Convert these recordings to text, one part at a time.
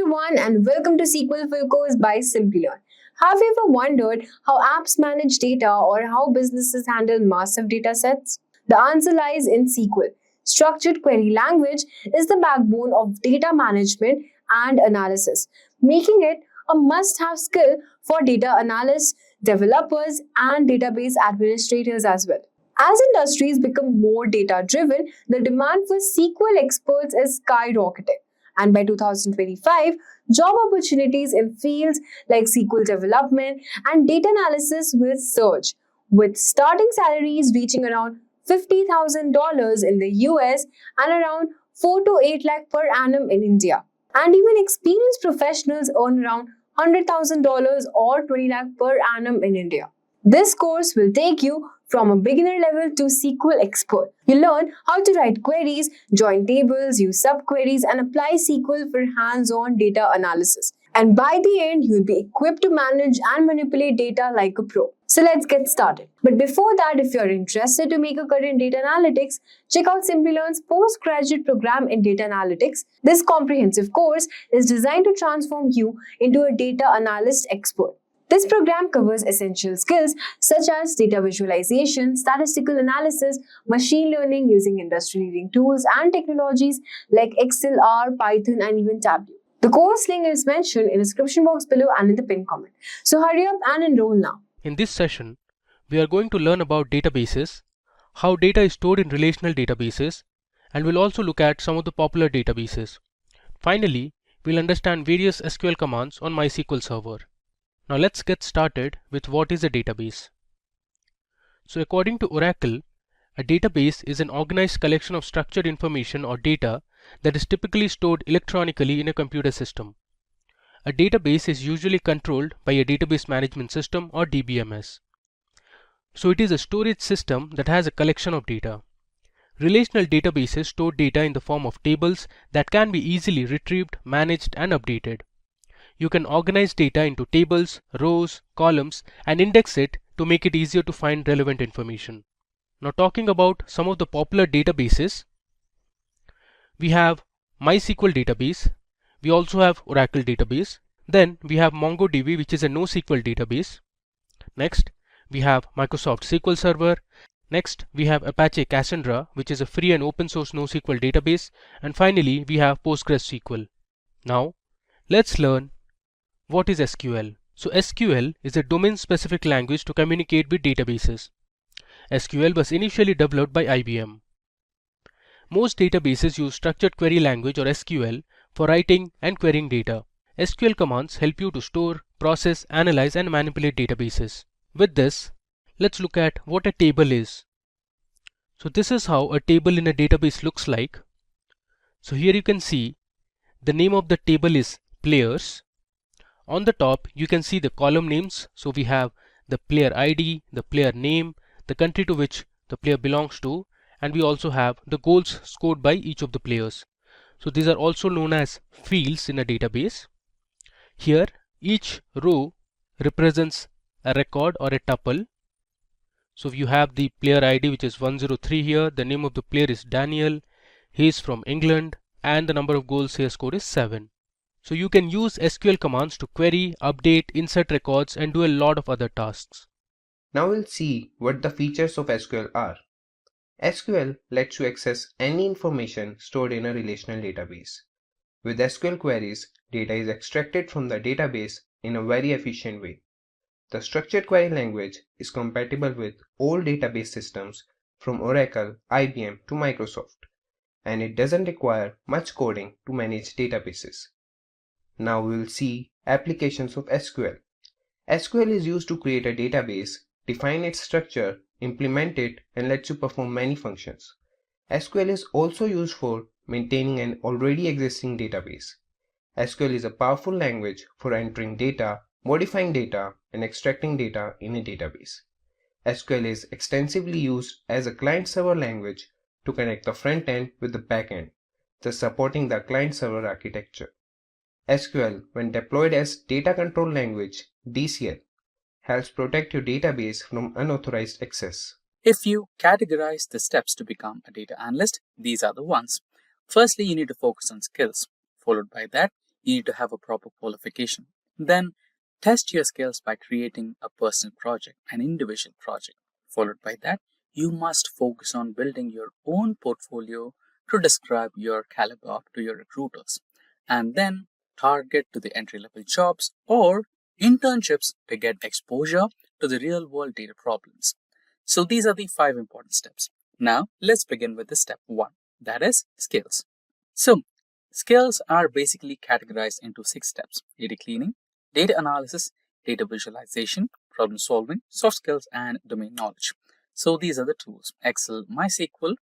everyone and welcome to SQL Full Course by Simplilearn. Have you ever wondered how apps manage data or how businesses handle massive data sets? The answer lies in SQL. Structured query language is the backbone of data management and analysis, making it a must-have skill for data analysts, developers, and database administrators as well. As industries become more data-driven, the demand for SQL experts is skyrocketing. And by 2025, job opportunities in fields like SQL development and data analysis will surge, with starting salaries reaching around $50,000 in the US and around 4 to 8 lakh per annum in India. And even experienced professionals earn around $100,000 or 20 lakh per annum in India. This course will take you from a beginner level to SQL expert. You learn how to write queries, join tables, use subqueries, and apply SQL for hands-on data analysis. And by the end, you'll be equipped to manage and manipulate data like a pro. So let's get started. But before that, if you're interested to make a career in data analytics, check out Simplilearn's postgraduate program in data analytics. This comprehensive course is designed to transform you into a data analyst expert. This program covers essential skills such as data visualization, statistical analysis, machine learning using industry-leading tools and technologies like Excel, R, Python, and even Tableau. The course link is mentioned in the description box below and in the pinned comment. So hurry up and enroll now. In this session, we are going to learn about databases, how data is stored in relational databases, and we'll also look at some of the popular databases. Finally, we'll understand various SQL commands on MySQL Server. Now let's get started with what is a database. So according to Oracle, a database is an organized collection of structured information or data that is typically stored electronically in a computer system. A database is usually controlled by a database management system or DBMS. So it is a storage system that has a collection of data. Relational databases store data in the form of tables that can be easily retrieved, managed, and updated. You can organize data into tables, rows, columns, and index it to make it easier to find relevant information. Now talking about some of the popular databases, we have MySQL database, we also have Oracle database, then we have MongoDB, which is a NoSQL database. Next, we have Microsoft SQL Server. Next, we have Apache Cassandra, which is a free and open source NoSQL database. And finally, we have PostgreSQL. Now, let's learn what is SQL. So SQL is a domain-specific language to communicate with databases. SQL was initially developed by IBM. Most databases use structured query language or SQL for writing and querying data. SQL commands help you to store, process, analyze, and manipulate databases. With this, let's look at what a table is. So this is how a table in a database looks like. So here you can see the name of the table is players. On the top, you can see the column names. So we have the player ID, the player name, the country to which the player belongs to, and we also have the goals scored by each of the players. So these are also known as fields in a database. Here, each row represents a record or a tuple. So you have the player ID, which is 103 here, the name of the player is Daniel, he is from England, and the number of goals he has scored is 7. So you can use SQL commands to query, update, insert records, and do a lot of other tasks. Now we'll see what the features of SQL are. SQL lets you access any information stored in a relational database. With SQL queries, data is extracted from the database in a very efficient way. The structured query language is compatible with all database systems from Oracle, IBM to Microsoft, and it doesn't require much coding to manage databases. Now we will see applications of SQL. SQL is used to create a database, define its structure, implement it, and lets you perform many functions. SQL is also used for maintaining an already existing database. SQL is a powerful language for entering data, modifying data, and extracting data in a database. SQL is extensively used as a client-server language to connect the front end with the back end, thus supporting the client-server architecture. SQL, when deployed as Data Control Language (DCL), helps protect your database from unauthorized access. If you categorize the steps to become a data analyst, these are the ones. Firstly, you need to focus on skills. Followed by that, you need to have a proper qualification. Then test your skills by creating a personal project, an individual project. Followed by that, you must focus on building your own portfolio to describe your caliber to your recruiters. And then target to the entry-level jobs or internships to get exposure to the real-world data problems. So these are the 5 important steps. Now let's begin with the step 1, that is skills. So skills are basically categorized into 6 steps: data cleaning, data analysis, data visualization, problem solving, soft skills, and domain knowledge. So these are the tools: Excel, MySQL,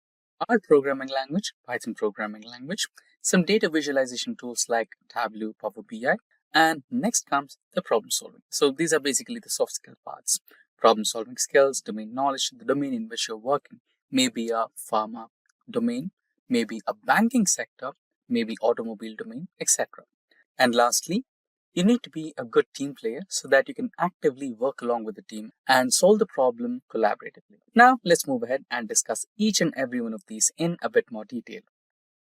R programming language, Python programming language, some data visualization tools like Tableau, Power BI, and next comes the problem solving. So these are basically the soft skill parts. Problem solving skills, domain knowledge, the domain in which you're working, maybe a pharma domain, maybe a banking sector, maybe automobile domain, etc. And lastly, you need to be a good team player so that you can actively work along with the team and solve the problem collaboratively. Now, let's move ahead and discuss each and every one of these in a bit more detail.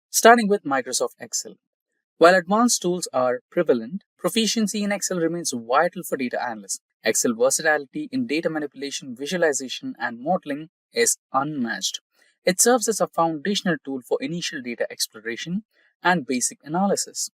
Starting with Microsoft Excel. While advanced tools are prevalent, proficiency in Excel remains vital for data analysts. Excel versatility in data manipulation, visualization, and modeling is unmatched. It serves as a foundational tool for initial data exploration and basic analysis.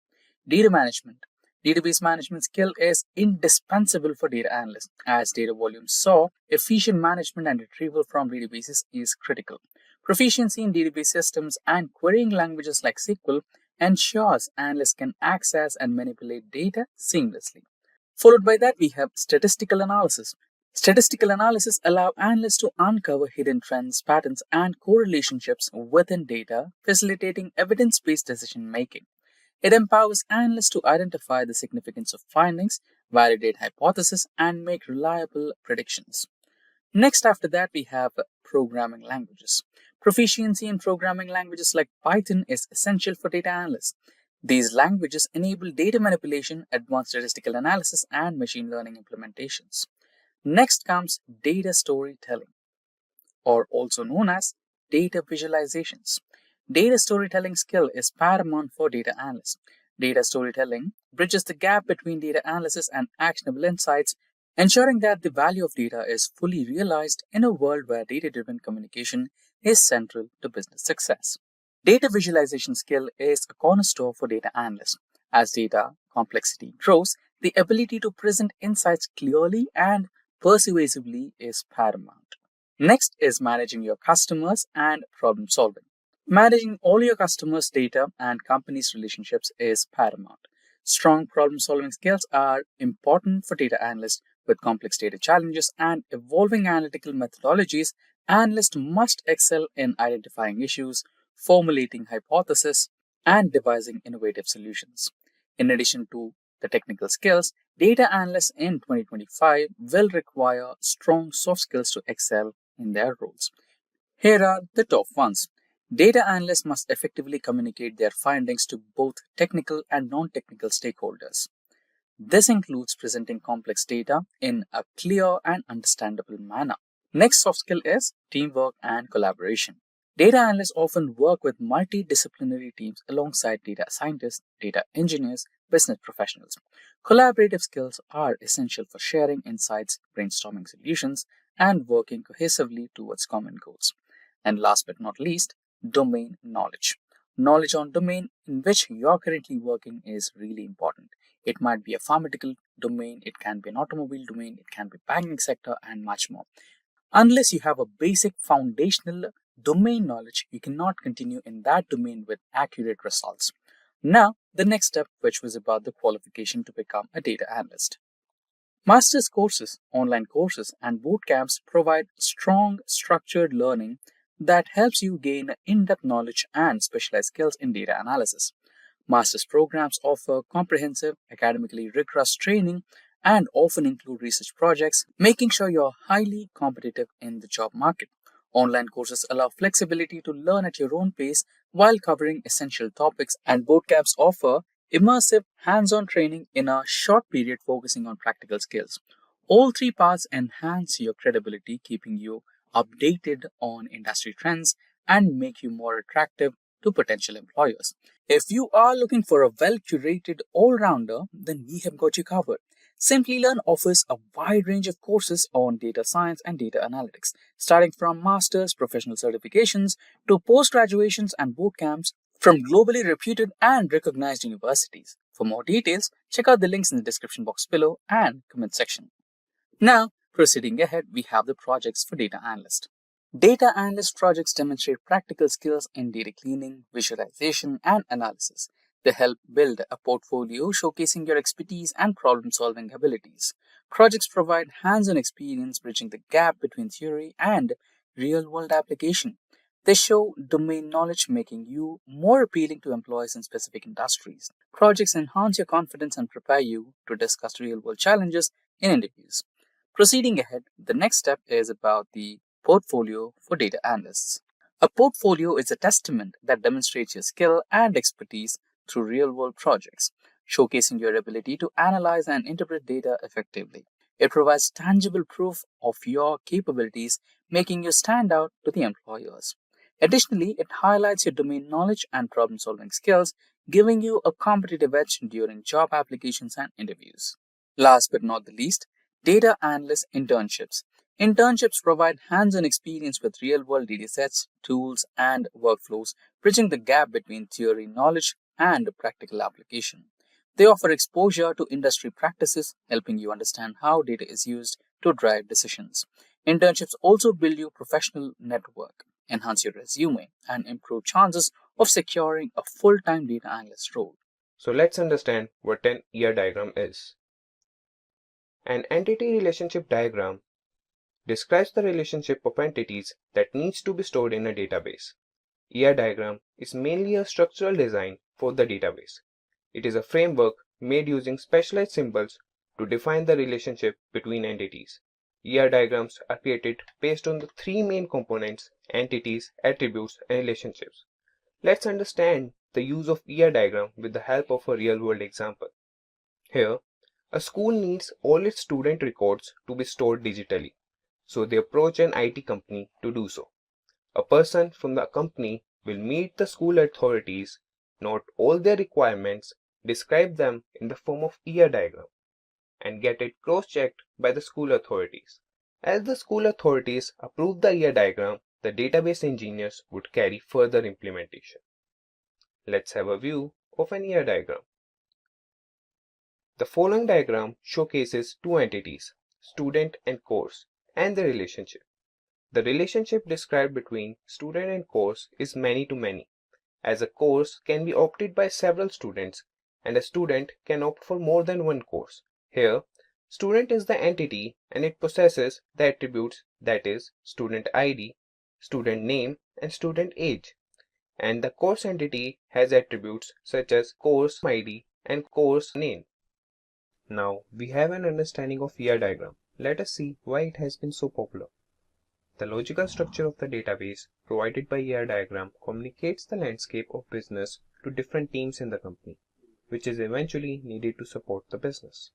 Data management. Database management skill is indispensable for data analysts. As data volumes soar, efficient management and retrieval from databases is critical. Proficiency in database systems and querying languages like SQL ensures analysts can access and manipulate data seamlessly. Followed by that, we have statistical analysis. Statistical analysis allows analysts to uncover hidden trends, patterns, and correlationships within data, facilitating evidence-based decision making. It empowers analysts to identify the significance of findings, validate hypotheses, and make reliable predictions. Next, after that, we have programming languages. Proficiency in programming languages like Python is essential for data analysts. These languages enable data manipulation, advanced statistical analysis, and machine learning implementations. Next comes data storytelling, or also known as data visualizations. Data storytelling skill is paramount for data analysts. Data storytelling bridges the gap between data analysis and actionable insights, ensuring that the value of data is fully realized in a world where data-driven communication is central to business success. Data visualization skill is a cornerstone for data analysts. As data complexity grows, the ability to present insights clearly and persuasively is paramount. Next is managing your customers and problem solving. Managing all your customers' data and companies' relationships is paramount. Strong problem solving skills are important for data analysts. With complex data challenges and evolving analytical methodologies, analysts must excel in identifying issues, formulating hypotheses, and devising innovative solutions. In addition to the technical skills, data analysts in 2025 will require strong soft skills to excel in their roles. Here are the top ones. Data analysts must effectively communicate their findings to both technical and non-technical stakeholders. This includes presenting complex data in a clear and understandable manner. Next soft skill is teamwork and collaboration. Data analysts often work with multidisciplinary teams alongside data scientists, data engineers, business professionals. Collaborative skills are essential for sharing insights, brainstorming solutions, and working cohesively towards common goals. And last but not least, domain knowledge. Knowledge on domain in which you're currently working is really important. It might be a pharmaceutical domain, it can be an automobile domain, it can be banking sector, and much more. Unless you have a basic foundational domain knowledge, you cannot continue in that domain with accurate results. Now, the next step, which was about the qualification to become a data analyst. Master's courses, online courses, and boot camps provide strong, structured learning that helps you gain in-depth knowledge and specialized skills in data analysis. Master's programs offer comprehensive, academically rigorous training and often include research projects, making sure you're highly competitive in the job market. Online courses allow flexibility to learn at your own pace while covering essential topics, and boot camps offer immersive, hands-on training in a short period focusing on practical skills. All 3 paths enhance your credibility, keeping you updated on industry trends and make you more attractive to potential employers. If you are looking for a well-curated all-rounder, then we have got you covered. Simplilearn offers a wide range of courses on data science and data analytics, starting from master's, professional certifications, to post-graduations and boot camps from globally reputed and recognized universities. For more details, check out the links in the description box below and comment section. Now, proceeding ahead, we have the projects for data analyst. Data analyst projects demonstrate practical skills in data cleaning, visualization, and analysis. They help build a portfolio showcasing your expertise and problem-solving abilities. Projects provide hands-on experience bridging the gap between theory and real-world application. They show domain knowledge, making you more appealing to employees in specific industries. Projects enhance your confidence and prepare you to discuss real-world challenges in interviews. Proceeding ahead, the next step is about the portfolio for data analysts. A portfolio is a testament that demonstrates your skill and expertise through real-world projects, showcasing your ability to analyze and interpret data effectively. It provides tangible proof of your capabilities, making you stand out to the employers. Additionally, it highlights your domain knowledge and problem-solving skills, giving you a competitive edge during job applications and interviews. Last but not the least, data analyst internships. Internships provide hands-on experience with real-world datasets, tools, and workflows, bridging the gap between theory knowledge and practical application. They offer exposure to industry practices, helping you understand how data is used to drive decisions. Internships also build your professional network, enhance your resume, and improve chances of securing a full-time data analyst role. So let's understand what an ER diagram is. An entity relationship diagram describes the relationship of entities that needs to be stored in a database. ER diagram is mainly a structural design for the database. It is a framework made using specialized symbols to define the relationship between entities. ER diagrams are created based on the three main components: entities, attributes, and relationships. Let's understand the use of ER diagram with the help of a real-world example. Here, a school needs all its student records to be stored digitally, so they approach an IT company to do so. A person from the company will meet the school authorities, note all their requirements, describe them in the form of ER diagram, and get it cross-checked by the school authorities. As the school authorities approve the ER diagram, the database engineers would carry further implementation. Let's have a view of an ER diagram. The following diagram showcases two entities, student and course, and the relationship. The relationship described between student and course is many-to-many, as a course can be opted by several students and a student can opt for more than one course. Here, student is the entity and it possesses the attributes, that is, student ID, student name, and student age. And the course entity has attributes such as course ID and course name. Now we have an understanding of ER diagram. Let us see why it has been so popular. The logical structure of the database provided by ER diagram communicates the landscape of business to different teams in the company, which is eventually needed to support the business.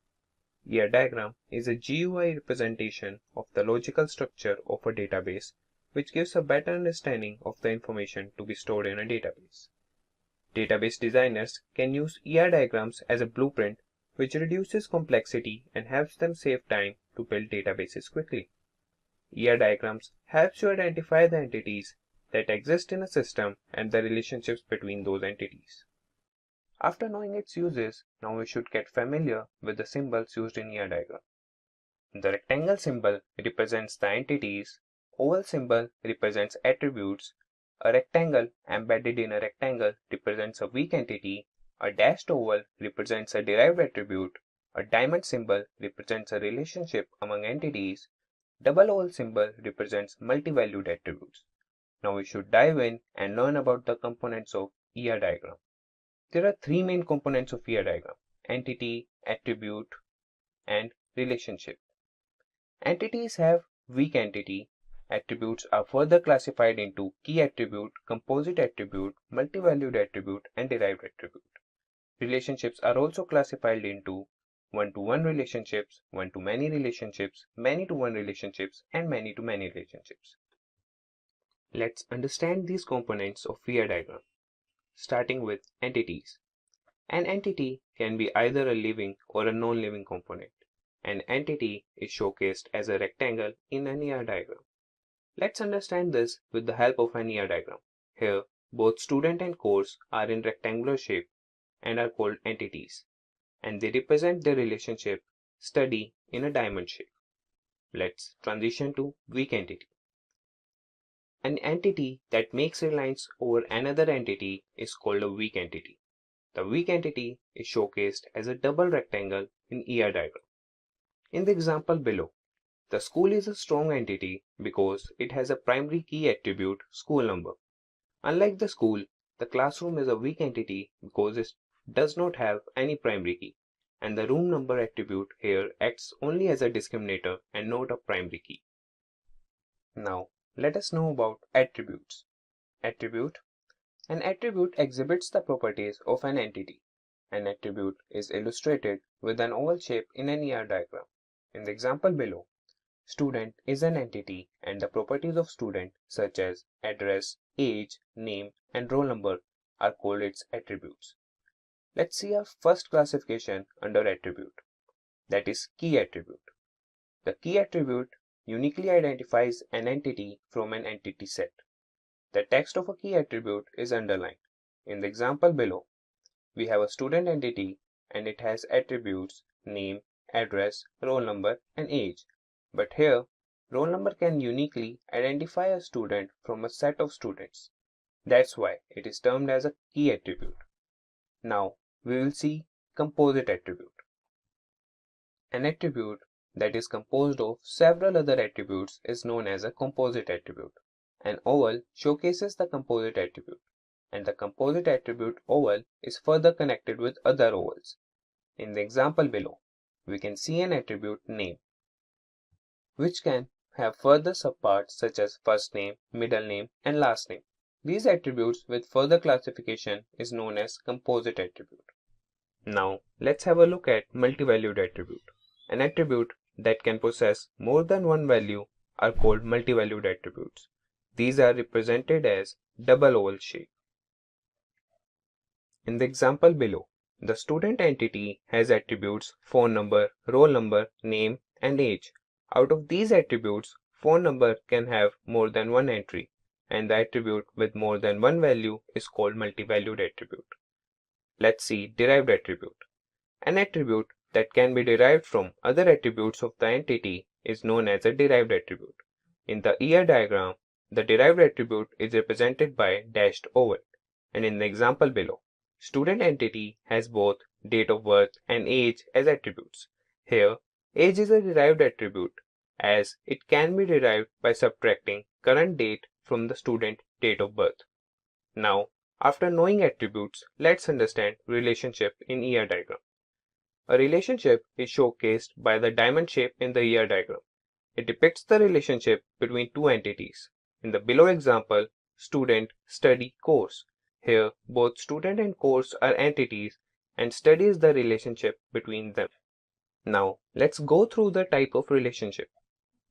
ER diagram is a GUI representation of the logical structure of a database, which gives a better understanding of the information to be stored in a database. Database designers can use ER diagrams as a blueprint, which reduces complexity and helps them save time to build databases quickly. ER diagrams helps you identify the entities that exist in a system and the relationships between those entities. After knowing its uses, now we should get familiar with the symbols used in ER diagram. The rectangle symbol represents the entities, oval symbol represents attributes, a rectangle embedded in a rectangle represents a weak entity, a dashed oval represents a derived attribute, a diamond symbol represents a relationship among entities, double oval symbol represents multi-valued attributes. Now we should dive in and learn about the components of ER diagram. There are three main components of ER diagram: entity, attribute, and relationship. Entities have weak entity. Attributes are further classified into key attribute, composite attribute, multi-valued attribute, and derived attribute. Relationships are also classified into one-to-one relationships, one-to-many relationships, many-to-one relationships, and many-to-many relationships. Let's understand these components of ER diagram. starting with entities. An entity can be either a living or a non-living component. An entity is showcased as a rectangle in an ER diagram. Let's understand this with the help of an ER diagram. Here, both student and course are in rectangular shape and are called entities, and they represent the relationship study in a diamond shape. Let's transition to weak entity. An entity that makes reliance over another entity is called a weak entity. The weak entity is showcased as a double rectangle in ER diagram. In the example below, the school is a strong entity because it has a primary key attribute school number. Unlike the school, the classroom is a weak entity because it does not have any primary key, and the room number attribute here acts only as a discriminator and not a primary key. Now, let us know about attributes. Attribute. An attribute exhibits the properties of an entity. An attribute is illustrated with an oval shape in an ER diagram. In the example below, student is an entity and the properties of student such as address, age, name, and roll number are called its attributes. Let's see our first classification under attribute, that is key attribute. The key attribute uniquely identifies an entity from an entity set. The text of a key attribute is underlined. In the example below, we have a student entity and it has attributes name, address, roll number, and age. But here, roll number can uniquely identify a student from a set of students. That's why it is termed as a key attribute. Now, we will see composite attribute. An attribute that is composed of several other attributes is known as a composite attribute. An oval showcases the composite attribute, and the composite attribute oval is further connected with other ovals. In the example below, we can see an attribute name, which can have further subparts such as first name, middle name, and last name. These attributes with further classification is known as composite attribute. Now, let's have a look at multi-valued attribute. An attribute that can possess more than one value are called multi-valued attributes. These are represented as double oval shape. In the example below, the student entity has attributes phone number, roll number, name, and age. Out of these attributes, phone number can have more than one entry, and the attribute with more than one value is called multi-valued attribute. Let's see derived attribute. An attribute that can be derived from other attributes of the entity is known as a derived attribute. In the ER diagram, the derived attribute is represented by dashed oval, and in the example below, student entity has both date of birth and age as attributes. Here, age is a derived attribute as it can be derived by subtracting current date from the student date of birth. Now, after knowing attributes, let's understand relationship in ER diagram. A relationship is showcased by the diamond shape in the ER diagram. It depicts the relationship between two entities. In the below example, student, study, course. Here, both student and course are entities and study is the relationship between them. Now, let's go through the type of relationship.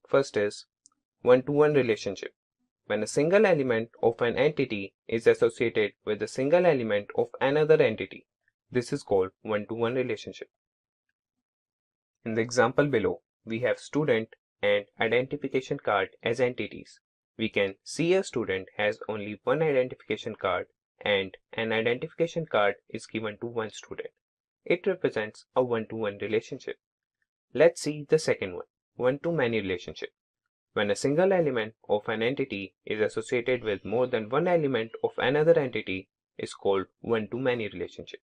First is one-to-one relationship. When a single element of an entity is associated with a single element of another entity, this is called one-to-one relationship. In the example below, we have student and identification card as entities. We can see a student has only one identification card and an identification card is given to one student. It represents a one-to-one relationship. Let's see the second one, one-to-many relationship. When a single element of an entity is associated with more than one element of another entity is called one-to-many relationship.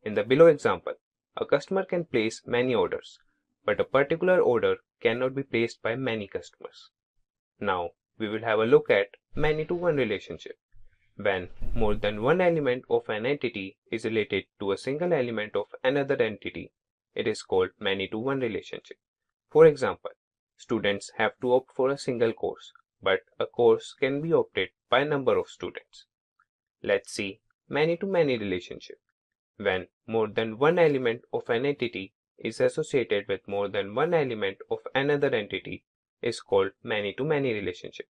In the below example, a customer can place many orders, but a particular order cannot be placed by many customers. Now, we will have a look at many-to-one relationship. When more than one element of an entity is related to a single element of another entity, it is called many-to-one relationship. For example, students have to opt for a single course, but a course can be opted by a number of students. Let's see many-to-many relationship. When more than one element of an entity is associated with more than one element of another entity is called many-to-many relationship.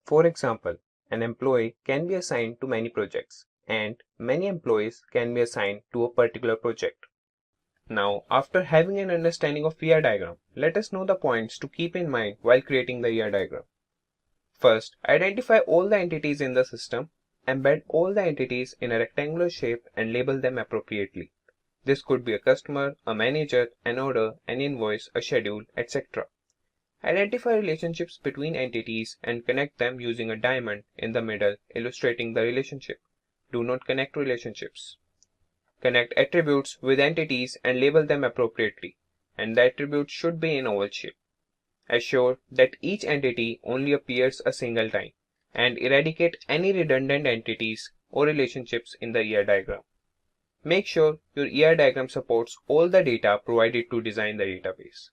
For example, an employee can be assigned to many projects, and many employees can be assigned to a particular project. Now, after having an understanding of ER diagram, let us know the points to keep in mind while creating the ER diagram. First, identify all the entities in the system, embed all the entities in a rectangular shape and label them appropriately. This could be a customer, a manager, an order, an invoice, a schedule, etc. Identify relationships between entities and connect them using a diamond in the middle illustrating the relationship. Do not connect relationships. Connect attributes with entities and label them appropriately, and the attributes should be in oval shape. Assure that each entity only appears a single time, and eradicate any redundant entities or relationships in the ER diagram. Make sure your ER diagram supports all the data provided to design the database.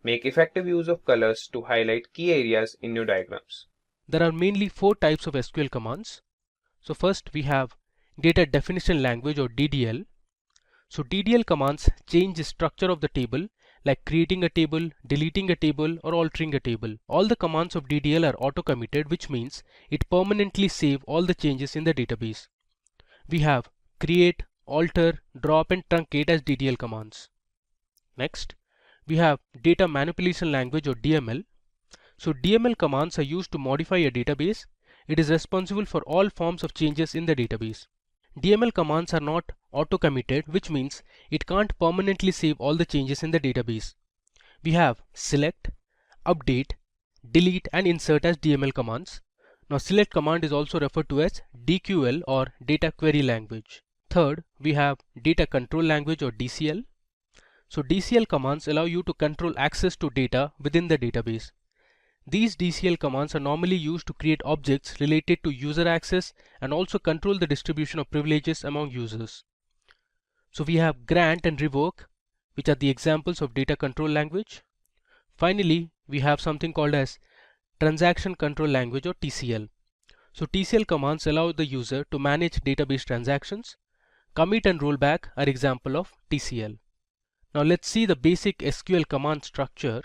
Make effective use of colors to highlight key areas in your diagrams. There are mainly 4 types of SQL commands. So first we have data definition language or DDL. So DDL commands change the structure of the table, like creating a table, deleting a table, or altering a table. All the commands of DDL are auto-committed, which means it permanently saves all the changes in the database. We have create, alter, drop, and truncate as DDL commands. Next, we have data manipulation language or DML. So DML commands are used to modify a database. It is responsible for all forms of changes in the database. DML commands are not auto-committed, which means it can't permanently save all the changes in the database. We have select, update, delete, and insert as DML commands. Now select command is also referred to as DQL or data query language. Third, we have data control language or DCL. So DCL commands allow you to control access to data within the database. These DCL commands are normally used to create objects related to user access and also control the distribution of privileges among users. So we have grant and revoke, which are the examples of data control language. Finally, we have something called as transaction control language or TCL. So TCL commands allow the user to manage database transactions. Commit and rollback are example of TCL. Now let's see the basic SQL command structure.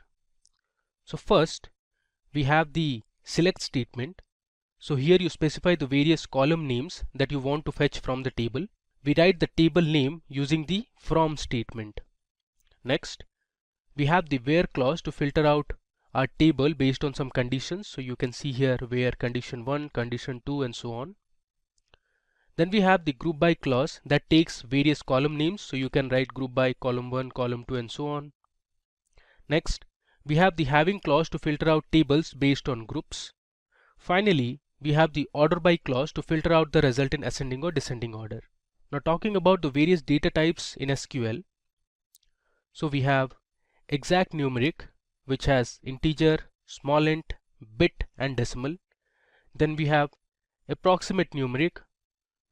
So first, we have the select statement. So here you specify the various column names that you want to fetch from the table. We write the table name using the from statement. Next, we have the where clause to filter out our table based on some conditions. So you can see here where condition 1, condition 2, and so on. Then we have the group by clause that takes various column names. So you can write group by column 1, column 2, and so on. Next, we have the having clause to filter out tables based on groups. Finally, we have the order by clause to filter out the result in ascending or descending order. Now talking about the various data types in SQL. So we have exact numeric, which has integer, small int, bit, and decimal. Then we have approximate numeric,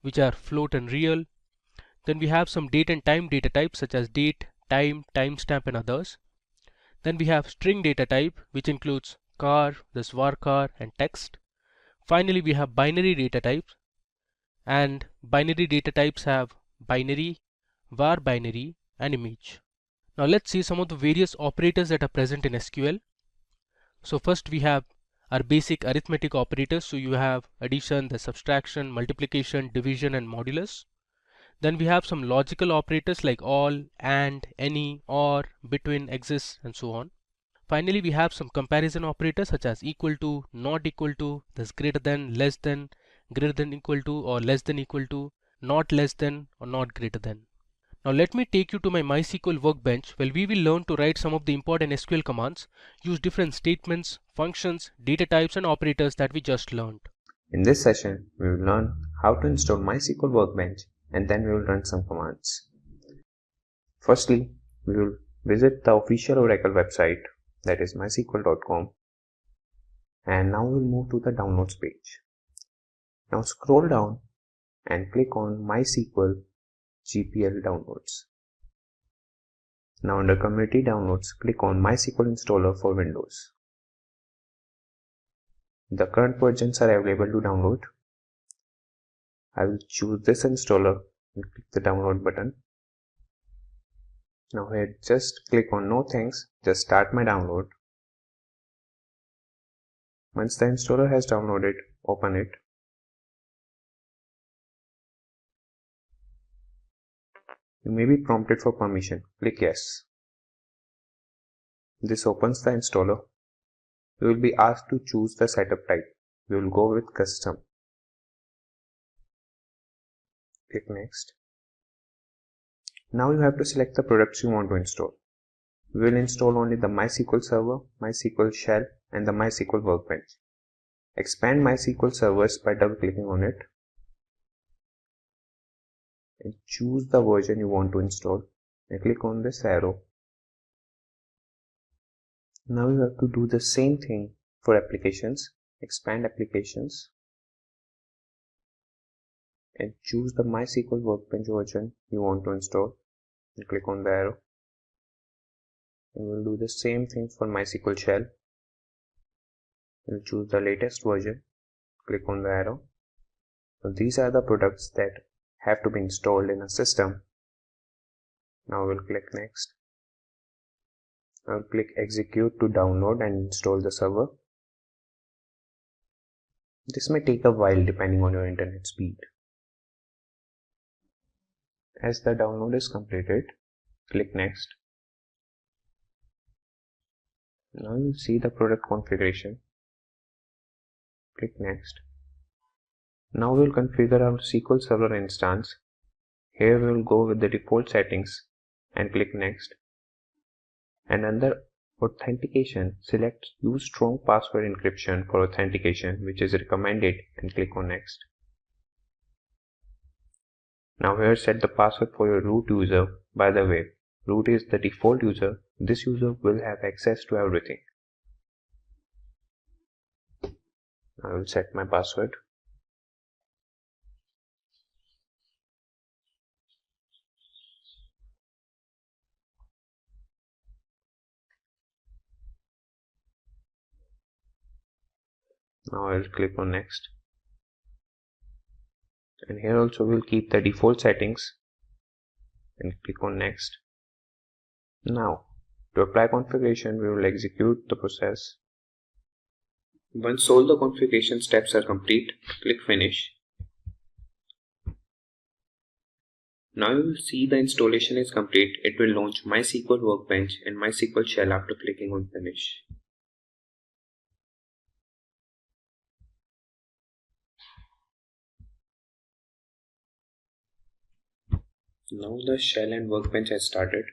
which are float and real. Then we have some date and time data types such as date, time, timestamp, and others. Then we have string data type, which includes char, this varchar, and text. Finally, we have binary data types, and binary data types have binary, var binary, and image. Now let's see some of the various operators that are present in SQL. So first we have our basic arithmetic operators. So you have addition, the subtraction, multiplication, division, and modulus. Then we have some logical operators like all, and, any, or, between, exists, and so on. Finally, we have some comparison operators such as equal to, not equal to, this greater than, less than, greater than equal to, or less than equal to, not less than, or not greater than. Now let me take you to my MySQL workbench where we will learn to write some of the important SQL commands, use different statements, functions, data types, and operators that we just learned. In this session, we will learn how to install MySQL Workbench, and then we will run some commands. Firstly, we will visit the official Oracle website, that is mysql.com, and now we'll move to the downloads page. Now scroll down and click on MySQL GPL downloads. Now under community downloads, click on MySQL installer for Windows. The current versions are available to download. I will choose this installer and click the download button. Now here just click on no thanks, just start my download. Once the installer has downloaded, open it. You may be prompted for permission. Click Yes. This opens the installer. You will be asked to choose the setup type. We will go with Custom. Click Next. Now you have to select the products you want to install. We will install only the MySQL Server, MySQL Shell and the MySQL Workbench. Expand MySQL Servers by double-clicking on it and choose the version you want to install and click on this arrow. Now you have to do the same thing for applications. Expand Applications and choose the MySQL Workbench version you want to install and click on the arrow. And we'll do the same thing for MySQL Shell. We'll choose the latest version, click on the arrow. So these are the products that have to be installed in a system. Now we'll click Next. I'll click Execute to download and install the server. This may take a while depending on your internet speed. As the download is completed, click Next. Now you see the product configuration. Click Next. Now we will configure our SQL Server instance. Here we will go with the default settings and click Next. And under Authentication, select Use Strong Password Encryption for authentication, which is recommended, and click on Next. Now here set the password for your root user. By the way, root is the default user. This user will have access to everything. I will set my password. Now I will click on Next. And here also we'll keep the default settings and click on Next. Now to apply configuration, we will execute the process. Once all the configuration steps are complete, click Finish. Now you will see the installation is complete. It will launch MySQL Workbench and MySQL Shell after clicking on Finish. Now the Shell and Workbench has started.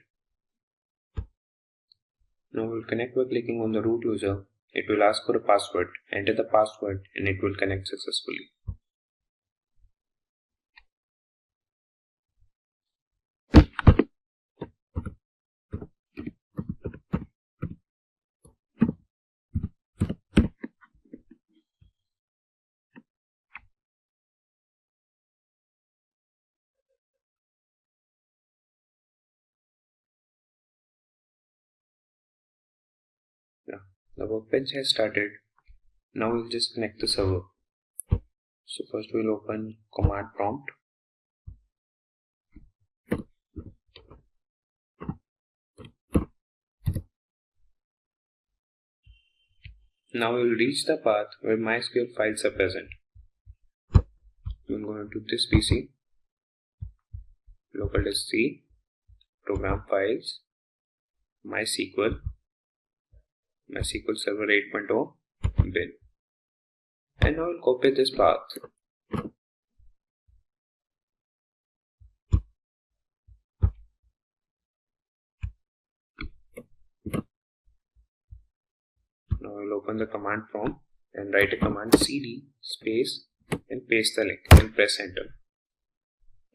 Now we will connect by clicking on the root user. It will ask for a password. Enter the password and it will connect successfully. The workbench has started. Now we'll just connect the server. So first we'll open command prompt. Now we'll reach the path where MySQL files are present. We'll go into this PC, local disk C, program files, MySQL, MySQL Server 8.0, bin. And now I'll copy this path. Now I'll open the command prompt and write a command cd space and paste the link and press enter.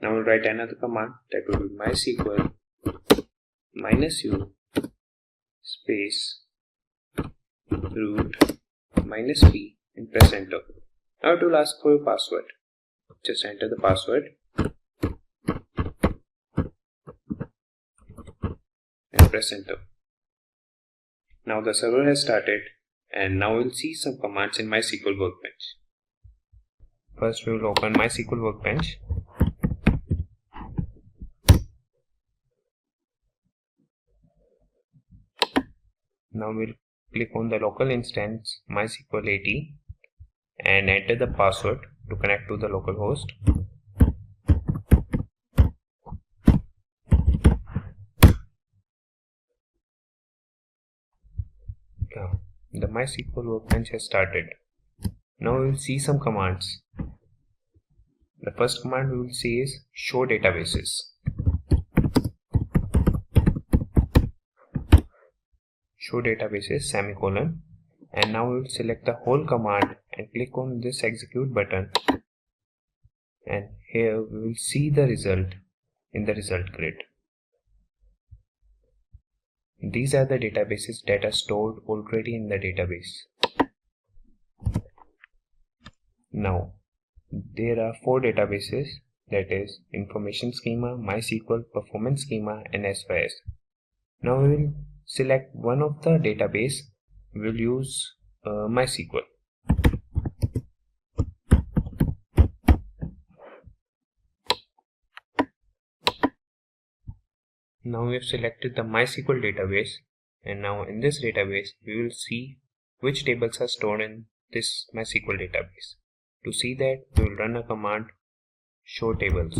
Now I'll write another command that will be MySQL -u space root -p and press enter. Now it will ask for your password. Just enter the password and press enter. Now the server has started and now we'll see some commands in MySQL Workbench. First we will open MySQL Workbench. Now we'll click on the local instance MySQL 80 and enter the password to connect to the local host. The MySQL workbench has started. Now we will see some commands. The first command we will see is show databases. Show databases semicolon, and now we will select the whole command and click on this execute button, and here we will see the result in the result grid. These are the databases that are stored already in the database. Now there are 4 databases, that is Information Schema, MySQL, Performance Schema and SYS. Now we will select one of the database. We will use MySQL. Now we have selected the MySQL database, and now in this database we will see which tables are stored in this MySQL database. To see that, we will run a command show tables.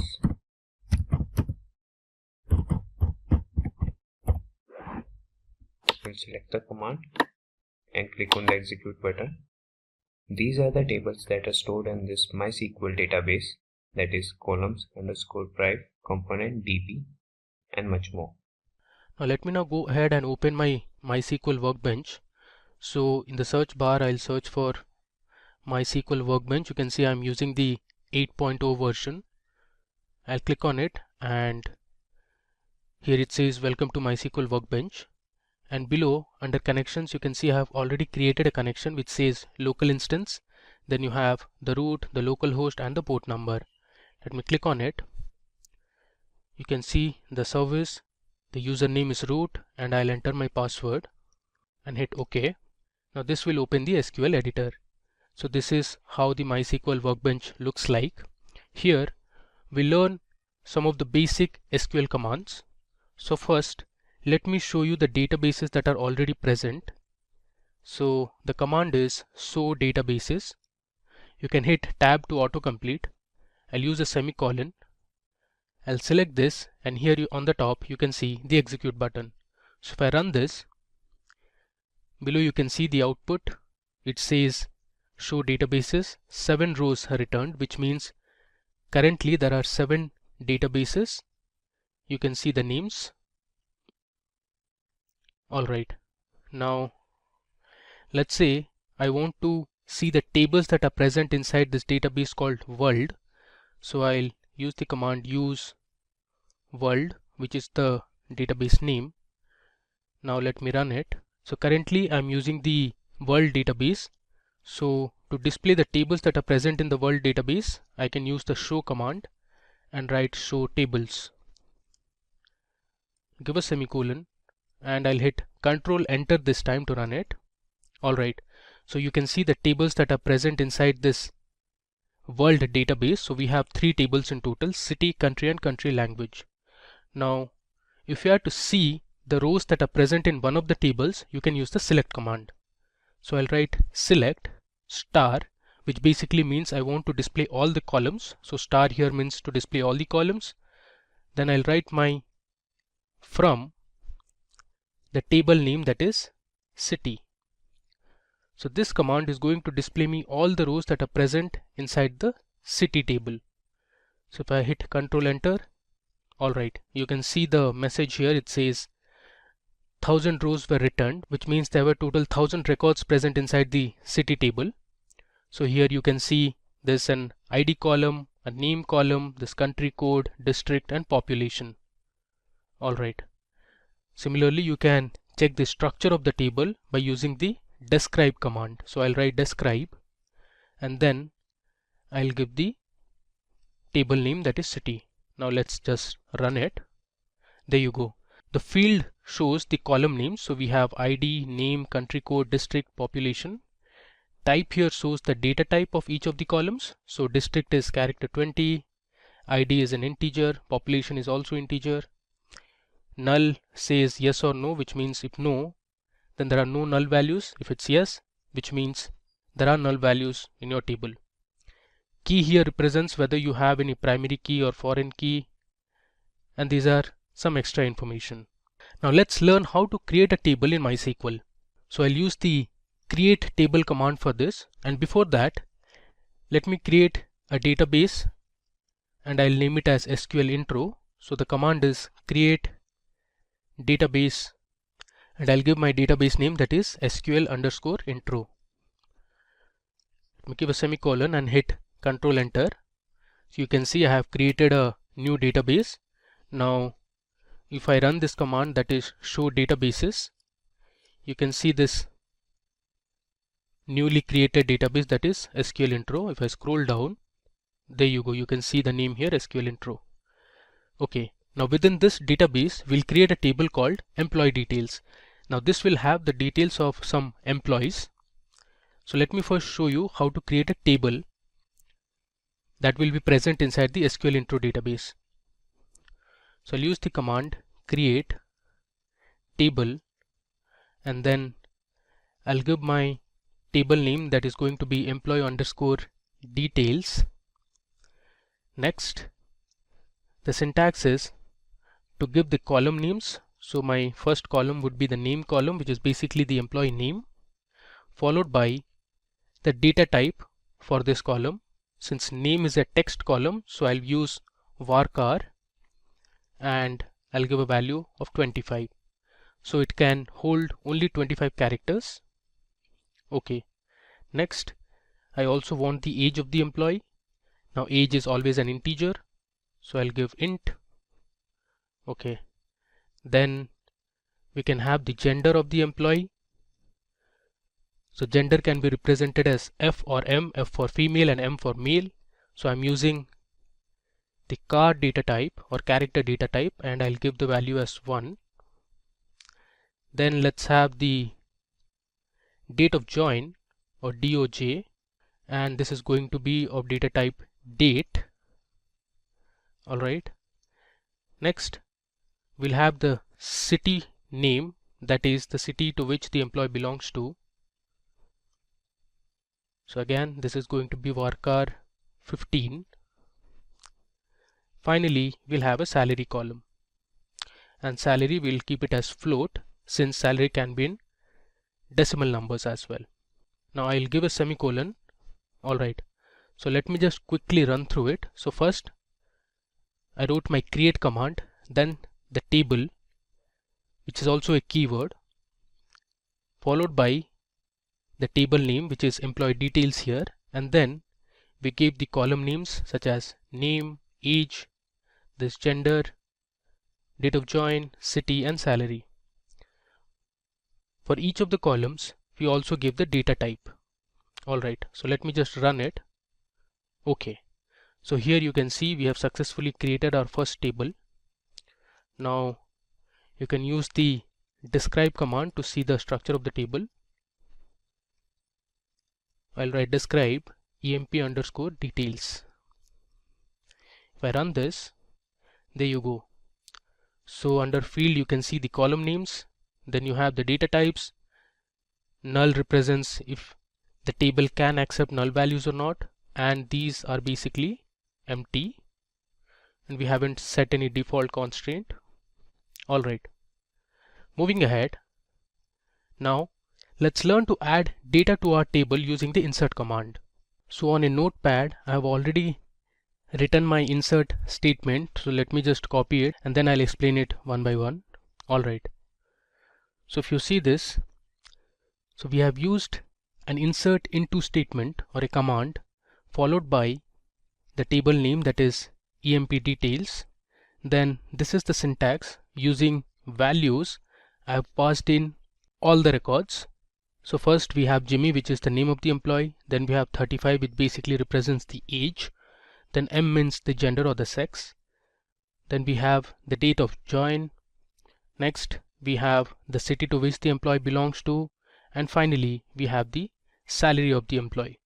We'll select the command and click on the execute button. These are the tables that are stored in this MySQL database, that is columns, underscore prive, component, DB and much more. Now let me now go ahead and open my MySQL workbench. So in the search bar I'll search for MySQL workbench. You can see I'm using the 8.0 version. I'll click on it, and here it says welcome to MySQL workbench, and below under connections you can see I have already created a connection which says local instance. Then you have the root, the local host and the port number. Let me click on it. You can see the service, the username is root, and I'll enter my password and hit OK. Now this will open the SQL editor. So this is how the MySQL workbench looks like. Here we learn some of the basic SQL commands. So first let me show you the databases that are already present. So the command is show databases. You can hit tab to autocomplete. I'll use a semicolon. I'll select this, and here on the top you can see the execute button. So if I run this, below you can see the output. It says show databases, 7 rows are returned, which means currently there are 7 databases. You can see the names. Alright, now let's say I want to see the tables that are present inside this database called world. So I'll use the command use world, which is the database name. Now let me run it. So currently I'm using the world database. So to display the tables that are present in the world database, I can use the show command and write show tables. Give a semicolon, and I'll hit Control Enter this time to run it. Alright, so you can see the tables that are present inside this world database. So we have 3 tables in total: city, country and country language. Now if you are to see the rows that are present in one of the tables, you can use the select command. So I'll write select star, which basically means I want to display all the columns. So star here means to display all the columns. Then I'll write my from the table name, that is city. So this command is going to display me all the rows that are present inside the city table. So if I hit Control Enter, alright, you can see the message here. It says 1000 rows were returned, which means there were total 1000 records present inside the city table. So here you can see there's an ID column, a name column, this country code, district and population. Alright. Similarly, you can check the structure of the table by using the describe command. So I'll write describe, and then I'll give the table name, that is city. Now let's just run it. There you go. The field shows the column names. So we have ID, name, country code, district, population. Type here shows the data type of each of the columns. So district is character 20, ID is an integer, population is also integer. Null says yes or no, which means if no, then there are no null values. If it's yes, which means there are null values in your table. Key here represents whether you have any primary key or foreign key, and these are some extra information. Now let's learn how to create a table in MySQL. So I'll use the create table command for this, and before that let me create a database and I'll name it as SQL Intro. So the command is create database and I'll give my database name, that is SQL_intro. Let me give a semicolon and hit Control Enter. So you can see I have created a new database. Now if I run this command, that is show databases, you can see this newly created database, that is SQL Intro. If I scroll down, there you go, you can see the name here, SQL Intro. Okay, now within this database we'll create a table called employee details. Now this will have the details of some employees. So let me first show you how to create a table that will be present inside the SQL Intro database. So I'll use the command create table and then I'll give my table name, that is going to be employee_details. Next, the syntax is to give the column names. So my first column would be the name column, which is basically the employee name, followed by the data type for this column. Since name is a text column, so I'll use varchar and I'll give a value of 25. So it can hold only 25 characters. Okay. Next, I also want the age of the employee. Now age is always an integer, so I'll give int. Okay. Then we can have the gender of the employee. So gender can be represented as F or M, F for female and M for male. So I'm using the char data type or character data type and I'll give the value as 1. Then let's have the date of join or DOJ, and this is going to be of data type date. Alright. Next, we'll have the city name, that is the city to which the employee belongs to. So again, this is going to be varchar 15. Finally, we'll have a salary column, and salary we'll keep it as float, since salary can be in decimal numbers as well. Now I'll give a semicolon. Alright, so let me just quickly run through it. So first I wrote my create command, then the table, which is also a keyword, followed by the table name, which is employee details here, and then we gave the column names such as name, age, this gender, date of join, city and salary. For each of the columns we also give the data type. Alright, so let me just run it. Okay, so here you can see we have successfully created our first table. Now you can use the describe command to see the structure of the table. I'll write describe emp_details. If I run this, there you go. So under field you can see the column names, then you have the data types. Null represents if the table can accept null values or not, and these are basically empty and we haven't set any default constraint. Alright, moving ahead. Now let's learn to add data to our table using the insert command. So on a notepad I have already written my insert statement, so let me just copy it and then I'll explain it one by one. Alright, so if you see this, so we have used an insert into statement or a command followed by the table name, that is emp details. Then this is the syntax. Using values I have passed in all the records. So first we have Jimmy, which is the name of the employee, then we have 35, which basically represents the age, then M means the gender or the sex, then we have the date of join, next we have the city to which the employee belongs to, and finally we have the salary of the employee.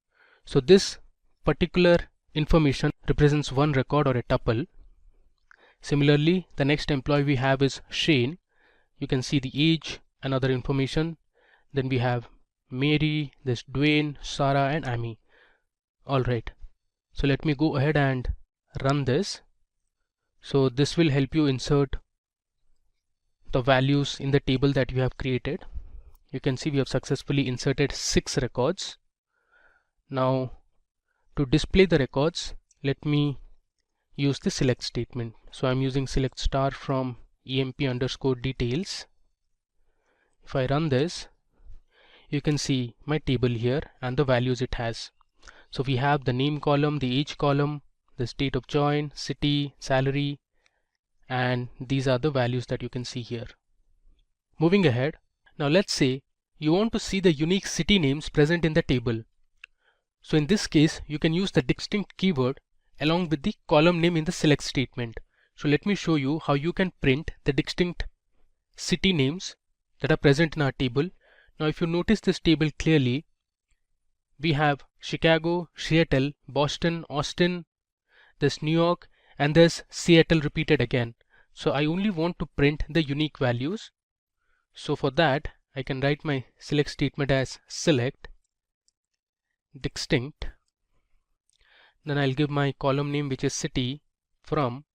So this particular information represents one record or a tuple. Similarly, the next employee we have is Shane. You can see the age and other information. Then we have Mary, this Dwayne, Sarah and Amy. Alright, so let me go ahead and run this. So this will help you insert the values in the table that you have created. You can see we have successfully inserted 6 records. Now to display the records, let me use the select statement. So I'm using select star from emp underscore details. If I run this, you can see my table here and the values it has. So we have the name column, the age column, the state of join, city, salary, and these are the values that you can see here. Moving ahead, now let's say you want to see the unique city names present in the table. So in this case, you can use the distinct keyword along with the column name in the select statement. So let me show you how you can print the distinct city names that are present in our table. Now if you notice this table clearly, we have Chicago, Seattle, Boston, Austin, there's New York, and there's Seattle repeated again. So I only want to print the unique values. So for that, I can write my select statement as select distinct. Then I'll give my column name, which is city, from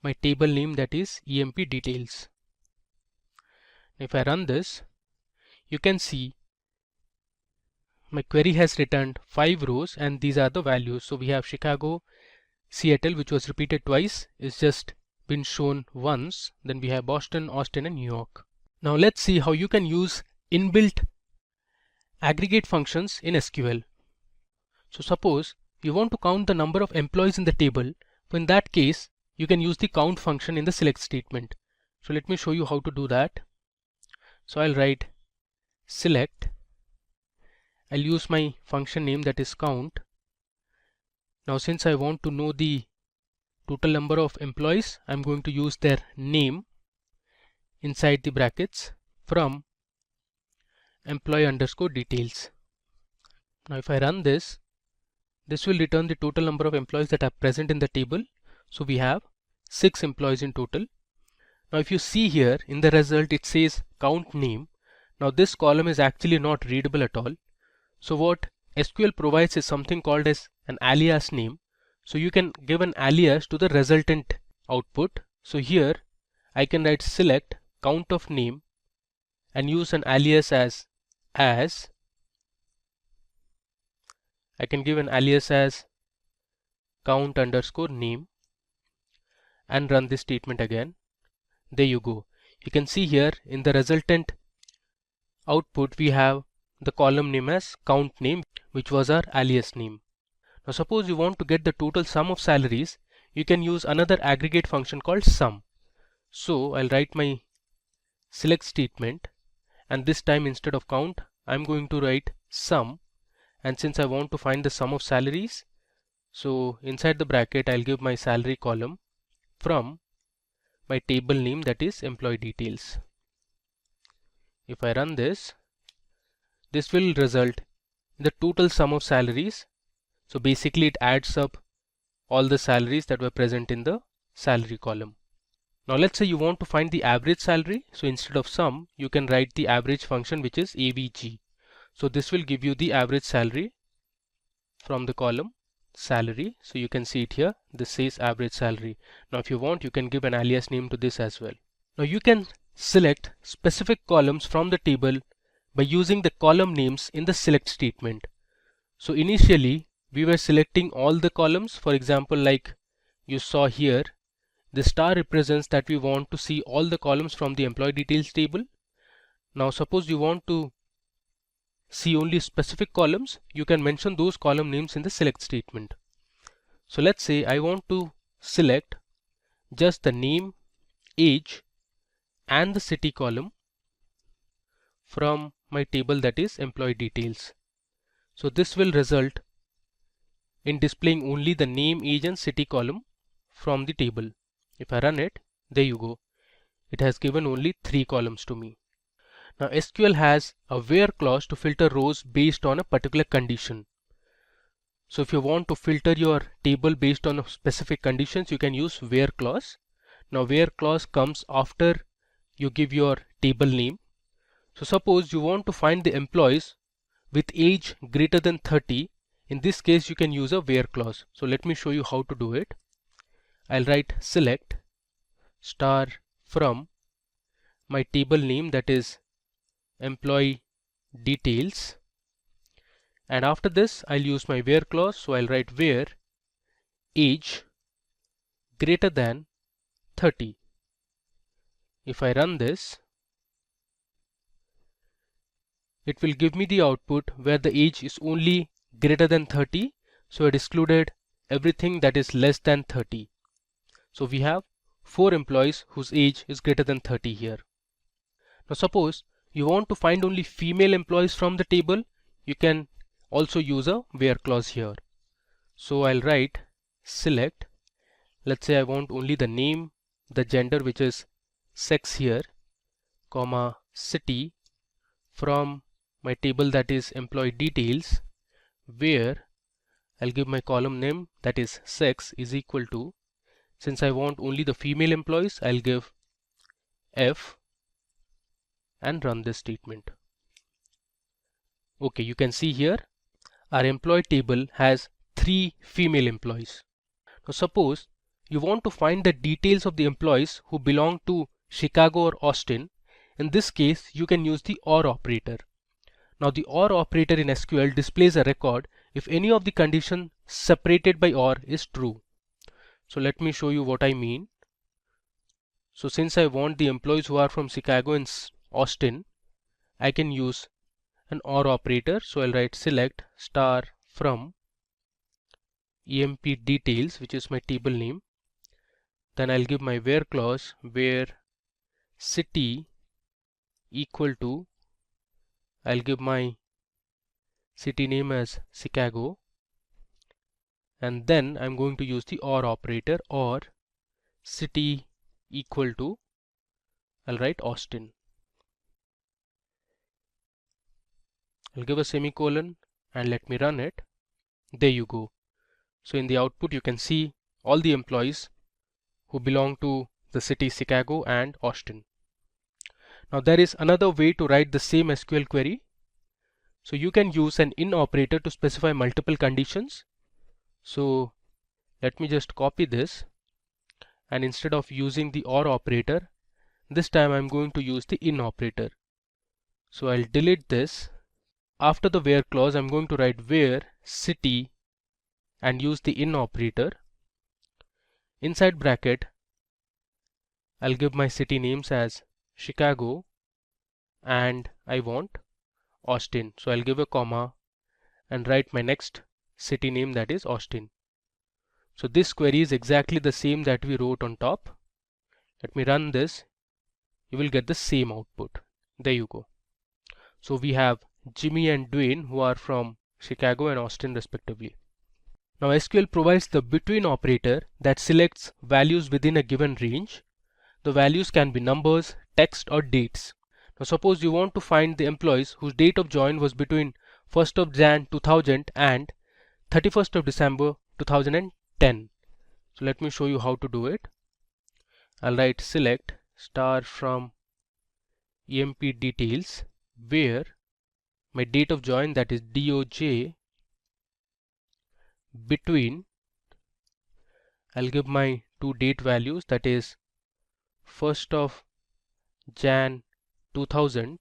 my table name, that is emp details. If I run this, you can see my query has returned 5 rows and these are the values. So we have Chicago, Seattle, which was repeated twice, is just been shown once. Then we have Boston, Austin, and New York. Now let's see how you can use inbuilt aggregate functions in SQL. So suppose you want to count the number of employees in the table. In that case, you can use the count function in the select statement. So let me show you how to do that. So I'll write select. I'll use my function name, that is count. Now since I want to know the total number of employees, I'm going to use their name inside the brackets from employee underscore details. Now if I run this, this will return the total number of employees that are present in the table. So we have 6 employees in total. Now if you see here in the result, it says count name. Now this column is actually not readable at all. So what SQL provides is something called as an alias name. So you can give an alias to the resultant output. So here I can write select count of name and use an alias as I can give an alias as count underscore name and run this statement again. There you go. You can see here in the resultant output we have the column name as count name, which was our alias name. Now suppose you want to get the total sum of salaries, you can use another aggregate function called sum. So I'll write my select statement, and this time instead of count I'm going to write sum, and since I want to find the sum of salaries, so inside the bracket I'll give my salary column from my table name, that is employee details. If I run this, this will result in the total sum of salaries. So basically it adds up all the salaries that were present in the salary column. Now let's say you want to find the average salary. So instead of sum, you can write the average function, which is avg. So this will give you the average salary from the column salary. So you can see it here. This says average salary. Now if you want, you can give an alias name to this as well. Now you can select specific columns from the table by using the column names in the select statement. So initially we were selecting all the columns. For example, like you saw here, the star represents that we want to see all the columns from the employee details table. Now suppose you want to see only specific columns, you can mention those column names in the select statement. So let's say I want to select just the name, age, and the city column from my table, that is employee details. So this will result in displaying only the name, age, and city column from the table. If I run it, there you go. It has given only 3 columns to me. Now SQL has a where clause to filter rows based on a particular condition. So if you want to filter your table based on specific conditions, you can use where clause. Now where clause comes after you give your table name. So suppose you want to find the employees with age greater than 30. In this case you can use a where clause. So let me show you how to do it. I'll write select star from my table name, that is employee details, and after this I'll use my where clause. So I'll write where age greater than 30. If I run this, it will give me the output where the age is only greater than 30. So it excluded everything that is less than 30. So we have 4 employees whose age is greater than 30 here. Now suppose you want to find only female employees from the table, you can also use a where clause here. So I'll write select, let's say I want only the name, the gender, which is sex here, comma city from my table that is employee details, where I'll give my column name that is sex is equal to, since I want only the female employees, I'll give F and run this statement. Okay, you can see here our employee table has 3 female employees. Now suppose you want to find the details of the employees who belong to Chicago or Austin. In this case you can use the OR operator. Now the OR operator in SQL displays a record if any of the conditions separated by OR is true. So let me show you what I mean. So since I want the employees who are from Chicago and Austin, I can use an OR operator. So I'll write select star from emp details, which is my table name. Then I'll give my where clause where city equal to, I'll give my city name as Chicago, and then I'm going to use the OR operator, or city equal to, I'll write Austin. I'll give a semicolon and let me run it. There you go. So in the output you can see all the employees who belong to the city Chicago and Austin. Now there is another way to write the same SQL query. So you can use an in operator to specify multiple conditions. So let me just copy this, and instead of using the OR operator, this time I'm going to use the in operator. So I'll delete this. After the where clause I'm going to write where city and use the in operator. Inside bracket I'll give my city names as Chicago and I want Austin. So I'll give a comma and write my next city name, that is Austin. So this query is exactly the same that we wrote on top. Let me run this. You will get the same output. There you go. So we have Jimmy and Dwayne who are from Chicago and Austin respectively. Now SQL provides the between operator that selects values within a given range. The values can be numbers, text or dates. Now suppose you want to find the employees whose date of join was between 1st of Jan 2000 and 31st of December 2010. So let me show you how to do it. I'll write select star from emp details where my date of join, that is DOJ, between, I'll give my two date values, that is 1st of Jan 2000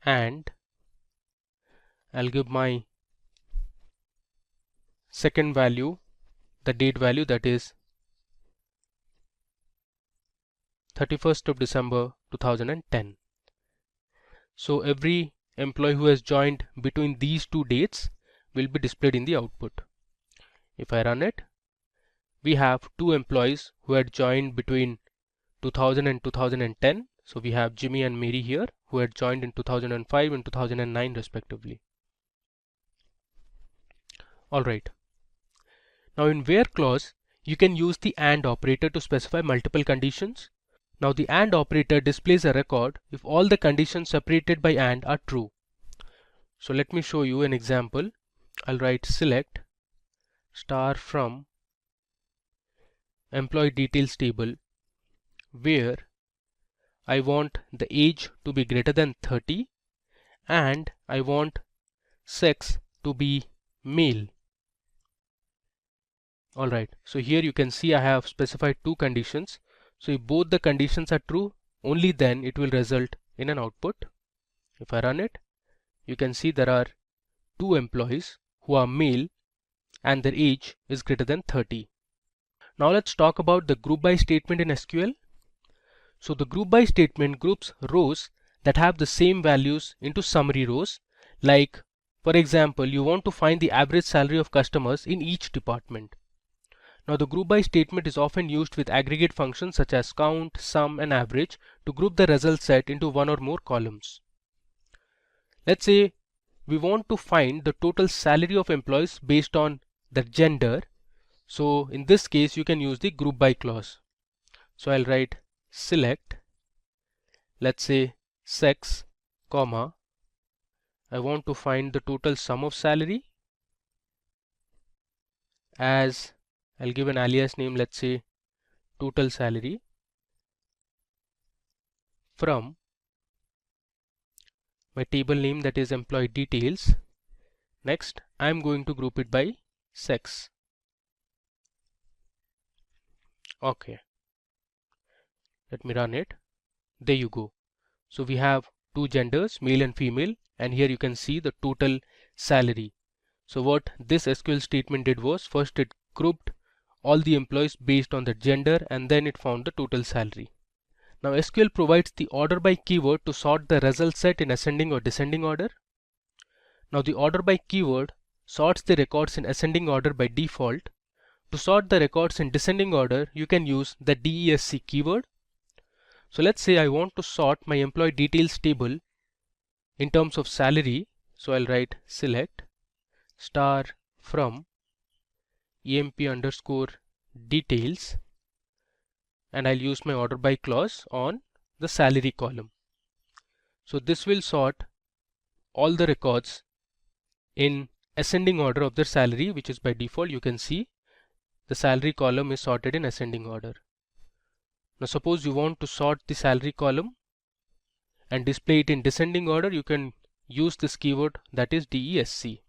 and I'll give my second value, the date value, that is 31st of December 2010. So every employee who has joined between these two dates will be displayed in the output. If I run it, we have two employees who had joined between 2000 and 2010. So we have Jimmy and Mary here who had joined in 2005 and 2009 respectively. Alright. Now in where clause, you can use the AND operator to specify multiple conditions. Now the AND operator displays a record if all the conditions separated by AND are true. So let me show you an example. I'll write select star from employee details table where I want the age to be greater than 30 and I want sex to be male. Alright, so here you can see I have specified two conditions. So if both the conditions are true, only then it will result in an output. If I run it, you can see there are 2 employees who are male and their age is greater than 30. Now let's talk about the group by statement in SQL. So the group by statement groups rows that have the same values into summary rows. Like, for example, you want to find the average salary of customers in each department. Now the group by statement is often used with aggregate functions such as count, sum and average to group the result set into one or more columns. Let's say we want to find the total salary of employees based on their gender. So in this case you can use the group by clause. So I'll write select, let's say sex, comma, I want to find the total sum of salary, as I'll give an alias name, let's say total salary, from my table name, that is employee details. Next I'm going to group it by sex. Okay, let me run it. There you go. So we have 2 genders, male and female, and here you can see the total salary. So what this SQL statement did was, first it grouped all the employees based on the gender and then it found the total salary. Now SQL provides the order by keyword to sort the result set in ascending or descending order. Now the order by keyword sorts the records in ascending order by default. To sort the records in descending order, you can use the DESC keyword. So let's say I want to sort my employee details table in terms of salary. So I'll write select star from emp underscore details, and I'll use my order by clause on the salary column. So this will sort all the records in ascending order of their salary, which is by default. You can see the salary column is sorted in ascending order. Now suppose you want to sort the salary column and display it in descending order, you can use this keyword, that is DESC.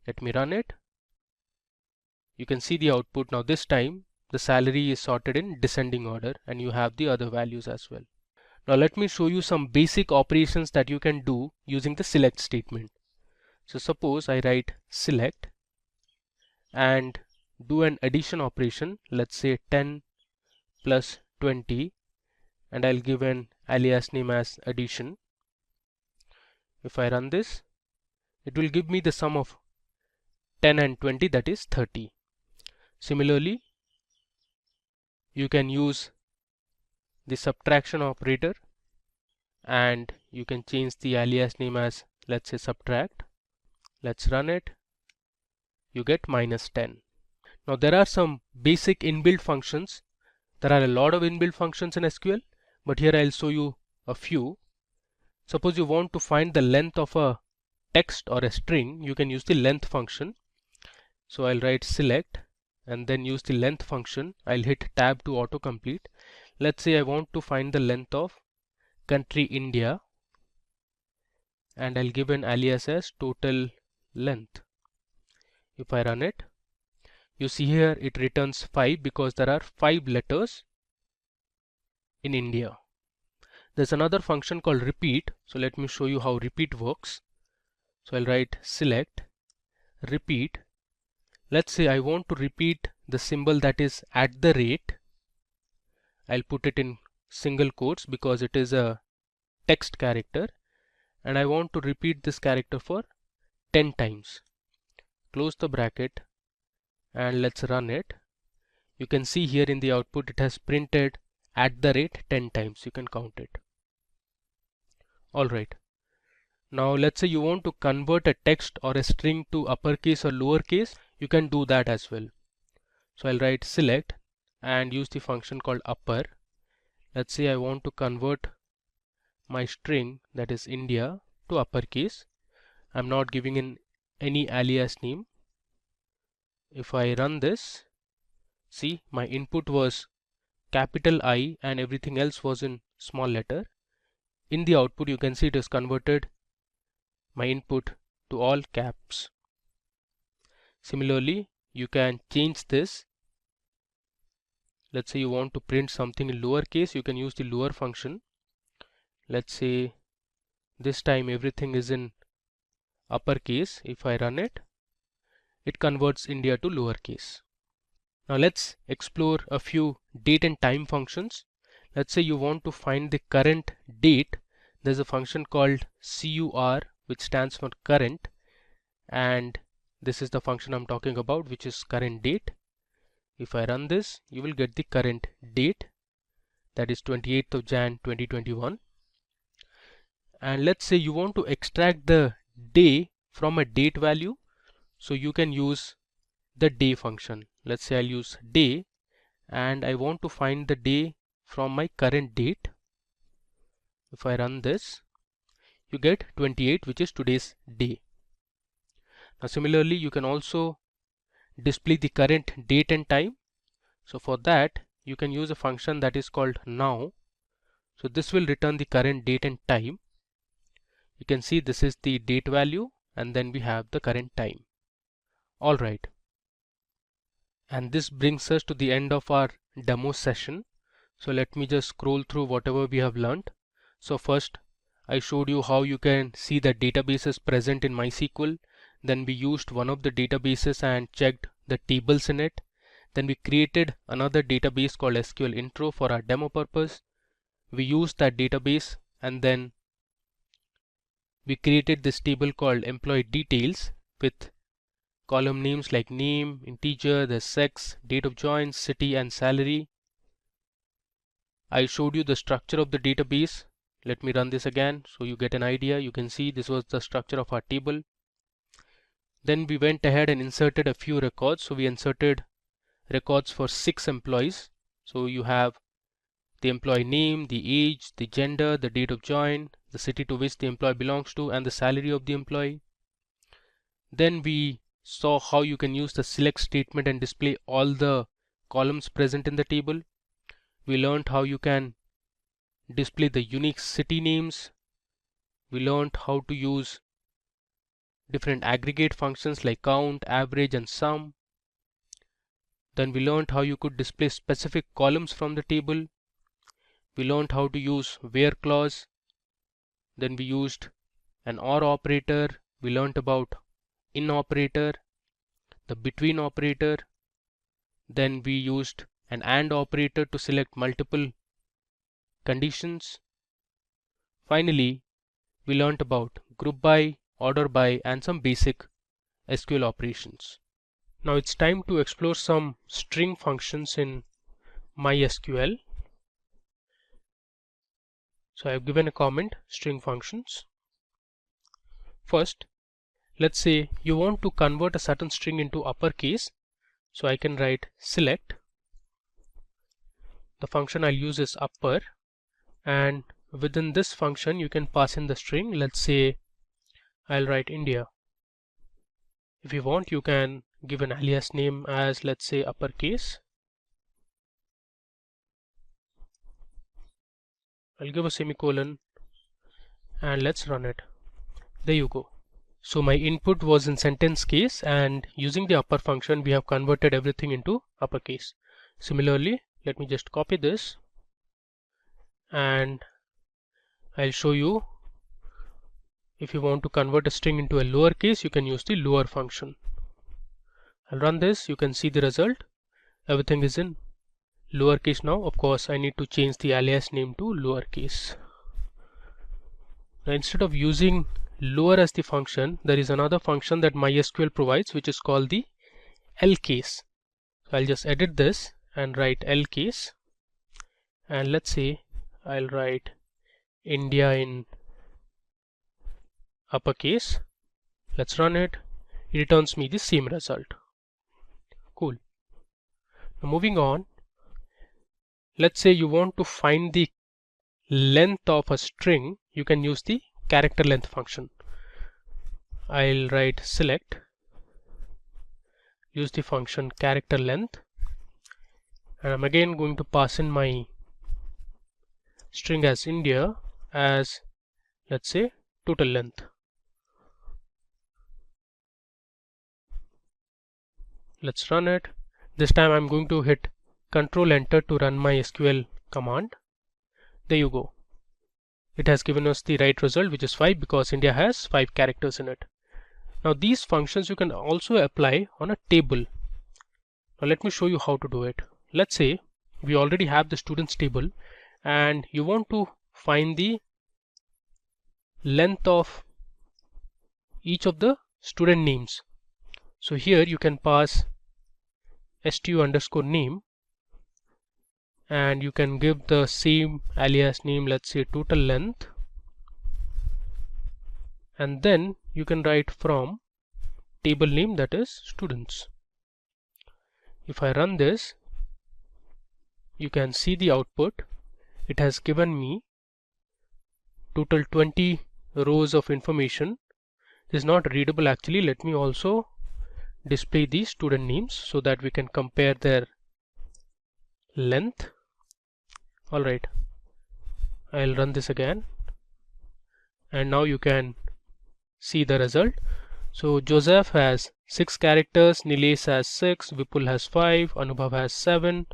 Let me run it. You can see the output. Now this time the salary is sorted in descending order and you have the other values as well. Now let me show you some basic operations that you can do using the select statement. So suppose I write select and do an addition operation, let's say 10 plus 20, and I'll give an alias name as addition. If I run this, it will give me the sum of 10 and 20, that is 30. Similarly, you can use the subtraction operator and you can change the alias name as, let's say, subtract. Let's run it. You get minus 10. Now there are some basic inbuilt functions. There are a lot of inbuilt functions in SQL, but here I'll show you a few. Suppose you want to find the length of a text or a string, you can use the length function. So I'll write select and then use the length function. I'll hit tab to autocomplete. Let's say I want to find the length of country India, and I'll give an alias as total length. If I run it, you see here it returns 5 because there are 5 letters in India. There's another function called repeat. So let me show you how repeat works. So I'll write select repeat. Let's say I want to repeat the symbol that is at the rate. I'll put it in single quotes because it is a text character, and I want to repeat this character for 10 times. Close the bracket and let's run it. You can see here in the output it has printed at the rate 10 times. You can count it. Alright. Now let's say you want to convert a text or a string to uppercase or lowercase. You can do that as well. So I'll write select and use the function called upper. Let's say I want to convert my string, that is India, to uppercase. I'm not giving in any alias name. If I run this, see, my input was capital I and everything else was in small letter. In the output you can see it is converted my input to all caps. Similarly, you can change this. Let's say you want to print something in lowercase, you can use the lower function. Let's say This time everything is in uppercase. If I run it, it converts India to lowercase. Now let's explore a few date and time functions. Let's say you want to find the current date. There's a function called CUR, which stands for current, and this is the function I'm talking about, which is current date. If I run this, you will get the current date, that is 28th of Jan 2021. And let's say you want to extract the day from a date value, so you can use the day function. Let's say I'll use day, and I want to find the day from my current date. If I run this, you get 28, which is today's day. Now similarly, you can also display the current date and time. So for that, you can use a function that is called now. So this will return the current date and time. You can see this is the date value, and then we have the current time. Alright. And this brings us to the end of our demo session. So let me just scroll through whatever we have learned. So first, I showed you how you can see that databases present in MySQL. Then we used one of the databases and checked the tables in it. Then we created another database called SQL Intro for our demo purpose. We used that database, and then we created this table called employee details with column names like name, integer, the sex, date of join, city, and salary. I showed you the structure of the database. Let me run this again so you get an idea. You can see this was the structure of our table. Then we went ahead and inserted a few records. So we inserted records for 6 employees. So you have the employee name, the age, the gender, the date of join, the city to which the employee belongs to, and the salary of the employee. Then we saw how you can use the select statement and display all the columns present in the table. We learned how you can display the unique city names. We learned how to use different aggregate functions like count, average, and sum. Then we learned how you could display specific columns from the table. We learned how to use where clause. Then we used an or operator. We learned about in operator, the between operator. Then we used an and operator to select multiple conditions. Finally, we learned about group by, order by, and some basic SQL operations. Now it's time to explore some string functions in MySQL. So I've given a comment, string functions. First, let's say you want to convert a certain string into uppercase. So I can write select. The function I'll use is upper, and within this function you can pass in the string. Let's say I'll write India. If you want, you can give an alias name as, let's say, uppercase. I'll give a semicolon and let's run it. There you go. So my input was in sentence case, and using the upper function we have converted everything into uppercase. Similarly, let me just copy this and I'll show you. If you want to convert a string into a lowercase, you can use the lower function. I'll run this. You can see the result. Everything is in lowercase now. Of course, I need to change the alias name to lowercase. Now, instead of using lower as the function, there is another function that MySQL provides, which is called the L case. So I'll just edit this and write L case, and let's say I'll write India in uppercase. Let's run it. It returns me the same result. Cool. Now moving on, let's say you want to find the length of a string. You can use the character length function. I'll write select, use the function character length, and I'm again going to pass in my string as India as, let's say, total length. Let's run it. This time I'm going to hit Control Enter to run my SQL command. There you go. it has given us the right result, which is 5, because India has 5 characters in it. Now these functions you can also apply on a table. Now let me show you how to do it. Let's say we already have the students table and you want to find the length of each of the student names. So here you can pass stu_name and you can give the same alias name, let's say total length, and then you can write from table name, that is students. If I run this, you can see the output. It has given me total 20 rows of information. It is not readable actually. Let me also display these student names so that we can compare their length. Alright, I'll run this again and now you can see the result. So Joseph has 6 characters, Nilesh has 6, Vipul has 5, Anubhav has 7.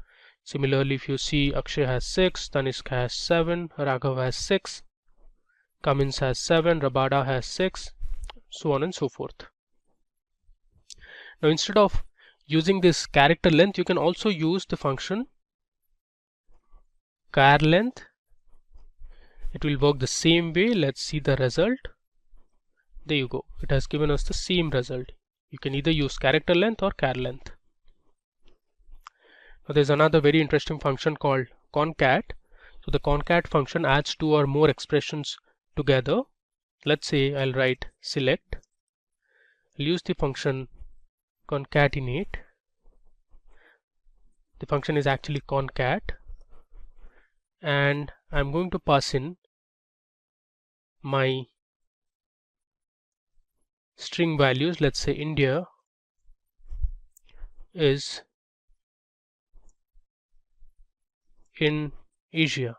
Similarly, if you see, Akshay has 6, Tanishq has 7, Raghav has 6, Cummins has 7, Rabada has 6, so on and so forth. Now instead of using this character length, you can also use the function char length. It will work the same way. Let's see the result. There you go. It has given us the same result. You can either use character length or char length. Now there's another very interesting function called concat. So the concat function adds 2 or more expressions together. Let's say I'll write select. I'll use the function concatenate. The function is actually concat, and I'm going to pass in my string values. Let's say India is in Asia.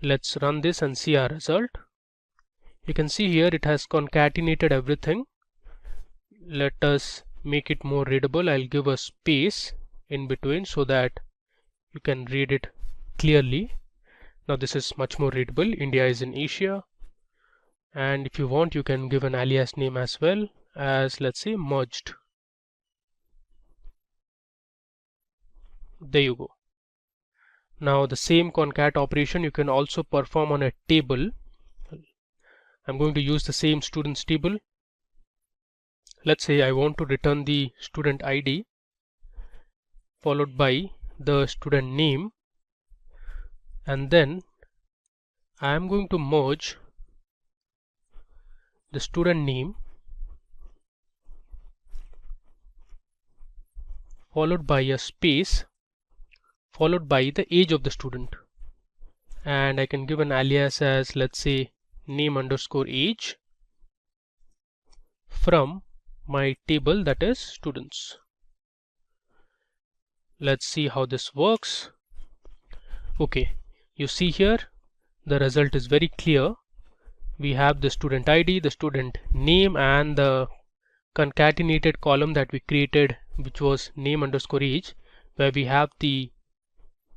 Let's run this and see our result. You can see here it has concatenated everything. Let us make it more readable. I'll give a space in between so that you can read it clearly. Now this is much more readable. India is in Asia, and if you want you can give an alias name as well, as let's say merged. There you go. Now the same concat operation you can also perform on a table. I'm going to use the same students table. Let's say I want to return the student ID followed by the student name, and then I am going to merge the student name followed by a space followed by the age of the student, and I can give an alias as let's say name_age from my table, that is students. Let's see how this works. Okay, you see here the result is very clear. We have the student ID, the student name, and the concatenated column that we created, which was name_age, where we have the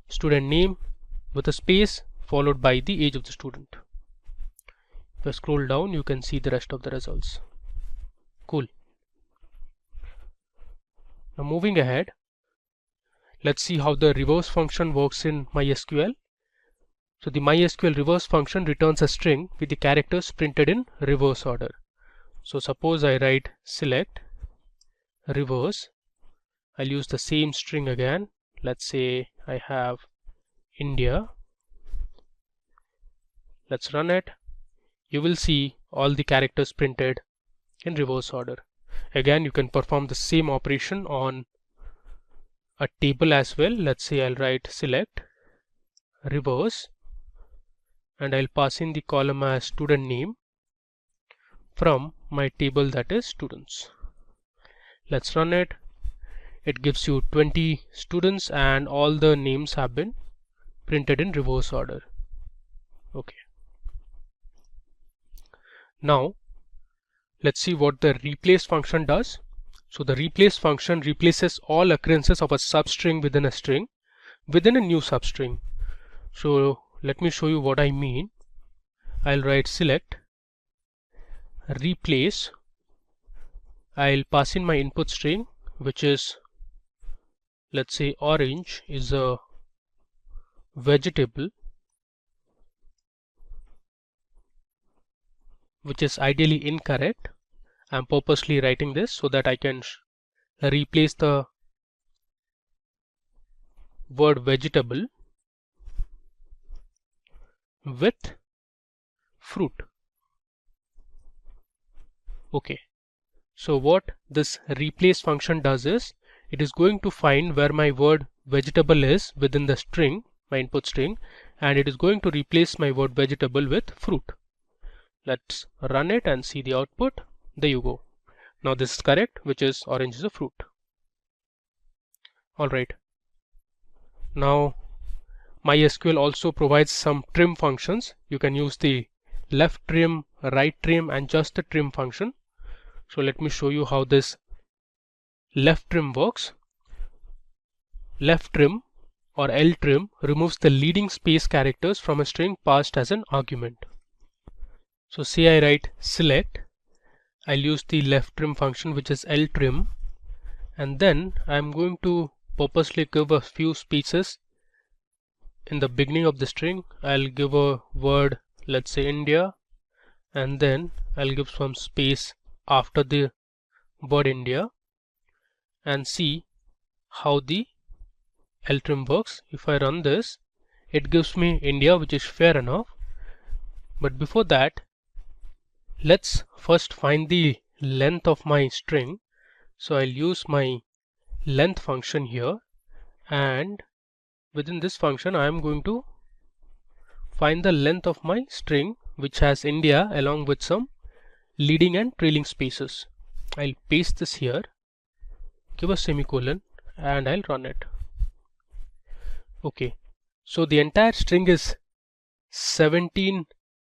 student name with a space followed by the age of the student. If I scroll down, you can see the rest of the results. Cool. Now moving ahead, let's see how the reverse function works in MySQL. So the MySQL reverse function returns a string with the characters printed in reverse order. So suppose I write select reverse. I'll use the same string again. Let's say I have India. Let's run it. You will see all the characters printed in reverse order. Again, you can perform the same operation on a table as well. Let's say I'll write select reverse and I'll pass in the column as student name from my table, that is students. Let's run it. It gives you 20 students and all the names have been printed in reverse order. Okay. Now let's see what the replace function does. So the replace function replaces all occurrences of a substring within a string within a new substring. So let me show you what I mean. I'll write select, replace, I'll pass in my input string, which is, let's say, orange is a vegetable, which is ideally incorrect. I'm purposely writing this so that I can replace the word vegetable with fruit. Okay, so what this replace function does is, it is going to find where my word vegetable is within the string, my input string, and it is going to replace my word vegetable with fruit. Let's run it and see the output. There you go. Now this is correct, which is orange is a fruit. Alright. Now MySQL also provides some trim functions. You can use the left trim, right trim, and just the trim function. So let me show you how this left trim works. Left trim or L trim removes the leading space characters from a string passed as an argument. So say I write select, I'll use the left trim function, which is L trim, and then I'm going to purposely give a few spaces in the beginning of the string. I'll give a word, let's say India, and then I'll give some space after the word India, and see how the L trim works. If I run this, it gives me India, which is fair enough. But before that, let's first find the length of my string. So I'll use my length function here, and within this function I am going to find the length of my string, which has India along with some leading and trailing spaces. I'll paste this here, give a semicolon, and I'll run it. Okay, so the entire string is 17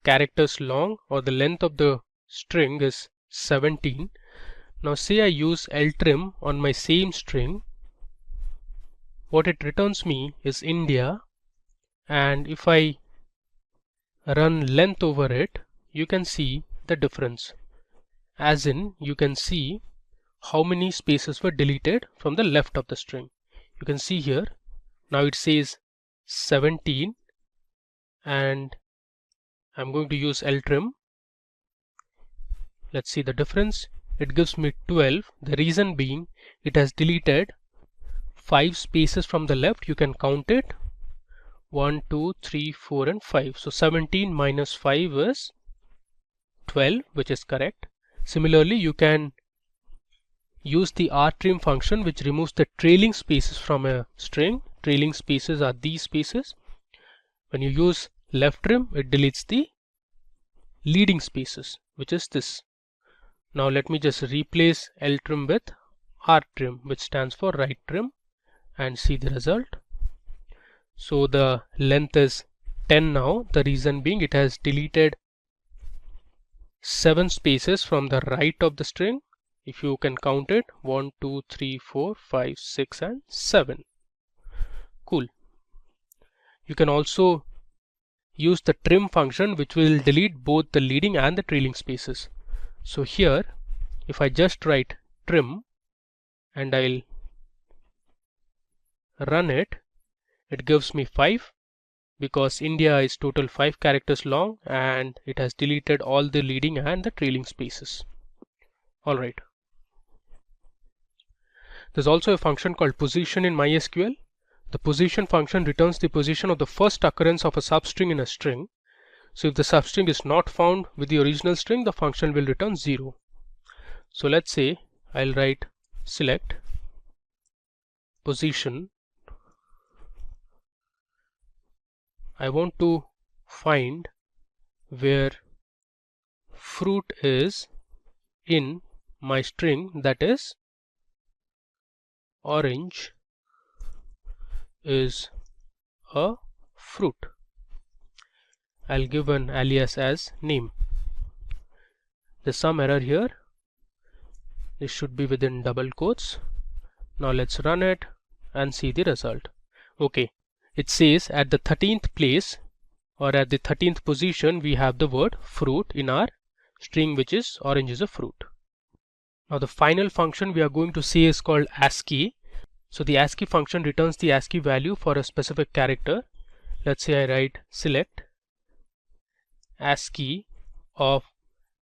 characters long, or the length of the string is 17. Now say I use ltrim on my same string, what it returns me is India, and if I run length over it, you can see the difference, as in you can see how many spaces were deleted from the left of the string. You can see here, now it says 17, and I'm going to use ltrim. Let's see the difference. It gives me 12. The reason being, it has deleted 5 spaces from the left. You can count it, 1, 2, 3, 4, and 5. So 17 minus 5 is 12, which is correct. Similarly, you can use the rtrim function, which removes the trailing spaces from a string. Trailing spaces are these spaces. When you use left trim, it deletes the leading spaces, which is this. Now let me just replace ltrim with rtrim, which stands for right trim, and see the result. So the length is 10 now. The reason being, it has deleted 7 spaces from the right of the string. If you can count it, 1, 2, 3, 4, 5, 6, and 7. Cool. You can also use the trim function, which will delete both the leading and the trailing spaces. So here, if I just write trim and I'll run it, it gives me 5, because India is total 5 characters long, and it has deleted all the leading and the trailing spaces. Alright. There's also a function called position in MySQL. The position function returns the position of the first occurrence of a substring in a string. So if the substring is not found with the original string, the function will return 0. So let's say I'll write select position. I want to find where fruit is in my string, that is orange is a fruit. I'll give an alias as name. There's some error here. This should be within double quotes. Now let's run it and see the result. Okay, it says at the 13th place or at the 13th position we have the word fruit in our string, which is orange is a fruit. Now the final function we are going to see is called ASCII. So the ASCII function returns the ASCII value for a specific character. Let's say I write select ASCII of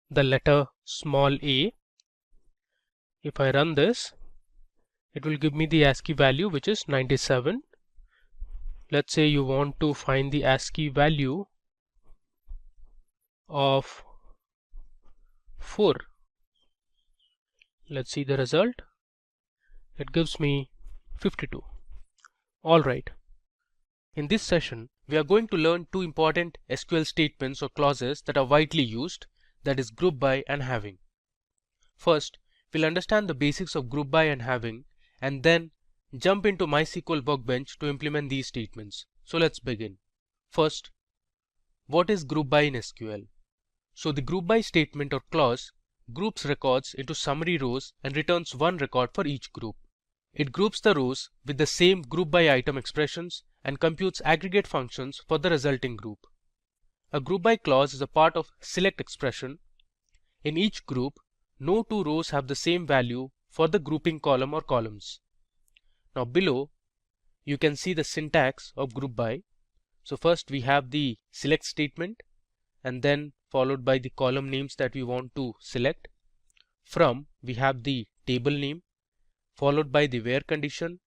the letter small a. If I run this, it will give me the ASCII value, which is 97. Let's say you want to find the ASCII value of 4. Let's see the result. It gives me 52. Alright. In this session, we are going to learn two important SQL statements or clauses that are widely used, that is group by and having. First, we'll understand the basics of group by and having, and then jump into MySQL Workbench to implement these statements. So let's begin. First, what is group by in SQL? So the group by statement or clause groups records into summary rows and returns one record for each group. It groups the rows with the same group by item expressions and computes aggregate functions for the resulting group. A group by clause is a part of select expression. In each group, no two rows have the same value for the grouping column or columns. Now below, you can see the syntax of group by. So first we have the select statement, and then followed by the column names that we want to select. From, we have the table name, followed by the where condition,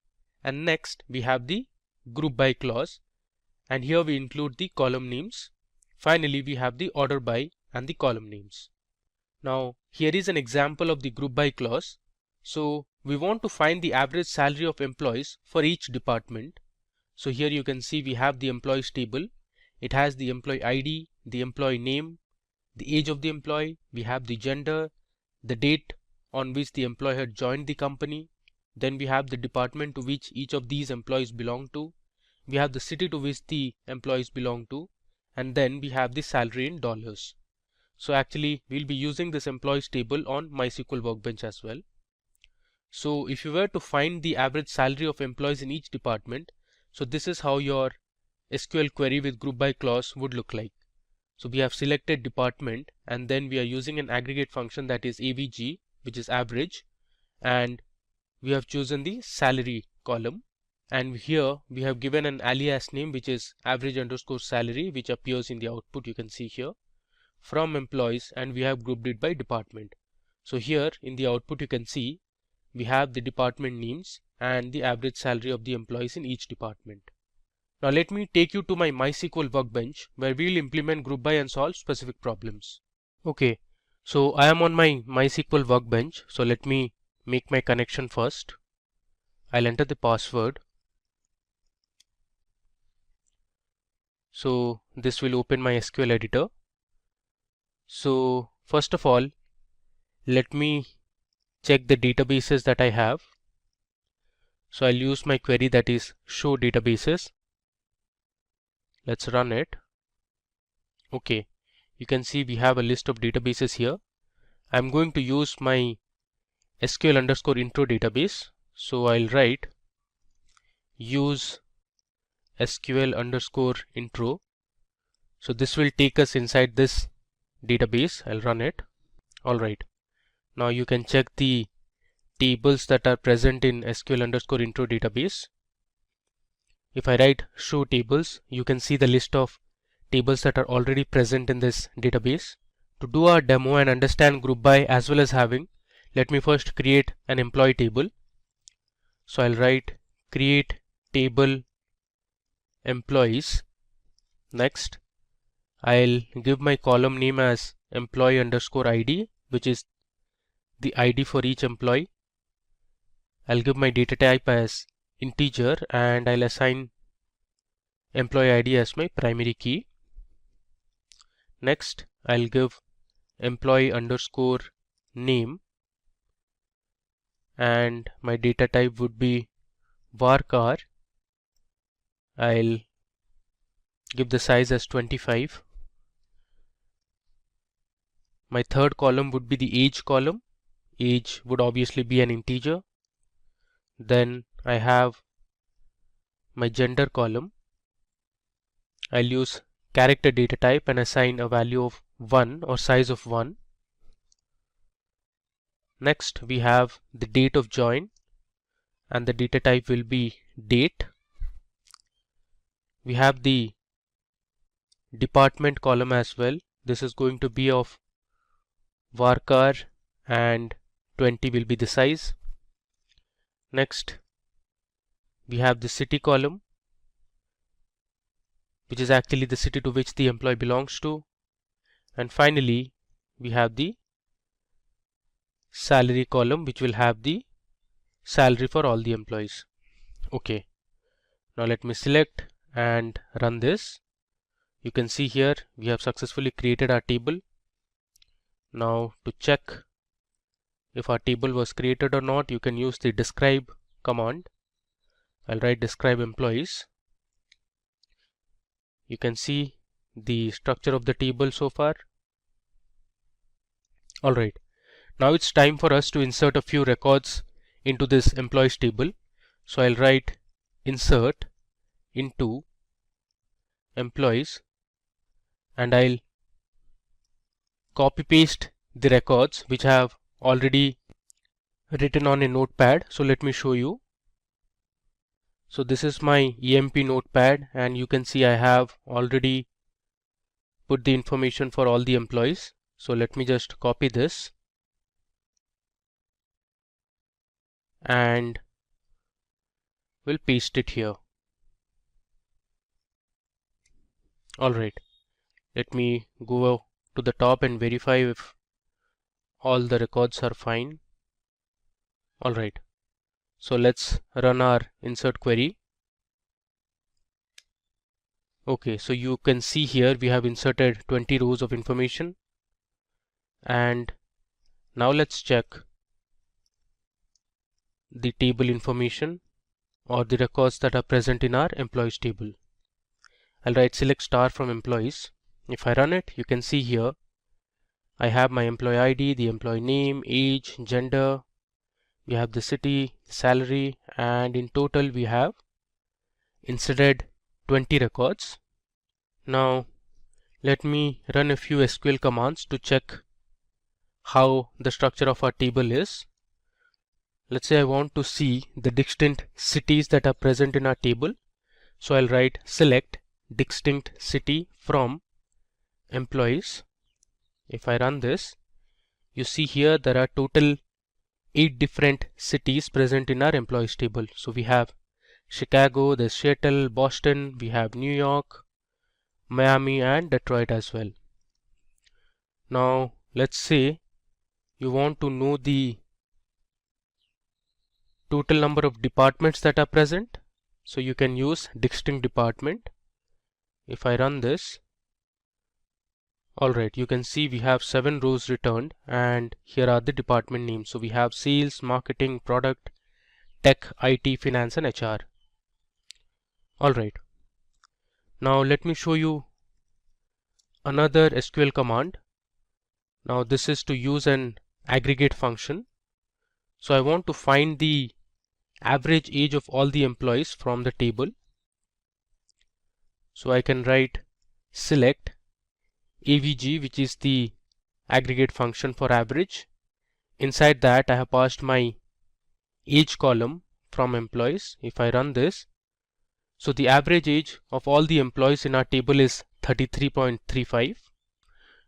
and next we have the group by clause, and here we include the column names. Finally, we have the order by and the column names. Now here is an example of the group by clause. So we want to find the average salary of employees for each department. So here you can see we have the employees table. It has the employee ID, the employee name, the age of the employee, we have the gender, the date on which the employee had joined the company, then we have the department to which each of these employees belong to, we have the city to which the employees belong to, and then we have the salary in dollars. So actually we'll be using this employees table on MySQL Workbench as well. So if you were to find the average salary of employees in each department, so this is how your SQL query with group by clause would look like. So we have selected department, and then we are using an aggregate function, that is AVG, which is average, and we have chosen the salary column, and here we have given an alias name, which is average underscore salary, which appears in the output, you can see here, from employees, and we have grouped it by department. So here in the output you can see we have the department names and the average salary of the employees in each department. Now let me take you to my MySQL Workbench, where we will implement group by and solve specific problems. Okay, so I am on my MySQL Workbench. So let me make my connection first. I'll enter the password. So this will open my SQL editor. So first of all, let me check the databases that I have. So I'll use my query, that is show databases. Let's run it. Okay, you can see we have a list of databases here. I'm going to use my SQL underscore intro database. So I'll write use SQL underscore intro. So this will take us inside this database. I'll run it. Alright. Now you can check the tables that are present in SQL underscore intro database. If I write show tables, you can see the list of tables that are already present in this database. To do our demo and understand group by as well as having, let me first create an employee table. So I'll write create table employees. Next, I'll give my column name as employee underscore ID, which is the ID for each employee. I'll give my data type as integer, and I'll assign employee ID as my primary key. Next, I'll give employee underscore name, and my data type would be varchar. I'll give the size as 25. My third column would be the age column. Age would obviously be an integer. Then I have my gender column. I'll use character data type and assign a value of 1 or size of 1. Next we have the date of join, and the data type will be date. We have the department column as well. This is going to be of varchar and 20 will be the size. Next we have the city column, which is actually the city to which the employee belongs to. And finally we have the salary column, which will have the salary for all the employees. Okay, now let me select and run this. You can see here we have successfully created our table. Now to check if our table was created or not, you can use the describe command. I'll write describe employees. You can see the structure of the table so far. Alright, now it's time for us to insert a few records into this employees table. So I'll write insert into employees, and I'll copy paste the records which I have already written on a notepad. So let me show you. So this is my EMP notepad, and you can see I have already put the information for all the employees. So let me just copy this and we'll paste it here. Alright, let me go to the top and verify if all the records are fine. Alright, so let's run our insert query. Okay, so you can see here we have inserted 20 rows of information, and now let's check the table information or the records that are present in our employees table. I'll write select star from employees. If I run it, you can see here I have my employee ID, the employee name, age, gender, we have the city, salary, and in total we have inserted 20 records. Now let me run a few SQL commands to check how the structure of our table is. Let's say I want to see the distinct cities that are present in our table. So I'll write select distinct city from employees. If I run this, you see here there are total 8 different cities present in our employees table. So we have Chicago, there's Seattle, Boston, we have New York, Miami, and Detroit as well. Now let's say you want to know the total number of departments that are present. So you can use distinct department. If I run this, alright, you can see we have 7 rows returned, and here are the department names. So we have sales, marketing, product, tech, IT, finance, and HR. Alright, now let me show you another SQL command. Now this is to use an aggregate function. So I want to find the average age of all the employees from the table. So I can write select AVG, which is the aggregate function for average. Inside that I have passed my age column from employees. If I run this, so the average age of all the employees in our table is 33.35.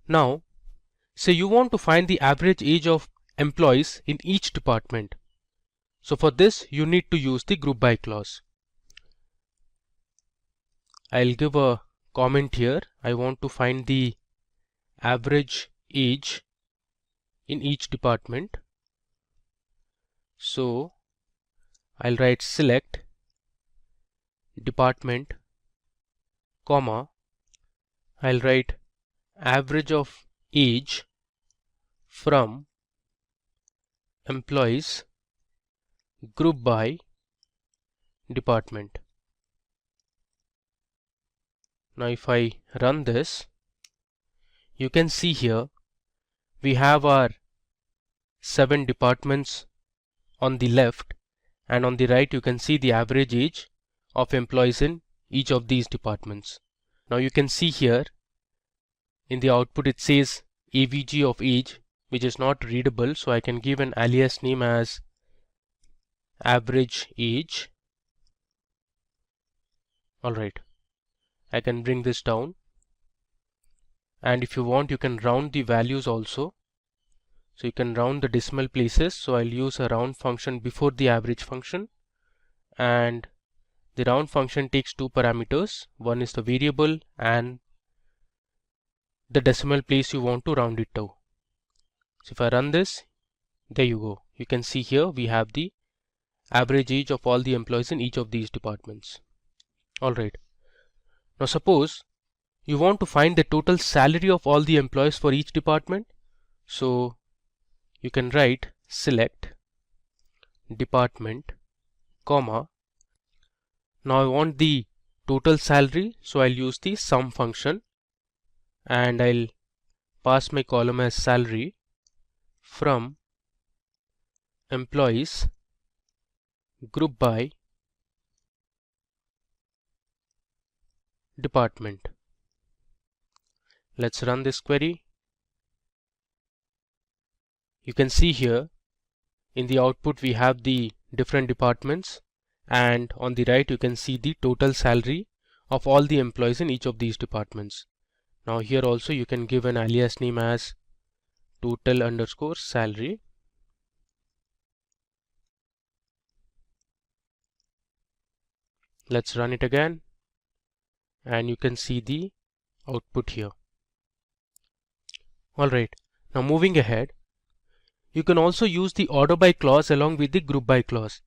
Now say you want to find the average age of employees in each department. So for this you need to use the group by clause. I'll give a comment here. I want to find the average age in each department. So I'll write select department, comma, I'll write average of age from employees group by department. Now if I run this, you can see here we have our 7 departments on the left, and on the right you can see the average age of employees in each of these departments. Now you can see here in the output it says AVG of age, which is not readable, so I can give an alias name as average age. Alright, I can bring this down, and if you want you can round the values also. So you can round the decimal places, so I'll use a round function before the average function, and the round function takes two parameters. One is the variable and the decimal place you want to round it to. So if I run this, there you go. You can see here we have the average age of all the employees in each of these departments. Alright. Now suppose you want to find the total salary of all the employees for each department. So you can write select department, comma. Now I want the total salary, so I'll use the sum function and I'll pass my column as salary from employees group by department. Let's run this query. You can see here in the output we have the different departments, and on the right you can see the total salary of all the employees in each of these departments. Now here also you can give an alias name as total underscore salary. Let's run it again, and you can see the output here. Alright, now moving ahead, you can also use the order by clause along with the group by clause.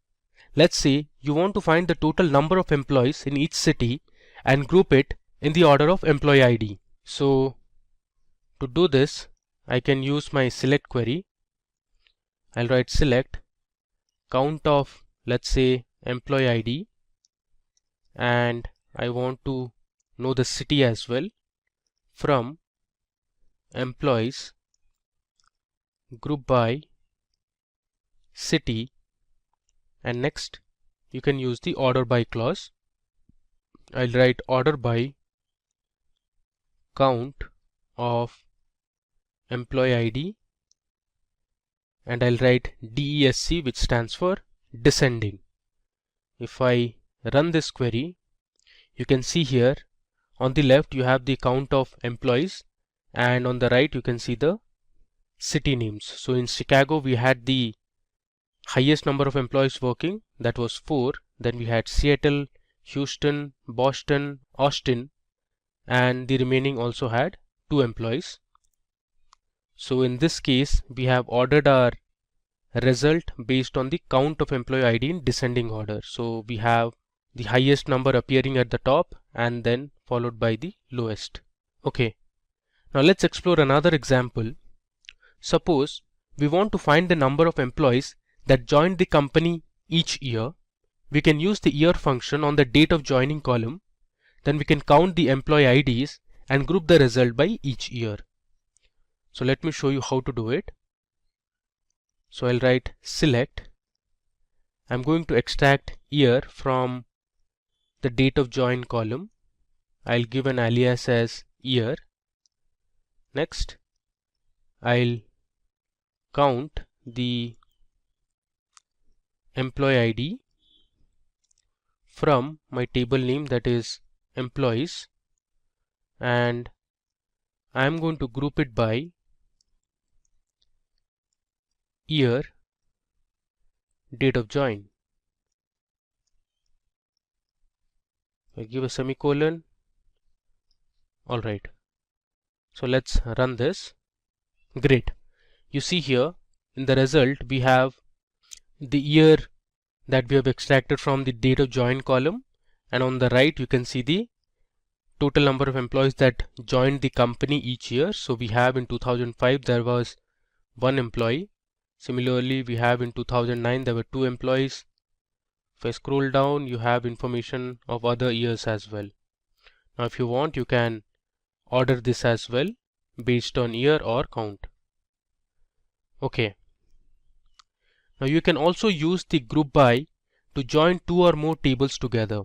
Let's say you want to find the total number of employees in each city and group it in the order of employee ID. So to do this, I can use my select query. I'll write select count of, let's say, employee ID, and I want to know the city as well, from employees group by city, and next you can use the order by clause. I'll write order by count of employee ID, and I'll write DESC, which stands for descending. If I run this query, you can see here on the left you have the count of employees, and on the right you can see the city names. So in Chicago we had the highest number of employees working, that was 4. Then we had Seattle, Houston, Boston, Austin, and the remaining also had 2 employees. So in this case we have ordered our result based on the count of employee ID in descending order. So we have the highest number appearing at the top and then followed by the lowest. Okay, now let's explore another example. Suppose we want to find the number of employees that joined the company each year. We can use the year function on the date of joining column. Then we can count the employee IDs and group the result by each year. So let me show you how to do it. So I'll write select. I'm going to extract year from the date of join column. I'll give an alias as year. Next, I'll count the employee ID from my table name, that is employees, and I'm going to group it by year, date of join. I give a semicolon. Alright, so let's run this. Great. You see here in the result we have the year that we have extracted from the date of join column, and on the right you can see the total number of employees that joined the company each year. So we have in 2005 there was 1 employee. Similarly, we have in 2009 there were 2 employees. If I scroll down, you have information of other years as well. Now if you want, you can order this as well based on year or count. Okay. Now you can also use the group by to join 2 or more tables together.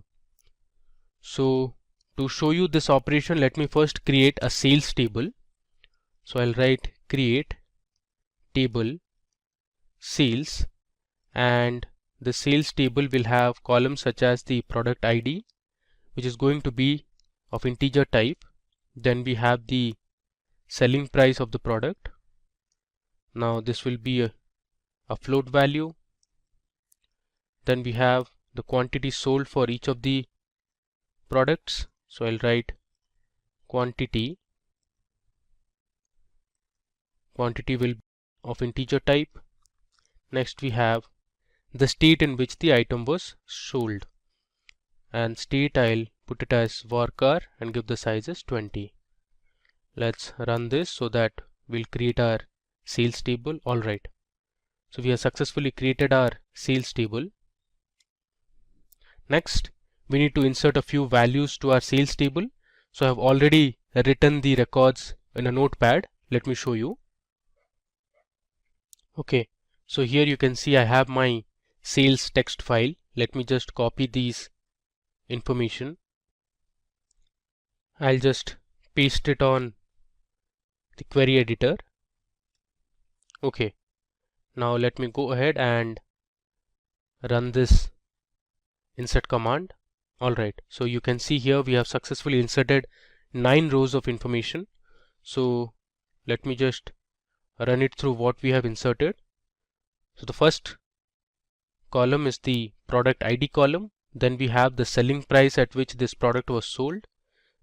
So To show you this operation, let me first create a sales table. So I'll write create table sales, and the sales table will have columns such as the product ID, which is going to be of integer type. Then we have the selling price of the product. Now this will be a float value. Then we have the quantity sold for each of the products. So I'll write quantity will be of integer type. Next we have the state in which the item was sold, and state I'll put it as varchar and give the size as 20. Let's run this so that we'll create our sales table. Alright, so we have successfully created our sales table. Next, we need to insert a few values to our sales table. So I have already written the records in a notepad. Let me show you. Okay, so here you can see I have my sales text file. Let me just copy these information. I'll just paste it on the query editor. Okay, now let me go ahead and run this insert command. Alright, so you can see here we have successfully inserted 9 rows of information. So let me just run it through what we have inserted. So the first column is the product ID column. Then we have the selling price at which this product was sold.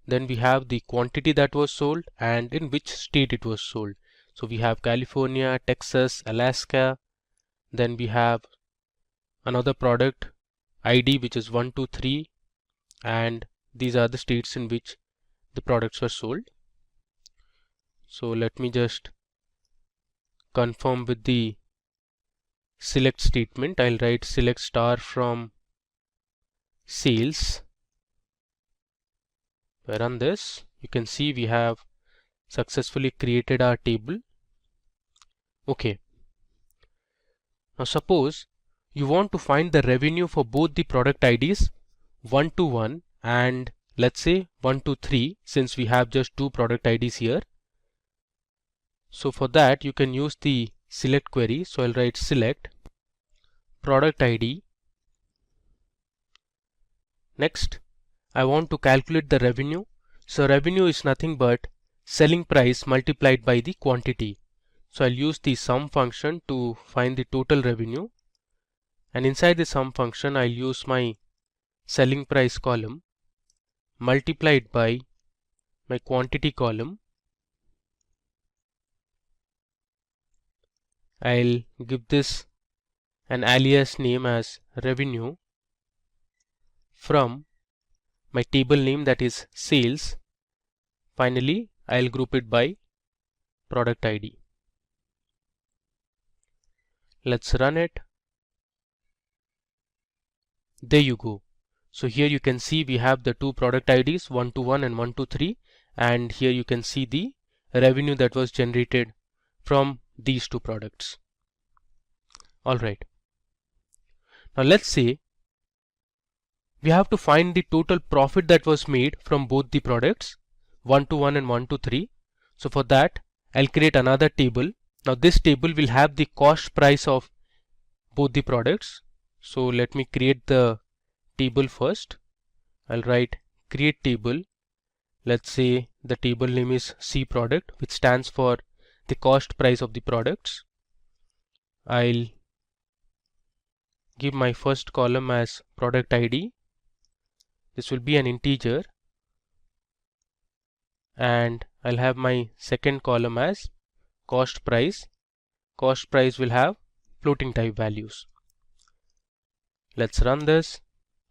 Then we have the quantity that was sold and in which state it was sold. So we have California, Texas, Alaska. Then we have another product ID which is 123, and these are the states in which the products were sold. So let me just confirm with the select statement. I'll write select star from sales. If I run this, you can see we have successfully created our table. Okay, now suppose you want to find the revenue for both the product IDs 121 and let's say 123, since we have just 2 product IDs here. So for that you can use the select query. So I'll write select product ID. Next, I want to calculate the revenue. So revenue is nothing but selling price multiplied by the quantity. So I'll use the sum function to find the total revenue, and inside the sum function I'll use my selling price column multiplied by my quantity column. I'll give this an alias name as revenue from my table name, that is sales. Finally, I'll group it by product ID. Let's run it. There you go. So here you can see we have the 2 product IDs 121 and 123, and here you can see the revenue that was generated from these 2 products. Alright, now let's say we have to find the total profit that was made from both the products 121 and 123. So for that I'll create another table. Now this table will have the cost price of both the products. So let me create the table first. I'll write create table. Let's say the table name is C product, which stands for the cost price of the products. I'll give my first column as product ID. This will be an integer, and I'll have my second column as cost price. Cost price will have floating type values. Let's run this.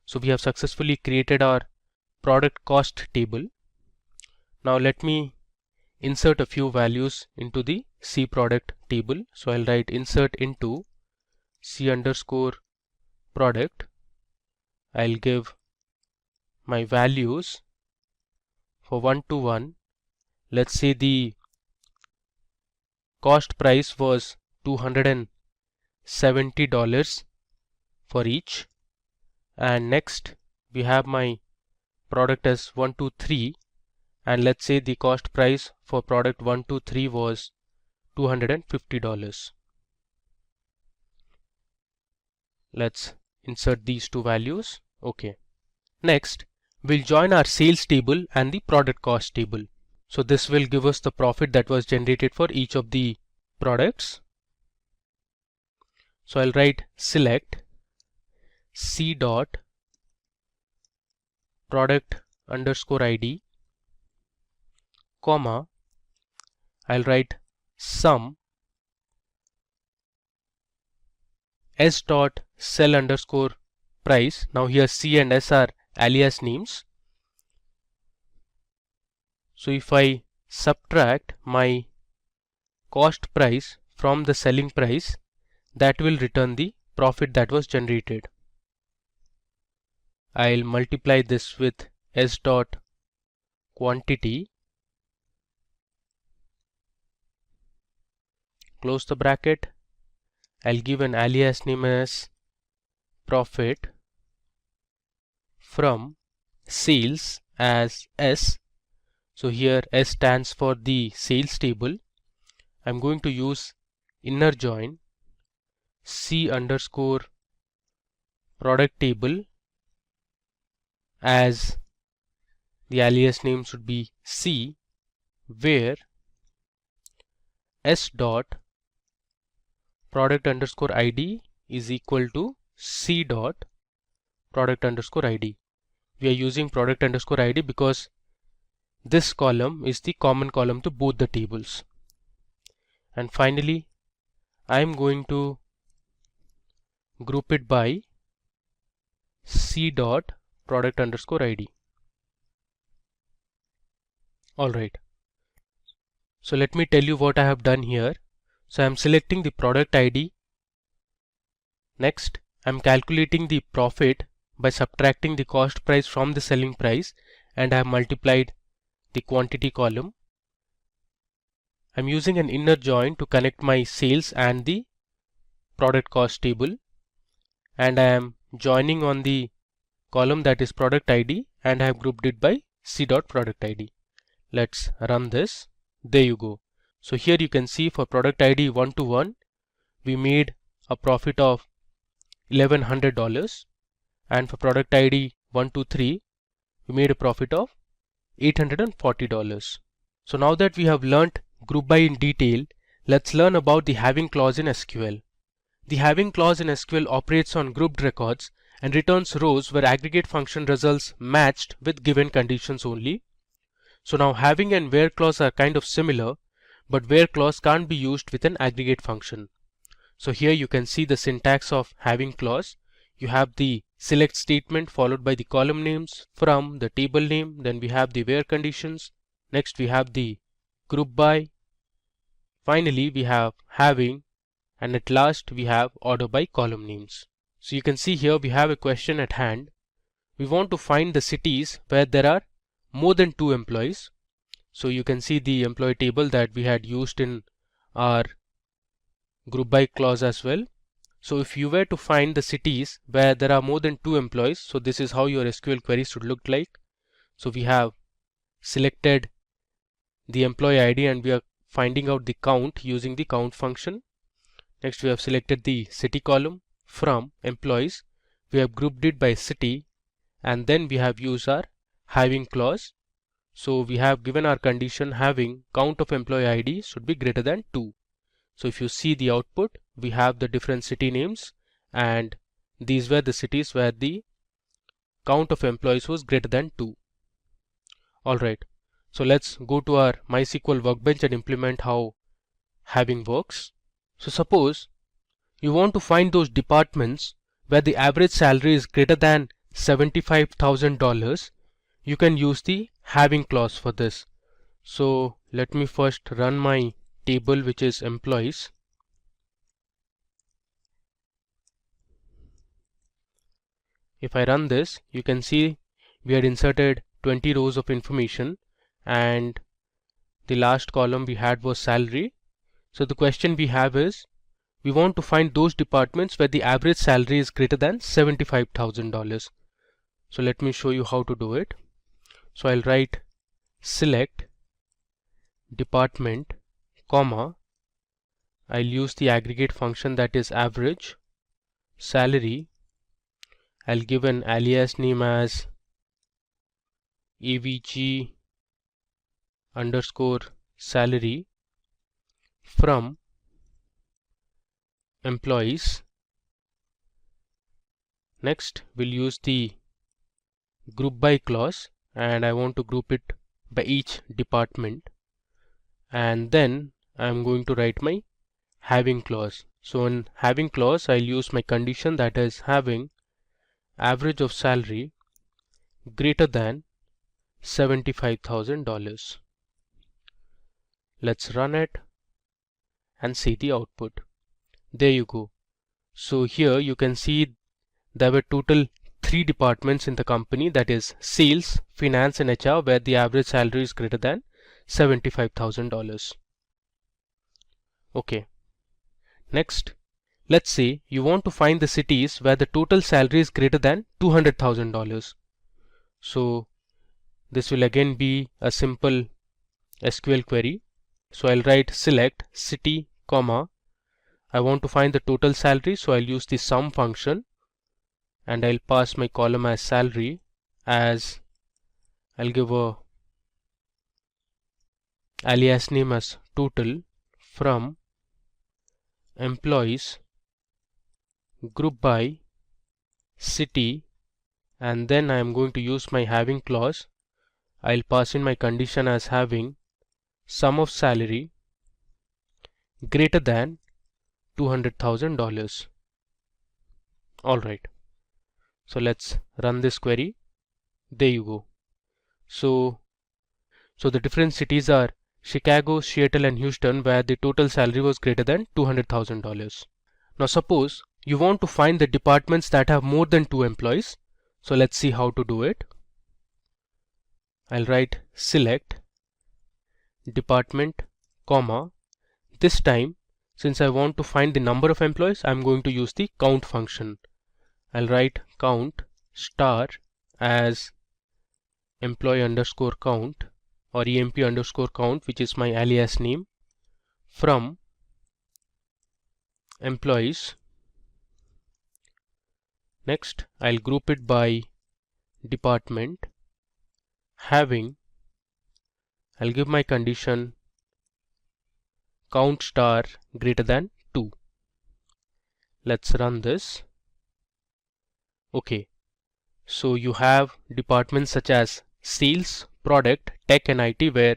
So we have successfully created our product cost table. Now let me insert a few values into the C product table. So I'll write insert into C underscore product. I'll give my values for 121. Let's say the cost price was $270 for each, and next we have my product as 123, and let's say the cost price for product 123 was $250. Let's insert these two values. Okay. Next, we'll join our sales table and the product cost table. So this will give us the profit that was generated for each of the products. So I'll write select C dot product underscore ID, comma, I'll write sum S dot sell underscore price. Now here C and S are alias names. So if I subtract my cost price from the selling price, that will return the profit that was generated. I'll multiply this with S dot quantity, close the bracket. I'll give an alias name as profit from sales as S. So here S stands for the sales table. I'm going to use inner join C underscore product table as the alias name should be C, where S dot product underscore ID is equal to C dot product underscore ID. We are using product underscore ID because this column is the common column to both the tables. And finally, I am going to group it by C dot product underscore ID. Alright. So let me tell you what I have done here. So I am selecting the product ID. Next, I am calculating the profit by subtracting the cost price from the selling price, and I have multiplied the quantity column. I am using an inner join to connect my sales and the product cost table, and I am joining on the column that is product ID, and I have grouped it by C dot product ID. Let's run this. There you go. So here you can see for product ID 121, we made a profit of $1,100, and for product ID 123, we made a profit of $840. So now that we have learnt group by in detail, let's learn about the having clause in SQL. The having clause in SQL operates on grouped records and returns rows where aggregate function results matched with given conditions only. So now having and where clause are kind of similar, but where clause can't be used with an aggregate function. So here you can see the syntax of having clause. You have the select statement followed by the column names from the table name, then we have the where conditions, next we have the group by, finally we have having, and at last we have order by column names. So you can see here we have a question at hand. We want to find the cities where there are more than 2 employees. So you can see the employee table that we had used in our group by clause as well. So if you were to find the cities where there are more than 2 employees, so this is how your SQL query should look like. So we have selected the employee ID and we are finding out the count using the count function. Next we have selected the city column. From employees, we have grouped it by city, and then we have used our having clause. So we have given our condition having count of employee ID should be greater than 2. So if you see the output, we have the different city names, and these were the cities where the count of employees was greater than 2. Alright, so let's go to our MySQL workbench and implement how having works. So suppose you want to find those departments where the average salary is greater than $75,000. You can use the having clause for this. So let me first run my table, which is employees. If I run this, you can see we had inserted 20 rows of information, and the last column we had was salary. So the question we have is, we want to find those departments where the average salary is greater than $75,000. So let me show you how to do it. So I'll write select department, comma, I'll use the aggregate function that is average salary. I'll give an alias name as avg underscore salary from employees. Next, we'll use the group by clause, and I want to group it by each department. And then I'm going to write my having clause. So in having clause, I'll use my condition that is having average of salary greater than $75,000. Let's run it and see the output. There you go. So here you can see there were total 3 departments in the company, that is sales, finance and HR, where the average salary is greater than $75,000. Okay. Next, let's say you want to find the cities where the total salary is greater than $200,000. So this will again be a simple SQL query. So I'll write select city, comma, I want to find the total salary, so I'll use the sum function and I'll pass my column as salary, as I'll give a alias name as total from employees group by city, and then I am going to use my having clause. I'll pass in my condition as having sum of salary greater than $200,000. Alright, so let's run this query. There you go. So the different cities are Chicago, Seattle and Houston, where the total salary was greater than $200,000. Now suppose you want to find the departments that have more than 2 employees. So let's see how to do it. I'll write select department, comma, this time since I want to find the number of employees, I'm going to use the count function. I'll write count star as employee underscore count or emp underscore count, which is my alias name, from employees. Next, I'll group it by department, having, I'll give my condition count star greater than 2. Let's run this. Okay, so you have departments such as sales, product, tech and IT, where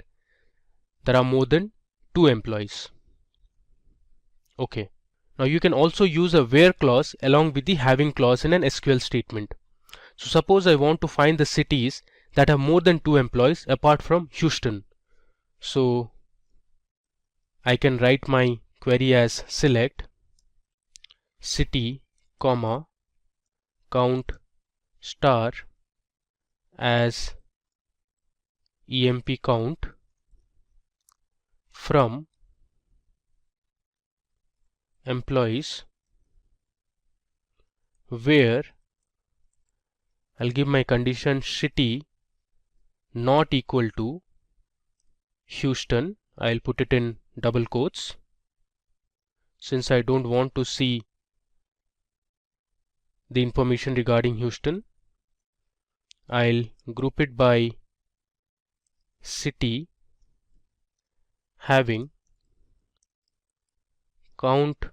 there are more than 2 employees. Okay, now you can also use a where clause along with the having clause in an SQL statement. So suppose I want to find the cities that have more than 2 employees apart from Houston. So I can write my query as select city, comma, count star as emp count from employees, where I'll give my condition city not equal to Houston. I'll put it in double quotes since I don't want to see the information regarding Houston. I'll group it by city, having count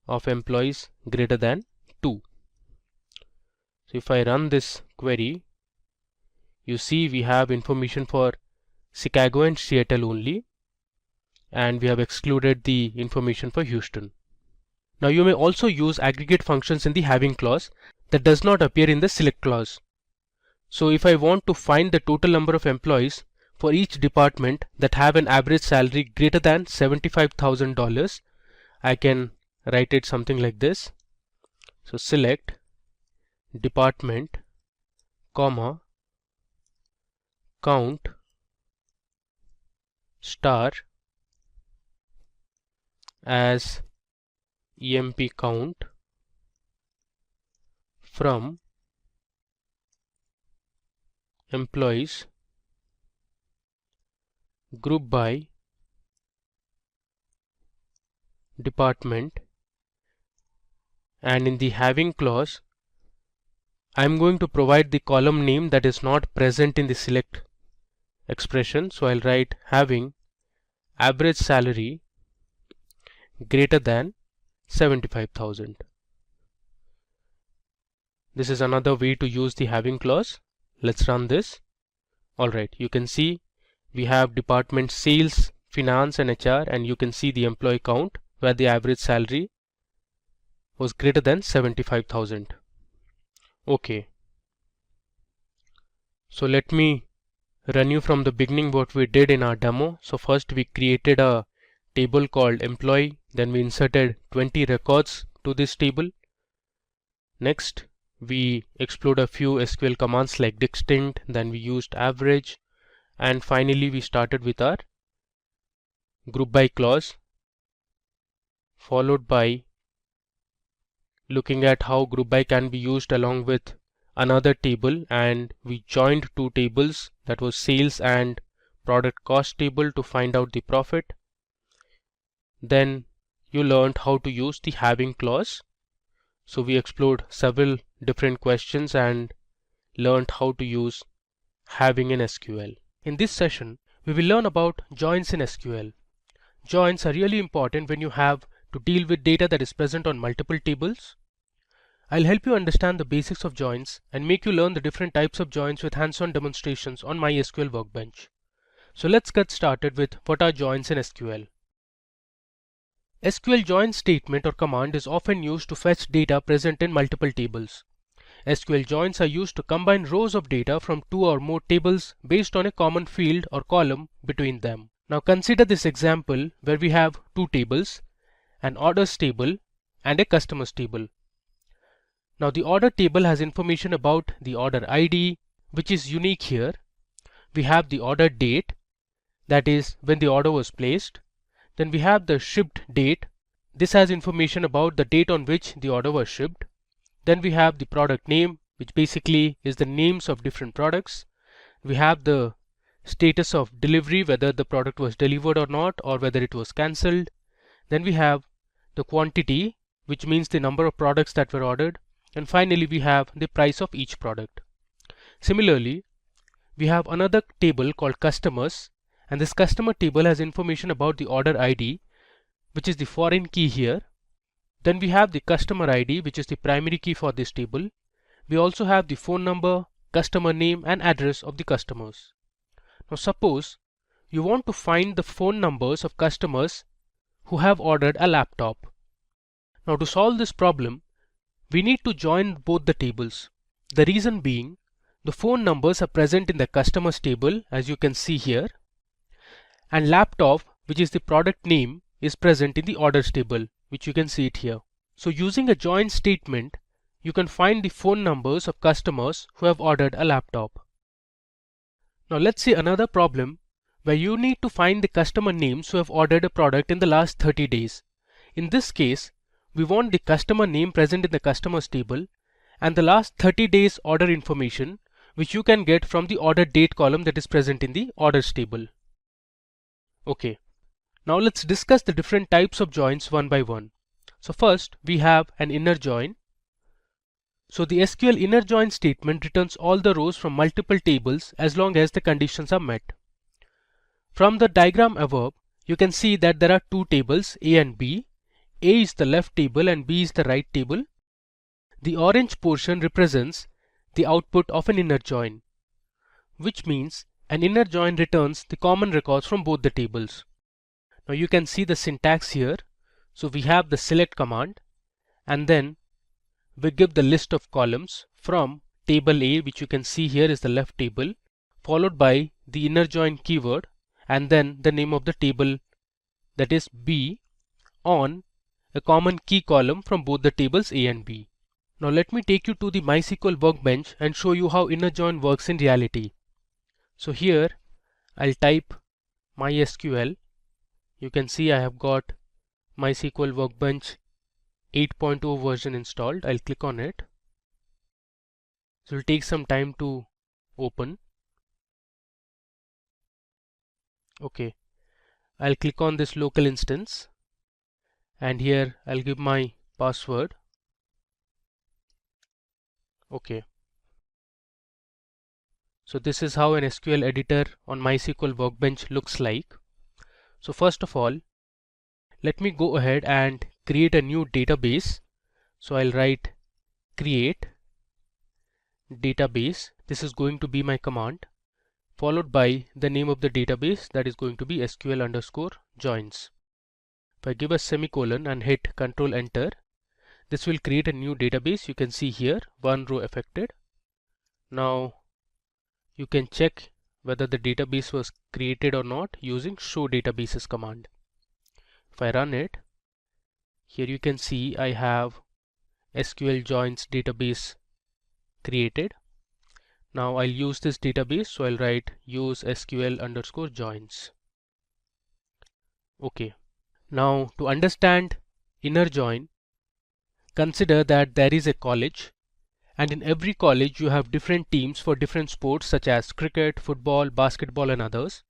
of employees greater than 2. So if I run this query, you see we have information for Chicago and Seattle only, and we have excluded the information for Houston. Now you may also use aggregate functions in the having clause that does not appear in the select clause. So if I want to find the total number of employees for each department that have an average salary greater than $75,000, I can write it something like this. So select department, comma, count star as emp count from employees, group by department, and in the having clause I'm going to provide the column name that is not present in the select expression. So I'll write having average salary greater than 75,000. This is another way to use the having clause. Let's run this. Alright, you can see we have department sales, finance and HR, and you can see the employee count where the average salary was greater than 75,000. Okay. So let me run you from the beginning what we did in our demo. So first we created a table called employee, then we inserted 20 records to this table. Next we explored a few SQL commands like distinct, then we used average, and finally we started with our group by clause, followed by looking at how group by can be used along with another table, and we joined two tables, that was sales and product cost table, to find out the profit. Then you learned how to use the having clause. So we explored several different questions and learned how to use having in SQL. In this session we will learn about joins in SQL. Joins are really important when you have to deal with data that is present on multiple tables. I'll help you understand the basics of joins and make you learn the different types of joins with hands-on demonstrations on my SQL workbench. So let's get started with what are joins in SQL. SQL join statement or command is often used to fetch data present in multiple tables. SQL joins are used to combine rows of data from two or more tables based on a common field or column between them. Now consider this example where we have two tables, an orders table and a customers table. Now the order table has information about the order ID, which is unique here. We have the order date, that is when the order was placed. Then we have the shipped date. This has information about the date on which the order was shipped. Then we have the product name, which basically is the names of different products. We have the status of delivery, whether the product was delivered or not, or whether it was cancelled. Then we have the quantity, which means the number of products that were ordered. And finally we have the price of each product. Similarly, we have another table called customers, and this customer table has information about the order ID, which is the foreign key here. Then we have the customer ID, which is the primary key for this table. We also have the phone number, customer name and address of the customers. Now suppose you want to find the phone numbers of customers who have ordered a laptop. Now to solve this problem, we need to join both the tables. The reason being, the phone numbers are present in the customers table, as you can see here, and laptop, which is the product name, is present in the orders table, which you can see it here. So using a join statement, you can find the phone numbers of customers who have ordered a laptop. Now let's see another problem where you need to find the customer names who have ordered a product in the last 30 days. In this case, we want the customer name present in the customers table and the last 30 days order information, which you can get from the order date column that is present in the orders table. Okay, now let's discuss the different types of joins one by one. So first we have an inner join. So the SQL inner join statement returns all the rows from multiple tables as long as the conditions are met. From the diagram above, you can see that there are two tables, A and B. A is the left table and B is the right table. The orange portion represents the output of an inner join, which means an inner join returns the common records from both the tables. Now you can see the syntax here. So we have the select command and then we give the list of columns from table A, which you can see here is the left table, followed by the inner join keyword and then the name of the table, that is B, on a common key column from both the tables A and B. Now let me take you to the MySQL workbench and show you how inner join works in reality. So here I'll type MySQL. You can see I have got MySQL workbench 8.0 version installed. I'll click on it. So it will take some time to open. Okay, I'll click on this local instance and here I'll give my password. Okay, so this is how an SQL editor on MySQL Workbench looks like. So first of all, let me go ahead and create a new database. So I'll write create database. This is going to be my command, followed by the name of the database, that is going to be SQL_joins. If I give a semicolon and hit Control Enter, this will create a new database. You can see here one row affected. Now you can check whether the database was created or not using show databases command. If I run it, here you can see I have SQL joins database created. Now I'll use this database, so I'll write use SQL_joins. Okay. Now to understand inner join, consider that there is a college, and in every college you have different teams for different sports such as cricket, football, basketball and others.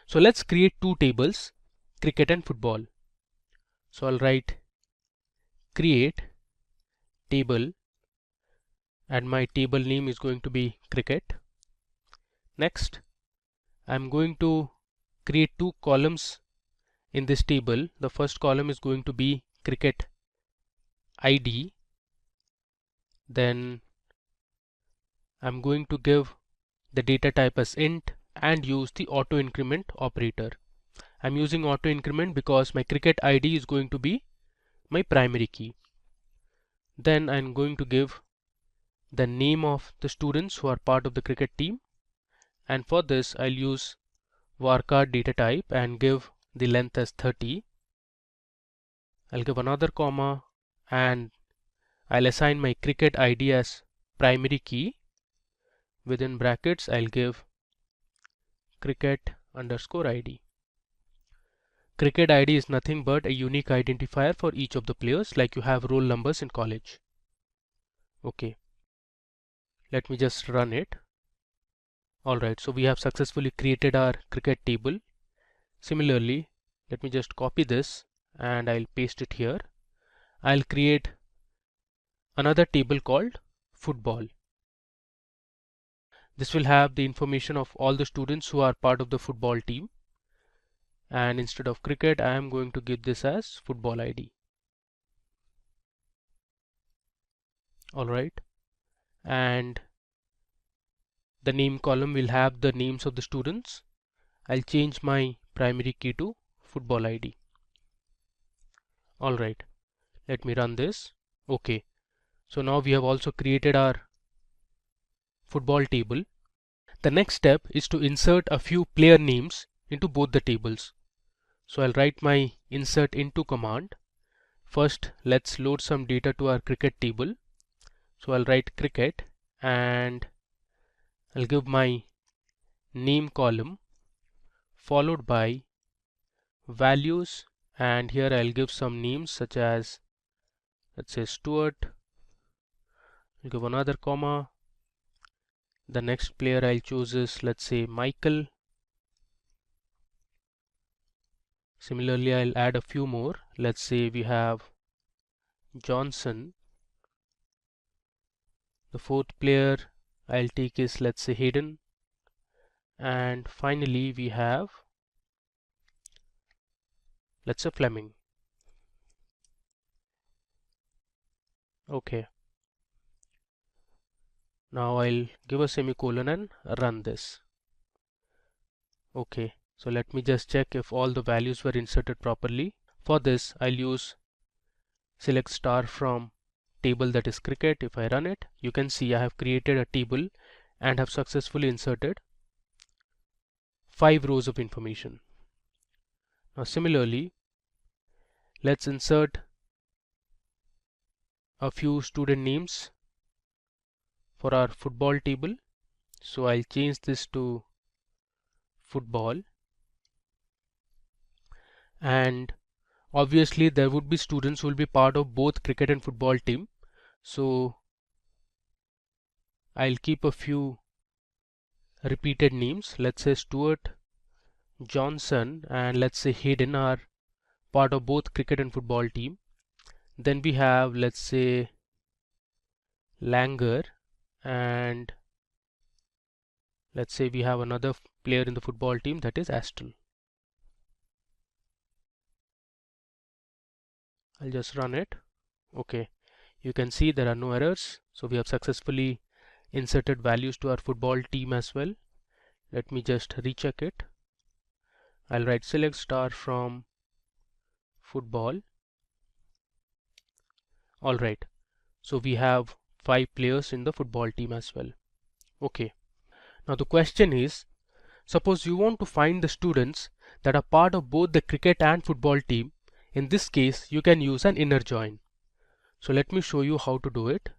So let's create two tables, cricket and football. So I'll write create table and my table name is going to be cricket. Next, I'm going to create two columns in this table. The first column is going to be cricket ID. Then I'm going to give the data type as int and use the auto increment operator. I'm using auto increment because my cricket ID is going to be my primary key. Then I'm going to give the name of the students who are part of the cricket team, and for this I'll use varchar data type and give the length as 30. I'll give another comma and I'll assign my cricket ID as primary key. Within brackets I'll give cricket_ID. Cricket ID is nothing but a unique identifier for each of the players, like you have roll numbers in college. Okay, let me just run it. Alright, so we have successfully created our cricket table. Similarly, let me just copy this and I'll paste it here. I'll create another table called football. This will have the information of all the students who are part of the football team, and instead of cricket I am going to give this as football ID. Alright, and the name column will have the names of the students. I'll change my primary key to football ID. Alright, let me run this. Okay, so now we have also created our football table. The next step is to insert a few player names into both the tables. So I'll write my insert into command. First, let's load some data to our cricket table. So I'll write cricket and I'll give my name column followed by values, and here I'll give some names such as, let's say, Stuart. I'll give another comma. The next player I'll choose is, let's say, Michael. Similarly, I'll add a few more. Let's say we have Johnson. The fourth player I'll take is, let's say, Hayden. And finally we have, let's say, Fleming. Okay, now I'll give a semicolon and run this. Okay, so let me just check if all the values were inserted properly. For this I'll use select star from table, that is cricket. If I run it, you can see I have created a table and have successfully inserted 5 rows of information. Now similarly, let's insert a few student names for our football table. So I'll change this to football, and obviously there would be students who will be part of both cricket and football team. So I'll keep a few repeated names. Let's say Stuart, Johnson and let's say Hayden are part of both cricket and football team. Then we have, let's say, Langer, and let's say we have another player in the football team, that is Astle. I'll just run it. Okay, you can see there are no errors, so we have successfully inserted values to our football team as well. Let me just recheck it. I'll write select star from football. Alright, so we have 5 players in the football team as well. Okay, now the question is, suppose you want to find the students that are part of both the cricket and football team. In this case, you can use an inner join. So let me show you how to do it.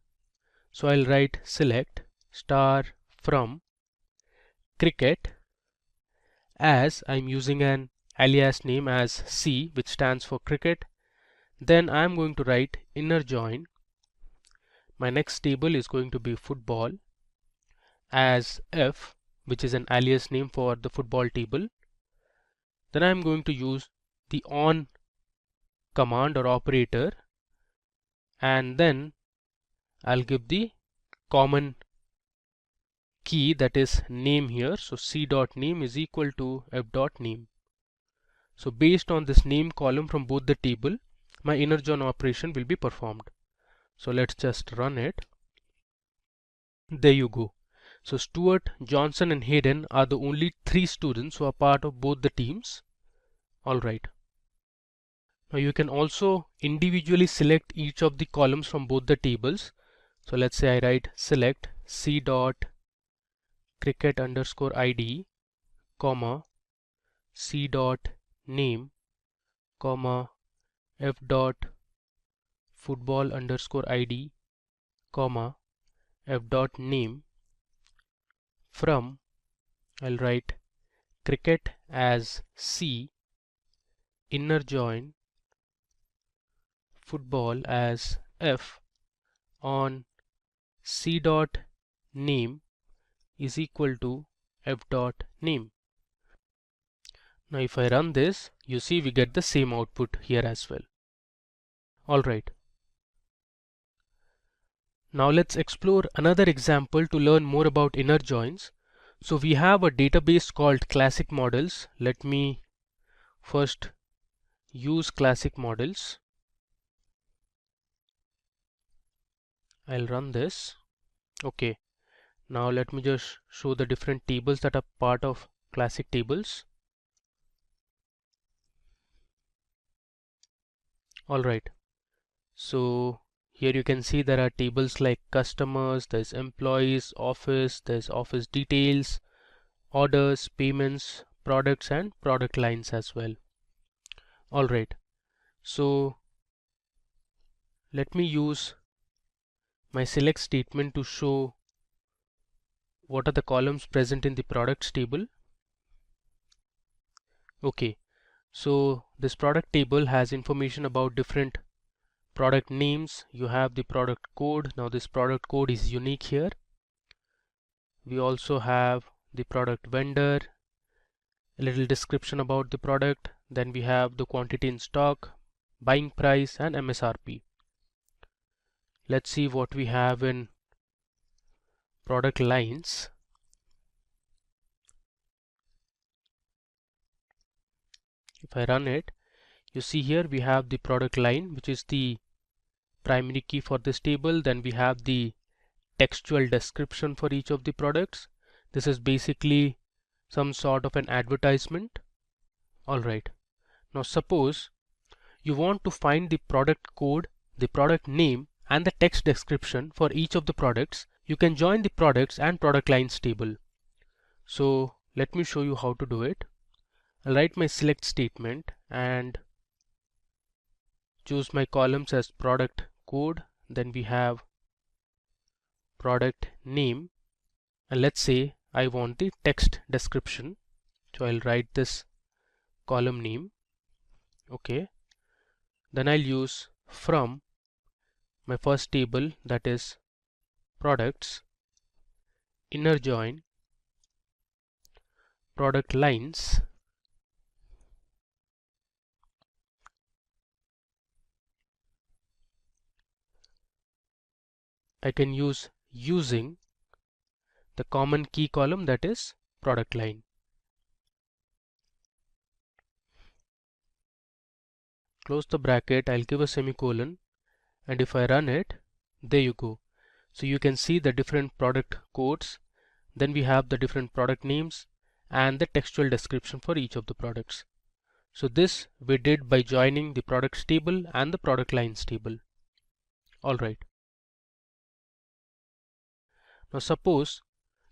So I'll write select star from cricket, as I'm using an alias name as C, which stands for cricket. Then I'm going to write inner join. My next table is going to be football as F, which is an alias name for the football table. Then I'm going to use the on command or operator, and then I'll give the common key, that is name here. So c.name is equal to f.name. So based on this name column from both the table, my inner join operation will be performed. So let's just run it. There you go. So Stuart, Johnson and Hayden are the only 3 students who are part of both the teams. Alright. Now you can also individually select each of the columns from both the tables. So let's say I write select c dot cricket underscore id, comma c dot name, comma f dot football underscore id, comma f dot name. From, I'll write cricket as C, inner join football as F on C dot name is equal to F dot name. Now if I run this, you see we get the same output here as well. Alright. Now let's explore another example to learn more about inner joins. So we have a database called classic models. Let me first use classic models. I'll run this. Okay, now let me just show the different tables that are part of classic tables. Alright, so here you can see there are tables like customers, there's employees, office, there's office details, orders, payments, products and product lines as well. Alright, so let me use my select statement to show what are the columns present in the products table. Okay, so this product table has information about different product names. You have the product code. Now this product code is unique here. We also have the product vendor, a little description about the product. Then we have the quantity in stock, buying price and MSRP. Let's see what we have in product lines. If I run it, you see here we have the product line, which is the primary key for this table. Then we have the textual description for each of the products. This is basically some sort of an advertisement. Alright, now suppose you want to find the product code, the product name and the text description for each of the products. You can join the products and product lines table. So let me show you how to do it. I'll write my select statement and choose my columns as product code. Then we have product name, and let's say I want the text description, so I'll write this column name. Okay, then I'll use from my first table, that is products, inner join product lines, I can use using the common key column, that is product line. Close the bracket, I'll give a semicolon, and if I run it, there you go. So you can see the different product codes, then we have the different product names and the textual description for each of the products. So this we did by joining the products table and the product lines table. Alright. Now suppose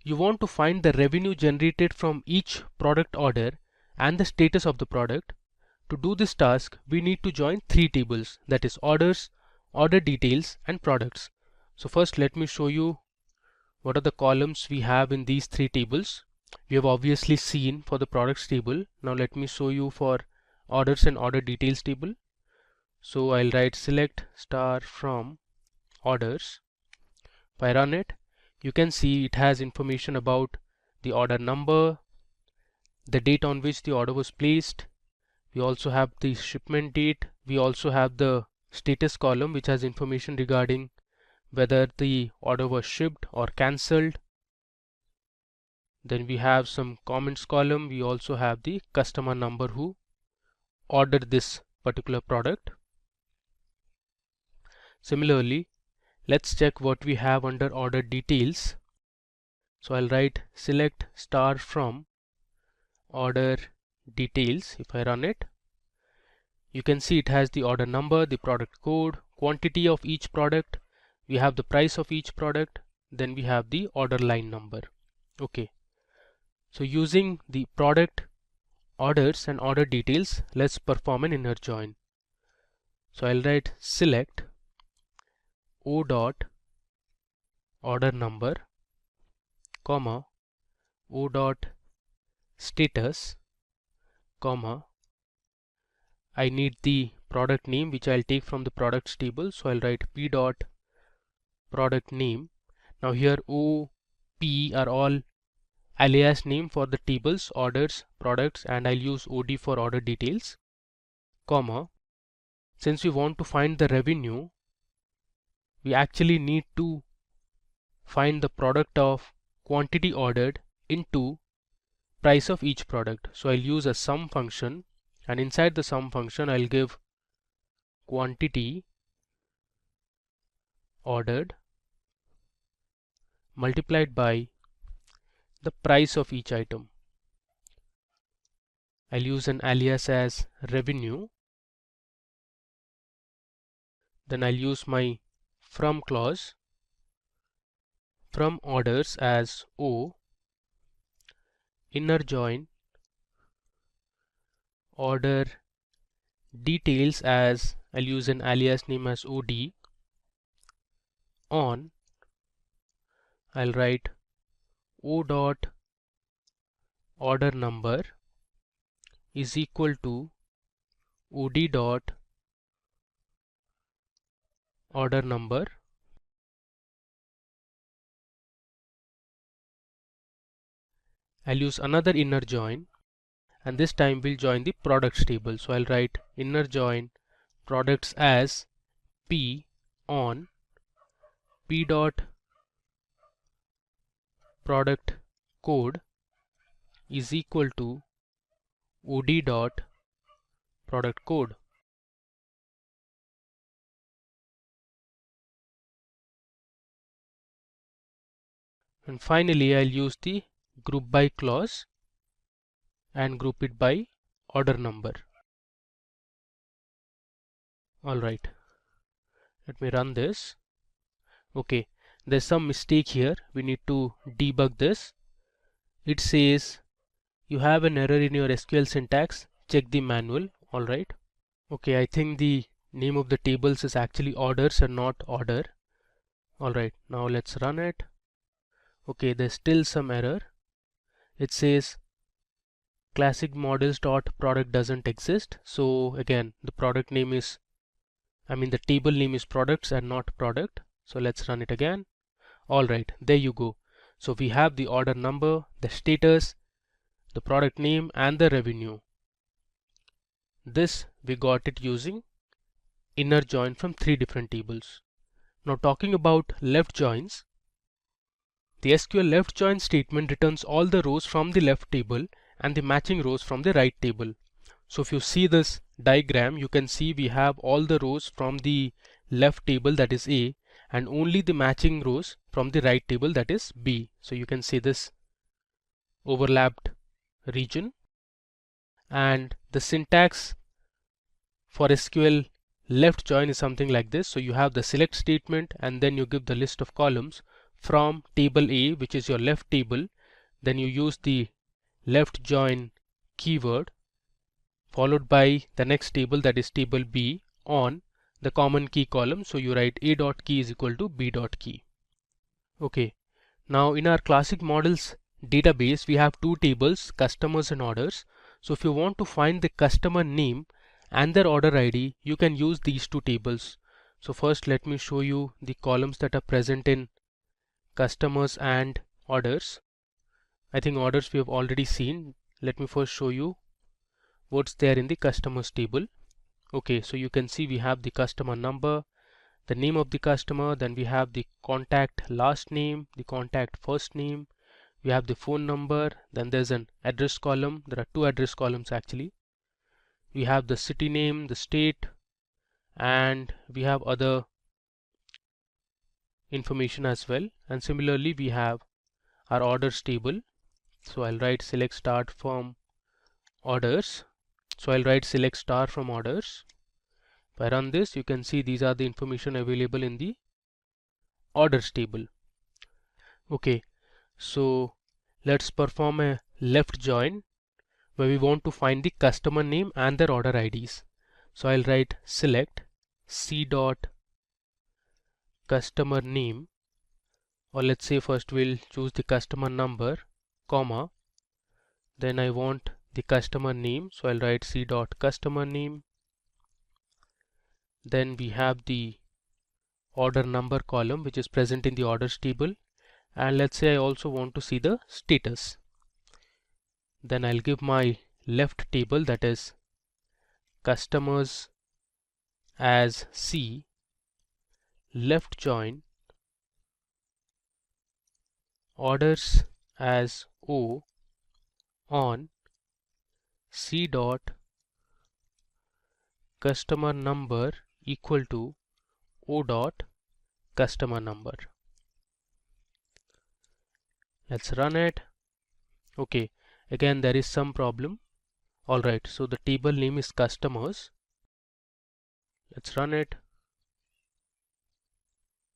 you want to find the revenue generated from each product order and the status of the product. To do this task, we need to join three tables, that is orders, order details and products. So first let me show you what are the columns we have in these three tables. We have obviously seen for the products table. Now let me show you for orders and order details table. So I'll write select star from orders. If I run it, you can see it has information about the order number, the date on which the order was placed. We also have the shipment date. We also have the status column, which has information regarding whether the order was shipped or cancelled. Then we have some comments column. We also have the customer number who ordered this particular product. Similarly, let's check what we have under order details. So I'll write select star from order details. If I run it, you can see it has the order number, the product code, quantity of each product, we have the price of each product, then we have the order line number. Okay, so using the product orders and order details, let's perform an inner join. So I'll write select o dot order number comma o dot status comma I need the product name, which I'll take from the products table. So I'll write p dot product name. Now here O, P are all alias name for the tables, orders, products, and I'll use OD for order details, comma. Since we want to find the revenue, we actually need to find the product of quantity ordered into price of each product. So I'll use a sum function, and inside the sum function I'll give quantity ordered multiplied by the price of each item. I'll use an alias as revenue. Then I'll use my from clause, from orders as O, inner join order details as I'll use an alias name as OD, on I'll write O dot order number is equal to OD dot order number. I'll use another inner join, and this time we'll join the products table. So I'll write inner join products as P on P dot product code is equal to OD dot product code. And finally I'll use the group by clause and group it by order number. Alright, let me run this. Okay, there's some mistake here. We need to debug this. It says you have an error in your SQL syntax. Check the manual. Alright. Okay, I think the name of the tables is actually orders and not order. Alright, now let's run it. Okay, there's still some error. It says classic models dot product doesn't exist. So again, the product name is, the table name is products and not product. So let's run it again. Alright, there you go. So we have the order number, the status, the product name and the revenue. This we got it using inner join from three different tables. Now talking about left joins, the SQL left join statement returns all the rows from the left table and the matching rows from the right table. So if you see this diagram, you can see we have all the rows from the left table, that is A, and only the matching rows from the right table, that is B. So you can see this overlapped region, and the syntax for SQL left join is something like this. So you have the select statement and then you give the list of columns from table A, which is your left table. Then you use the left join keyword followed by the next table, that is table B, on the common key column. So you write A dot key is equal to B dot key. Okay, now in our classic models database we have two tables, customers and orders. So if you want to find the customer name and their order ID, you can use these two tables. So first let me show you the columns that are present in customers and orders. I think orders we have already seen. Let me first show you what's there in the customers table. Okay, so you can see we have the customer number, the name of the customer, then we have the contact last name, the contact first name, we have the phone number, then there's an address column. There are two address columns actually. We have the city name, the state, and we have other information as well. And similarly we have our orders table. So I'll write select start from orders. So I'll write select star from orders. If I run this, you can see these are the information available in the orders table. Okay, so let's perform a left join where we want to find the customer name and their order IDs. So I'll write select c dot customer name, or let's say first we'll choose the customer number, comma, then I want the customer name, so I'll write c dot customer name. Then we have the order number column which is present in the orders table, and let's say I also want to see the status. Then I'll give my left table, that is customers as C, left join, orders as O, on C dot customer number equal to O dot customer number. Let's run it. Okay, again there is some problem. Alright, so the table name is customers. Let's run it.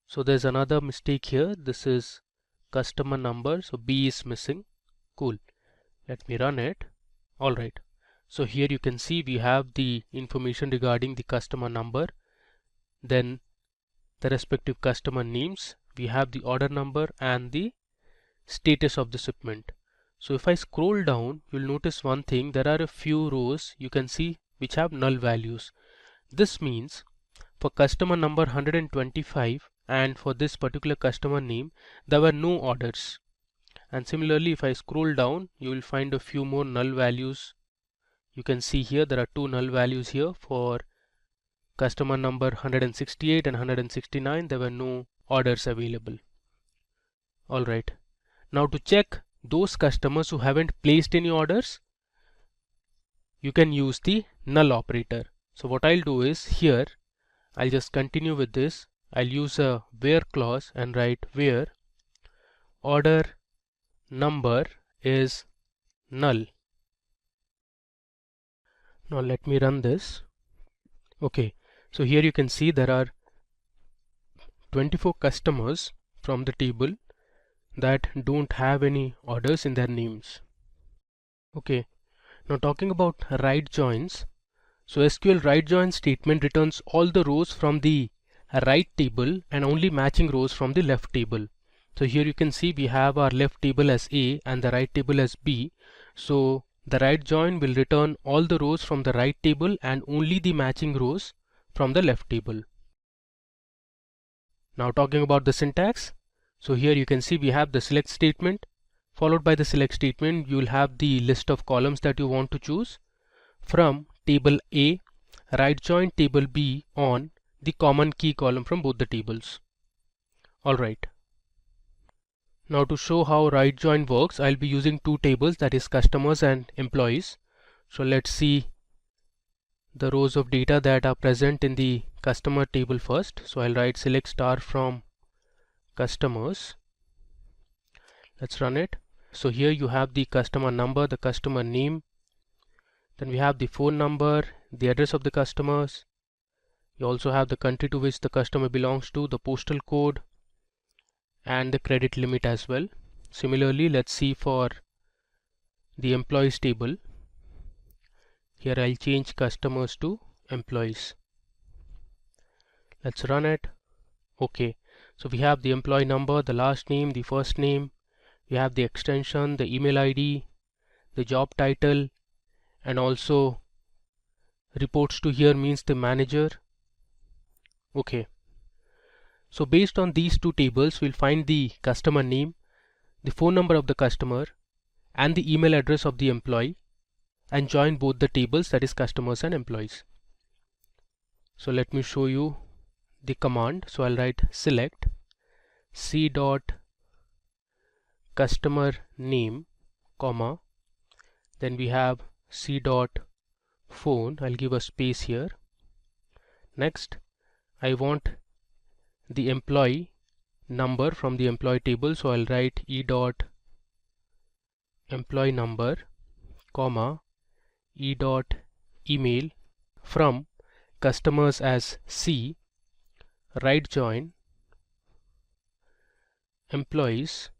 So there's another mistake here. This is customer number, so B is missing. Cool. Let me run it. Alright, so here you can see we have the information regarding the customer number, then the respective customer names, we have the order number and the status of the shipment. So if I scroll down, you'll notice one thing, there are a few rows you can see which have null values. This means for customer number 125 and for this particular customer name there were no orders. And similarly if I scroll down, you will find a few more null values. You can see here there are two null values here. For customer number 168 and 169 there were no orders available. Alright, now to check those customers who haven't placed any orders, you can use the null operator. So what I'll do is here I'll just continue with this. I'll use a where clause and write where order number is null. Now let me run this. Okay, so here you can see there are 24 customers from the table that don't have any orders in their names. Okay, now talking about right joins. So SQL right join statement returns all the rows from the right table and only matching rows from the left table. So here you can see we have our left table as A and the right table as B. So the right join will return all the rows from the right table and only the matching rows from the left table. Now talking about the syntax. So here you can see we have the select statement. Followed by the select statement, you will have the list of columns that you want to choose. From table A, right join table B on the common key column from both the tables. Alright. Now to show how right join works, I'll be using two tables, that is customers and employees. So let's see the rows of data that are present in the customer table first. So I'll write select star from customers. Let's run it. So here you have the customer number, the customer name, then we have the phone number, the address of the customers. You also have the country to which the customer belongs to, the postal code, and the credit limit as well. Similarly, let's see for the employees table. Here I'll change customers to employees. Let's run it. Okay, so we have the employee number, the last name, the first name, we have the extension, the email ID, the job title, and also reports to here means the manager. Okay, so based on these two tables, we'll find the customer name, the phone number of the customer, and the email address of the employee, and join both the tables, that is customers and employees. So let me show you the command. So I'll write select c dot customer name, comma, then we have c dot phone. I'll give a space here. Next, I want the employee number from the employee table, so I'll write e dot employee number, comma, e dot email from customers as C, right join employees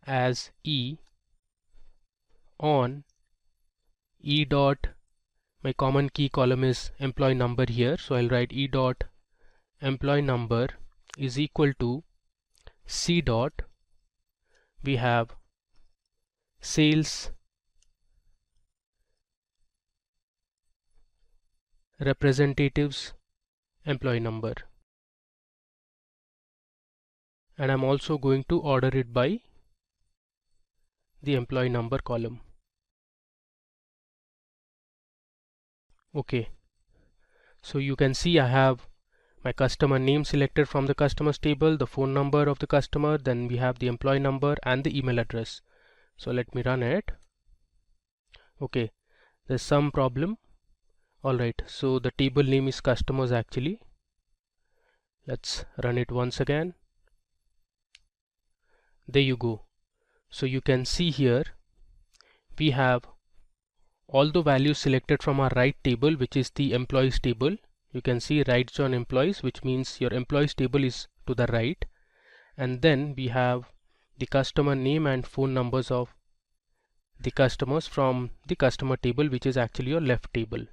as E on E dot, my common key column is employee number here, so I'll write E dot employee number is equal to C dot, we have sales representatives employee number, and I'm also going to order it by the employee number column. Okay, so you can see I have my customer name selected from the customers table, the phone number of the customer, then we have the employee number and the email address. So let me run it. Okay, there's some problem. Alright, so the table name is customers actually. Let's run it once again. There you go. So you can see here we have all the values selected from our right table, which is the employees table. You can see right join employees, which means your employees table is to the right, and then we have the customer name and phone numbers of the customers from the customer table, which is actually your left table.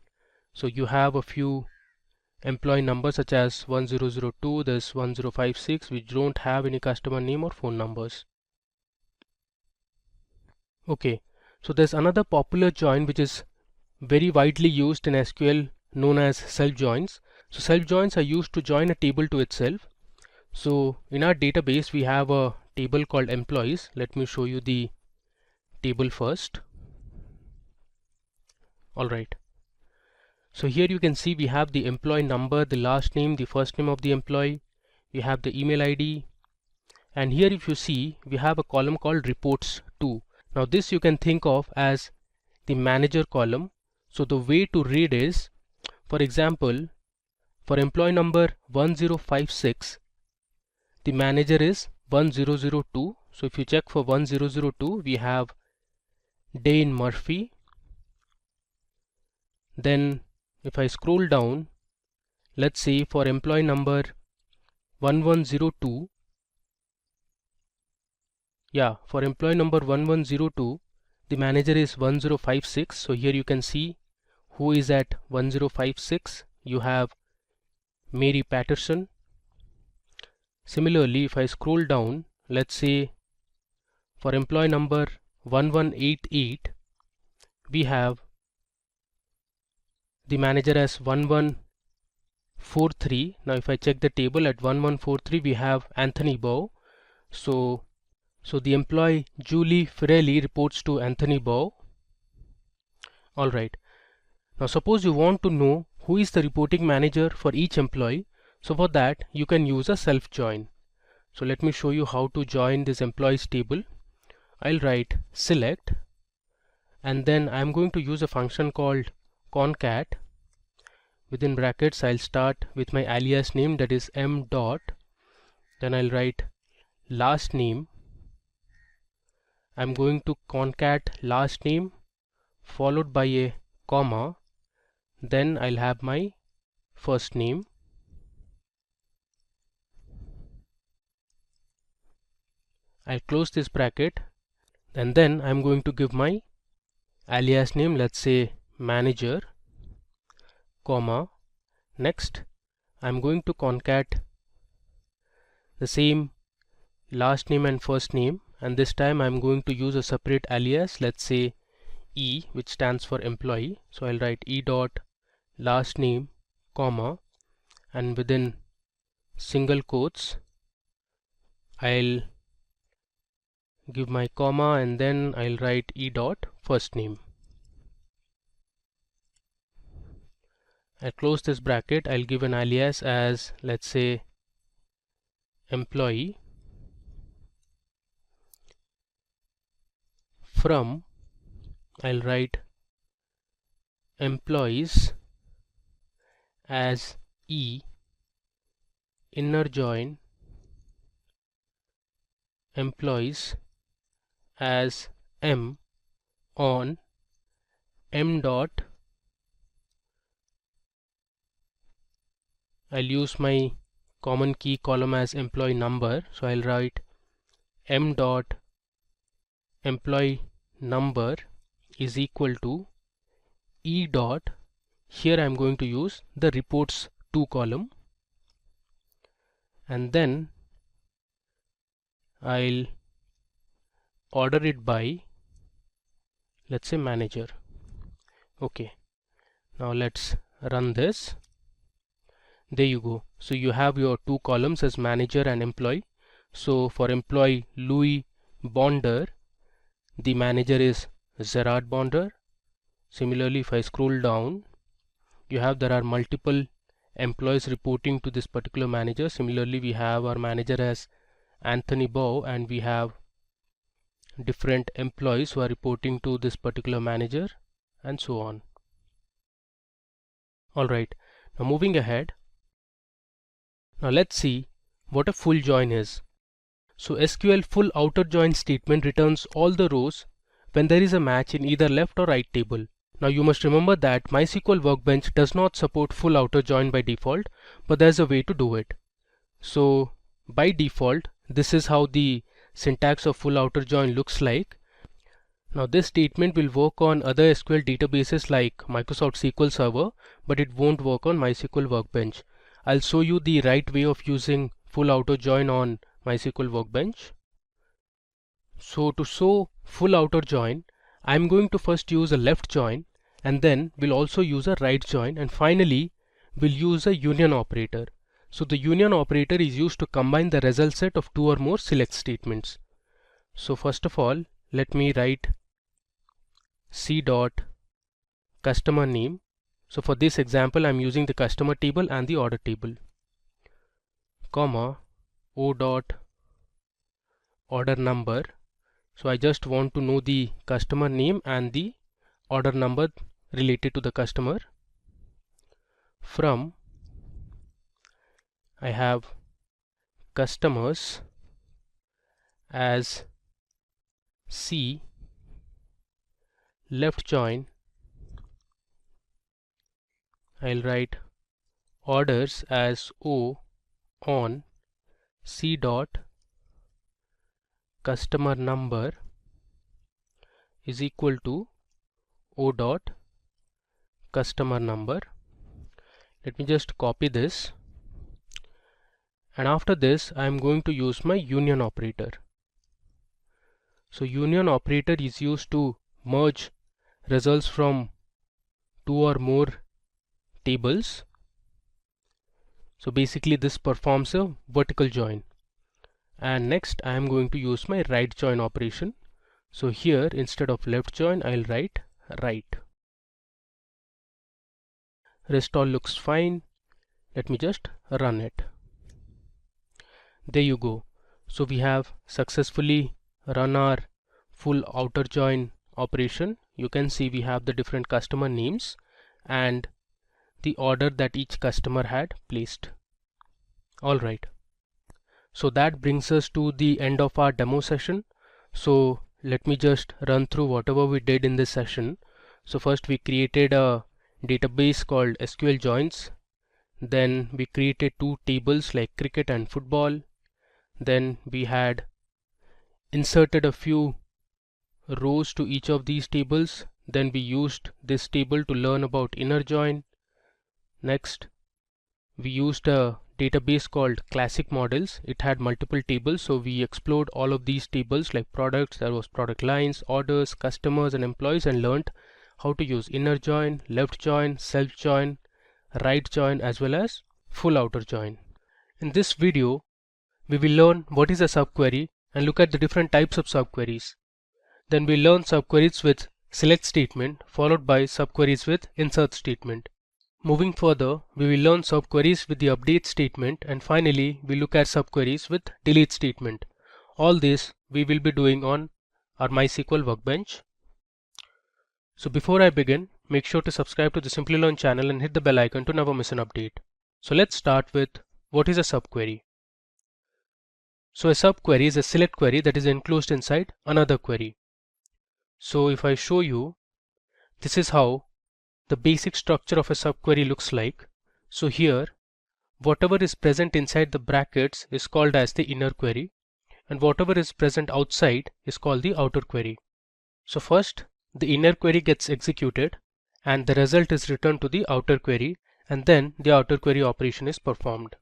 So you have a few employee numbers such as 1002, there's 1056, which don't have any customer name or phone numbers. Okay, so there's another popular join which is very widely used in SQL, known as self joins. So self joins are used to join a table to itself. So in our database we have a table called employees. Let me show you the table first. Alright, so here you can see we have the employee number, the last name, the first name of the employee, we have the email ID, and here if you see we have a column called reports to. Now this you can think of as the manager column. So the way to read is, for example, for employee number 1056, the manager is 1002. So if you check for 1002, we have Dane Murphy. Then if I scroll down, let's say for employee number 1102, for employee number 1102, the manager is 1056. So here you can see who is at 1056. You have Mary Patterson. Similarly, if I scroll down, let's say for employee number 1188, we have the manager as 1143. Now if I check the table at 1143, we have Anthony Bow. So the employee Julie Firelli reports to Anthony Bow. Alright, now suppose you want to know who is the reporting manager for each employee. So for that you can use a self join. So let me show you how to join this employees table. I'll write select, and then I'm going to use a function called concat. Within brackets I'll start with my alias name, that is m dot, then I'll write last name. I'm going to concat last name followed by a comma, then I'll have my first name. I'll close this bracket, and then I'm going to give my alias name, let's say manager, comma. Next I'm going to concat the same last name and first name, and this time I'm going to use a separate alias, let's say E, which stands for employee. So I'll write E dot last name, comma, and within single quotes I'll give my comma, and then I'll write E dot first name. I'll close this bracket. I'll give an alias as, let's say, employee. From, I'll write employees as E, inner join employees as M on M dot. I'll use my common key column as employee number, so I'll write M dot employee number is equal to E dot, here I'm going to use the reports to column, and then I'll order it by, let's say, manager. Okay, now let's run this. There you go. So you have your two columns as manager and employee. So for employee Louis Bonder, the manager is Gerard Bonder. Similarly, if I scroll down, you have there are multiple employees reporting to this particular manager. Similarly, we have our manager as Anthony Bow, and we have different employees who are reporting to this particular manager, and so on. Alright, now moving ahead. Now let's see what a full join is. So SQL full outer join statement returns all the rows when there is a match in either left or right table. Now you must remember that MySQL Workbench does not support full outer join by default, but there's a way to do it. So by default, this is how the syntax of full outer join looks like. Now this statement will work on other SQL databases like Microsoft SQL Server, but it won't work on MySQL Workbench. I'll show you the right way of using full outer join on MySQL Workbench. So to show full outer join, I'm going to first use a left join, and then we'll also use a right join, and finally we'll use a union operator. So the union operator is used to combine the result set of two or more select statements. So first of all, let me write C dot customer name. So for this example, I'm using the customer table and the order table, comma O dot order number. So I just want to know the customer name and the order number related to the customer. From, I have customers as C, left join, I'll write orders as O on C dot customer number is equal to O dot customer number. Let me just copy this, and after this I am going to use my union operator. So union operator is used to merge results from two or more tables. So basically this performs a vertical join. And next I am going to use my right join operation. So here instead of left join, I'll write right. Rest all looks fine. Let me just run it. There you go. So we have successfully run our full outer join operation. You can see we have the different customer names and the order that each customer had placed. Alright, so that brings us to the end of our demo session. So let me just run through whatever we did in this session. So first we created a database called SQL joins. Then we created two tables like cricket and football. Then we had inserted a few rows to each of these tables. Then we used this table to learn about inner join. Next, we used a database called classic models. It had multiple tables, so we explored all of these tables like products, there was product lines, orders, customers and employees, and learned how to use inner join, left join, self join, right join, as well as full outer join. In this video we will learn what is a subquery and look at the different types of subqueries. Then we'll learn subqueries with select statement followed by subqueries with insert statement. Moving further, we will learn subqueries with the update statement, and finally we look at subqueries with delete statement. All this we will be doing on our MySQL workbench. So before I begin, make sure to subscribe to the Simplilearn channel and hit the bell icon to never miss an update. So let's start with what is a subquery. So a subquery is a select query that is enclosed inside another query. So if I show you, this is how the basic structure of a subquery looks like. So here, whatever is present inside the brackets is called as the inner query, and whatever is present outside is called the outer query. So first, the inner query gets executed and the result is returned to the outer query, and then the outer query operation is performed.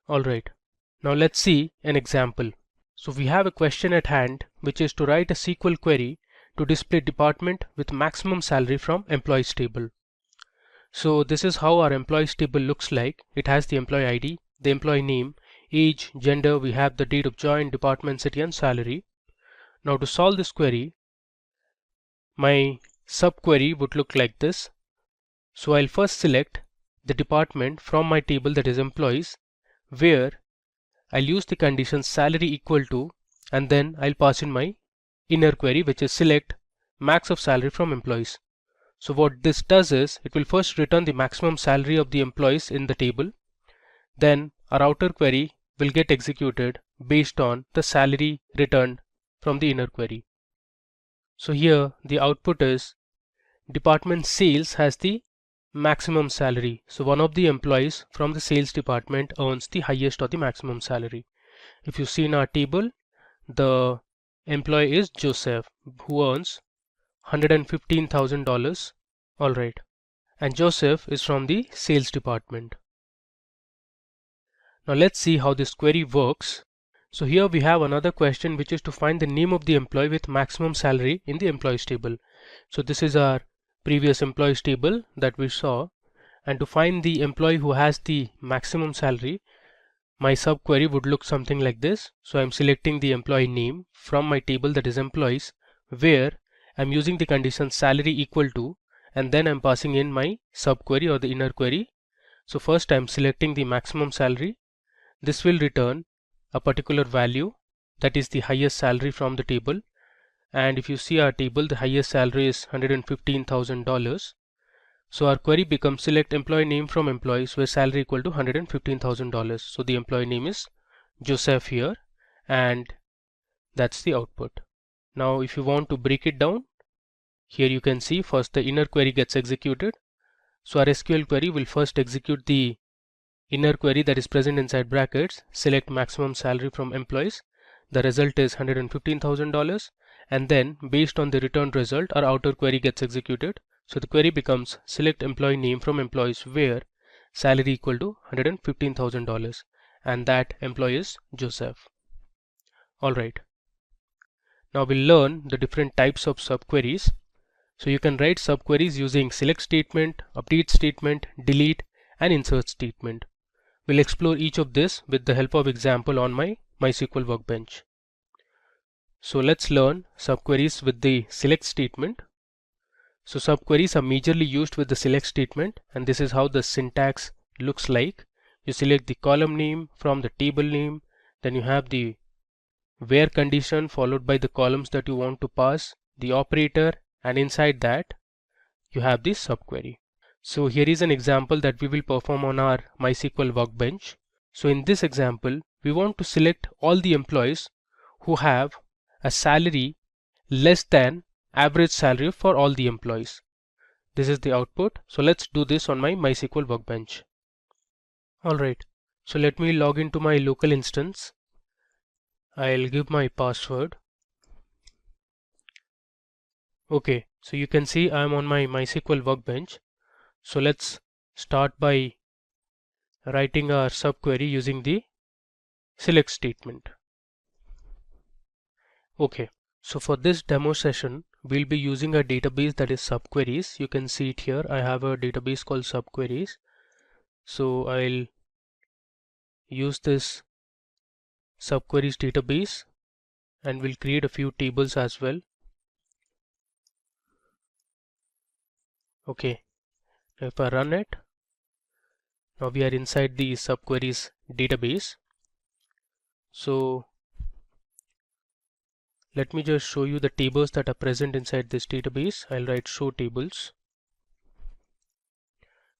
Alright, now let's see an example. So we have a question at hand, which is to write a SQL query to display department with maximum salary from employees table. So this is how our employees table looks like. It has the employee ID, the employee name, age, gender, we have the date of join, department, city and salary. Now to solve this query, my subquery would look like this. So I'll first select the department from my table, that is employees, where I'll use the condition salary equal to, and then I'll pass in my inner query, which is select max of salary from employees. So what this does is it will first return the maximum salary of the employees in the table. Then our outer query will get executed based on the salary returned from the inner query. So here the output is department sales has the maximum salary. So one of the employees from the sales department earns the highest or the maximum salary. If you see in our table, the employee is Joseph, who earns $115,000. Alright, and Joseph is from the sales department. Now let's see how this query works. So here we have another question, which is to find the name of the employee with maximum salary in the employees table. So this is our previous employees table that we saw, and to find the employee who has the maximum salary, my subquery would look something like this. So I'm selecting the employee name from my table, that is employees, where I'm using the condition salary equal to, and then I'm passing in my subquery or the inner query. So first I'm selecting the maximum salary. This will return a particular value, that is the highest salary from the table. And if you see our table, the highest salary is $115,000. So our query becomes select employee name from employees where salary equal to $115,000. So the employee name is Joseph here, and that's the output. Now if you want to break it down, here you can see first the inner query gets executed. So our SQL query will first execute the inner query that is present inside brackets, select maximum salary from employees. The result is $115,000, and then based on the returned result, our outer query gets executed. So the query becomes select employee name from employees where salary equal to $115,000, and that employee is Joseph. Alright, now we'll learn the different types of subqueries. So you can write subqueries using select statement, update statement, delete and insert statement. We'll explore each of this with the help of example on my MySQL workbench. So let's learn subqueries with the select statement. So subqueries are majorly used with the select statement, and this is how the syntax looks like. You select the column name from the table name, then you have the where condition followed by the columns that you want to pass, the operator, and inside that you have the subquery. So here is an example that we will perform on our MySQL workbench. So in this example, we want to select all the employees who have a salary less than average salary for all the employees. This is the output. So let's do this on my MySQL workbench. Alright, so let me log into my local instance. I'll give my password. Okay, so you can see I'm on my MySQL workbench. So let's start by writing our subquery using the select statement. Okay, so for this demo session, we'll be using a database that is SubQueries. You can see it here. I have a database called SubQueries. So I'll use this SubQueries database and we'll create a few tables as well. Okay, if I run it, now we are inside the SubQueries database. So let me just show you the tables that are present inside this database. I'll write show tables.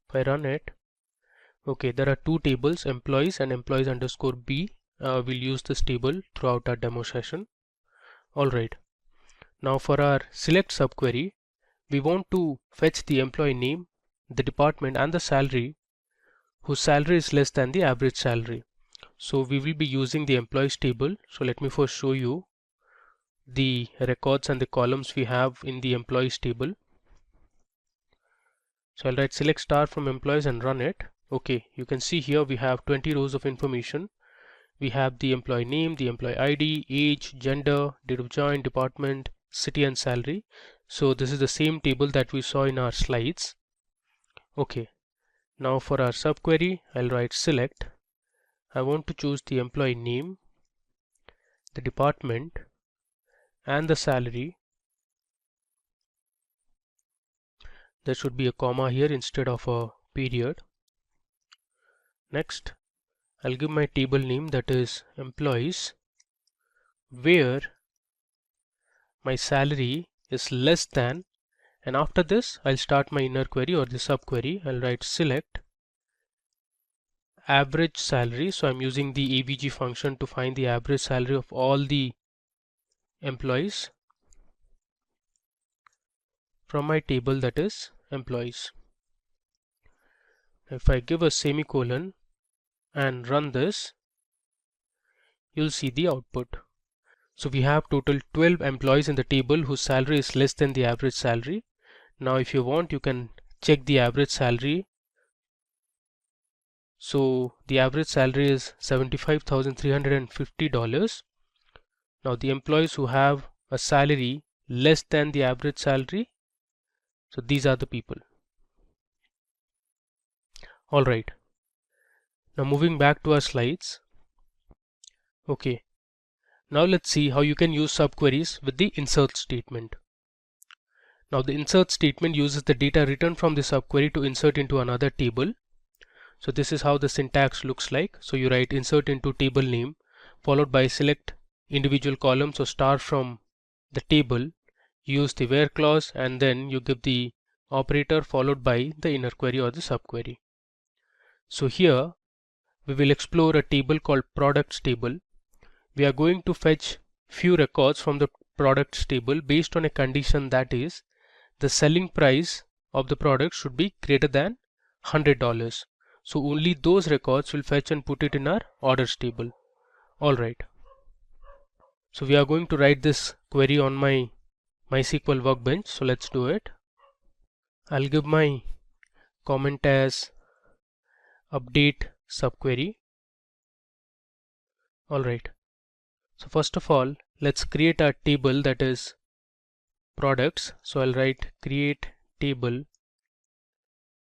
If I run it, okay, there are two tables, employees and employees underscore B. We'll use this table throughout our demo session. Alright, now for our select subquery, we want to fetch the employee name, the department and the salary whose salary is less than the average salary. So we will be using the employees table. So let me first show you the records and the columns we have in the employees table. So I'll write select star from employees and run it. Okay, you can see here we have 20 rows of information. We have the employee name, the employee ID, age, gender, date of join, department, city and salary. So this is the same table that we saw in our slides. Okay, now for our subquery, I'll write select. I want to choose the employee name, the department and the salary. There should be a comma here instead of a period. Next, I'll give my table name, that is employees, where my salary is less than, and after this I'll start my inner query or the subquery. I'll write select average salary. So I'm using the avg function to find the average salary of all the employees from my table, that is employees. If I give a semicolon and run this, you'll see the output. So we have total 12 employees in the table whose salary is less than the average salary. Now if you want, you can check the average salary. So the average salary is $75,350. Now the employees who have a salary less than the average salary, so these are the people. Alright, now moving back to our slides. Okay, now let's see how you can use subqueries with the insert statement. Now the insert statement uses the data written from the subquery to insert into another table. So this is how the syntax looks like. So you write insert into table name followed by select individual columns or star from the table, use the where clause, and then you give the operator followed by the inner query or the subquery. So here we will explore a table called products table. We are going to fetch few records from the products table based on a condition, that is the selling price of the product should be greater than $100. So only those records will fetch and put it in our orders table. Alright, so we are going to write this query on my MySQL workbench. So let's do it. I'll give my comment as update subquery. Alright, so first of all, let's create a table that is products. So I'll write create table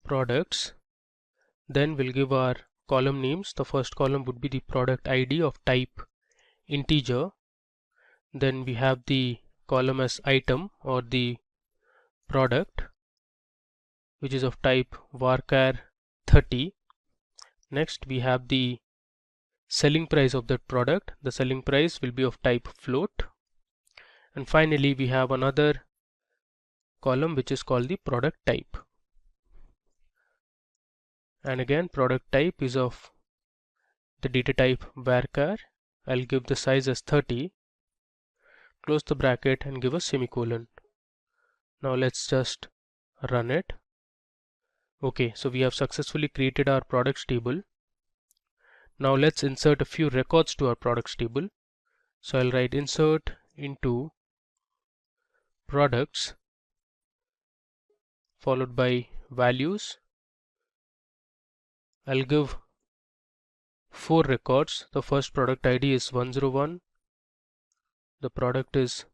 products. Then we'll give our column names. The first column would be the product ID of type integer. Then we have the column as item or the product, which is of type varchar 30. Next we have the selling price of that product. The selling price will be of type float. And finally we have another column which is called the product type. And again, product type is of the data type varchar. I'll give the size as 30, close the bracket and give a semicolon. Now let's just run it. Okay, so we have successfully created our products table. Now let's insert a few records to our products table. So I'll write insert into products followed by values. I'll give 4 records. The first product ID is 101. The product is,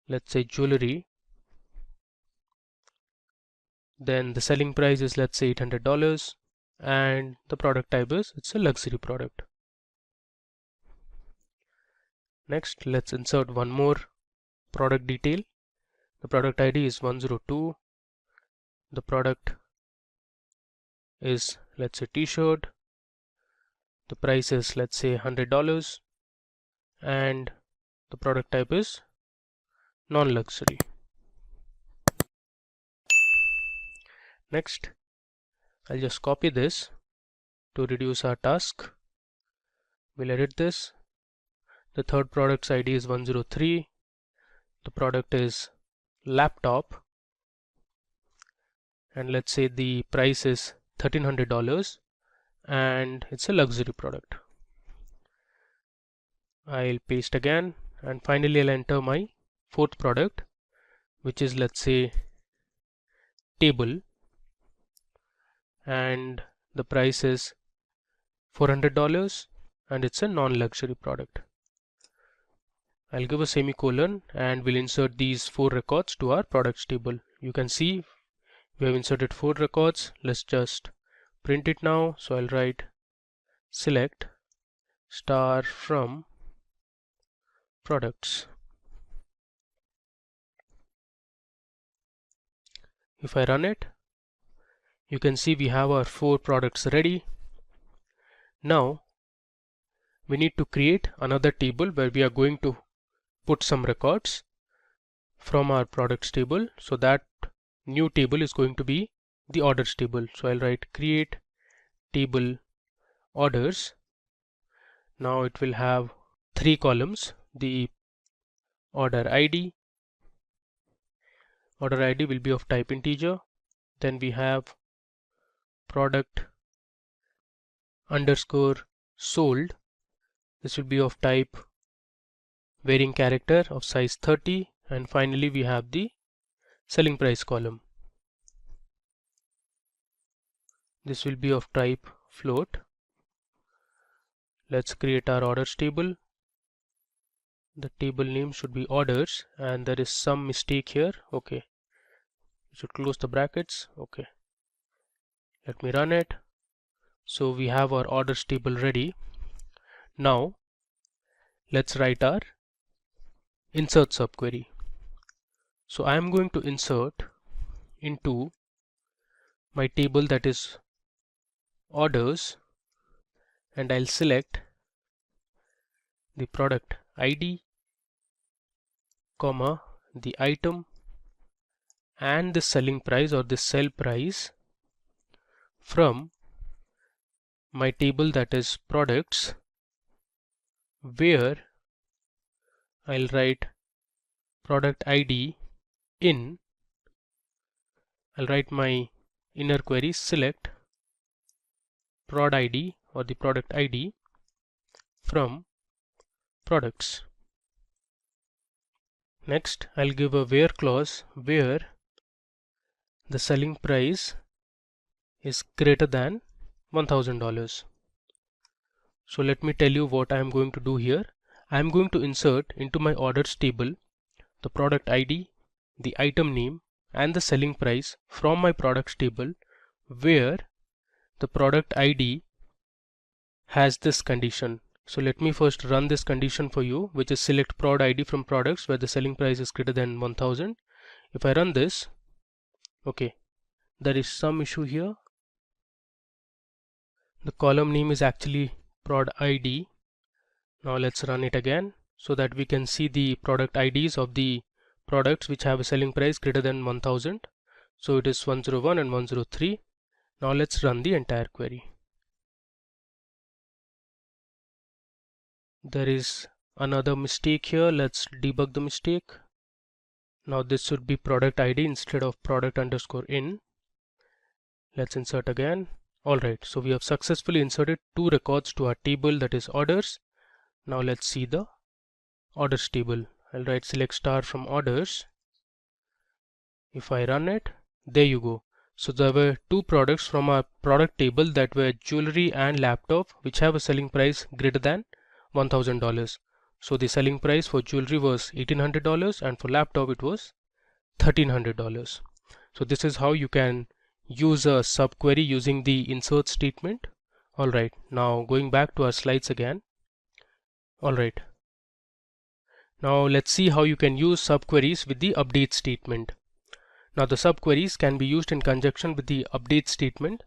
let's say, jewelry. Then the selling price is, let's say, $800, and the product type is, it's a luxury product. Next, let's insert one more product detail. The product ID is 102. The product is, let's say, t-shirt. The price is, let's say, $100, and the product type is non-luxury. Next, I'll just copy this to reduce our task. We'll edit this. The third product's ID is 103. The product is laptop, and let's say the price is $1,300, and it's a luxury product. I'll paste again, and finally I'll enter my fourth product, which is, let's say, table, and the price is $400, and it's a non-luxury product. I'll give a semicolon and we'll insert these 4 records to our products table. You can see we have inserted 4 records. Let's just print it now. So I'll write select star from products. If I run it, you can see we have our 4 products ready. Now we need to create another table where we are going to put some records from our products table. So that new table is going to be the orders table. So I'll write create table orders. Now it will have 3 columns. The order ID will be of type integer. Then we have product underscore sold. This will be of type varying character of size 30, and finally we have the selling price column. This will be of type float. Let's create our orders table. The table name should be orders, and there is some mistake here. Okay, you should close the brackets. Okay, let me run it. So we have our orders table ready. Now let's write our insert subquery. So I am going to insert into my table, that is orders, and I'll select the product ID, comma, the item, and the selling price or the sell price from my table, that is products, where I'll write product ID in. I'll write my inner query select prod ID or the product ID from products. Next, I'll give a where clause where the selling price is greater than $1,000. So let me tell you what I am going to do here. I am going to insert into my orders table the product ID, the item name, and the selling price from my products table, where the product ID has this condition. So let me first run this condition for you, which is select prod ID from products where the selling price is greater than 1000. If I run this, okay, there is some issue here. The column name is actually prod ID. Now let's run it again so that we can see the product IDs of the products which have a selling price greater than 1000. So it is 101 and 103. Now let's run the entire query. There is another mistake here. Let's debug the mistake. Now this should be product ID instead of product underscore in. Let's insert again. Alright, so we have successfully inserted 2 records to our table, that is orders. Now let's see the orders table. I'll write select star from orders. If I run it, there you go. So there were 2 products from our product table that were jewelry and laptop which have a selling price greater than $1000. So the selling price for jewelry was $1800 and for laptop it was $1300. So this is how you can use a subquery using the insert statement. Alright, now going back to our slides again. Alright, now let's see how you can use subqueries with the update statement. Now the subqueries can be used in conjunction with the update statement.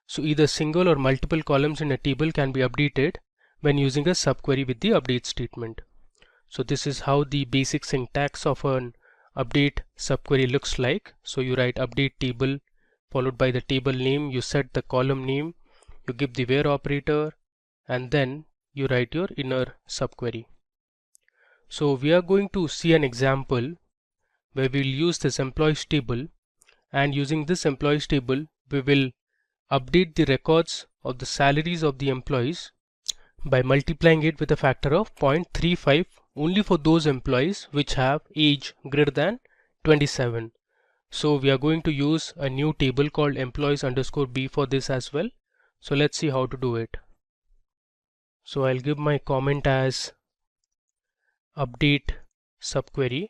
So either single or multiple columns in a table can be updated when using a subquery with the update statement. So this is how the basic syntax of an update subquery looks like. So you write update table followed by the table name, you set the column name, you give the where operator, and then you write your inner subquery. So we are going to see an example where we will use this employees table, and using this employees table we will update the records of the salaries of the employees by multiplying it with a factor of 0.35 only for those employees which have age greater than 27. So we are going to use a new table called employees underscore b for this as well. So let's see how to do it. So I'll give my comment as update subquery.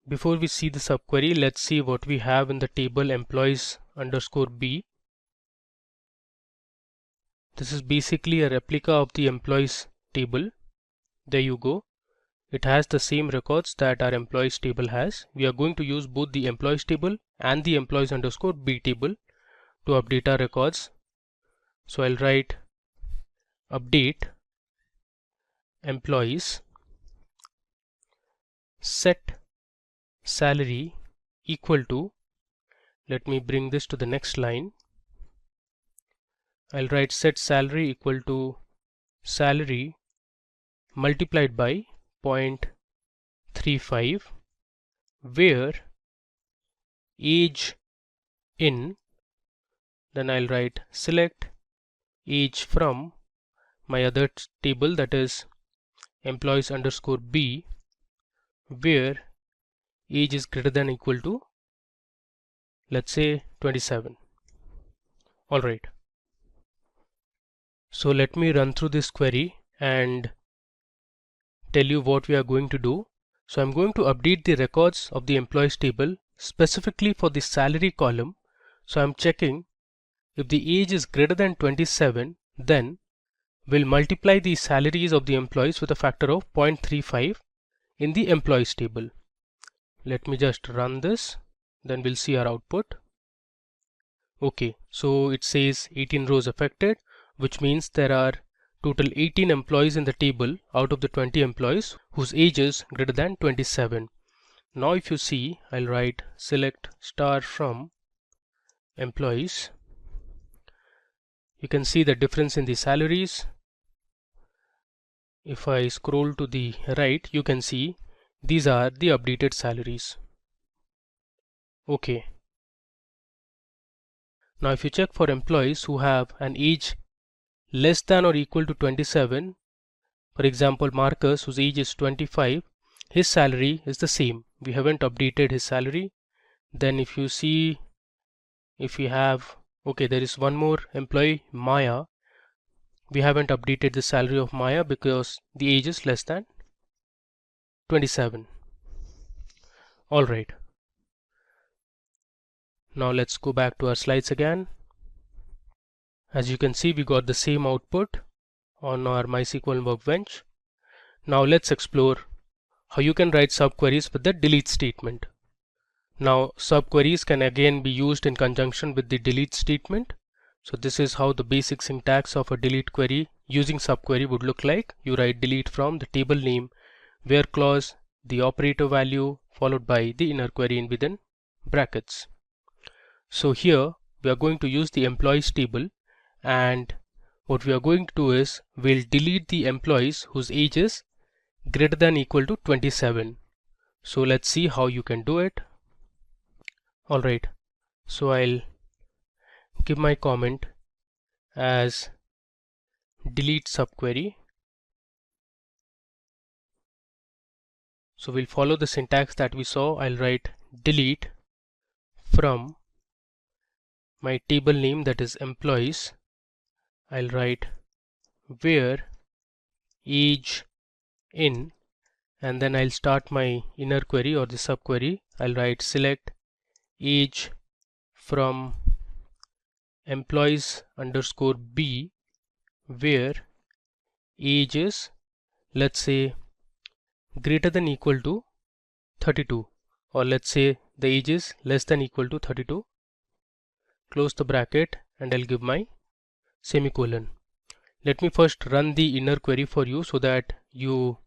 Before we see the subquery, let's see what we have in the table employees underscore b. This is basically a replica of the employees table. There you go. It has the same records that our employees table has. We are going to use both the employees table and the employees underscore b table to update our records. So I'll write update employees set salary equal to, let me bring this to the next line. I'll write set salary equal to salary multiplied by 0.35, where age in, then I'll write select age from my other table, that is employees underscore b, where age is greater than or equal to, let's say 27. Alright, so let me run through this query and tell you what we are going to do. So I'm going to update the records of the employees table specifically for the salary column. So I'm checking if the age is greater than 27, then we'll multiply the salaries of the employees with a factor of 0.35 in the employees table. Let me just run this, then we'll see our output. Okay, so it says 18 rows affected, which means there are total 18 employees in the table out of the 20 employees whose age is greater than 27. Now if you see, I'll write select star from employees. You can see the difference in the salaries. If I scroll to the right, you can see these are the updated salaries. Okay. Now if you check for employees who have an age less than or equal to 27, for example Marcus, whose age is 25, his salary is the same. We haven't updated his salary. Then if you see, if we have, okay, there is one more employee, Maya. We haven't updated the salary of Maya because the age is less than 27. Alright. Now let's go back to our slides again. As you can see, we got the same output on our MySQL workbench. Now let's explore how you can write subqueries with the delete statement. Now subqueries can again be used in conjunction with the delete statement. So this is how the basic syntax of a delete query using subquery would look like. You write delete from the table name, where clause, the operator value, followed by the inner query in within brackets. So here we are going to use the employees table, and what we are going to do is we'll delete the employees whose age is greater than equal to 27. So let's see how you can do it. Alright, so I'll give my comment as delete subquery. So we'll follow the syntax that we saw. I'll write delete from my table name, that is employees. I'll write where age in, and then I'll start my inner query or the subquery. I'll write select age from employees underscore B, where age is, let's say, greater than equal to 32, or let's say the age is less than equal to 32. Close the bracket and I'll give my semicolon. Let me first run the inner query for you so that you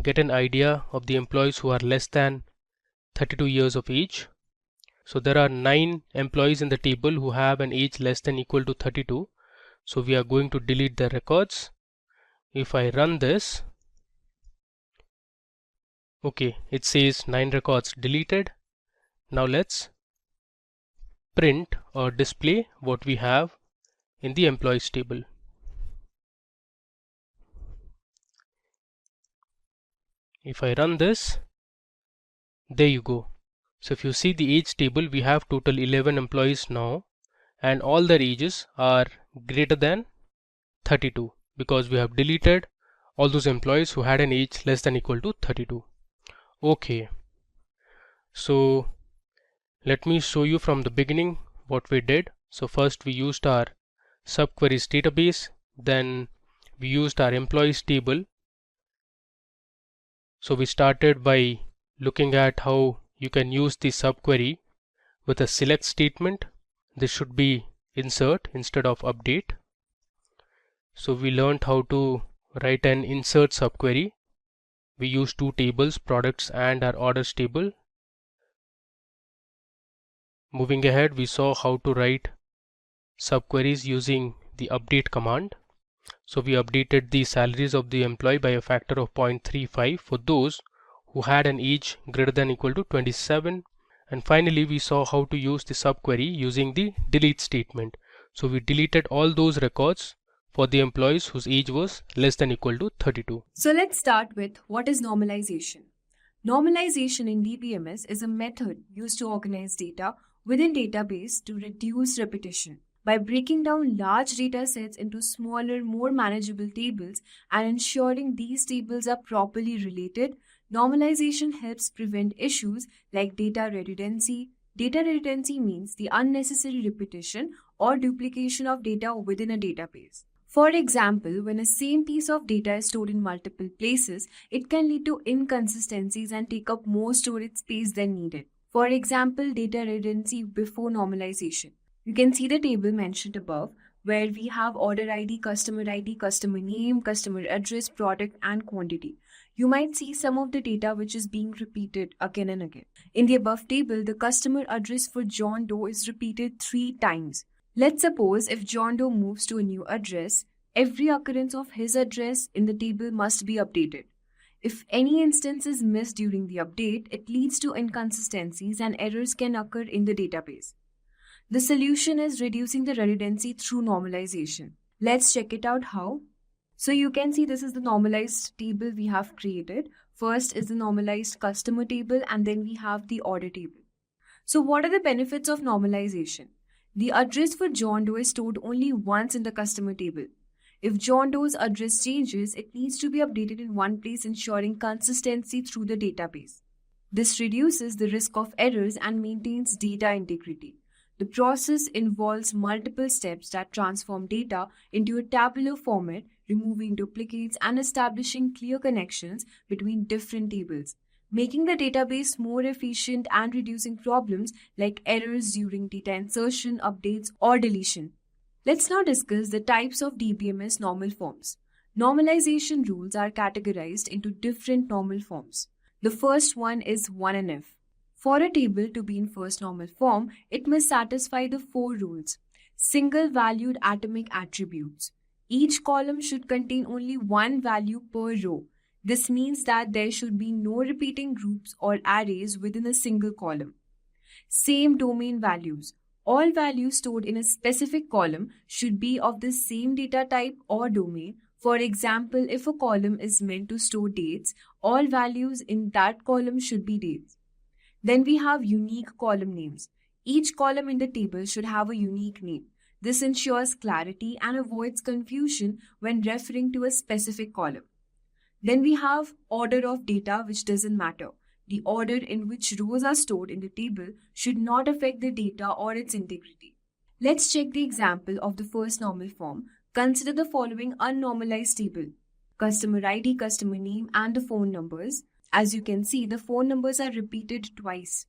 get an idea of the employees who are less than 32 years of age. So there are 9 employees in the table who have an age less than equal to 32. So we are going to delete the records. If I run this, okay, it says 9 records deleted. Now let's print or display what we have in the employees table. If I run this, there you go. So if you see the age table, we have total 11 employees now, and all their ages are greater than 32 because we have deleted all those employees who had an age less than equal to 32. Okay, so let me show you from the beginning what we did. So first we used our subqueries database, then we used our employees table. So we started by looking at how you can use the subquery with a select statement. This should be insert instead of update. So we learned how to write an insert subquery. We use 2 tables, products and our orders table. Moving ahead, we saw how to write subqueries using the update command. So we updated the salaries of the employee by a factor of 0.35 for those who had an age greater than equal to 27. And finally, we saw how to use the subquery using the delete statement. So we deleted all those records for the employees whose age was less than equal to 32. So let's start with what is normalization. Normalization in DBMS is a method used to organize data within database to reduce repetition. By breaking down large data sets into smaller, more manageable tables and ensuring these tables are properly related, normalization helps prevent issues like data redundancy. Data redundancy means the unnecessary repetition or duplication of data within a database. For example, when a same piece of data is stored in multiple places, it can lead to inconsistencies and take up more storage space than needed. For example, data redundancy before normalization. You can see the table mentioned above where we have order ID, customer name, customer address, product and quantity. You might see some of the data which is being repeated again and again. In the above table, the customer address for John Doe is repeated 3 times. Let's suppose if John Doe moves to a new address, every occurrence of his address in the table must be updated. If any instance is missed during the update, it leads to inconsistencies and errors can occur in the database. The solution is reducing the redundancy through normalization. Let's check it out how. So you can see this is the normalized table we have created. First is the normalized customer table and then we have the order table. So what are the benefits of normalization? The address for John Doe is stored only once in the customer table. If John Doe's address changes, it needs to be updated in one place, ensuring consistency through the database. This reduces the risk of errors and maintains data integrity. The process involves multiple steps that transform data into a tabular format, removing duplicates and establishing clear connections between different tables. making the database more efficient and reducing problems like errors during data insertion, updates, or deletion. Let's now discuss the types of DBMS normal forms. Normalization rules are categorized into different normal forms. The first one is 1NF. For a table to be in first normal form, it must satisfy the 4 rules. Single valued atomic attributes. Each column should contain only one value per row. This means that there should be no repeating groups or arrays within a single column. Same domain values. All values stored in a specific column should be of the same data type or domain. For example, if a column is meant to store dates, all values in that column should be dates. Then we have unique column names. Each column in the table should have a unique name. This ensures clarity and avoids confusion when referring to a specific column. Then we have order of data, which doesn't matter. The order in which rows are stored in the table should not affect the data or its integrity. Let's check the example of the first normal form. Consider the following unnormalized table: customer ID, customer name, and the phone numbers. As you can see, the phone numbers are repeated twice.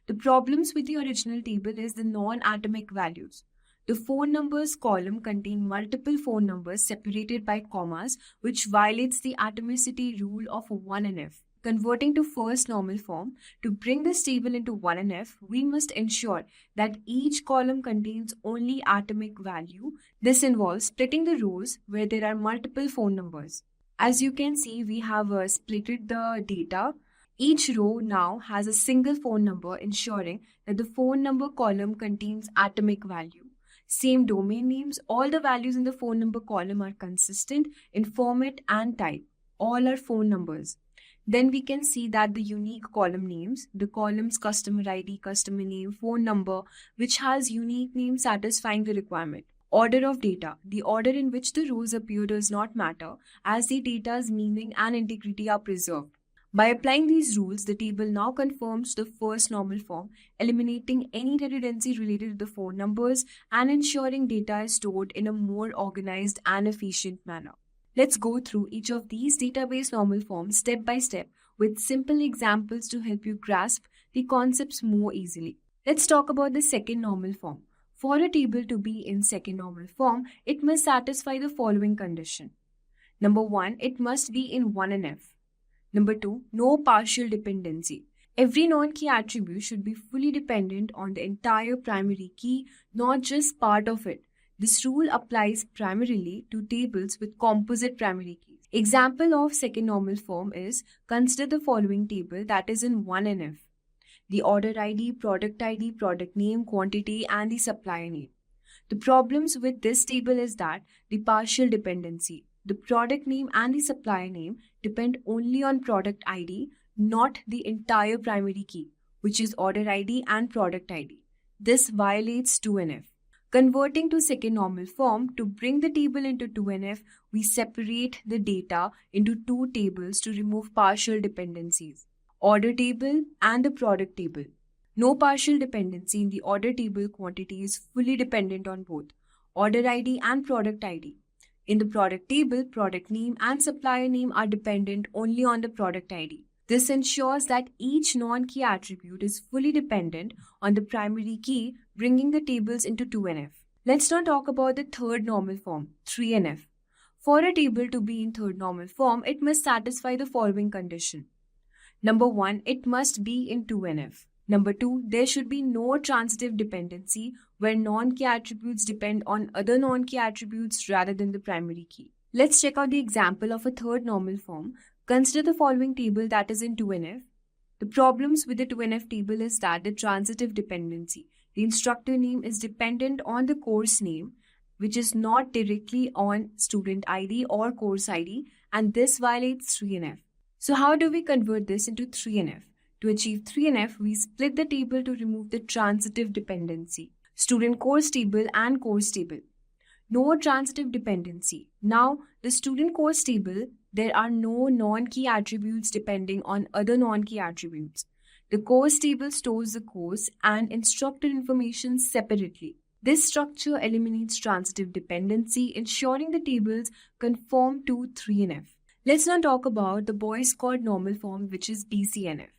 The problems with the original table is the non-atomic values. The phone numbers column contains multiple phone numbers separated by commas, which violates the atomicity rule of 1NF. Converting to first normal form, to bring this table into 1NF, we must ensure that each column contains only atomic value. This involves splitting the rows where there are multiple phone numbers. As you can see, we have splitted the data. Each row now has a single phone number, ensuring that the phone number column contains atomic value. Same domain names, all the values in the phone number column are consistent in format and type. All are phone numbers. Then we can see that the unique column names, the columns customer ID, customer name, phone number, which has unique name satisfying the requirement. Order of data. The order in which the rows appear does not matter, as the data's meaning and integrity are preserved. By applying these rules, the table now conforms to the first normal form, eliminating any redundancy related to the phone numbers and ensuring data is stored in a more organized and efficient manner. Let's go through each of these database normal forms step by step with simple examples to help you grasp the concepts more easily. Let's talk about the second normal form. For a table to be in second normal form, it must satisfy the following condition. Number 1, it must be in 1NF. Number 2, no partial dependency. Every non-key attribute should be fully dependent on the entire primary key, not just part of it. This rule applies primarily to tables with composite primary keys. Example of second normal form is, consider the following table that is in 1NF. The order ID, product name, quantity, and the supplier name. The problems with this table is that the partial dependency. The product name and the supplier name depend only on product ID, not the entire primary key, which is order ID and product ID. This violates 2NF. Converting to second normal form, to bring the table into 2NF, we separate the data into two tables to remove partial dependencies: order table and the product table. No partial dependency in the order table. Quantity is fully dependent on both order ID and product ID. In the product table, product name and supplier name are dependent only on the product ID. This ensures that each non-key attribute is fully dependent on the primary key, bringing the tables into 2NF. Let's now talk about the third normal form, 3NF. For a table to be in third normal form, it must satisfy the following condition. Number 1, it must be in 2NF. Number 2, there should be no transitive dependency where non-key attributes depend on other non-key attributes rather than the primary key. Let's check out the example of a third normal form. Consider the following table that is in 2NF. The problems with the 2NF table is that the transitive dependency. The instructor name is dependent on the course name, which is not directly on student ID or course ID, and this violates 3NF. So how do we convert this into 3NF? To achieve 3NF, we split the table to remove the transitive dependency. Student course table and course table. No transitive dependency. Now, the student course table, there are no non-key attributes depending on other non-key attributes. The course table stores the course and instructor information separately. This structure eliminates transitive dependency, ensuring the tables conform to 3NF. Let's now talk about the boys code normal form, which is BCNF.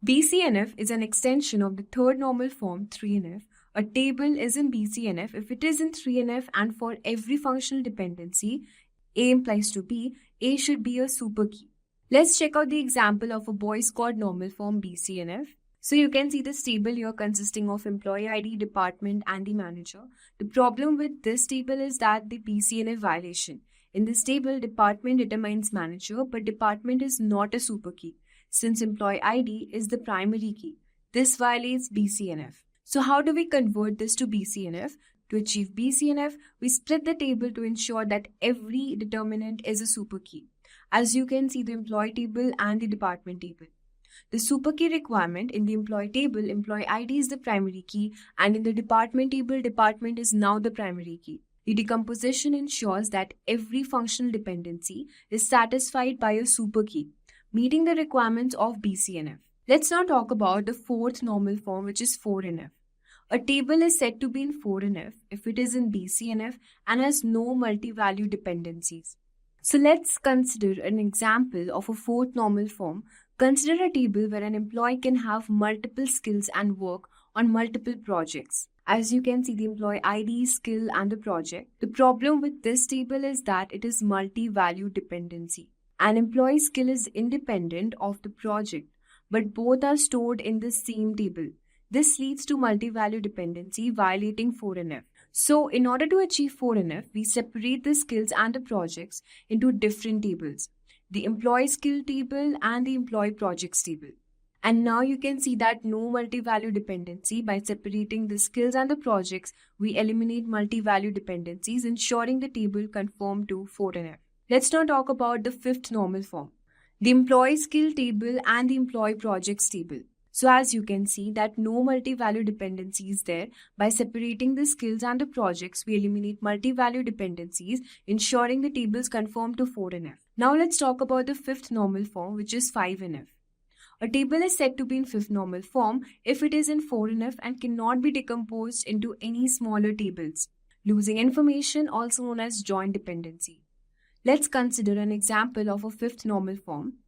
BCNF is an extension of the third normal form 3NF. A table is in BCNF if it is in 3NF, and for every functional dependency A implies to B, A should be a super key. Let's check out the example of a boys code normal form BCNF. So you can see this table here consisting of employee ID, department, and the manager. The problem with this table is that the BCNF violation. In this table, department determines manager, but department is not a super key, since employee ID is the primary key. This violates BCNF. So how do we convert this to BCNF? To achieve BCNF, we split the table to ensure that every determinant is a super key. As you can see, the employee table and the department table. The super key requirement in the employee table, employee ID is the primary key, and in the department table, department is now the primary key. The decomposition ensures that every functional dependency is satisfied by a super key, meeting the requirements of BCNF. Let's now talk about the fourth normal form, which is 4NF. A table is said to be in 4NF if it is in BCNF and has no multi-value dependencies. So let's consider an example of a fourth normal form. Consider a table where an employee can have multiple skills and work on multiple projects. As you can see, the employee ID, skill, and the project. The problem with this table is that it is multi-value dependency. An employee skill is independent of the project, but both are stored in the same table. This leads to multi-value dependency, violating 4NF. So, in order to achieve 4NF, we separate the skills and the projects into different tables: the employee skill table and the employee projects table. And now you can see that no multi-value dependency. By separating the skills and the projects, we eliminate multi-value dependencies, ensuring the table conform to 4NF. Let's now talk about the fifth normal form, the employee skill table and the employee projects table. So as you can see that no multi-value dependency is there. By separating the skills and the projects, we eliminate multi-value dependencies, ensuring the tables conform to 4NF. Now let's talk about the fifth normal form, which is 5NF. A table is said to be in fifth normal form if it is in 4NF and cannot be decomposed into any smaller tables, losing information, also known as joint dependency. Let's consider an example of a fifth normal form.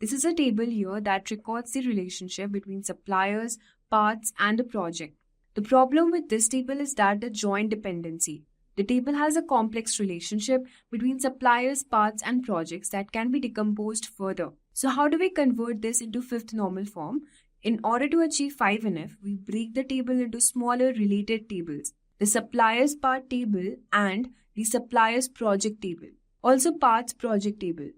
This is a table here that records the relationship between suppliers, parts, and a project. The problem with this table is that the joint dependency. The table has a complex relationship between suppliers, parts, and projects that can be decomposed further. So how do we convert this into fifth normal form? In order to achieve 5NF, we break the table into smaller related tables: the suppliers part table and the suppliers project table, also parts project table.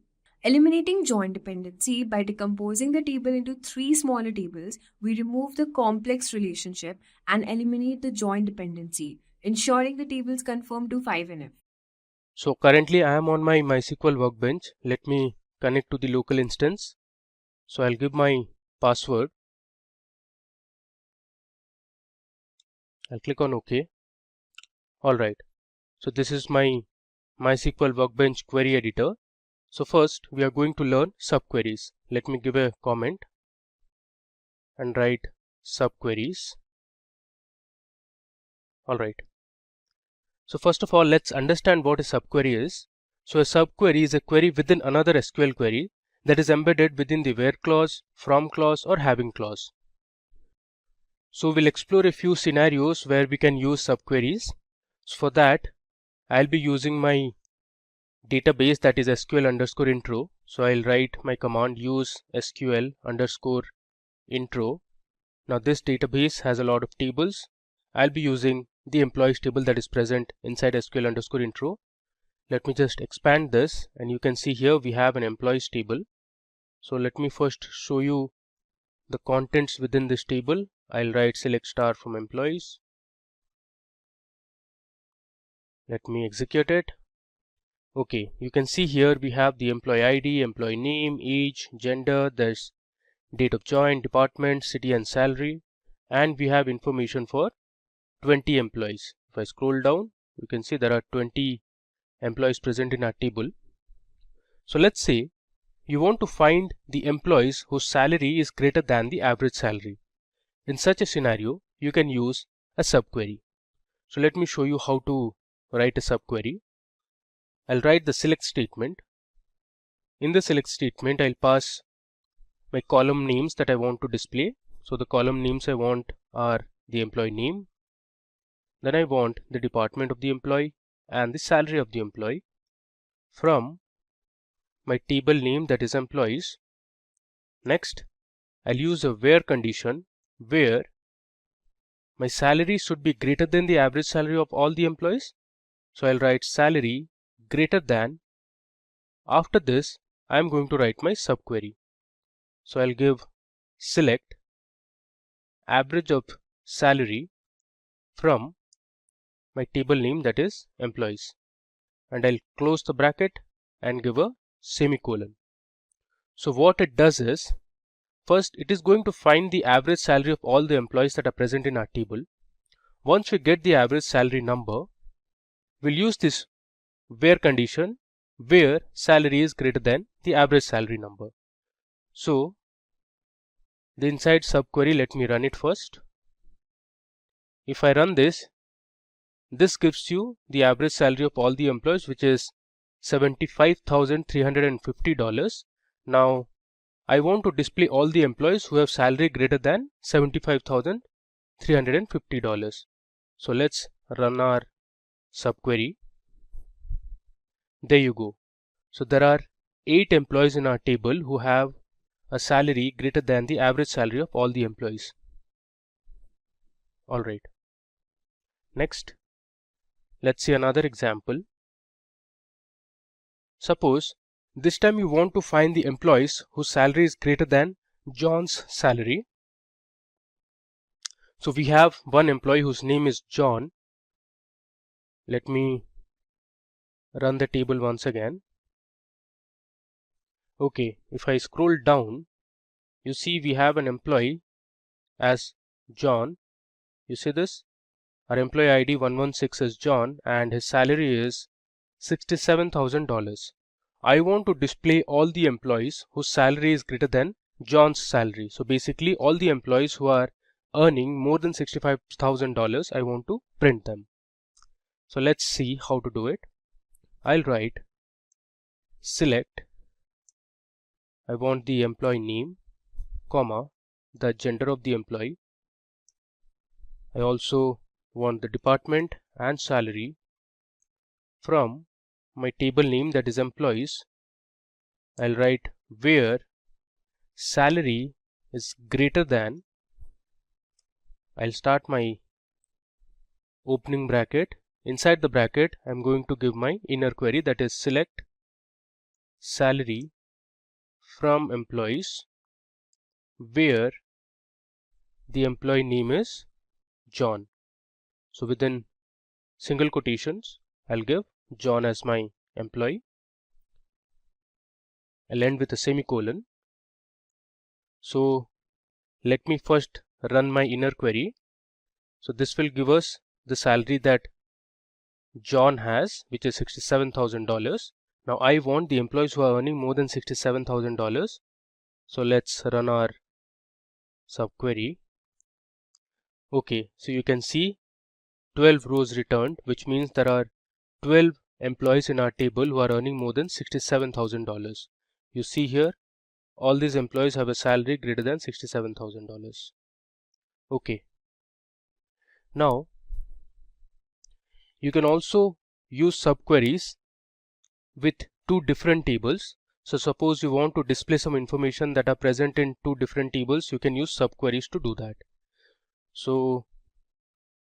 Eliminating joint dependency, by decomposing the table into 3 smaller tables, we remove the complex relationship and eliminate the joint dependency, ensuring the tables conform to 5NF. So currently I am on my MySQL workbench. Let me connect to the local instance. So I'll give my password. I'll click on OK. Alright. So this is my MySQL workbench query editor. So first we are going to learn subqueries. Let me give a comment and write subqueries. Alright. So first of all, let's understand what a subquery is. So a subquery is a query within another SQL query that is embedded within the where clause, from clause, or having clause. So we'll explore a few scenarios where we can use subqueries. So for that, I'll be using my database, that is SQL_intro. So I'll write my command use SQL_intro. Now this database has a lot of tables. I'll be using the employees table that is present inside SQL_intro. Let me just expand this, and you can see here we have an employees table. So let me first show you the contents within this table. I'll write select star from employees. Let me execute it. Okay, you can see here we have the employee ID, employee name, age, gender, there's date of join, department, city and salary, and we have information for 20 employees. If I scroll down, you can see there are 20 employees present in our table. So let's say you want to find the employees whose salary is greater than the average salary. In such a scenario, you can use a subquery. So let me show you how to write a subquery. I'll write the select statement. in the select statement, I'll pass my column names that I want to display. So the column names I want are the employee name. Then I want the department of the employee and the salary of the employee from my table name, that is employees. Next, I'll use a where condition where my salary should be greater than the average salary of all the employees. So I'll write salary greater than. After this, I'm going to write my subquery. So I'll give select average of salary from my table name, that is employees, and I'll close the bracket and give a semicolon. So what it does is, first it is going to find the average salary of all the employees that are present in our table. Once we get the average salary number, we'll use this where condition where salary is greater than the average salary number. So the inside subquery, let me run it first. If I run this gives you the average salary of all the employees, which is $75,350. Now I want to display all the employees who have salary greater than $75,350. So let's run our subquery. There you go. So there are 8 employees in our table who have a salary greater than the average salary of all the employees. Alright. Next, let's see another example. Suppose this time you want to find the employees whose salary is greater than John's salary. So we have one employee whose name is John. Let me run the table once again. Okay, if I scroll down, you see we have an employee as John. You see this? Our employee ID 116 is John and his salary is $67,000. I want to display all the employees whose salary is greater than John's salary. So basically all the employees who are earning more than $65,000, I want to print them. So let's see how to do it. I'll write select, I want the employee name, comma, the gender of the employee. I also want the department and salary from my table name, that is employees. I'll write where salary is greater than. I'll start my opening bracket. Inside the bracket, I'm going to give my inner query, that is select salary from employees where the employee name is John. So within single quotations, I'll give John as my employee. I'll end with a semicolon. So let me first run my inner query. So this will give us the salary that John has, which is $67,000. Now I want the employees who are earning more than $67,000. So let's run our subquery. Okay, so you can see 12 rows returned, which means there are 12 employees in our table who are earning more than $67,000. You see here, all these employees have a salary greater than $67,000. Okay. Now, you can also use subqueries with 2 different tables. So suppose you want to display some information that are present in 2 different tables, you can use subqueries to do that. So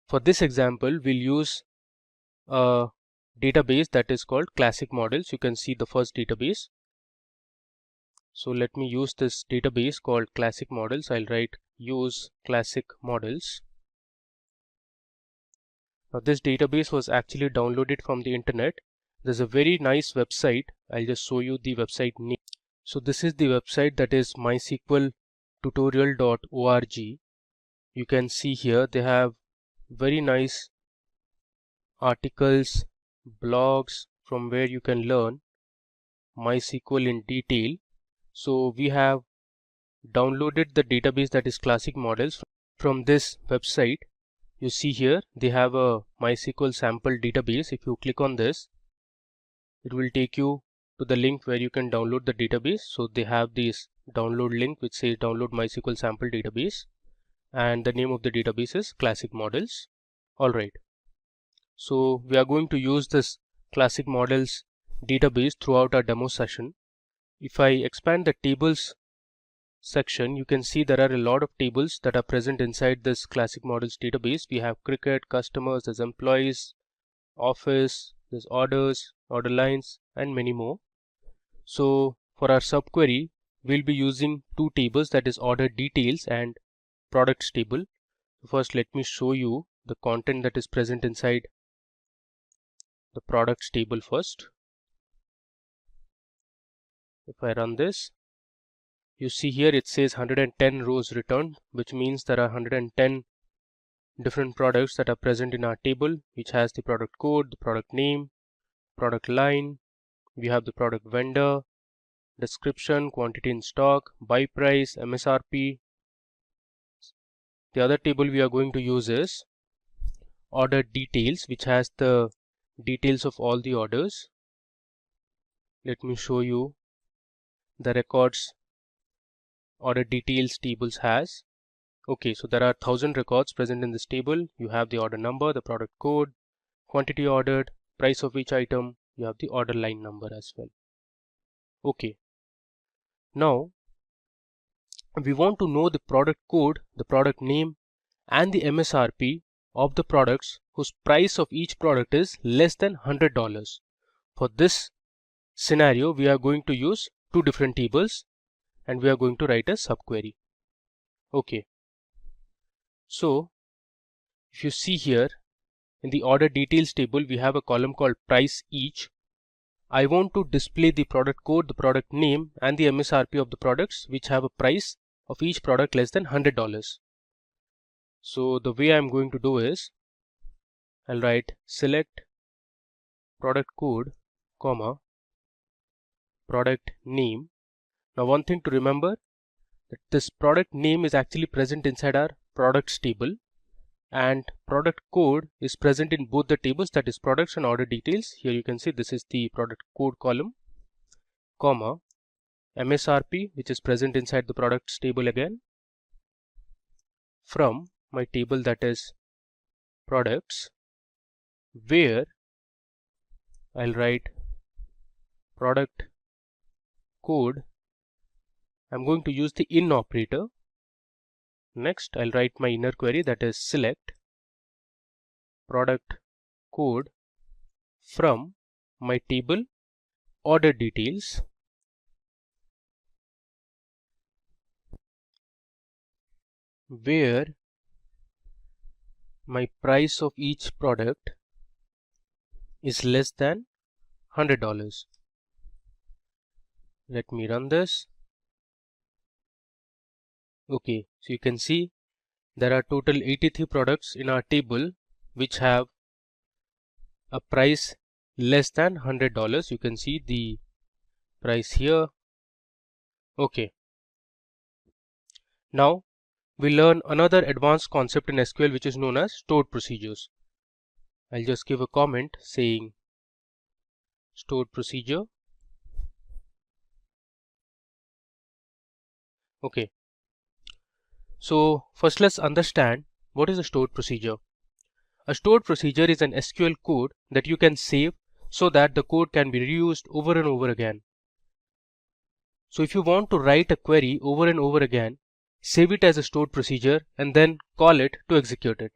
for this example, we'll use a database that is called classic models. You can see the first database. So let me use this database called classic models. I'll write use classic models. Now this database was actually downloaded from the internet. There's a very nice website. I'll just show you the website name. So this is the website, that is mysqltutorial.org. You can see here they have very nice articles, blogs from where you can learn MySQL in detail. So we have downloaded the database, that is classic models, from this website. You see here they have a MySQL sample database. If you click on this, it will take you to the link where you can download the database. So they have this download link which says download MySQL sample database, and the name of the database is Classic Models. Alright, so we are going to use this Classic Models database throughout our demo session. If I expand the tables section, you can see there are a lot of tables that are present inside this Classic Models database. We have cricket, customers, there's employees, office, there's orders, order lines, and many more. So for our subquery, we'll be using two tables, that is order details and products table. First, let me show you the content that is present inside the products table first. If I run this, you see here it says 110 rows returned, which means there are 110 different products that are present in our table, which has the product code, the product name, product line. We have the product vendor, description, quantity in stock, buy price, MSRP. The other table we are going to use is order details, which has the details of all the orders. Let me show you the records order details tables has. Okay, so there are 1000 records present in this table. You have the order number, the product code, quantity ordered, price of each item. You have the order line number as well. Okay, now we want to know the product code, the product name, and the MSRP of the products whose price of each product is less than $100. For this scenario, we are going to use two different tables and we are going to write a subquery. Okay, so if you see here in the order details table, we have a column called price each. I want to display the product code, the product name, and the MSRP of the products which have a price of each product less than $100. So the way I'm going to do is, I'll write select product code, comma, product name. Now one thing to remember, that this product name is actually present inside our products table, and product code is present in both the tables, that is products and order details. Here you can see this is the product code column, comma, MSRP, which is present inside the products table again, from my table, that is products, where I'll write product code. I'm going to use the in operator. Next, I'll write my inner query, that is select product code from my table order details, where my price of each product is less than $100. Let me run this. Okay, so you can see there are total 83 products in our table which have a price less than $100. You can see the price here. Okay, now we learn another advanced concept in SQL which is known as stored procedures. I'll just give a comment saying stored procedure. Okay, so first let's understand what is a stored procedure. A stored procedure is an SQL code that you can save so that the code can be reused over and over again. So if you want to write a query over and over again, save it as a stored procedure and then call it to execute it.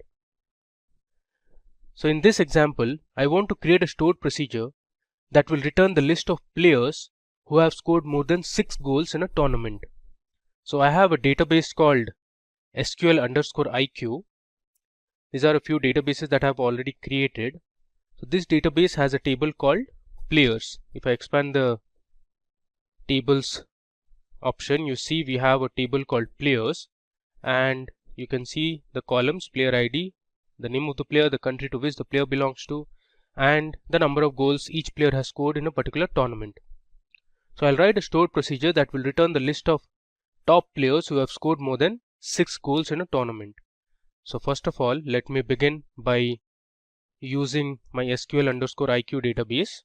So in this example, I want to create a stored procedure that will return the list of players who have scored more than 6 goals in a tournament. So I have a database called SQL_IQ. These are a few databases that I have already created. So this database has a table called players. If I expand the tables option, you see we have a table called players, and you can see the columns player ID, the name of the player, the country to which the player belongs to, and the number of goals each player has scored in a particular tournament. So I'll write a stored procedure that will return the list of top players who have scored more than 6 goals in a tournament. So first of all, let me begin by using my SQL_IQ database.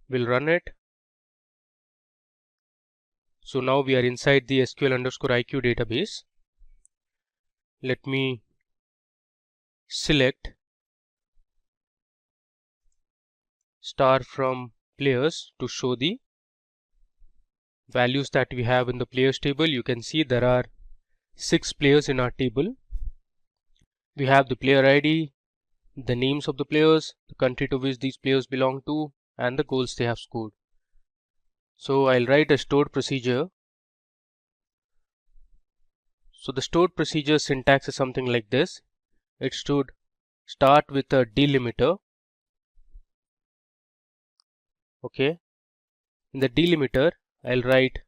We'll run it. So now we are inside the SQL_IQ database. Let me select star from players to show the values that we have in the players table. You can see there are 6 players in our table. We have the player ID, the names of the players, the country to which these players belong to, and the goals they have scored. So I'll write a stored procedure. So the stored procedure syntax is something like this. It should start with a delimiter. Okay. In the delimiter, I'll write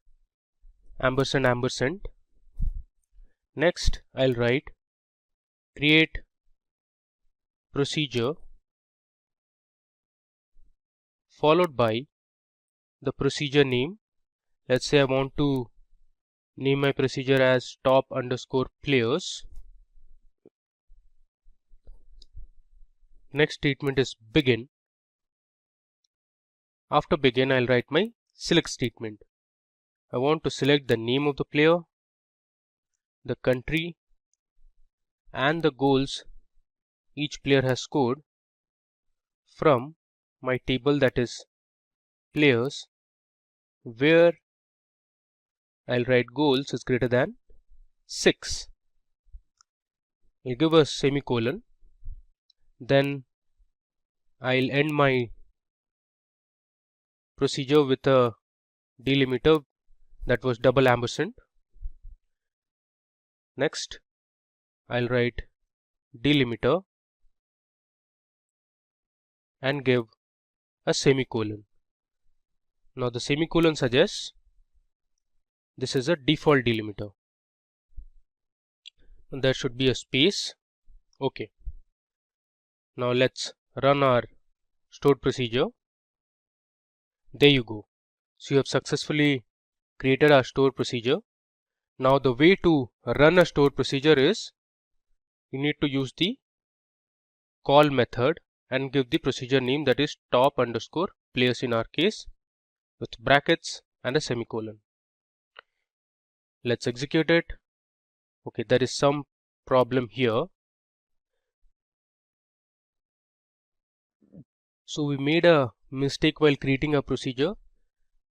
ampersand ampersand. Next, I'll write create procedure followed by the procedure name. Let's say I want to name my procedure as top_players. Next statement is begin. After begin, I'll write my select statement. I want to select the name of the player, the country, and the goals each player has scored from my table, that is players, where I'll write goals is greater than 6. I'll give a semicolon. Then I'll end my procedure with a delimiter that was double ampersand. Next, I'll write delimiter and give a semicolon. Now the semicolon suggests this is a default delimiter. And there should be a space. Okay. Now let's run our stored procedure. There you go. So you have successfully created our stored procedure. Now the way to run a stored procedure is you need to use the call method and give the procedure name, that is top_players in our case, with brackets and a semicolon. Let's execute it. Okay, there is some problem here. So we made a mistake while creating a procedure.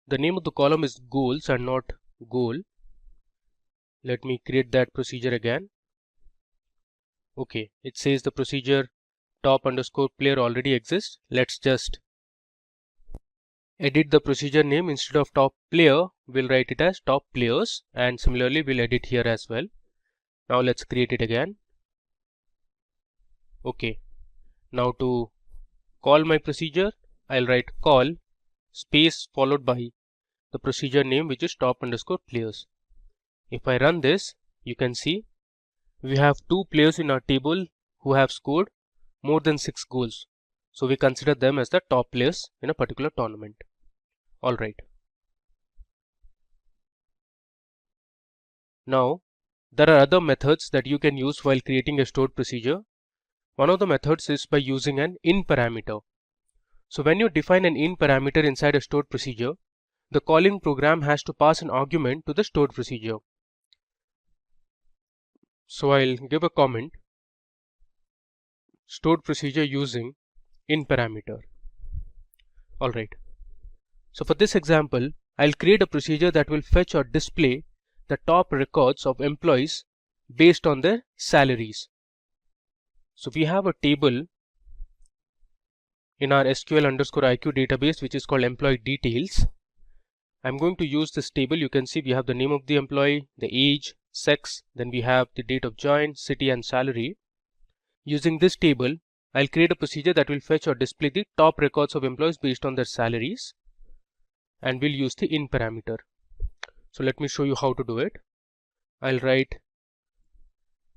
The name of the column is goals and not goal. Let me create that procedure again. Okay, it says the procedure top_player already exists. Let's just edit the procedure name. Instead of top player, we'll write it as top players, and similarly we'll edit here as well. Now let's create it again. Okay, now to call my procedure, I'll write call space followed by the procedure name, which is top_players. If I run this, you can see we have 2 players in our table who have scored more than 6 goals. So we consider them as the top players in a particular tournament. Alright. Now, there are other methods that you can use while creating a stored procedure. One of the methods is by using an in parameter. So when you define an in parameter inside a stored procedure, the calling program has to pass an argument to the stored procedure. So I'll give a comment stored procedure using in parameter. Alright. So for this example, I'll create a procedure that will fetch or display the top records of employees based on their salaries. So we have a table in our SQL_IQ database which is called employee details. I'm going to use this table. You can see we have the name of the employee, the age, sex, then we have the date of join, city and salary. Using this table, I'll create a procedure that will fetch or display the top records of employees based on their salaries, and we'll use the in parameter. So let me show you how to do it. I'll write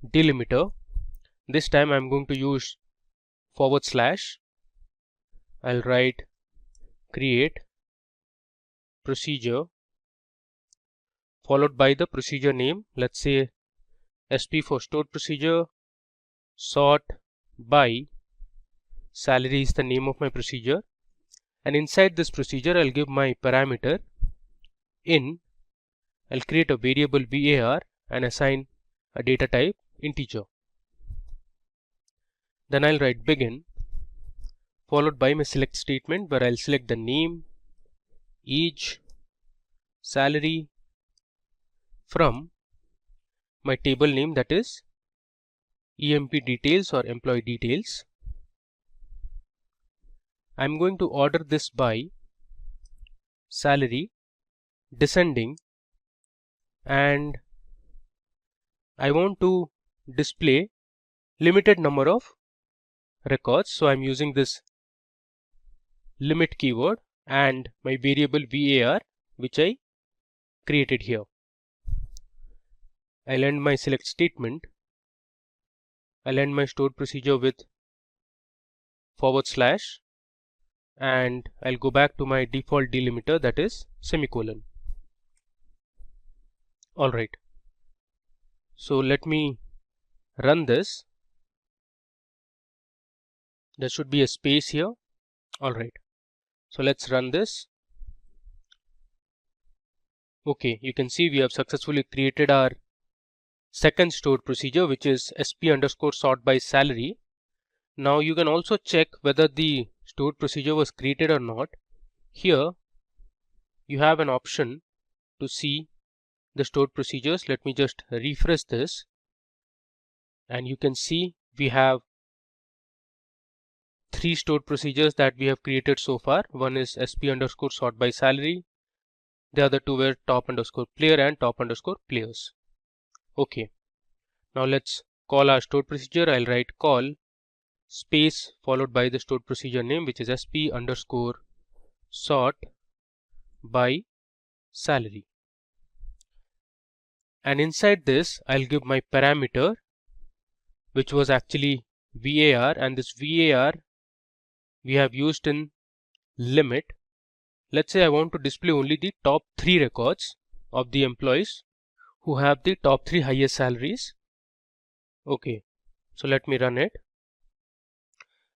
delimiter. This time I'm going to use /. I'll write create procedure followed by the procedure name. Let's say SP for stored procedure, sort by salary is the name of my procedure. And inside this procedure, I'll give my parameter in. I'll create a variable var and assign a data type integer. Then I'll write begin followed by my select statement, where I'll select the name, age, salary from my table name, that is EMP details or employee details. I'm going to order this by salary descending, and I want to display limited number of records, so I'm using this limit keyword and my variable var, which I created here. I'll end my select statement. I'll end my stored procedure with / and I'll go back to my default delimiter, that is semicolon. Alright, so let me run this. There should be a space here. Alright, so let's run this. Okay, you can see we have successfully created our second stored procedure, which is sp_sort by salary. Now you can also check whether the stored procedure was created or not. Here you have an option to see the stored procedures. Let me just refresh this, and you can see we have 3 stored procedures that we have created so far. One is sp_sort by salary, the other two were top_player and top_players. Okay, now let's call our stored procedure. I'll write call space followed by the stored procedure name, which is sp_sort by salary, and inside this I'll give my parameter, which was actually var, and this var we have used in limit. Let's say I want to display only the top 3 records of the employees who have the top 3 highest salaries. Okay, so let me run it.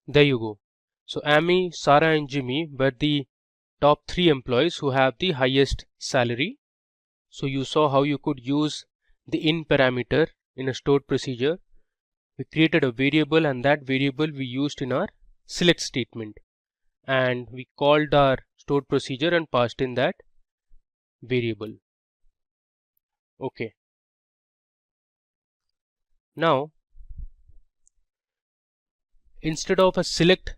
There you go. So Amy, Sarah and Jimmy were the top 3 employees who have the highest salary. So you saw how you could use the in parameter in a stored procedure. We created a variable, and that variable we used in our select statement, and we called our stored procedure and passed in that variable. Okay. Now instead of a select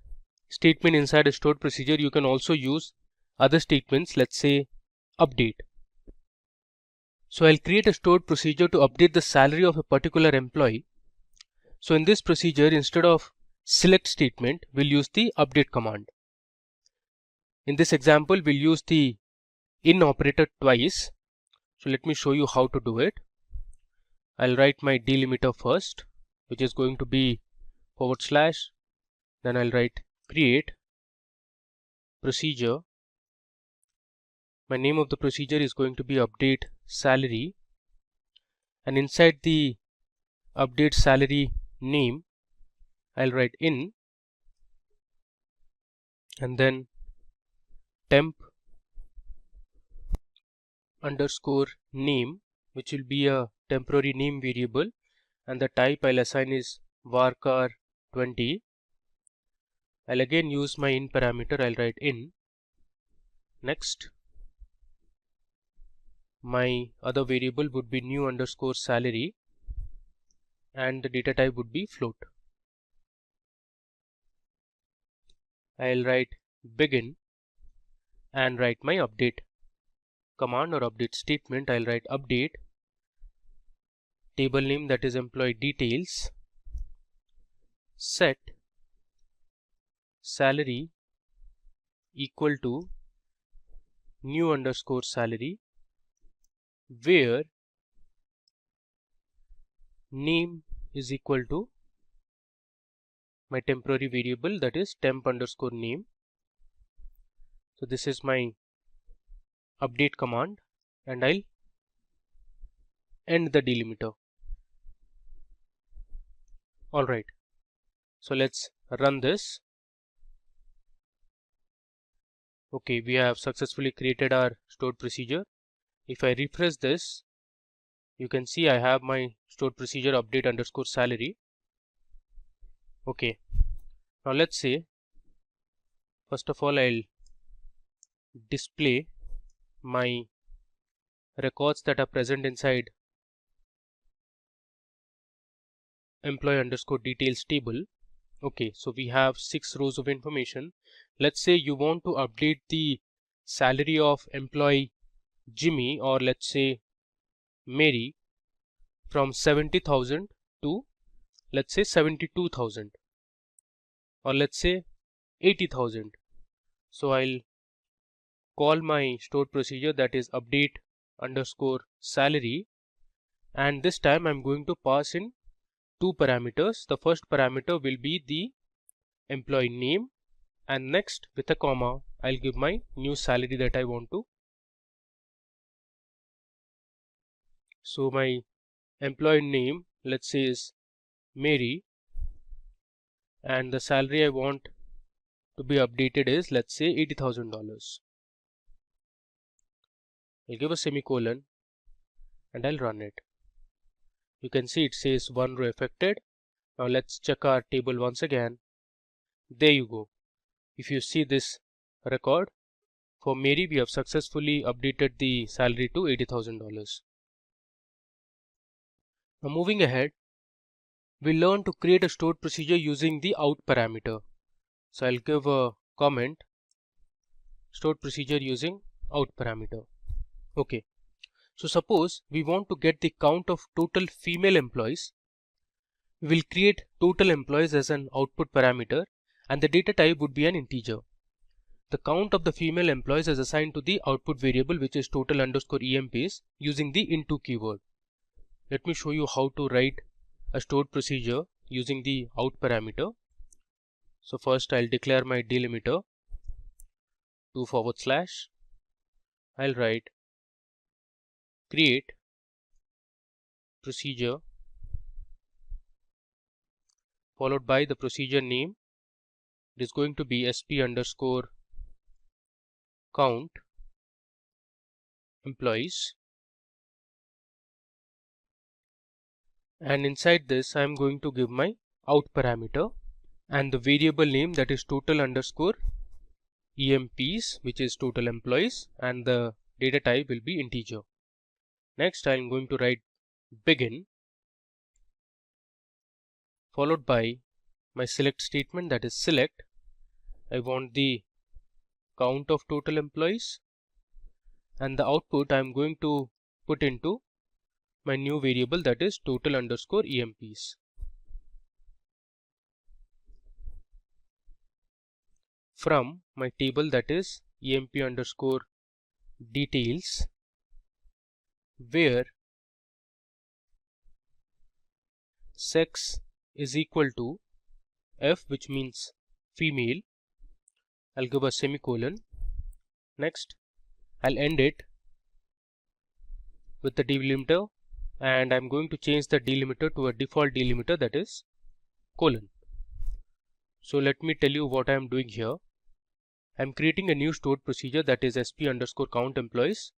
statement inside a stored procedure, you can also use other statements. Let's say update. So I'll create a stored procedure to update the salary of a particular employee. So in this procedure, instead of select statement, we'll use the update command. In this example, we'll use the in operator twice. So let me show you how to do it. I'll write my delimiter first, which is going to be /, then I'll write create procedure. My name of the procedure is going to be update salary, and inside the update salary name I'll write in, and then temp underscore name, which will be a temporary name variable, and the type I'll assign is varchar 20. I'll again use my in parameter. I'll write in. Next, my other variable would be new underscore salary, and the data type would be float. I'll write begin and write my update command or update statement. I'll write update table name, that is employee details, set salary equal to new underscore salary, where name is equal to my temporary variable, that is temp underscore name. So this is my update command, and I'll end the delimiter. Alright, so let's run this. Okay, we have successfully created our stored procedure. If I refresh this, you can see I have my stored procedure update underscore salary. Okay, now let's say, first of all, I'll display my records that are present inside employee underscore details table. Okay, so we have 6 rows of information. Let's say you want to update the salary of employee Jimmy, or let's say Mary, from 70,000 to, let's say, 72,000, or let's say 80,000. So I'll call my stored procedure, that is update underscore salary, and this time I'm going to pass in 2 parameters. The first parameter will be the employee name, and next with a comma I'll give my new salary that I want to. So my employee name, let's say, is Mary, and the salary I want to be updated is, let's say, $80,000. I'll give a semicolon and I'll run it. You can see it says 1 row affected. Now let's check our table once again. There you go. If you see this record, for Mary we have successfully updated the salary to $80,000. Now moving ahead, we learn to create a stored procedure using the out parameter. So I'll give a comment, stored procedure using out parameter. Okay, so suppose we want to get the count of total female employees. We will create total employees as an output parameter, and the data type would be an integer. The count of the female employees is assigned to the output variable, which is total underscore EMPs, using the into keyword. Let me show you how to write a stored procedure using the out parameter. So first I'll declare my delimiter, 2/. I'll write create procedure followed by the procedure name. It is going to be sp underscore count employees, and inside this I am going to give my out parameter and the variable name, that is total underscore EMPs, which is total employees, and the data type will be integer. Next I am going to write begin followed by my select statement, that is select. I want the count of total employees, and the output I am going to put into my new variable, that is total underscore EMPs. From my table, that is EMP underscore details, where sex is equal to F, which means female, I'll give a semicolon. Next I'll end it with the delimiter, and I'm going to change the delimiter to a default delimiter, that is colon. So let me tell you what I am doing here. I'm creating a new stored procedure, that is sp underscore count employees.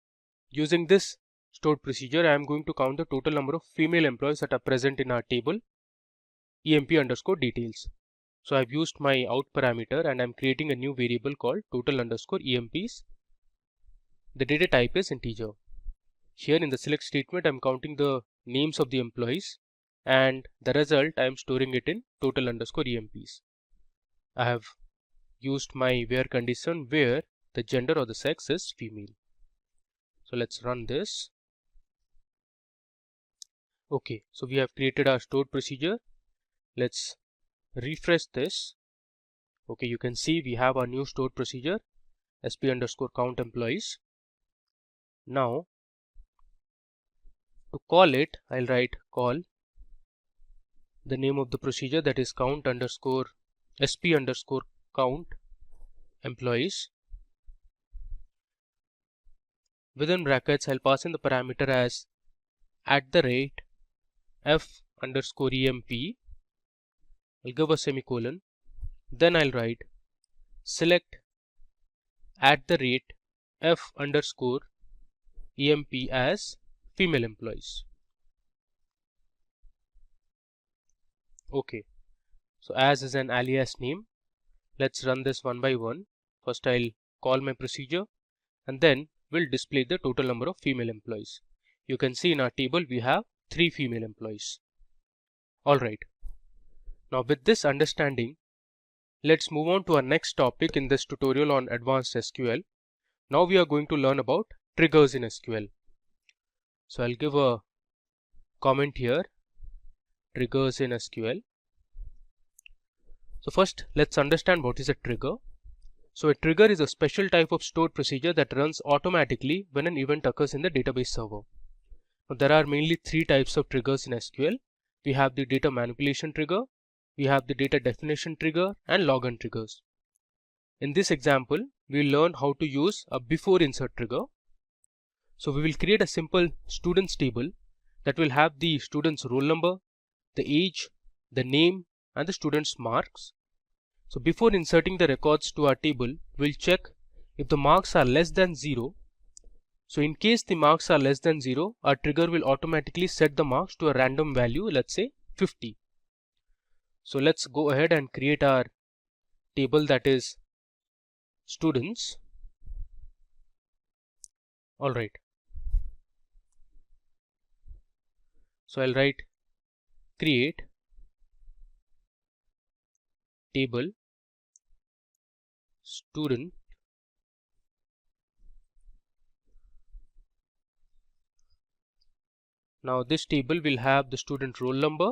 Using this stored procedure, I am going to count the total number of female employees that are present in our table emp underscore details. So I've used my out parameter and I'm creating a new variable called total underscore EMPs. The data type is integer. Here in the select statement, I'm counting the names of the employees, and the result I am storing it in total underscore EMPs. I have used my where condition where the gender or the sex is female. So let's run this. Okay, so we have created our stored procedure. Let's refresh this. Okay, you can see we have our new stored procedure, sp underscore count employees. Now to call it, I'll write call the name of the procedure, that is count underscore sp underscore count employees. Within brackets, I'll pass in the parameter as @f underscore emp. I'll give a semicolon. Then I'll write select @f_emp as female employees. Okay, so as is an alias name. Let's run this one by one. First I'll call my procedure and then we'll display the total number of female employees. You can see in our table we have 3 female employees. Alright, now with this understanding, let's move on to our next topic in this tutorial on advanced SQL. Now we are going to learn about triggers in SQL. So I'll give a comment here, triggers in SQL. So first let's understand what is a trigger. So a trigger is a special type of stored procedure that runs automatically when an event occurs in the database server. Now there are mainly 3 types of triggers in SQL. We have the data manipulation trigger, we have the data definition trigger and login triggers. In this example, we'll learn how to use a before insert trigger. So we will create a simple students table that will have the student's roll number, the age, the name and the student's marks. So before inserting the records to our table, we'll check if the marks are less than 0. So in case the marks are less than 0, our trigger will automatically set the marks to a random value, let's say 50. So let's go ahead and create our table, that is students. Alright. So I'll write create table student . Now this table will have the student roll number,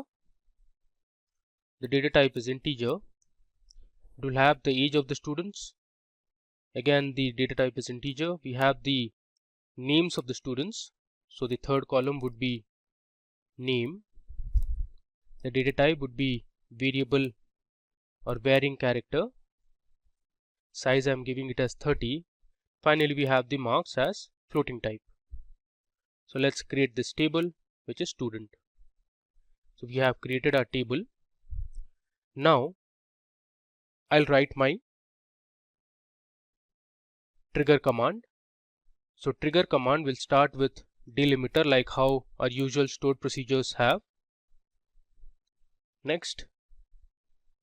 the data type is integer, it will have the age of the students, again the data type is integer, we have the names of the students, so the third column would be name, the data type would be variable or varying character, size I am giving it as 30, finally we have the marks as floating type. So let's create this table which is student. So we have created our table. Now I'll write my trigger command. So trigger command will start with delimiter like how our usual stored procedures have. Next,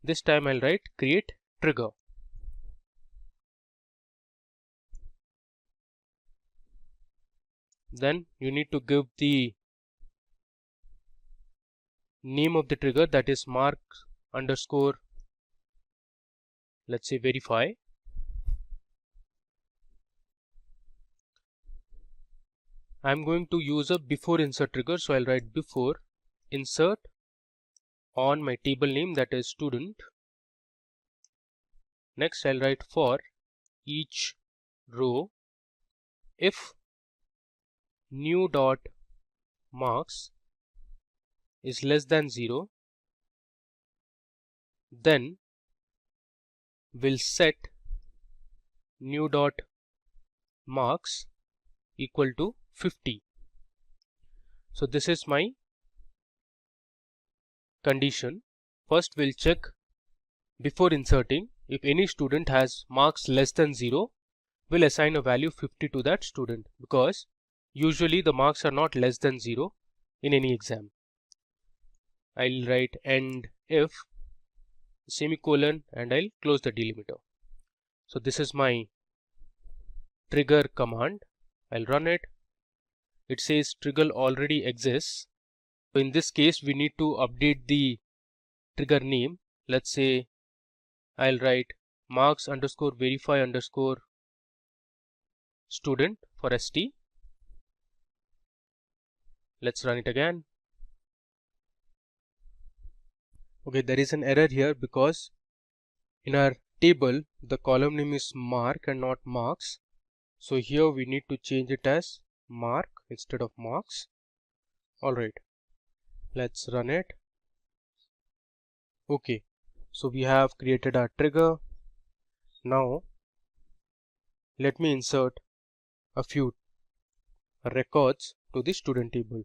this time I'll write create trigger. Then you need to give the name of the trigger, that is mark underscore, let's say verify. I'm going to use a before insert trigger, so I'll write before insert on my table name, that is student. Next I'll write for each row if new dot marks is less than 0, then we'll set new dot marks equal to 50. So this is my condition. First we'll check before inserting, if any student has marks less than 0, we'll assign a value 50 to that student, because usually the marks are not less than 0 in any exam. I'll write end if semicolon and I'll close the delimiter. So this is my trigger command. I'll run it. It says trigger already exists. So in this case we need to update the trigger name. Let's say I'll write marks underscore verify underscore student for ST. Let's run it again. Okay, there is an error here because in our table the column name is mark and not marks. So here we need to change it as mark instead of marks. Alright, let's run it. Okay, so we have created our trigger. Now let me insert a few records to the student table.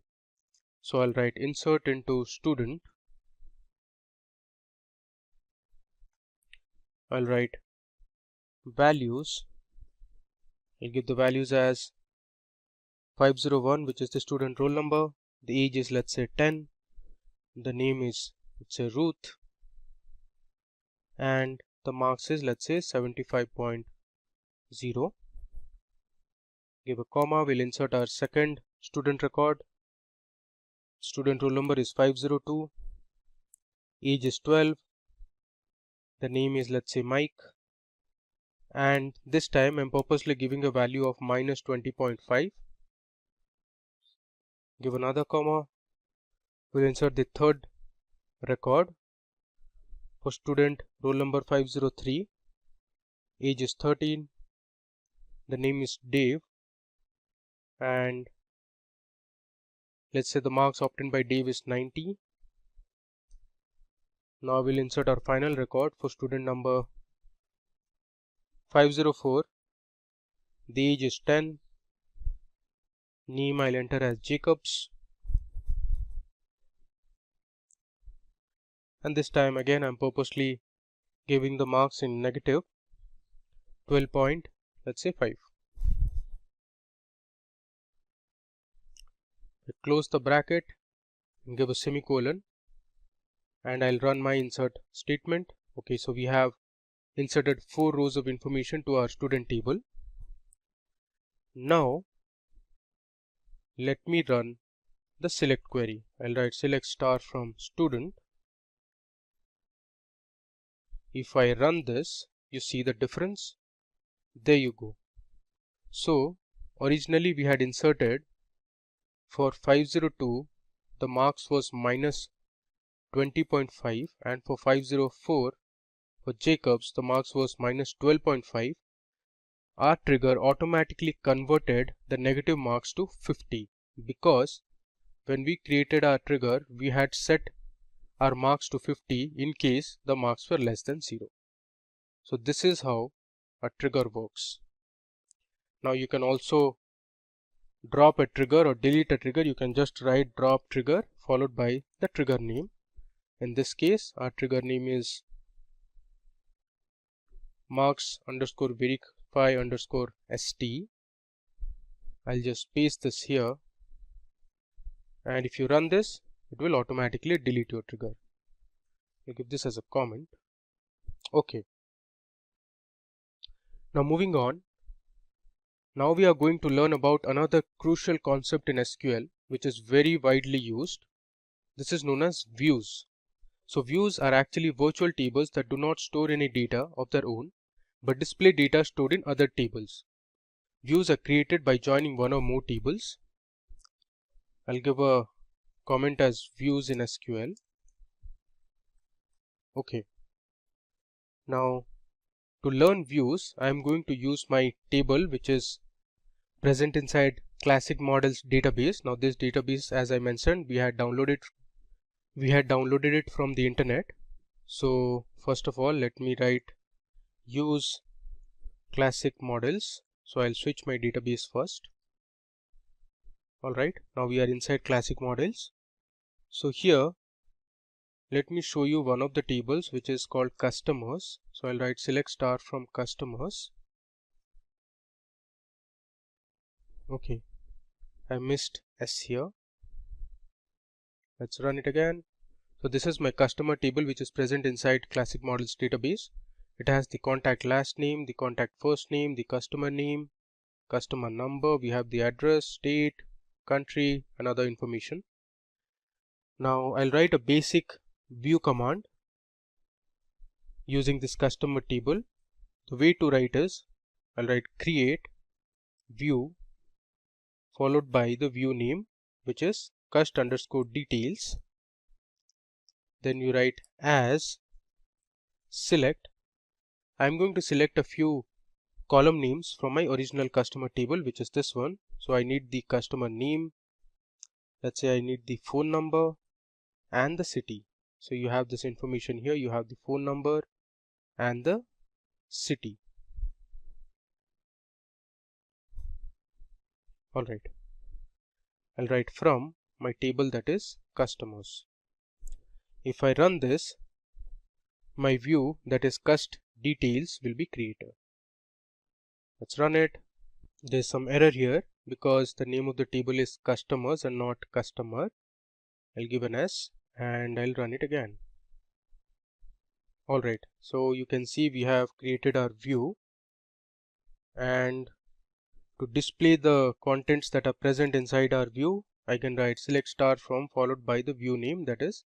So I'll write insert into student. I'll write values I'll give the values as 501, which is the student roll number. The age is, let's say, 10. The name is, let's say, Ruth. And the marks is, let's say, 75.0. Give a comma. We'll insert our second student record. Student roll number is 502. Age is 12. The name is, let's say, Mike. And this time I'm purposely giving a value of minus 20.5. Give another comma. We'll insert the third record for student roll number 503. Age is 13. The name is Dave. And let's say the marks obtained by Dave is 90. Now we'll insert our final record for student number 504. The age is 10. Name I'll enter as Jacobs. And this time again I'm purposely giving the marks in negative 12. Let's say 5. I close the bracket and give a semicolon, and I'll run my insert statement. Okay, so we have inserted 4 rows of information to our student table. Now let me run the select query. I'll write select star from student. If I run this, you see the difference. There you go. So originally we had inserted for 502 the marks was minus 20.5, and for 504 for Jacobs the marks was minus 12.5. Our trigger automatically converted the negative marks to 50, because when we created our trigger we had set our marks to 50 in case the marks were less than 0. So this is how a trigger works. Now you can also drop a trigger or delete a trigger. You can just write drop trigger followed by the trigger name. In this case our trigger name is marks underscore verify underscore st. I'll just paste this here, and if you run this it will automatically delete your trigger. You give this as a comment. Okay, now moving on. Now we are going to learn about another crucial concept in SQL which is very widely used. This is known as views. So views are actually virtual tables that do not store any data of their own but display data stored in other tables. Views are created by joining one or more tables. I'll give a comment as views in SQL. Okay. Now to learn views, I am going to use my table which is present inside Classic Models database. Now this database, as I mentioned, we had downloaded it from the internet. So first of all, let me write use Classic Models. So I'll switch my database first. Alright, now we are inside Classic Models. So here let me show you one of the tables which is called customers. So I'll write select star from customers. Okay, I missed S here. Let's run it again. So this is my customer table which is present inside Classic Models database. It has the contact last name, the contact first name, the customer name, customer number, we have the address, state, country, and other information. Now I'll write a basic view command using this customer table. The way to write is I'll write create view followed by the view name which is cust underscore details. Then you write as select. I'm going to select a few column names from my original customer table, which is this one. So I need the customer name. Let's say I need the phone number and the city. So you have this information here. You have the phone number and the city. Alright, I'll write from my table that is customers. If I run this, my view that is cust details will be created. Let's run it. There's some error here because the name of the table is customers and not customer. I'll give an S and I'll run it again. Alright, so you can see we have created our view, and to display the contents that are present inside our view, I can write select star from followed by the view name, that is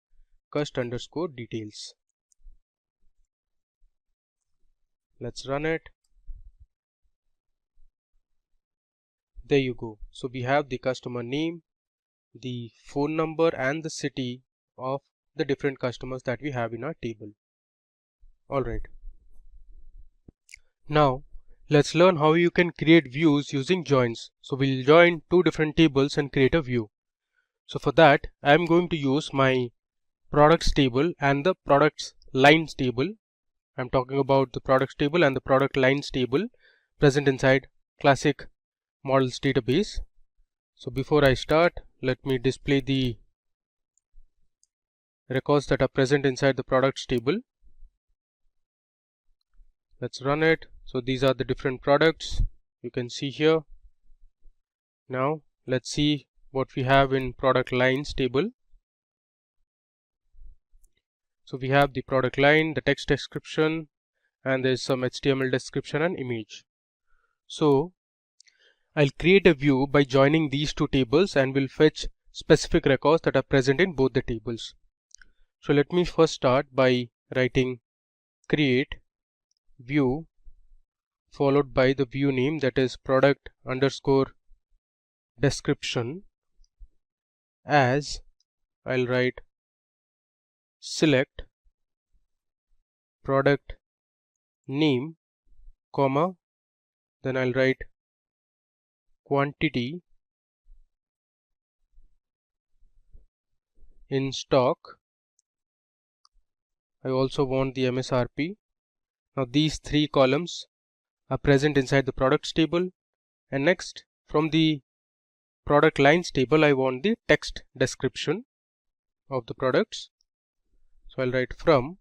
cust_details. Let's run it. There you go. So we have the customer name, the phone number and the city of the different customers that we have in our table. Alright. Now let's learn how you can create views using joins. So we'll join two different tables and create a view. So for that I'm going to use my products table and the products lines table. I'm talking about the products table and the product lines table present inside classic models database. So before I start, let me display the records that are present inside the products table. Let's run it. So these are the different products you can see here. Now let's see what we have in product lines table. So we have the product line, the text description, and there's some HTML description and image. So I'll create a view by joining these two tables and will fetch specific records that are present in both the tables. So let me first start by writing create view followed by the view name, that is product_description, as I'll write select product name, comma, then I'll write quantity in stock. I also want the MSRP. Now these three columns are present inside the products table, and next from the product lines table I want the text description of the products. So I'll write from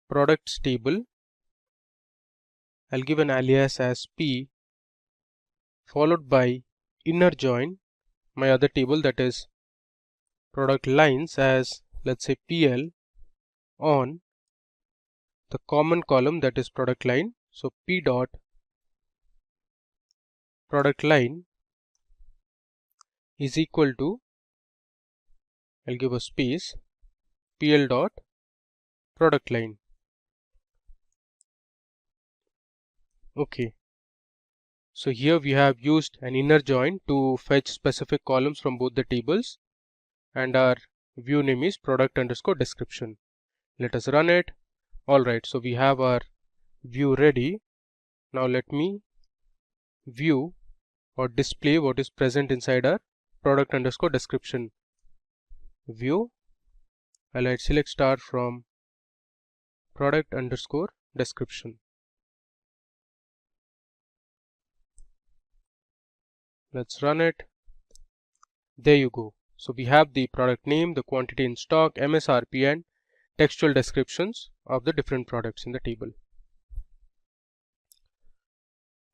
products table, I'll give an alias as P followed by inner join my other table, that is product lines, as let's say PL on the common column, that is product line. So P dot product line is equal to, I'll give a space, PL dot product line. Okay, so here we have used an inner join to fetch specific columns from both the tables, and our view name is product_description. Let us run it. Alright, so we have our view ready. Now let me view or display what is present inside our product_description view. I'll write select star from product_description. Let's run it. There you go. So we have the product name, the quantity in stock, MSRP, and textual descriptions of the different products in the table.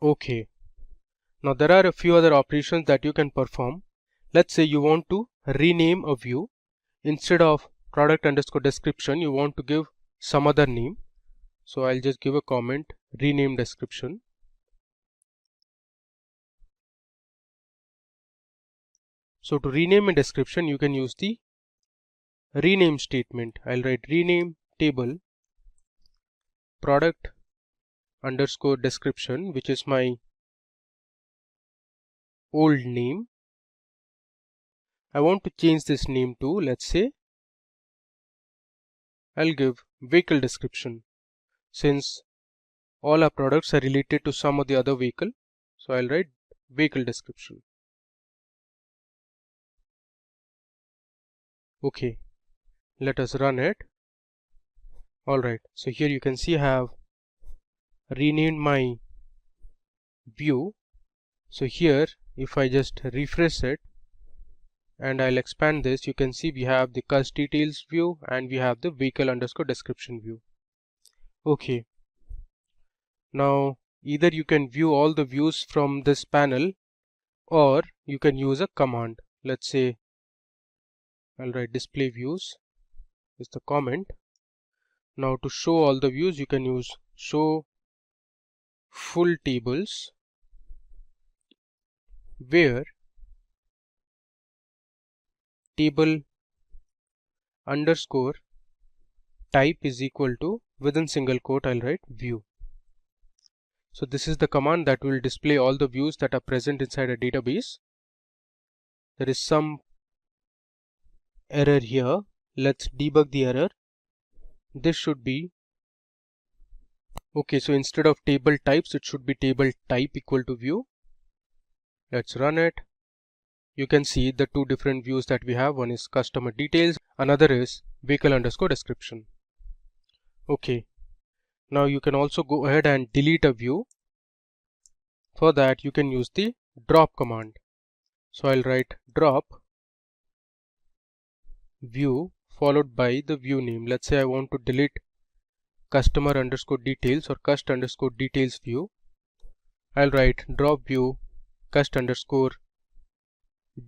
Okay, now there are a few other operations that you can perform. Let's say you want to rename a view. Instead of product_description, you want to give some other name. So I'll just give a comment, rename description. So to rename a description, you can use the rename statement. I'll write rename table product_description, which is my old name. I want to change this name to, let's say, I'll give vehicle description, since all our products are related to some of the other vehicle. So I'll write vehicle description. Okay, let us run it. Alright, so here you can see I have renamed my view. So here if I just refresh it and I'll expand this, you can see we have the cust details view and we have the vehicle_description view. Okay, now Either you can view all the views from this panel, or you can use a command. Let's say I'll write display views is the comment. Now to show all the views, you can use show full tables, where table underscore type is equal to, within single quote I'll write view. So this is the command that will display all the views that are present inside a database. There is some error here. Let's debug the error. This should be okay. So instead of table types, it should be table type equal to view. Let's run it. You can see the two different views that we have. One is customer details, another is vehicle underscore description. Okay. Now you can also go ahead and delete a view. For that you can use the drop command. So I'll write drop view followed by the view name. Let's say I want to delete customer underscore details or cust underscore details view. I'll write drop view cust underscore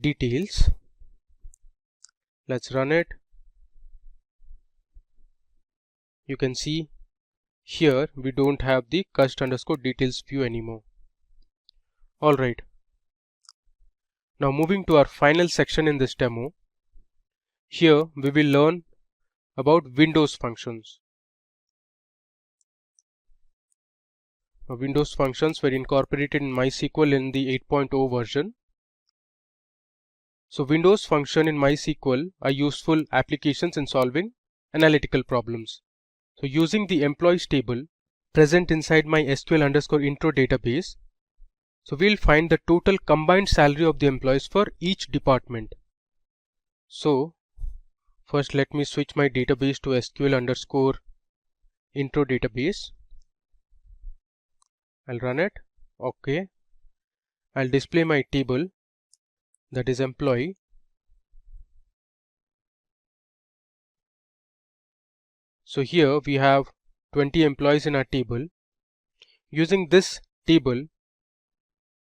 details. Let's run it. You can see here we don't have the cust underscore details view anymore. Alright. Now moving to our final section in this demo. Here we will learn about Windows functions. Now, Windows functions were incorporated in MySQL in the 8.0 version. So Windows function in MySQL are useful applications in solving analytical problems. So using the employees table present inside my SQL underscore intro database, so we'll find the total combined salary of the employees for each department. So first let me switch my database to SQL underscore intro database. I'll run it. Okay. I'll display my table, that is employee. So here we have 20 employees in our table. Using this table,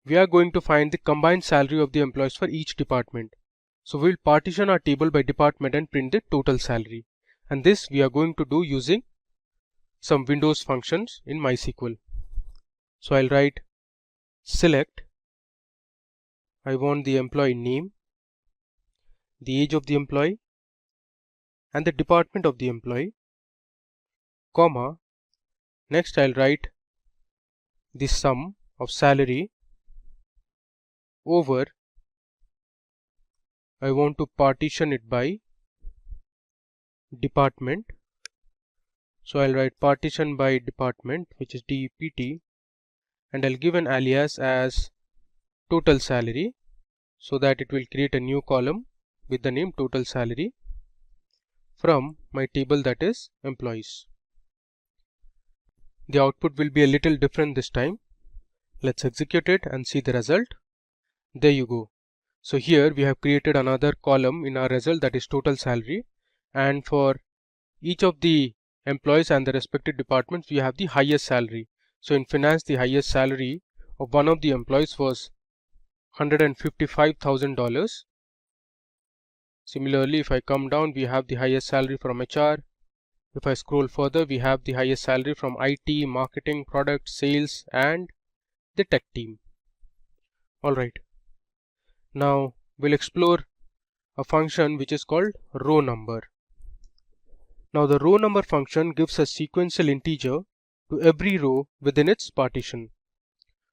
we are going to find the combined salary of the employees for each department. So we'll partition our table by department and print the total salary. And this we are going to do using some Windows functions in MySQL. So I'll write select. I want the employee name, the age of the employee, and the department of the employee, comma. Next I'll write the sum of salary over, I want to partition it by department. So I'll write partition by department, which is DEPT, and I'll give an alias as total salary, so that it will create a new column with the name total salary from my table, that is employees. The output will be a little different this time. Let's execute it and see the result. There you go. So here we have created another column in our result, that is total salary, and for each of the employees and the respective departments we have the highest salary. So in finance, the highest salary of one of the employees was $155,000. Similarly, if I come down, we have the highest salary from HR. If I scroll further, we have the highest salary from IT, marketing, product, sales, and the tech team. Alright. Now we'll explore a function which is called row number. Now the row number function gives a sequential integer to every row within its partition.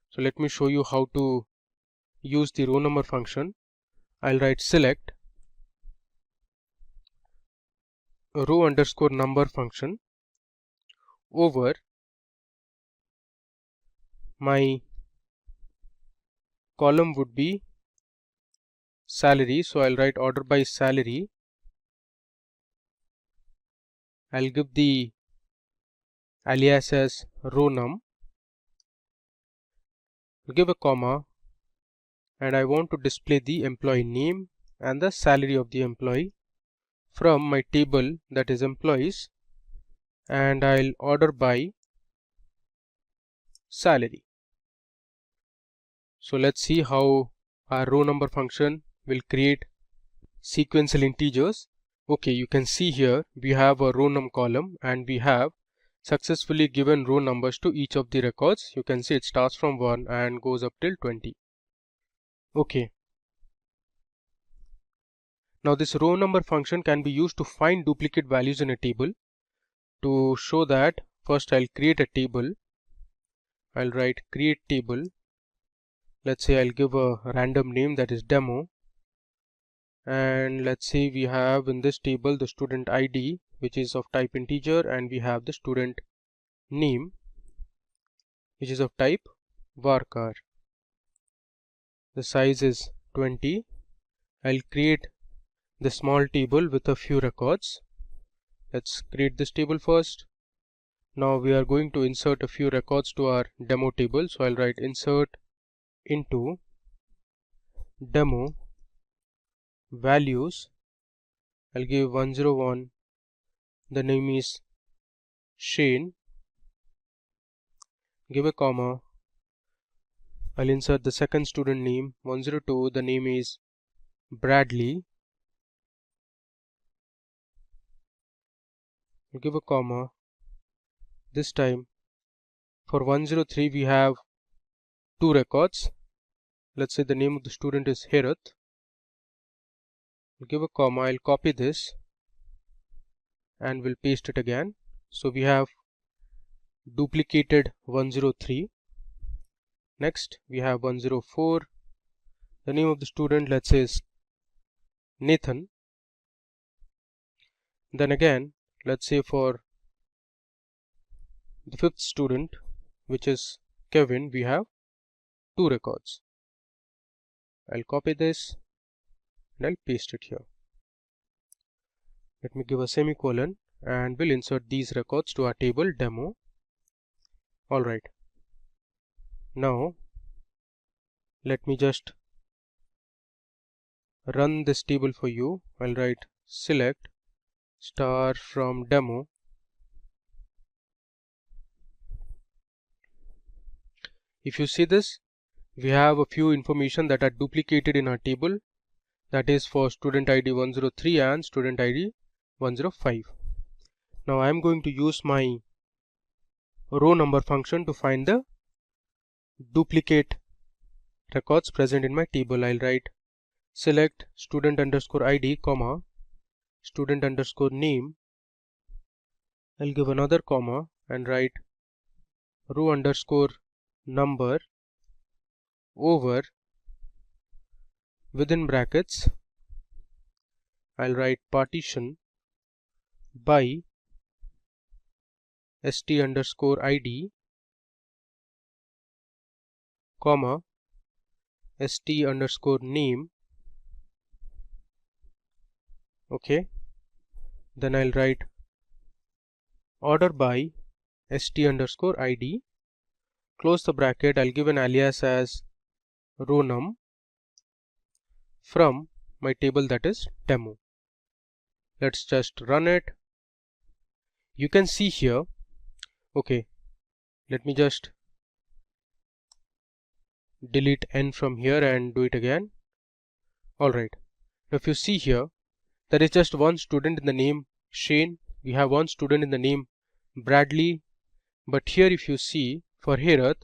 So let me show you how to use the row number function. I'll write select row underscore number function over my column would be salary. So I'll write order by salary. I'll give the alias as row num. I'll give a comma, and I want to display the employee name and the salary of the employee from my table, that is employees, and I'll order by salary. So let's see how our row number function will create sequential integers. Okay, you can see here we have a row num column and we have successfully given row numbers to each of the records. You can see it starts from 1 and goes up till 20. Okay. Now this row number function can be used to find duplicate values in a table. To show that, first I'll create a table. I'll write create table. Let's say I'll give a random name, that is demo. And let's say we have in this table the student ID, which is of type integer, and we have the student name, which is of type varchar. The size is 20. I'll create the small table with a few records. Let's create this table first. Now we are going to insert a few records to our demo table. So I'll write insert into demo values. I'll give 101. The name is Shane. Give a comma. I'll insert the second student name 102. The name is Bradley. I'll give a comma. This time for 103 we have two records. Let's say the name of the student is Herath. I'll give a comma. I'll copy this and we'll paste it again. So we have duplicated 103. Next we have 104. The name of the student, let's say, is Nathan. Then again, let's say for the fifth student, which is Kevin, we have two records. I'll copy this and I'll paste it here. Let me give a semicolon and we'll insert these records to our table demo. Alright. Now let me just run this table for you. I'll write select star from demo. If you see this, we have a few information that are duplicated in our table, that is for student ID 103 and student ID 105. Now I am going to use my row number function to find the duplicate records present in my table. I'll write select student underscore ID comma student underscore name. I'll give another comma and write row underscore number over within brackets. I'll write partition by st underscore id comma st underscore name. Okay, then I'll write order by st underscore id, close the bracket. I'll give an alias as row num from my table, that is demo. Let's just run it. You can see here, okay, let me just delete n from here and do it again. Alright, now if you see here, there is just one student in the name Shane. We have one student in the name Bradley, but here if you see for Herath,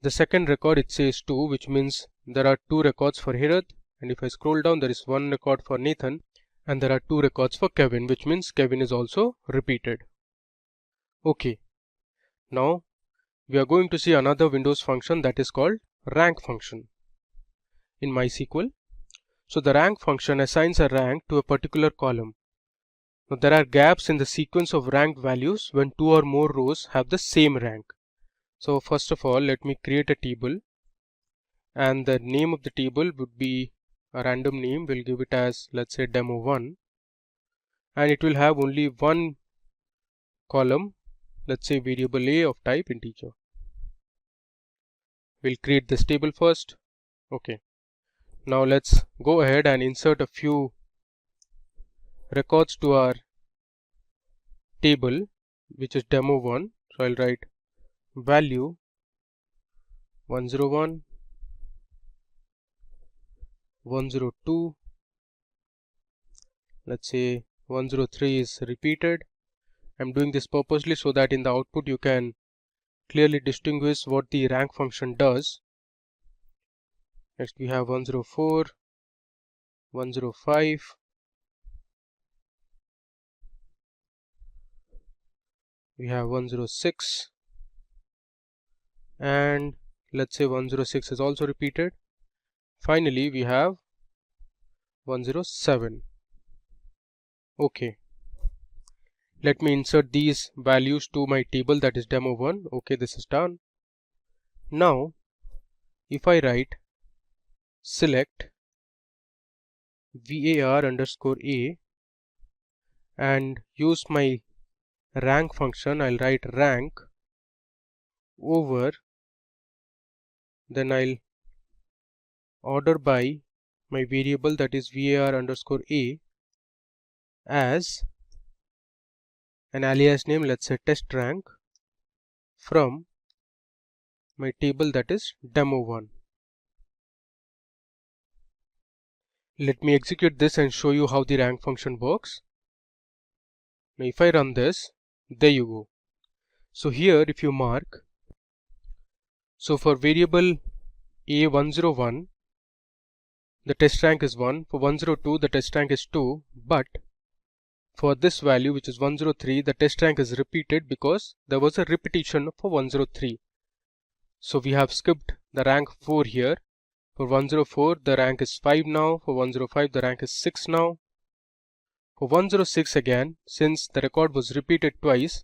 the second record it says 2, which means there are two records for Herath, and if I scroll down there is one record for Nathan and there are two records for Kevin, which means Kevin is also repeated. Okay, now we are going to see another Windows function that is called rank function in MySQL. So the rank function assigns a rank to a particular column. Now there are gaps in the sequence of ranked values when two or more rows have the same rank. So first of all, let me create a table, and the name of the table would be a random name. We'll give it as, let's say, demo1, and it will have only one column, let's say variable a of type integer. We'll create this table first. Okay, now let's go ahead and insert a few records to our table, which is demo1. So I'll write value 101, 102, let's say 103 is repeated. I'm doing this purposely so that in the output you can clearly distinguish what the rank function does. Next we have 104, 105, we have 106, and let's say 106 is also repeated. Finally we have 107. Okay, let me insert these values to my table, that is demo1. Okay, this is done. Now if I write select var underscore a and use my rank function, I'll write rank over, then I'll order by my variable, that is var underscore a, as an alias name, let's say test rank, from my table, that is demo1. Let me execute this and show you how the rank function works. Now if I run this, there you go. So here if you mark, so for variable a101 the test rank is 1, for 102 the test rank is 2, but for this value which is 103 the test rank is repeated because there was a repetition for 103. So we have skipped the rank 4 here. For 104 the rank is 5 now, for 105 the rank is 6 now. For 106 again, since the record was repeated twice,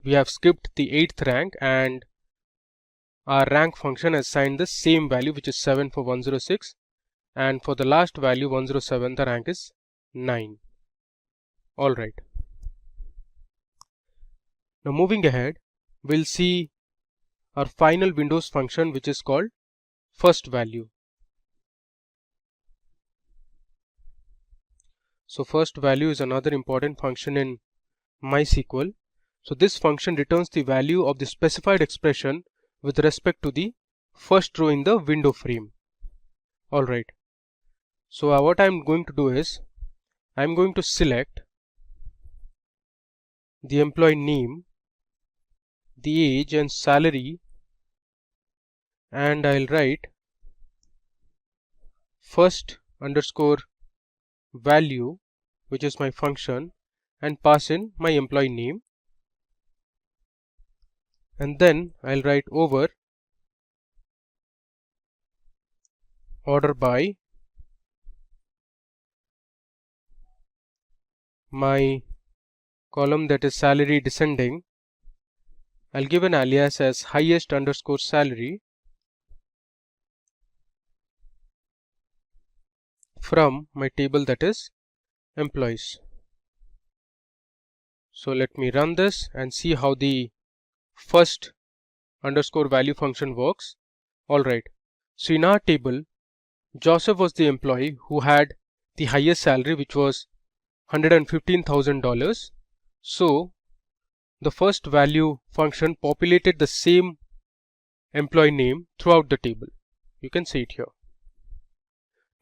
we have skipped the 8th rank and our rank function has assigned the same value which is 7 for 106, and for the last value 107 the rank is 9. Alright. Now moving ahead, we'll see our final Windows function which is called first value. So first value is another important function in MySQL. So this function returns the value of the specified expression with respect to the first row in the window frame. Alright. So what I'm going to do is, I'm going to select the employee name, the age and salary, and I'll write first underscore value, which is my function, and pass in my employee name, and then I'll write over order by my column, that is salary descending. I'll give an alias as highest underscore salary from my table, that is employees. So let me run this and see how the first underscore value function works. Alright, so in our table Joseph was the employee who had the highest salary, which was $115,000. So the first value function populated the same employee name throughout the table. You can see it here.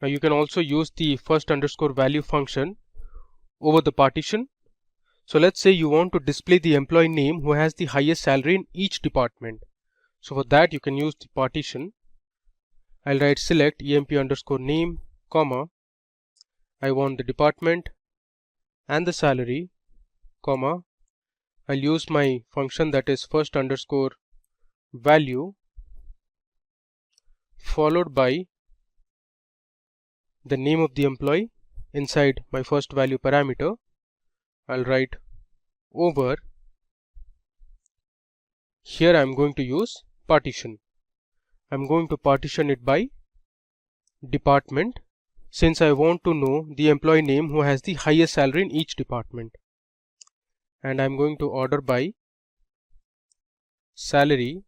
Now you can also use the first underscore value function over the partition. So let's say you want to display the employee name who has the highest salary in each department. So for that you can use the partition. I'll write select emp underscore name, comma, I want the department and the salary, comma, I'll use my function, that is first underscore value followed by the name of the employee inside my first value parameter. I'll write over, here I'm going to use partition. I'm going to partition it by department, since I want to know the employee name who has the highest salary in each department. And I'm going to order by salary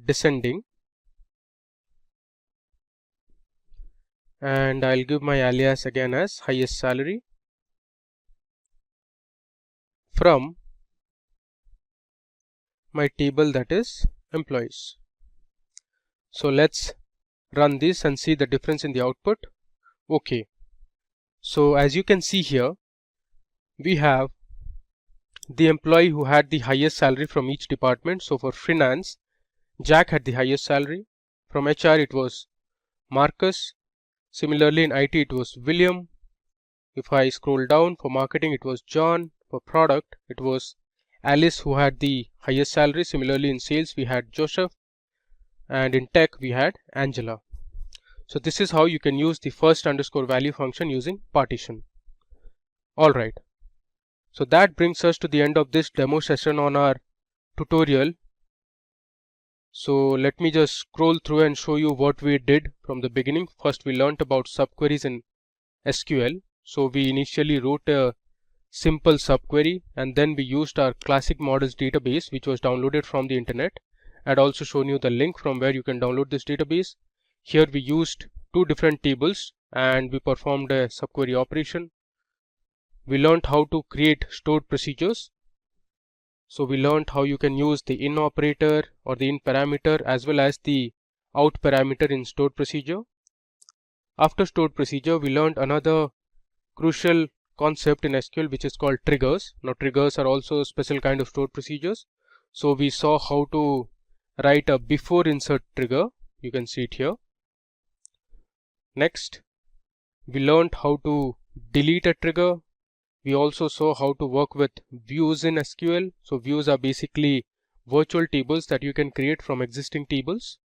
descending, and I'll give my alias again as highest salary from my table, that is employees. So let's run this and see the difference in the output. Okay, so as you can see here, we have the employee who had the highest salary from each department. So for finance, Jack had the highest salary. From HR it was Marcus. Similarly in IT it was William. If I scroll down, for marketing it was John. For product it was Alice who had the highest salary. Similarly in sales we had Joseph, and in tech we had Angela. So this is how you can use the first underscore value function using partition. Alright, so that brings us to the end of this demo session on our tutorial. So let me just scroll through and show you what we did from the beginning. First we learnt about subqueries in SQL. So we initially wrote a simple subquery, and then we used our classic models database which was downloaded from the internet. I'd also shown you the link from where you can download this database. Here we used two different tables and we performed a subquery operation. We learned how to create stored procedures. So we learned how you can use the in operator or the in parameter as well as the out parameter in stored procedure. After stored procedure, we learned another crucial concept in SQL which is called triggers. Now triggers are also a special kind of stored procedures. So we saw how to write a before insert trigger. You can see it here. Next, we learned how to delete a trigger. We also saw how to work with views in SQL. So views are basically virtual tables that you can create from existing tables.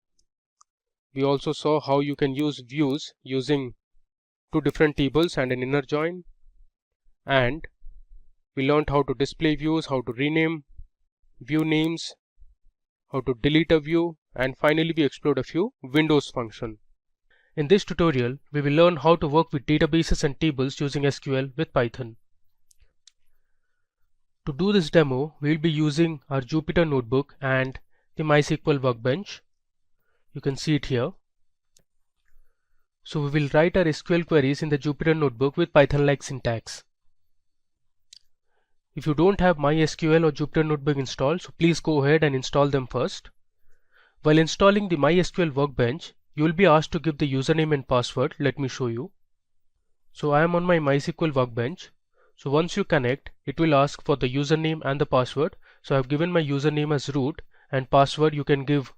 We also saw how you can use views using two different tables and an inner join. And we learned how to display views, how to rename view names, how to delete a view, and finally we explored a few Windows functions. In this tutorial, we will learn how to work with databases and tables using SQL with Python. To do this demo, we will be using our Jupyter Notebook and the MySQL Workbench. You can see it here. So we will write our SQL queries in the Jupyter Notebook with Python-like syntax. If you don't have MySQL or Jupyter Notebook installed, so please go ahead and install them first. While installing the MySQL Workbench, you will be asked to give the username and password. Let me show you. So I am on my MySQL Workbench. So once you connect, it will ask for the username and the password. So I have given my username as root, and password you can give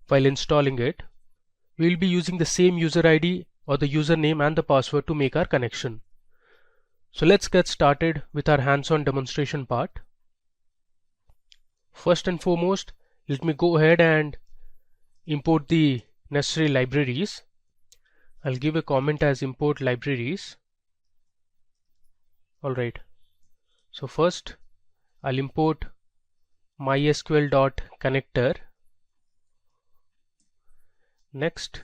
while installing it. We will be using the same user ID or the username and the password to make our connection. So let's get started with our hands-on demonstration part. First and foremost, let me go ahead and import the necessary libraries. I'll give a comment as import libraries. Alright, so first I'll import mysql.connector. Next,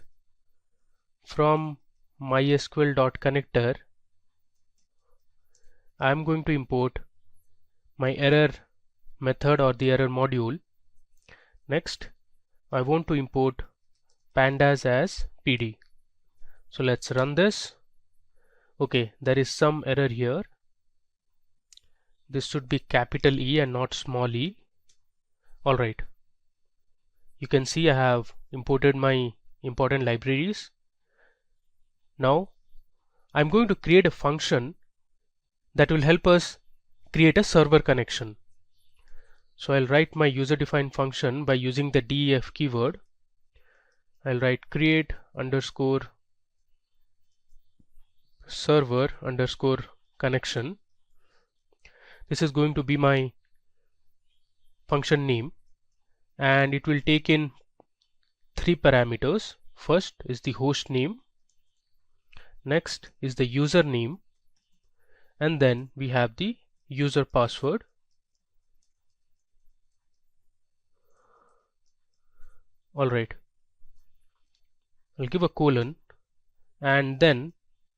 from mysql.connector, I am going to import my error method or the error module. Next, I want to import pandas as PD. So let's run this. Okay, there is some error here. This should be capital E and not small e. Alright, you can see I have imported my important libraries. Now I'm going to create a function that will help us create a server connection. So I'll write my user defined function by using the def keyword. I'll write create underscore server underscore connection. This is going to be my function name, and it will take in three parameters. First is the host name, next is the username, and then we have the user password. Alright, I'll give a colon, and then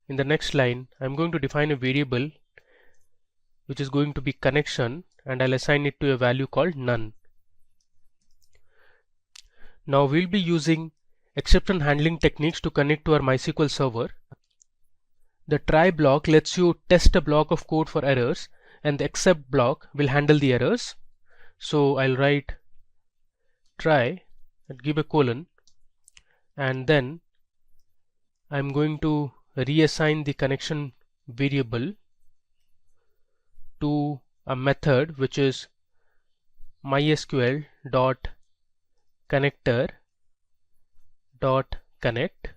in the next line I'm going to define a variable which is going to be connection, and I'll assign it to a value called none. Now we'll be using exception handling techniques to connect to our MySQL server. The try block lets you test a block of code for errors, and the except block will handle the errors. So I'll write try and give a colon, and then I'm going to reassign the connection variable to a method which is mysql dot connector dot connect.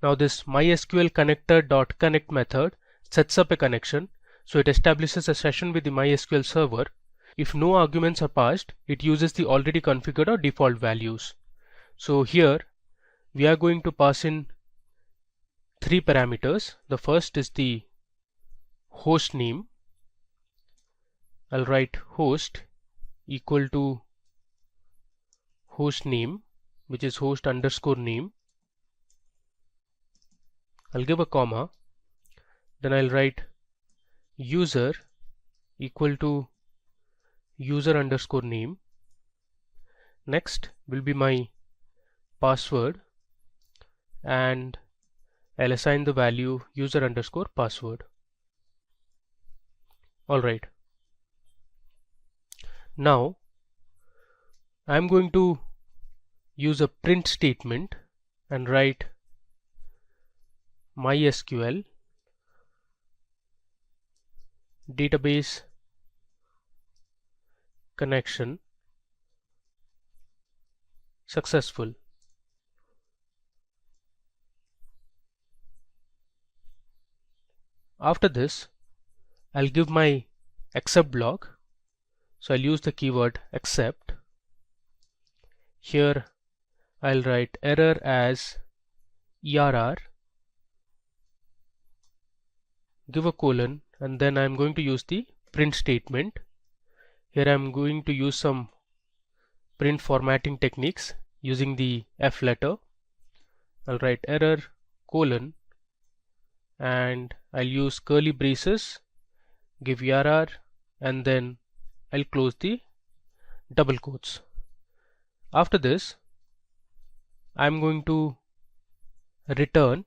Now this mysql connector dot connect method sets up a connection, so it establishes a session with the MySQL server. If no arguments are passed, it uses the already configured or default values. So here we are going to pass in 3 parameters. The first is the host name. I'll write host equal to host name, which is host underscore name. I'll give a comma, then I'll write user equal to user underscore name. Next will be my password, and I'll assign the value user underscore password. Alright, now I'm going to use a print statement and write MySQL database connection successful. After this, I'll give my except block, so I'll use the keyword except. Here I'll write error as ERR, give a colon, and then I'm going to use the print statement. Here I'm going to use some print formatting techniques using the F letter. I'll write error colon, and I'll use curly braces, give ERR, and then I'll close the double quotes. After this, I'm going to return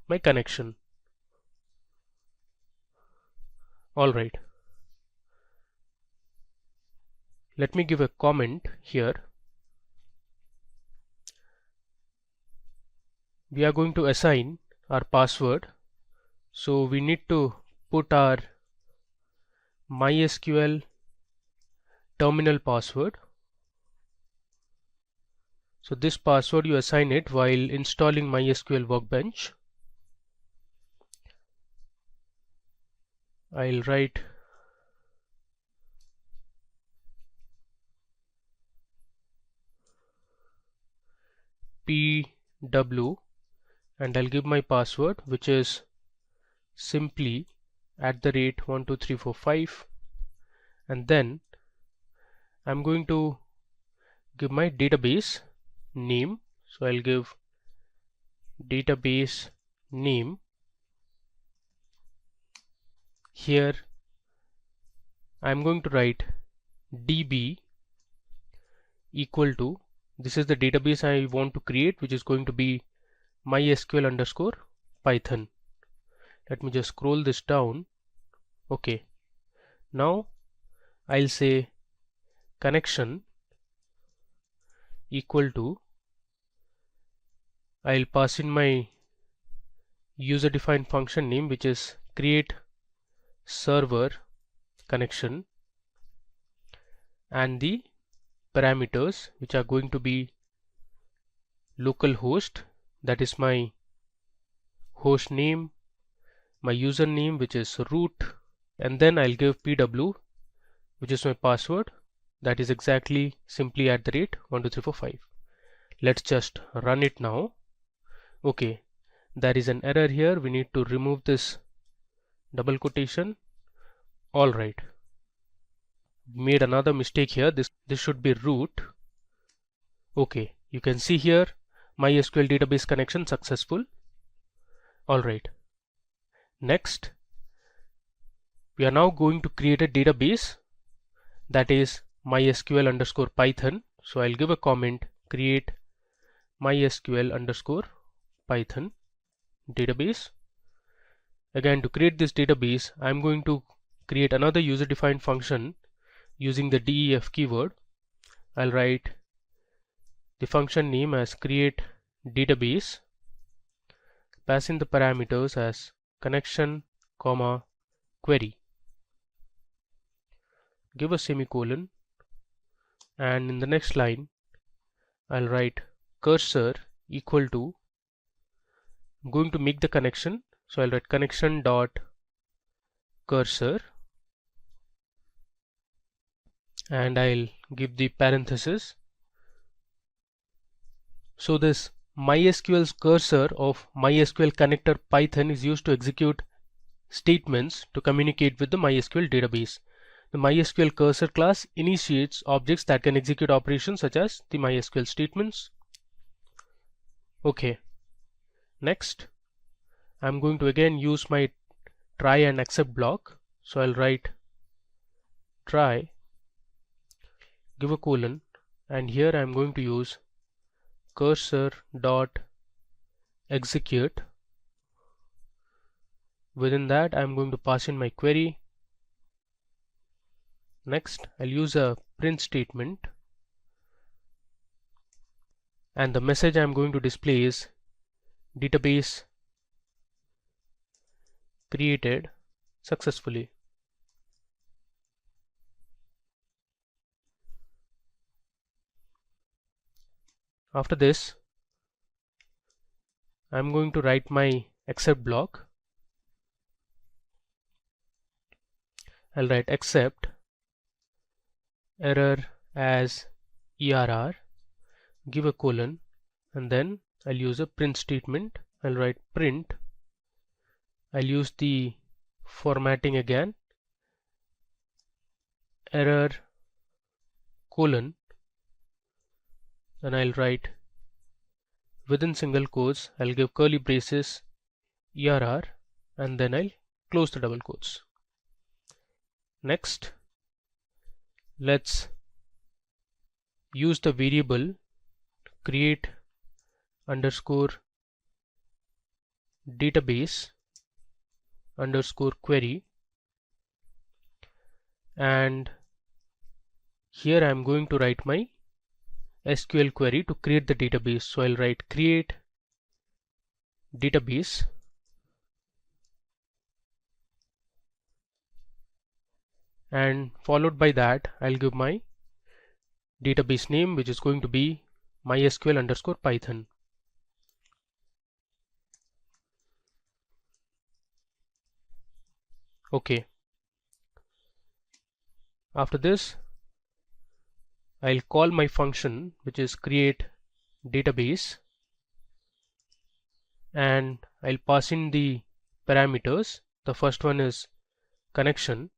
my connection. Alright, let me give a comment here. We are going to assign our password, so we need to put our MySQL terminal password. So this password you assign it while installing MySQL Workbench. I'll write pw, and I'll give my password, which is simply @12345, and then I'm going to give my database name, so I'll give database name. Here I'm going to write db equal to, this is the database I want to create, which is going to be mysql underscore python. Let me just scroll this down. Okay, now I'll say connection equal to, I'll pass in my user defined function name, which is create server connection, and the parameters, which are going to be localhost, that is my host name, my username, which is root, and then I'll give pw, which is my password, that is exactly simply @12345. Let's just run it now. Okay, there is an error here. We need to remove this double quotation. Alright, made another mistake here. This should be root. Okay, you can see here MySQL database connection successful. Alright, next we are now going to create a database, that is MySQL underscore Python. So I'll give a comment, create MySQL underscore Python database. Again, to create this database, I'm going to create another user defined function, using the def keyword. I'll write the function name as create database, pass in the parameters as connection, comma, query. Give a semicolon, and in the next line I'll write cursor equal to, I'm going to make the connection, so I'll write connection dot cursor, and I'll give the parenthesis. So this MySQL's cursor of MySQL connector Python is used to execute statements to communicate with the MySQL database. The MySQL cursor class initiates objects that can execute operations such as the MySQL statements. Okay. Next, I'm going to again use my try and except block. So I'll write try, give a colon, and here I'm going to use cursor dot execute. Within that I'm going to pass in my query. Next, I'll use a print statement, and the message I'm going to display is database created successfully. After this, I'm going to write my except block. I'll write except error as ERR, give a colon, and then I'll use a print statement. I'll write print. I'll use the formatting again, error colon, and I'll write within single quotes, I'll give curly braces ERR, and then I'll close the double quotes. Next, let's use the variable create underscore database underscore query, and here I'm going to write my SQL query to create the database. So I'll write create database, and followed by that I'll give my database name, which is going to be MySQL underscore Python. Okay. After this, I'll call my function, which is create database, and I'll pass in the parameters. The first one is connection,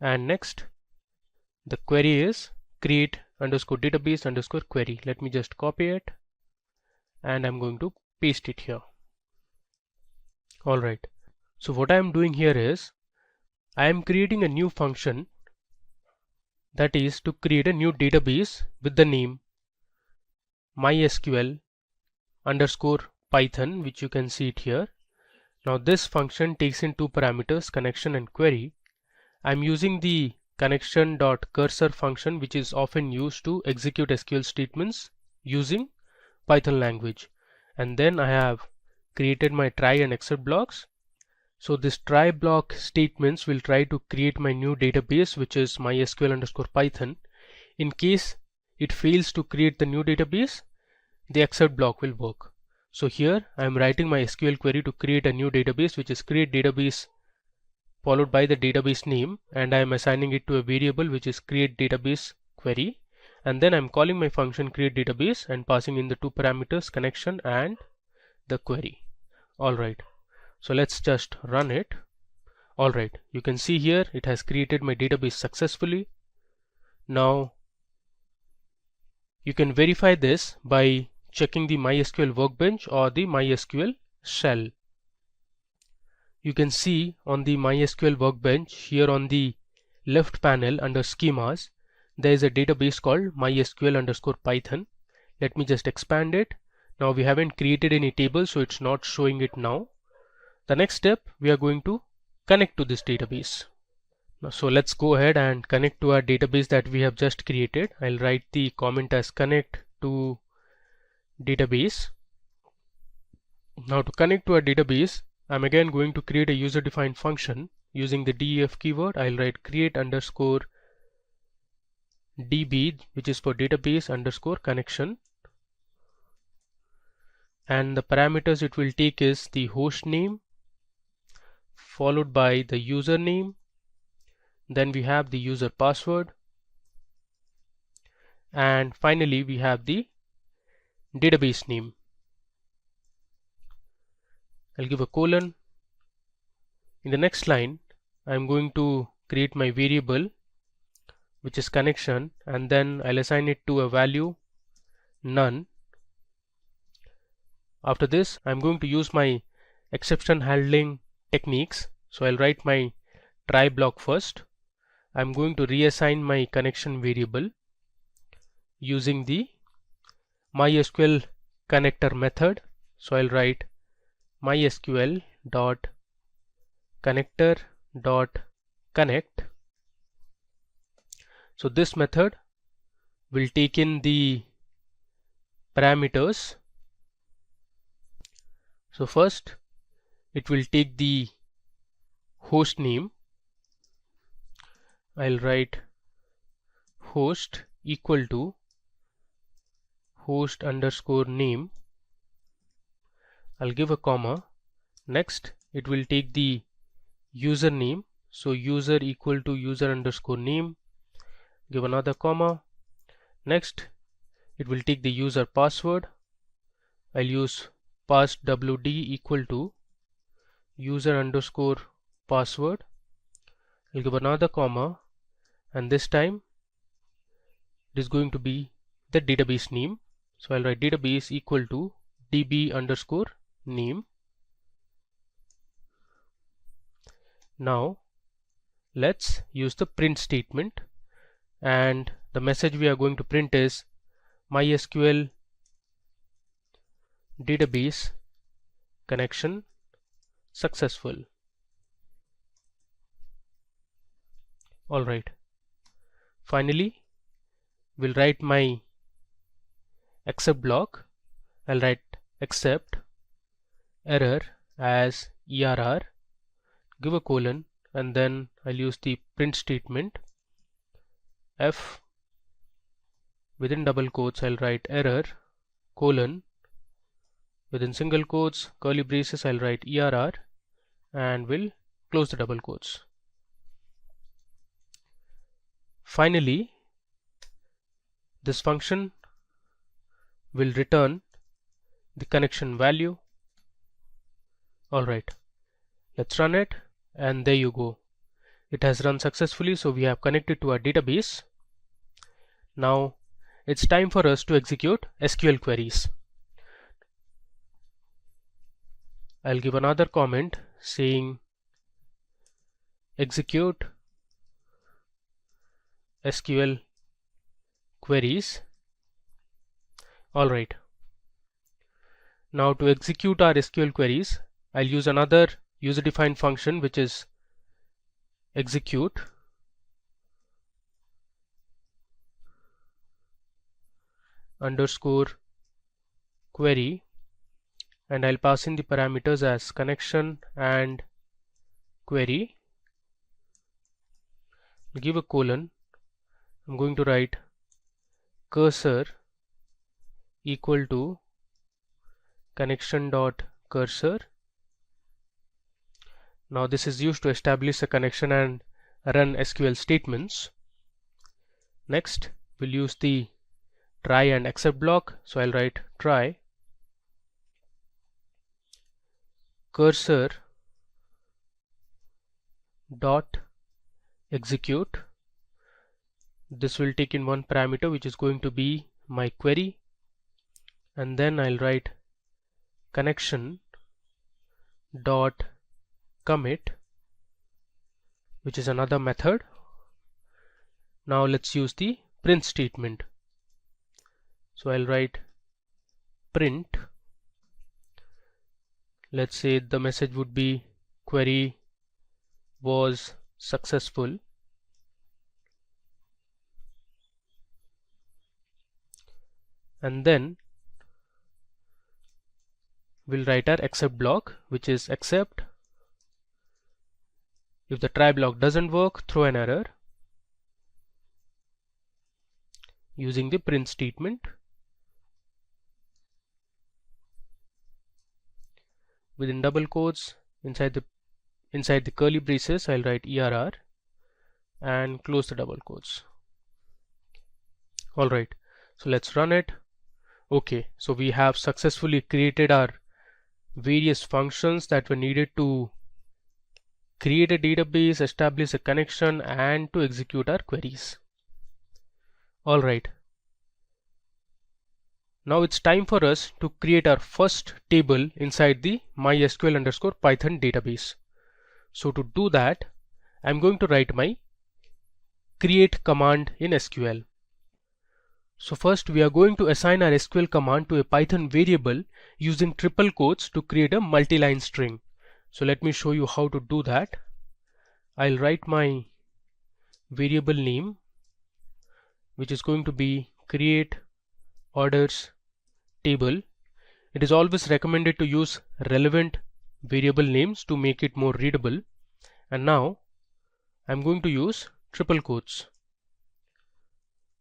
and next the query is create underscore database underscore query. Let me just copy it, and I'm going to paste it here. Alright, so what I'm doing here is I am creating a new function, that is to create a new database with the name MySQL underscore Python, which you can see it here. Now this function takes in two parameters, connection and query. I'm using the connection.cursor function, which is often used to execute SQL statements using Python language. And then I have created my try and except blocks. So this try block statements will try to create my new database, which is MySQL underscore Python. In case it fails to create the new database, the except block will work. So here I am writing my SQL query to create a new database, which is create database followed by the database name, and I am assigning it to a variable which is create database query, and then I'm calling my function create database and passing in the two parameters, connection and the query. Alright, so let's just run it. Alright, you can see here it has created my database successfully. Now you can verify this by checking the MySQL workbench or the MySQL shell. You can see on the MySQL workbench here on the left panel under schemas, there is a database called MySQL underscore Python. Let me just expand it. Now we haven't created any table, so it's not showing it now. The next step, we are going to connect to this database. So let's go ahead and connect to our database that we have just created. I'll write the comment as connect to database. Now to connect to our database, I'm again going to create a user defined function using the def keyword. I'll write create underscore db, which is for database underscore connection, and the parameters it will take is the host name followed by the username, then we have the user password, and finally we have the database name. I'll give a colon. In the next line, I'm going to create my variable which is connection, and then I'll assign it to a value none. After this, I'm going to use my exception handling techniques. So I'll write my try block first. I'm going to reassign my connection variable using the MySQL connector method. So I'll write MySQL dot connector dot connect. So this method will take in the parameters. So first it will take the host name. I'll write host equal to host underscore name. I'll give a comma. Next it will take the username, so user equal to user underscore name, give another comma. Next it will take the user password. I'll use passwd equal to user underscore password. I'll give another comma, and this time it is going to be the database name. So I'll write database equal to db underscore name. Now let's use the print statement, and the message we are going to print is MySQL database connection successful. Alright, finally we'll write my except block. I'll write except error as ERR, give a colon, and then I'll use the print statement f within double quotes. I'll write error colon, within single quotes curly braces I'll write ERR, and will close the double quotes. Finally this function will return the connection value. Alright, let's run it, and there you go, it has run successfully. So we have connected to our database. Now it's time for us to execute SQL queries. I'll give another comment saying execute SQL queries. Alright, now to execute our SQL queries, I'll use another user defined function which is execute underscore query, and I'll pass in the parameters as connection and query. I'll give a colon. I'm going to write cursor equal to connection dot cursor. Now this is used to establish a connection and run SQL statements. Next we'll use the try and except block. So I'll write try cursor dot execute. This will take in one parameter which is going to be my query, and then I'll write connection dot commit, which is another method. Now let's use the print statement. So I'll write print, let's say the message would be query was successful. and then we'll write our except block, which is except. If the try block doesn't work, throw an error using the print statement. Within double quotes, inside the curly braces, I'll write ERR and close the double quotes. Alright, so let's run it. Okay, so we have successfully created our various functions that were needed to create a database, establish a connection, and to execute our queries. Alright, now it's time for us to create our first table inside the MySQL_Python database. So to do that, I'm going to write my create command in SQL. So first we are going to assign our SQL command to a Python variable using triple quotes to create a multi-line string. So let me show you how to do that. I'll write my variable name, which is going to be create orders table. It is always recommended to use relevant variable names to make it more readable. And now I'm going to use triple quotes.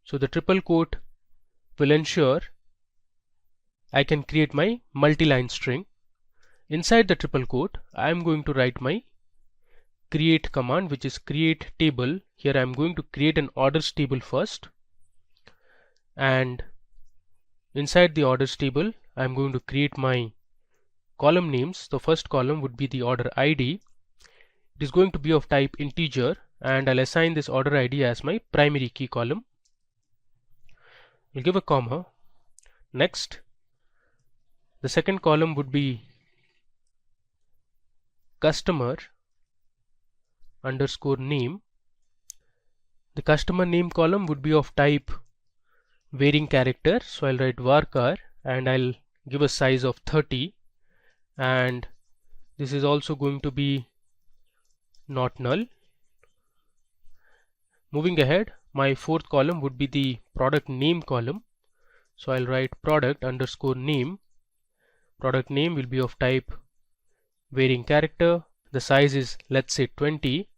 So the triple quote will ensure I can create my multi-line string. Inside the triple quote, I am going to write my create command, which is create table. Here I am going to create an orders table first, and inside the orders table I am going to create my column names. The first column would be the order ID. It is going to be of type integer, and I'll assign this order ID as my primary key column. We'll give a comma. Next, the second column would be customer underscore name. The customer name column would be of type varying character, so I'll write varchar and I'll give a size of 30, and this is also going to be not null. Moving ahead, my fourth column would be the product name column, so I'll write product underscore name. Product name will be of type varying character. The size is, let's say, 20,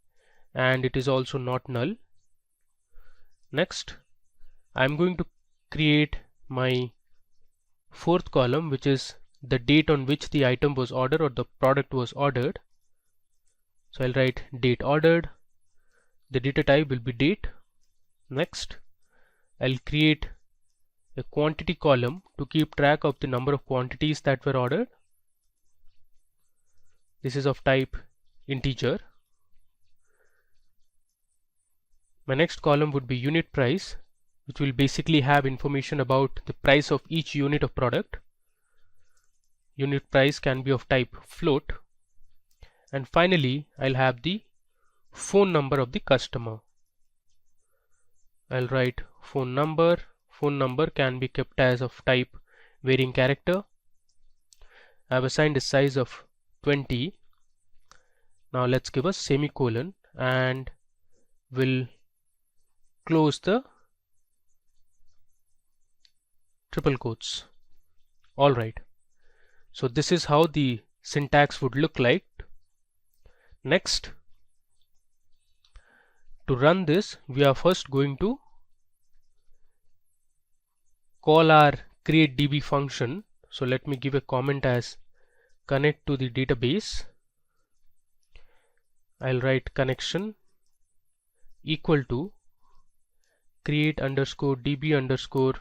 and it is also not null. Next, I'm going to create my fourth column, which is the date on which the item was ordered or the product was ordered. So I'll write date ordered. The data type will be date. Next, I'll create a quantity column to keep track of the number of quantities that were ordered. This is of type integer. My next column would be unit price, which will basically have information about the price of each unit of product. Unit price can be of type float. And finally, I'll have the phone number of the customer. I'll write phone number. Phone number can be kept as of type varying character. I've assigned a size of 20. Now let's give a semicolon and we'll close the triple quotes. Alright, so this is how the syntax would look like. Next, to run this, we are first going to call our createDB function. So let me give a comment as connect to the database. I'll write connection equal to create underscore db underscore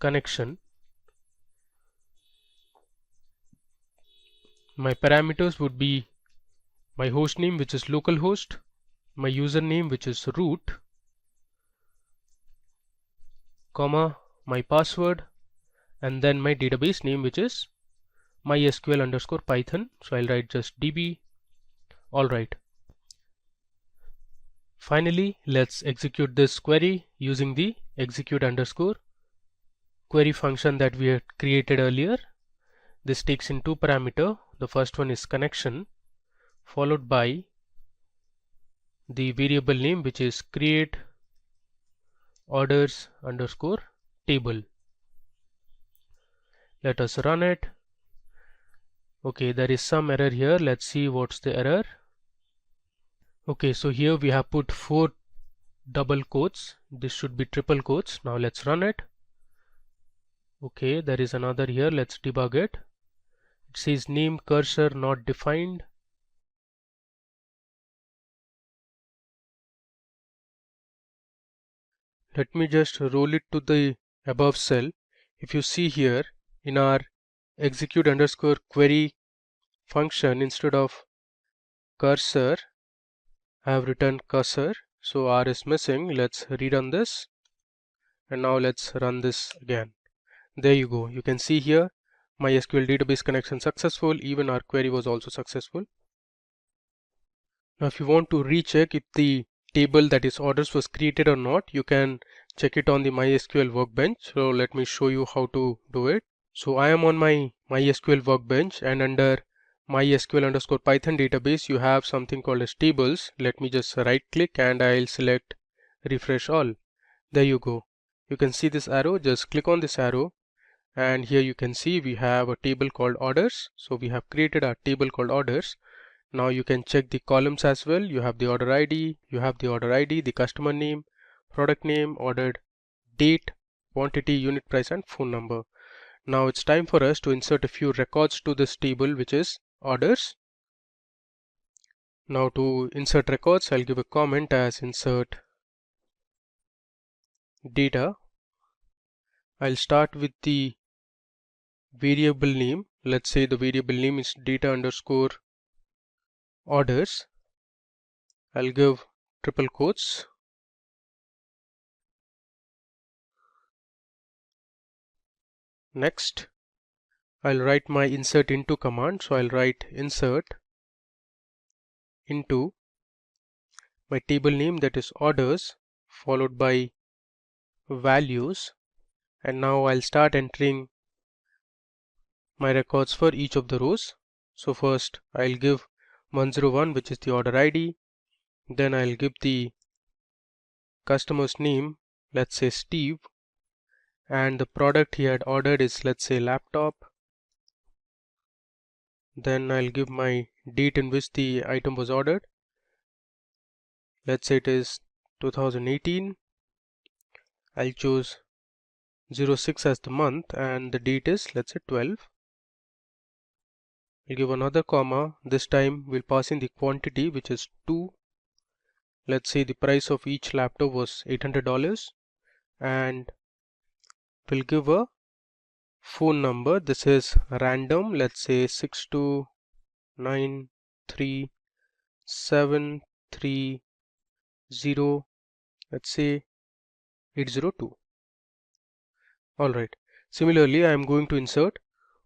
connection. My parameters would be my host name, which is localhost, my username, which is root, comma, my password, and then my database name, which is MySQL_Python. So I'll write just db. Alright. Finally, let's execute this query using the execute underscore query function that we had created earlier. This takes in two parameters. The first one is connection, followed by the variable name, which is create orders underscore table. Let us run it. Okay, there is some error here. Let's see what's the error. Okay, so here we have put 4 double quotes. This should be triple quotes. Now let's run it. Okay, there is another here. Let's debug it. It says name cursor not defined. Let me just roll it to the above cell. If you see here in our execute underscore query function, instead of cursor I have written cursor, so R is missing. Let's rerun this, and now let's run this again. There you go. You can see here MySQL database connection successful. Even our query was also successful. Now if you want to recheck if the table, that is orders, was created or not, you can check it on the MySQL workbench. So let me show you how to do it. So I am on my MySQL workbench, and under MySQL underscore Python database you have something called as tables. Let me just right click and I'll select refresh all. There you go. You can see this arrow. Just click on this arrow, and here you can see we have a table called orders. So we have created a table called orders. Now you can check the columns as well. You have the order ID, the customer name, product name, ordered date, quantity, unit price, and phone number. Now it's time for us to insert a few records to this table, which is orders. Now to insert records, I'll give a comment as insert data. I'll start with the variable name. Let's say the variable name is data underscore orders. I'll give triple quotes. Next, I'll write my insert into command. So I'll write insert into my table name, that is orders, followed by values, and now I'll start entering my records for each of the rows. So first I'll give 101, which is the order ID. Then I'll give the customer's name, let's say Steve, and the product he had ordered is, let's say, laptop. Then I'll give my date in which the item was ordered. Let's say it is 2018. I'll choose 06 as the month, and the date is, let's say, 12. I'll give another comma. This time we'll pass in the quantity, which is 2. Let's say the price of each laptop was $800, and we'll give a phone number. This is random. Let's say 6293730, let's say 802. Alright. Similarly, I am going to insert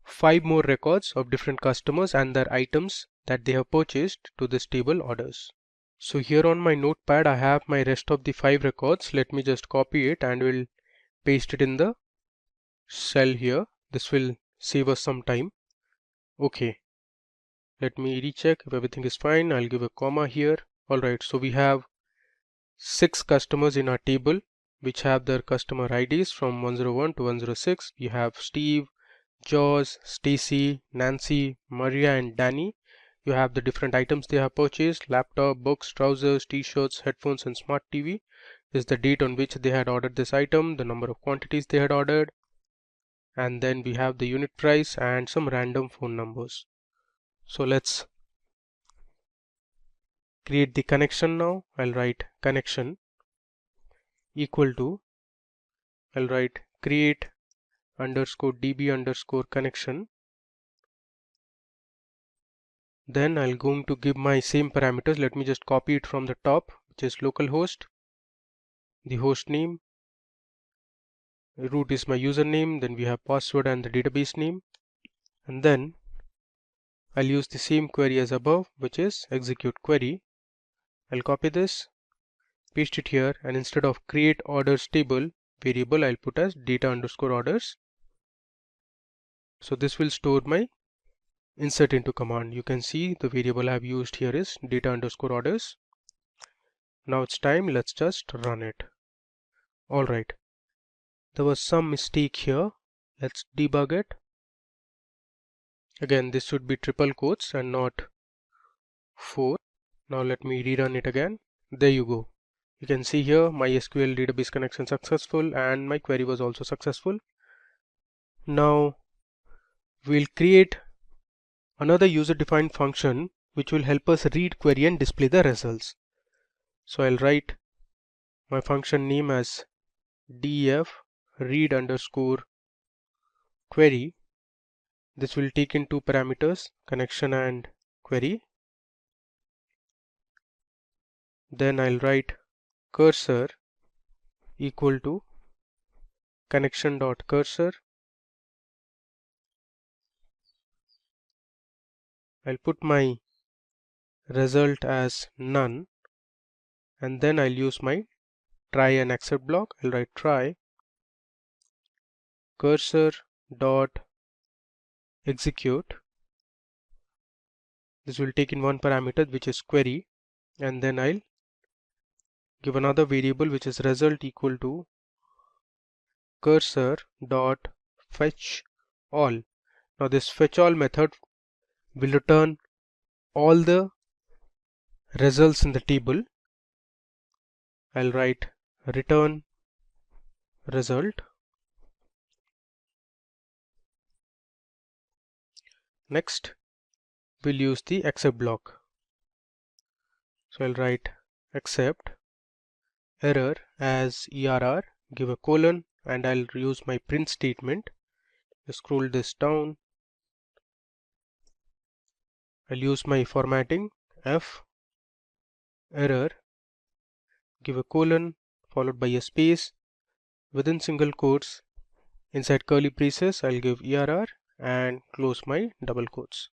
5 more records of different customers and their items that they have purchased to this table orders. So here on my notepad I have my rest of the 5 records. Let me just copy it and we'll paste it in the cell here. This will save us some time. Okay, let me recheck if everything is fine. I'll give a comma here. Alright, so we have 6 customers in our table which have their customer IDs from 101 to 106. We have Steve, George, Stacy, Nancy, Maria, and Danny. You have the different items they have purchased: laptop, books, trousers, t-shirts, headphones, and smart TV. This is the date on which they had ordered this item, the number of quantities they had ordered, and then we have the unit price and some random phone numbers. So let's create the connection now. I'll write connection equal to, I'll write create underscore db underscore connection. Then I'll going to give my same parameters. Let me just copy it from the top, which is localhost, the host name, root is my username, then we have password and the database name, and then I'll use the same query as above, which is execute query. I'll copy this, paste it here, and instead of create orders table variable, I'll put as data underscore orders. So this will store my insert into command. You can see the variable I've used here is data underscore orders. Now it's time, let's just run it. Alright, there was some mistake here. Let's debug it. Again, this should be triple quotes and not 4. Now let me rerun it again. There you go. You can see here my SQL database connection successful and my query was also successful. Now we'll create another user-defined function which will help us read query and display the results. So I'll write my function name as def read underscore query. This will take in two parameters, connection and query. Then I'll write cursor equal to connection.cursor. I'll put my result as none, and then I'll use my try and accept block. I'll write try cursor dot execute. This will take in one parameter which is query, and then I'll give another variable which is result equal to cursor dot fetch all. Now this fetch all method will return all the results in the table. I'll write return result. Next we'll use the accept block. So I'll write accept error as ERR, give a colon, and I'll use my print statement. Scroll this down. I'll use my formatting F error, give a colon followed by a space within single quotes. Inside curly braces I'll give ERR and close my double quotes.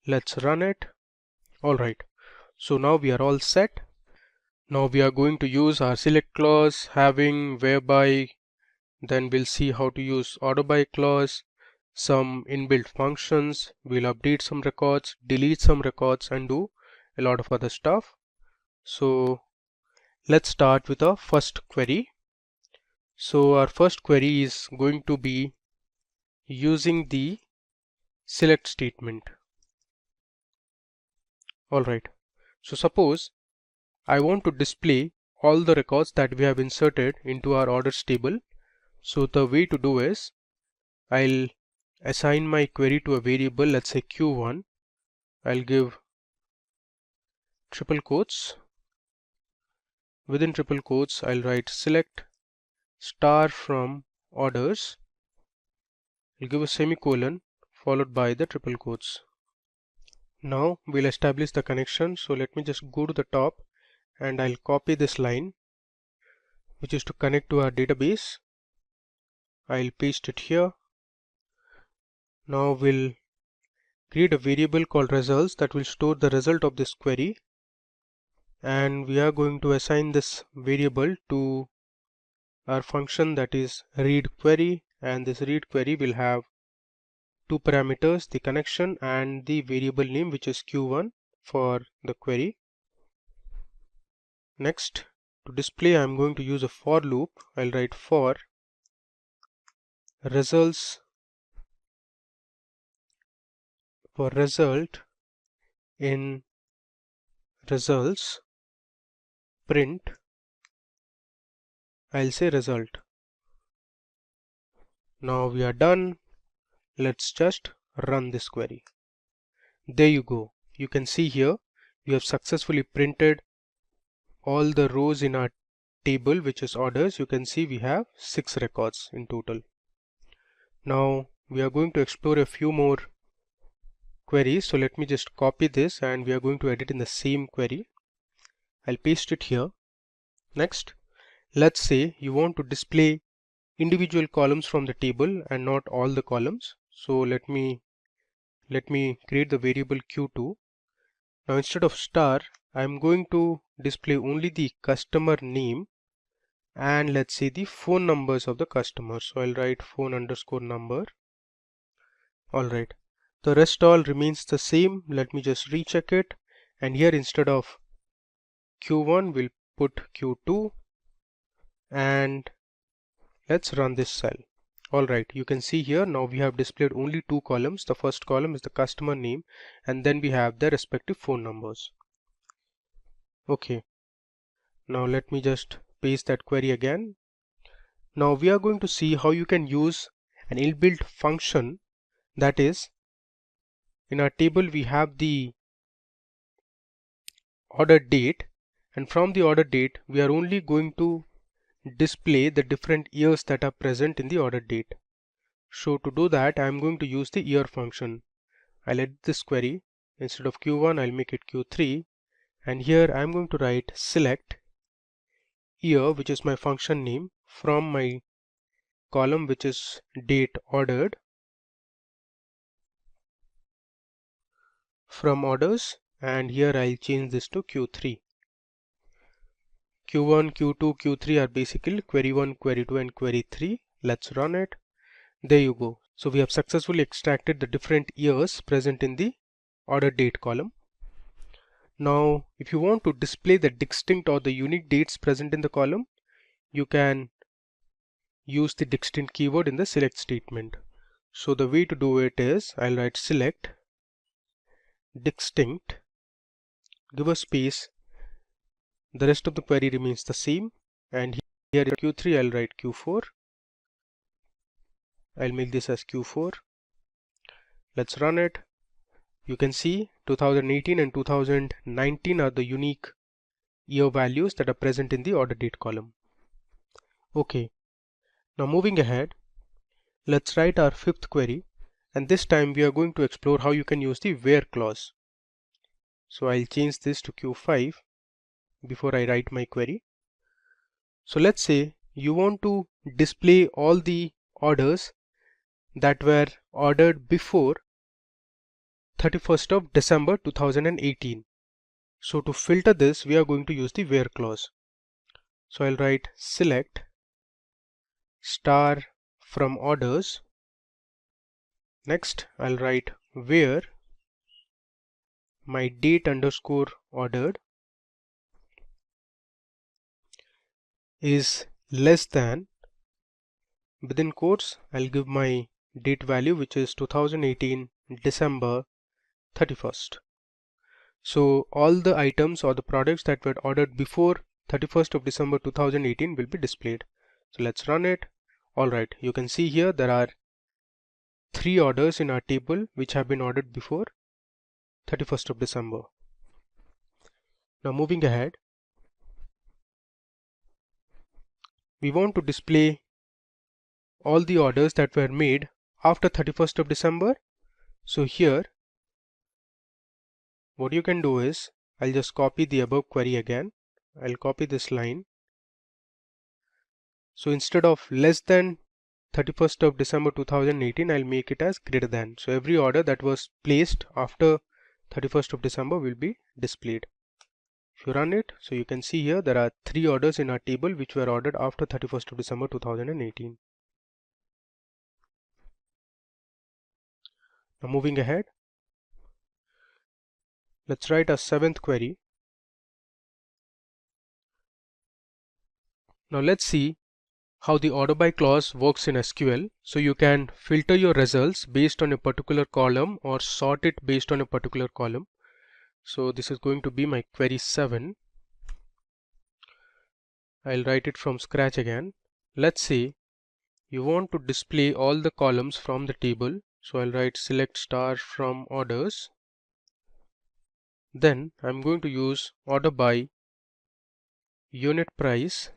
Let's run it. Alright, so now we are all set. Now we are going to use our select clause, having, whereby. Then we'll see how to use order by clause, some inbuilt functions, we'll update some records, delete some records, and do a lot of other stuff. So let's start with our first query. So our first query is going to be using the select statement. Alright, so suppose I want to display all the records that we have inserted into our orders table. So the way to do is I'll assign my query to a variable, let's say Q1. I'll give triple quotes. Within triple quotes I'll write select star from orders. I'll give a semicolon followed by the triple quotes. Now we'll establish the connection. So let me just go to the top and I'll copy this line which is to connect to our database. I'll paste it here. Now we'll create a variable called results that will store the result of this query, and we are going to assign this variable to our function, that is read query, and this read query will have two parameters, the connection and the variable name which is Q1 for the query. Next, to display I'm going to use a for loop. I'll write for results for result in results print, I'll say result. Now we are done. Let's just run this query. There you go. You can see here we have successfully printed all the rows in our table which is orders. You can see we have 6 records in total. Now we are going to explore a few more queries. So let me just copy this and we are going to edit in the same query. I'll paste it here. Next, let's say you want to display individual columns from the table and not all the columns. So let me create the variable Q2. Now instead of star, I'm going to display only the customer name and let's say the phone numbers of the customer. So I'll write phone underscore number. Alright, the rest all remains the same. Let me just recheck it, and here instead of Q1 we'll put Q2, and let's run this cell. Alright, you can see here now we have displayed only two columns. The first column is the customer name, and then we have their respective phone numbers. Okay, now let me just paste that query again. Now we are going to see how you can use an inbuilt function. That is, in our table we have the order date, and from the order date we are only going to display the different years that are present in the order date. So to do that I am going to use the year function. I'll edit this query. Instead of Q1 I'll make it Q3, and here I'm going to write select year, which is my function name, from my column which is date ordered, from orders, and here I'll change this to Q3. Q1, Q2, Q3 are basically query 1, query 2 and query 3. Let's run it. There you go. So we have successfully extracted the different years present in the order date column. Now if you want to display the distinct or the unique dates present in the column, you can use the distinct keyword in the select statement. So the way to do it is I'll write select distinct, give a space, the rest of the query remains the same, and here in Q3 I'll write Q4. I'll make this as Q4. Let's run it. You can see 2018 and 2019 are the unique year values that are present in the order date column. Okay, now moving ahead, let's write our fifth query, and this time we are going to explore how you can use the where clause. So I'll change this to Q5 before I write my query. So let's say you want to display all the orders that were ordered before 31st of December 2018. So to filter this we are going to use the where clause. So I'll write select star from orders. Next I'll write where my date underscore ordered is less than, within quotes I'll give my date value, which is 2018 December 31st. So all the items or the products that were ordered before 31st of December 2018 will be displayed. So let's run it. Alright, you can see here there are 3 orders in our table which have been ordered before 31st of December. Now moving ahead, we want to display all the orders that were made after 31st of December. So here what you can do is I'll just copy the above query again. I'll copy this line. So instead of less than 31st of December 2018, I'll make it as greater than. So every order that was placed after 31st of December will be displayed. If you run it, so you can see here there are 3 orders in our table which were ordered after 31st of December 2018. Now moving ahead, let's write a 7th query. Now let's see how the order by clause works in SQL. So you can filter your results based on a particular column or sort it based on a particular column. So this is going to be my query 7. I'll write it from scratch again. Let's say you want to display all the columns from the table. So I'll write select star from orders. Then I'm going to use order by unit price.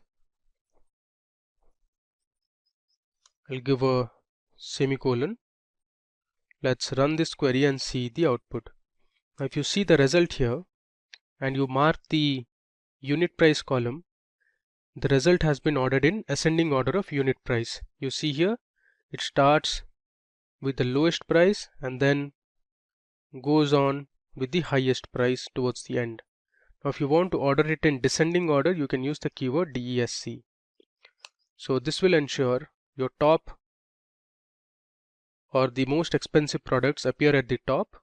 I'll give a semicolon. Let's run this query and see the output. Now if you see the result here and you mark the unit price column, the result has been ordered in ascending order of unit price. You see here it starts with the lowest price and then goes on with the highest price towards the end. Now if you want to order it in descending order, you can use the keyword DESC. So this will ensure your top or the most expensive products appear at the top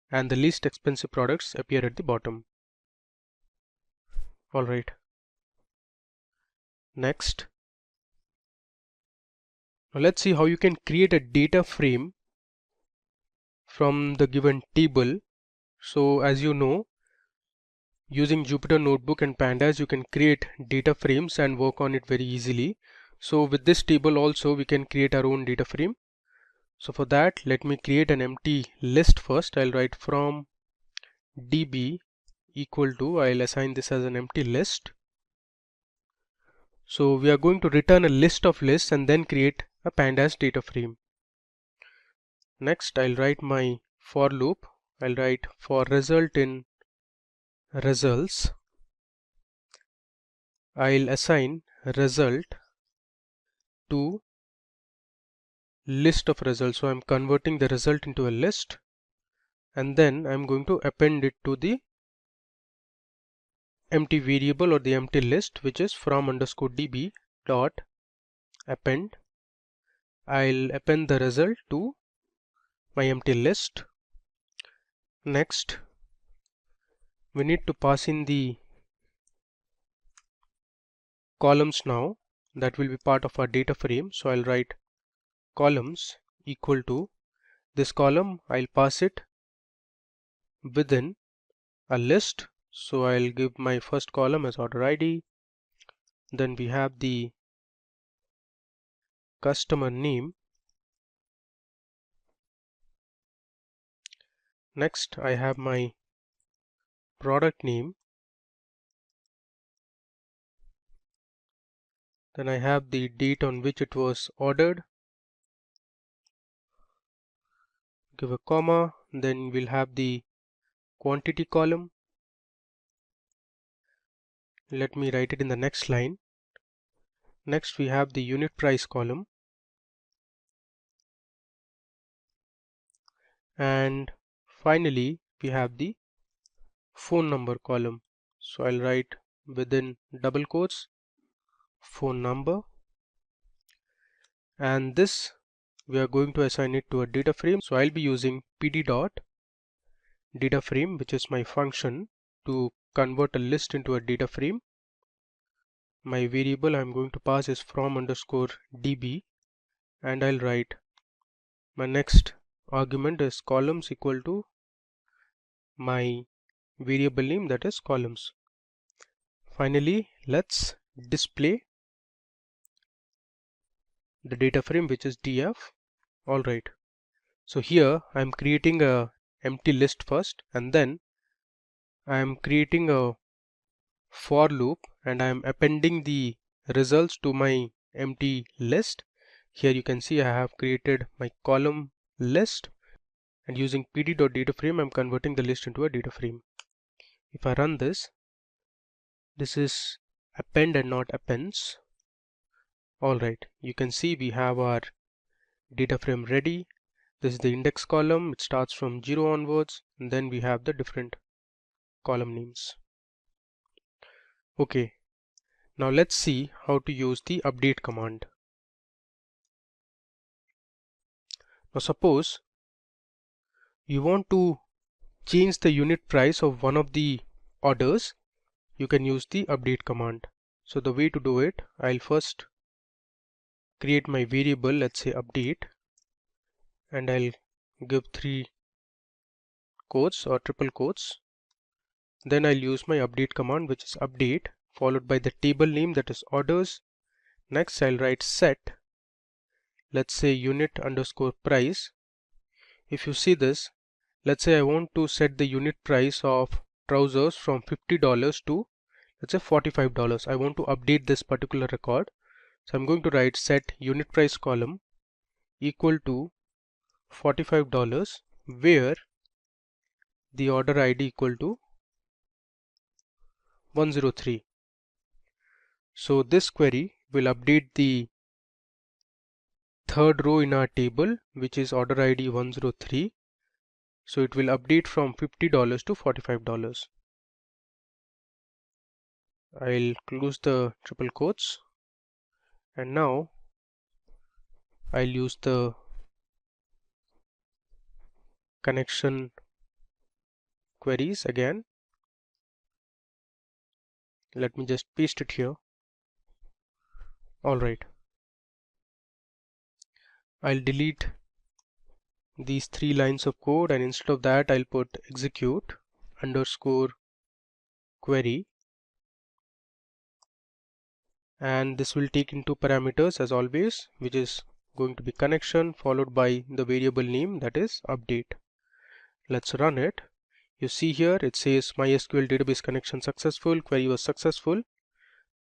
and the least expensive products appear at the bottom. Alright. Next, Now let's see how you can create a data frame from the given table. So as you know, using Jupyter Notebook and Pandas, you can create data frames and work on it very easily. So with this table also, we can create our own data frame. So for that, let me create an empty list first. I'll write from db equal to, I'll assign this as an empty list. So we are going to return a list of lists and then create a Pandas data frame. Next, I'll write my for loop. I'll write for result in results. I'll assign result to list of results. So I'm converting the result into a list, and then I'm going to append it to the empty variable or the empty list, which is from underscore db dot append. I'll append the result to my empty list. Next, we need to pass in the columns now that will be part of our data frame. So I'll write columns equal to this column. I'll pass it within a list. So I'll give my first column as order ID. Then we have the customer name. Next, I have my product name. Then I have the date on which it was ordered. Give a comma. Then we'll have the quantity column. Let me write it in the next line. Next, we have the unit price column. And finally, we have the phone number column. So I'll write within double quotes phone number, and this we are going to assign it to a data frame. So I'll be using pd dot data frame, which is my function to convert a list into a data frame. My variable I'm going to pass is from underscore db, and I'll write my next argument is columns equal to my variable name, that is columns. Finally, let's display the data frame, which is df. Alright, so here I'm creating a empty list first, and then I'm creating a for loop, and I'm appending the results to my empty list. Here you can see I have created my column list, and using pd.dataframe I'm converting the list into a data frame. If I run this is append and not appends. Alright, you can see we have our data frame ready. This is the index column. It starts from 0 onwards, and then we have the different column names. Okay, now let's see how to use the update command. Now suppose you want to change the unit price of one of the orders, you can use the update command. So the way to do it, I'll first create my variable, let's say update, and I'll give 3 quotes or triple quotes. Then I'll use my update command, which is update followed by the table name, that is orders. Next I'll write set, let's say unit underscore price. If you see this, let's say I want to set the unit price of trousers from $50 to, let's say $45. I want to update this particular record. So I'm going to write set unit price column equal to $45, where the order ID equal to 103. So this query will update the third row in our table, which is order ID 103. So it will update from $50 to $45. I'll close the triple quotes, and now I'll use the connection queries again. Let me just paste it here. Alright, I'll delete these 3 lines of code, and instead of that I'll put execute underscore query, and this will take into parameters as always, which is going to be connection followed by the variable name, that is update. Let's run it. You see here it says MySQL database connection successful, query was successful.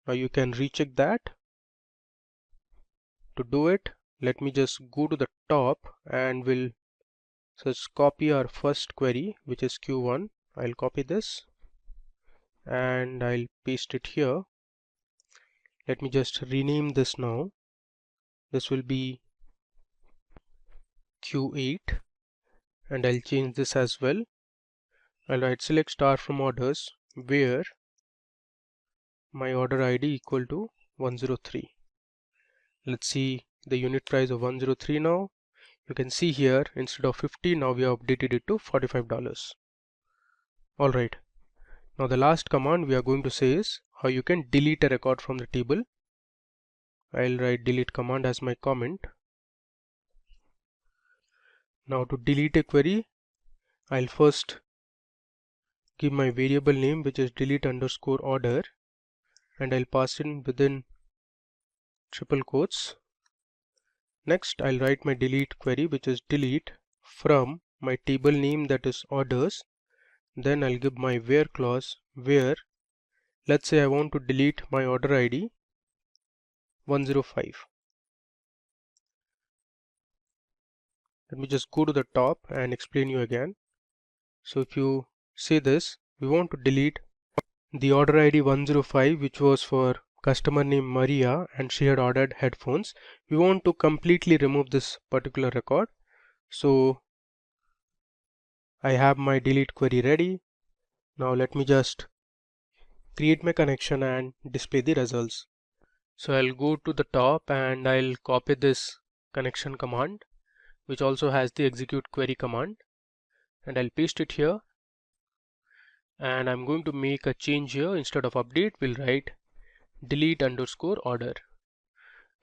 Now you can recheck that. To do it, let me just go to the top and we'll just copy our first query, which is Q1. I'll copy this and I'll paste it here. Let me just rename this now. This will be Q8, and I'll change this as well. I'll write select star from orders where my order ID equal to 103. Let's see the unit price of 103 now. You can see here instead of 50, now we have updated it to $45. Alright, now the last command we are going to say is how you can delete a record from the table. I'll write delete command as my comment. Now to delete a query, I'll first give my variable name, which is delete underscore order, and I'll pass in within triple quotes. Next I'll write my delete query, which is delete from my table name, that is orders. Then I'll give my where clause where, let's say I want to delete my order ID 105. Let me just go to the top and explain you again. So if you say this, we want to delete the order ID 105, which was for customer name Maria and she had ordered headphones. We want to completely remove this particular record. So I have my delete query ready. Now let me just create my connection and display the results. So I'll go to the top and I'll copy this connection command, which also has the execute query command, and I'll paste it here. And I'm going to make a change here. Instead of update, we'll write delete underscore order.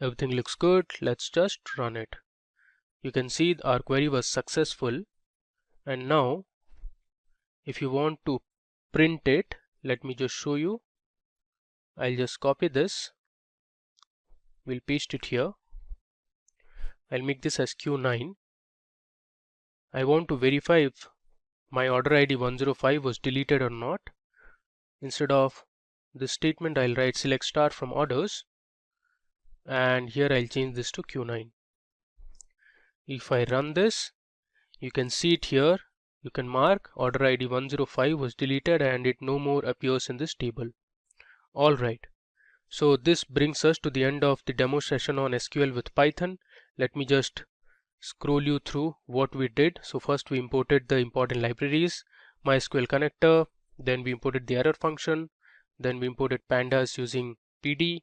Everything looks good. Let's just run it. You can see our query was successful. And now if you want to print it, let me just show you. I'll just copy this. We'll paste it here. I'll make this as Q9. I want to verify if my order ID 105 was deleted or not. Instead of this statement, I'll write select star from orders, and here I'll change this to Q9. If I run this, you can see it here. You can mark order ID 105 was deleted and it no more appears in this table. Alright, so this brings us to the end of the demo session on SQL with Python. Let me just scroll you through what we did. So first we imported the important libraries, MySQL connector, then we imported the error function, then we imported pandas using PD.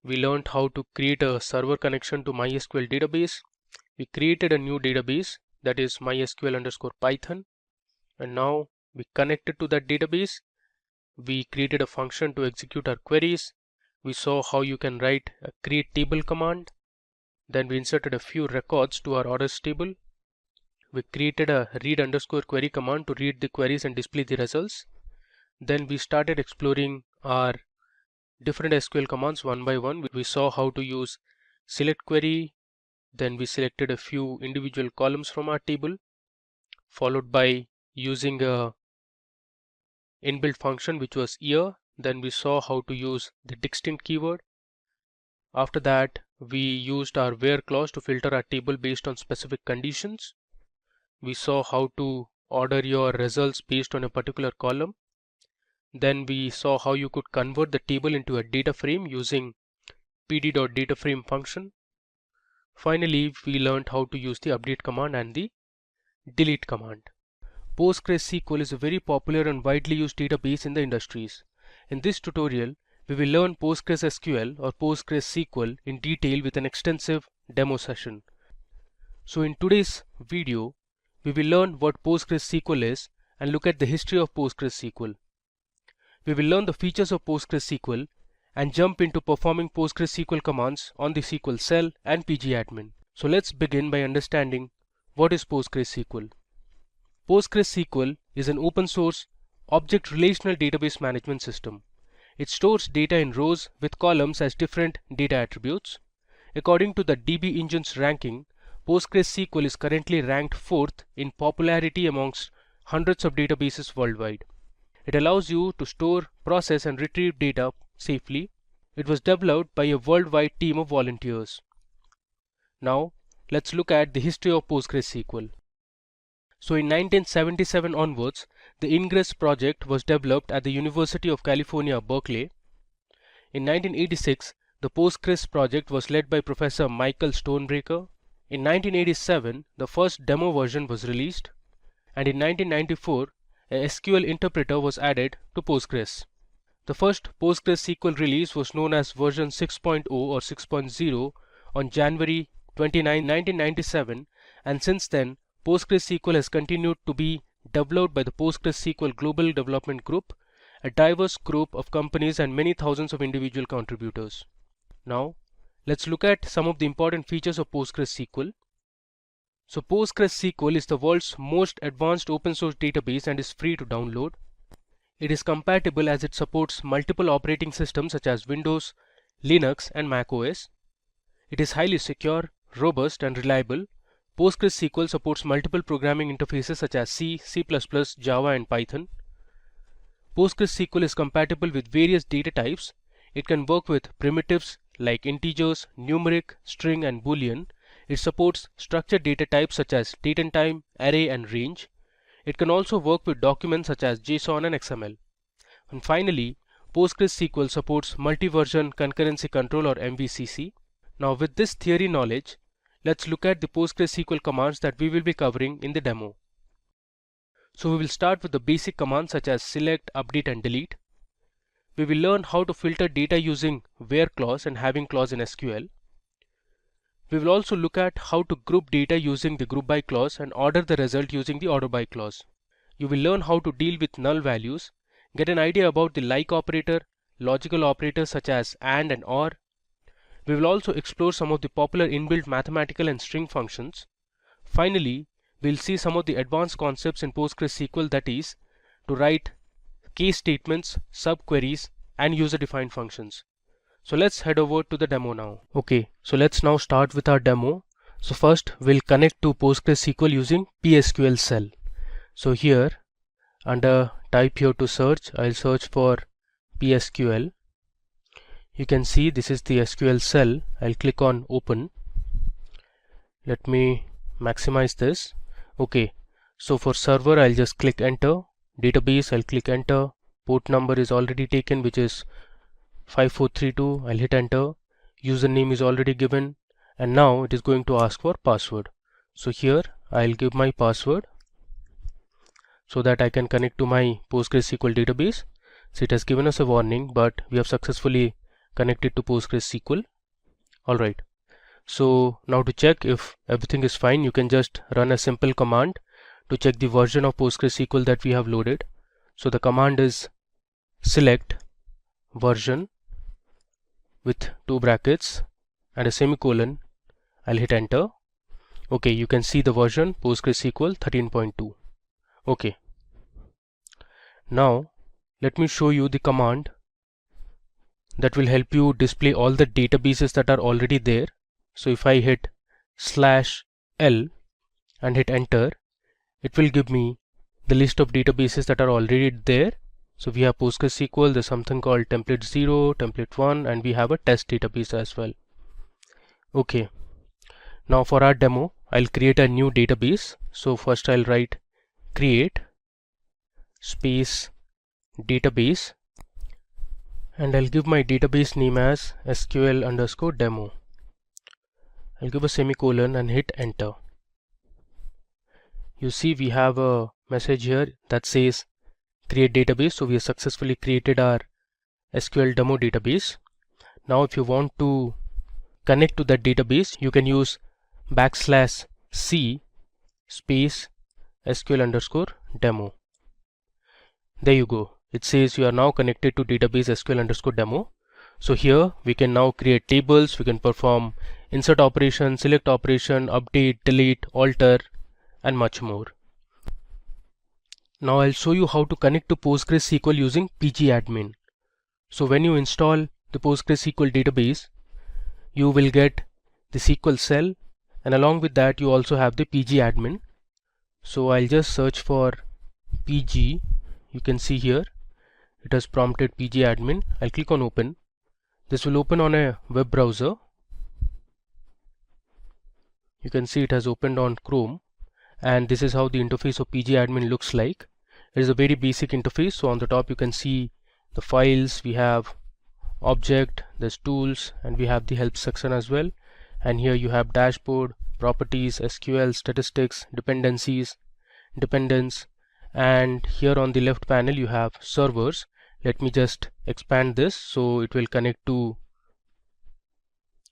We learned how to create a server connection to MySQL database. We created a new database, that is MySQL underscore Python, and now we connected to that database. We created a function to execute our queries. We saw how you can write a create table command. Then we inserted a few records to our orders table. We created a read underscore query command to read the queries and display the results. Then we started exploring our different SQL commands one by one. We saw how to use select query. Then we selected a few individual columns from our table, followed by using a inbuilt function which was ER. Then we saw how to use the distinct keyword. After that, we used our where clause to filter our table based on specific conditions. We saw how to order your results based on a particular column. Then we saw how you could convert the table into a data frame using pd.dataframe function. Finally, we learned how to use the update command and the delete command. PostgreSQL is a very popular and widely used database in the industries. In this tutorial, we will learn PostgreSQL or PostgreSQL in detail with an extensive demo session. So in today's video, we will learn what PostgreSQL is and look at the history of PostgreSQL. We will learn the features of PostgreSQL and jump into performing PostgreSQL commands on the SQL cell and pgadmin. So let's begin by understanding what is PostgreSQL. PostgreSQL is an open source object relational database management system. It stores data in rows with columns as different data attributes. According to the DB Engine's ranking, PostgreSQL is currently ranked 4th in popularity amongst hundreds of databases worldwide. It allows you to store, process and retrieve data safely. It was developed by a worldwide team of volunteers. Now, let's look at the history of PostgreSQL. So in 1977 onwards, the Ingress project was developed at the University of California, Berkeley. In 1986, the Postgres project was led by Professor Michael Stonebraker. In 1987, the first demo version was released, and in 1994, a SQL interpreter was added to Postgres. The first PostgreSQL release was known as version 6.0 or 6.0 on January 29, 1997, and since then, PostgreSQL has continued to be developed by the PostgreSQL Global Development Group, a diverse group of companies and many thousands of individual contributors. Now, let's look at some of the important features of PostgreSQL. So PostgreSQL is the world's most advanced open source database and is free to download. It is compatible as it supports multiple operating systems such as Windows, Linux and Mac OS. It is highly secure, robust and reliable. PostgreSQL supports multiple programming interfaces such as C, C++, Java and Python. PostgreSQL is compatible with various data types. It can work with primitives like integers, numeric, string and boolean. It supports structured data types such as date and time, array and range. It can also work with documents such as JSON and XML. And finally, PostgreSQL supports multi-version concurrency control or MVCC. Now with this theory knowledge, let's look at the PostgreSQL commands that we will be covering in the demo. So we will start with the basic commands such as select, update and delete. We will learn how to filter data using where clause and having clause in SQL. We will also look at how to group data using the group by clause and order the result using the order by clause. You will learn how to deal with null values, get an idea about the like operator, logical operators such as AND and OR. We will also explore some of the popular inbuilt mathematical and string functions. Finally, we will see some of the advanced concepts in PostgreSQL, that is, to write case statements, subqueries and user-defined functions. So let's head over to the demo now. Okay, so let's now start with our demo. So first we'll connect to PostgreSQL using PSQL cell. So here under type here to search, I'll search for PSQL. You can see this is the SQL cell. I'll click on open. Let me maximize this. Okay, so for server I'll just click enter. Database I'll click enter. Port number is already taken, which is 5432. I'll hit enter. Username is already given, and now it is going to ask for password. So here I'll give my password so that I can connect to my PostgreSQL database. So it has given us a warning, but we have successfully connected to PostgreSQL. Alright, so now to check if everything is fine, you can just run a simple command to check the version of PostgreSQL that we have loaded. So the command is select version with two brackets and a semicolon. I'll hit enter. Okay, you can see the version PostgreSQL 13.2. Okay, now let me show you the command that will help you display all the databases that are already there. So if I hit /L and hit enter, it will give me the list of databases that are already there. So we have PostgreSQL, there's something called template 0, template 1, and we have a test database as well. Okay, now for our demo, I'll create a new database. So first I'll write create space database, and I'll give my database name as SQL_demo. I'll give a semicolon and hit enter. You see we have a message here that says create database. So we have successfully created our SQL demo database. Now if you want to connect to that database, you can use \c space SQL_demo. There you go. It says you are now connected to database SQL_demo. So here we can now create tables, we can perform insert operation, select operation, update, delete, alter, and much more. Now I'll show you how to connect to PostgreSQL using pgadmin. So when you install the PostgreSQL database, you will get the SQL cell, and along with that you also have the pgadmin. So I'll just search for pg. You can see here it has prompted pgadmin. I'll click on open. This will open on a web browser. You can see it has opened on Chrome, and this is how the interface of pgadmin looks like. It is a very basic interface. So on the top you can see the files, we have object, there's tools, and we have the help section as well. And here you have dashboard, properties, SQL, statistics, dependencies, dependence, and here on the left panel you have servers. Let me just expand this so it will connect to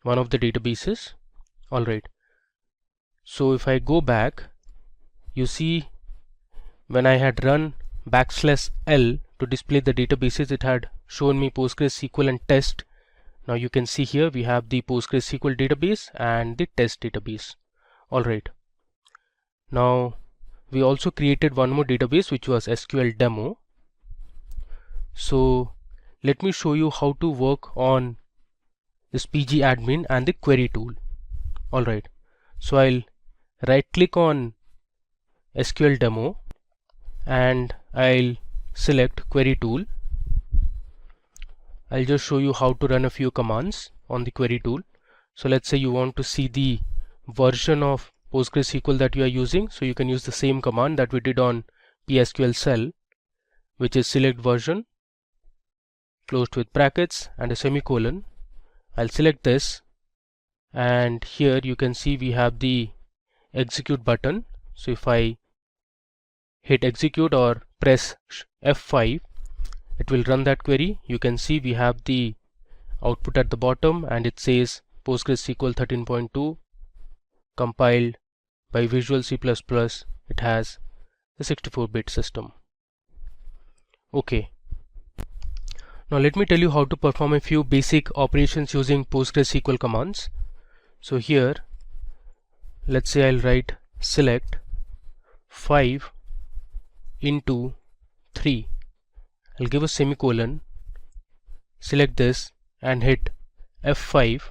one of the databases. Alright, so if I go back, you see when I had run \L to display the databases, it had shown me PostgreSQL and test. Now you can see here we have the PostgreSQL database and the test database. Alright, now we also created one more database which was SQL demo. So let me show you how to work on this pgadmin and the query tool. Alright, so I'll right click on SQL demo and I'll select query tool. I'll just show you how to run a few commands on the query tool. So let's say you want to see the version of PostgreSQL that you are using, so you can use the same command that we did on PSQL cell, which is select version closed with brackets and a semicolon. I'll select this, and here you can see we have the execute button. So if I hit execute or press F5, it will run that query. You can see we have the output at the bottom, and it says PostgreSQL 13.2 compiled by Visual C++. It has the 64-bit system. Okay, now let me tell you how to perform a few basic operations using PostgreSQL commands. So here let's say I'll write select 5 into 3. I'll give a semicolon, select this and hit F5.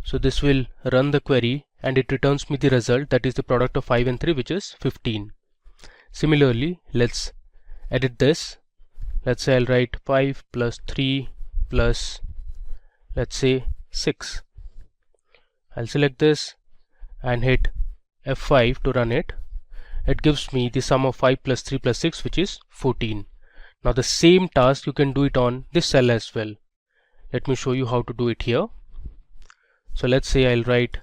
So this will run the query and it returns me the result, that is the product of 5 and 3, which is 15. Similarly, let's edit this. Let's say I'll write 5 plus 3 plus, let's say, 6. I'll select this and hit F5 to run it. It gives me the sum of 5 plus 3 plus 6, which is 14. Now the same task you can do it on this cell as well. Let me show you how to do it here. So let's say I'll write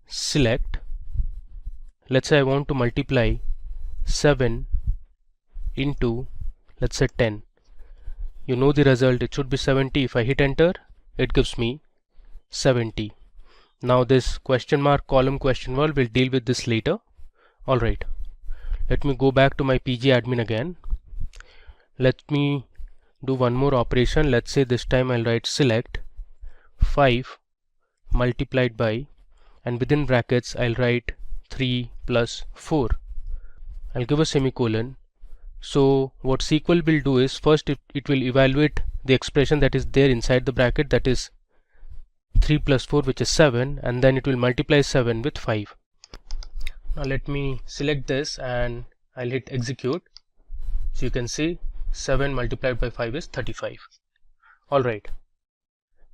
select. Let's say I want to multiply 7 into, let's say, 10. You know the result, it should be 70. If I hit enter, it gives me 70. Now this question mark column question wall will deal with this later. Alright, let me go back to my pgadmin again. Let me do one more operation. Let's say this time I'll write select 5 multiplied by, and within brackets I'll write 3 plus 4. I'll give a semicolon. So what SQL will do is, first it will evaluate the expression that is there inside the bracket, that is 3 plus 4, which is 7, and then it will multiply 7 with 5. Now let me select this and I'll hit execute. So you can see 7 multiplied by 5 is 35. Alright,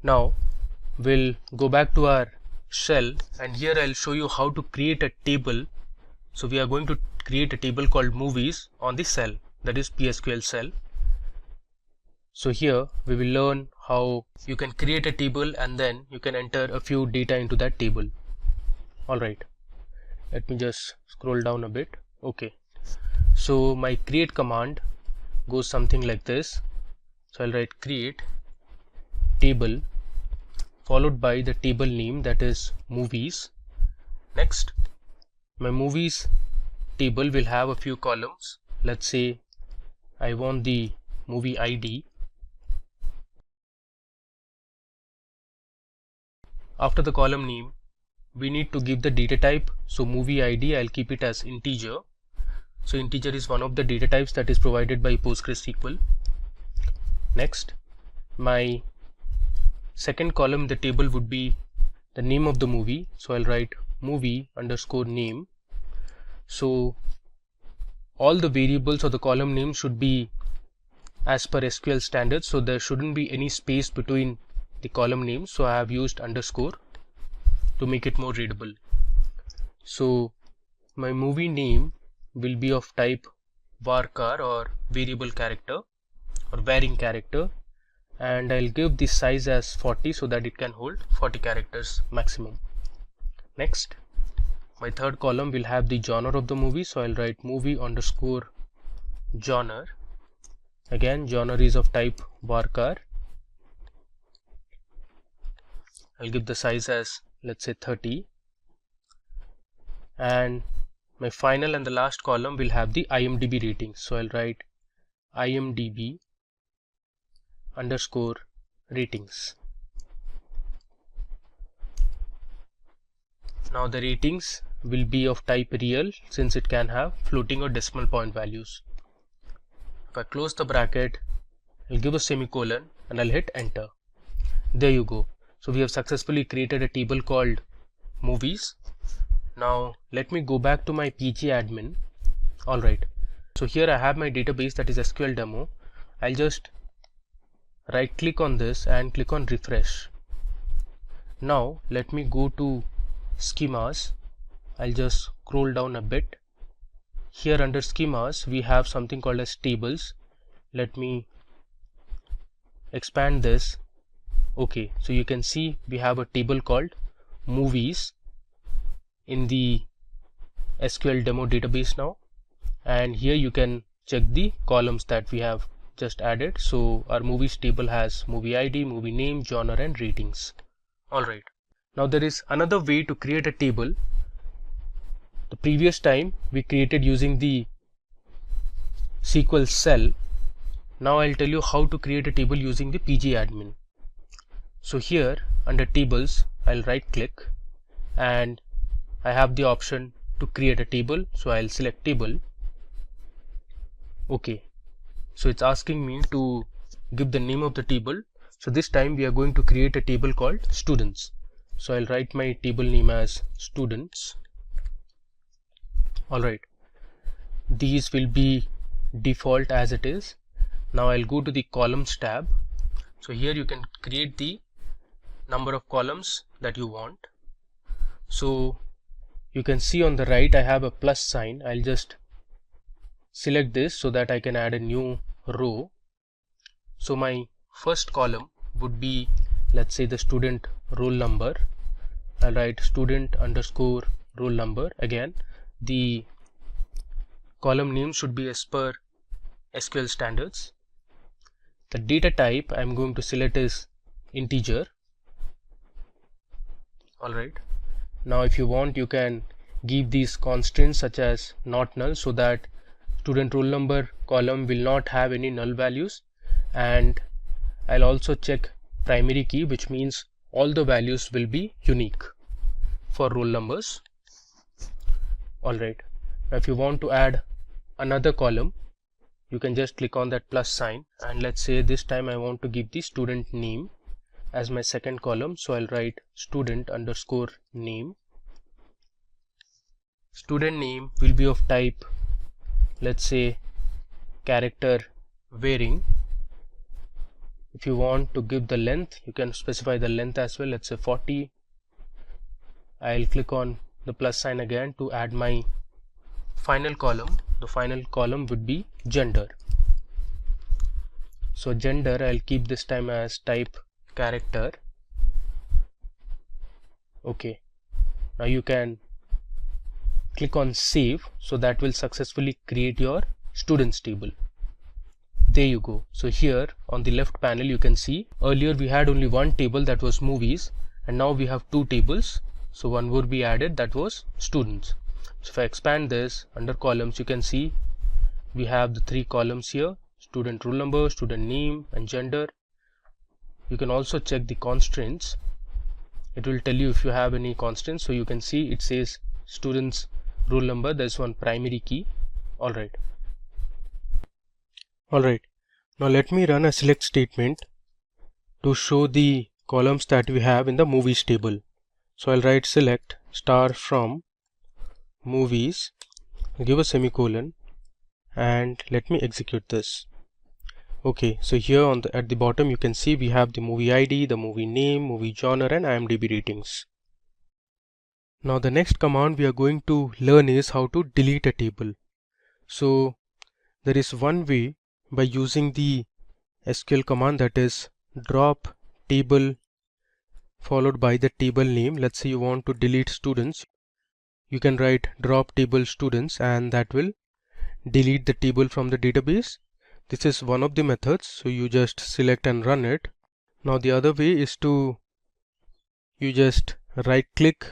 now we'll go back to our shell, and here I'll show you how to create a table. So we are going to create a table called movies on the cell, that is PSQL cell. So here we will learn how you can create a table and then you can enter a few data into that table. Alright, let me just scroll down a bit. Okay, so my create command goes something like this. So I'll write create table followed by the table name, that is movies. Next, my movies table will have a few columns. Let's say I want the movie ID. after the column name, we need to give the data type. So movie ID, I'll keep it as integer. So integer is one of the data types that is provided by PostgreSQL. Next, my second column in the table would be the name of the movie. So I'll write movie underscore name. So all the variables or the column name should be as per SQL standards. So there shouldn't be any space between the column names. So I have used underscore to make it more readable. So my movie name will be of type varchar or variable character or varying character, and I'll give the size as 40 so that it can hold 40 characters maximum. Next, my third column will have the genre of the movie. So I'll write movie underscore genre. Again, genre is of type varchar. I'll give the size as, let's say, 30. And my final and the last column will have the IMDb rating. So I'll write IMDb underscore ratings. Now the ratings will be of type real, since it can have floating or decimal point values. If I close the bracket, I'll give a semicolon and I'll hit enter. There you go. So we have successfully created a table called movies. Now let me go back to my PG admin. Alright, so here I have my database, that is SQL demo. I'll just right click on this and click on refresh. Now let me go to schemas. I'll just scroll down a bit. Here under schemas we have something called as tables. Let me expand this. Okay, so you can see we have a table called movies in the SQL demo database now, and here you can check the columns that we have just added. So our movies table has movie ID, movie name, genre and ratings. Alright, now there is another way to create a table. The previous time we created using the SQL cell. Now I'll tell you how to create a table using the PG admin. So here under tables, I'll right click and I have the option to create a table. So I'll select table. Okay, so it's asking me to give the name of the table. So this time we are going to create a table called students. So I'll write my table name as students. Alright, these will be default as it is. Now I'll go to the columns tab. So here you can create the number of columns that you want. So you can see on the right I have a plus sign. I'll just select this so that I can add a new row. So my first column would be, let's say, the student roll number. I'll write student underscore roll number. Again, the column name should be as per SQL standards. The data type I'm going to select is integer. Alright, now if you want, you can give these constraints such as not null, so that student roll number column will not have any null values. And I'll also check primary key, which means all the values will be unique for roll numbers. Alright, now if you want to add another column, you can just click on that plus sign, and let's say this time I want to give the student name as my second column. So I'll write student underscore name. Student name will be of type, let's say, character varying. If you want to give the length, you can specify the length as well, let's say 40. I'll click on the plus sign again to add my final column. The final column would be gender. So gender, I'll keep this time as type character. Okay, now you can click on save, so that will successfully create your students table. There you go. So here on the left panel you can see earlier we had only one table, that was movies, and now we have two tables. So one would be added, that was students. So if I expand this under columns, you can see we have the three columns here: student roll number, student name and gender. You can also check the constraints. it will tell you if you have any constants. So you can see it says students roll number, there's one primary key. Alright, now let me run a select statement to show the columns that we have in the movies table. So I'll write select star from movies, give a semicolon, and let me execute this. Okay, so here at the bottom you can see we have the movie ID, the movie name, movie genre, and IMDb ratings. Now the next command we are going to learn is how to delete a table. So there is one way by using the SQL command, that is drop table followed by the table name. Let's say you want to delete students, you can write drop table students and that will delete the table from the database. This is one of the methods, so you just select and run it. Now the other way is to you just right click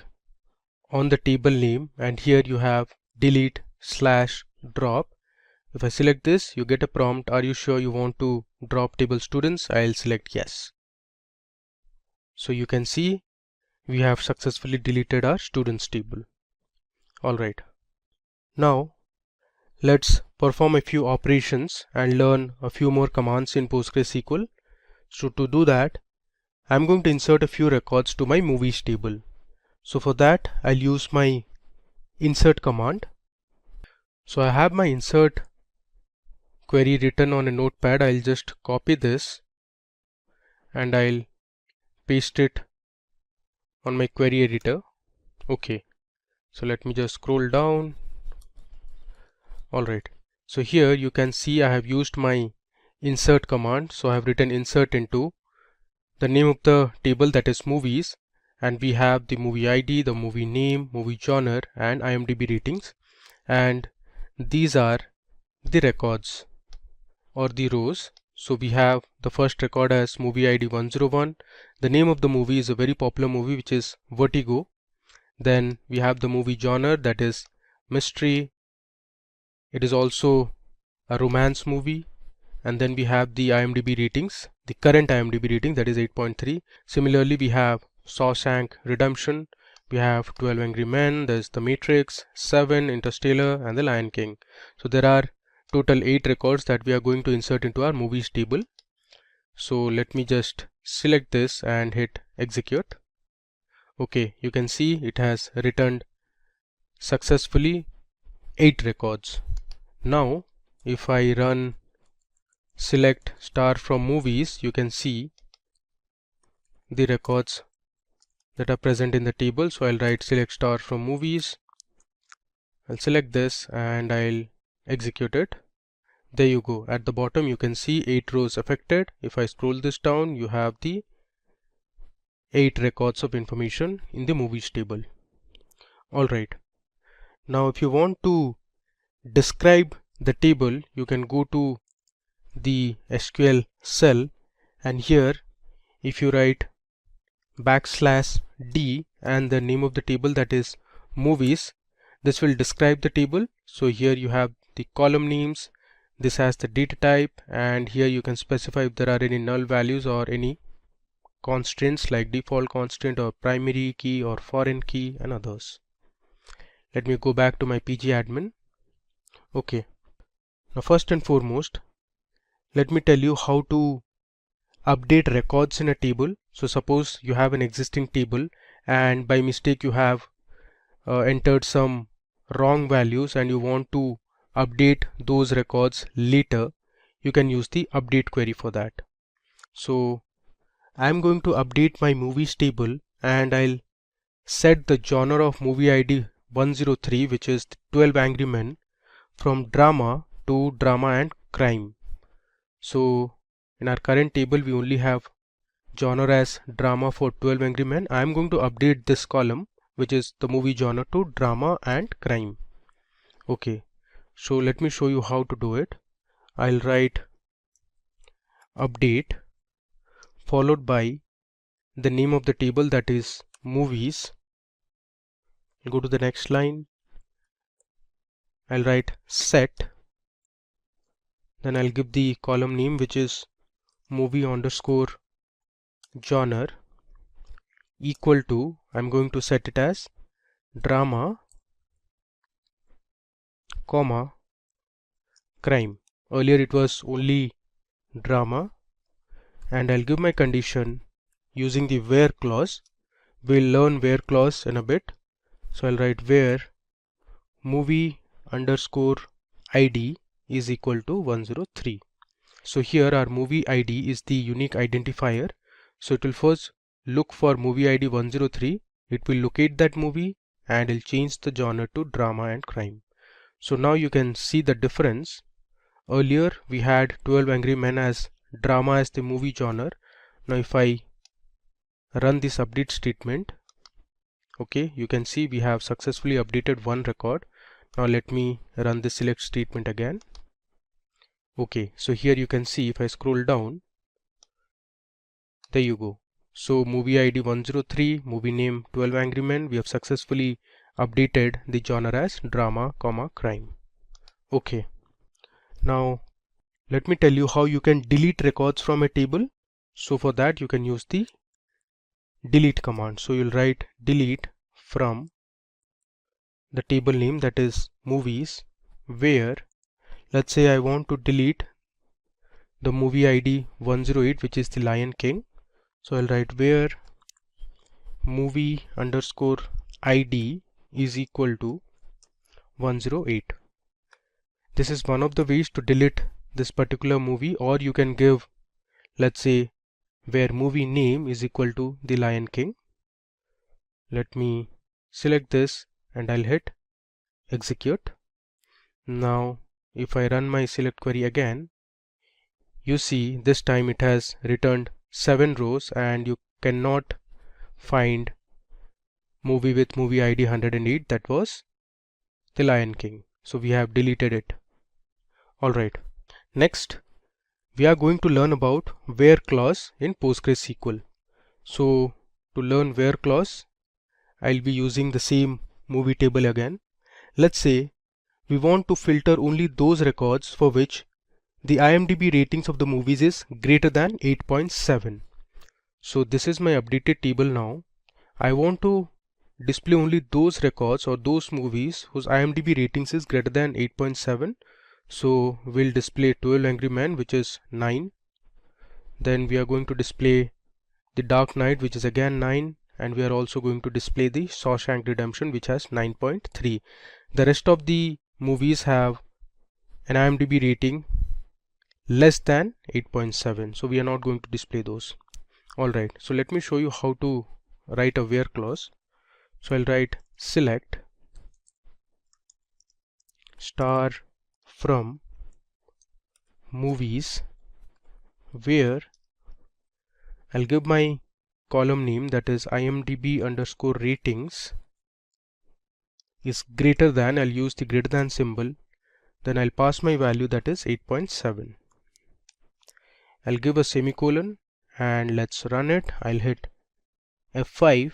on the table name and here you have delete / drop. If I select this, you get a prompt, are you sure you want to drop table students? I'll select yes. So you can see we have successfully deleted our students table. Alright, now let's perform a few operations and learn a few more commands in PostgreSQL. So to do that, I'm going to insert a few records to my movies table. So for that, I'll use my insert command. So I have my insert query written on a notepad. I'll just copy this and I'll paste it on my query editor. Okay, so let me just scroll down. Alright, so here you can see I have used my insert command. So I have written insert into the name of the table, that is movies, and we have the movie ID, the movie name, movie genre, and IMDb ratings, and these are the records or the rows. So we have the first record as movie ID 101. The name of the movie is a very popular movie which is Vertigo. Then we have the movie genre, that is mystery. It is also a romance movie. And then we have the IMDb ratings, the current IMDb rating, that is 8.3. Similarly, we have Shawshank Redemption, we have 12 Angry Men, there's The Matrix, 7, Interstellar, and The Lion King. So there are total 8 records that we are going to insert into our movies table. So let me just select this and hit execute. Okay, you can see it has returned successfully 8 records. Now if I run select star from movies, you can see the records that are present in the table. So I'll write select star from movies, I'll select this and I'll execute it. There you go. At the bottom you can see 8 rows affected. If I scroll this down, you have the 8 records of information in the movies table. Alright, now if you want to describe the table, you can go to the SQL cell and here if you write \d and the name of the table, that is movies, this will describe the table. So here you have the column names, this has the data type, and here you can specify if there are any null values or any constraints like default constant or primary key or foreign key and others. Let me go back to my pgadmin. Okay, now first and foremost, let me tell you how to update records in a table. So suppose you have an existing table and by mistake you have entered some wrong values and you want to update those records later. You can use the update query for that. So I'm going to update my movies table and I'll set the genre of movie ID 103, which is 12 Angry Men, from drama to drama and crime. So in our current table we only have genre as drama for 12 Angry Men. I am going to update this column, which is the movie genre, to drama and crime. Okay, so let me show you how to do it. I'll write update followed by the name of the table, that is movies. I'll go to the next line. I'll write set, then I'll give the column name which is movie underscore genre. equal to, I'm going to set it as drama, comma, crime. Earlier it was only drama, and I'll give my condition using the where clause. We'll learn where clause in a bit. So I'll write where movie underscore ID is equal to 103. So here our movie ID is the unique identifier. So it will first look for movie ID 103. It will locate that movie and it'll change the genre to drama and crime. So now you can see the difference. Earlier we had 12 Angry Men as drama as the movie genre. Now if I run this update statement, okay, you can see we have successfully updated one record. Now let me run the select statement again. Okay, so here you can see if I scroll down, there you go. So movie ID 103, movie name 12 Angry Men, we have successfully updated the genre as drama, comma, crime. Okay, now let me tell you how you can delete records from a table. So for that you can use the delete command. So you'll write delete from the table name, that is movies, where let's say I want to delete the movie ID 108, which is the Lion King. So I'll write where movie underscore ID is equal to 108. This is one of the ways to delete this particular movie, or you can give, let's say, where movie name is equal to the Lion King. Let me select this and I'll hit execute. Now if I run my select query again, you see this time it has returned 7 rows and you cannot find movie with movie ID 108, that was the Lion King. So we have deleted it. Alright, next we are going to learn about where clause in PostgreSQL. So to learn where clause, I'll be using the same movie table again. Let's say we want to filter only those records for which the IMDb ratings of the movies is greater than 8.7. So this is my updated table now. I want to display only those records or those movies whose IMDb ratings is greater than 8.7. So we'll display 12 Angry Men, which is 9. Then we are going to display The Dark Knight, which is again 9. And we are also going to display the Shawshank Redemption, which has 9.3. The rest of the movies have an IMDb rating less than 8.7, so we are not going to display those. Alright, so let me show you how to write a where clause. So I'll write select star from movies where I'll give my column name, that is IMDb underscore ratings is greater than, I'll use the greater than symbol, then I'll pass my value, that is 8.7. I'll give a semicolon and let's run it. I'll hit F5.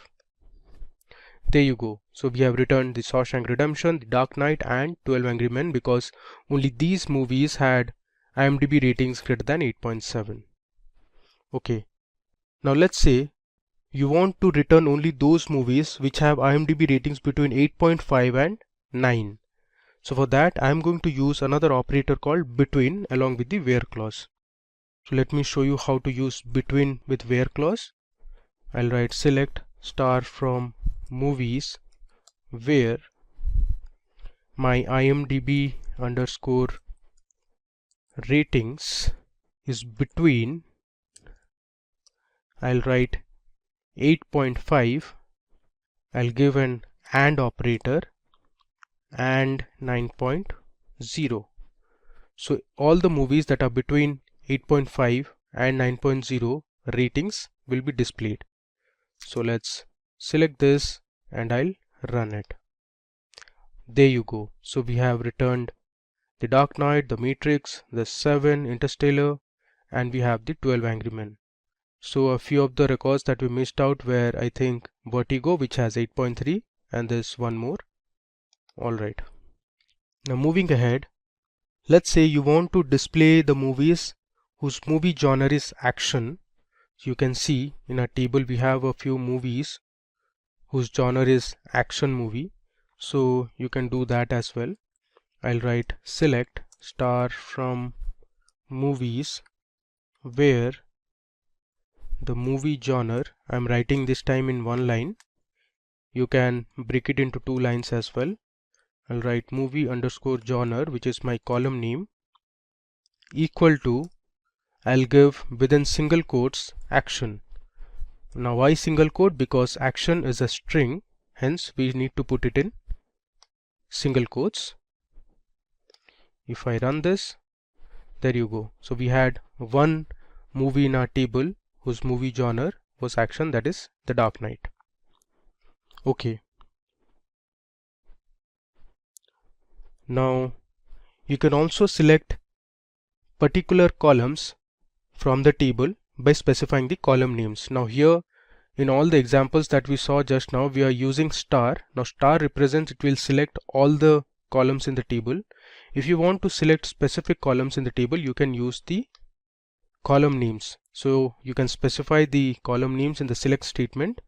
There you go. So we have returned the Shawshank Redemption, The Dark Knight and 12 Angry Men because only these movies had IMDb ratings greater than 8.7. Okay. Now let's say you want to return only those movies which have IMDb ratings between 8.5 and 9. So for that I am going to use another operator called between along with the where clause. So let me show you how to use between with where clause. I'll write select star from movies where my IMDb underscore ratings is between, I'll write 8.5, I'll give an AND operator and 9.0. So all the movies that are between 8.5 and 9.0 ratings will be displayed. So let's select this and I'll run it. There you go. So we have returned The Dark Knight, The Matrix, The 7, Interstellar, and we have the 12 Angry Men. So a few of the records that we missed out were, I think, Vertigo, which has 8.3, and there's one more. Alright. Now moving ahead, let's say you want to display the movies whose movie genre is action. So you can see in our table we have a few movies whose genre is action movie. So you can do that as well. I'll write select star from movies where the movie genre, I'm writing this time in one line. You can break it into two lines as well. I'll write movie underscore genre, which is my column name, equal to, I'll give within single quotes action. Now why single quote? Because action is a string, hence we need to put it in single quotes. If I run this, there you go. So we had one movie in our table whose movie genre was action, that is The Dark Knight. Okay. Now you can also select particular columns from the table by specifying the column names. Now here in all the examples that we saw just now, we are using star. Now star represents, it will select all the columns in the table. If you want to select specific columns in the table, you can use the column names. So you can specify the column names in the select statement.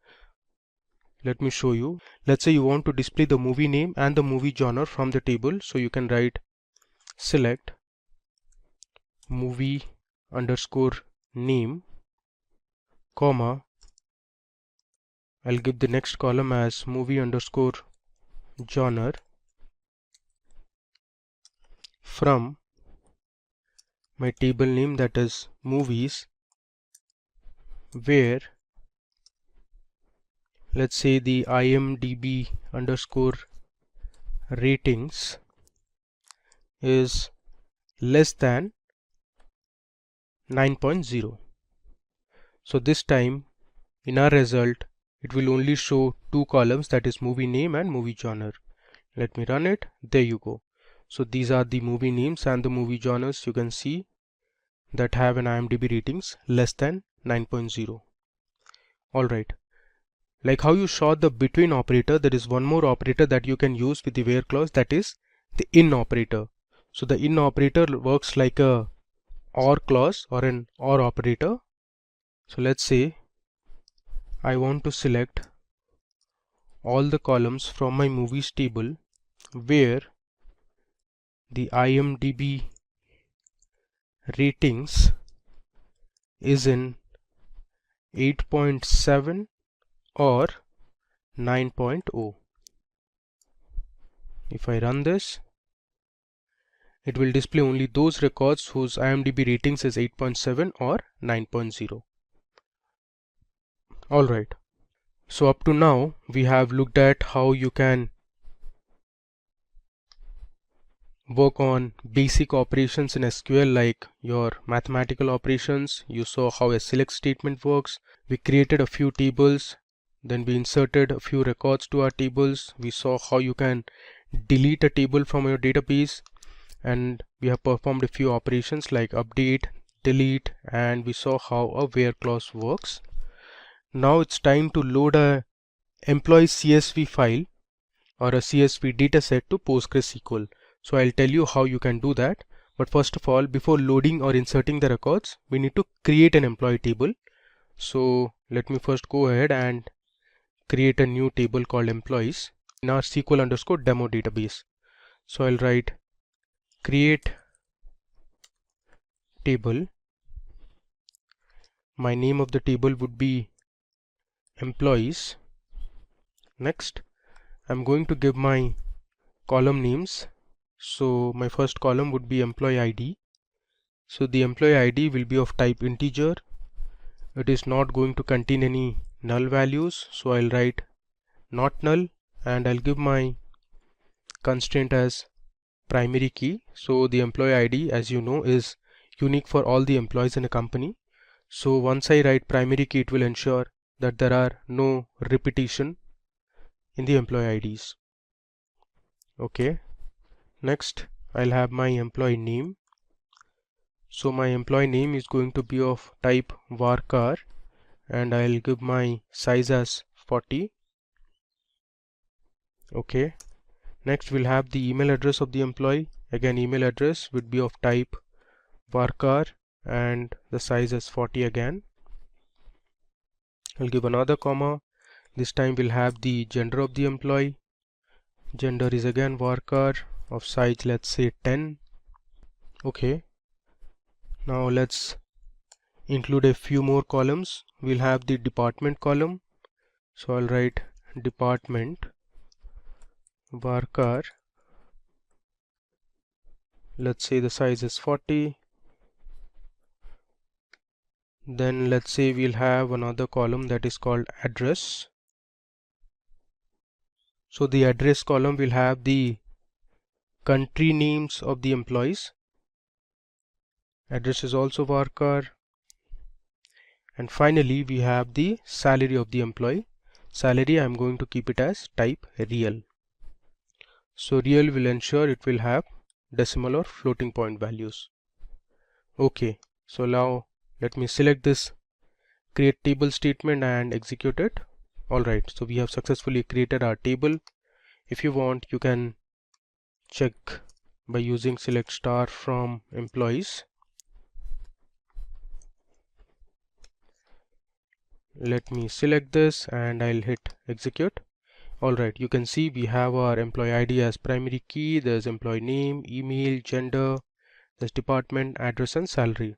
Let me show you. Let's say you want to display the movie name and the movie genre from the table. So you can write select movie underscore name, comma, I'll give the next column as movie underscore genre from my table name, that is movies, where let's say the IMDb underscore ratings is less than 9.0. So this time in our result it will only show two columns, that is movie name and movie genre. Let me run it. There you go. So these are the movie names and the movie genres you can see that have an IMDb ratings less than 9.0. Alright. Like how you saw the between operator, there is one more operator that you can use with the where clause, that is the in operator. So the in operator works like a or clause or an or operator. So let's say I want to select all the columns from my movies table where the IMDb ratings is in 8.7 or 9.0. If I run this, it will display only those records whose IMDb ratings is 8.7 or 9.0. Alright. So up to now we have looked at how you can work on basic operations in SQL, like your mathematical operations. You saw how a select statement works. We created a few tables, then we inserted a few records to our tables. We saw how you can delete a table from your database, and we have performed a few operations like update, delete, and we saw how a where clause works. Now it's time to load a employee CSV file or a CSV dataset to PostgreSQL. So I'll tell you how you can do that. But first of all, before loading or inserting the records, we need to create an employee table. So let me first go ahead and create a new table called employees in our SQL underscore demo database. So I'll write create table. My name of the table would be employees. Next, I'm going to give my column names. So my first column would be employee ID. So the employee ID will be of type integer. It is not going to contain any null values. So I'll write not null, and I'll give my constraint as primary key. So the employee ID, as you know, is unique for all the employees in a company. So once I write primary key, it will ensure that there are no repetition in the employee IDs. Okay. Next, I'll have my employee name. So my employee name is going to be of type varchar, and I'll give my size as 40. Okay. Next, we'll have the email address of the employee. Again, email address would be of type varchar and the size is 40 again. I'll give another comma. This time we'll have the gender of the employee. Gender is again varchar of size, let's say 10. Okay, now let's include a few more columns. We'll have the department column, so I'll write department varchar, let's say the size is 40. Then let's say we'll have another column that is called address. So the address column will have the country names of the employees. Address is also varchar. And finally we have the salary of the employee. Salary, I'm going to keep it as type real. So real will ensure it will have decimal or floating point values. Okay, so now let me select this create table statement and execute it. Alright, so we have successfully created our table. If you want, you can check by using select star from employees. Let me select this and I'll hit execute. Alright, you can see we have our employee ID as primary key. There's employee name, email, gender, there's department, address and salary.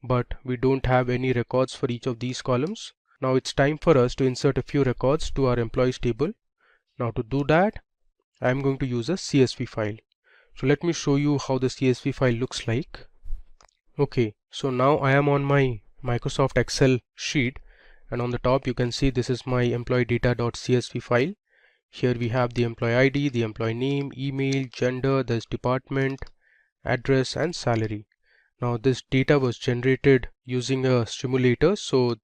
But we don't have any records for each of these columns. Now it's time for us to insert a few records to our employees table. Now to do that, I'm going to use a CSV file. So let me show you how the CSV file looks like. Okay, so now I am on my Microsoft Excel sheet, and on the top you can see this is my employee data.csv file. Here we have the employee ID, the employee name, email, gender, there's department, address and salary. Now this data was generated using a simulator, so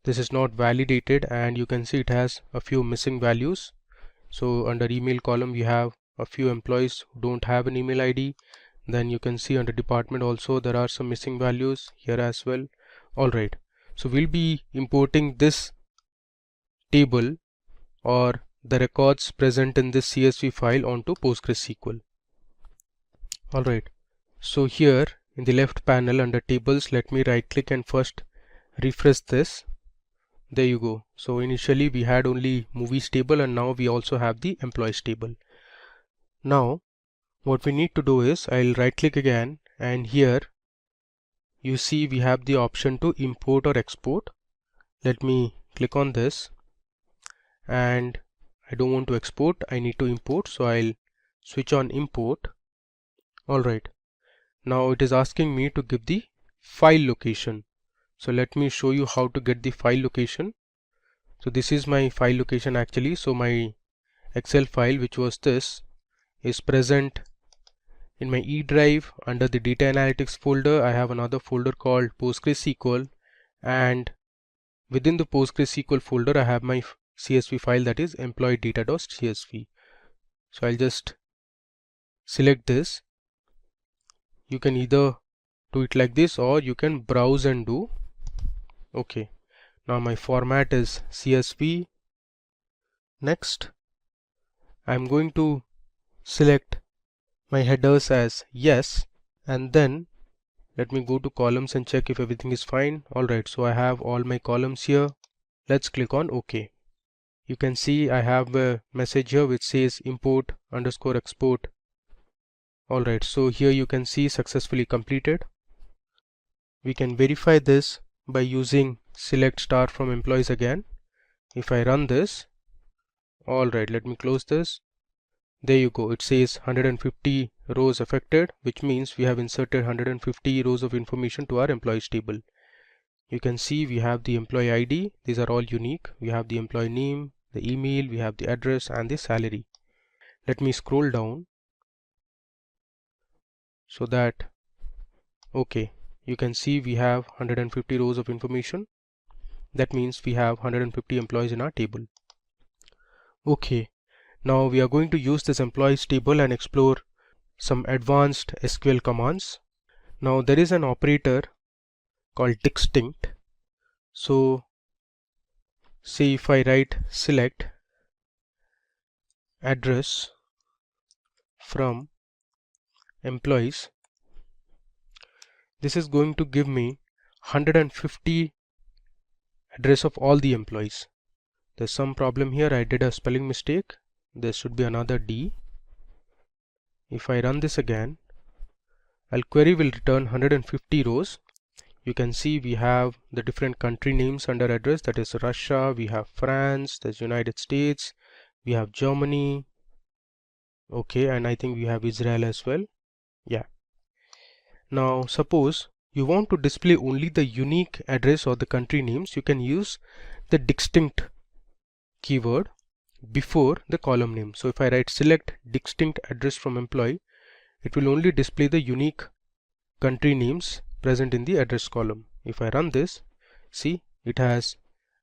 this is not validated, and you can see it has a few missing values. So under email column we have a few employees who don't have an email ID. Then you can see under department also there are some missing values here as well. Alright, so we'll be importing this table or the records present in this CSV file onto PostgreSQL. Alright, so here in the left panel under tables, let me right click and first refresh this. There you go. So initially we had only movies table and now we also have the employees table. Now what we need to do is I'll right click again, and here you see we have the option to import or export. Let me click on this, and I don't want to export, I need to import, so I'll switch on import. Alright, now it is asking me to give the file location. So let me show you how to get the file location. So this is my file location actually. So my Excel file, which was this, is present in my E drive under the data analytics folder. I have another folder called PostgreSQL, and within the PostgreSQL folder I have my CSV file, that is employee data.csv. So I'll just select this. You can either do it like this or you can browse and do. Okay, now my format is CSV. Next, I'm going to select my headers as yes, and then let me go to columns and check if everything is fine. Alright, so I have all my columns here. Let's click on OK. You can see I have a message here which says import _ export. Alright, so here you can see successfully completed. We can verify this by using select star from employees again. If I run this, alright, let me close this. There you go, it says 150 rows affected, which means we have inserted 150 rows of information to our employees table. You can see we have the employee ID, these are all unique. We have the employee name, the email, we have the address and the salary. Let me scroll down so that, okay, you can see we have 150 rows of information. That means we have 150 employees in our table. Okay, now we are going to use this employees table and explore some advanced SQL commands. Now there is an operator called distinct. So say if I write select address from employees, this is going to give me 150 address of all the employees. There's some problem here, I did a spelling mistake. There should be another D. If I run this again, our query will return 150 rows. You can see we have the different country names under address, that is Russia, we have France, there's United States, we have Germany, okay, and I think we have Israel as well. Yeah. Now suppose you want to display only the unique address or the country names, you can use the distinct keyword before the column name. So if I write select distinct address from employee, it will only display the unique country names present in the address column. If I run this, see, it has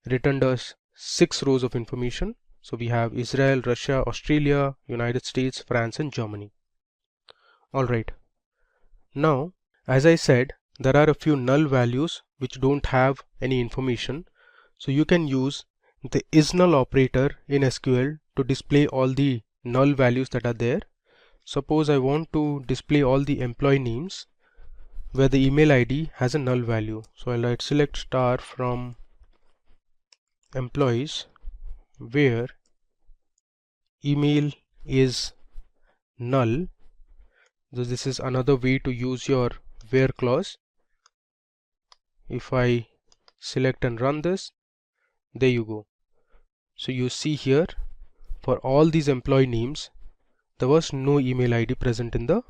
returned us 6 rows of information. So we have Israel, Russia, Australia, United States, France and Germany. Alright. Now, as I said, there are a few null values which don't have any information. So you can use the isNull operator in SQL to display all the null values that are there. Suppose I want to display all the employee names where the email ID has a null value. So I'll write select star from employees where email is null. So this is another way to use your where clause. If I select and run this, there you go. So you see here, for all these employee names, there was no email ID present in the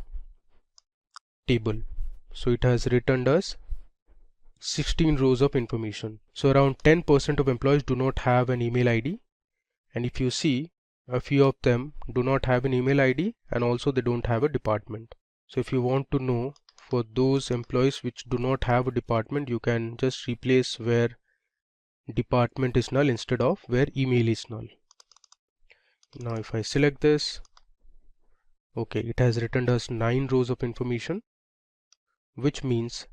table. So it has returned us 16 rows of information. So around 10% of employees do not have an email ID, and if you see, a few of them do not have an email ID and also they don't have a department. So if you want to know for those employees which do not have a department, you can just replace where department is null instead of where email is null. Now if I select this, okay, it has returned us 9 rows of information, which means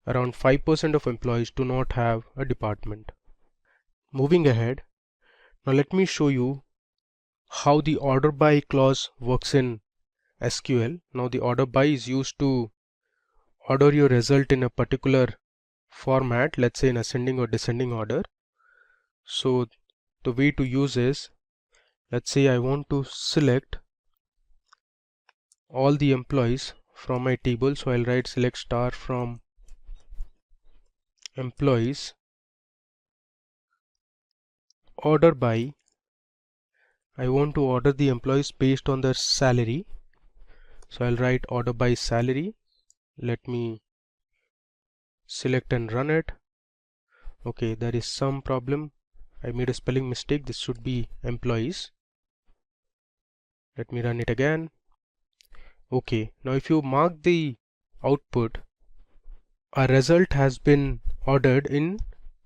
around 5% of employees do not have a department. Moving ahead, now let me show you how the order by clause works in SQL. Now the order by is used to order your result in a particular format, let's say in ascending or descending order. So the way to use is, let's say I want to select all the employees from my table, so I'll write select star from employees order by. I want to order the employees based on their salary, so I'll write order by salary. Let me select and run it. Okay, there is some problem. I made a spelling mistake. This should be employees. Let me run it again. Okay, now if you mark the output, our result has been ordered in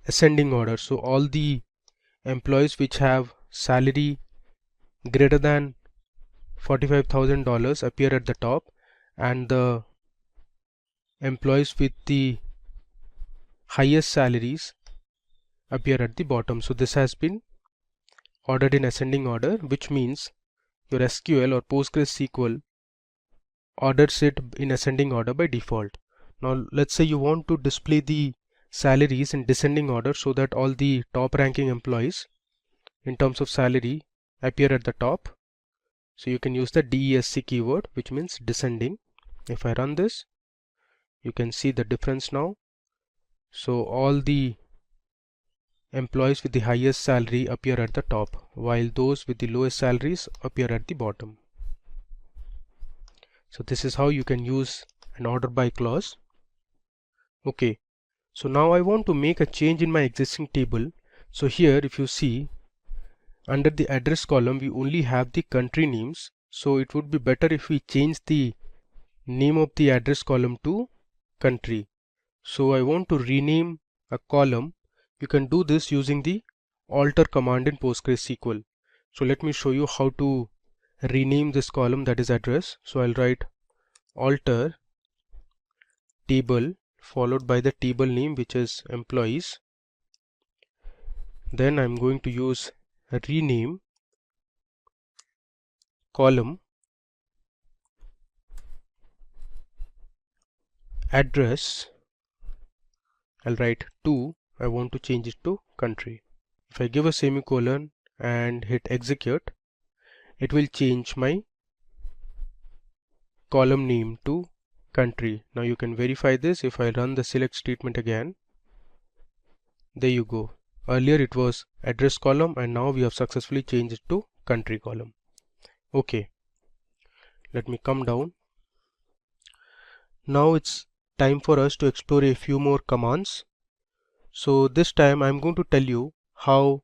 ascending order. So all the employees which have salary greater than $45,000 appear at the top, and the employees with the highest salaries appear at the bottom. So this has been ordered in ascending order, which means your SQL or PostgreSQL orders it in ascending order by default. Now let's say you want to display the salaries in descending order so that all the top ranking employees in terms of salary appear at the top. So you can use the DESC keyword, which means descending. If I run this, you can see the difference now. So all the employees with the highest salary appear at the top, while those with the lowest salaries appear at the bottom. So this is how you can use an order by clause. Okay, so now I want to make a change in my existing table. So here if you see, under the address column we only have the country names, so it would be better if we change the name of the address column to country. So I want to rename a column. You can do this using the alter command in PostgreSQL. So let me show you how to rename this column, that is address. So I'll write alter table followed by the table name, which is employees. Then I'm going to use rename column address. I'll write 2 I want to change it to country. If I give a semicolon and hit execute, it will change my column name to country. Now you can verify this. If I run the select statement again, there you go. Earlier it was address column and now we have successfully changed it to country column. Okay, let me come down. Now it's time for us to explore a few more commands. So this time I'm going to tell you how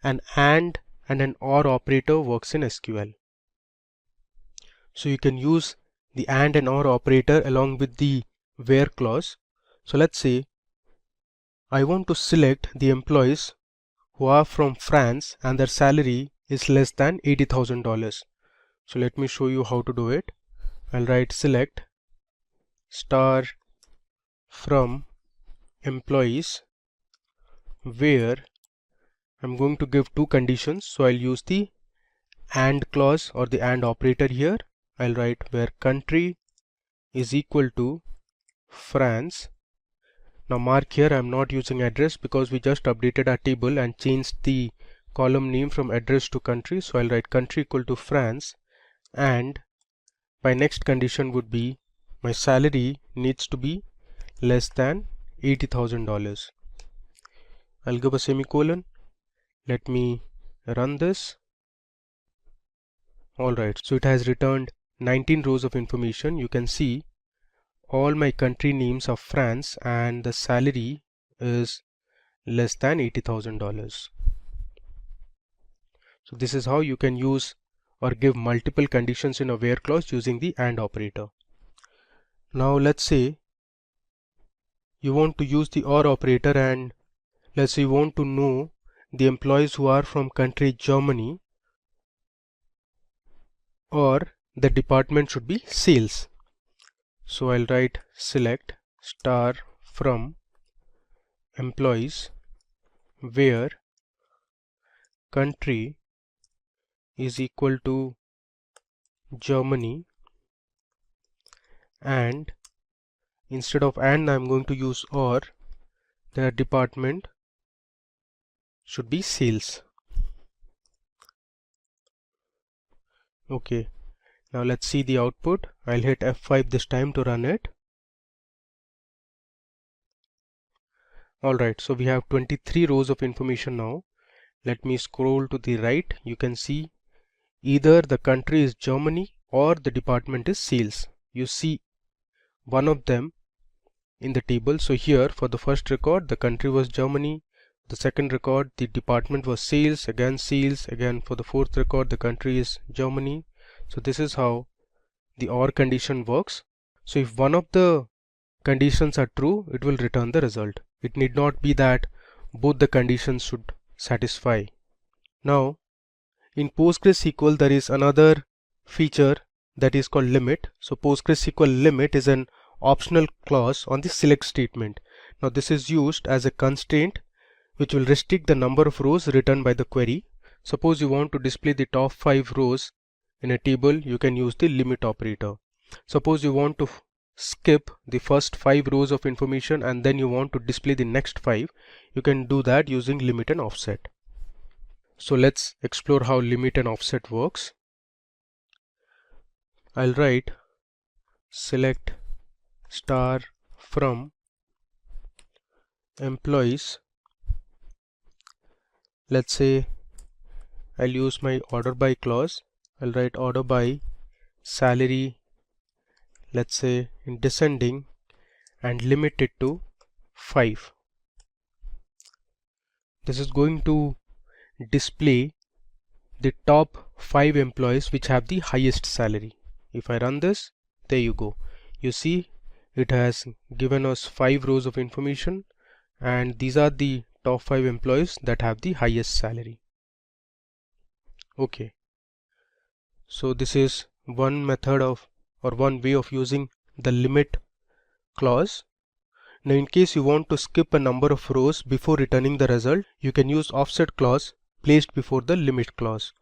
an AND and an OR operator works in SQL. So you can use the AND and OR operator along with the where clause. So let's say I want to select the employees who are from France and their salary is less than $80,000. So let me show you how to do it. I'll write select star from employees where I'm going to give two conditions. So I'll use the AND clause or the AND operator here. I'll write where country is equal to France. Now mark here I'm not using address because we just updated our table and changed the column name from address to country. So I'll write country equal to France, and my next condition would be my salary needs to be less than $80,000. I'll give a semicolon. Let me run this. Alright, so it has returned 19 rows of information. You can see all my country names are France and the salary is less than $80,000. So this is how you can use or give multiple conditions in a where clause using the AND operator. Now let's say you want to use the OR operator and let's say you want to know the employees who are from country Germany, or the department should be sales. So I'll write select star from employees where country is equal to Germany, and instead of and I'm going to use or, their department should be sales. Okay, now let's see the output. I'll hit F5 this time to run it. Alright, so we have 23 rows of information now. Let me scroll to the right. You can see either the country is Germany or the department is sales. You see one of them in the table. So here for the first record the country was Germany, the second record the department was sales, again for the fourth record the country is Germany. So this is how the OR condition works. So if one of the conditions are true, it will return the result. It need not be that both the conditions should satisfy. Now in PostgreSQL there is another feature that is called limit. So PostgreSQL limit is an optional clause on the select statement. Now this is used as a constraint which will restrict the number of rows returned by the query. Suppose you want to display the top 5 rows in a table, you can use the limit operator. Suppose you want to skip the first 5 rows of information and then you want to display the next 5, you can do that using limit and offset. So let's explore how limit and offset works. I'll write select star from employees. Let's say I'll use my order by clause. I'll write order by salary, let's say in descending, and limit it to 5. This is going to display the top 5 employees which have the highest salary. If I run this, there you go. You see it has given us 5 rows of information and these are the top 5 employees that have the highest salary. Okay, so this is one method of or one way of using the limit clause. Now in case you want to skip a number of rows before returning the result, you can use offset clause placed before the limit clause.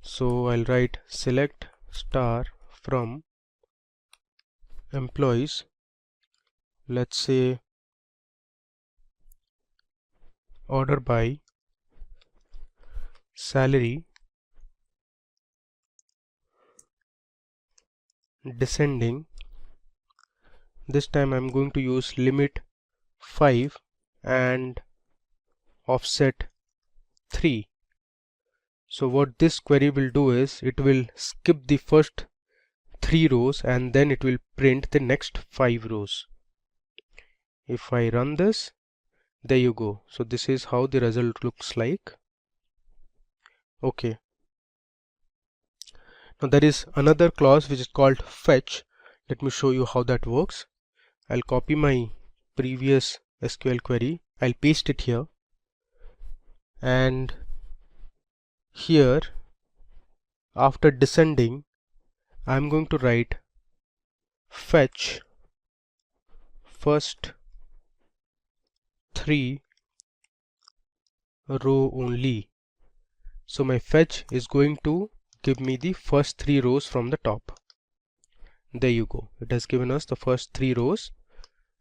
So I'll write select star from employees, let's say order by salary descending. This time I'm going to use limit 5 and offset 3. So what this query will do is it will skip the first 3 rows and then it will print the next 5 rows. If I run this, there you go. So this is how the result looks like. Okay. Now there is another clause which is called fetch. Let me show you how that works. I'll copy my previous SQL query. I'll paste it here. And here, after descending, I'm going to write fetch first 3 row only. So my fetch is going to give me the first 3 rows from the top. There you go. It has given us the first 3 rows,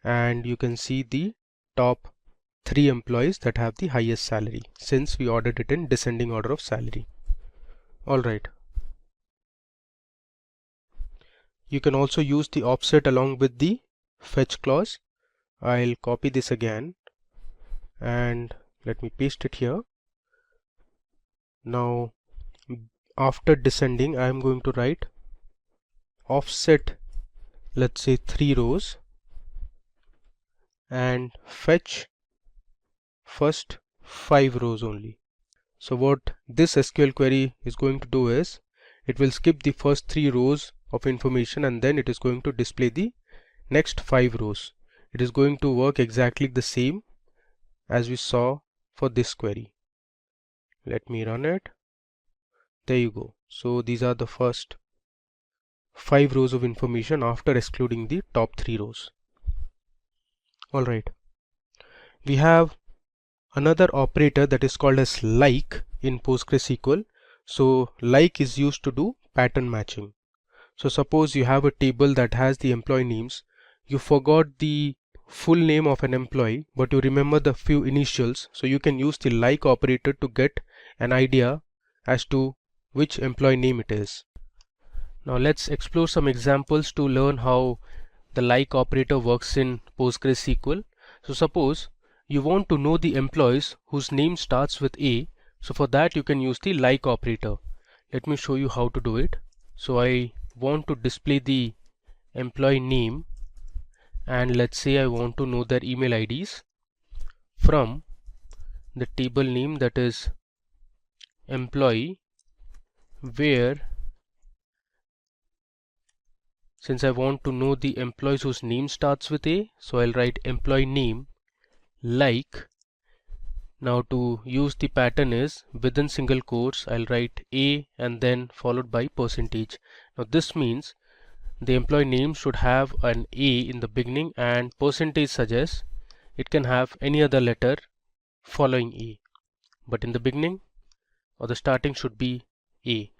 and you can see the top 3 employees that have the highest salary, since we ordered it in descending order of salary. Alright. You can also use the offset along with the fetch clause. I'll copy this again and let me paste it here. Now after descending, I am going to write offset, let's say 3 rows, and fetch first 5 rows only. So what this SQL query is going to do is it will skip the first 3 rows of information and then it is going to display the next 5 rows. It is going to work exactly the same as we saw for this query. Let me run it. There you go. So these are the first 5 rows of information after excluding the top 3 rows. Alright. We have another operator that is called as like in PostgreSQL. So like is used to do pattern matching. So suppose you have a table that has the employee names. You forgot the full name of an employee, but you remember the few initials. So you can use the like operator to get an idea as to which employee name it is. Now let's explore some examples to learn how the like operator works in PostgreSQL. So suppose you want to know the employees whose name starts with A. So for that you can use the like operator. Let me show you how to do it. So I want to display the employee name, and let's say I want to know their email IDs from the table name that is employee, where since I want to know the employees whose name starts with A, so I'll write employee name like. Now to use the pattern is within single quotes I'll write A and then followed by percentage. Now this means the employee name should have an A in the beginning, and percentage suggests it can have any other letter following A, but in the beginning or the starting should be A.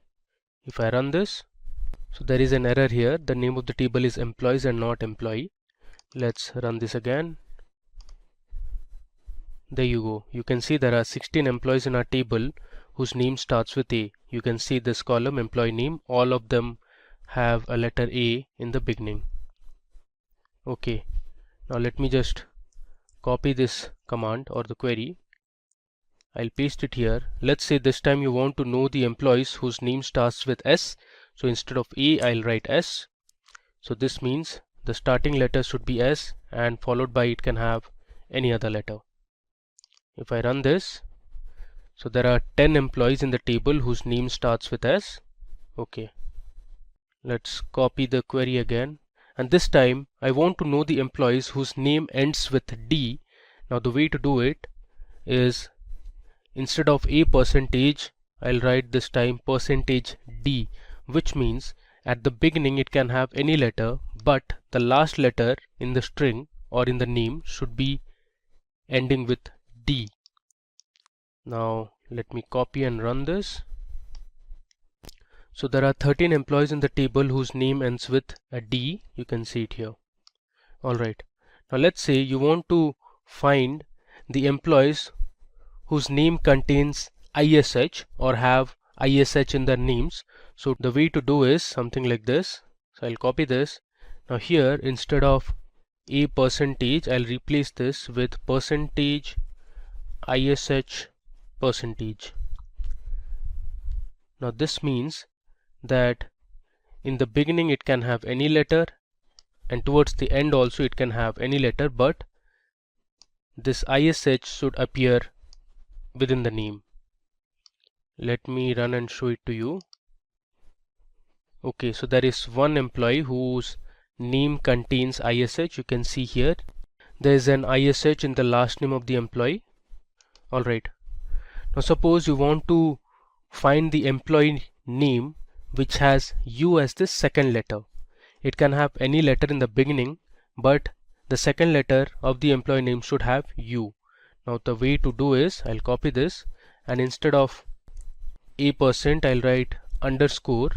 If I run this, so there is an error here. The name of the table is employees and not employee. Let's run this again. There you go. You can see there are 16 employees in our table whose name starts with A. You can see this column employee name, all of them have a letter A in the beginning. Okay, now let me just copy this command or the query. I'll paste it here. Let's say this time you want to know the employees whose name starts with S. So instead of A, I'll write S. So this means the starting letter should be S and followed by it can have any other letter. If I run this, so there are 10 employees in the table whose name starts with S. Okay. Let's copy the query again, and this time I want to know the employees whose name ends with D. Now the way to do it is instead of a percentage, I'll write this time percentage D, which means at the beginning it can have any letter, but the last letter in the string or in the name should be ending with D. Now let me copy and run this. So there are 13 employees in the table whose name ends with a D. You can see it here. Alright. Now let's say you want to find the employees whose name contains ISH or have ISH in their names. So the way to do is something like this. So I'll copy this. Now here, instead of a percentage, I'll replace this with percentage ISH percentage. Now this means that in the beginning it can have any letter, and towards the end also it can have any letter, but this ISH should appear within the name. Let me run and show it to you. Okay, so there is one employee whose name contains ISH. You can see here there is an ISH in the last name of the employee. Alright, now suppose you want to find the employee name which has U as the second letter. It can have any letter in the beginning, but the second letter of the employee name should have U. Now the way to do is, I'll copy this, and instead of a%, I'll write underscore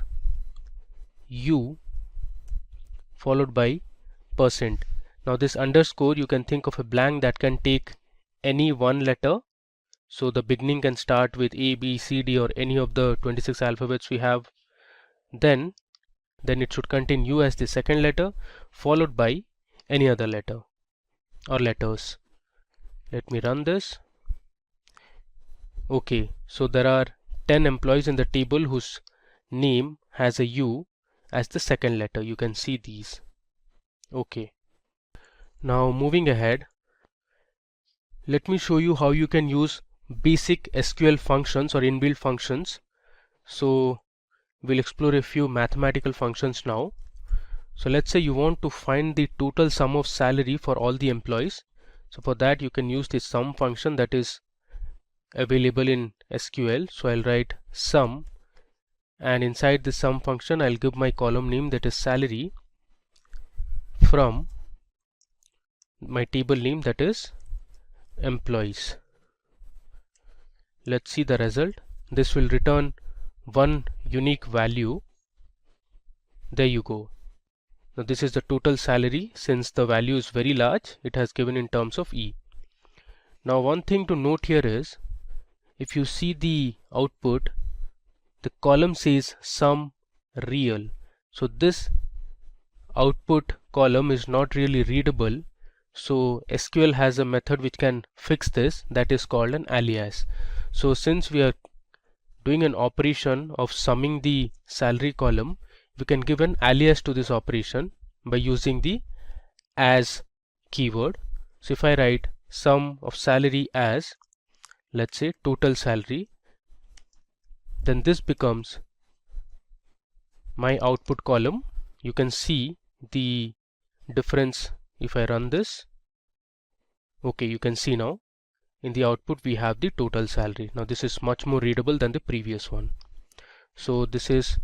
U followed by %. Now this underscore, you can think of a blank that can take any one letter. So the beginning can start with A, B, C, D, or any of the 26 alphabets we have. Then it should contain U as the second letter followed by any other letter or letters. Let me run this. Okay, so there are 10 employees in the table whose name has a U as the second letter. You can see these. Okay, now moving ahead, let me show you how you can use basic SQL functions or inbuilt functions. So we'll explore a few mathematical functions now. So let's say you want to find the total sum of salary for all the employees. So for that you can use the sum function that is available in SQL. So I'll write sum, and inside the sum function I'll give my column name that is salary from my table name that is employees. Let's see the result. This will return one unique value. There you go. Now this is the total salary. Since the value is very large, it has given in terms of E. Now one thing to note here is, if you see the output, the column says sum real. So this output column is not really readable. So SQL has a method which can fix this, that is called an alias. So since we are doing an operation of summing the salary column, we can give an alias to this operation by using the as keyword. So if I write sum of salary as, let's say, total salary, then this becomes my output column. You can see the difference if I run this. Okay, you can see now in the output we have the total salary. Now this is much more readable than the previous one. So this is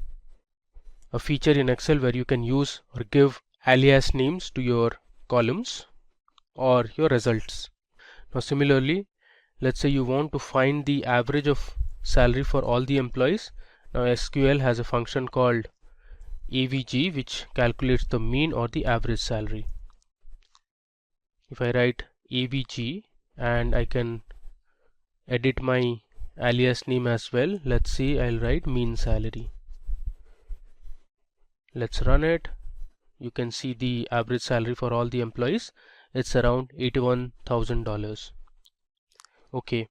a feature in Excel where you can use or give alias names to your columns or your results. Now similarly, let's say you want to find the average of salary for all the employees. Now SQL has a function called AVG which calculates the mean or the average salary. If I write AVG, and I can edit my alias name as well. Let's see, I'll write mean salary. Let's run it. You can see the average salary for all the employees. It's around $81,000. Okay,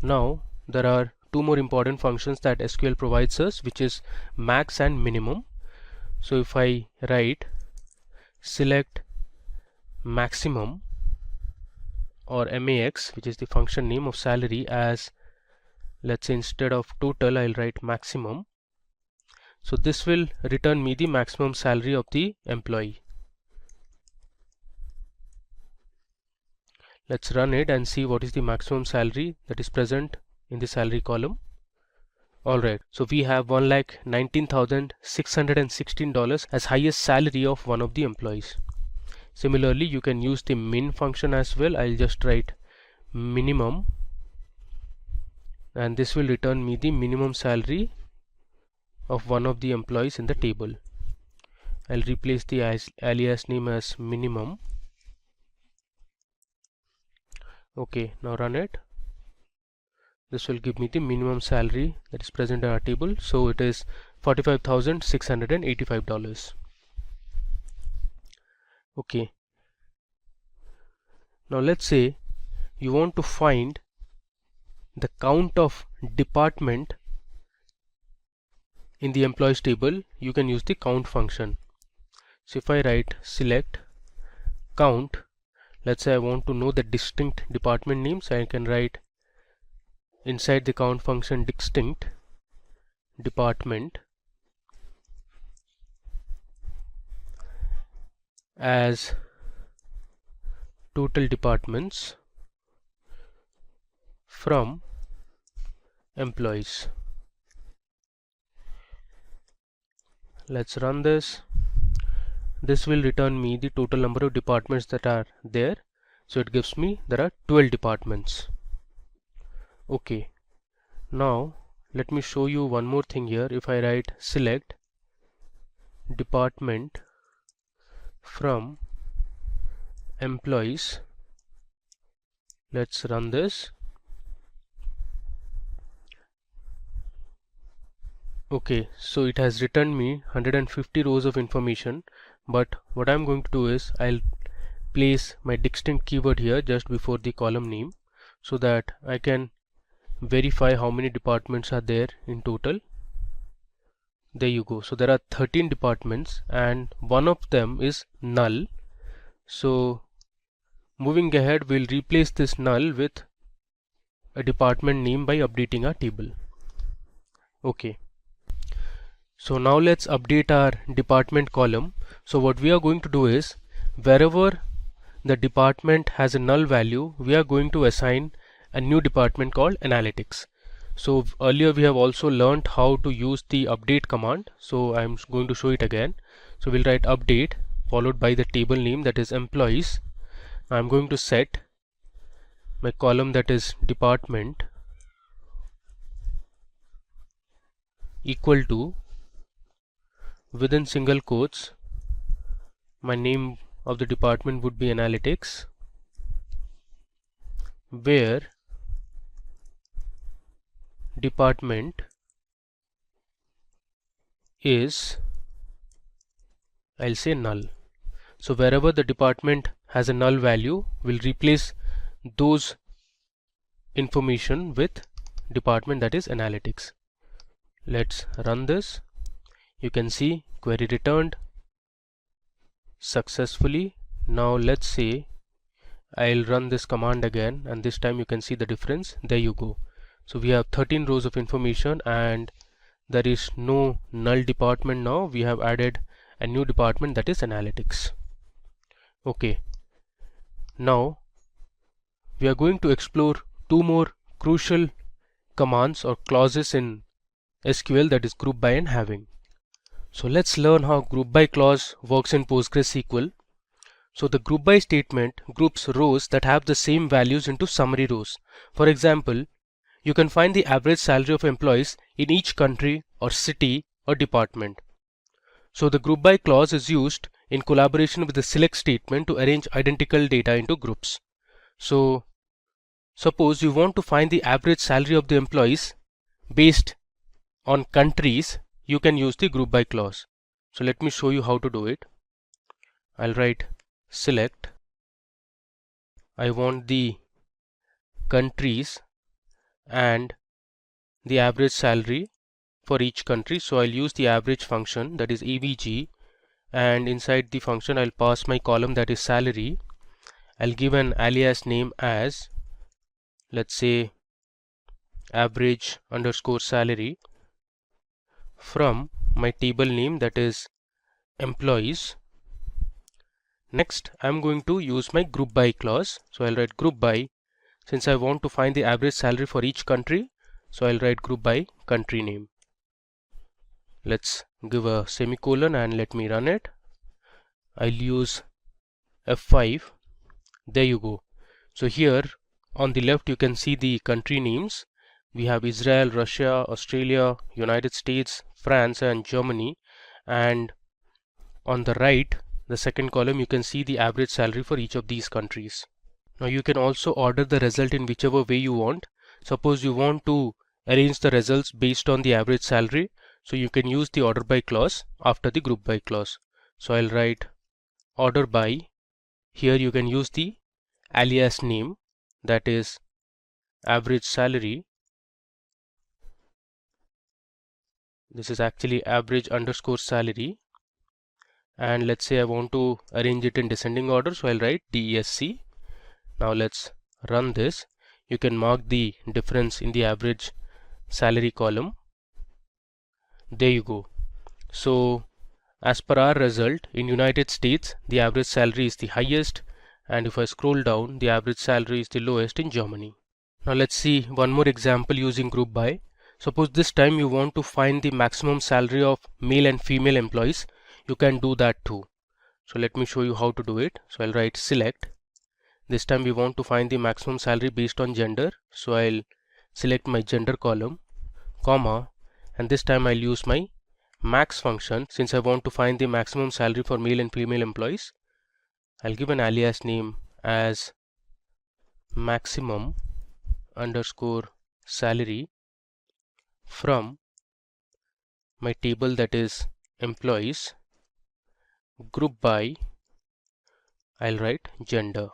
now there are two more important functions that SQL provides us, which is max and minimum. So if I write select maximum or max, which is the function name of salary, as, let's say, instead of total I'll write maximum. So this will return me the maximum salary of the employee. Let's run it and see what is the maximum salary that is present in the salary column. Alright, so we have $1,19,616 as highest salary of one of the employees. Similarly, you can use the min function as well. I'll just write minimum, and this will return me the minimum salary of one of the employees in the table. I'll replace the alias name as minimum. Okay, now run it. This will give me the minimum salary that is present in our table. So it is $45,685. Okay. Now let's say you want to find the count of department in the employees table. You can use the count function. So if I write select count, let's say I want to know the distinct department names, I can write inside the count function distinct department as total departments from employees. Let's run this. This will return me the total number of departments that are there. So it gives me there are 12 departments. Okay, now let me show you one more thing here. If I write select department from employees, let's run this. Okay, so it has returned me 150 rows of information, but what I'm going to do is I'll place my distinct keyword here just before the column name so that I can verify how many departments are there in total. There you go. So there are 13 departments and one of them is null. So moving ahead, we'll replace this null with a department name by updating our table. Okay. So now let's update our department column. So what we are going to do is wherever the department has a null value, we are going to assign a new department called analytics. So earlier we have also learned how to use the update command. So I'm going to show it again. So we'll write update followed by the table name, that is employees. I'm going to set my column, that is department, equal to, within single quotes, my name of the department would be analytics, where department is, I'll say null. So wherever the department has a null value, we'll replace those information with department, that is analytics. Let's run this. You can see query returned successfully. Now let's say I'll run this command again, and this time you can see the difference. There you go. So we have 13 rows of information and there is no null department now. We have added a new department, that is analytics. Okay, now we are going to explore two more crucial commands or clauses in SQL, that is group by and having. So let's learn how group by clause works in PostgreSQL. So the group by statement groups rows that have the same values into summary rows. For example, you can find the average salary of employees in each country or city or department. So the group by clause is used in collaboration with the select statement to arrange identical data into groups. So suppose you want to find the average salary of the employees based on countries, you can use the group by clause. So let me show you how to do it. I'll write select. I want the countries and the average salary for each country. So I'll use the average function, that is avg, and inside the function I'll pass my column, that is salary. I'll give an alias name as, let's say, average underscore salary from my table name, that is employees. Next I'm going to use my group by clause. So I'll write group by. Since I want to find the average salary for each country, so I'll write group by country name. Let's give a semicolon and let me run it. I'll use F5. There you go. So here on the left you can see the country names. We have Israel, Russia, Australia, United States, France and Germany, and on the right, the second column, you can see the average salary for each of these countries. Now you can also order the result in whichever way you want. Suppose you want to arrange the results based on the average salary, so you can use the order by clause after the group by clause. So I'll write order by. Here you can use the alias name, that is average salary. This is actually average underscore salary, and let's say I want to arrange it in descending order, so I'll write DESC. Now let's run this. You can mark the difference in the average salary column. There you go. So as per our result, in United States the average salary is the highest, and if I scroll down, the average salary is the lowest in Germany. Now let's see one more example using group by. Suppose this time you want to find the maximum salary of male and female employees. You can do that too. So let me show you how to do it. So I'll write select. This time we want to find the maximum salary based on gender. So I'll select my gender column, comma, and this time I'll use my max function since I want to find the maximum salary for male and female employees. I'll give an alias name as maximum underscore salary from my table, that is employees, group by, I'll write gender.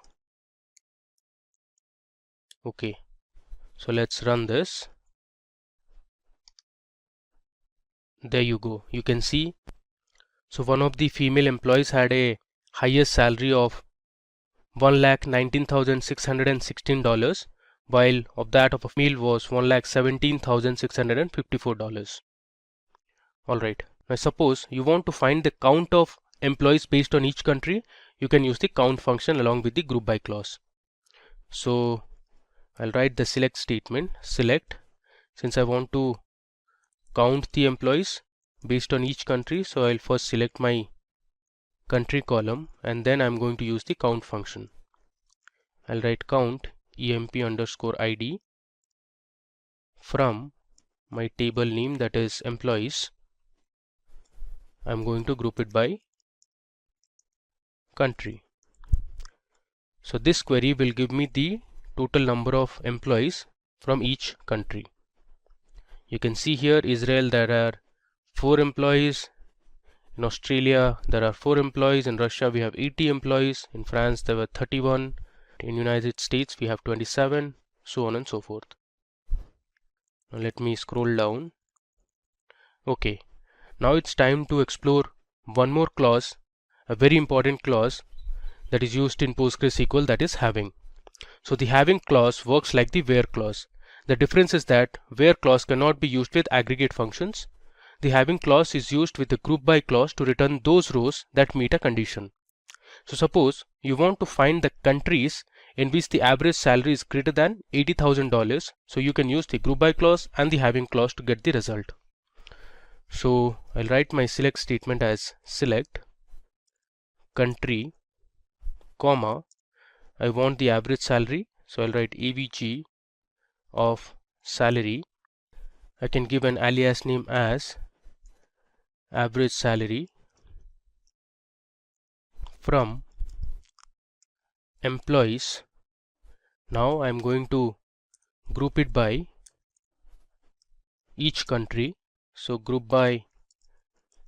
Okay, so let's run this. There you go. You can see, so one of the female employees had a highest salary of $1,19,616, while of that of a male was $1,17,654. Alright, now suppose you want to find the count of employees based on each country. You can use the count function along with the group by clause. So I'll write the select statement, select, since I want to count the employees based on each country, so I'll first select my country column and then I'm going to use the count function. I'll write count emp underscore id from my table name, that is employees. I'm going to group it by country. So this query will give me the total number of employees from each country. You can see here Israel there are 4 employees, in Australia there are 4 employees, in Russia we have 80 employees, in France there were 31, in United States we have 27, so on and so forth. Now let me scroll down. Okay, now it's time to explore one more clause, a very important clause that is used in PostgreSQL, that is having. So the having clause works like the where clause. The difference is that where clause cannot be used with aggregate functions. The having clause is used with the group by clause to return those rows that meet a condition. So suppose you want to find the countries in which the average salary is greater than $80,000. So you can use the group by clause and the having clause to get the result. So I'll write my select statement as select country, comma, I want the average salary, so I'll write avg of salary. I can give an alias name as average salary from employees. Now I'm going to group it by each country, so group by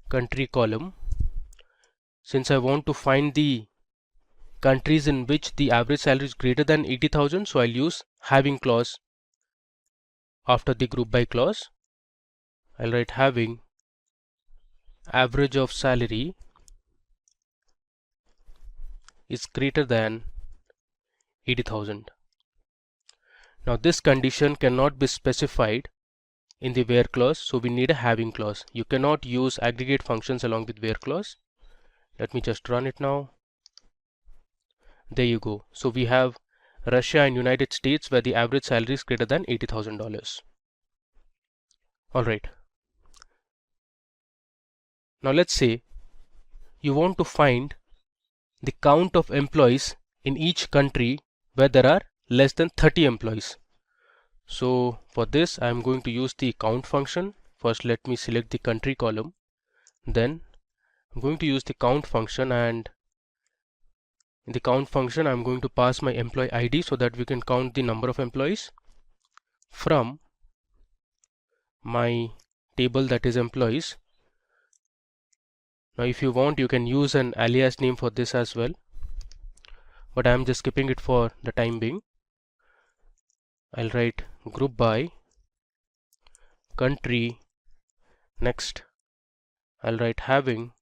country column. Since I want to find the countries in which the average salary is greater than 80,000, so I'll use having clause after the group by clause. I'll write having average of salary is greater than 80,000. Now this condition cannot be specified in the where clause, so we need a having clause. You cannot use aggregate functions along with where clause. Let me just run it now. There you go. So we have Russia and United States where the average salary is greater than $80,000. Alright. Now let's say you want to find the count of employees in each country where there are less than 30 employees. So for this I am going to use the count function. First let me select the country column. Then I'm going to use the count function, and in the count function I'm going to pass my employee ID so that we can count the number of employees. from my table, that is employees. Now if you want, you can use an alias name for this as well, but I am just skipping it for the time being. I'll write group by country. Next I'll write having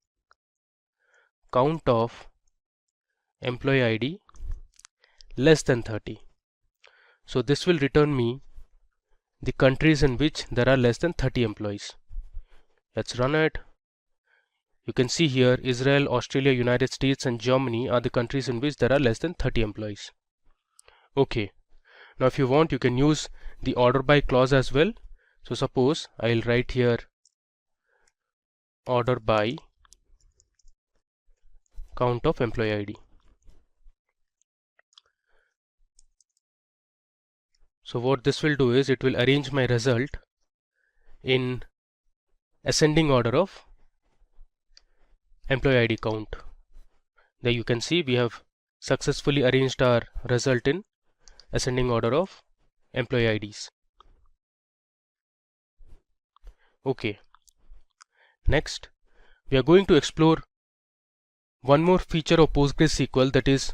count of employee ID less than 30. So this will return me the countries in which there are less than 30 employees. Let's run it. You can see here Israel, Australia, United States and Germany are the countries in which there are less than 30 employees. Okay, now if you want, you can use the order by clause as well. So suppose I'll write here order by count of employee ID. So what this will do is it will arrange my result in ascending order of employee ID count. There you can see we have successfully arranged our result in ascending order of employee IDs. Okay, next we are going to explore one more feature of PostgreSQL, that is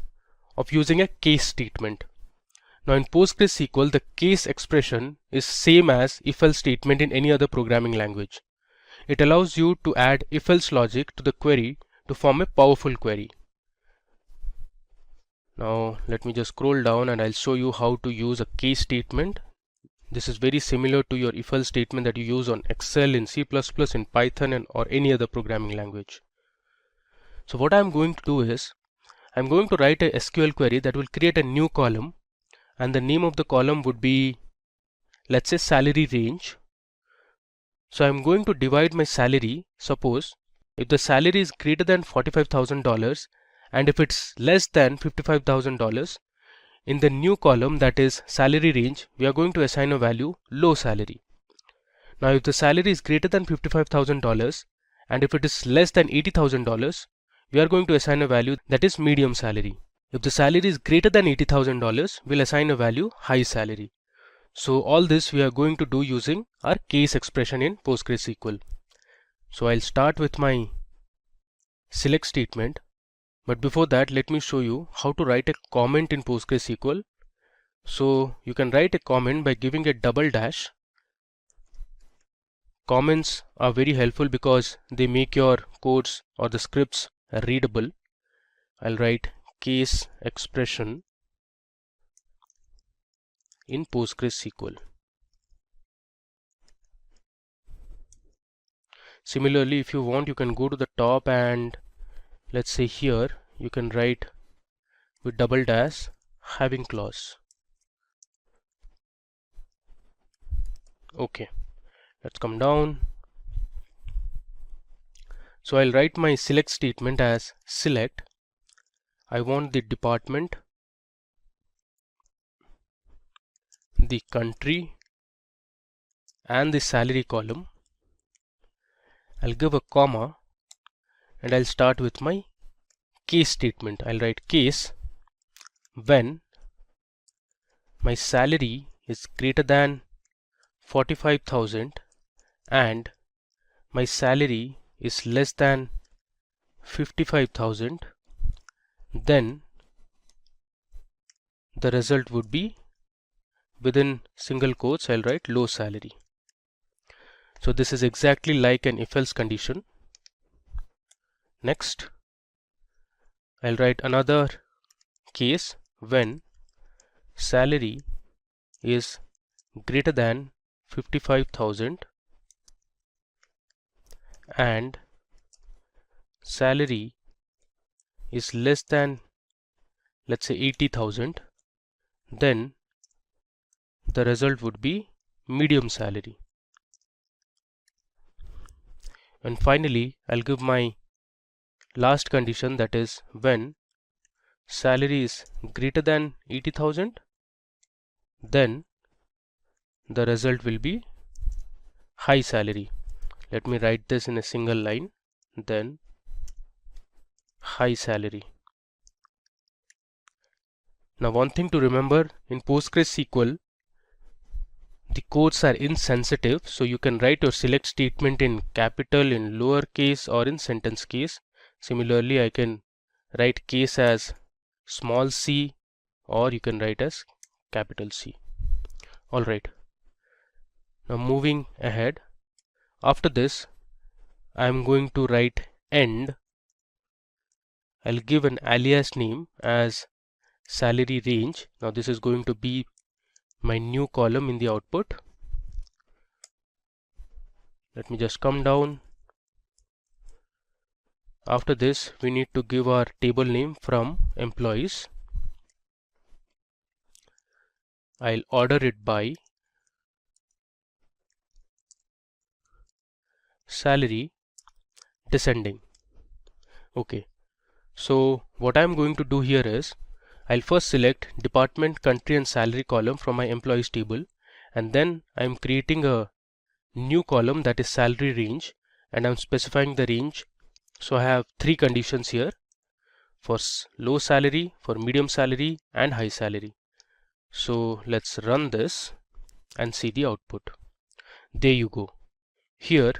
of using a case statement. Now in PostgreSQL, the case expression is same as if-else statement in any other programming language. It allows you to add if-else logic to the query to form a powerful query. Now let me just scroll down and I'll show you how to use a case statement. This is very similar to your if-else statement that you use on Excel, in C++, in Python or any other programming language. So what I'm going to do is I'm going to write a SQL query that will create a new column, and the name of the column would be, let's say, salary range. So I'm going to divide my salary. Suppose if the salary is greater than $45,000 and if it's less than $55,000, in the new column, that is salary range, we are going to assign a value low salary. Now if the salary is greater than $55,000 and if it is less than $80,000, we are going to assign a value that is medium salary. If the salary is greater than $80,000, we'll assign a value high salary. So all this we are going to do using our case expression in PostgreSQL. So I'll start with my select statement, but before that let me show you how to write a comment in PostgreSQL. So you can write a comment by giving a double dash. Comments are very helpful because they make your codes or the scripts readable. I'll write case expression in PostgreSQL. Similarly, if you want, you can go to the top and let's say here you can write with double dash having clause. Okay, let's come down. So I'll write my select statement as select. I want the department, the country and the salary column. I'll give a comma and I'll start with my case statement. I'll write case when my salary is greater than 45,000 and my salary is less than 55,000, then the result would be, within single quotes, I'll write low salary. So this is exactly like an if-else condition. Next, I'll write another case when salary is greater than 55,000 and salary is less than, let's say, 80,000, then the result would be medium salary. And finally, I'll give my last condition, that is when salary is greater than 80,000, then the result will be high salary. Let me write this in a single line, then high salary. Now one thing to remember, in PostgreSQL the codes are insensitive, so you can write your select statement in capital, in lowercase, or in sentence case. Similarly, I can write case as small c, or you can write as capital C. Alright, now moving ahead, after this I am going to write end. I'll give an alias name as salary range. Now this is going to be my new column in the output. Let me just come down. After this we need to give our table name from employees. I'll order it by salary descending. Okay, so what I'm going to do here is I'll first select department, country and salary column from my employees table, and then I'm creating a new column that is salary range, and I'm specifying the range. So I have three conditions here: for low salary, for medium salary and high salary. So let's run this and see the output. There you go. Here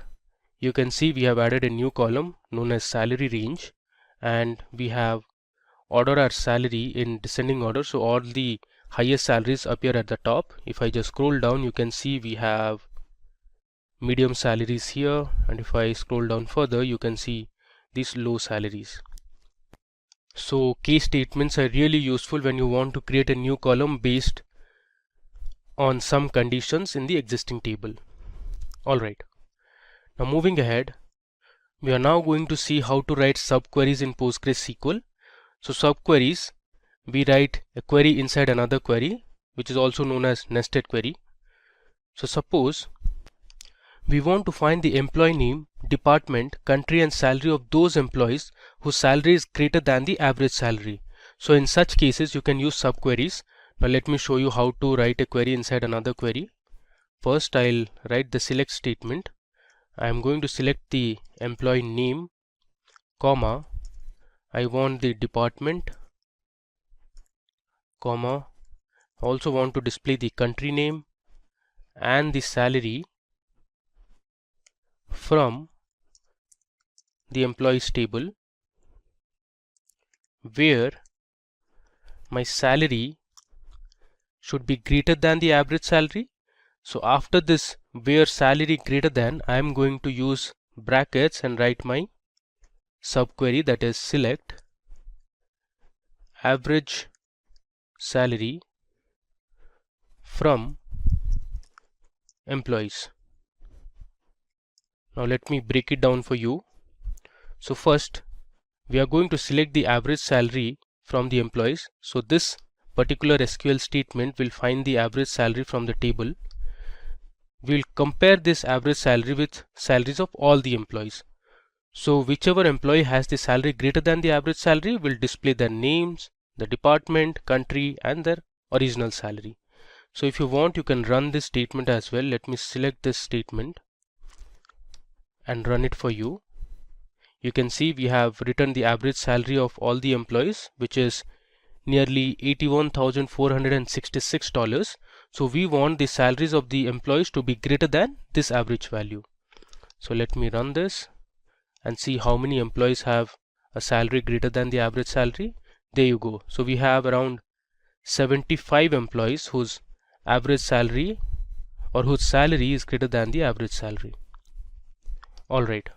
you can see we have added a new column known as salary range, and we have ordered our salary in descending order, so all the highest salaries appear at the top. If I just scroll down, you can see we have medium salaries here, and if I scroll down further, you can see these low salaries. So case statements are really useful when you want to create a new column based on some conditions in the existing table. Alright, now moving ahead, we are now going to see how to write subqueries in PostgreSQL. So subqueries, we write a query inside another query, which is also known as nested query. So suppose we want to find the employee name, department, country and salary of those employees whose salary is greater than the average salary. So in such cases you can use subqueries. Now let me show you how to write a query inside another query. First I'll write the select statement. I am going to select the employee name, comma, I want the department, comma, I also want to display the country name and the salary from the employees table, where my salary should be greater than the average salary. So after this where salary greater than, I am going to use brackets and write my subquery, that is select average salary from employees. Now let me break it down for you. So first we are going to select the average salary from the employees. So this particular SQL statement will find the average salary from the table. We will compare this average salary with salaries of all the employees. So whichever employee has the salary greater than the average salary will display their names, the department, country and their original salary. So if you want, you can run this statement as well. Let me select this statement and run it for you. You can see we have written the average salary of all the employees, which is nearly $81,466. So we want the salaries of the employees to be greater than this average value. So let me run this and see how many employees have a salary greater than the average salary. There you go. So we have around 75 employees whose average salary or whose salary is greater than the average salary. Alright,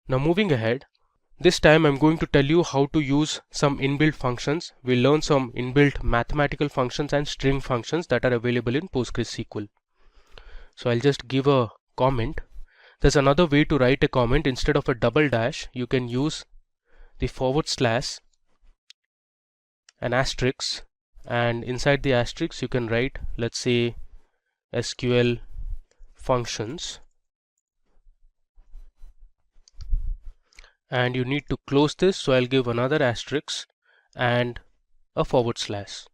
now moving ahead, this time I'm going to tell you how to use some inbuilt functions. We'll learn some inbuilt mathematical functions and string functions that are available in PostgreSQL. So I'll just give a comment. There's another way to write a comment. Instead of a double dash, you can use the / an asterisk, and inside the asterisk you can write, let's say, SQL functions, and you need to close this. So I'll give another asterisk and a /.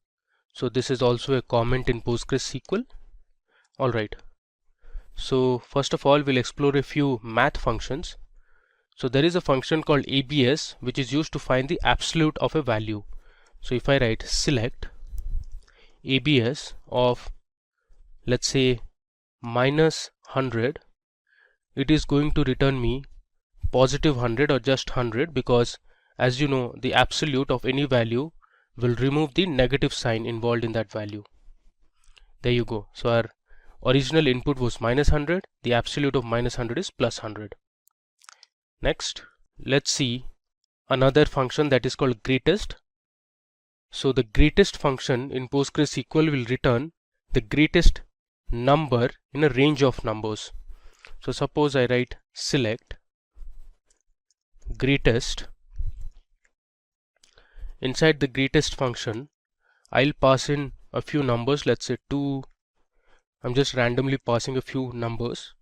So this is also a comment in PostgreSQL. Alright, so first of all we'll explore a few math functions. So there is a function called ABS which is used to find the absolute of a value. So if I write select ABS of let's say minus 100, it is going to return me positive 100 or just 100, because as you know, the absolute of any value will remove the negative sign involved in that value. There you go. So our original input was minus 100, the absolute of minus 100 is plus 100. Next, let's see another function that is called greatest. So the greatest function in PostgreSQL will return the greatest number in a range of numbers. So suppose I write select greatest. Inside the greatest function, I'll pass in a few numbers, let's say 2. I'm just randomly passing a few numbers.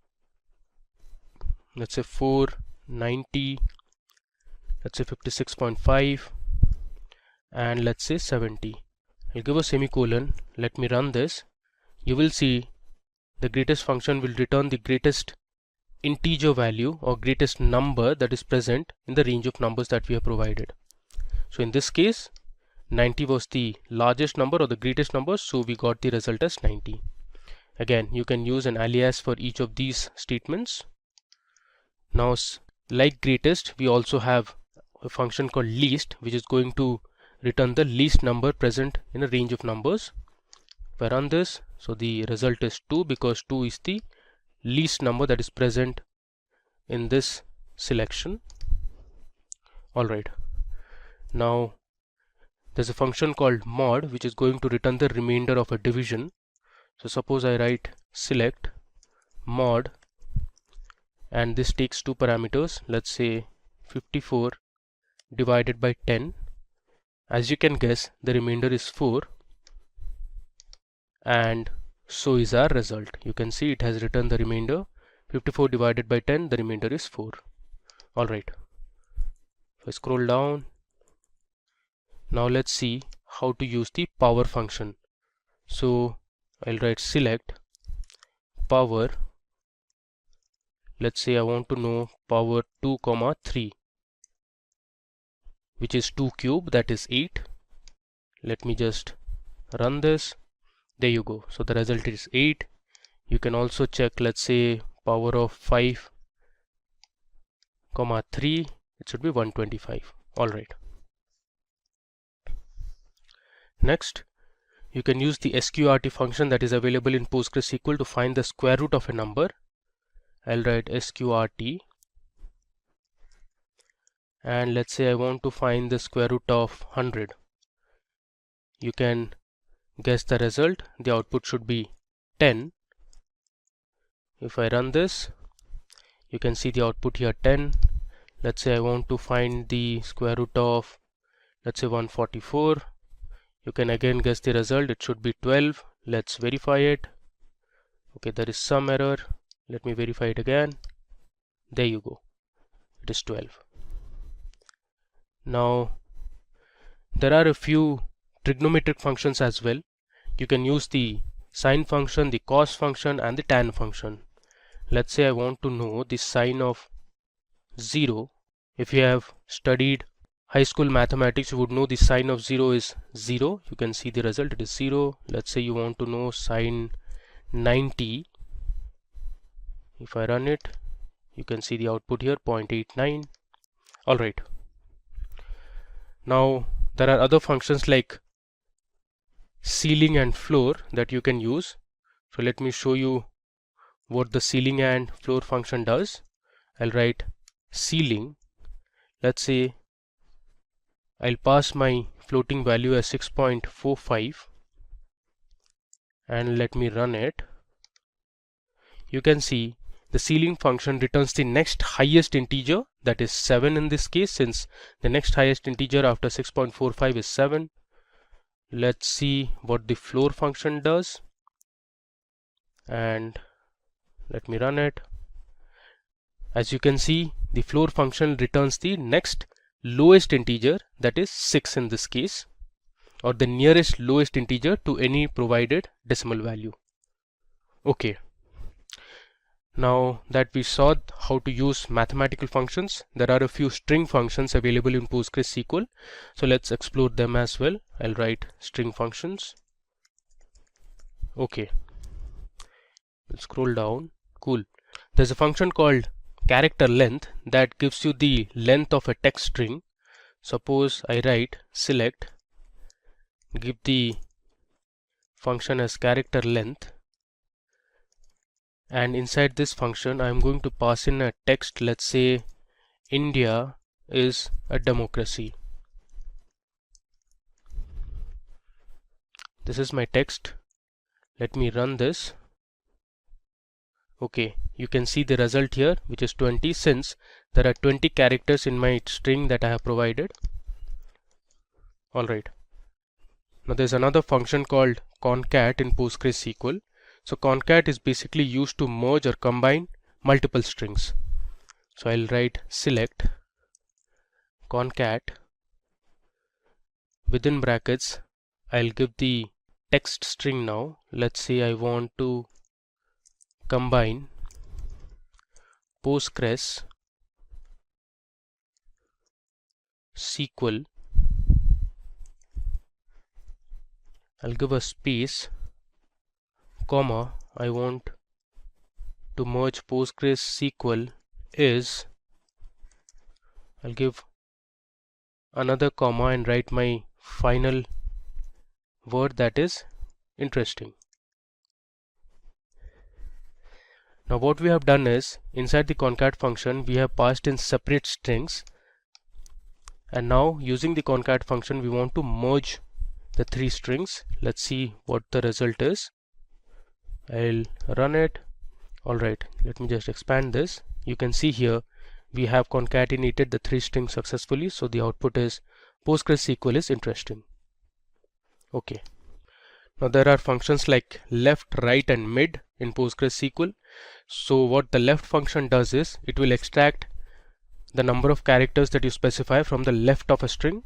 Let's say 4, 90, let's say 56.5, and let's say 70. I'll give a semicolon. Let me run this. You will see the greatest function will return the greatest integer value or greatest number that is present in the range of numbers that we have provided. So in this case, 90 was the largest number or the greatest number, so we got the result as 90. Again, you can use an alias for each of these statements. Now, like greatest, we also have a function called least, which is going to return the least number present in a range of numbers. If I run this, so the result is 2, because 2 is the least number that is present in this selection. Alright, now there's a function called mod, which is going to return the remainder of a division. So suppose I write select mod, and this takes two parameters, let's say 54 divided by 10. As you can guess, the remainder is 4, and so is our result. You can see it has returned the remainder. 54 divided by 10, the remainder is 4. Alright, if I scroll down, now let's see how to use the power function. So I'll write select power. Let's say I want to know power 2, 3, which is 2 cube, that is 8. Let me just run this. There you go. So the result is 8. You can also check, let's say power of 5, 3, it should be 125. Alright. Next, you can use the sqrt function that is available in PostgreSQL to find the square root of a number. I'll write sqrt, and let's say I want to find the square root of 100. You can guess the result. The output should be 10. If I run this, you can see the output here 10. Let's say I want to find the square root of, let's say 144. You can again guess the result. It should be 12. Let's verify it. Okay, there is some error. Let me verify it again. There you go. It is 12. Now, there are a few trigonometric functions as well. You can use the sine function, the cos function, and the tan function. Let's say I want to know the sine of 0. If you have studied high school mathematics, you would know the sine of 0 is 0. You can see the result, it is 0. Let's say you want to know sine 90. If I run it, you can see the output here 0.89. Alright. Now there are other functions like ceiling and floor that you can use. So let me show you what the ceiling and floor function does. I'll write ceiling. Let's say I'll pass my floating value as 6.45 and let me run it. You can see the ceiling function returns the next highest integer, that is 7 in this case, since the next highest integer after 6.45 is 7. Let's see what the floor function does, and let me run it. As you can see, the floor function returns the next lowest integer, that is 6 in this case, or the nearest lowest integer to any provided decimal value. Okay. Now that we saw how to use mathematical functions, there are a few string functions available in PostgreSQL. So let's explore them as well. I'll write string functions. Okay. We'll scroll down. Cool. There's a function called character length that gives you the length of a text string. Suppose I write select, give the function as character length, and inside this function I'm going to pass in a text. Let's say India is a democracy. This is my text. Let me run this. Okay, you can see the result here, which is 20, since there are 20 characters in my string that I have provided. Alright, now there's another function called concat in PostgreSQL. So concat is basically used to merge or combine multiple strings. So I'll write select concat, within brackets I'll give the text string. Now let's say I want to combine PostgreSQL I'll give a space, comma, I want to merge PostgreSQL is, I'll give another comma and write my final word, that is interesting. Now what we have done is, inside the concat function we have passed in separate strings, and now using the concat function we want to merge the three strings. Let's see what the result is. I'll run it. Alright, let me just expand this. You can see here we have concatenated the three strings successfully, so the output is PostgreSQL is interesting. Okay, now there are functions like left, right and mid in PostgreSQL. So what the left function does is, it will extract the number of characters that you specify from the left of a string.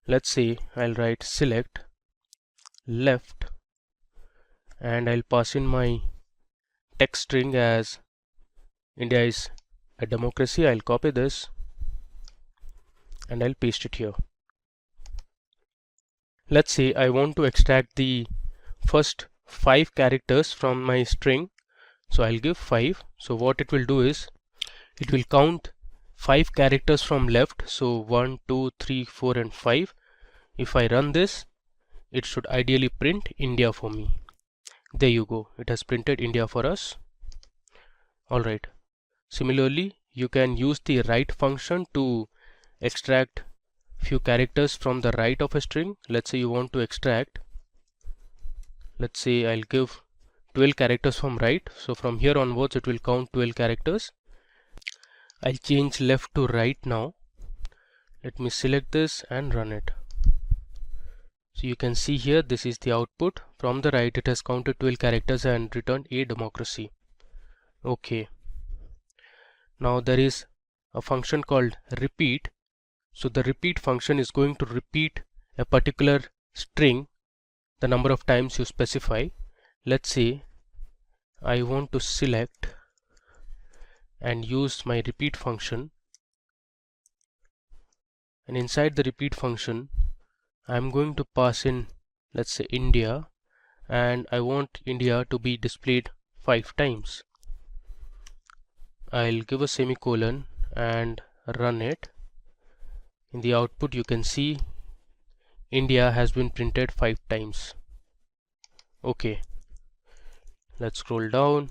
Let's say I'll write select left, and I'll pass in my text string as India is a democracy. I'll copy this and I'll paste it here. Let's say I want to extract the first 5 characters from my string, so I'll give 5. So what it will do is, it will count 5 characters from left, so 1, 2, 3, 4 and 5. If I run this, it should ideally print India for me. There you go, it has printed India for us. Alright, similarly you can use the right function to extract few characters from the right of a string. Let's say you want to extract, let's say I'll give 12 characters from right, so from here onwards it will count 12 characters. I'll change left to right now. Let me select this and run it. So you can see here, this is the output. From the right it has counted 12 characters and returned a democracy. Okay, now there is a function called repeat. So the repeat function is going to repeat a particular string the number of times you specify. Let's say I want to select and use my repeat function, and inside the repeat function I'm going to pass in, let's say India, and I want India to be displayed 5 times. I'll give a semicolon and run it. In the output you can see India has been printed 5 times. Okay, let's scroll down.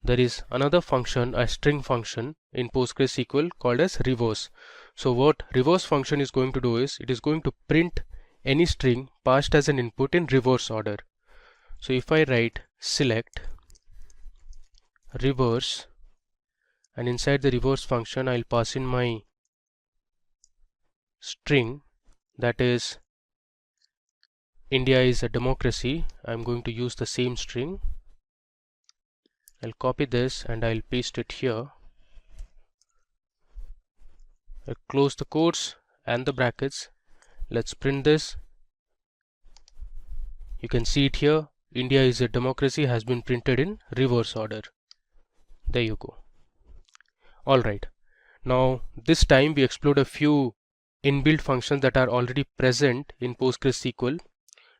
There is another function, a string function in PostgreSQL called as reverse. So what reverse function is going to do is, it is going to print any string passed as an input in reverse order. So if I write select reverse, and inside the reverse function I'll pass in my string, that is India is a democracy. I'm going to use the same string. I'll copy this and I'll paste it here. I'll close the quotes and the brackets. Let's print this. You can see it here, India is a democracy has been printed in reverse order. There you go. Alright, now this time we explored a few inbuilt functions that are already present in PostgreSQL.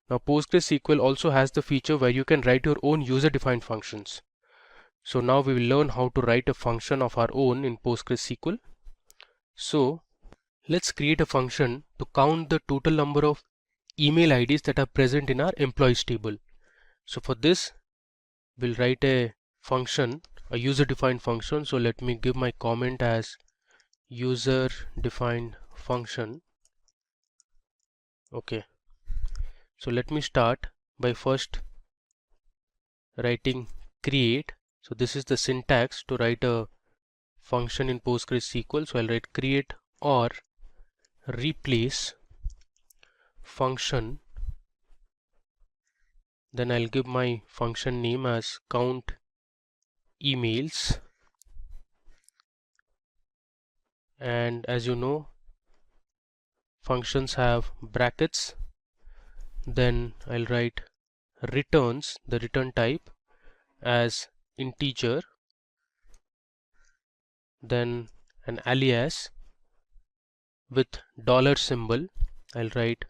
Now PostgreSQL also has the feature where you can write your own user-defined functions. So now we will learn how to write a function of our own in PostgreSQL. So let's create a function to count the total number of email IDs that are present in our employees table. So for this, we'll write a function, a user-defined function. So let me give my comment as user-defined function. Okay. So let me start by first writing create. So this is the syntax to write a function in PostgreSQL. So I'll write create or replace function. Then I'll give my function name as count emails. And as you know, functions have brackets. Then I'll write returns, the return type, as integer. Then an alias with dollar symbol. I'll write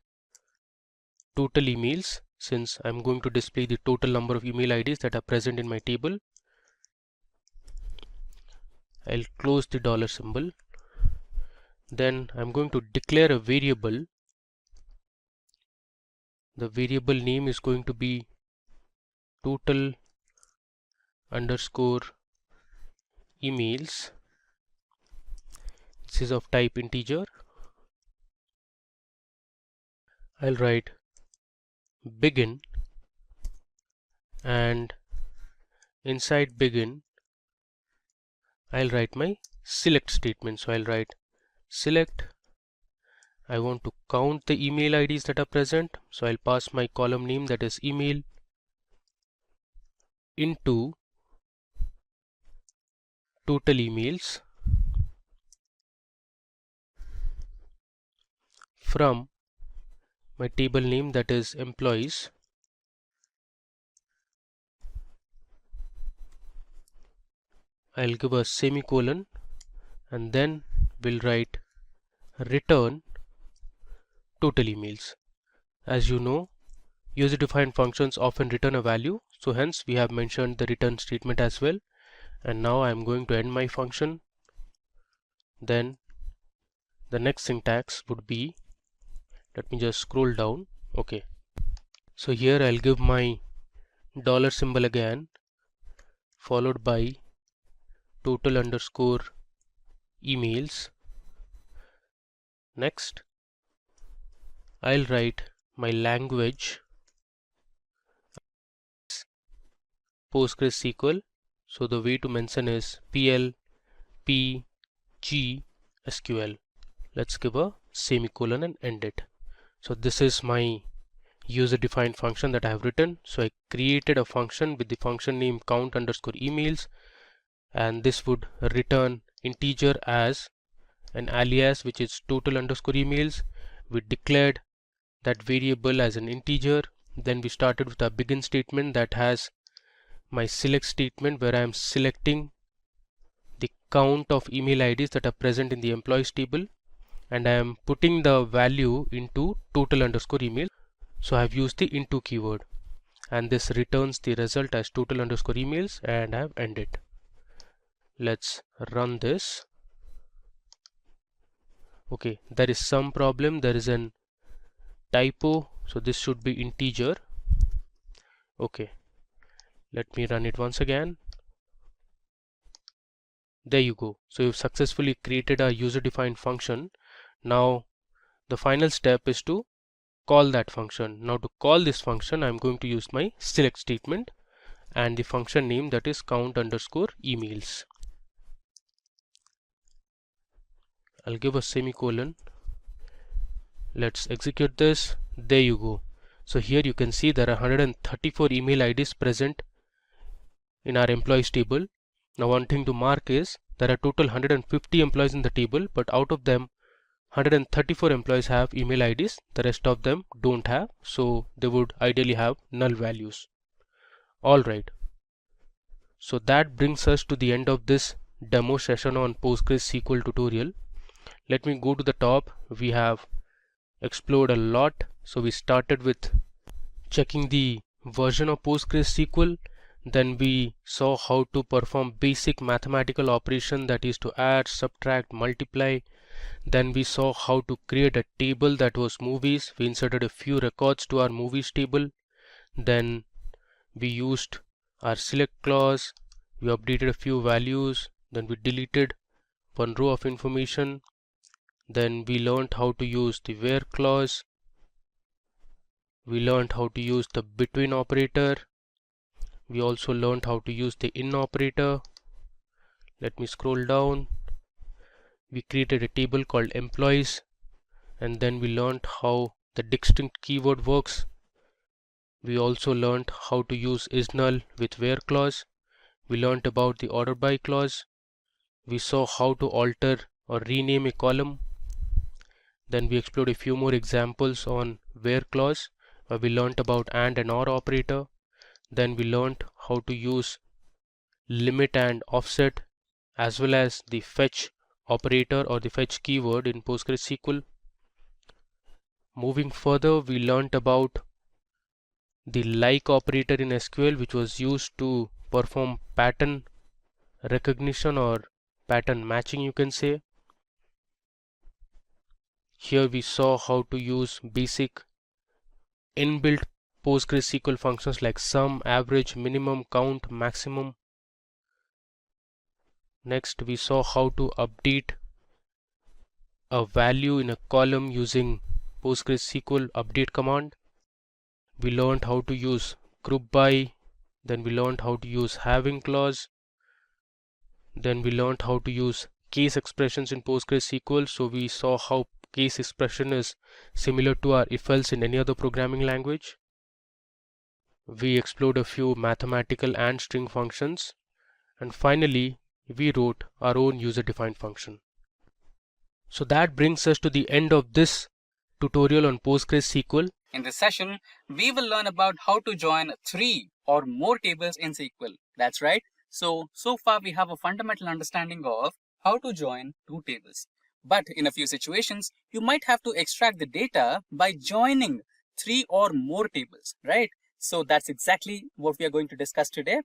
total emails, since I'm going to display the total number of email IDs that are present in my table. I'll close the dollar symbol. Then I'm going to declare a variable. The variable name is going to be total underscore emails. This is of type integer. I'll write begin, and inside begin I'll write my select statement. So I'll write select. I want to count the email IDs that are present, so I'll pass my column name, that is email, into total emails from my table name, that is employees. I'll give a semicolon, and then we'll write return total emails. As you know, user-defined functions often return a value, so hence we have mentioned the return statement as well. And now I'm going to end my function. Then the next syntax would be, let me just scroll down. Okay, so here I'll give my dollar symbol again, followed by total underscore emails. Next, I'll write my language PostgreSQL. So the way to mention is PL P G SQL. Let's give a semicolon and end it. So this is my user-defined function that I have written. So I created a function with the function name count underscore emails, and this would return integer as an alias, which is total underscore emails. We declared that variable as an integer. Then we started with a begin statement that has my select statement, where I am selecting the count of email IDs that are present in the employees table, and I am putting the value into total underscore email. So I have used the into keyword, and this returns the result as total underscore emails, and I have ended. Let's run this. Okay, there is some problem. There is an typo, so this should be integer. Okay, let me run it once again. There you go. So you've successfully created a user-defined function. Now the final step is to call that function. Now to call this function, I'm going to use my select statement and the function name, that is count underscore emails. I'll give a semicolon. Let's execute this. There you go. So here you can see there are 134 email IDs present in our employees table. Now one thing to mark is there are total 150 employees in the table, but out of them 134 employees have email IDs, the rest of them don't have, so they would ideally have null values. Alright, so that brings us to the end of this demo session on PostgreSQL tutorial. Let me go to the top. We have explored a lot. So we started with checking the version of PostgreSQL. Then we saw how to perform basic mathematical operation, that is to add, subtract, multiply. Then we saw how to create a table that was movies. We inserted a few records to our movies table. Then we used our select clause. We updated a few values. Then we deleted one row of information. Then we learned how to use the where clause. We learned how to use the between operator. We also learned how to use the in operator. Let me scroll down. We created a table called employees, and then we learned how the distinct keyword works. We also learned how to use isNull with where clause. We learned about the order by clause. We saw how to alter or rename a column. Then we explored a few more examples on where clause, where we learned about and OR operator. Then we learned how to use limit and offset, as well as the fetch operator or the fetch keyword in PostgreSQL. Moving further, we learned about the like operator in SQL, which was used to perform pattern recognition or pattern matching, you can say. Here we saw how to use basic inbuilt PostgreSQL functions like sum, average, minimum, count, maximum. Next, we saw how to update a value in a column using PostgreSQL update command. We learned how to use group by. Then we learned how to use having clause. Then we learned how to use case expressions in PostgreSQL. So we saw how case expression is similar to our if else in any other programming language. We explored a few mathematical and string functions, and finally we wrote our own user-defined function. So that brings us to the end of this tutorial on PostgreSQL. In this session, we will learn about how to join 3 or more tables in SQL. That's right. So far we have a fundamental understanding of how to join 2 tables. But in a few situations, you might have to extract the data by joining 3 or more tables, right? So that's exactly what we are going to discuss today.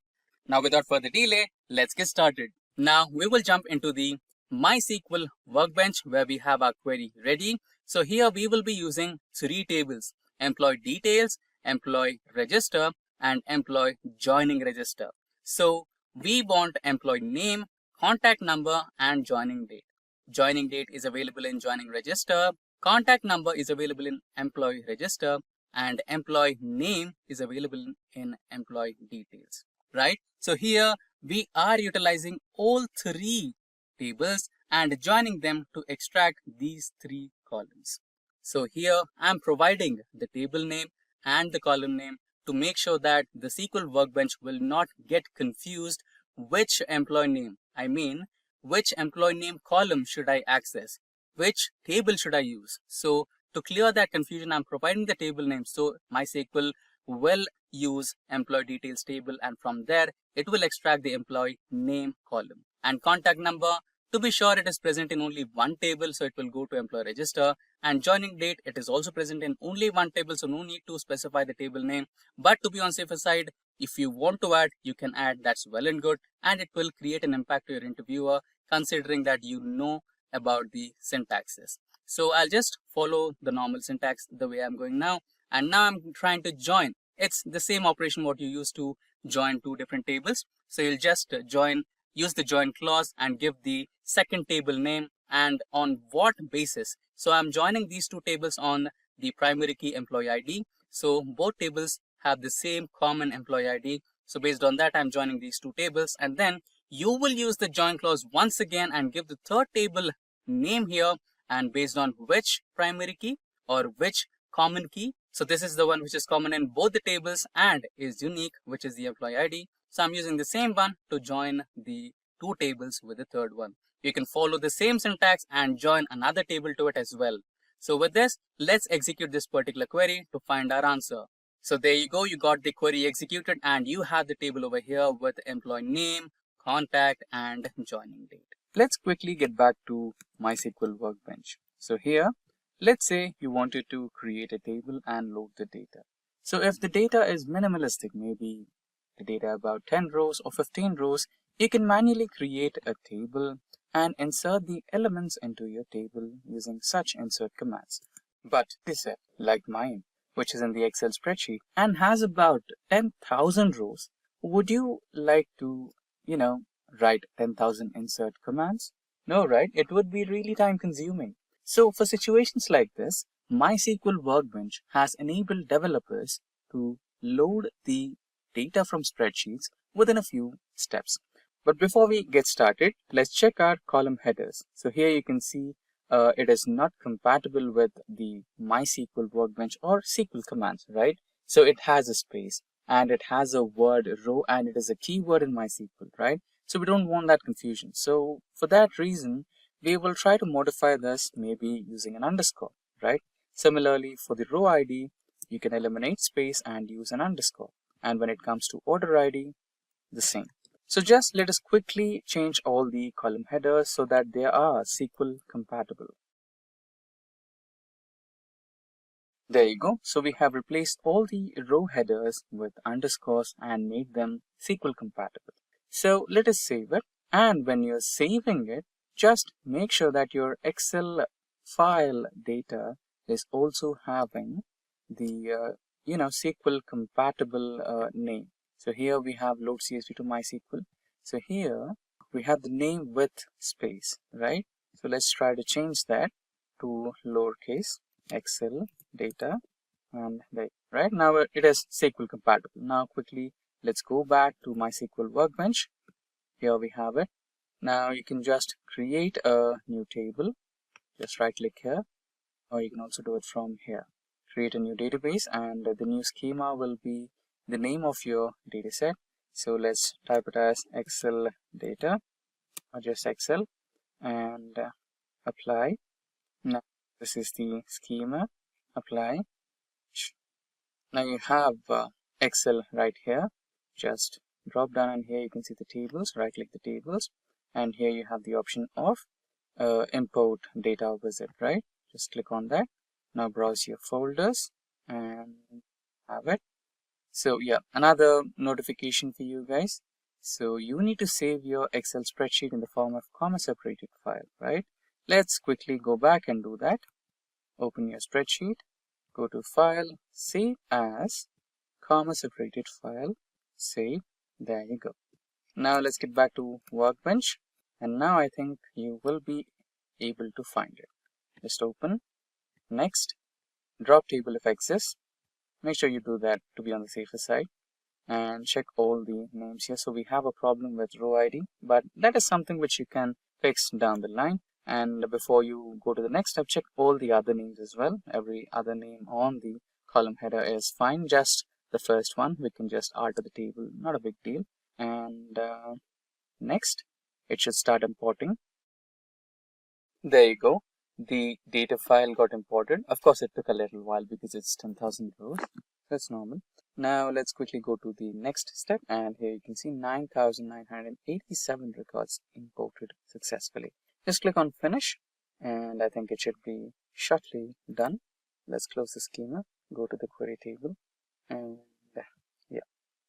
Now, without further delay, let's get started. Now, we will jump into the MySQL workbench where we have our query ready. So here we will be using 3 tables: employee details, employee register, and employee joining register. So we want employee name, contact number, and joining date. Joining date is available in joining register, contact number is available in employee register, and employee name is available in employee details, right? So here we are utilizing all 3 tables and joining them to extract these 3 columns. So here I'm providing the table name and the column name to make sure that the SQL workbench will not get confused which employee name, which employee name column should I access, which table should I use. So to clear that confusion, I'm providing the table name. So MySQL will use employee details table, and from there it will extract the employee name column. And contact number, to be sure, it is present in only one table, so it will go to employee register. And joining date, it is also present in only one table, so no need to specify the table name. But to be on safer side, if you want to add, you can add, that's well and good, and it will create an impact to your interviewer considering that you know about the syntaxes. So I'll just follow the normal syntax the way I'm going now, and now I'm trying to join. It's the same operation what you use to join 2 different tables. So you'll just use the join clause and give the second table name and on what basis. So I'm joining these 2 tables on the primary key employee ID. So both tables have the same common employee ID. So based on that, I'm joining these 2 tables, and then you will use the join clause once again and give the third table name here, and based on which primary key or which common key. So this is the one which is common in both the tables and is unique, which is the employee ID. So I'm using the same one to join the 2 tables with the third one. You can follow the same syntax and join another table to it as well. So with this, let's execute this particular query to find our answer. So there you go, you got the query executed and you have the table over here with employee name, contact, and joining date. Let's quickly get back to MySQL workbench. So here, let's say you wanted to create a table and load the data. So if the data is minimalistic, maybe the data about 10 rows or 15 rows, you can manually create a table and insert the elements into your table using such insert commands. But this set, like mine, which is in the Excel spreadsheet and has about 10,000 rows, would you like to, write 10,000 insert commands? No, right? It would be really time consuming. So for situations like this, MySQL Workbench has enabled developers to load the data from spreadsheets within a few steps. But before we get started, let's check our column headers. So here you can see it is not compatible with the MySQL Workbench or SQL commands, right? So it has a space and it has a word row and it is a keyword in MySQL, right? So we don't want that confusion. So for that reason, we will try to modify this maybe using an underscore, right? Similarly, for the row ID, you can eliminate space and use an underscore. And when it comes to order ID, the same. So just let us quickly change all the column headers so that they are SQL compatible. There you go. So we have replaced all the row headers with underscores and made them SQL compatible. So let us save it. And when you're saving it, just make sure that your Excel file data is also having the SQL compatible name. So here we have load CSV to MySQL. So here we have the name with space, right? So let's try to change that to lowercase Excel data, and right now it is SQL compatible. Now quickly let's go back to MySQL Workbench. Here we have it. Now you can just create a new table. Just right click here, or you can also do it from here. Create a new database, and the new schema will be the name of your data set. So let's type it as Excel data or just Excel, and apply. Now this is the schema. Apply. Now you have Excel right here. Just drop down, and here you can see the tables. Right click the tables, and here you have the option of import data wizard, right? Just click on that. Now browse your folders and have it. So yeah, another notification for you guys. So you need to save your Excel spreadsheet in the form of comma separated file, right? Let's quickly go back and do that. Open your spreadsheet, go to file, save as, comma separated file, save. There you go. Now let's get back to Workbench, and now I think you will be able to find it. Just open, next, drop table if exists. Make sure you do that to be on the safer side, and check all the names here. So we have a problem with row ID, but that is something which you can fix down the line. And before you go to the next step, check all the other names as well. Every other name on the column header is fine. Just the first one we can just alter the table, not a big deal. And next, it should start importing. There you go. The data file got imported. Of course, it took a little while because it's 10,000 rows. That's normal. Now let's quickly go to the next step, and here you can see 9,987 records imported successfully. Just click on finish, and I think it should be shortly done. Let's close the schema, go to the query table, and yeah.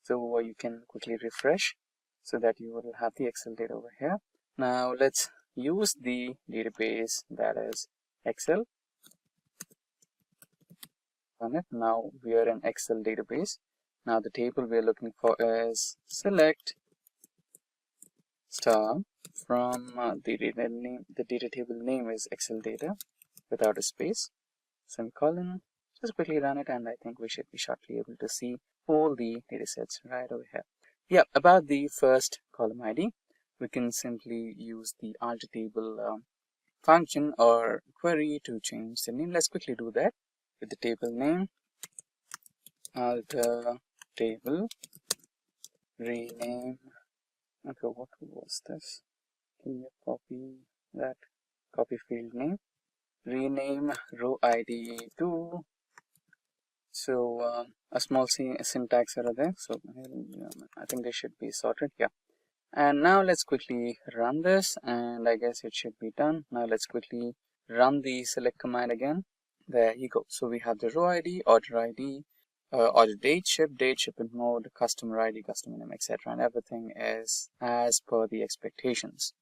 So you can quickly refresh so that you will have the Excel data over here. Now let's use the database that is Excel. On it. Now we are in Excel database. Now the table we are looking for is select star from the data name. The data table name is Excel data without a space, semicolon. Just quickly run it, and I think we should be shortly able to see all the data sets right over here. Yeah, about the first column ID, we can simply use the alter table function or query to change the name. Let's quickly do that with the table name, alter table, rename. Okay, what was this? Can you copy that? Copy field name, rename row ID to. So a small syntax error there. So I think they should be sorted. Yeah. And now let's quickly run this, and I guess it should be done. Now let's quickly run the select command again. There you go. So we have the row ID, order ID, order date, shipment mode, customer ID, customer name, etc. And everything is as per the expectations.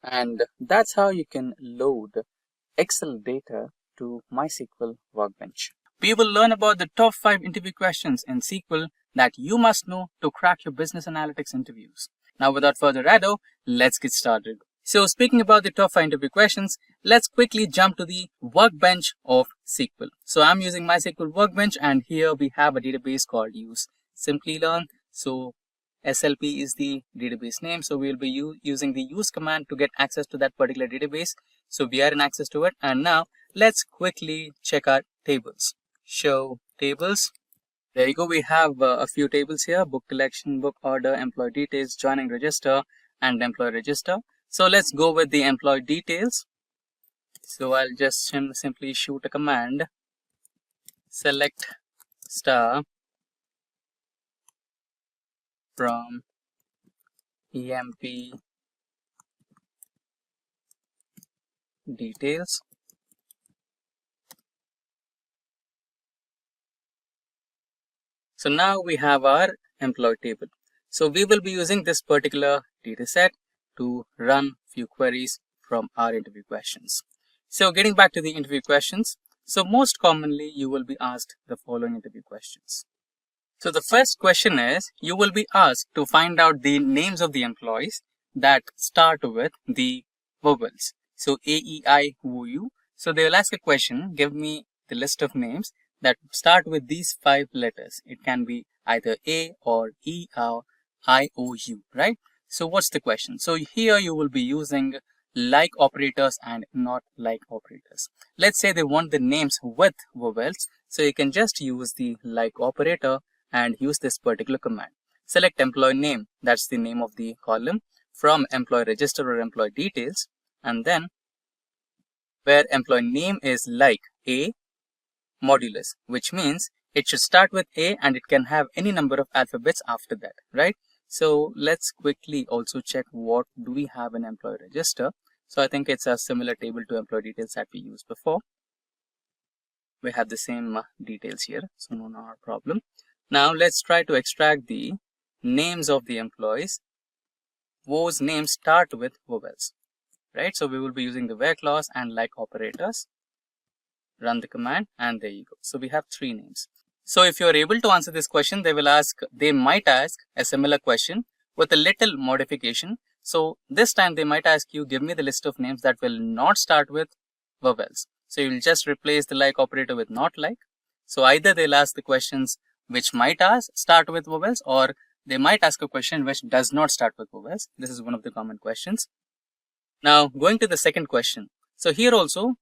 And that's how you can load Excel data to MySQL Workbench. We will learn about the top 5 interview questions in SQL that you must know to crack your business analytics interviews. Now, without further ado, let's get started. So, speaking about the top 5 interview questions, let's quickly jump to the workbench of SQL. So, I'm using MySQL Workbench, and here we have a database called use Simplilearn. So, SLP is the database name. So, we will be using the use command to get access to that particular database. So, we are in access to it. And now, let's quickly check our tables. Show tables. There you go. We have a few tables here: book collection, book order, employee details, joining register, and employee register. So let's go with the employee details. So I'll just simply shoot a command, select star from emp details. So now we have our employee table. So we will be using this particular data set to run few queries from our interview questions. So getting back to the interview questions. So most commonly you will be asked the following interview questions. So the first question is, you will be asked to find out the names of the employees that start with the vowels. So A, E, I, O, U. So they will ask a question, give me the list of names that start with these 5 letters. It can be either A or E or I, O, U, right? So what's the question? So here you will be using like operators and not like operators. Let's say they want the names with vowels. So you can just use the like operator and use this particular command. Select employee name, that's the name of the column, from employee register or employee details, and then where employee name is like A modulus, which means it should start with A and it can have any number of alphabets after that, right? So let's quickly also check what do we have in employee register. So I think it's a similar table to employee details that we used before. We have the same details here, so no problem. Now let's try to extract the names of the employees. Those names start with vowels, right? So we will be using the where clause and like operators. Run the command and there you go. So we have 3 names. So if you're able to answer this question, they might ask a similar question with a little modification. So this time they might ask you, give me the list of names that will not start with vowels. So you'll just replace the like operator with not like. So either they'll ask the questions which might start with vowels, or they might ask a question which does not start with vowels. This is one of the common questions. Now going to the second question. So here also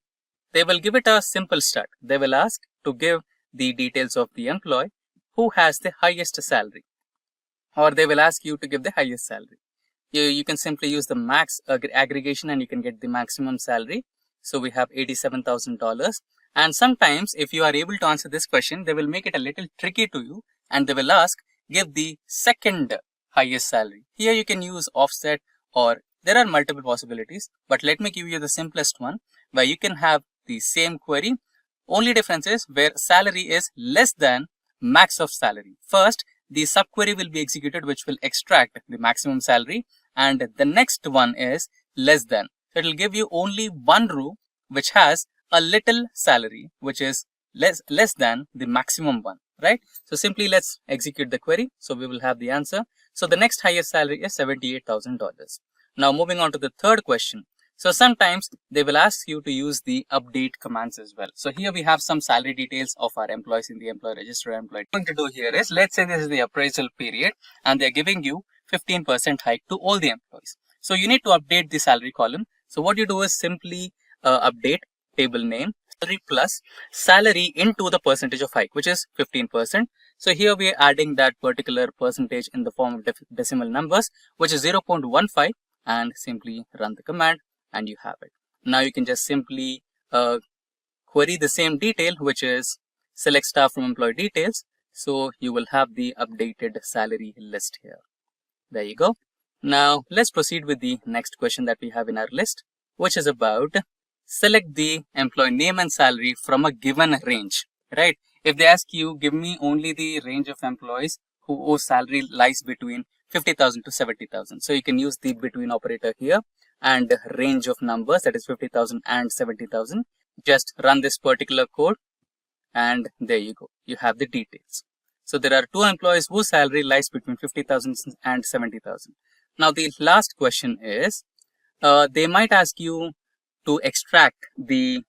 they will give it a simple start. They will ask to give the details of the employee who has the highest salary, or they will ask you to give the highest salary. You can simply use the max aggregation and you can get the maximum salary. So we have $87,000. And sometimes if you are able to answer this question, they will make it a little tricky to you and they will ask, give the second highest salary. Here you can use offset, or there are multiple possibilities, but let me give you the simplest one where you can have the same query. Only difference is where salary is less than max of salary. First, the subquery will be executed which will extract the maximum salary, and the next one is less than. So it will give you only one row which has a little salary which is less than the maximum one, right? So simply let's execute the query. So we will have the answer. So the next highest salary is $78,000. Now moving on to the third question. So sometimes they will ask you to use the update commands as well. So here we have some salary details of our employees in the employee register. What I'm going to do here is, let's say this is the appraisal period and they're giving you 15% hike to all the employees. So you need to update the salary column. So what you do is simply update table name salary plus salary into the percentage of hike, which is 15%. So here we are adding that particular percentage in the form of decimal numbers, which is 0.15, and simply run the command and you have it. Now you can just simply query the same detail, which is select star from employee details. So you will have the updated salary list here. There you go. Now let's proceed with the next question that we have in our list, which is about select the employee name and salary from a given range, right? If they ask you, give me only the range of employees whose salary lies between 50,000 to 70,000. So you can use the between operator here and range of numbers, that is 50,000 and 70,000. Just run this particular code and there you go. You have the details. So there are 2 employees whose salary lies between 50,000 and 70,000. Now the last question is, they might ask you to extract the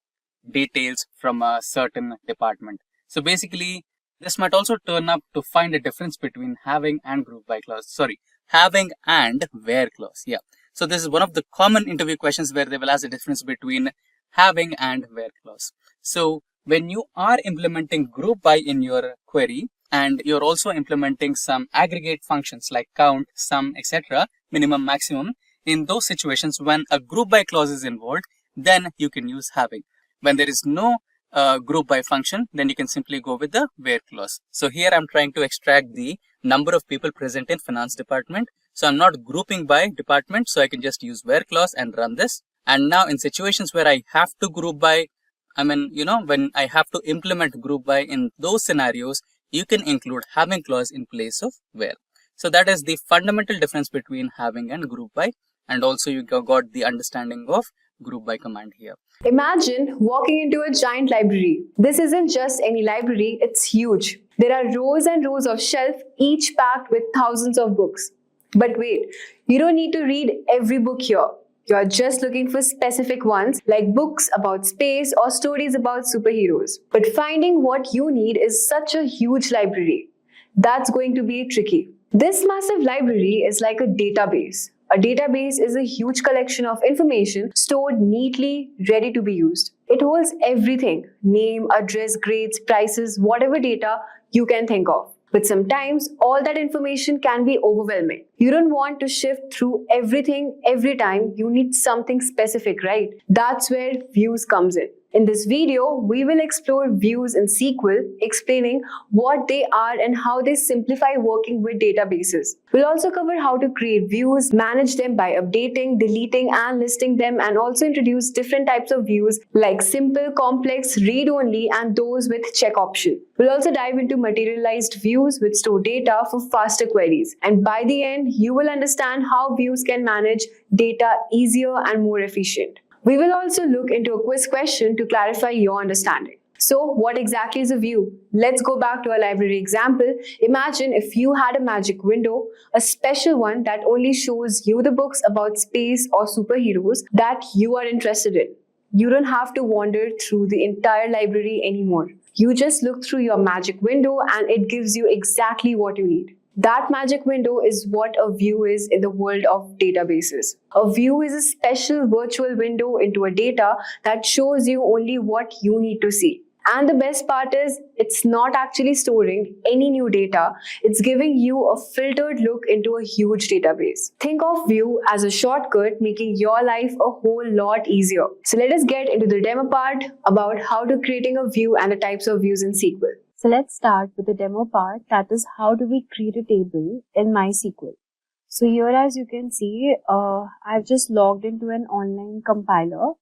details from a certain department. So basically, this might also turn up to find a difference between having and group by clause. Sorry, having and where clause. Yeah. So this is one of the common interview questions where they will ask the difference between having and where clause. So when you are implementing group by in your query and you're also implementing some aggregate functions like count, sum, etc., minimum, maximum, in those situations when a group by clause is involved, then you can use having. When there is no group by function, then you can simply go with the where clause. So here I'm trying to extract the number of people present in finance department. So I'm not grouping by department, so I can just use where clause and run this. And now in situations where I have to group by, when I have to implement group by, in those scenarios, you can include having clause in place of where. So that is the fundamental difference between having and group by. And also you got the understanding of group by command here. Imagine walking into a giant library. This isn't just any library, it's huge. There are rows and rows of shelves, each packed with thousands of books. But wait, you don't need to read every book here. You're just looking for specific ones like books about space or stories about superheroes. But finding what you need is such a huge library. That's going to be tricky. This massive library is like a database. A database is a huge collection of information stored neatly, ready to be used. It holds everything: name, address, grades, prices, whatever data you can think of. But sometimes all that information can be overwhelming. You don't want to shift through everything every time. You need something specific, right? That's where views comes in. In this video, we will explore views in SQL, explaining what they are and how they simplify working with databases. We'll also cover how to create views, manage them by updating, deleting, and listing them, and also introduce different types of views like simple, complex, read-only, and those with check option. We'll also dive into materialized views which store data for faster queries. And by the end, you will understand how views can manage data easier and more efficient. We will also look into a quiz question to clarify your understanding. So, what exactly is a view? Let's go back to our library example. Imagine if you had a magic window, a special one that only shows you the books about space or superheroes that you are interested in. You don't have to wander through the entire library anymore. You just look through your magic window and it gives you exactly what you need. That magic window is what a view is in the world of databases. A view is a special virtual window into a data that shows you only what you need to see. And the best part is, it's not actually storing any new data. It's giving you a filtered look into a huge database. Think of view as a shortcut, making your life a whole lot easier. So let us get into the demo part about how to creating a view and the types of views in SQL. So let's start with the demo part, that is how do we create a table in MySQL. So here, as you can see, I've just logged into an online compiler,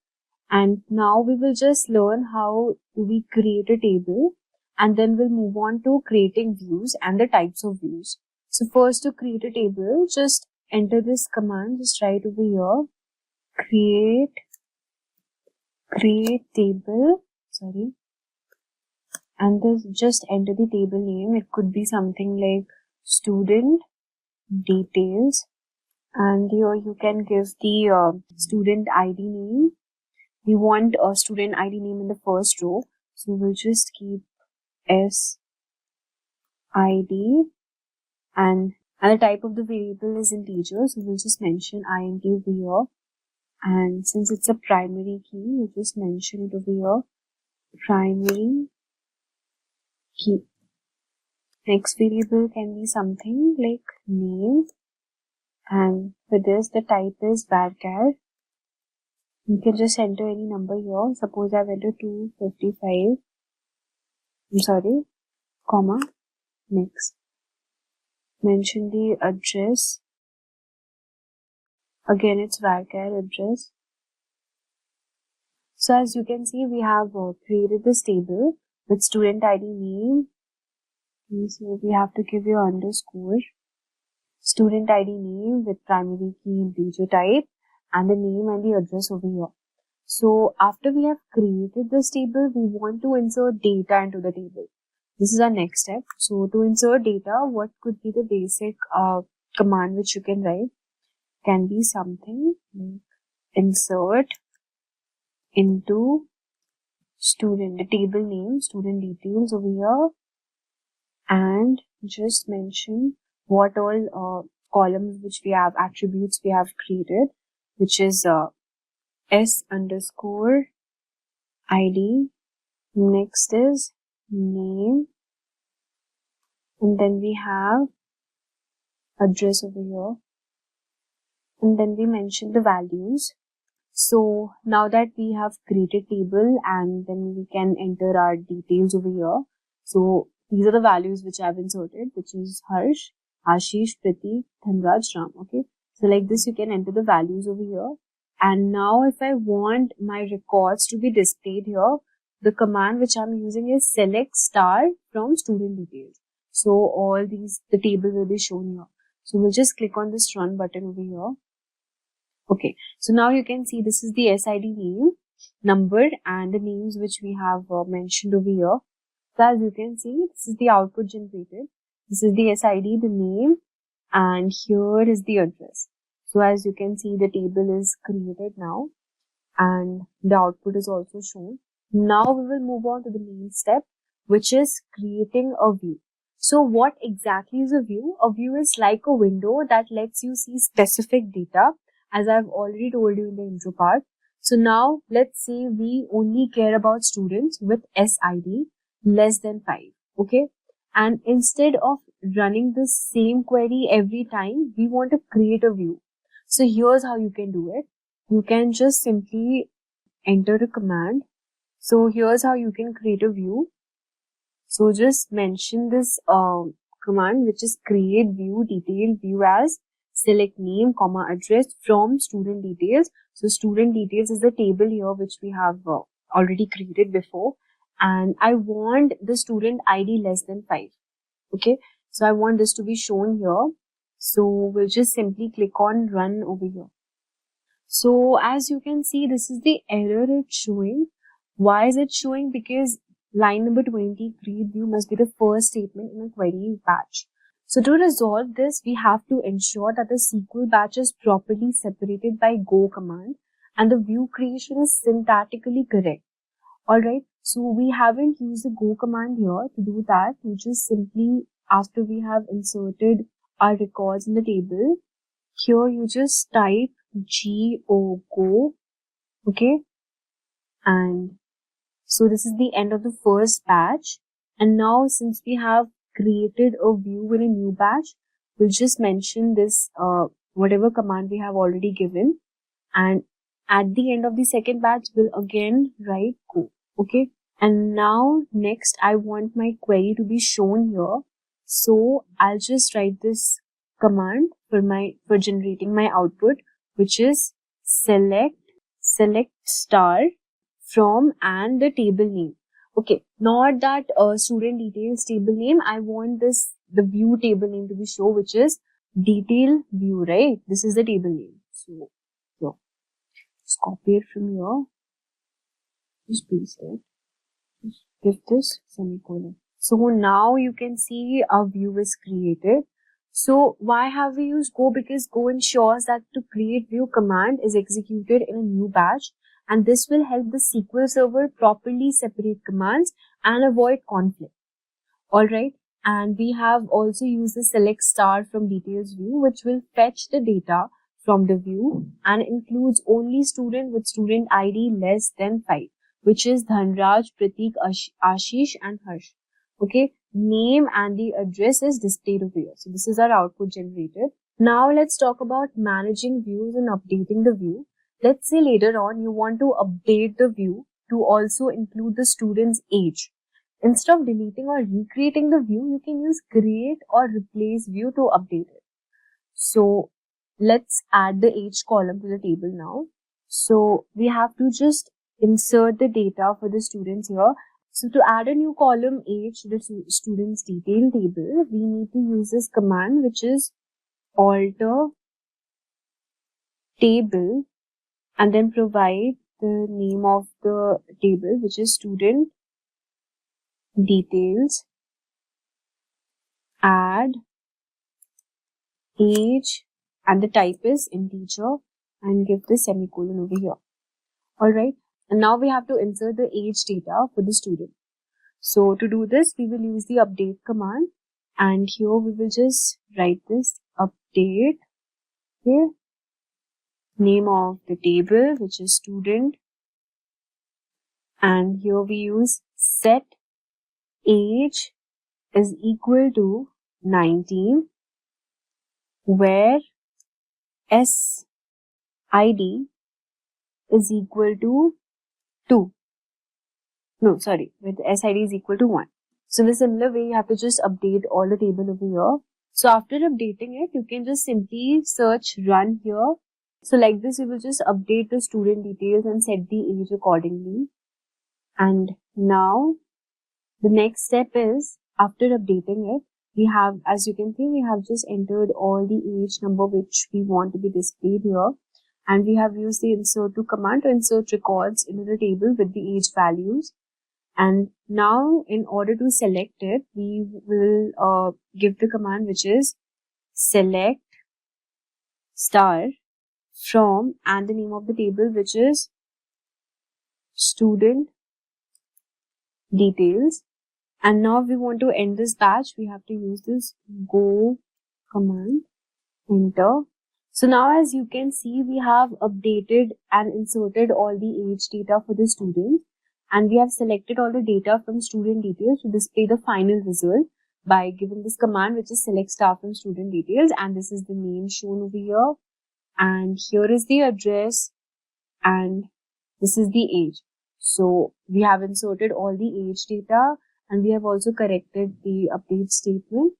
and now we will just learn how do we create a table, and then we'll move on to creating views and the types of views. So first, to create a table, just enter this command, just write over here, create table, and then just enter the table name. It could be something like student details, and here you can give the student ID name. We want a student ID name in the first row, so we'll just keep SID, and the type of the variable is integer, so we'll just mention int over here. And since it's a primary key, we'll just mention it over here, primary key. Next variable can be something like name, and for this the type is varchar. You can just enter any number here. Suppose I've entered 255. Comma. Next, mention the address. Again, it's varchar address. So as you can see, we have created this table. with student ID name. So we have to give your underscore. Student ID name with primary key integer type and the name and the address over here. So after we have created this table, we want to insert data into the table. This is our next step. So to insert data, what could be the basic command which you can write? Can be something like insert into student, the table name, student details over here, and just mention what all columns which we have, attributes we have created, which is S underscore ID. Next is name, and then we have address over here, and then we mention the values. So now that we have created table, and then we can enter our details over here. So these are the values which I have inserted, which is Harsh, Ashish, Pratik, Dhanraj, Ram. Okay, so like this you can enter the values over here. And now if I want my records to be displayed here, the command which I'm using is select star from student details. So all these, the table will be shown here. So we'll just click on this run button over here. Okay, so now you can see this is the SID name, number, and the names which we have mentioned over here. So as you can see, this is the output generated. This is the SID, the name, and here is the address. So as you can see, the table is created now, and the output is also shown. Now we will move on to the main step, which is creating a view. So what exactly is a view? A view is like a window that lets you see specific data, as I've already told you in the intro part. So now let's say we only care about students with SID less than 5. Okay. And instead of running the same query every time, we want to create a view. So here's how you can do it. You can just simply enter a command. So here's how you can create a view. So just mention this command, which is create view detail view as select name, comma, address from student details. So student details is the table here which we have already created before. And I want the student ID less than 5. Okay. So I want this to be shown here. So we'll just simply click on run over here. So as you can see, this is the error it's showing. Why is it showing? Because line number 20, create view must be the first statement in a query batch. So to resolve this, we have to ensure that the SQL batch is properly separated by go command and the view creation is syntactically correct. Alright, so we haven't used the go command here to do that. We just simply, after we have inserted our records in the table, here you just type go, okay, and so this is the end of the first batch. And now since we have created a view in a new batch, we'll just mention this whatever command we have already given, and at the end of the second batch we'll again write go. Okay, and now next I want my query to be shown here, so I'll just write this command for generating my output, which is select star from and the table name. Okay, not that student details table name. I want the view table name to be shown, which is detail view, right? This is the table name. So here, just copy it from here. Just paste it. Just give this semicolon. So now you can see our view is created. So why have we used go? Because go ensures that to create view command is executed in a new batch, and this will help the SQL Server properly separate commands and avoid conflict. Alright, and we have also used the select star from details view, which will fetch the data from the view and includes only student with student ID less than 5, which is Dhanraj, Pratik, Ashish and Harsh. Okay, name and the address is displayed over here. So this is our output generated. Now let's talk about managing views and updating the view. Let's say later on you want to update the view to also include the student's age. Instead of deleting or recreating the view, you can use create or replace view to update it. So let's add the age column to the table now. So we have to just insert the data for the students here. So to add a new column age to the student's detail table, we need to use this command, which is alter table, and then provide the name of the table, which is student details, add age, and the type is integer, and give the semicolon over here. Alright, and now we have to insert the age data for the student. So to do this, we will use the update command, and here we will just write this update, okay, name of the table, which is student, and here we use set age is equal to 19, where SID is equal to 2. No, sorry, with SID is equal to 1. So in a similar way, you have to just update all the table over here. So after updating it, you can just simply search run here. So like this, you will just update the student details and set the age accordingly. And now the next step is, after updating it, we have, as you can see, we have just entered all the age number which we want to be displayed here. And we have used the insert to command to insert records into the table with the age values. And now, in order to select it, we will give the command, which is select star from, and the name of the table, which is student details. And now if we want to end this batch, we have to use this go command, enter. So now, as you can see, we have updated and inserted all the age data for the student, and we have selected all the data from student details to display the final result by giving this command, which is select star from student details, and this is the name shown over here, and here is the address, and this is the age. So we have inserted all the age data, and we have also corrected the update statement.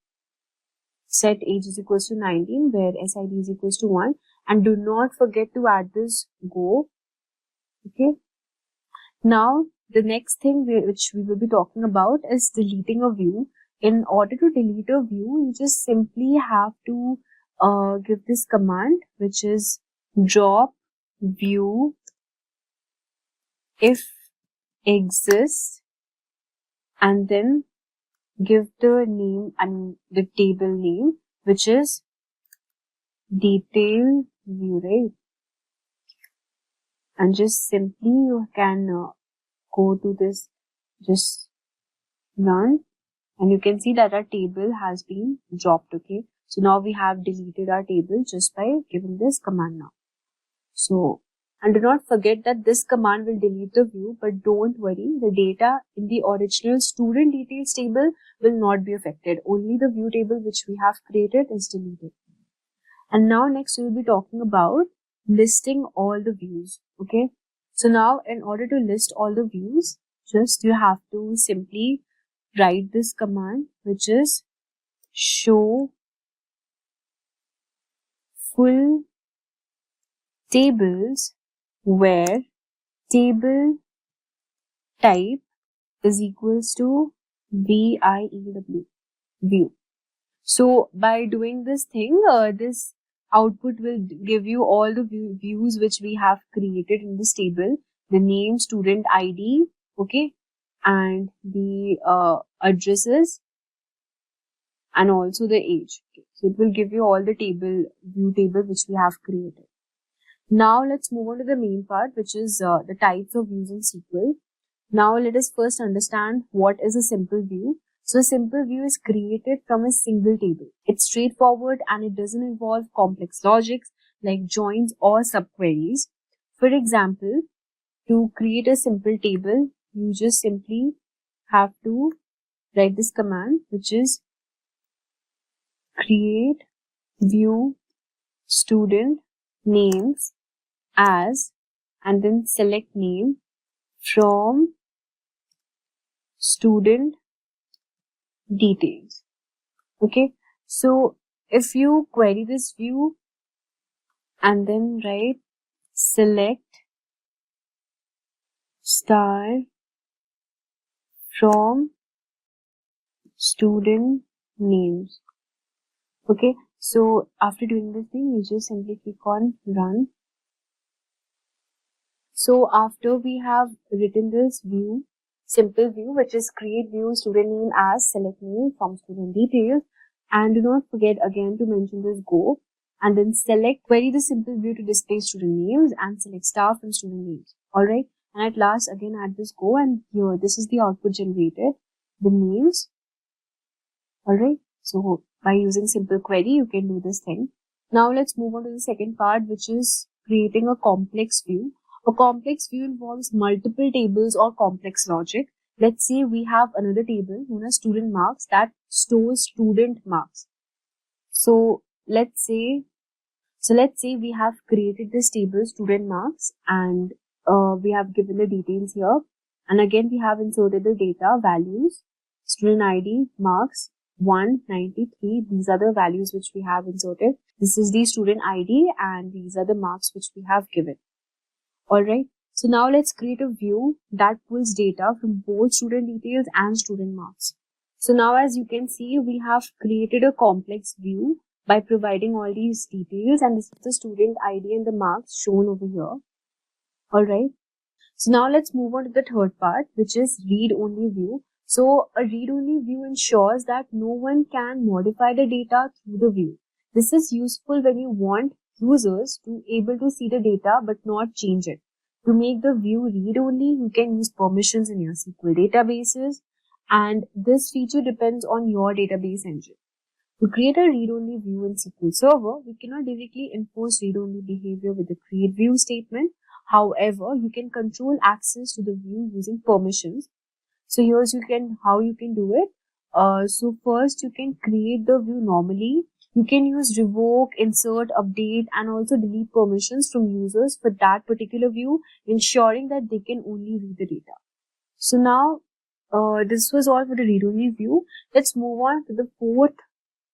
Set age is equals to 19, where SID is equals to 1, and do not forget to add this go. Okay. Now, the next thing which we will be talking about is deleting a view. In order to delete a view, you just simply have to give this command, which is drop view if exists, and then give the name and the table name, which is detail view, right? And just simply you can go to this, just run, and you can see that our table has been dropped. Okay, so now we have deleted our table just by giving this command now. So, and do not forget that this command will delete the view, but don't worry, the data in the original student details table will not be affected. Only the view table which we have created is deleted. And now next we will be talking about listing all the views. Okay, so now in order to list all the views, just you have to simply write this command, which is show full tables where table type is equals to VIEW, view. So by doing this thing, this output will give you all the views which we have created in this table, the name, student ID, okay, and the addresses, and also the age. Okay. So it will give you all the view table which we have created. Now let's move on to the main part, which is the types of views in SQL. Now let us first understand what is a simple view. So a simple view is created from a single table. It's straightforward and it doesn't involve complex logics like joins or subqueries. For example, to create a simple table, you just simply have to write this command, which is create view student names as, and then select name from student details. Okay, so if you query this view and then write select star from student names. Okay, so after doing this thing, you just simply click on run. So after we have written this view, simple view, which is create view student name as select name from student details, and do not forget again to mention this go, and then select query the simple view to display student names and select star from student names. Alright, and at last again add this go, and here this is the output generated, the names. Alright, so by using simple query you can do this thing. Now let's move on to the second part, which is creating a complex view. A complex view involves multiple tables or complex logic. Let's say we have another table known as student marks that stores student marks. So let's say we have created this table student marks, and we have given the details here, and again we have inserted the data values, student ID, marks 193. These are the values which we have inserted. This is the student ID and these are the marks which we have given. Alright, so now let's create a view that pulls data from both student details and student marks. So now as you can see, we have created a complex view by providing all these details, and this is the student ID and the marks shown over here. Alright, so now let's move on to the third part, which is read-only view. So a read-only view ensures that no one can modify the data through the view. This is useful when you want users to able to see the data but not change it. To make the view read-only, you can use permissions in your SQL databases, and this feature depends on your database engine. To create a read-only view in SQL Server, we cannot directly enforce read-only behavior with the create view statement. However, you can control access to the view using permissions. So here's how you can do it. So first you can create the view normally. You can use revoke, insert, update, and also delete permissions from users for that particular view, ensuring that they can only read the data. So now, this was all for the read-only view. Let's move on to the fourth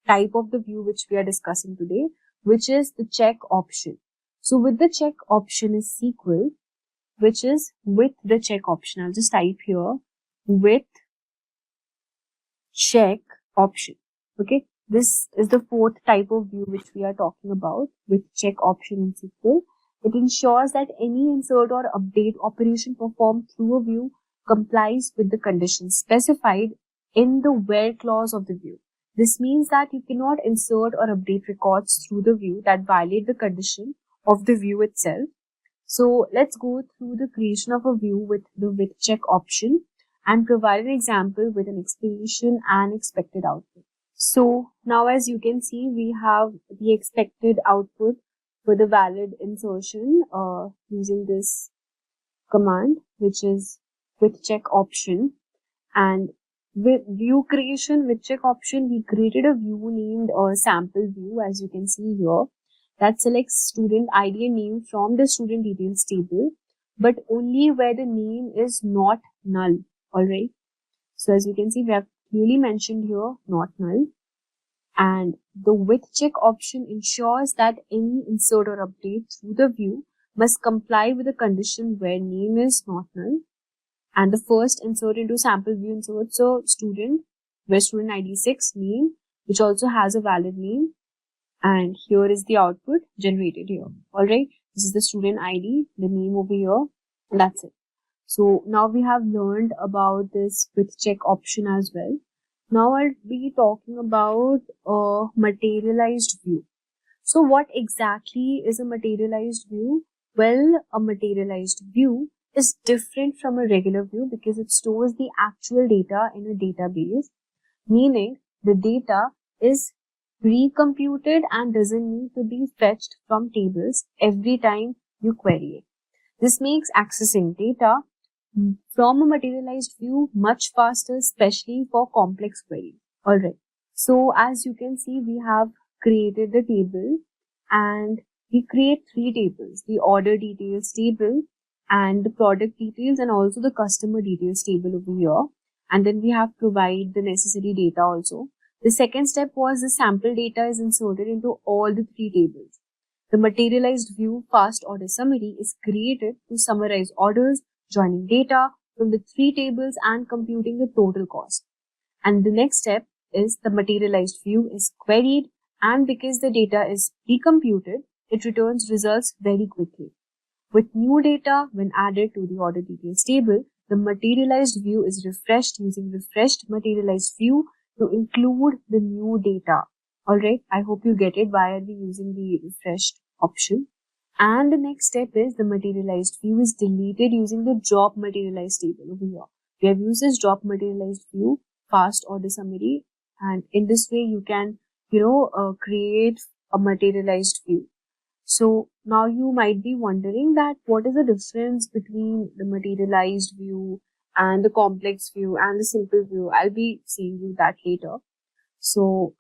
type of the view which we are discussing today, which is the check option. So with the check option is SQL, which is with the check option. I'll just type here with check option. Okay. This is the fourth type of view which we are talking about with check option in SQL. It ensures that any insert or update operation performed through a view complies with the conditions specified in the where clause of the view. This means that you cannot insert or update records through the view that violate the condition of the view itself. So let's go through the creation of a view with the with check option and provide an example with an explanation and expected output. So now as you can see, we have the expected output for the valid insertion using this command, which is with check option. And with view creation with check option, we created a view named sample view, as you can see here, that selects student ID and name from the student details table, but only where the name is not null. Alright. So as you can see, we have clearly mentioned here not null. And the with check option ensures that any insert or update through the view must comply with the condition where name is not null. And the first insert into sample view inserts a student where student ID 6 name, which also has a valid name. And here is the output generated here. Alright, this is the student ID, the name over here, and that's it. So now we have learned about this with check option as well. Now I'll be talking about a materialized view. So what exactly is a materialized view? Well, a materialized view is different from a regular view because it stores the actual data in a database, meaning the data is pre-computed and doesn't need to be fetched from tables every time you query it. This makes accessing data from a materialized view much faster, especially for complex queries. Alright, so as you can see, we have created the table and we create three tables, the order details table and the product details and also the customer details table over here. And then we have provide the necessary data also. The second step was the sample data is inserted into all the three tables. The materialized view fast order summary is created to summarize orders, joining data, from the 3 tables and computing the total cost. And the next step is the materialized view is queried, and because the data is pre-computed, it returns results very quickly. With new data, when added to the order details table, the materialized view is refreshed using refreshed materialized view to include the new data. Alright, I hope you get it. Why are we using the refreshed option? And the next step is the materialized view is deleted using the drop materialized table over here. We have used this drop materialized view, fast order summary, and in this way you can, create a materialized view. So now you might be wondering that what is the difference between the materialized view and the complex view and the simple view. I'll be seeing you that later. So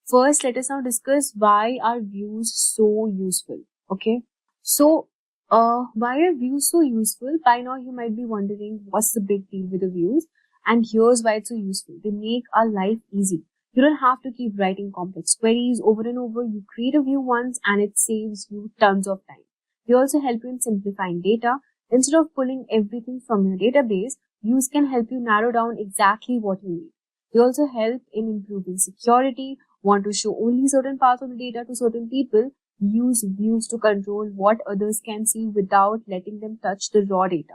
first, let us now discuss why are views so useful. Okay. So, why are views so useful? By now you might be wondering what's the big deal with the views, and here's why it's so useful. They make our life easy. You don't have to keep writing complex queries over and over. You create a view once and it saves you tons of time. They also help you in simplifying data. Instead of pulling everything from your database, views can help you narrow down exactly what you need. They also help in improving security. Want to show only certain parts of the data to certain people? Use views to control what others can see without letting them touch the raw data.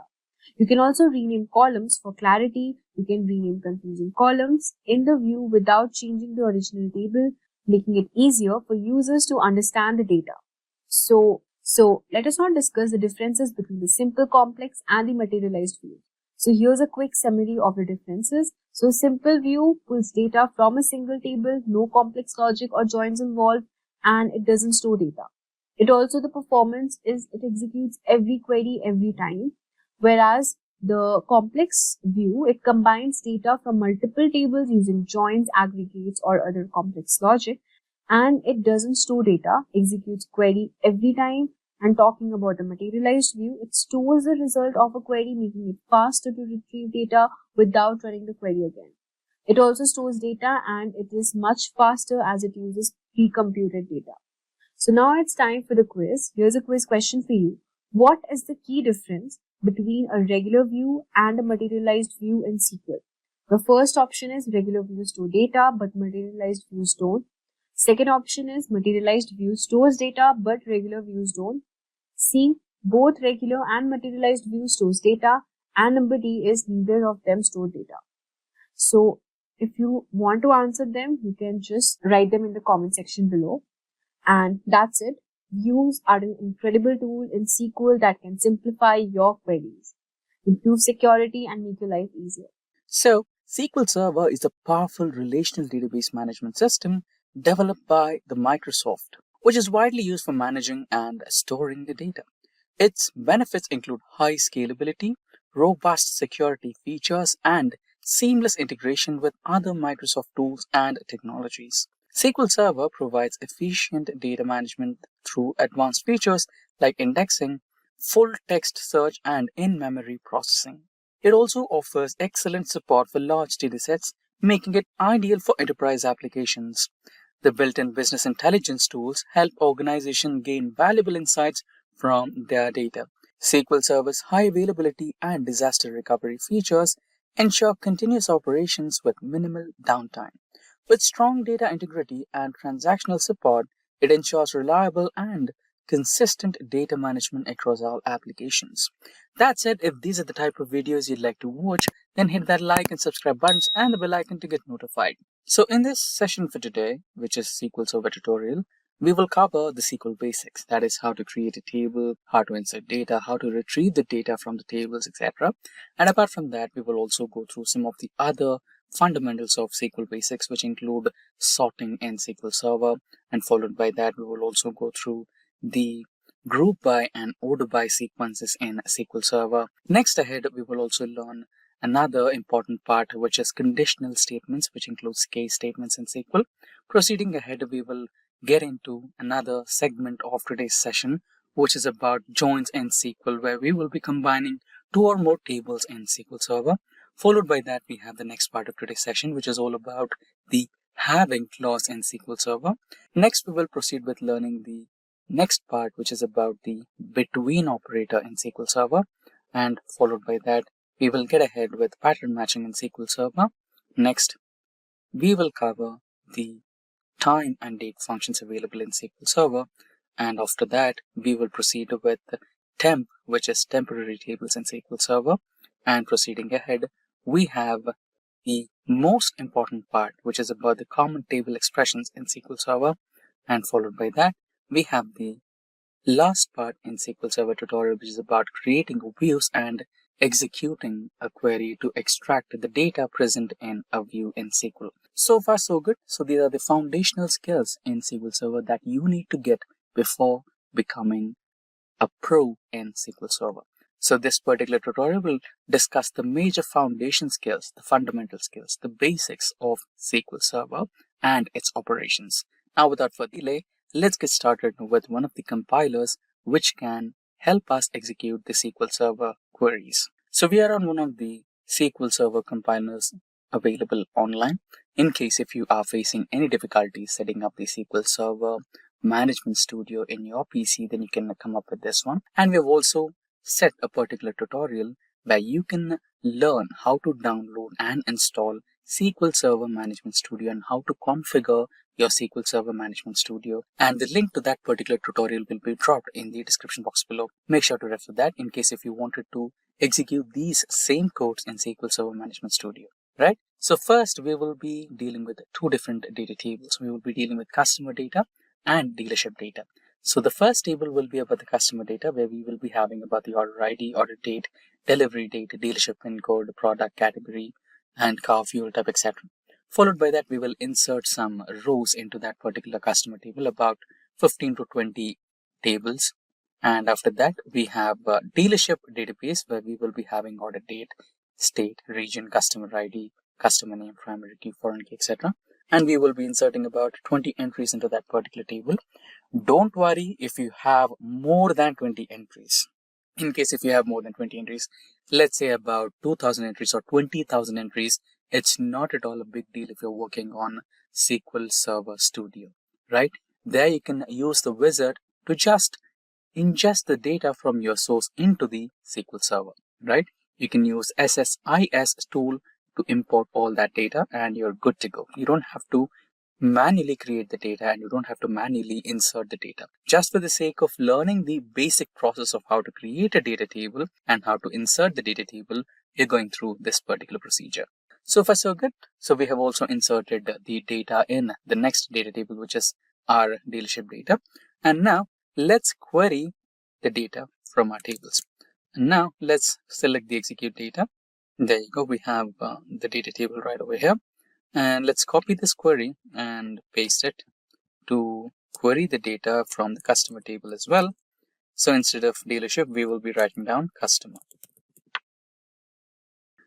You can also rename columns for clarity. You can rename confusing columns in the view without changing the original table, making it easier for users to understand the data. So let us now discuss the differences between the simple, complex and the materialized view. So here's a quick summary of the differences. So simple view pulls data from a single table, no complex logic or joins involved, and it doesn't store data. It also, the performance is it executes every query every time. Whereas the complex view, it combines data from multiple tables using joins, aggregates, or other complex logic, and it doesn't store data, executes query every time. And talking about the materialized view, it stores the result of a query, making it faster to retrieve data without running the query again. It also stores data and it is much faster as it uses pre-computed data. So now it's time for the quiz. Here's a quiz question for you. What is the key difference between a regular view and a materialized view in SQL? The first option is regular views store data, but materialized views don't. Second option is materialized view stores data, but regular views don't. C, both regular and materialized view stores data. And number D is neither of them store data. So if you want to answer them, you can just write them in the comment section below. And that's it. Views are an incredible tool in SQL that can simplify your queries, improve security, and make your life easier. So, SQL Server is a powerful relational database management system developed by the Microsoft, which is widely used for managing and storing the data. Its benefits include high scalability, robust security features, and seamless integration with other Microsoft tools and technologies. SQL Server provides efficient data management through advanced features like indexing, full text search, and in-memory processing. It also offers excellent support for large datasets, making it ideal for enterprise applications. The built-in business intelligence tools help organizations gain valuable insights from their data. SQL Server's high availability and disaster recovery features ensure continuous operations with minimal downtime. With strong data integrity and transactional support, it ensures reliable and consistent data management across all applications. That's it. If these are the type of videos you'd like to watch, then hit that like and subscribe buttons and the bell icon to get notified. So in this session for today, which is SQL Server tutorial, we will cover the SQL basics. That is how to create a table, how to insert data, how to retrieve the data from the tables, etc. And apart from that, we will also go through some of the other fundamentals of SQL basics, which include sorting in SQL Server. And followed by that, we will also go through the group by and order by sequences in SQL Server. Next ahead, we will also learn another important part, which is conditional statements, which includes case statements in SQL. Proceeding ahead, we will get into another segment of today's session, which is about joins in SQL, where we will be combining 2 or more tables in SQL Server. Followed by that, we have the next part of today's session, which is all about the having clause in SQL Server. Next, we will proceed with learning the next part, which is about the between operator in SQL Server. And followed by that, we will get ahead with pattern matching in SQL Server. Next, we will cover the time and date functions available in SQL Server. And after that, we will proceed with temp, which is temporary tables in SQL Server. And proceeding ahead, we have the most important part, which is about the common table expressions in SQL Server. And followed by that, we have the last part in SQL Server tutorial, which is about creating views and executing a query to extract the data present in a view in SQL. So far, so good. So these are the foundational skills in SQL Server that you need to get before becoming a pro in SQL Server. So this particular tutorial will discuss the major foundation skills, the fundamental skills, the basics of SQL Server and its operations. Now, without further delay, let's get started with one of the compilers which can help us execute the SQL Server queries. So we are on one of the SQL Server compilers available online. In case if you are facing any difficulties setting up the SQL Server Management Studio in your PC, then you can come up with this one. And we've also set a particular tutorial where you can learn how to download and install SQL Server Management Studio and how to configure your SQL Server Management Studio. And the link to that particular tutorial will be dropped in the description box below. Make sure to refer that in case if you wanted to execute these same codes in SQL Server Management Studio, right? So first, we will be dealing with two different data tables. We will be dealing with customer data and dealership data. So the first table will be about the customer data, where we will be having about the order ID, order date, delivery date, dealership pin code, product category, and car fuel type, etc. Followed by that, we will insert some rows into that particular customer table, about 15 to 20 tables. And after that, we have a dealership database where we will be having order date, state, region, customer ID, customer name, primary key, foreign key, etc. And we will be inserting about 20 entries into that particular table. Don't worry if you have more than 20 entries. In case if you have more than 20 entries, let's say about 2,000 entries or 20,000 entries, it's not at all a big deal if you're working on SQL Server Studio, right? There you can use the wizard to just ingest the data from your source into the SQL Server, right? You can use SSIS tool to import all that data and you're good to go. You don't have to manually create the data and you don't have to manually insert the data. Just for the sake of learning the basic process of how to create a data table and how to insert the data table, you're going through this particular procedure. So far, so good. So we have also inserted the data in the next data table, which is our dealership data. And now let's query the data from our tables. And now let's select the execute data. There you go. We have the data table right over here. And let's copy this query and paste it to query the data from the customer table as well. So instead of dealership, we will be writing down customer.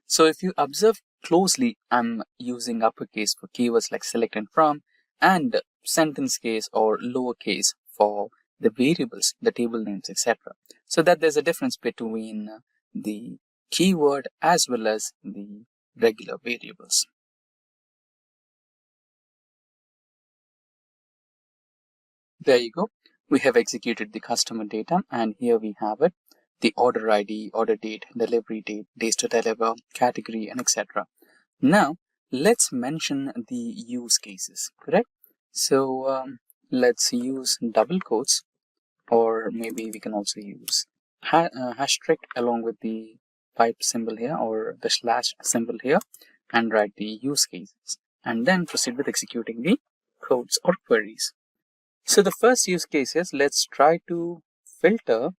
So if you observe closely, I'm using uppercase for keywords like select and from, and sentence case or lowercase for the variables, the table names, etc. So that there's a difference between the keyword as well as the regular variables. There you go. We have executed the customer data and here we have it. The order ID, order date, delivery date, days to deliver, category, and etc. Now, let's mention the use cases, correct? So let's use double quotes, or maybe we can also use hashtag along with the pipe symbol here or the slash symbol here and write the use cases and then proceed with executing the codes or queries. So the first use case is let's try to filter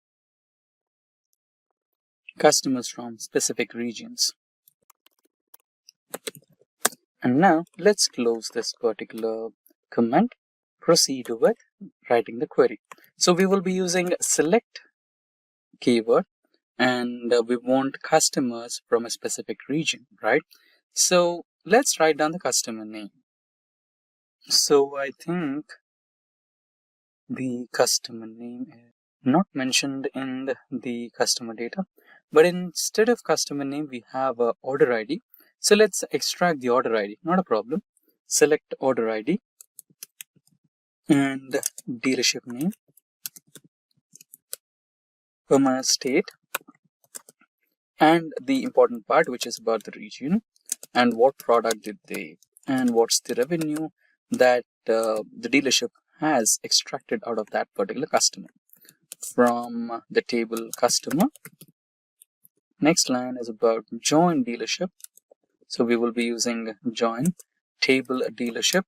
customers from specific regions. And now let's close this particular comment, proceed with writing the query. So we will be using select keyword and we want customers from a specific region, right? So let's write down the customer name. So I think the customer name is not mentioned in the customer data, but instead of customer name, we have a order ID. So let's extract the order ID, not a problem. Select order ID and dealership name, comma state, and the important part, which is about the region and what product did they, and what's the revenue that the dealership has extracted out of that particular customer from the table customer. Next line is about join dealership. So we will be using join table dealership.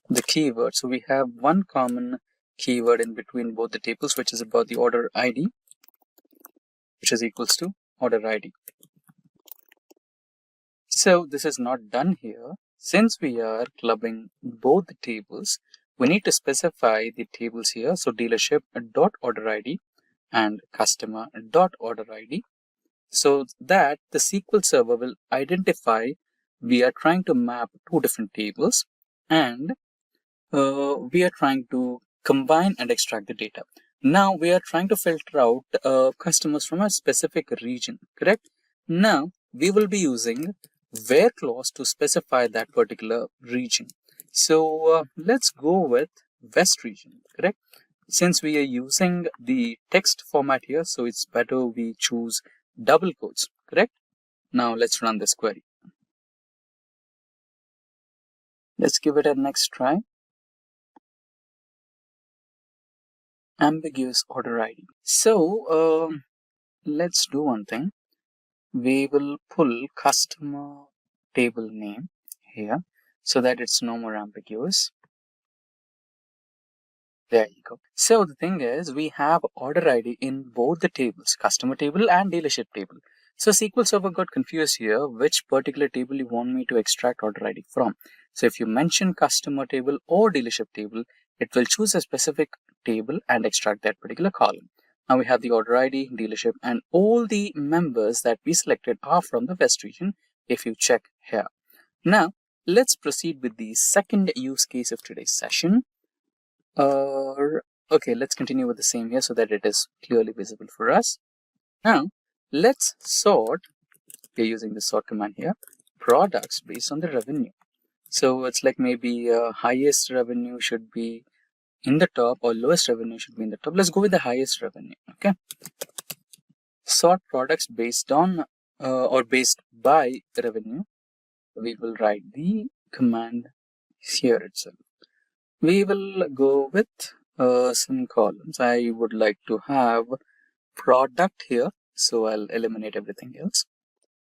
The keyword. So we have one common keyword in between both the tables, which is about the order ID, which is equals to order ID. So this is not done here. Since we are clubbing both the tables, we need to specify the tables here. So dealership dot order ID and customer dot order ID, so that the SQL Server will identify we are trying to map two different tables, and we are trying to combine and extract the data. Now we are trying to filter out customers from a specific region, correct? Now we will be using where clause to specify that particular region. So let's go with West region, correct? Since we are using the text format here, so it's better we choose double quotes, correct? Now let's run this query. Let's give it a next try. Ambiguous order ID. So let's do one thing. We will pull customer table name here so that it's no more ambiguous. There you go. So the thing is, we have order ID in both the tables, customer table and dealership table. So SQL Server got confused here, which particular table you want me to extract order ID from. So if you mention customer table or dealership table, it will choose a specific table and extract that particular column. Now we have the order ID, dealership, and all the members that we selected are from the West region, if you check here. Now let's proceed with the second use case of today's session. Okay, let's continue with the same here so that it is clearly visible for us. Now, let's sort, we're using the sort command here, products based on the revenue. So it's like maybe highest revenue should be in the top or lowest revenue should be in the top. Let's go with the highest revenue, okay? Sort products based on or based by revenue. We will write the command here itself. We will go with some columns. I would like to have product here, so I'll eliminate everything else,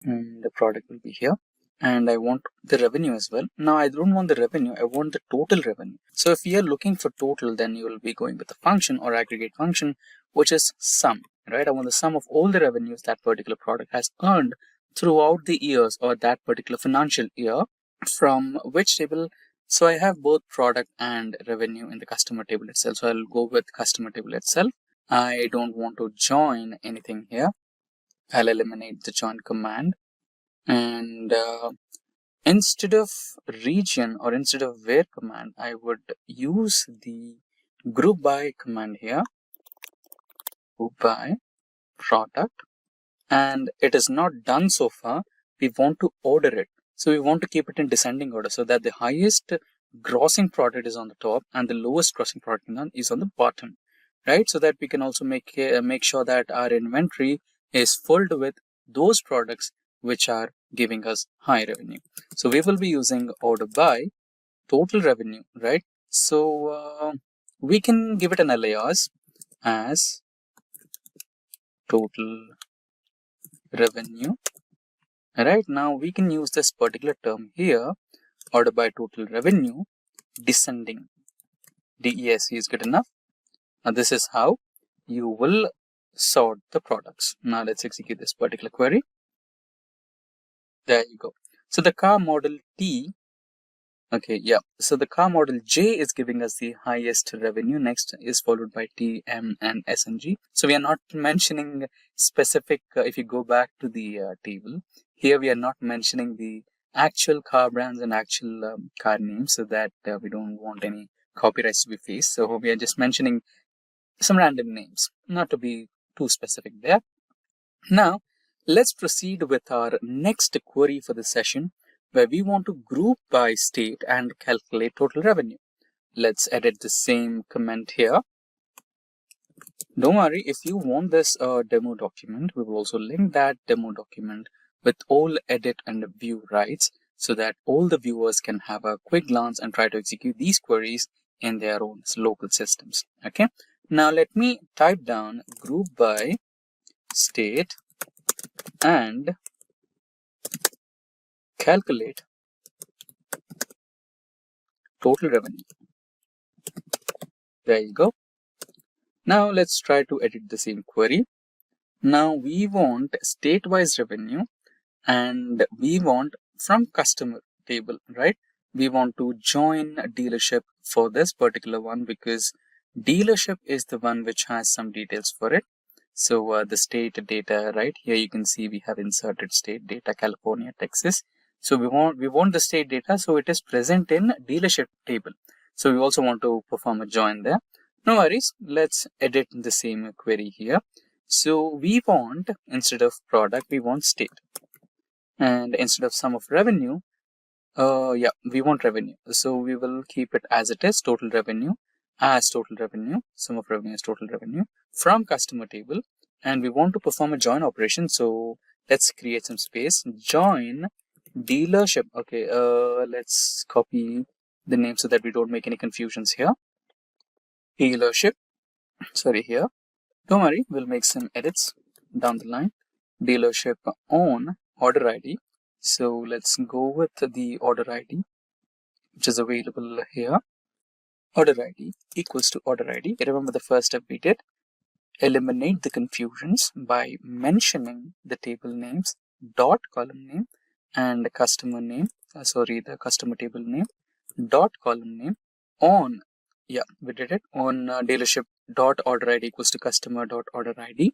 and the product will be here, and I want the revenue as well. Now I don't want the revenue, I want the total revenue. So if you're looking for total, then you will be going with the function or aggregate function, which is sum, right? I want the sum of all the revenues that particular product has earned throughout the years or that particular financial year. From which table? So I have both product and revenue in the customer table itself. So I'll go with customer table itself. I don't want to join anything here. I'll eliminate the join command. And instead of region or instead of where command, I would use the group by command here. Group by product. And it is not done so far. We want to order it. So we want to keep it in descending order so that the highest grossing product is on the top and the lowest grossing product is on the bottom, right? So that we can also make sure that our inventory is filled with those products which are giving us high revenue. So we will be using order by total revenue, right? So we can give it an alias as total revenue. Right, now we can use this particular term here, order by total revenue, descending. DESC is good enough. Now this is how you will sort the products. Now let's execute this particular query. There you go. So the car model T, okay, yeah. So the car model J is giving us the highest revenue. Next is followed by T, M, and S and G. So we are not mentioning specific, if you go back to the table, here we are not mentioning the actual car brands and actual car names, so that we don't want any copyrights to be faced. So we are just mentioning some random names, not to be too specific there. Now, let's proceed with our next query for the session, where we want to group by state and calculate total revenue. Let's edit the same comment here. Don't worry, if you want this demo document, we will also link that demo document with all edit and view rights so that all the viewers can have a quick glance and try to execute these queries in their own local systems. Okay. Now let me type down group by state and calculate total revenue. There you go. Now let's try to edit the same query. Now we want state-wise revenue and we want from customer table, right? We want to join a dealership for this particular one because dealership is the one which has some details for it. So the state data, right here you can see we have inserted state data California, Texas. So we want the state data, so it is present in dealership table. So we also want to perform a join there. No worries, let's edit the same query here. So we want, instead of product, we want state. And instead of sum of revenue, we want revenue. So we will keep it as it is, total revenue as total revenue, sum of revenue as total revenue from customer table. And we want to perform a join operation. So let's create some space, join dealership. Okay, let's copy the name so that we don't make any confusions here. Dealership, sorry here. Don't worry, we'll make some edits down the line. Dealership on order ID. So let's go with the order ID, which is available here. Order ID equals to order ID. Remember the first step we did. Eliminate the confusions by mentioning the table names, dot column name and customer name. The customer table name, dot column name on. We did it on dealership dot order ID equals to customer dot order ID.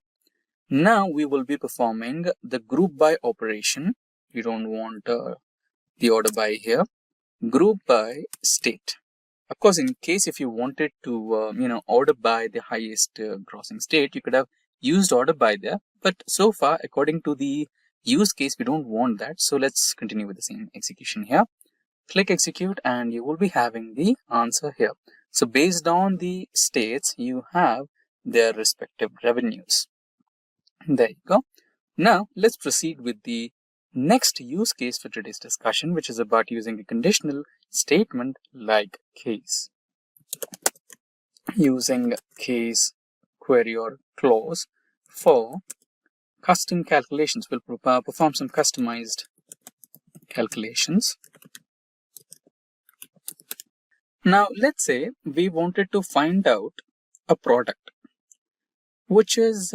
Now we will be performing the group by operation. We don't want the order by here. Group by state. Of course, in case if you wanted to, order by the highest grossing state, you could have used order by there. But so far, according to the use case, we don't want that. So let's continue with the same execution here. Click execute and you will be having the answer here. So based on the states, you have their respective revenues. There you go. Now let's proceed with the next use case for today's discussion, which is about using a conditional statement like case. Using case, query or clause for custom calculations. We'll perform some customized calculations. Now let's say we wanted to find out a product which is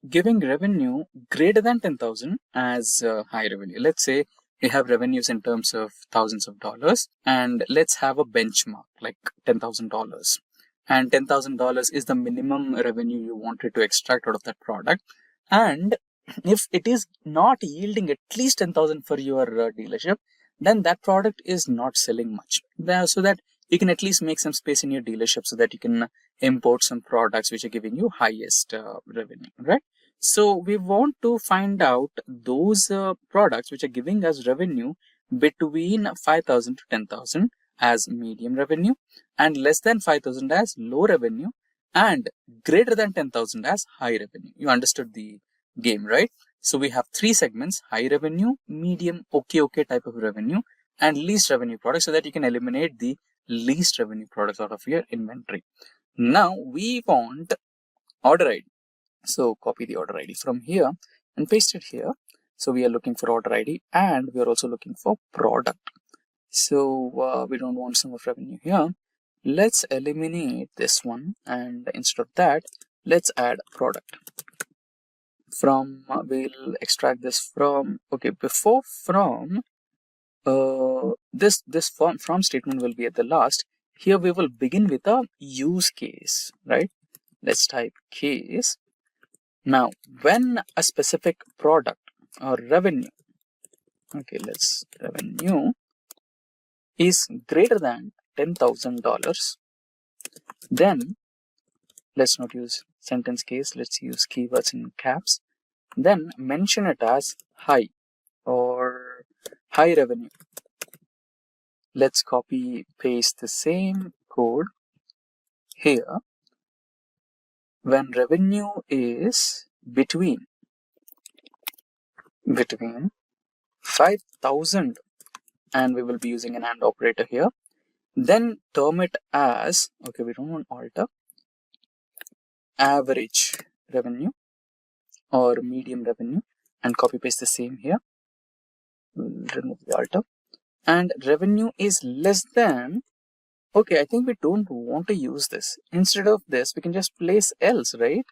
giving revenue greater than 10,000 as high revenue. Let's say we have revenues in terms of thousands of dollars, and let's have a benchmark like $10,000. And $10,000 is the minimum revenue you wanted to extract out of that product. And if it is not yielding at least 10,000 for your dealership, then that product is not selling much. So that you can at least make some space in your dealership so that you can import some products which are giving you highest revenue, right? So we want to find out those products which are giving us revenue between 5,000 to 10,000 as medium revenue, and less than 5,000 as low revenue, and greater than 10,000 as high revenue. You understood the game, right? So we have three segments: high revenue, medium, okay type of revenue, and least revenue products, so that you can eliminate the least revenue products out of your inventory. Now we want order ID. So copy the order ID from here and paste it here. So we are looking for order ID and we are also looking for product. So we don't want sum of revenue here. Let's eliminate this one, and instead of that, let's add product. From we'll extract this from, before from, this from statement will be at the last. Here we will begin with a use case, right? Let's type case. Now, when a specific product or revenue, revenue is greater than $10,000, then let's not use sentence case, let's use keywords in caps. Then mention it as high or high revenue. Let's copy paste the same code here when revenue is between 5,000, and we will be using an AND operator here, then term it as, okay, we don't want alter, average revenue or medium revenue, and copy paste the same here. We'll remove the alter. And revenue is less than, okay, I think we don't want to use this. Instead of this, we can just place else, right?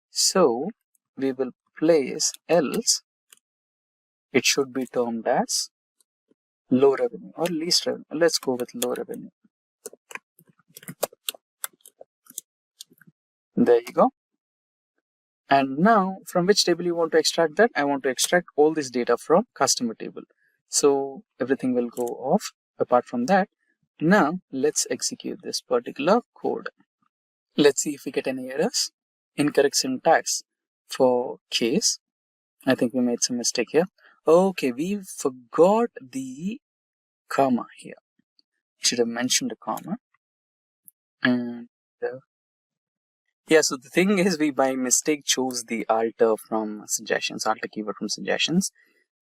So we will place else. It should be termed as low revenue or least revenue. Let's go with low revenue. There you go. And now from which table you want to extract that? I want to extract all this data from customer table. So everything will go off apart from that. Now let's execute this particular code. Let's see if we get any errors. Incorrect syntax for case. I think we made some mistake here. Okay, we forgot the comma here. Should have mentioned a comma. And yeah, so the thing is, we by mistake chose the alter from suggestions, alter keyword from suggestions.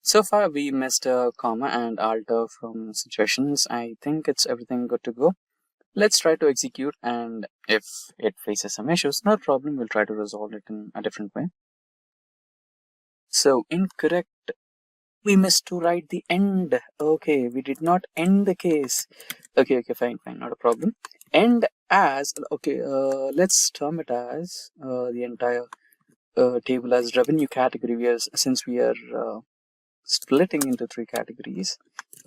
So far we missed a comma and alter from suggestions. I think it's everything good to go. Let's try to execute, and if it faces some issues, no problem, we'll try to resolve it in a different way. So incorrect, we missed to write the end. Okay, we did not end the case. Okay, fine, not a problem. End as, okay, let's term it as the entire table as revenue category. Since we are splitting into 3 categories,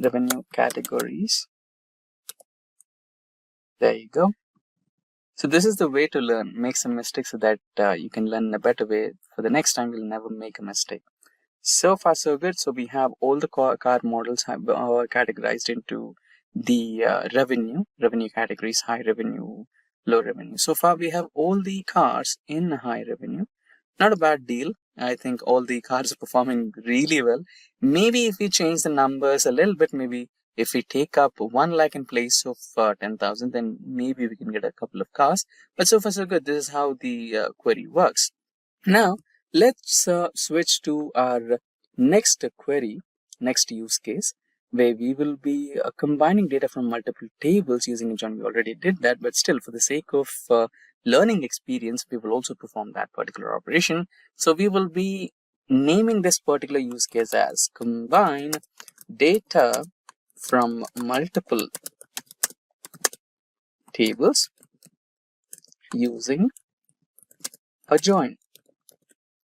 revenue categories. There you go. So this is the way to learn. Make some mistakes so that you can learn in a better way. For the next time, you'll never make a mistake. So far, so good. So we have all the car models have categorized into the revenue categories: high revenue, low revenue. So far, we have all the cars in high revenue. Not a bad deal. I think all the cars are performing really well. Maybe if we change the numbers a little bit, maybe if we take up 1 lakh in place of 10,000, then maybe we can get a couple of cars. But so far, so good. This is how the query works. Now, let's switch to our next query, next use case, where we will be combining data from multiple tables using a join. We already did that, but still, for the sake of learning experience, we will also perform that particular operation. So we will be naming this particular use case as combine data from multiple tables using a join.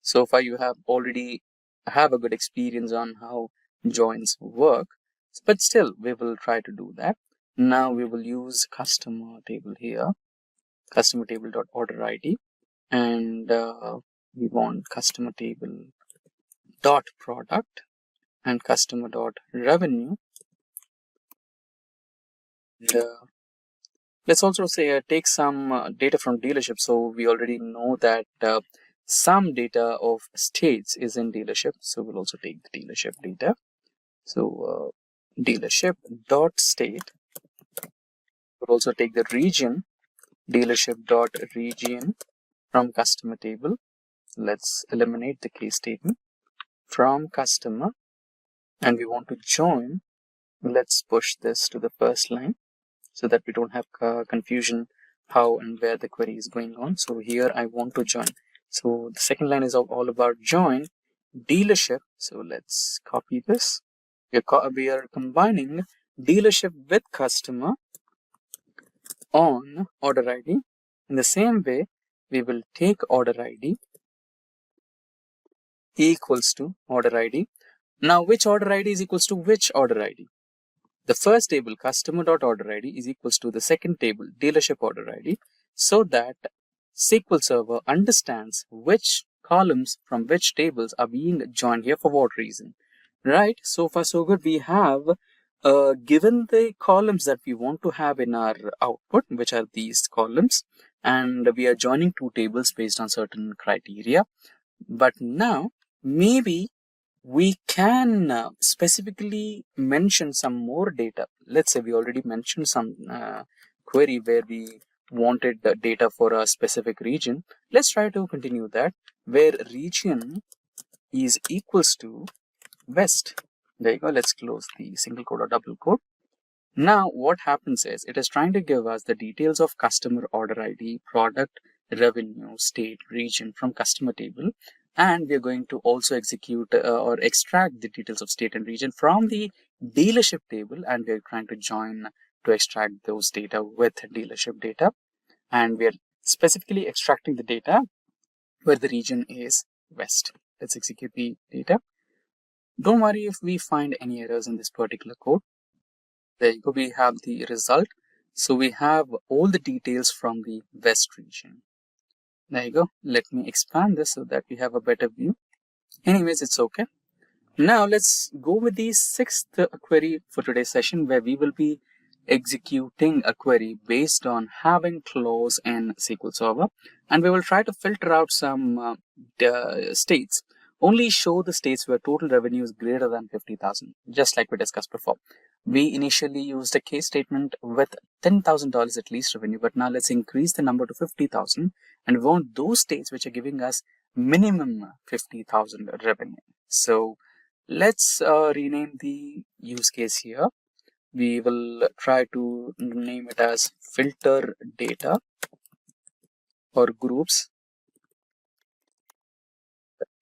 So far you have already have a good experience on how joins work, but still we will try to do that. Now we will use customer table here, customer table dot order ID, and we want customer table dot product and customer dot revenue. And, let's also say take some data from dealership. So we already know that some data of states is in dealership, so we'll also take the dealership data. So dealership dot state. We'll also take the region, dealership dot region from customer table. Let's eliminate the case statement from customer, and we want to join. Let's push this to the first line so that we don't have confusion how and where the query is going on. So here I want to join. So the second line is all about join dealership. So let's copy this. We are combining dealership with customer on order ID. In the same way, we will take order ID equals to order ID. Now, which order ID is equals to which order ID? The first table, customer.order ID, is equals to the second table, dealership order ID, so that SQL Server understands which columns from which tables are being joined here for what reason. Right? So far, so good. We have given the columns that we want to have in our output, which are these columns, and we are joining 2 tables based on certain criteria. But now, maybe we can specifically mention some more data. Let's say we already mentioned some query where we wanted the data for a specific region. Let's try to continue that, where region is equals to West. There you go. Let's close the single quote or double quote. Now what happens is it is trying to give us the details of customer order ID, product, revenue, state, region from customer table, and we are going to also execute or extract the details of state and region from the dealership table, and we are trying to join to extract those data with dealership data, and we are specifically extracting the data where the region is West. Let's execute the data. Don't worry if we find any errors in this particular code. There you go, we have the result. So we have all the details from the West region. There you go. Let me expand this so that we have a better view. Anyways, it's okay. Now let's go with the sixth query for today's session, where we will be executing a query based on having clause in SQL Server, and we will try to filter out some states. Only show the states where total revenue is greater than 50,000, just like we discussed before. We initially used a case statement with $10,000 at least revenue, but now let's increase the number to 50,000, and we want those states which are giving us minimum 50,000 revenue. So let's rename the use case here. We will try to name it as filter data or groups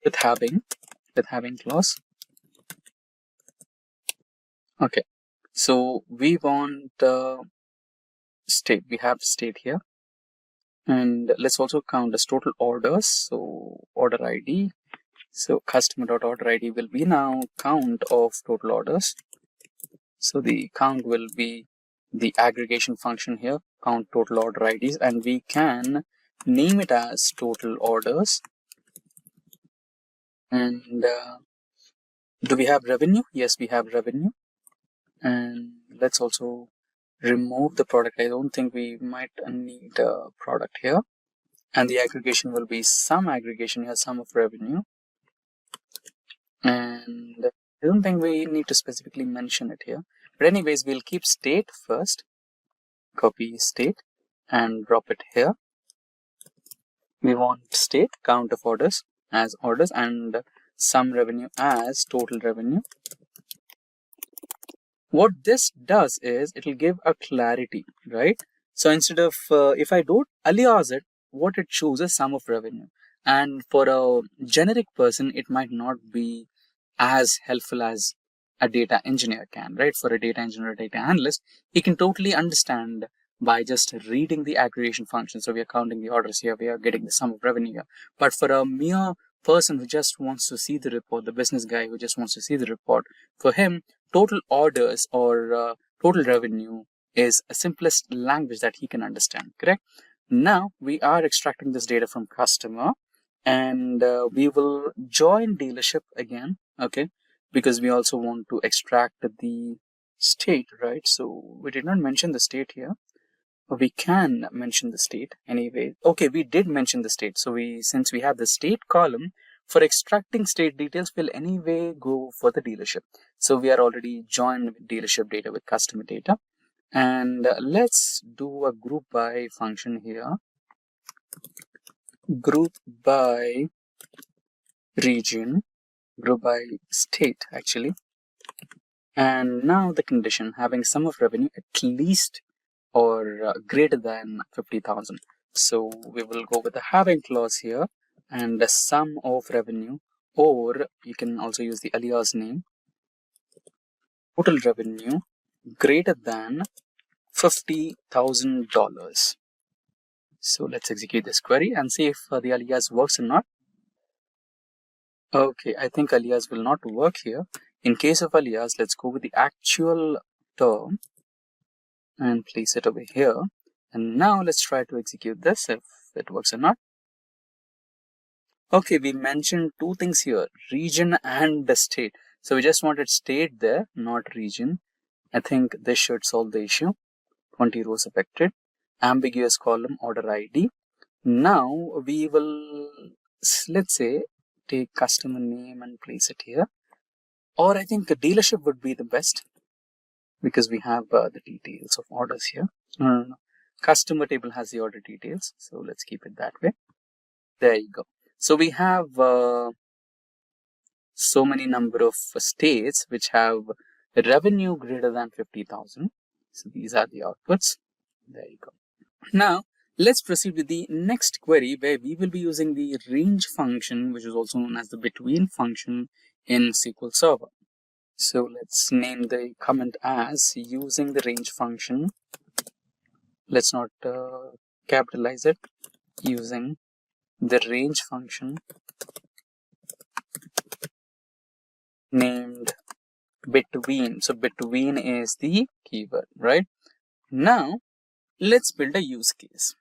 with having clause. Okay, so we want state. We have state here, and let's also count as total orders. So order ID. So customer.order ID will be now count of total orders. So the count will be the aggregation function here, count total order IDs, and we can name it as total orders. And do we have revenue? Yes, we have revenue. And let's also remove the product. I don't think we might need a product here. And the aggregation will be sum aggregation here, sum of revenue. And I don't think we need to specifically mention it here. But anyways, we'll keep state first. Copy state and drop it here. We want state, count of orders as orders, and sum revenue as total revenue. What this does is it will give a clarity, right? So instead of if I don't alias it, what it shows is sum of revenue. And for a generic person, it might not be as helpful as a data engineer can, right? For a data engineer or data analyst, he can totally understand by just reading the aggregation function. So we are counting the orders here, we are getting the sum of revenue here. But for a mere person who just wants to see the report, the business guy who just wants to see the report, for him, total orders or total revenue is a simplest language that he can understand, correct? Now we are extracting this data from customer, and we will join dealership again, okay? Because we also want to extract the state, right? So we did not mention the state here. We can mention the state anyway. Okay, we did mention the state. So since we have the state column, for extracting state details, we'll anyway go for the dealership. So we are already joined with dealership data with customer data. And let's do a group by function here. Group by region, group by state actually. And now the condition, having sum of revenue at least or greater than 50,000. So we will go with the having clause here, and the sum of revenue, or you can also use the alias name, total revenue greater than $50,000. So let's execute this query and see if the alias works or not. Okay, I think alias will not work here. In case of alias, let's go with the actual term and place it over here. And now let's try to execute this if it works or not. Okay, we mentioned two things here, region and the state. So we just wanted state there, not region. I think this should solve the issue. 20 rows affected, ambiguous column, order ID. Now we will, let's say, take customer name and place it here. Or I think the dealership would be the best, because we have the details of orders here. No. customer table has the order details. So let's keep it that way. There you go. So we have so many number of states which have revenue greater than 50,000. So these are the outputs. There you go. Now let's proceed with the next query, where we will be using the range function, which is also known as the between function in SQL Server. So let's name the comment as using the range function. Let's not capitalize it. Using the range function named between. So between is the keyword, right? Now let's build a use case.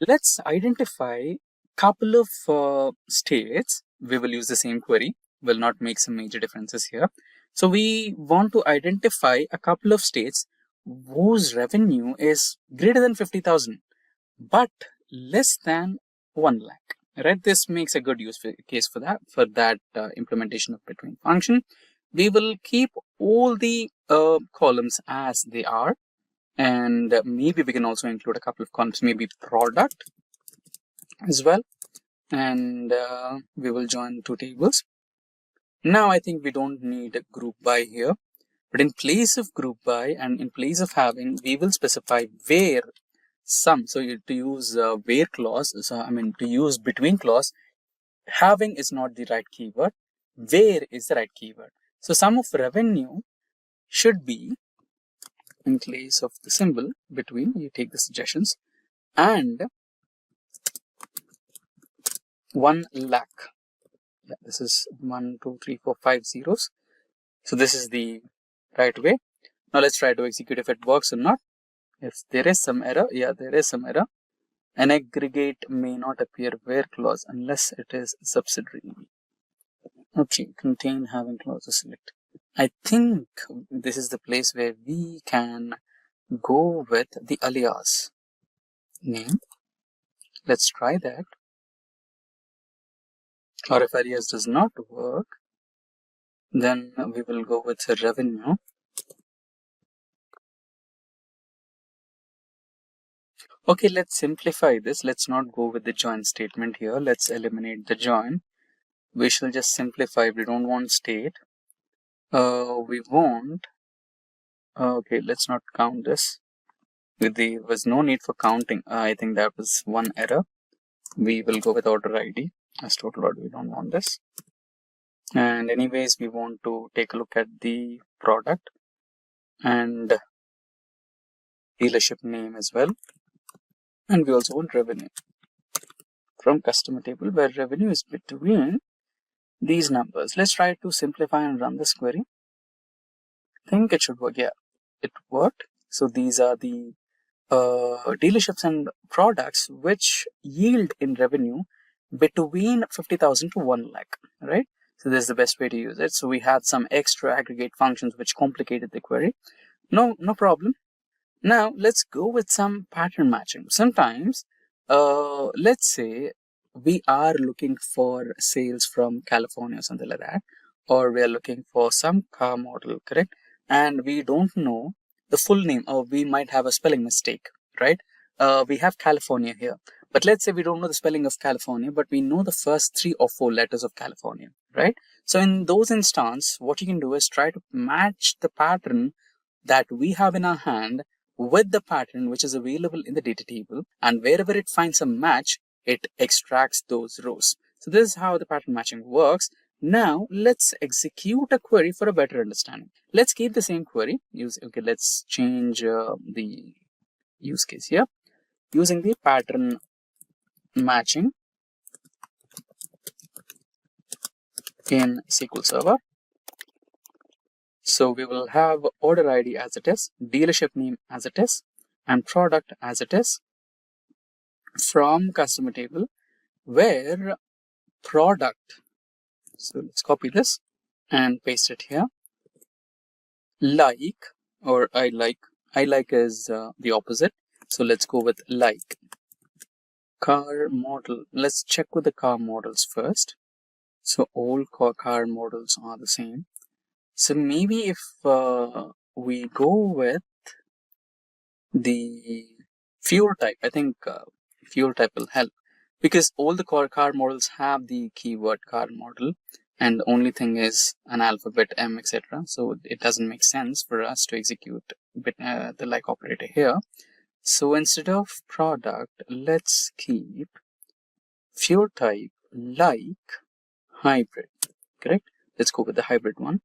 Let's identify couple of states. We will use the same query, will not make some major differences here. So we want to identify a couple of states whose revenue is greater than 50,000 but less than 1 lakh, right? This makes a good use case for that implementation of between function. We will keep all the columns as they are, and maybe we can also include a couple of columns, maybe product as well, and we will join two tables. Now I think we don't need a group by here, but in place of group by and in place of having, we will specify where sum. So to use where clause, to use between clause, having is not the right keyword, where is the right keyword. So sum of revenue should be, in place of the symbol between, you take the suggestions, and 1 lakh. Yeah, this is 1, 2, 3, 4, 5 zeros. So this is the right way. Now let's try to execute if it works or not. If there is some error, yeah, there is some error. An aggregate may not appear where clause unless it is subsidiary. Okay, contain having clauses select. I think this is the place where we can go with the alias name. Let's try that. Or if alias does not work, then we will go with the revenue. Okay, let's simplify this. Let's not go with the join statement here. Let's eliminate the join. We shall just simplify. We don't want state. We want, okay, let's not count this. There was no need for counting. I think that was one error. We will go with order ID as total order. We don't want this. And anyways, we want to take a look at the product and dealership name as well. And we also want revenue from customer table, where revenue is between these numbers. Let's try to simplify and run this query. I think it should work. Yeah, it worked. So these are the dealerships and products which yield in revenue between 50,000 to 1 lakh, right? So this is the best way to use it. So we had some extra aggregate functions which complicated the query. No problem. Now let's go with some pattern matching. Sometimes, let's say we are looking for sales from California or something like that, or we are looking for some car model, correct? And we don't know the full name, or we might have a spelling mistake, right? We have California here, but let's say we don't know the spelling of California, but we know the first 3 or 4 letters of California, right? So in those instances, what you can do is try to match the pattern that we have in our hand with the pattern which is available in the data table, and wherever it finds a match, it extracts those rows. So this is how the pattern matching works. Now let's execute a query for a better understanding. Let's keep the same query. Let's change the use case here using the pattern matching in SQL Server. So we will have order ID as it is, dealership name as it is, and product as it is from customer table, where product, so let's copy this and paste it here, like, or I like is the opposite, so let's go with like. Car model, let's check with the car models first. So all car models are the same. So maybe if we go with the fuel type. I think fuel type will help, because all the car models have the keyword car model, and the only thing is an alphabet M, etc. So it doesn't make sense for us to execute the like operator here. So instead of product, let's keep fuel type like hybrid. Correct? Let's go with the hybrid one.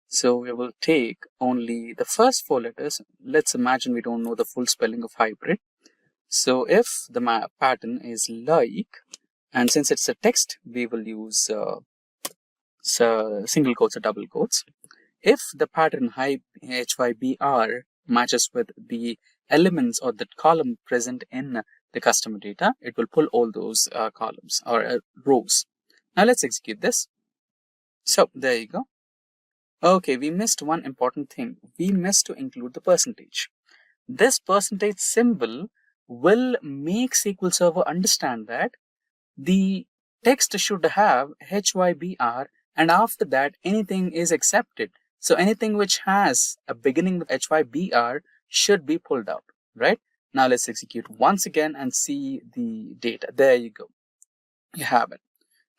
So we will take only the first 4 letters. Let's imagine we don't know the full spelling of hybrid. So if the pattern is like, and since it's a text, we will use single quotes or double quotes. If the pattern HYBR matches with the elements or the column present in the customer data, it will pull all those columns or rows. Now let's execute this. So there you go. Okay, we missed one important thing. We missed to include the percentage. This percentage symbol will make SQL Server understand that the text should have HYBR, and after that anything is accepted. So anything which has a beginning with HYBR should be pulled out, right? Now let's execute once again and see the data. There you go. You have it.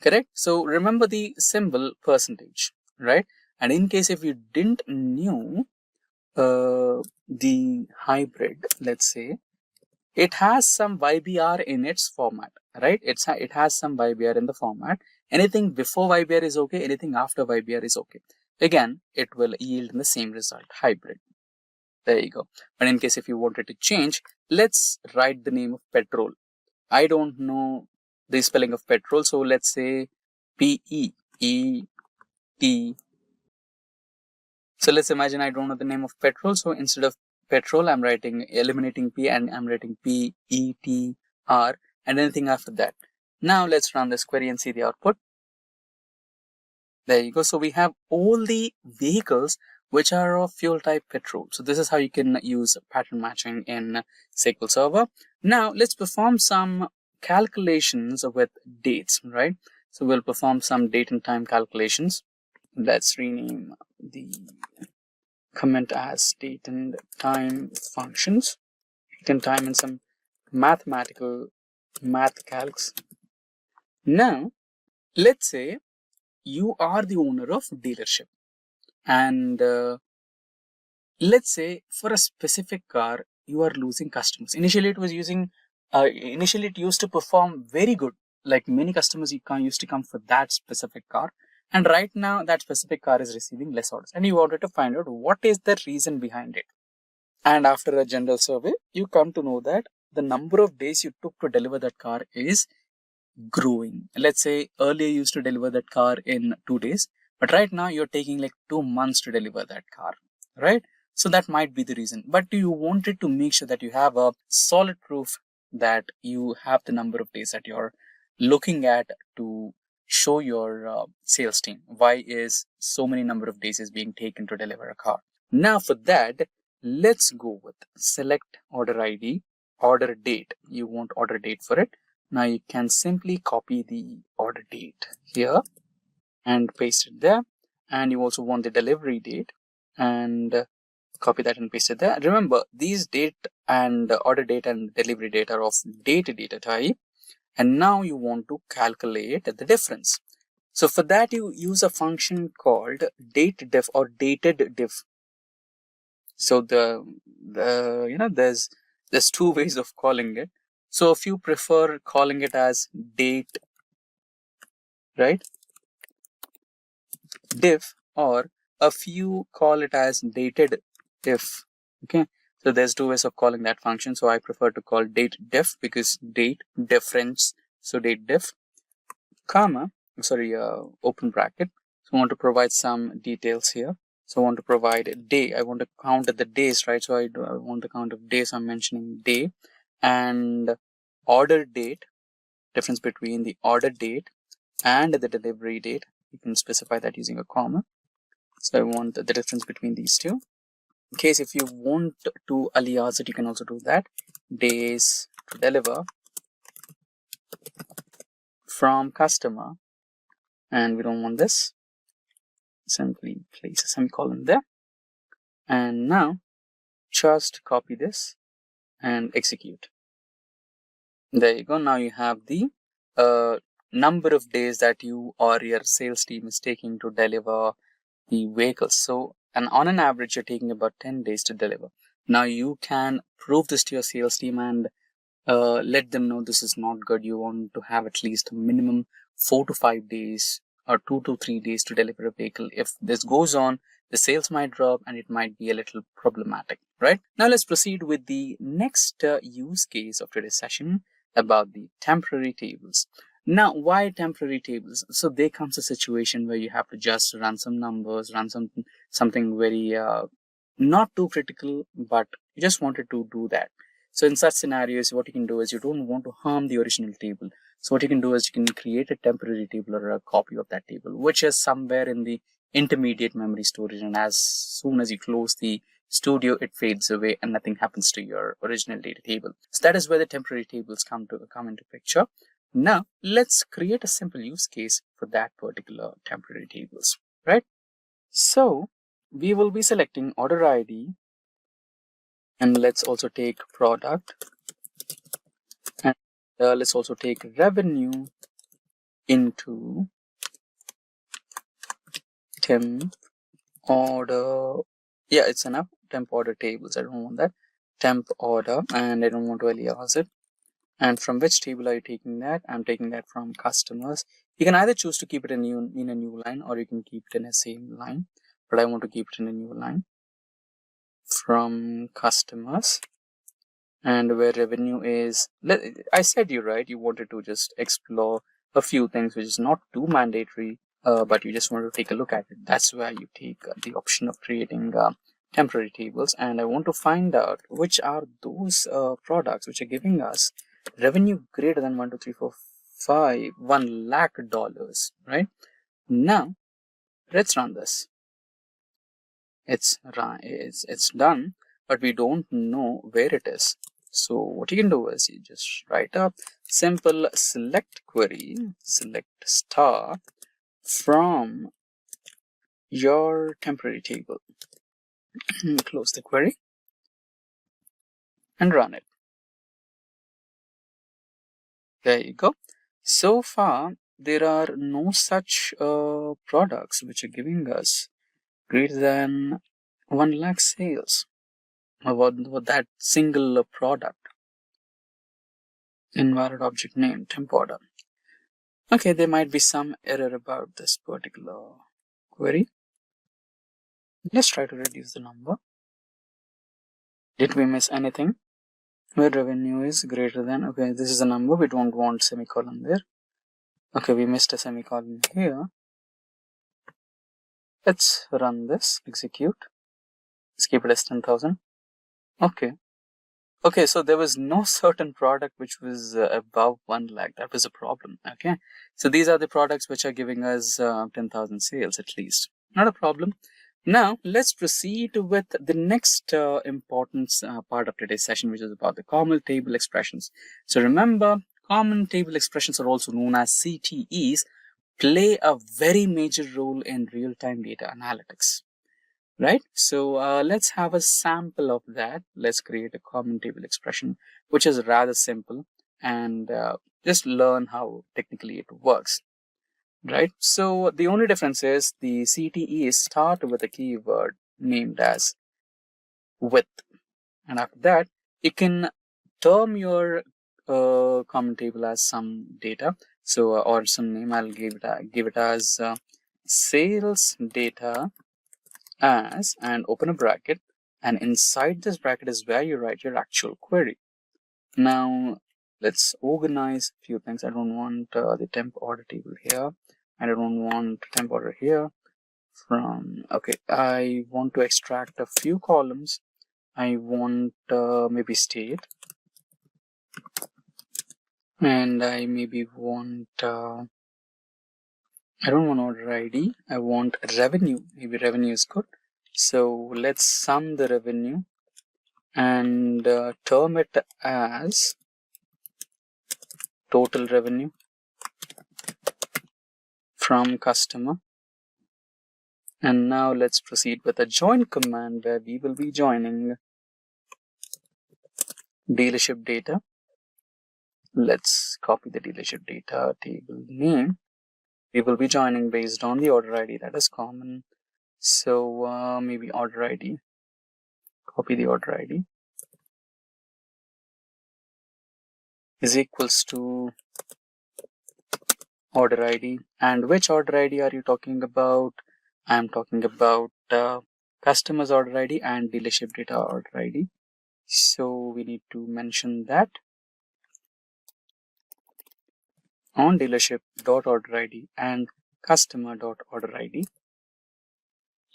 Correct? So remember the symbol percentage, right? And in case if you didn't knew the hybrid, let's say, it has some YBR in its format, right? It has some YBR in the format. Anything before YBR is okay. Anything after YBR is okay. Again, it will yield the same result, hybrid. There you go. But in case if you wanted to change, let's write the name of petrol. I don't know the spelling of petrol, so let's say PEET. So let's imagine I don't know the name of petrol. So instead of petrol, I'm eliminating P and I'm writing PETR and anything after that. Now let's run this query and see the output. There you go. So we have all the vehicles which are of fuel type petrol. So this is how you can use pattern matching in SQL Server. Now let's perform some calculations with dates, right? So we'll perform some date and time calculations. Let's rename the comment as date and time functions. Date and time and some math calcs. Now, let's say you are the owner of dealership, and let's say for a specific car you are losing customers. Initially it used to perform very good, like many customers used to come for that specific car, and right now that specific car is receiving less orders, and you wanted to find out what is the reason behind it. And after a general survey, you come to know that the number of days you took to deliver that car is growing. Let's say earlier you used to deliver that car in 2 days, but right now you're taking like 2 months to deliver that car, right? So that might be the reason. But you wanted to make sure that you have a solid proof that you have the number of days that you're looking at to show your sales team why is so many number of days is being taken to deliver a car. Now for that, let's go with select order ID, order date. You want order date for it. Now you can simply copy the order date here and paste it there. And you also want the delivery date and copy that and paste it there. Remember, these date and order date and delivery date are of date data type. And now you want to calculate the difference. So for that, you use a function called dateDiff or datedDiff. So there's 2 ways of calling it. So if you prefer calling it as date, right, diff, or a few call it as dated diff. Okay, so there's 2 ways of calling that function. So I prefer to call date diff because date difference. So date diff, comma, open bracket. So I want to provide some details here. So I want to provide a day. I want to count the days, right? So I want the count of days. I'm mentioning day and order date, difference between the order date and the delivery date. You can specify that using a comma. So I want the difference between these two. In case if you want to alias it, you can also do that. Days to deliver from customer, and we don't want this. Simply place a semicolon there. And now just copy this and execute. There you go. Now you have the number of days that you or your sales team is taking to deliver the vehicles. So, and on an average, you're taking about 10 days to deliver. Now you can prove this to your sales team and let them know this is not good. You want to have at least a minimum 4 to 5 days or 2 to 3 days to deliver a vehicle. If this goes on, the sales might drop and it might be a little problematic, right? Now let's proceed with the next use case of today's session about the temporary tables. Now, why temporary tables? So there comes a situation where you have to just run some numbers, run something very not too critical, but you just wanted to do that. So in such scenarios, what you can do is you don't want to harm the original table. So what you can do is you can create a temporary table or a copy of that table, which is somewhere in the intermediate memory storage. And as soon as you close the studio, it fades away and nothing happens to your original data table. So that is where the temporary tables come into picture. Now let's create a simple use case for that particular temporary tables, right? So we will be selecting order ID, and let's also take product, and let's also take revenue into temp order. Yeah, it's enough. Temp order tables. I don't want that. Temp order, and I don't want to alias it. And from which table are you taking that? I'm taking that from customers. You can either choose to keep it in a new line, or you can keep it in a same line, but I want to keep it in a new line. From customers, and where revenue is, I said you right, you wanted to just explore a few things which is not too mandatory, but you just want to take a look at it. That's where you take the option of creating temporary tables. And I want to find out which are those products which are giving us revenue greater than 1, 2, 3, 4, 5, $1 lakh, right? Now let's run this. It's done, but we don't know where it is. So what you can do is you just write up simple select query, select star from your temporary table. Close the query and run it. There you go. So far, there are no such products which are giving us greater than 1 lakh sales about that single product. Invalid object name, temp order. Okay, there might be some error about this particular query. Let's try to reduce the number. Did we miss anything? Where revenue is greater than, okay, this is a number, we don't want semicolon there. Okay, we missed a semicolon here. Let's run this, execute. Let's keep it as 10,000. Okay, so there was no certain product which was above 1 lakh. That was a problem. Okay, so these are the products which are giving us 10,000 sales at least. Not a problem. Now let's proceed with the next important part of today's session, which is about the common table expressions. So remember, common table expressions are also known as CTEs, play a very major role in real-time data analytics. Right? So let's have a sample of that. Let's create a common table expression, which is rather simple, and just learn how technically it works. Right? So the only difference is the CTEs start with a keyword named as with, and after that you can term your common table as some data. So or some name. I'll give it as sales data as, and open a bracket, and inside this bracket is where you write your actual query. Now let's organize a few things. I don't want the temp order table here. I don't want temp order here. Okay, I want to extract a few columns. I want maybe state, and I maybe want I don't want order ID. I want revenue. Maybe revenue is good. So let's sum the revenue and term it as total revenue from customer. And now let's proceed with a join command where we will be joining dealership data. Let's copy the dealership data table name. We will be joining based on the order ID that is common. So maybe order ID. Copy the order ID is equals to order ID. And which order ID are you talking about? I am talking about customer's order ID and dealership data order ID. So we need to mention that on dealership.order ID and customer.order ID.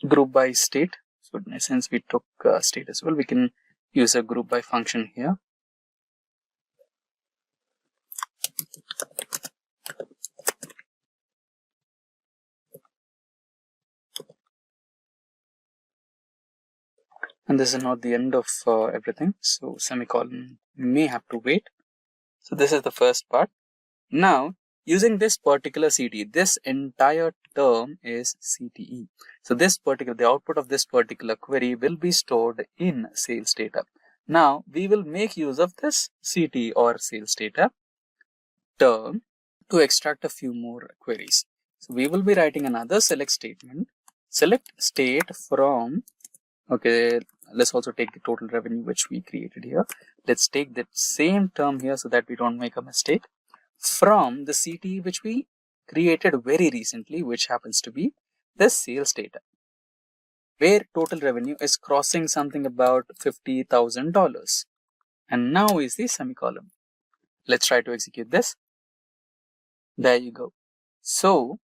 Group by state. So since we took state as well, we can use a group by function here. And this is not the end of everything. So semicolon may have to wait. So this is the first part. Now, using this particular CTE, this entire term is CTE. So the output of this particular query will be stored in sales data. Now, we will make use of this CTE or sales data term to extract a few more queries. So we will be writing another select statement. Select state from, okay, let's also take the total revenue which we created here. Let's take that same term here so that we don't make a mistake. From the CTE which we created very recently, which happens to be the sales data, where total revenue is crossing something about $50,000. And now is the semicolon. Let's try to execute this. There you go. So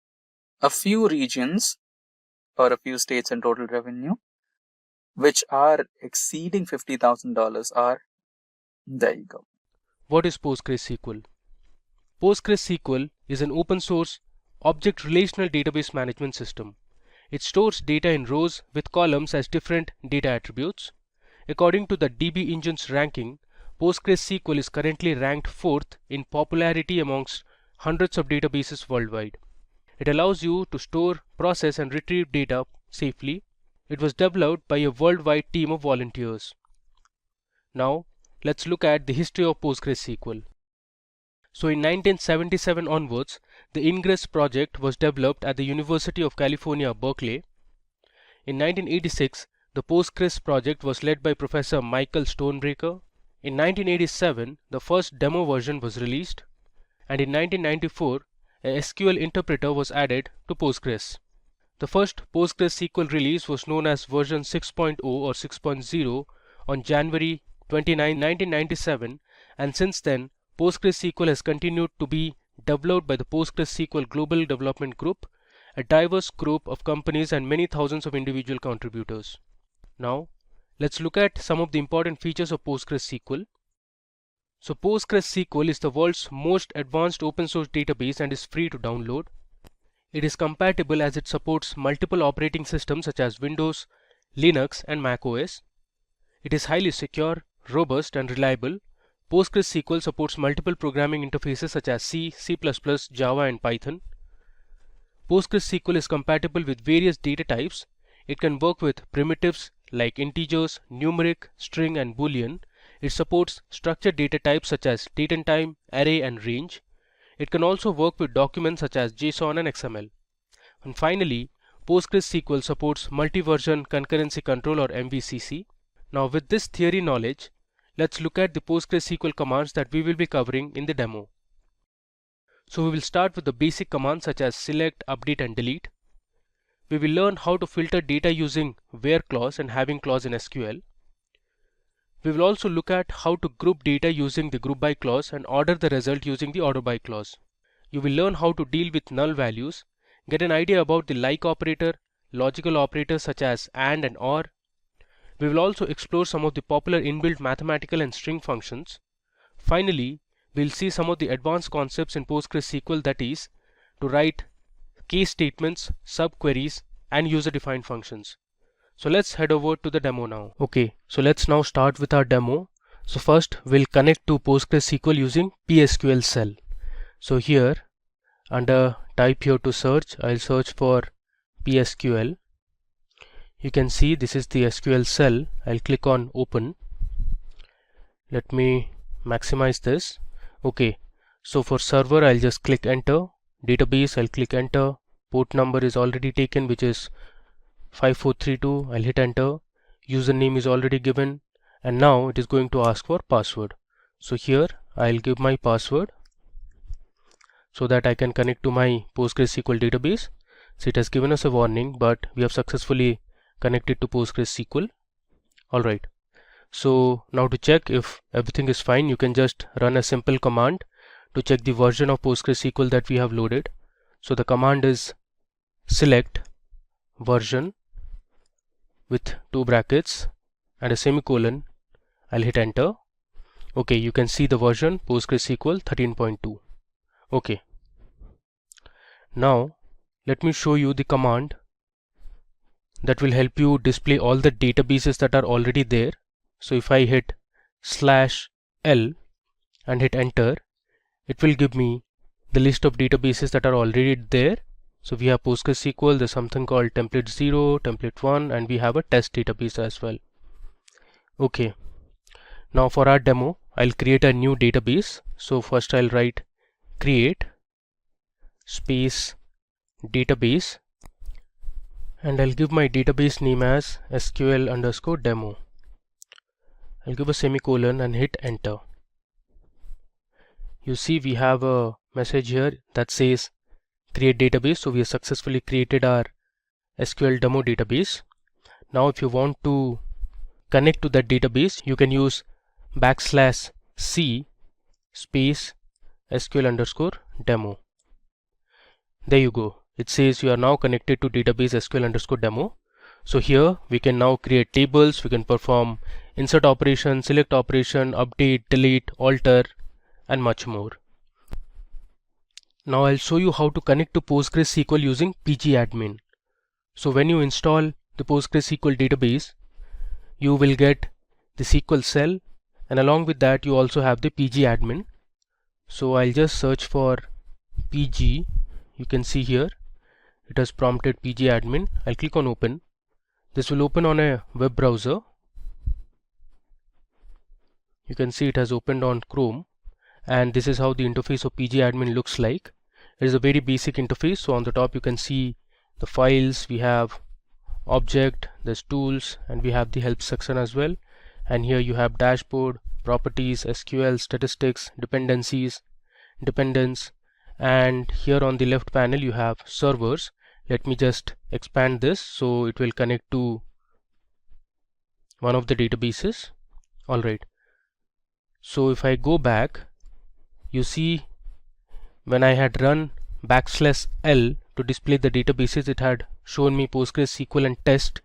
a few regions or a few states and total revenue which are exceeding $50,000 are, there you go. What is PostgreSQL? PostgreSQL is an open source object relational database management system. It stores data in rows with columns as different data attributes. According to the DB Engine's ranking, PostgreSQL is currently ranked 4th in popularity amongst hundreds of databases worldwide. It allows you to store, process and retrieve data safely. It was developed by a worldwide team of volunteers. Now, let's look at the history of PostgreSQL. So in 1977 onwards, the Ingress project was developed at the University of California, Berkeley. In 1986, the Postgres project was led by Professor Michael Stonebreaker. In 1987, the first demo version was released. And in 1994, a SQL interpreter was added to Postgres. The first PostgreSQL release was known as version 6.0 or 6.0 on January 29, 1997, and since then, PostgreSQL has continued to be developed by the PostgreSQL Global Development Group, a diverse group of companies and many thousands of individual contributors. Now, let's look at some of the important features of PostgreSQL. So PostgreSQL is the world's most advanced open source database and is free to download. It is compatible as it supports multiple operating systems such as Windows, Linux and Mac OS. It is highly secure, robust and reliable. PostgreSQL supports multiple programming interfaces such as C, C++, Java and Python. PostgreSQL is compatible with various data types. It can work with primitives like integers, numeric, string and boolean. It supports structured data types such as date and time, array and range. It can also work with documents such as JSON and XML. And finally, PostgreSQL supports multi-version concurrency control or MVCC. Now with this theory knowledge, let's look at the PostgreSQL commands that we will be covering in the demo. So we will start with the basic commands such as select, update and delete. We will learn how to filter data using where clause and having clause in SQL. We will also look at how to group data using the group by clause and order the result using the order by clause. You will learn how to deal with null values, get an idea about the like operator, logical operators such as AND and OR. We will also explore some of the popular inbuilt mathematical and string functions. Finally, we will see some of the advanced concepts in PostgreSQL, that is, to write case statements, subqueries and user-defined functions. So let's head over to the demo now. Okay, so let's now start with our demo. So first we'll connect to PostgreSQL using PSQL cell. So here under type here to search, I'll search for PSQL. You can see this is the SQL cell. I'll click on open. Let me maximize this. Okay, so for server I'll just click enter, database I'll click enter, port number is already taken, which is 5432. I'll hit enter, username is already given, and now it is going to ask for password. So here I'll give my password so that I can connect to my PostgreSQL database. So it has given us a warning, but we have successfully connected to PostgreSQL. Alright, so now to check if everything is fine, you can just run a simple command to check the version of PostgreSQL that we have loaded. So the command is select version with 2 brackets and a semicolon. I'll hit enter. Okay, you can see the version PostgreSQL 13.2. Okay, now let me show you the command that will help you display all the databases that are already there. So if I hit /L and hit enter, it will give me the list of databases that are already there. So we have PostgreSQL, there's something called template 0, template 1, and we have a test database as well. Okay, now for our demo, I'll create a new database. So first I'll write create space database, and I'll give my database name as SQL_demo. I'll give a semicolon and hit enter. You see we have a message here that says create database. So we have successfully created our SQL demo database. Now if you want to connect to that database, you can use \c space SQL_demo. There you go. It says you are now connected to database SQL_demo. So here we can now create tables, we can perform insert operation, select operation, update, delete, alter, and much more. Now I'll show you how to connect to PostgreSQL using pgadmin. So when you install the PostgreSQL database, you will get the SQL cell, and along with that you also have the pgadmin. So I'll just search for pg. You can see here it has prompted pgadmin. I'll click on open. This will open on a web browser. You can see it has opened on Chrome, and this is how the interface of pgadmin looks like. It is a very basic interface. So on the top you can see the files, we have object, there's tools, and we have the help section as well. And here you have dashboard, properties, SQL, statistics, dependencies, dependents, and here on the left panel you have servers. Let me just expand this so it will connect to one of the databases. Alright, so if I go back, you see when I had run \L to display the databases, it had shown me PostgreSQL and test.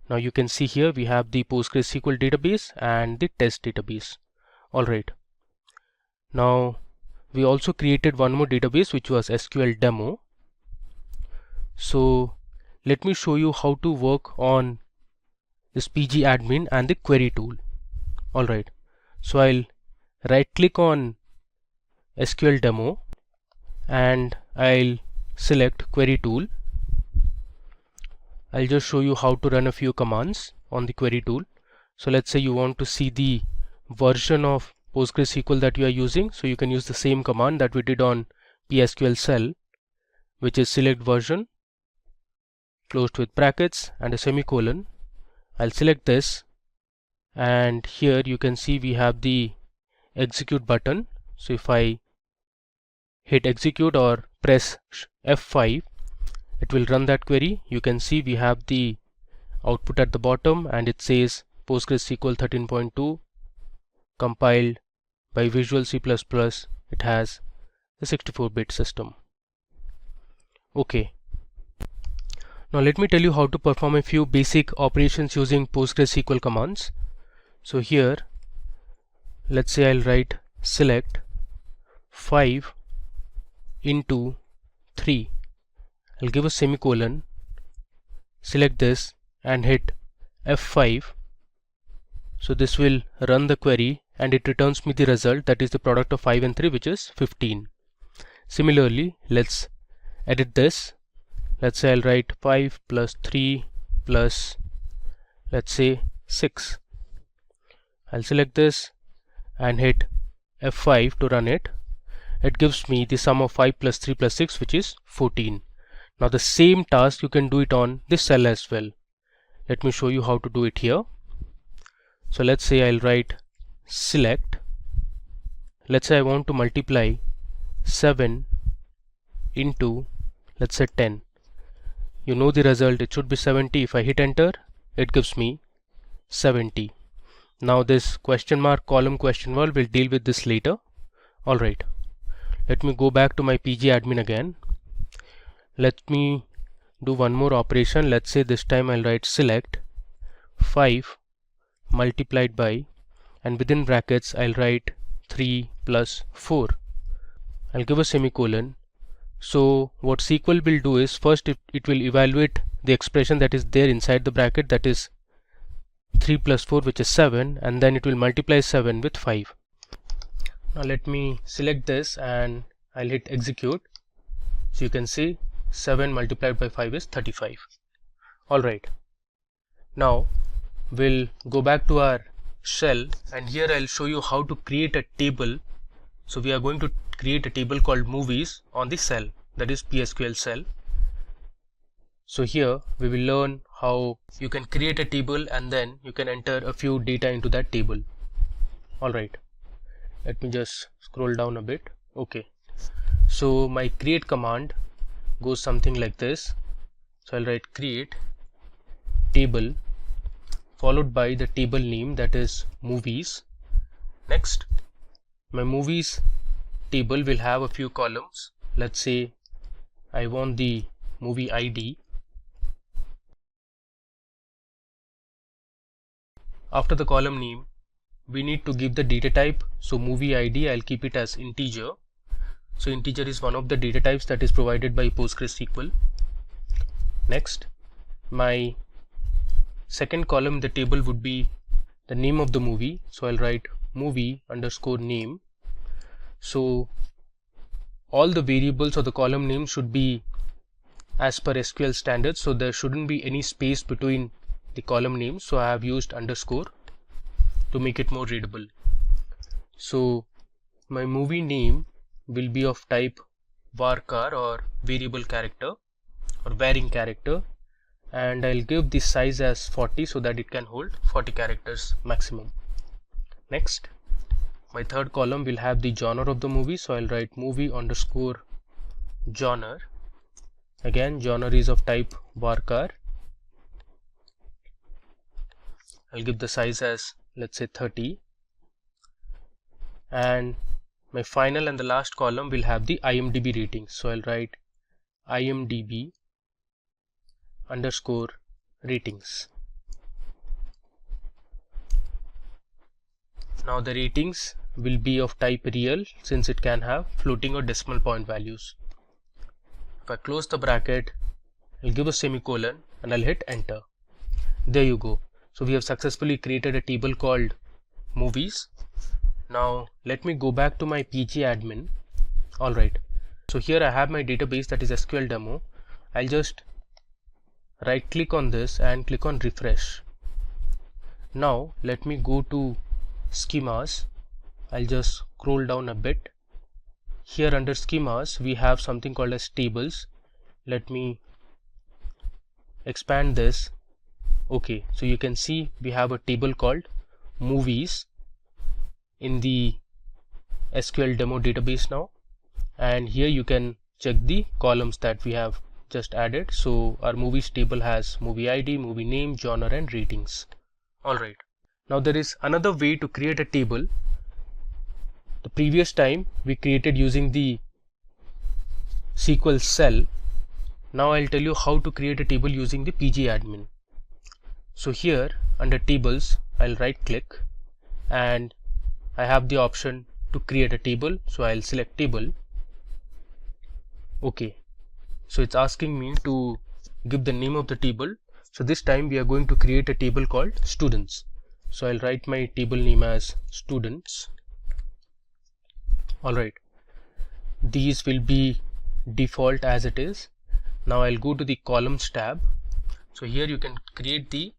Now you can see here we have the PostgreSQL database and the test database. Alright, now we also created one more database, which was SQL demo. So let me show you how to work on this pgadmin and the query tool. Alright, so I'll right click on SQL demo and I'll select query tool. I'll just show you how to run a few commands on the query tool. So let's say you want to see the version of PostgreSQL that you are using, so you can use the same command that we did on PSQL cell, which is select version closed with brackets and a semicolon. I'll select this, and here you can see we have the execute button. So if I hit execute or press F5, it will run that query. You can see we have the output at the bottom, and it says PostgreSQL 13.2 compiled by Visual C++. It has a 64-bit system. Okay, now let me tell you how to perform a few basic operations using PostgreSQL commands. So here let's say I'll write select 5 into 3. I'll give a semicolon, select this and hit F5. So this will run the query and it returns me the result, that is the product of 5 and 3, which is 15. Similarly, let's edit this. Let's say I'll write 5 plus 3 plus, let's say, 6. I'll select this and hit F5 to run it, it gives me the sum of 5 plus 3 plus 6, which is 14. Now the same task you can do it on this cell as well. Let me show you how to do it here. So let's say I'll write select. Let's say I want to multiply 7 into, let's say, 10. You know the result, it should be 70. If I hit enter, it gives me 70. Now this question mark column question mark will deal with this later. Alright, let me go back to my PG admin again. Let me do one more operation. Let's say this time I'll write select 5 multiplied by, and within brackets I'll write 3 plus 4. I'll give a semicolon. So what SQL will do is, first it will evaluate the expression that is there inside the bracket, that is 3 plus 4, which is 7, and then it will multiply 7 with 5. Now let me select this and I'll hit execute. So you can see 7 multiplied by 5 is 35. Alright, now we'll go back to our shell, and here I'll show you how to create a table. So we are going to create a table called movies on the cell, that is PSQL cell. So here we will learn how you can create a table and then you can enter a few data into that table. Alright, let me just scroll down a bit. Okay, so my create command goes something like this. So I'll write create table followed by the table name, that is movies. Next, my movies table will have a few columns. Let's say I want the movie ID. After the column name, we need to give the data type. So movie ID, I'll keep it as integer. So integer is one of the data types that is provided by PostgreSQL. Next, my second column in the table would be the name of the movie. So I'll write movie underscore name. So all the variables or the column names should be as per SQL standards. So there shouldn't be any space between the column names. So I have used underscore to make it more readable. So my movie name will be of type varchar or variable character or varying character, and I'll give the size as 40 so that it can hold 40 characters maximum. Next, my third column will have the genre of the movie. So I'll write movie underscore genre. Again, genre is of type varchar. I'll give the size as, let's say, 30. And my final and the last column will have the IMDb rating. So I'll write IMDb underscore ratings. Now the ratings will be of type real, since it can have floating or decimal point values. If I close the bracket, I'll give a semicolon and I'll hit enter. There you go. So we have successfully created a table called movies. Now let me go back to my PG admin. Alright, so here I have my database, that is SQL demo. I'll just right click on this and click on refresh. Now let me go to schemas. I'll just scroll down a bit. Here under schemas we have something called as tables. Let me expand this. Okay, so you can see we have a table called movies in the SQL demo database now, and here you can check the columns that we have just added. So our movies table has movie ID, movie name, genre and ratings. Alright, now there is another way to create a table. The previous time we created using the SQL cell. Now I'll tell you how to create a table using the PG admin. So here under tables, I'll right click and I have the option to create a table. So I'll select table. Okay, so it's asking me to give the name of the table. So this time we are going to create a table called students. So I'll write my table name as students. Alright, these will be default as it is. Now I'll go to the columns tab. So here you can create the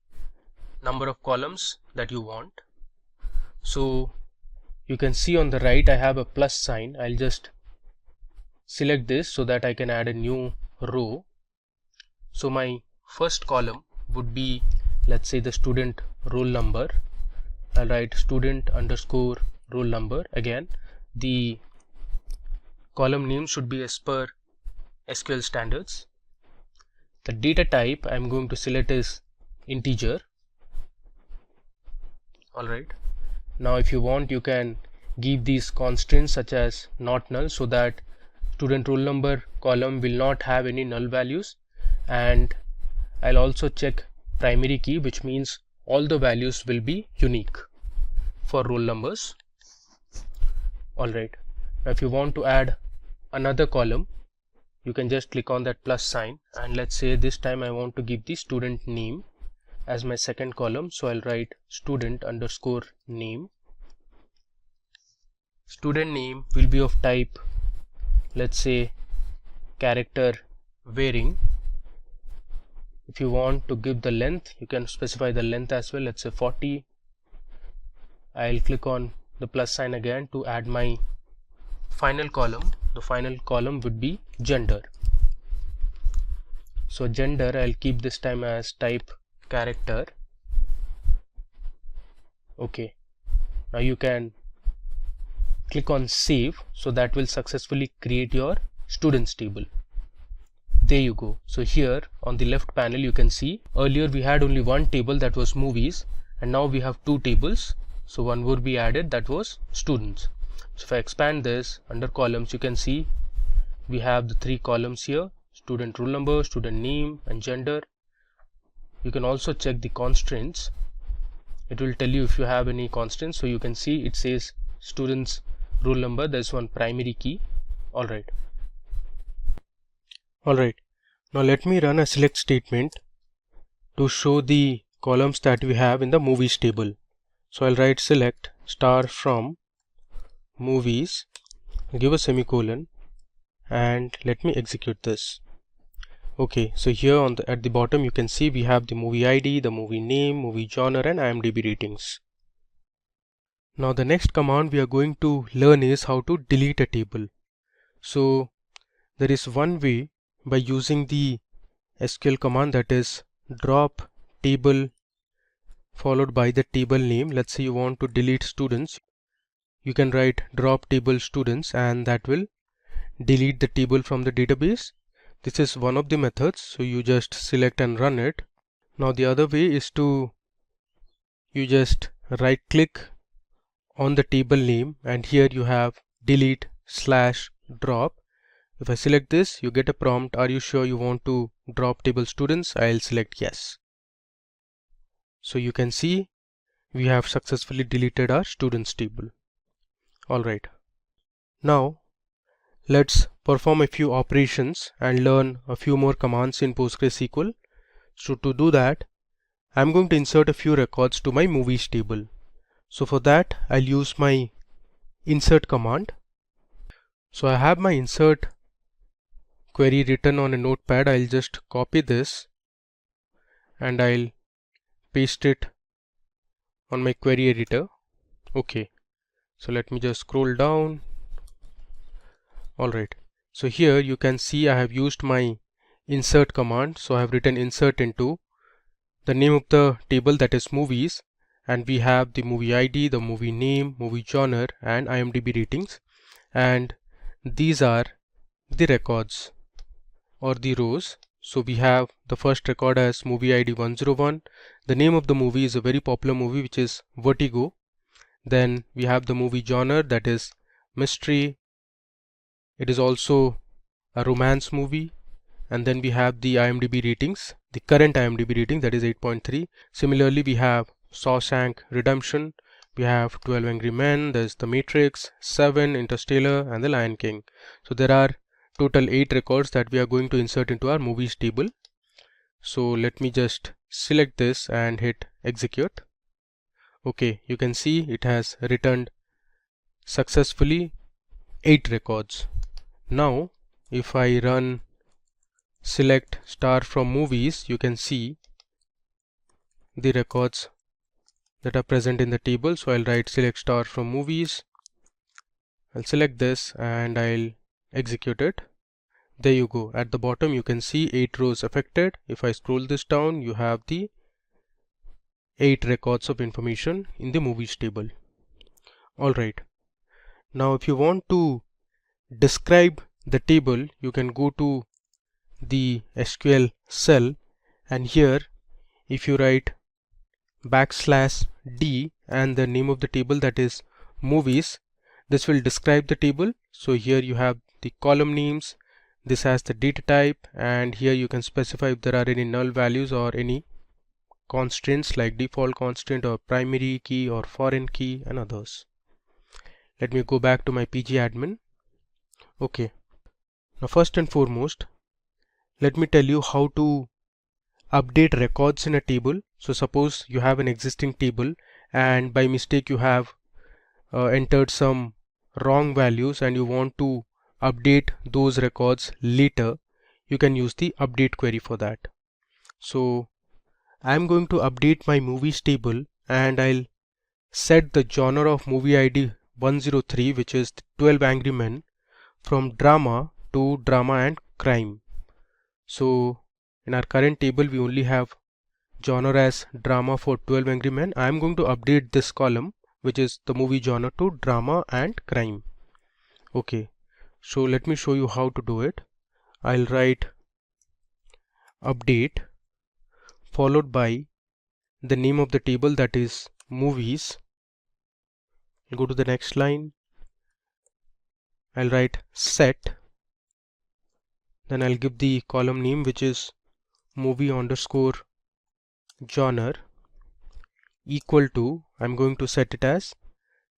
number of columns that you want. So you can see on the right I have a plus sign. I'll just select this so that I can add a new row. So my first column would be, let's say, the student roll number. I'll write student underscore roll number. Again, the column name should be as per SQL standards. The data type I'm going to select is integer. Alright, now if you want, you can give these constraints such as not null, so that student roll number column will not have any null values. And I'll also check primary key, which means all the values will be unique for roll numbers. Alright, now if you want to add another column, you can just click on that plus sign, and let's say this time I want to give the student name as my second column. So I'll write student underscore name. Student name will be of type, let's say, character varying. If you want to give the length, you can specify the length as well, let's say 40. I'll click on the plus sign again to add my final column. The final column would be gender. So gender, I'll keep this time as type character. Okay, now you can click on save, so that will successfully create your students table. There you go. So here on the left panel you can see earlier we had only one table, that was movies, and now we have two tables. So one would be added, that was students. So if I expand this under columns, you can see we have the three columns here: student roll number, student name, and gender. You can also check the constraints. It will tell you if you have any constraints. So you can see it says students roll number, there's one primary key. Alright, now let me run a select statement to show the columns that we have in the movies table. So I'll write select star from movies, give a semicolon, and let me execute this. Okay, so here on at the bottom you can see we have the movie ID, the movie name, movie genre, and IMDb ratings. Now the next command we are going to learn is how to delete a table. So there is one way by using the SQL command, that is drop table followed by the table name. Let's say you want to delete students, you can write drop table students, and that will delete the table from the database. This is one of the methods, so you just select and run it. Now the other way is to, you just right click on the table name, and here you have delete / drop. If I select this, you get a prompt, are you sure you want to drop table students? I'll select yes. So you can see we have successfully deleted our students table. Alright, now let's perform a few operations and learn a few more commands in PostgreSQL. So to do that, I'm going to insert a few records to my movies table. So for that, I'll use my insert command. So I have my insert query written on a notepad. I'll just copy this and I'll paste it on my query editor. Okay, so let me just scroll down. Alright, so here you can see I have used my insert command. So I have written insert into the name of the table, that is movies, and we have the movie ID, the movie name, movie genre, and IMDb ratings, and these are the records or the rows. So we have the first record as movie ID 101. The name of the movie is a very popular movie, which is Vertigo. Then we have the movie genre, that is mystery. It is also a romance movie. And then we have the IMDb ratings, the current IMDb rating, that is 8.3. Similarly, we have Shawshank Redemption, we have 12 Angry Men, there's The Matrix, 7, Interstellar, and The Lion King. So there are total 8 records that we are going to insert into our movies table. So let me just select this and hit execute. Okay, you can see it has returned successfully 8 records. Now if I run select star from movies, you can see the records that are present in the table. So I'll write select star from movies, I'll select this and I'll execute it. There you go. At the bottom you can see 8 rows affected. If I scroll this down, you have the 8 records of information in the movies table. Alright, now if you want to describe the table, you can go to the SQL cell, and here if you write \D and the name of the table, that is movies, this will describe the table. So here you have the column names, this has the data type, and here you can specify if there are any null values or any constraints like default constant or primary key or foreign key and others. Let me go back to my PG admin. Okay, now first and foremost, let me tell you how to update records in a table. So suppose you have an existing table and by mistake you have entered some wrong values and you want to update those records later. You can use the update query for that. So I'm going to update my movies table and I'll set the genre of movie ID 103, which is 12 Angry Men, from drama to drama and crime. So in our current table we only have genre as drama for 12 Angry Men. I am going to update this column, which is the movie genre, to drama and crime. Okay, so let me show you how to do it. I'll write update followed by the name of the table, that is movies. I'll go to the next line. I'll write set, then I'll give the column name, which is movie underscore genre, equal to, I'm going to set it as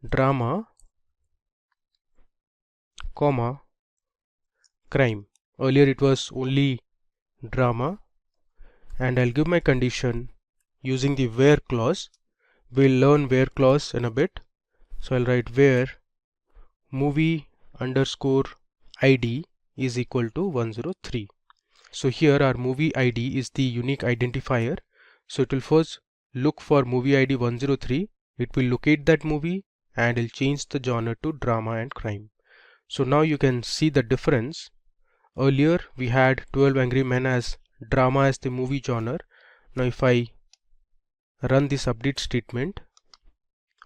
drama, comma, crime. Earlier it was only drama, and I'll give my condition using the where clause. We'll learn where clause in a bit. So I'll write where movie underscore ID is equal to 103. So here our movie ID is the unique identifier. So it will first look for movie ID 103. It will locate that movie and it'll change the genre to drama and crime. So now you can see the difference. Earlier we had 12 Angry Men as drama as the movie genre. Now if I run this update statement,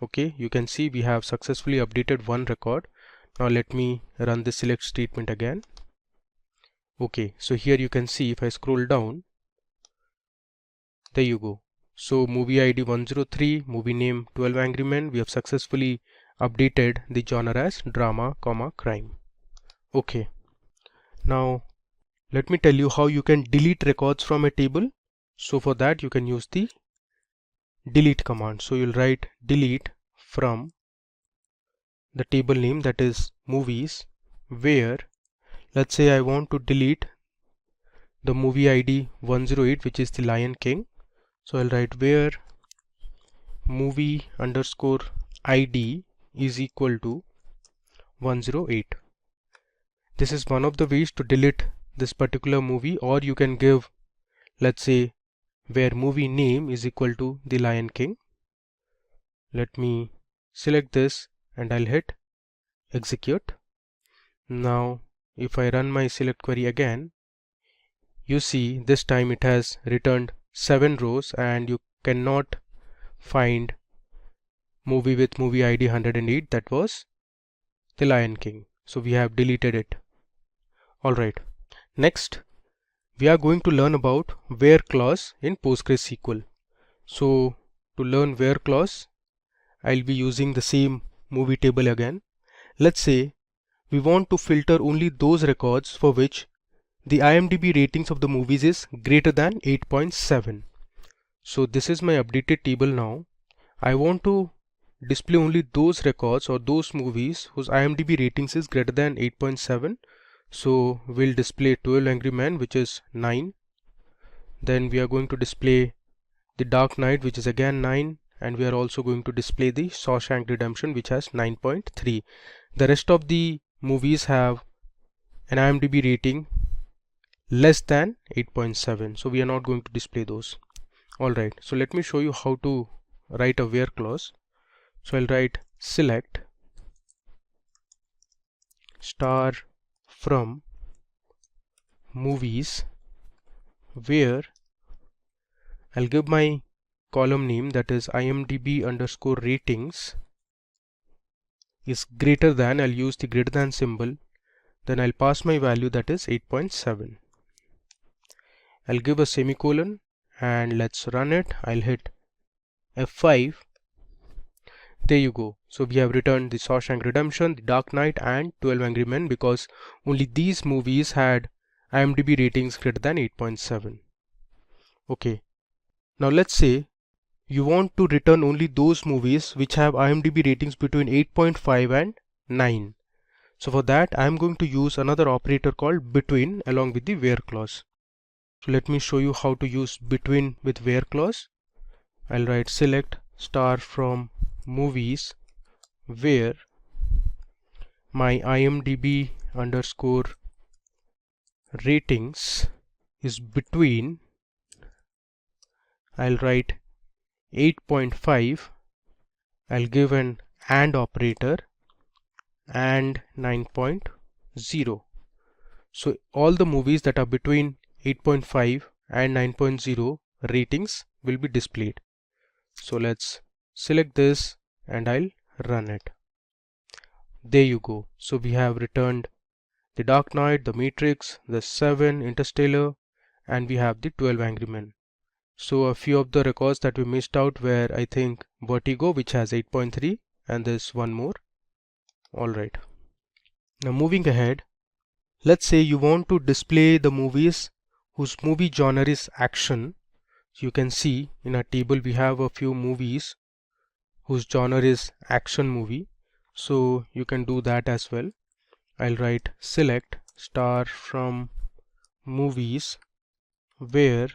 okay, you can see we have successfully updated one record. Now let me run the select statement again. Okay, so here you can see if I scroll down, there you go. So movie ID 103, movie name 12 Angry Men, we have successfully updated the genre as drama, crime. Okay, now let me tell you how you can delete records from a table. So for that you can use the delete command. So you'll write delete from the table name, that is movies, where, let's say I want to delete the movie ID 108, which is the Lion King. So I'll write where movie underscore ID is equal to 108. This is one of the ways to delete this particular movie, or you can give, let's say, where movie name is equal to the Lion King. Let me select this and I'll hit execute. Now if I run my select query again, you see this time it has returned 7 rows and you cannot find movie with movie ID 108, that was the Lion King. So we have deleted it. Alright, next we are going to learn about where clause in PostgreSQL. So to learn where clause, I'll be using the same movie table again. Let's say we want to filter only those records for which the IMDb ratings of the movies is greater than 8.7. So this is my updated table now. I want to display only those records or those movies whose IMDb ratings is greater than 8.7. So we'll display 12 Angry Men, which is 9. Then we are going to display The Dark Knight, which is again 9. And we are also going to display the Shawshank Redemption, which has 9.3. The rest of the movies have an IMDb rating less than 8.7. So we are not going to display those. Alright, so let me show you how to write a where clause. So I'll write select star from movies where I'll give my column name, that is IMDb underscore ratings is greater than, I'll use the greater than symbol, then I'll pass my value, that is 8.7. I'll give a semicolon and let's run it. I'll hit F5. There you go. So we have returned the Shawshank Redemption, The Dark Knight and 12 Angry Men because only these movies had IMDb ratings greater than 8.7. Okay. Now let's say you want to return only those movies which have IMDb ratings between 8.5 and 9. So for that I am going to use another operator called between along with the where clause. So let me show you how to use between with where clause. I'll write select star from movies where my IMDb underscore ratings is between, I'll write 8.5, I'll give an AND operator and 9.0. So all the movies that are between 8.5 and 9.0 ratings will be displayed. So let's select this and I'll run it. There you go. So we have returned The Dark Knight, The Matrix, The Seven, Interstellar, and we have the 12 Angry Men. So a few of the records that we missed out were, I think, Vertigo, which has 8.3, and there's one more. Alright. Now moving ahead, let's say you want to display the movies whose movie genre is action. So you can see in our table we have a few movies whose genre is action movie. So you can do that as well. I'll write select star from movies where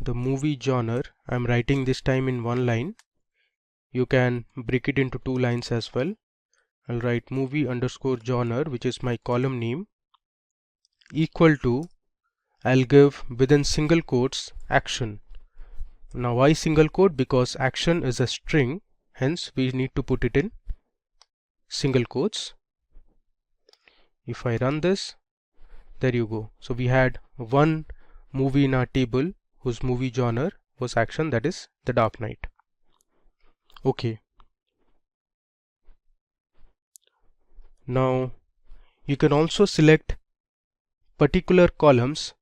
the movie genre, I'm writing this time in one line. You can break it into two lines as well. I'll write movie underscore genre, which is my column name, equal to, I'll give within single quotes action. Now why single quote? Because action is a string, hence we need to put it in single quotes. If I run this, there you go. So we had one movie in our table whose movie genre was action, that is The Dark Knight. Okay. Now you can also select particular columns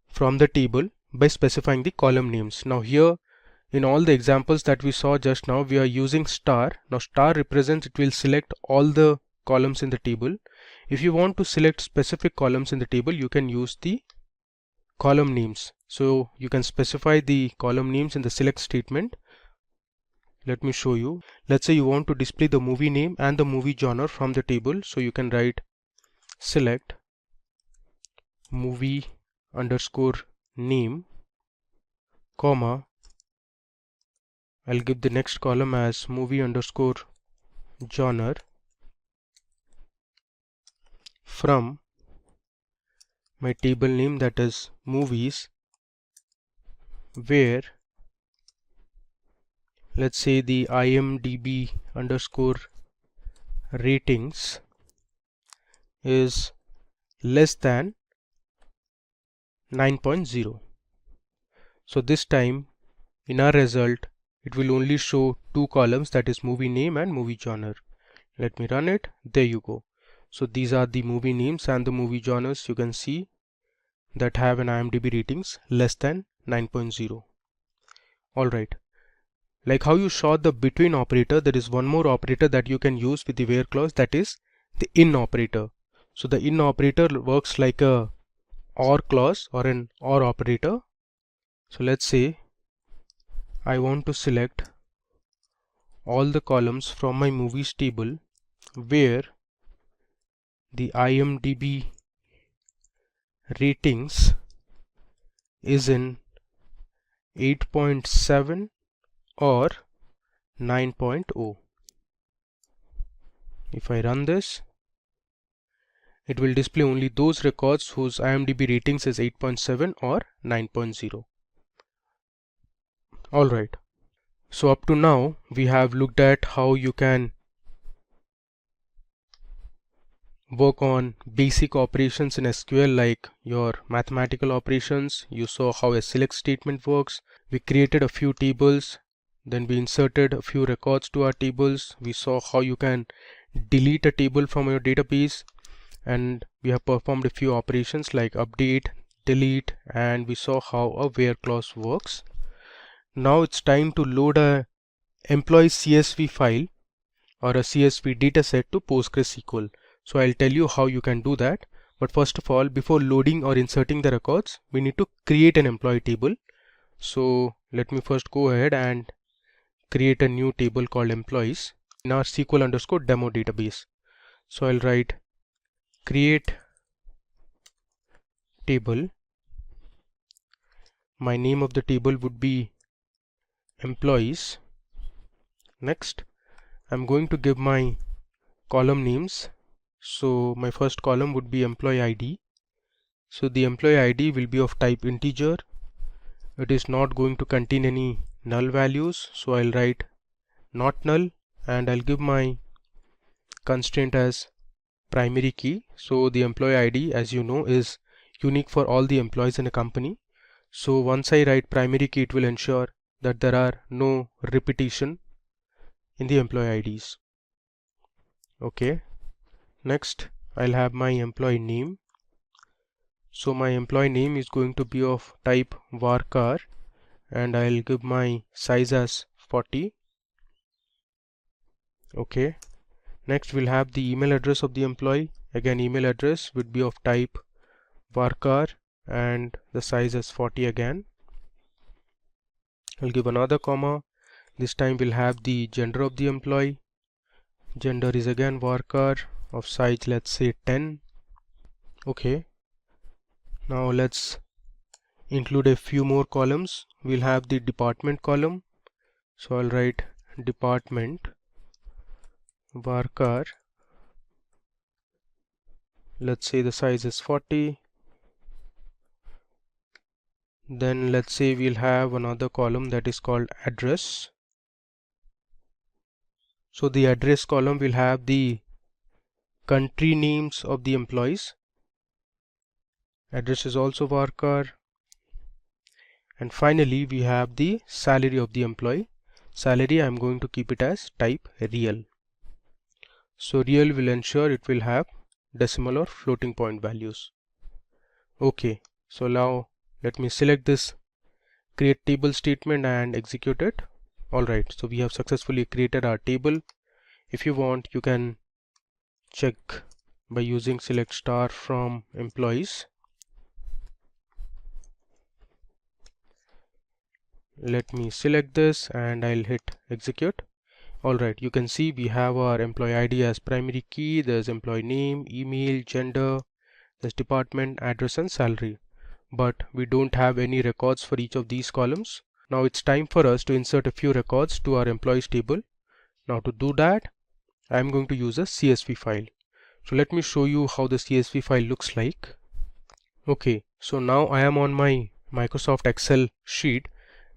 from the table by specifying the column names. Now here in all the examples that we saw just now, we are using star. Now star represents it will select all the columns in the table. If you want to select specific columns in the table, you can use the column names. So you can specify the column names in the select statement. Let me show you. Let's say you want to display the movie name and the movie genre from the table. So you can write select movie underscore name, comma, I'll give the next column as movie underscore genre from my table name, that is movies where, let's say, the IMDb underscore ratings is less than 9.0. So this time in our result it will only show two columns, that is movie name and movie genre. Let me run it. There you go. So these are the movie names and the movie genres you can see that have an IMDb ratings less than 9.0. Alright. Like how you saw the between operator, there is one more operator that you can use with the where clause, that is the in operator. So the in operator works like a OR clause or an OR operator. So let's say I want to select all the columns from my movies table where the IMDb ratings is in 8.7 or 9.0. If I run this, it will display only those records whose IMDb ratings is 8.7 or 9.0. Alright, so up to now we have looked at how you can work on basic operations in SQL like your mathematical operations. You saw how a select statement works. We created a few tables, then we inserted a few records to our tables. We saw how you can delete a table from your database, and we have performed a few operations like update, delete, and we saw how a where clause works. Now it's time to load a employee CSV file or a CSV dataset to PostgreSQL. So I'll tell you how you can do that. But first of all, before loading or inserting the records, we need to create an employee table. So let me first go ahead and create a new table called employees in our SQL_demo database. So I'll write create table. My name of the table would be employees. Next, I'm going to give my column names. So my first column would be employee ID. So the employee ID will be of type integer. It is not going to contain any null values, so I'll write not null, and I'll give my constraint as primary key. So the employee ID, as you know, is unique for all the employees in a company. So once I write primary key, it will ensure that there are no repetition in the employee IDs. Okay. Next, I'll have my employee name. So my employee name is going to be of type varchar, and I'll give my size as 40. Okay. Next, we'll have the email address of the employee. Again, email address would be of type varchar and the size as 40 again. I'll give another comma. This time we'll have the gender of the employee. Gender is again varchar of size, let's say 10. Okay. Now let's include a few more columns. We'll have the department column. So I'll write department varchar. Let's say the size is 40. Then let's say we'll have another column that is called address. So the address column will have the country names of the employees. Address is also varchar. And finally we have the salary of the employee. Salary, I'm going to keep it as type real. So real will ensure it will have decimal or floating point values. Okay, so now let me select this create table statement and execute it. Alright, so we have successfully created our table. If you want, you can check by using select star from employees. Let me select this and I'll hit execute. Alright, you can see we have our employee ID as primary key. There's employee name, email, gender, there's department, address and salary. But we don't have any records for each of these columns. Now it's time for us to insert a few records to our employees table. Now to do that, I'm going to use a CSV file. So let me show you how the CSV file looks like. Okay, so now I am on my Microsoft Excel sheet,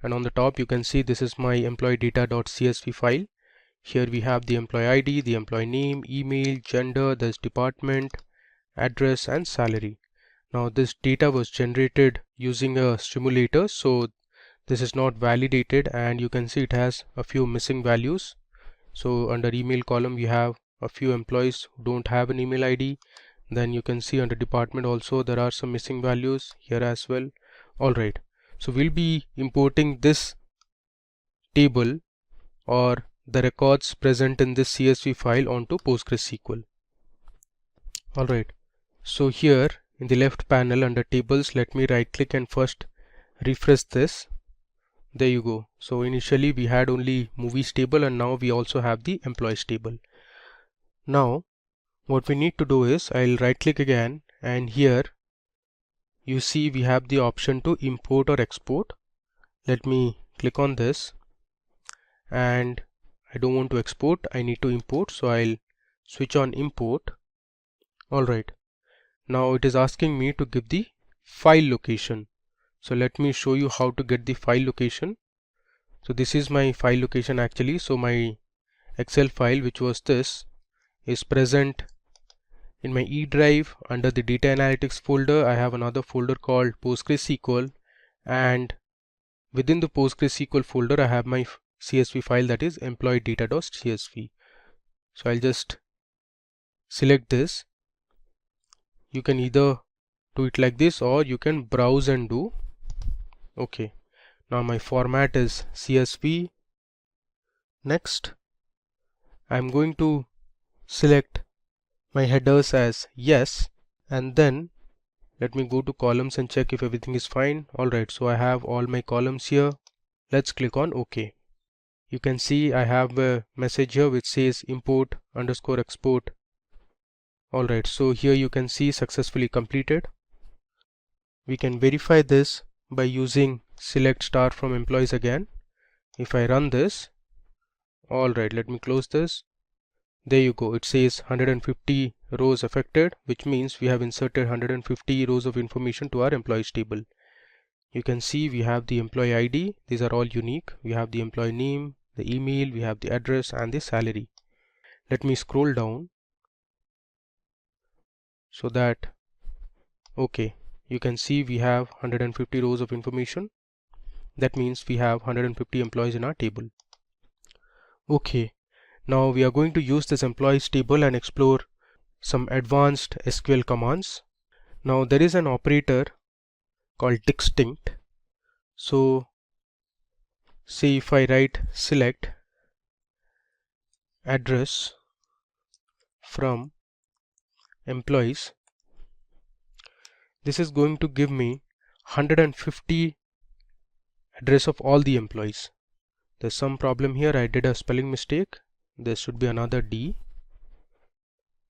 and on the top you can see this is my employee data.csv file. Here we have the employee ID, the employee name, email, gender, there's department, address and salary. Now this data was generated using a simulator, so this is not validated, and you can see it has a few missing values. So under email column we have a few employees who don't have an email ID. Then you can see under department also there are some missing values here as well. Alright, so we'll be importing this table or the records present in this CSV file onto PostgreSQL. Alright, so here in the left panel under tables, let me right click and first refresh this. There you go. So initially we had only movies table, and now we also have the employees table. Now what we need to do is I'll right click again, and here you see we have the option to import or export. Let me click on this, and I don't want to export, I need to import, so I'll switch on import. Alright, now it is asking me to give the file location. So let me show you how to get the file location. So this is my file location actually. So my Excel file, which was this, is present In my E drive, under the data analytics folder, I have another folder called PostgreSQL, and within the PostgreSQL folder I have my CSV file, that is employee data.csv. So I'll just select this. You can either do it like this or you can browse and do. Okay, now my format is CSV. Next, I'm going to select my headers as yes, and then let me go to columns and check if everything is fine. Alright, so I have all my columns here. Let's click on OK. You can see I have a message here which says import _ export. Alright, so here you can see successfully completed. We can verify this by using select star from employees again. If I run this, alright, let me close this. There you go, it says 150 rows affected, which means we have inserted 150 rows of information to our employees table. You can see we have the employee ID, these are all unique. We have the employee name, the email, we have the address and the salary. Let me scroll down so that, okay, you can see we have 150 rows of information. That means we have 150 employees in our table. Okay, now we are going to use this employees table and explore some advanced SQL commands. Now there is an operator called distinct. So say if I write select address from employees, this is going to give me 150 address of all the employees. There's some problem here, I did a spelling mistake. There should be another D.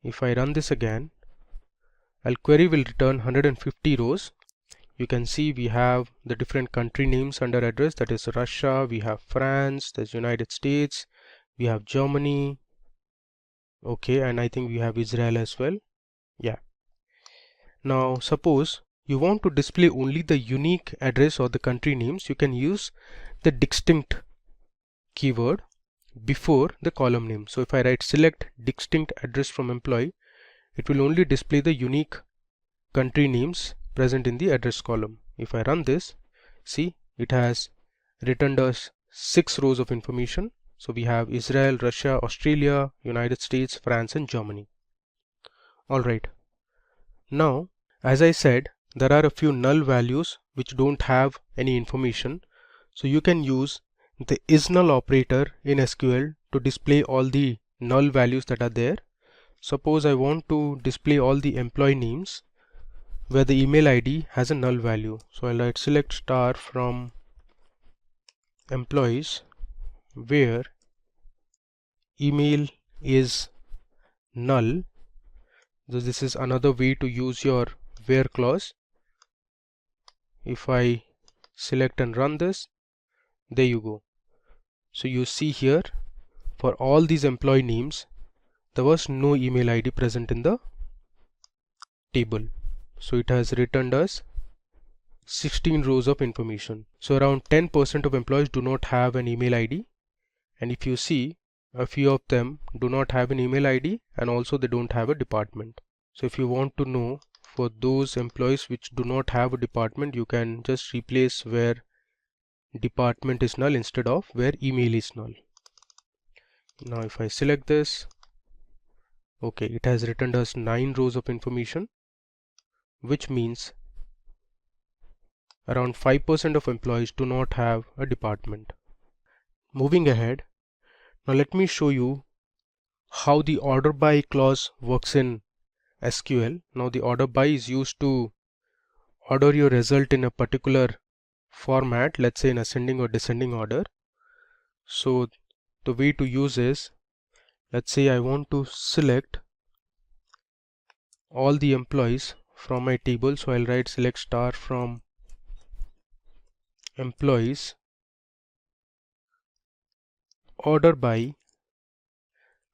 If I run this again, our query will return 150 rows. You can see we have the different country names under address, that is Russia, we have France, there's United States, we have Germany, okay, and I think we have Israel as well. Yeah. Now suppose you want to display only the unique address or the country names, you can use the distinct keyword before the column name. So if I write select distinct address from employee, it will only display the unique country names present in the address column. If I run this, see, it has returned us 6 rows of information. So we have Israel, Russia, Australia, United States, France and Germany. Alright, now as I said, there are a few null values which don't have any information. So you can use the isNull operator in SQL to display all the null values that are there. Suppose I want to display all the employee names where the email ID has a null value. So I'll write select star from employees where email is null. So this is another way to use your where clause. If I select and run this, there you go. So you see here, for all these employee names, there was no email ID present in the table. So it has returned us 16 rows of information. So around 10% of employees do not have an email ID, and if you see, a few of them do not have an email ID and also they don't have a department. So if you want to know for those employees which do not have a department, you can just replace where department is null instead of where email is null. Now if I select this, okay, it has returned us 9 rows of information, which means around 5% of employees do not have a department. Moving ahead, now let me show you how the order by clause works in SQL. Now the order by is used to order your result in a particular format, let's say in ascending or descending order. So the way to use is, let's say I want to select all the employees from my table. So I'll write select star from employees order by.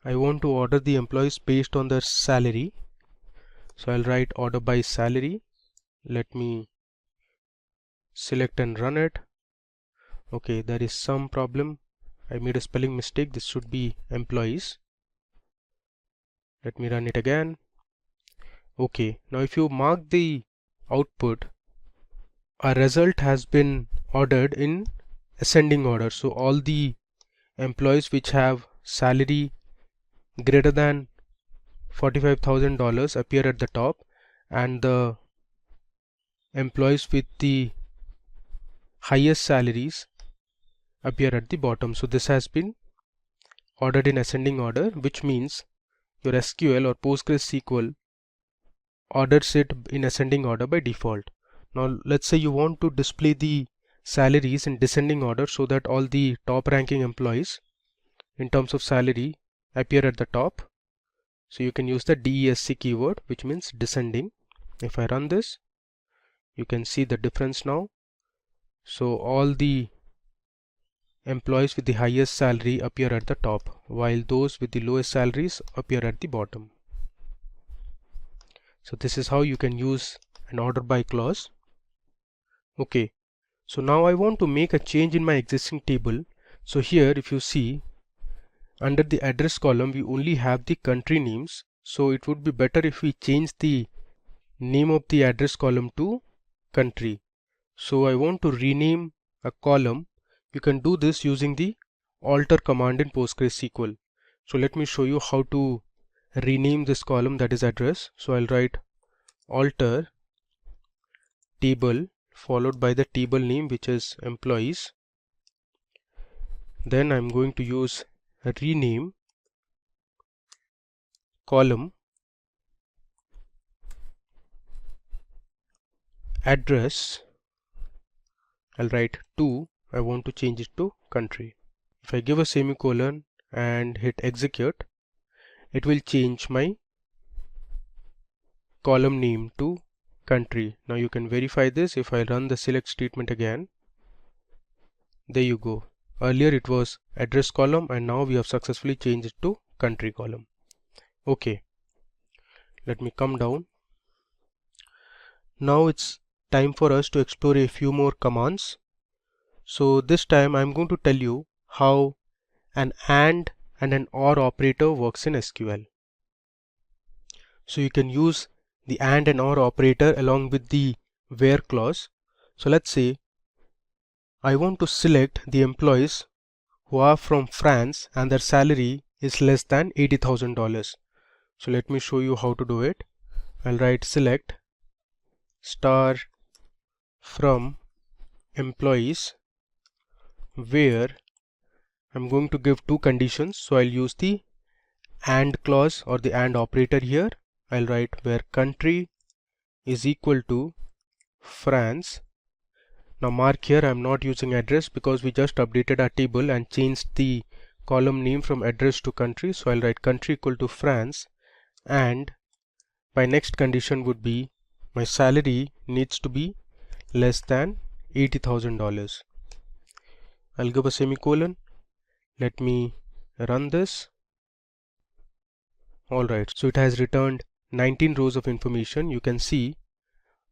I want to order the employees based on their salary. So I'll write order by salary. Let me select and run it. Okay, there is some problem. I made a spelling mistake. This should be employees. Let me run it again. Okay, now if you mark the output, our result has been ordered in ascending order. So all the employees which have salary greater than $45,000 appear at the top, and the employees with the highest salaries appear at the bottom. So this has been ordered in ascending order, which means your SQL or PostgreSQL orders it in ascending order by default. Now let's say you want to display the salaries in descending order so that all the top ranking employees in terms of salary appear at the top. So you can use the DESC keyword, which means descending. If I run this, you can see the difference now. So all the employees with the highest salary appear at the top, while those with the lowest salaries appear at the bottom. So this is how you can use an order by clause. Okay, so now I want to make a change in my existing table. So here if you see, under the address column we only have the country names. So it would be better if we change the name of the address column to country. So I want to rename a column. You can do this using the alter command in PostgreSQL. So let me show you how to rename this column, that is address. So I'll write alter table followed by the table name, which is employees. Then I'm going to use rename column address. I'll write to, I want to change it to country. If I give a semicolon and hit execute, it will change my column name to country. Now you can verify this. If I run the select statement again, there you go. Earlier it was address column and now we have successfully changed it to country column. Okay, let me come down. Now it's time for us to explore a few more commands. So this time I'm going to tell you how an AND and an OR operator works in SQL. So you can use the AND and OR operator along with the where clause. So let's say I want to select the employees who are from France and their salary is less than $80,000. So let me show you how to do it. I'll write select star from employees where I'm going to give two conditions. So I'll use the AND clause or the AND operator here. I'll write where country is equal to France. Now mark here, I'm not using address because we just updated our table and changed the column name from address to country. So I'll write country equal to France, and my next condition would be my salary needs to be less than $80,000. I'll give a semicolon. Let me run this. Alright, so it has returned 19 rows of information. You can see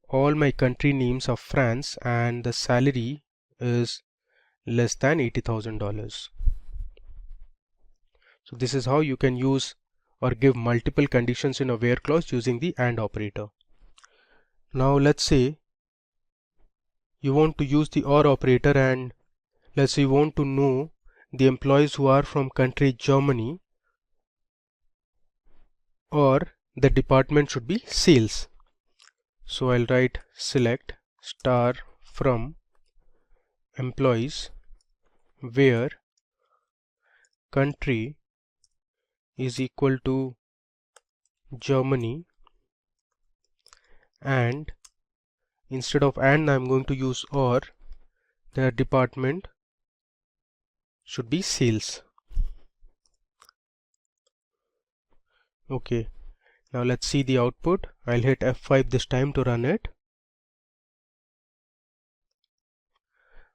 all my country names are France and the salary is less than $80,000. So this is how you can use or give multiple conditions in a where clause using the AND operator. Now let's say you want to use the OR operator and let's say you want to know the employees who are from country Germany, or the department should be sales. So I'll write select star from employees where country is equal to Germany, and instead of and I'm going to use or, their department should be sales. Okay, now let's see the output. I'll hit F5 this time to run it.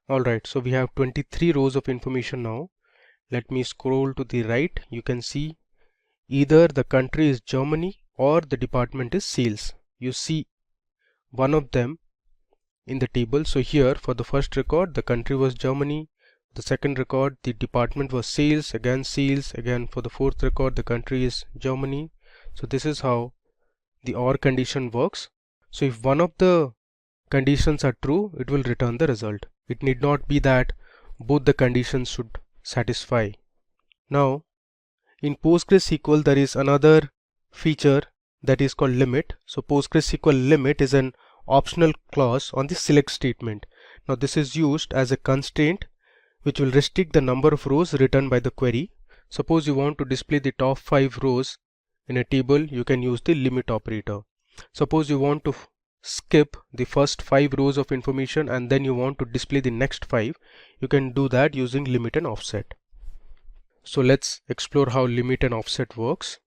Alright, so we have 23 rows of information now. Let me scroll to the right. You can see either the country is Germany or the department is sales. You see one of them in the table. So here for the first record the country was Germany, the second record the department was sales, again for the fourth record the country is Germany. So this is how the OR condition works. So if one of the conditions are true, it will return the result. It need not be that both the conditions should satisfy. Now in PostgreSQL there is another feature that is called limit. So PostgreSQL limit is an optional clause on the select statement. Now this is used as a constraint which will restrict the number of rows returned by the query. Suppose you want to display the top 5 rows in a table, you can use the limit operator. Suppose you want to skip the first 5 rows of information and then you want to display the next 5, you can do that using limit and offset. So let's explore how limit and offset works.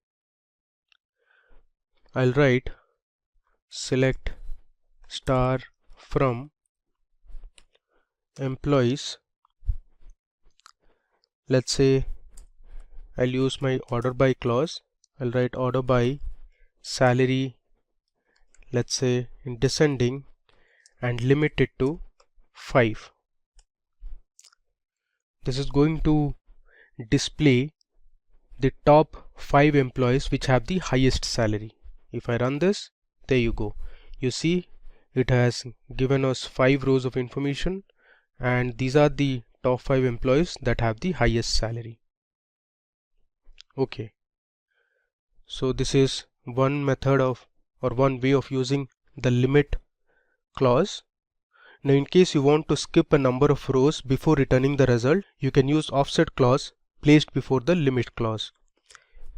I'll write select star from employees. Let's say I'll use my order by clause. I'll write order by salary, let's say in descending, and limit it to 5. This is going to display the top 5 employees which have the highest salary. If I run this, there you go. You see it has given us 5 rows of information and these are the top 5 employees that have the highest salary. Okay, so this is one method of, or one way of using the limit clause. Now in case you want to skip a number of rows before returning the result, you can use offset clause placed before the limit clause.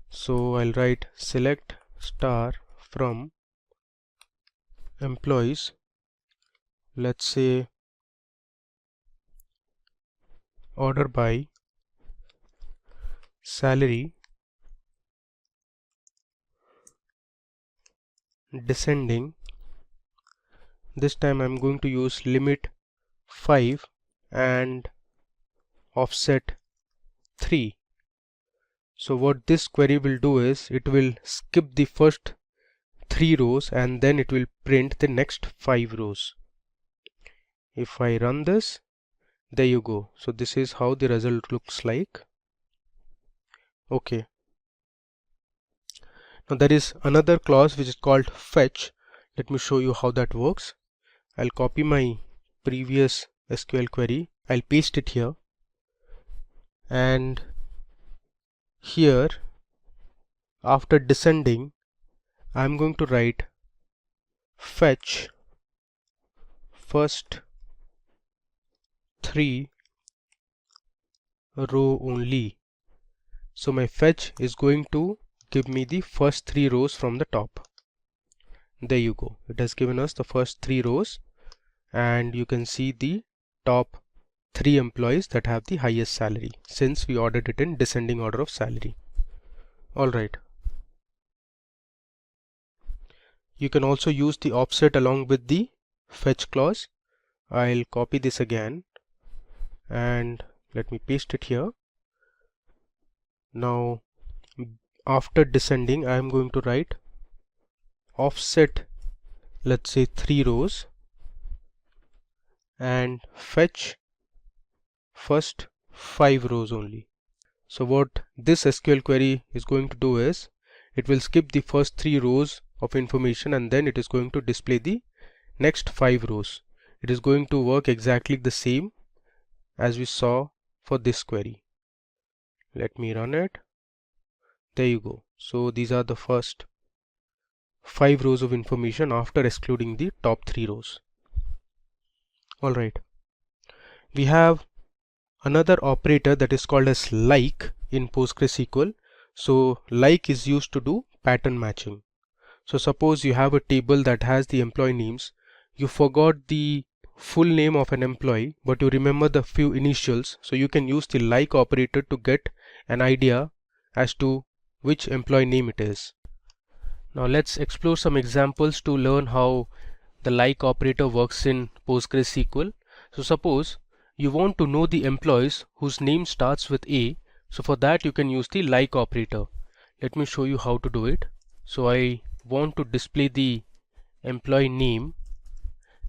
So I'll write select star from employees, let's say order by salary descending. This time I'm going to use limit 5 and offset 3. So what this query will do is it will skip the first 3 rows and then it will print the next 5 rows. If I run this, there you go. So this is how the result looks like. Okay. Now there is another clause which is called fetch. Let me show you how that works. I'll copy my previous SQL query. I'll paste it here. And here, after descending, I'm going to write fetch first 3 row only. So my fetch is going to give me the first 3 rows from the top. There you go. It has given us the first 3 rows and you can see the top 3 employees that have the highest salary since we ordered it in descending order of salary. Alright. You can also use the offset along with the fetch clause. I'll copy this again and let me paste it here. Now after descending I am going to write offset, let's say 3 rows, and fetch first 5 rows only. So what this SQL query is going to do is it will skip the first 3 rows of information and then it is going to display the next 5 rows. It is going to work exactly the same as we saw for this query. Let me run it. There you go. So these are the first 5 rows of information after excluding the top 3 rows. Alright. We have another operator that is called as like in PostgreSQL. So like is used to do pattern matching. So suppose you have a table that has the employee names. You forgot the full name of an employee but you remember the few initials, so you can use the like operator to get an idea as to which employee name it is. Now let's explore some examples to learn how the like operator works in PostgreSQL. So suppose you want to know the employees whose name starts with A. So for that you can use the like operator. Let me show you how to do it. So I want to display the employee name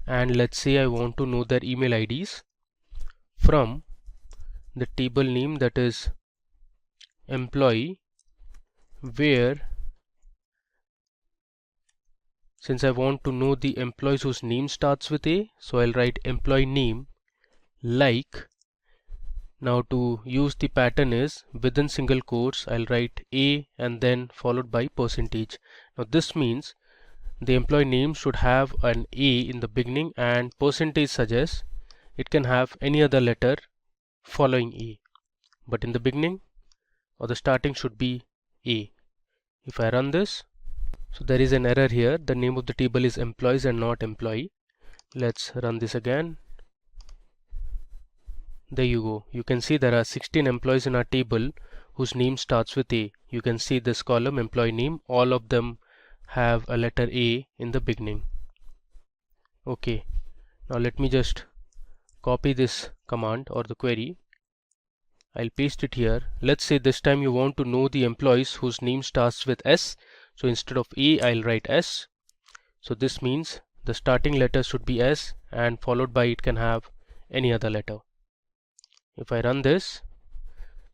and let's say I want to know their email IDs from the table name that is employee, where since I want to know the employees whose name starts with A, so I'll write employee name like. Now to use the pattern is within single quotes I'll write A and then followed by percentage. Now this means the employee name should have an A in the beginning, and percentage suggests it can have any other letter following A, but in the beginning or the starting should be A. If I run this, so there is an error here. The name of the table is employees and not employee. Let's run this again. There you go. You can see there are 16 employees in our table whose name starts with A. You can see this column employee name, all of them have a letter A in the beginning. Okay, now let me just copy this command or the query. I'll paste it here. Let's say this time you want to know the employees whose name starts with S. So instead of A, I'll write S. So this means the starting letter should be S and followed by it can have any other letter. If I run this,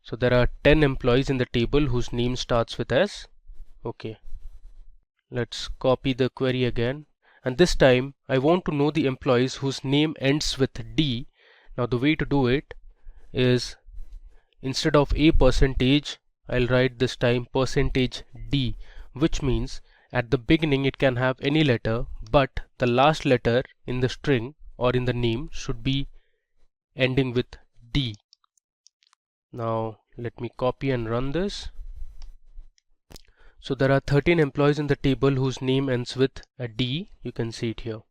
so there are 10 employees in the table whose name starts with S. Okay. Let's copy the query again, and this time I want to know the employees whose name ends with D. Now the way to do it is instead of a percentage I'll write this time percentage D, which means at the beginning it can have any letter, but the last letter in the string or in the name should be ending with D. Now let me copy and run this. So there are 13 employees in the table whose name ends with a D. You can see it here.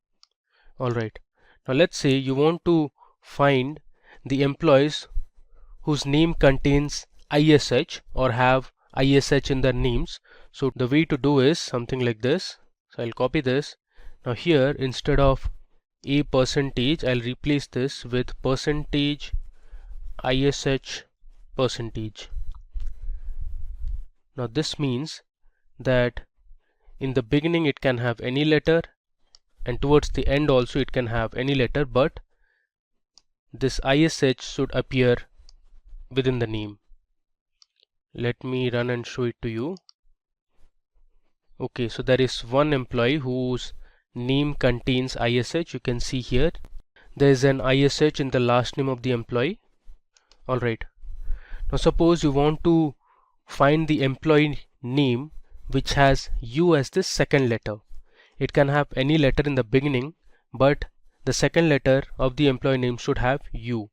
Alright. Now let's say you want to find the employees whose name contains ISH or have ISH in their names. So the way to do is something like this. So I'll copy this. Now here instead of a percentage I'll replace this with percentage ISH percentage. Now this means that in the beginning it can have any letter and towards the end also it can have any letter, but this ISH should appear within the name. Let me run and show it to you. Okay, so there is one employee whose name contains ISH. You can see here there is an ISH in the last name of the employee. Alright, now suppose you want to find the employee name which has U as the second letter. It can have any letter in the beginning, but the second letter of the employee name should have U.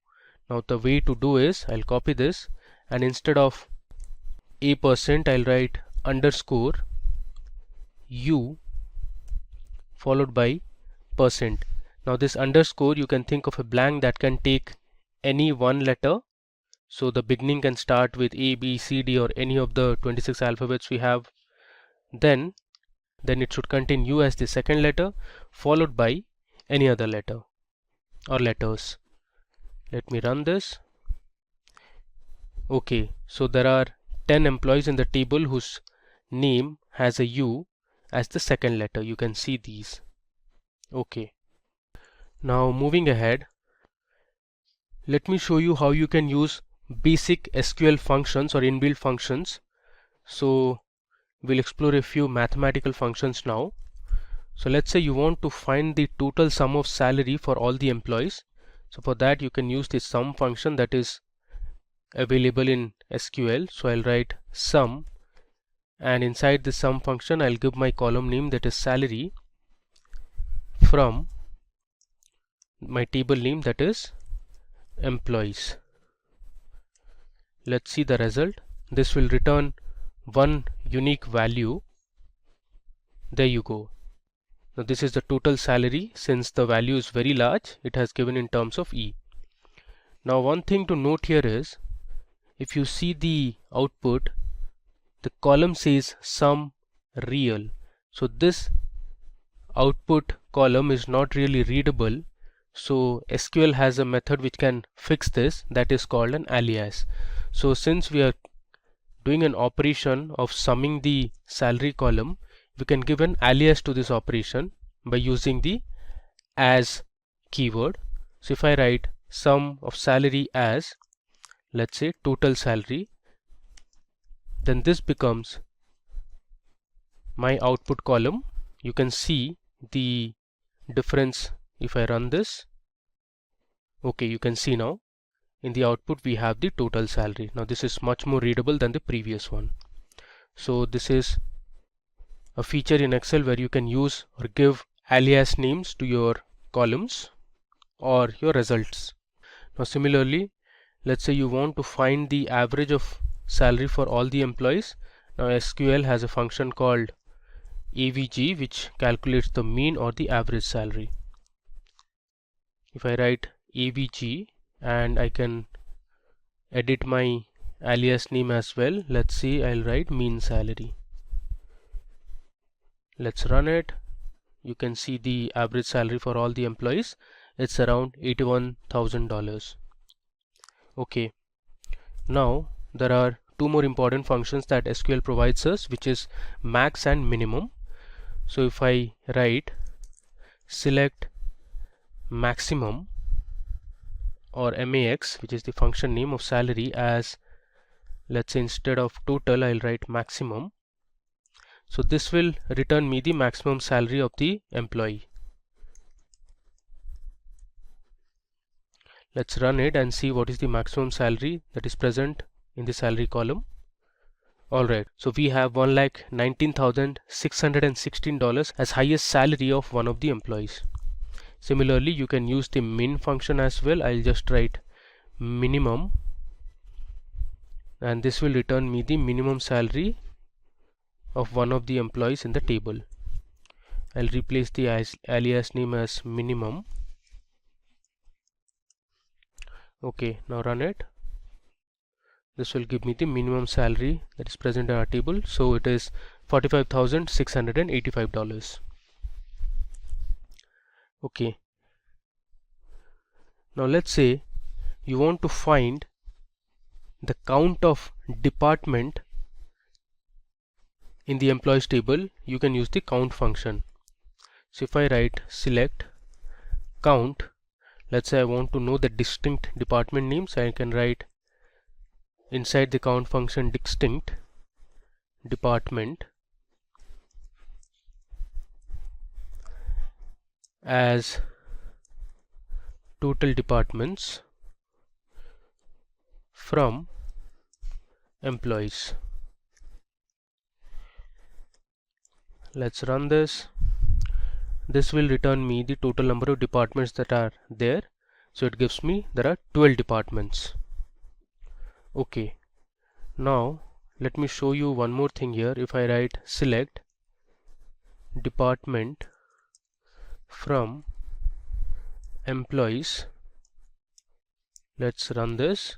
Now the way to do is I'll copy this, and instead of a% I'll write underscore U followed by %. Now this underscore, you can think of a blank that can take any one letter. So the beginning can start with A, B, C, D or any of the 26 alphabets we have. Then it should contain U as the second letter followed by any other letter or letters. Let me run this. Okay, so there are 10 employees in the table whose name has a U as the second letter. You can see these. Okay, now moving ahead, let me show you how you can use basic SQL functions or inbuilt functions. So we'll explore a few mathematical functions now. So let's say you want to find the total sum of salary for all the employees. So for that you can use the sum function that is available in SQL. So I'll write sum, and inside the sum function I'll give my column name that is salary from my table name that is employees. Let's see the result. This will return one unique value. There you go. Now this is the total salary. Since the value is very large, it has given in terms of E. Now one thing to note here is, if you see the output, the column says sum real. So this output column is not really readable. So SQL has a method which can fix this, that is called an alias. So since we are doing an operation of summing the salary column, we can give an alias to this operation by using the as keyword. So if I write sum of salary as, let's say, total salary, then this becomes my output column. You can see the difference if I run this. Okay, you can see now in the output we have the total salary. Now this is much more readable than the previous one. So this is a feature in Excel where you can use or give alias names to your columns or your results. Now similarly, let's say you want to find the average of salary for all the employees. Now SQL has a function called AVG which calculates the mean or the average salary. If I write AVG and I can edit my alias name as well, let's see, I'll write mean salary. Let's run it. You can see the average salary for all the employees. It's around $81,000. Okay, now there are two more important functions that SQL provides us, which is max and minimum. So if I write select maximum or max, which is the function name of salary, as let's say instead of total I'll write maximum. So this will return me the maximum salary of the employee. Let's run it and see what is the maximum salary that is present in the salary column. Alright, so we have $1,19,616 as highest salary of one of the employees. Similarly, you can use the min function as well. I'll just write minimum and this will return me the minimum salary of one of the employees in the table. I'll replace the alias name as minimum. Okay, now run it. This will give me the minimum salary that is present in our table. So it is $45,685. Okay, now let's say you want to find the count of department in the employees table. You can use the count function. So if I write select count, let's say I want to know the distinct department names, I can write inside the count function distinct department as total departments from employees. Let's run this. This will return me the total number of departments that are there. So it gives me there are 12 departments. Okay, now let me show you one more thing here. If I write select department from employees, let's run this.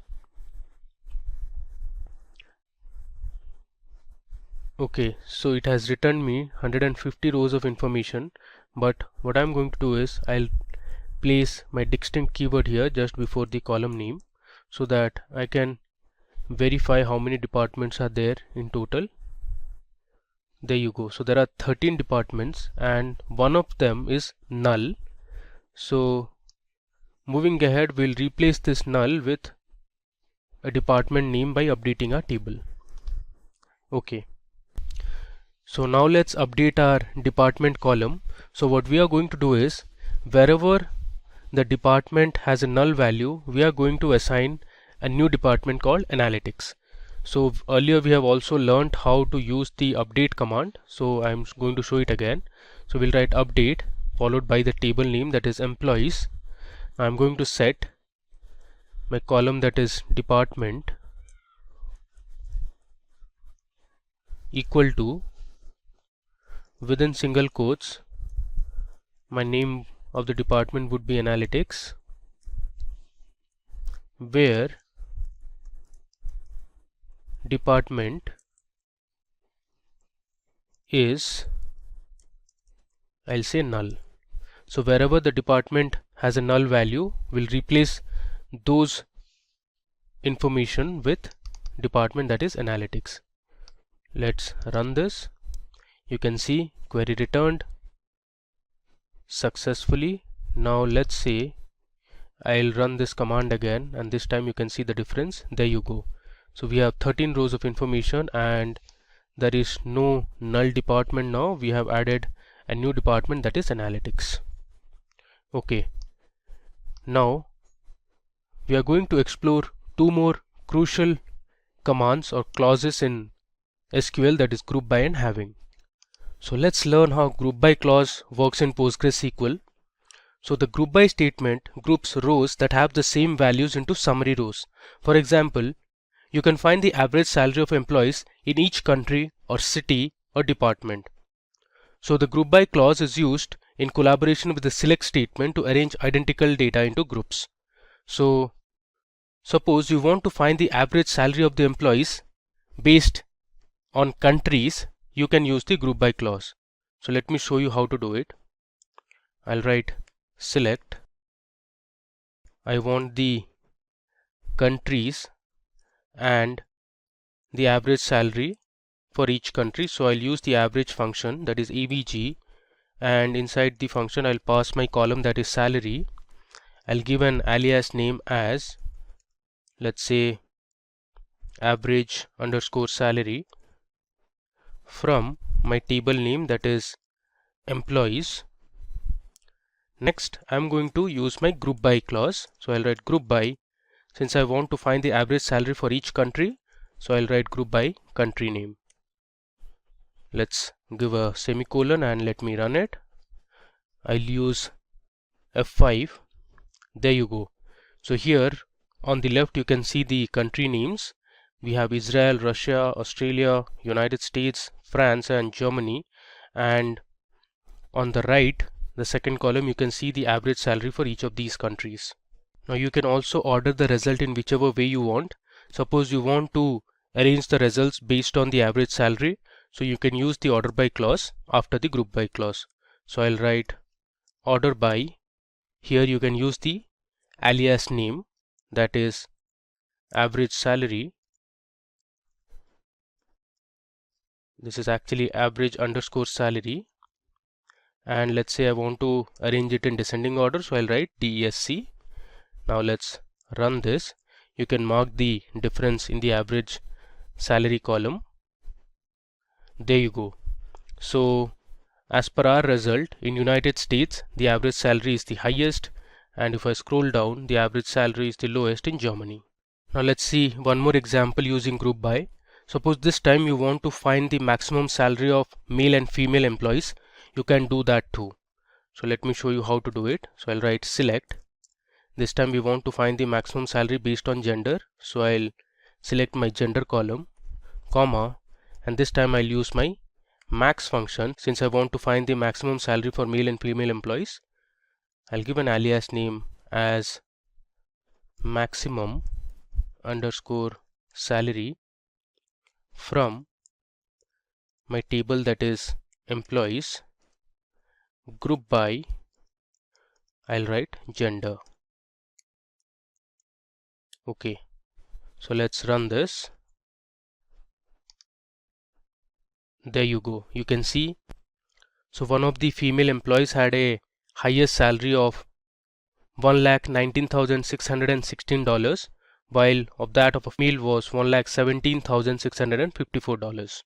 Okay, so it has returned me 150 rows of information, but what I'm going to do is I'll place my distinct keyword here just before the column name so that I can verify how many departments are there in total. There you go. So there are 13 departments and one of them is null. So moving ahead, we'll replace this null with a department name by updating our table. Okay, so now let's update our department column. So what we are going to do is wherever the department has a null value, we are going to assign a new department called analytics. So earlier we have also learned how to use the update command. So I'm going to show it again. So we'll write update followed by the table name, that is employees. I'm going to set my column, that is department, equal to, within single quotes, my name of the department would be analytics, where department is, I'll say null. So wherever the department has a null value, we'll replace those information with department, that is analytics. Let's run this. You can see query returned successfully. Now let's say I'll run this command again, and this time you can see the difference. There you go. So we have 13 rows of information and there is no null department now. We have added and new department, that is analytics. Okay, now we are going to explore two more crucial commands or clauses in SQL, that is group by and having. So let's learn how group by clause works in PostgreSQL. So the group by statement groups rows that have the same values into summary rows. For example, you can find the average salary of employees in each country or city or department. So the group by clause is used in collaboration with the select statement to arrange identical data into groups. So suppose you want to find the average salary of the employees based on countries, you can use the group by clause. So let me show you how to do it. I'll write select. I want the countries and the average salary for each country. So I'll use the average function, that is avg, and inside the function I'll pass my column, that is salary. I'll give an alias name as, let's say, average underscore salary from my table name, that is employees. Next, I'm going to use my group by clause. So I'll write group by. Since I want to find the average salary for each country, so I'll write group by country name. Let's give a semicolon and let me run it. I'll use F5. There you go. So here on the left you can see the country names. We have Israel, Russia, Australia, United States, France and Germany, and on the right, the second column, you can see the average salary for each of these countries. Now you can also order the result in whichever way you want. Suppose you want to arrange the results based on the average salary, so you can use the order by clause after the group by clause. So I'll write order by. Here you can use the alias name, that is average salary. This is actually average underscore salary, and let's say I want to arrange it in descending order, so I'll write DESC. Now let's run this. You can mark the difference in the average salary column. There you go. So as per our result, in United States the average salary is the highest, and if I scroll down, the average salary is the lowest in Germany. Now let's see one more example using group by. Suppose this time you want to find the maximum salary of male and female employees. You can do that too. So let me show you how to do it. So I'll write select. This time we want to find the maximum salary based on gender. So I'll select my gender column, comma, and this time I'll use my max function. Since I want to find the maximum salary for male and female employees, I'll give an alias name as maximum underscore salary from my table, that is employees, group by, I'll write gender. Okay, so let's run this. There you go. You can see, so one of the female employees had a highest salary of $1,19,616, while of that of a male was $1,17,654.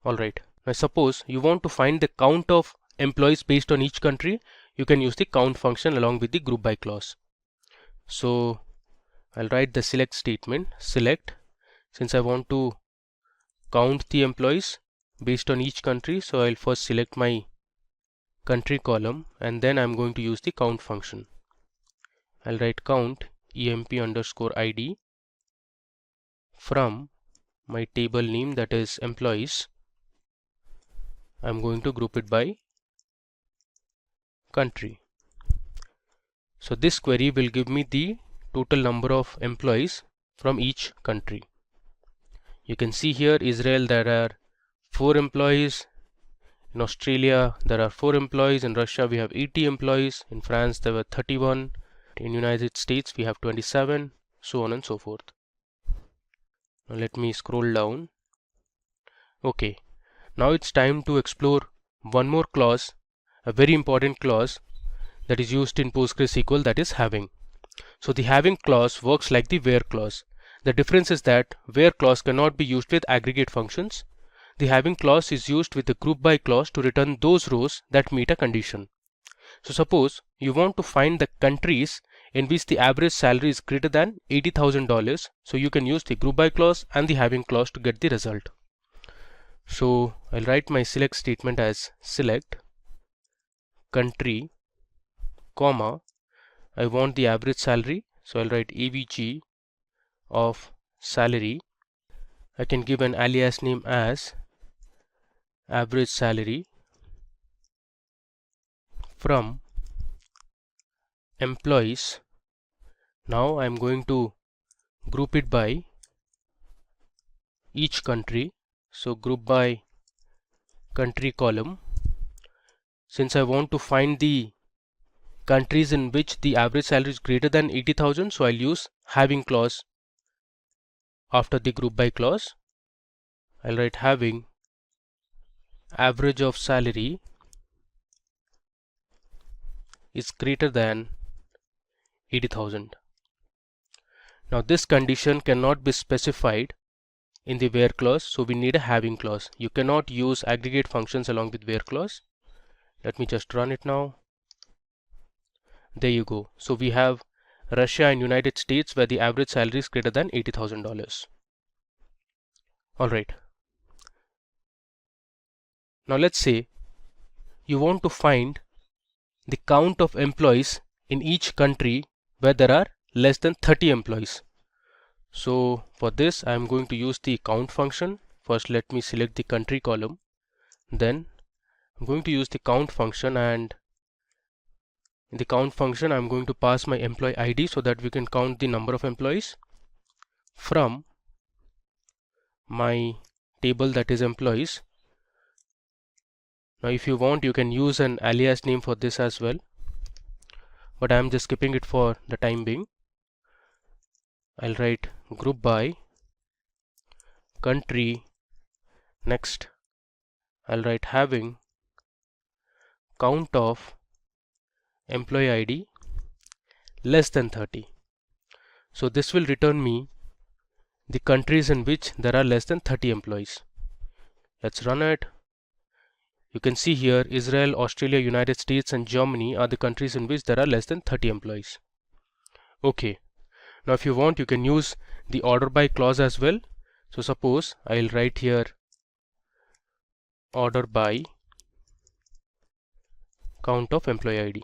Alright, now suppose you want to find the count of employees based on each country. You can use the count function along with the group by clause. So I'll write the select statement, select. Since I want to count the employees based on each country, so I'll first select my country column and then I'm going to use the count function. I'll write count emp underscore id from my table name, that is employees. I'm going to group it by country. So this query will give me the total number of employees from each country. You can see here Israel there are 4 employees, in Australia there are 4 employees, in Russia we have 80 employees, in France there were 31, in United States we have 27, so on and so forth. Now let me scroll down. Okay, now it's time to explore one more clause, a very important clause that is used in PostgreSQL, that is having. So the having clause works like the where clause. The difference is that where clause cannot be used with aggregate functions. the having clause is used with the group by clause to return those rows that meet a condition. So suppose you want to find the countries in which the average salary is greater than $80,000. So you can use the group by clause and the having clause to get the result. So I'll write my select statement as select country, comma, I want the average salary. So I'll write AVG of salary. I can give an alias name as average salary from employees. Now I'm going to group it by each country. So group by country column. Since I want to find the countries in which the average salary is greater than 80,000, so I'll use having clause after the group by clause. I'll write having average of salary is greater than 80,000. Now this condition cannot be specified in the where clause, so we need a having clause. You cannot use aggregate functions along with where clause. Let me just run it now. There you go. So we have Russia and United States where the average salary is greater than $80,000. Alright. Now let's say you want to find the count of employees in each country where there are less than 30 employees. So for this I am going to use the count function. First let me select the country column. Then I'm going to use the count function, and in the count function I'm going to pass my employee ID so that we can count the number of employees from my table, that is employees. Now if you want you can use an alias name for this as well, but I am just skipping it for the time being. I'll write group by country. Next I'll write having count of employee ID less than 30. So this will return me the countries in which there are less than 30 employees. Let's run it. You can see here Israel, Australia, United States and Germany are the countries in which there are less than 30 employees. Okay. Now if you want you can use the order by clause as well. So suppose I'll write here order by count of employee ID.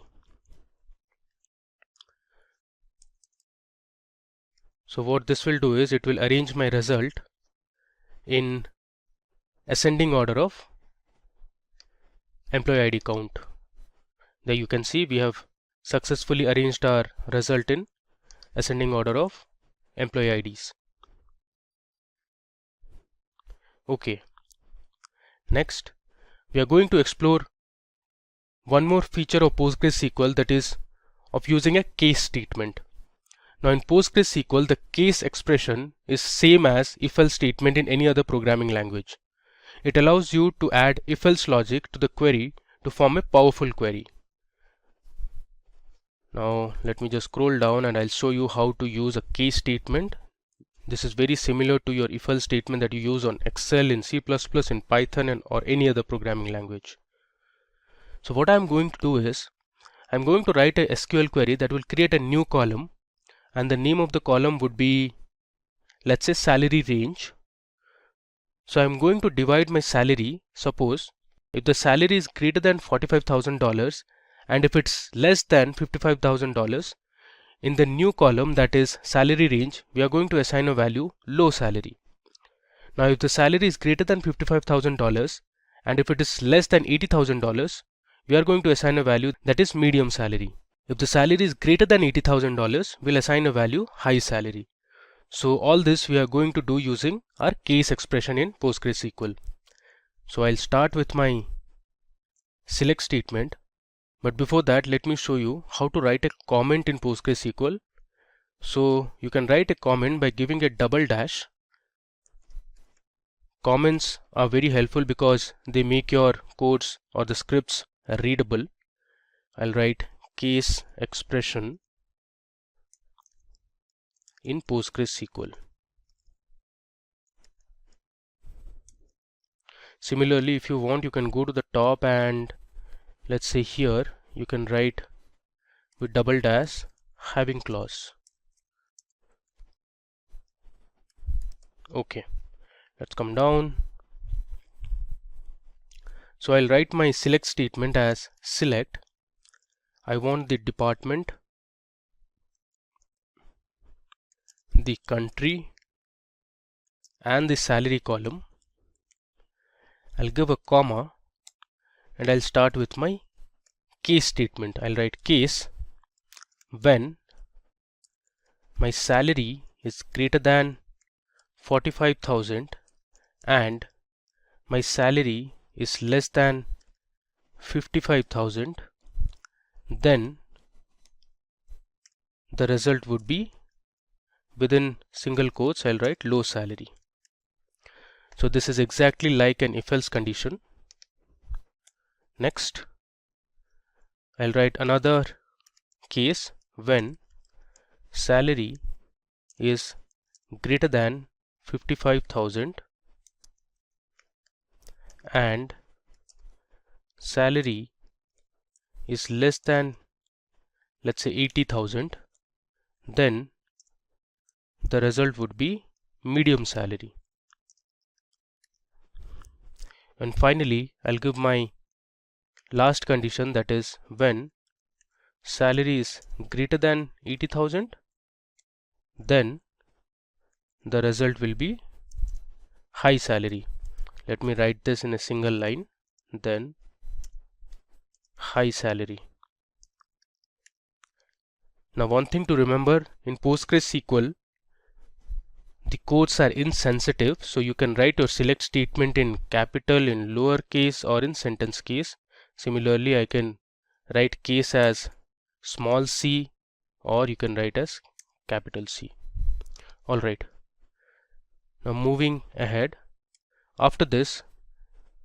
So what this will do is it will arrange my result in ascending order of employee ID count. There you can see we have successfully arranged our result in ascending order of employee IDs. Okay. Next, we are going to explore one more feature of PostgreSQL, that is of using a case statement. Now in PostgreSQL, the case expression is same as if-else statement in any other programming language. It allows you to add if-else logic to the query to form a powerful query. Now let me just scroll down and I'll show you how to use a case statement. This is very similar to your if-else statement that you use on Excel, in C++, in Python or any other programming language. So what I'm going to do is I'm going to write a SQL query that will create a new column, and the name of the column would be, let's say, salary range. So I'm going to divide my salary. Suppose if the salary is greater than $45,000 and if it's less than $55,000, in the new column, that is salary range, we are going to assign a value low salary. Now if the salary is greater than $55,000 and if it is less than $80,000, we are going to assign a value that is medium salary. If the salary is greater than $80,000, we'll assign a value high salary. So all this we are going to do using our case expression in PostgreSQL. So I'll start with my select statement. But before that, let me show you how to write a comment in PostgreSQL. So you can write a comment by giving a double dash. Comments are very helpful because they make your codes or the scripts readable. I'll write case expression in PostgreSQL. Similarly, if you want, you can go to the top and let's say here you can write with double dash having clause. Okay, let's come down. So I'll write my select statement as select. I want the department, the country and the salary column. I'll give a comma and I'll start with my case statement. I'll write case when my salary is greater than 45,000 and my salary is less than 55,000, then the result would be, within single quotes, I'll write low salary. So this is exactly like an if-else condition. Next, I'll write another case when salary is greater than 55,000 and salary is less than, let's say, 80,000, then the result would be medium salary. And finally, I'll give my last condition, that is when salary is greater than 80,000, then the result will be high salary. Let me write this in a single line, then high salary. Now one thing to remember, in PostgreSQL the quotes are insensitive, so you can write your select statement in capital, in lowercase or in sentence case. Similarly, I can write case as small c or you can write as capital C. Alright, now moving ahead, after this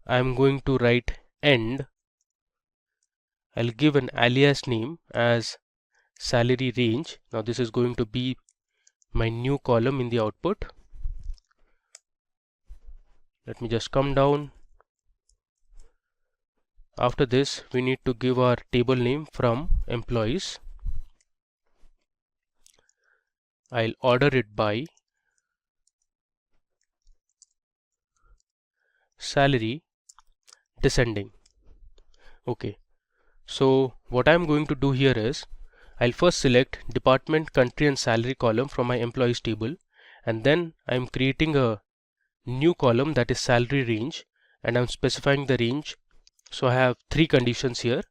I am going to write end. I'll give an alias name as salary range. Now this is going to be my new column in the output. Let me just come down. After this we need to give our table name from employees. I'll order it by salary descending. Okay, so what I'm going to do here is I'll first select department, country and salary column from my employees table, and then I'm creating a new column, that is salary range, and I'm specifying the range. So I have three conditions here,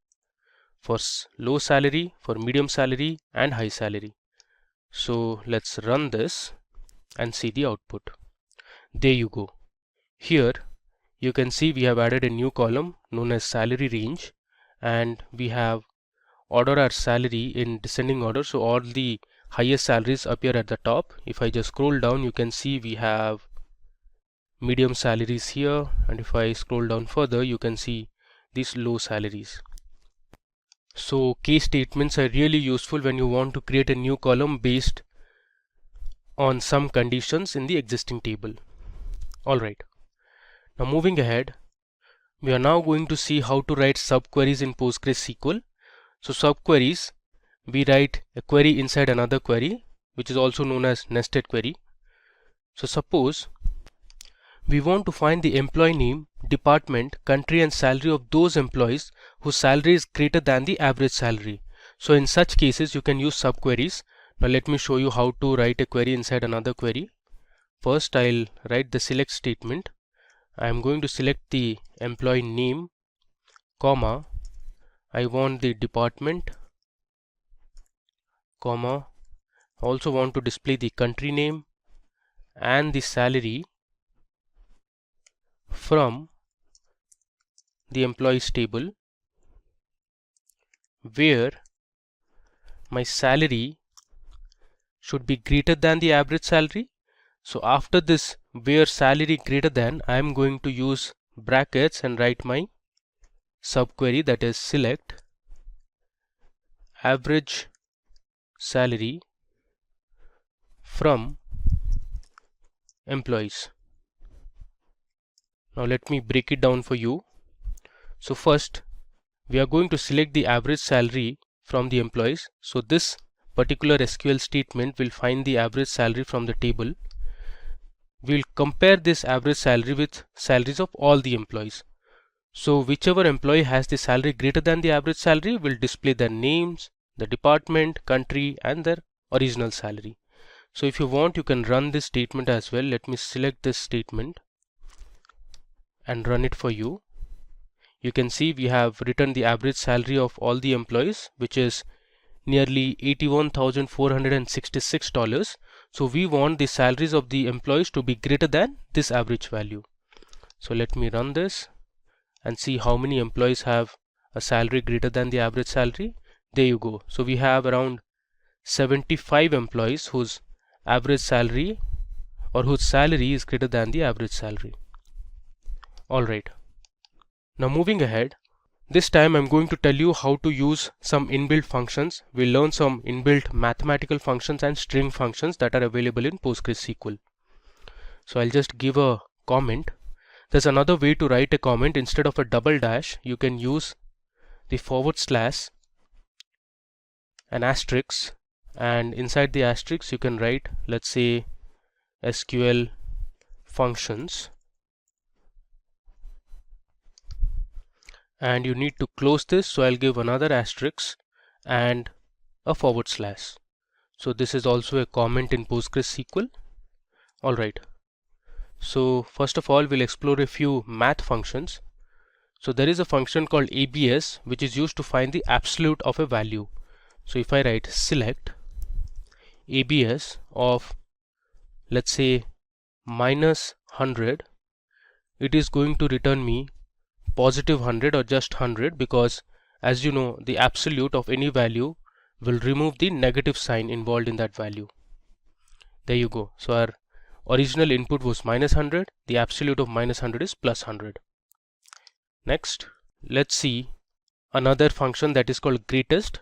for low salary, for medium salary and high salary. So let's run this and see the output. There you go. Here you can see we have added a new column known as salary range, and we have ordered our salary in descending order, so all the highest salaries appear at the top. If I just scroll down, you can see we have medium salaries here, and if I scroll down further, you can see these low salaries. So case statements are really useful when you want to create a new column based on some conditions in the existing table. Alright, now moving ahead, we are now going to see how to write subqueries in PostgreSQL. So subqueries, we write a query inside another query, which is also known as nested query. So suppose we want to find the employee name, department, country and salary of those employees whose salary is greater than the average salary. So in such cases you can use subqueries. Now let me show you how to write a query inside another query. First I'll write the select statement. I am going to select the employee name, comma, I want the department, comma, I also want to display the country name and the salary from the employees table, where my salary should be greater than the average salary. So after this where salary greater than, I am going to use brackets and write my subquery, that is select average salary from employees. Now let me break it down for you. So first we are going to select the average salary from the employees. So this particular SQL statement will find the average salary from the table. We'll compare this average salary with salaries of all the employees. So whichever employee has the salary greater than the average salary will display their names, the department, country, and their original salary. So if you want, you can run this statement as well. Let me select this statement and run it for you. You can see we have written the average salary of all the employees, which is nearly $81,466. So we want the salaries of the employees to be greater than this average value. So let me run this and see how many employees have a salary greater than the average salary. There you go. So we have around 75 employees whose average salary or whose salary is greater than the average salary. Alright. Now moving ahead, this time I'm going to tell you how to use some inbuilt functions. We'll learn some inbuilt mathematical functions and string functions that are available in PostgreSQL. So I'll just give a comment. There's another way to write a comment. Instead of a double dash, you can use the / an asterisk, and inside the asterisk you can write, let's say, SQL functions, and you need to close this. So I'll give another asterisk and a /. So this is also a comment in PostgreSQL. Alright. So first of all, we'll explore a few math functions. So there is a function called ABS which is used to find the absolute of a value. So if I write select ABS of, let's say, -100, it is going to return me +100 or just 100, because as you know, the absolute of any value will remove the negative sign involved in that value. There you go. So our original input was -100, the absolute of -100 is +100. Next, let's see another function that is called greatest.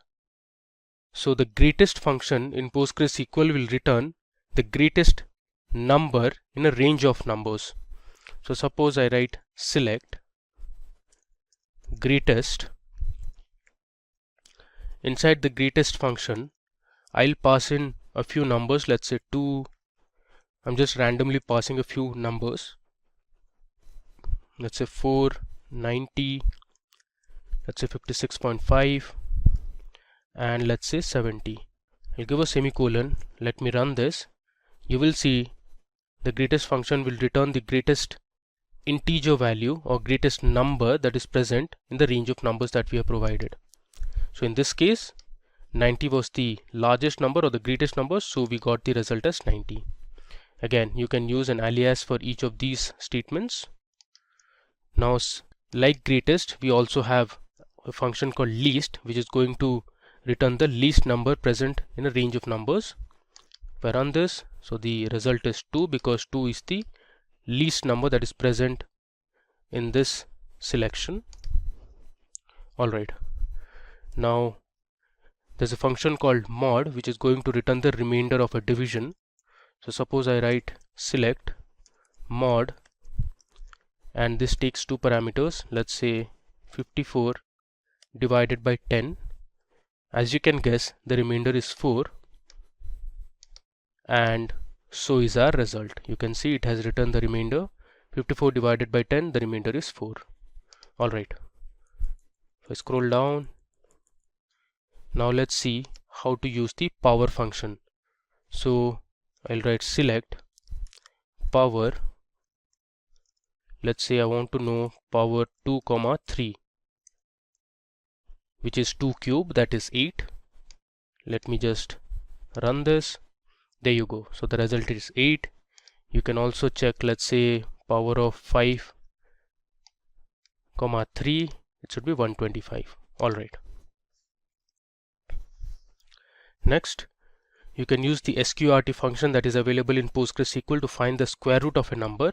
So the greatest function in PostgreSQL will return the greatest number in a range of numbers. So suppose I write select greatest. Inside the greatest function, I'll pass in a few numbers, let's say 2. I'm just randomly passing a few numbers. Let's say 4, 90, let's say 56.5, and let's say 70. I'll give a semicolon. Let me run this. You will see the greatest function will return the greatest integer value or greatest number that is present in the range of numbers that we have provided. So in this case, 90 was the largest number or the greatest number, so we got the result as 90. Again, you can use an alias for each of these statements. Now, like greatest, we also have a function called least, which is going to return the least number present in a range of numbers. If I run this, so the result is 2, because 2 is the least number that is present in this selection. Alright. Now, there's a function called mod, which is going to return the remainder of a division. So suppose I write select mod, and this takes two parameters, let's say 54 divided by 10. As you can guess, the remainder is 4, and so is our result. You can see it has returned the remainder 54 divided by 10, the remainder is 4. Alright, if I scroll down, now let's see how to use the power function. So I'll write select power. Let's say I want to know power 2, 3, which is 2 cube, that is 8. Let me just run this. There you go. So the result is 8. You can also check, let's say, power of 5, 3, it should be 125. Alright. Next, you can use the sqrt function that is available in PostgreSQL to find the square root of a number.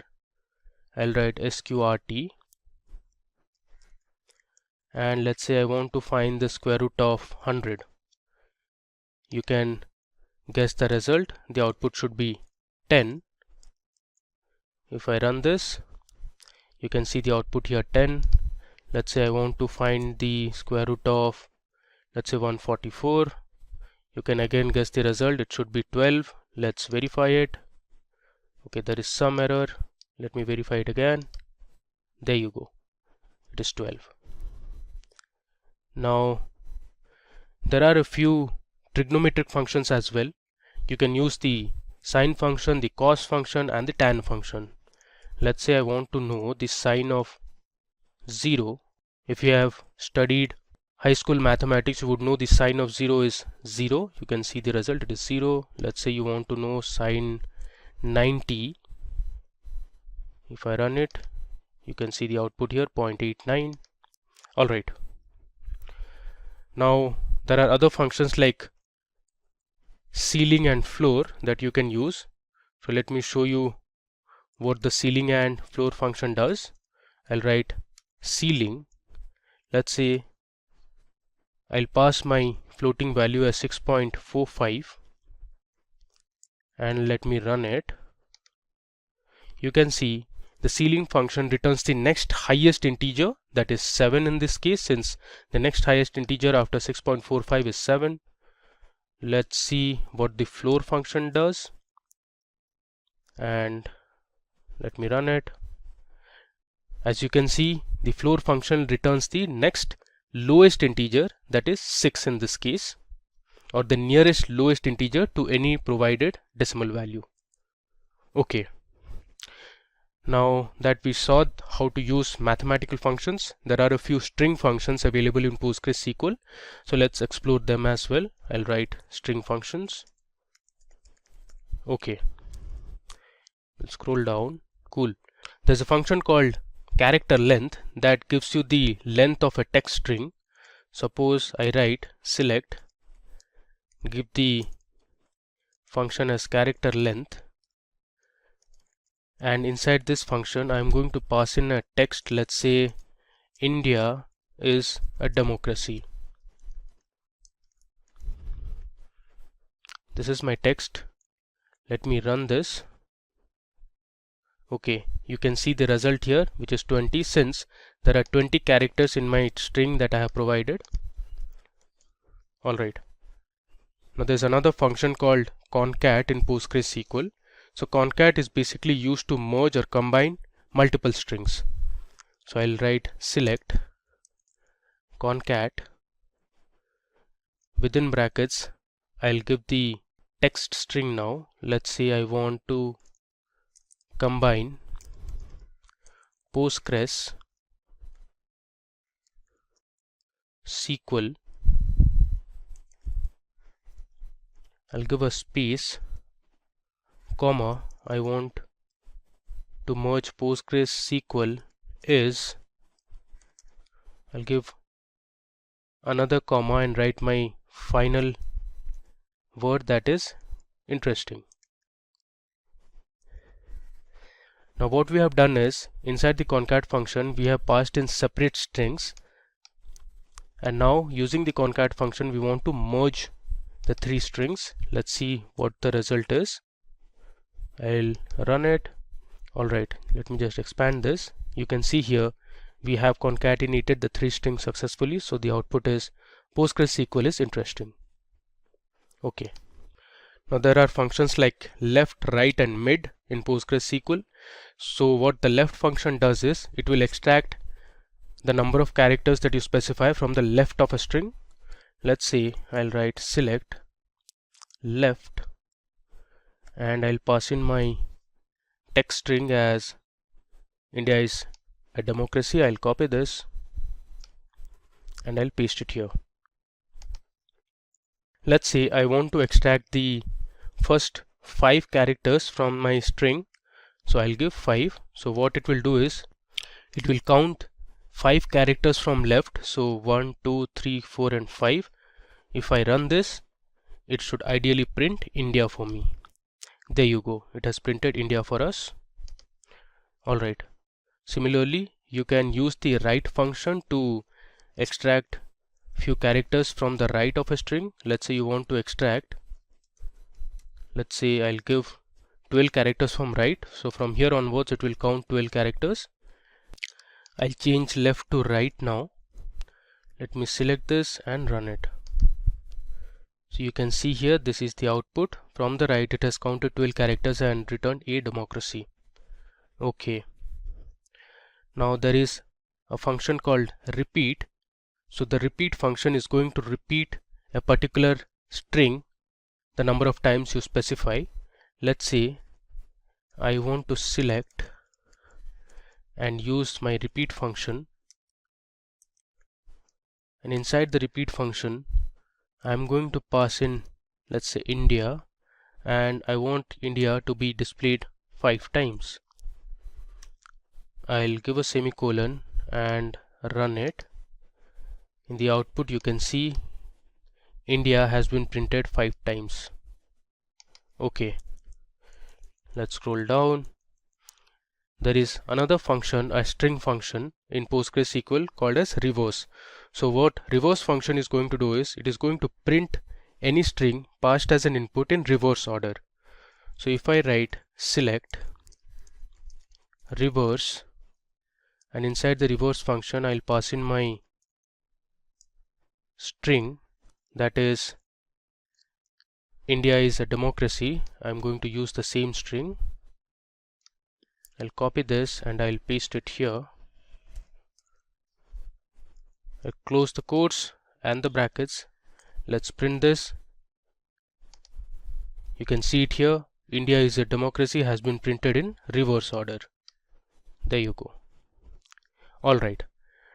I'll write sqrt, and let's say I want to find the square root of 100. You can guess the result. The output should be 10. If I run this, You can see the output here 10. Let's say I want to find the square root of, let's say 144. You can again guess the result. It should be 12. Let's verify it. Okay, there is some error. Let me verify it again. There you go. It is 12. Now there are a few trigonometric functions as well. You can use the sine function, the cos function, and the tan function. Let's say I want to know the sine of 0. If you have studied high school mathematics, you would know the sine of 0 is 0. You can see the result, it is 0. Let's say you want to know sine 90. If I run it, you can see the output here, 0.89. Alright. Now there are other functions like ceiling and floor that you can use. So let me show you what the ceiling and floor function does. I'll write ceiling. Let's say I'll pass my floating value as 6.45 and let me run it. You can see the ceiling function returns the next highest integer, that is 7 in this case, since the next highest integer after 6.45 is 7. Let's see what the floor function does, and let me run it. As you can see, the floor function returns the next lowest integer, that is 6 in this case, or the nearest lowest integer to any provided decimal value. Okay. Now that we saw how to use mathematical functions, there are a few string functions available in PostgreSQL. So let's explore them as well. I'll write string functions. Okay. Let's scroll down. Cool. There's a function called character length that gives you the length of a text string. Suppose I write select, give the function as character length, and inside this function I'm going to pass in a text. Let's say India is a democracy. This is my text. Let me run this. Okay, you can see the result here, which is 20, since there are 20 characters in my string that I have provided. Alright. Now there's another function called concat in PostgreSQL. So concat is basically used to merge or combine multiple strings. So I'll write select concat, within brackets I'll give the text string. Now let's say I want to combine PostgreSQL I'll give a space, comma, I want to merge PostgreSQL is, I'll give another comma and write my final word, that is interesting. Now what we have done is, inside the concat function we have passed in separate strings, and now using the concat function we want to merge the three strings. Let's see what the result is. I'll run it. Alright, let me just expand this. You can see here we have concatenated the three strings successfully, so the output is PostgreSQL is interesting. Okay. Now there are functions like left, right, and mid in PostgreSQL. So what the left function does is, it will extract the number of characters that you specify from the left of a string. Let's say I'll write select left, and I'll pass in my text string as India is a democracy. I'll copy this and I'll paste it here. Let's say I want to extract the first 5 characters from my string, so I'll give 5. So what it will do is, it will count 5 characters from left, so 1, 2, 3, 4 and 5. If I run this, it should ideally print India for me. There you go, it has printed India for us. Alright, similarly you can use the right function to extract few characters from the right of a string. Let's say you want to extract, let's say I'll give 12 characters from right, so from here onwards it will count 12 characters. I'll change left to right now. Let me select this and run it. So you can see here, this is the output. From the right, it has counted 12 characters and returned a democracy. Okay. Now there is a function called repeat. So the repeat function is going to repeat a particular string the number of times you specify. Let's say I want to select and use my repeat function, and inside the repeat function I'm going to pass in, let's say, India, and I want India to be displayed 5 times. I'll give a semicolon and run it. In the output you can see India has been printed 5 times. Okay, let's scroll down. There is another function, a string function in PostgreSQL called as reverse. So what reverse function is going to do is, it is going to print any string passed as an input in reverse order. So if I write select reverse, and inside the reverse function I'll pass in my string, that is India is a democracy. I'm going to use the same string. I'll copy this and I'll paste it here. I'll close the quotes and the brackets. Let's print this. You can see it here. India is a democracy has been printed in reverse order. There you go. Alright.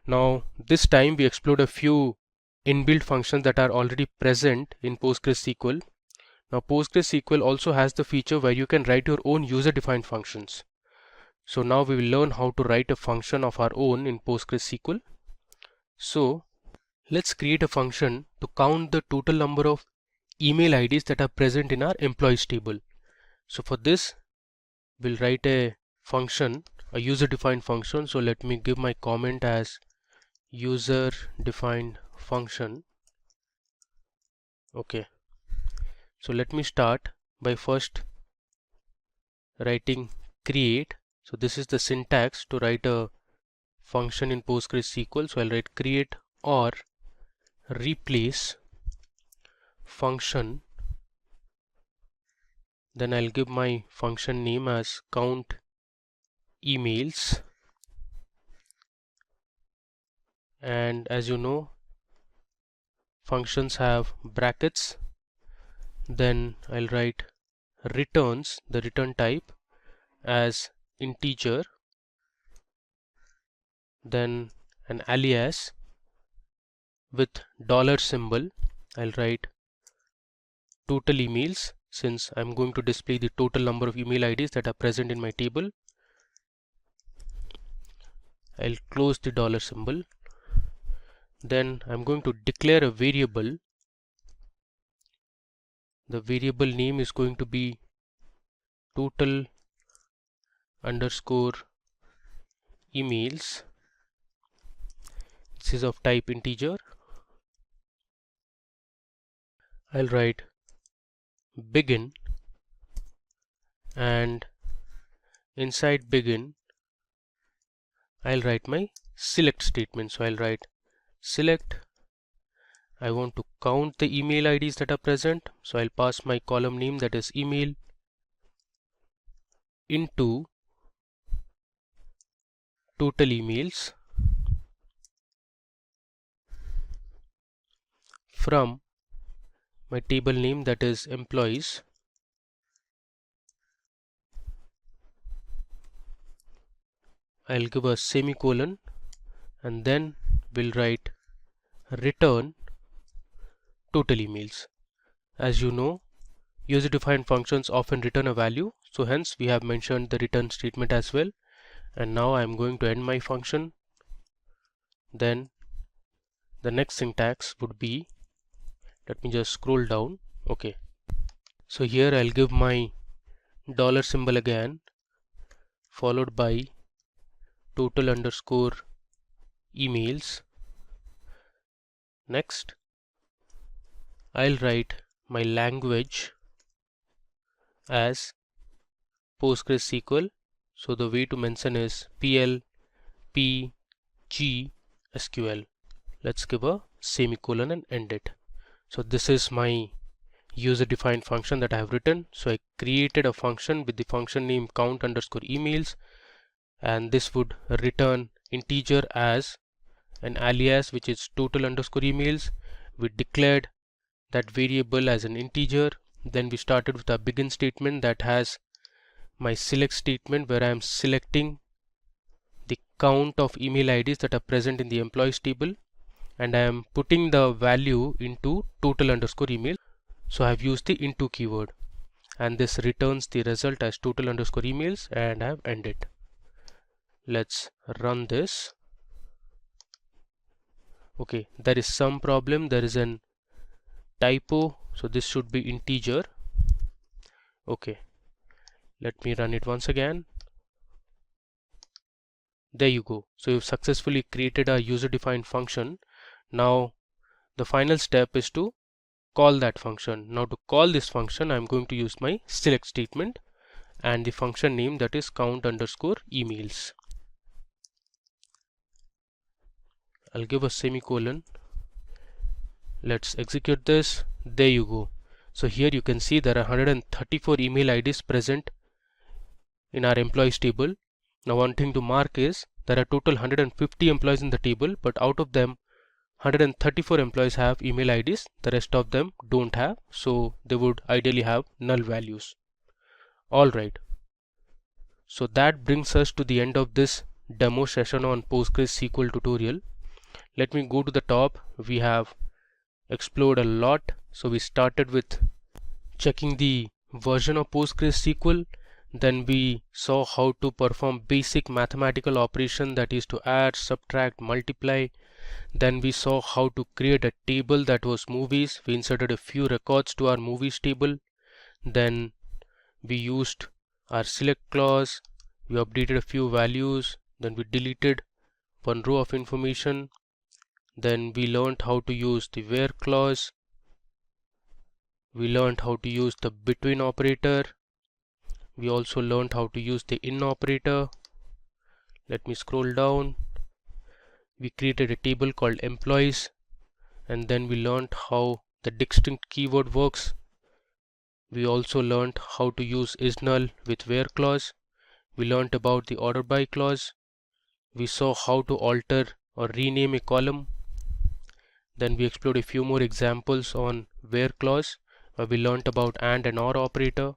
Now this time we explored a few inbuilt functions that are already present in PostgreSQL. Now PostgreSQL also has the feature where you can write your own user-defined functions. So now we will learn how to write a function of our own in PostgreSQL. So let's create a function to count the total number of email IDs that are present in our employees table. So for this we'll write a function, a user-defined function. So let me give my comment as user-defined function. Okay. So let me start by first writing create. So this is the syntax to write a function in PostgreSQL. So I'll write create or replace function. Then I'll give my function name as count emails. And as you know, functions have brackets. Then I'll write returns, the return type, as integer. Then an alias with dollar symbol. I'll write total emails, since I'm going to display the total number of email IDs that are present in my table. I'll close the dollar symbol. Then I'm going to declare a variable. The variable name is going to be total underscore emails. This is of type integer. I'll write begin, and inside begin I'll write my select statement. So I'll write select. I want to count the email IDs that are present, so I'll pass my column name, that is email, into total emails from my table name, that is employees. I'll give a semicolon and then we'll write return total emails. As you know, user-defined functions often return a value, so hence we have mentioned the return statement as well. And now I'm going to end my function. Then the next syntax would be, let me just scroll down. Okay, so here I'll give my dollar symbol again, followed by total underscore emails. Next I'll write my language as PostgreSQL. So the way to mention is PL, P, G SQL. Let's give a semicolon and end it. So this is my user defined function that I have written. So I created a function with the function name count underscore emails, and this would return integer as an alias which is total underscore emails. We declared that variable as an integer. Then we started with a begin statement that has my select statement where I am selecting the count of email IDs that are present in the employees table, and I am putting the value into total underscore email. So I have used the into keyword, and this returns the result as total underscore emails, and I have ended. Let's run this. Okay, there is some problem. There is an typo, so this should be integer. Okay, let me run it once again. There you go. So you've successfully created a user defined function. Now the final step is to call that function. Now to call this function, I'm going to use my select statement and the function name, that is count underscore emails. I'll give a semicolon. Let's execute this. There you go. So here you can see there are 134 email IDs present in our employees table. Now one thing to mark is there are total 150 employees in the table, but out of them 134 employees have email IDs, the rest of them don't have, so they would ideally have null values. Alright, so that brings us to the end of this demo session on PostgreSQL tutorial. Let me go to the top. We have explored a lot. So we started with checking the version of PostgreSQL. Then we saw how to perform basic mathematical operation, that is to add, subtract, multiply. Then we saw how to create a table that was movies. We inserted a few records to our movies table. Then we used our select clause. We updated a few values. Then we deleted one row of information. Then we learned how to use the where clause. We learned how to use the between operator. We also learned how to use the in operator. Let me scroll down. We created a table called employees, and then we learned how the distinct keyword works. We also learned how to use isNull with where clause. We learned about the order by clause. We saw how to alter or rename a column. Then we explored a few more examples on where clause, where we learned about and or operator.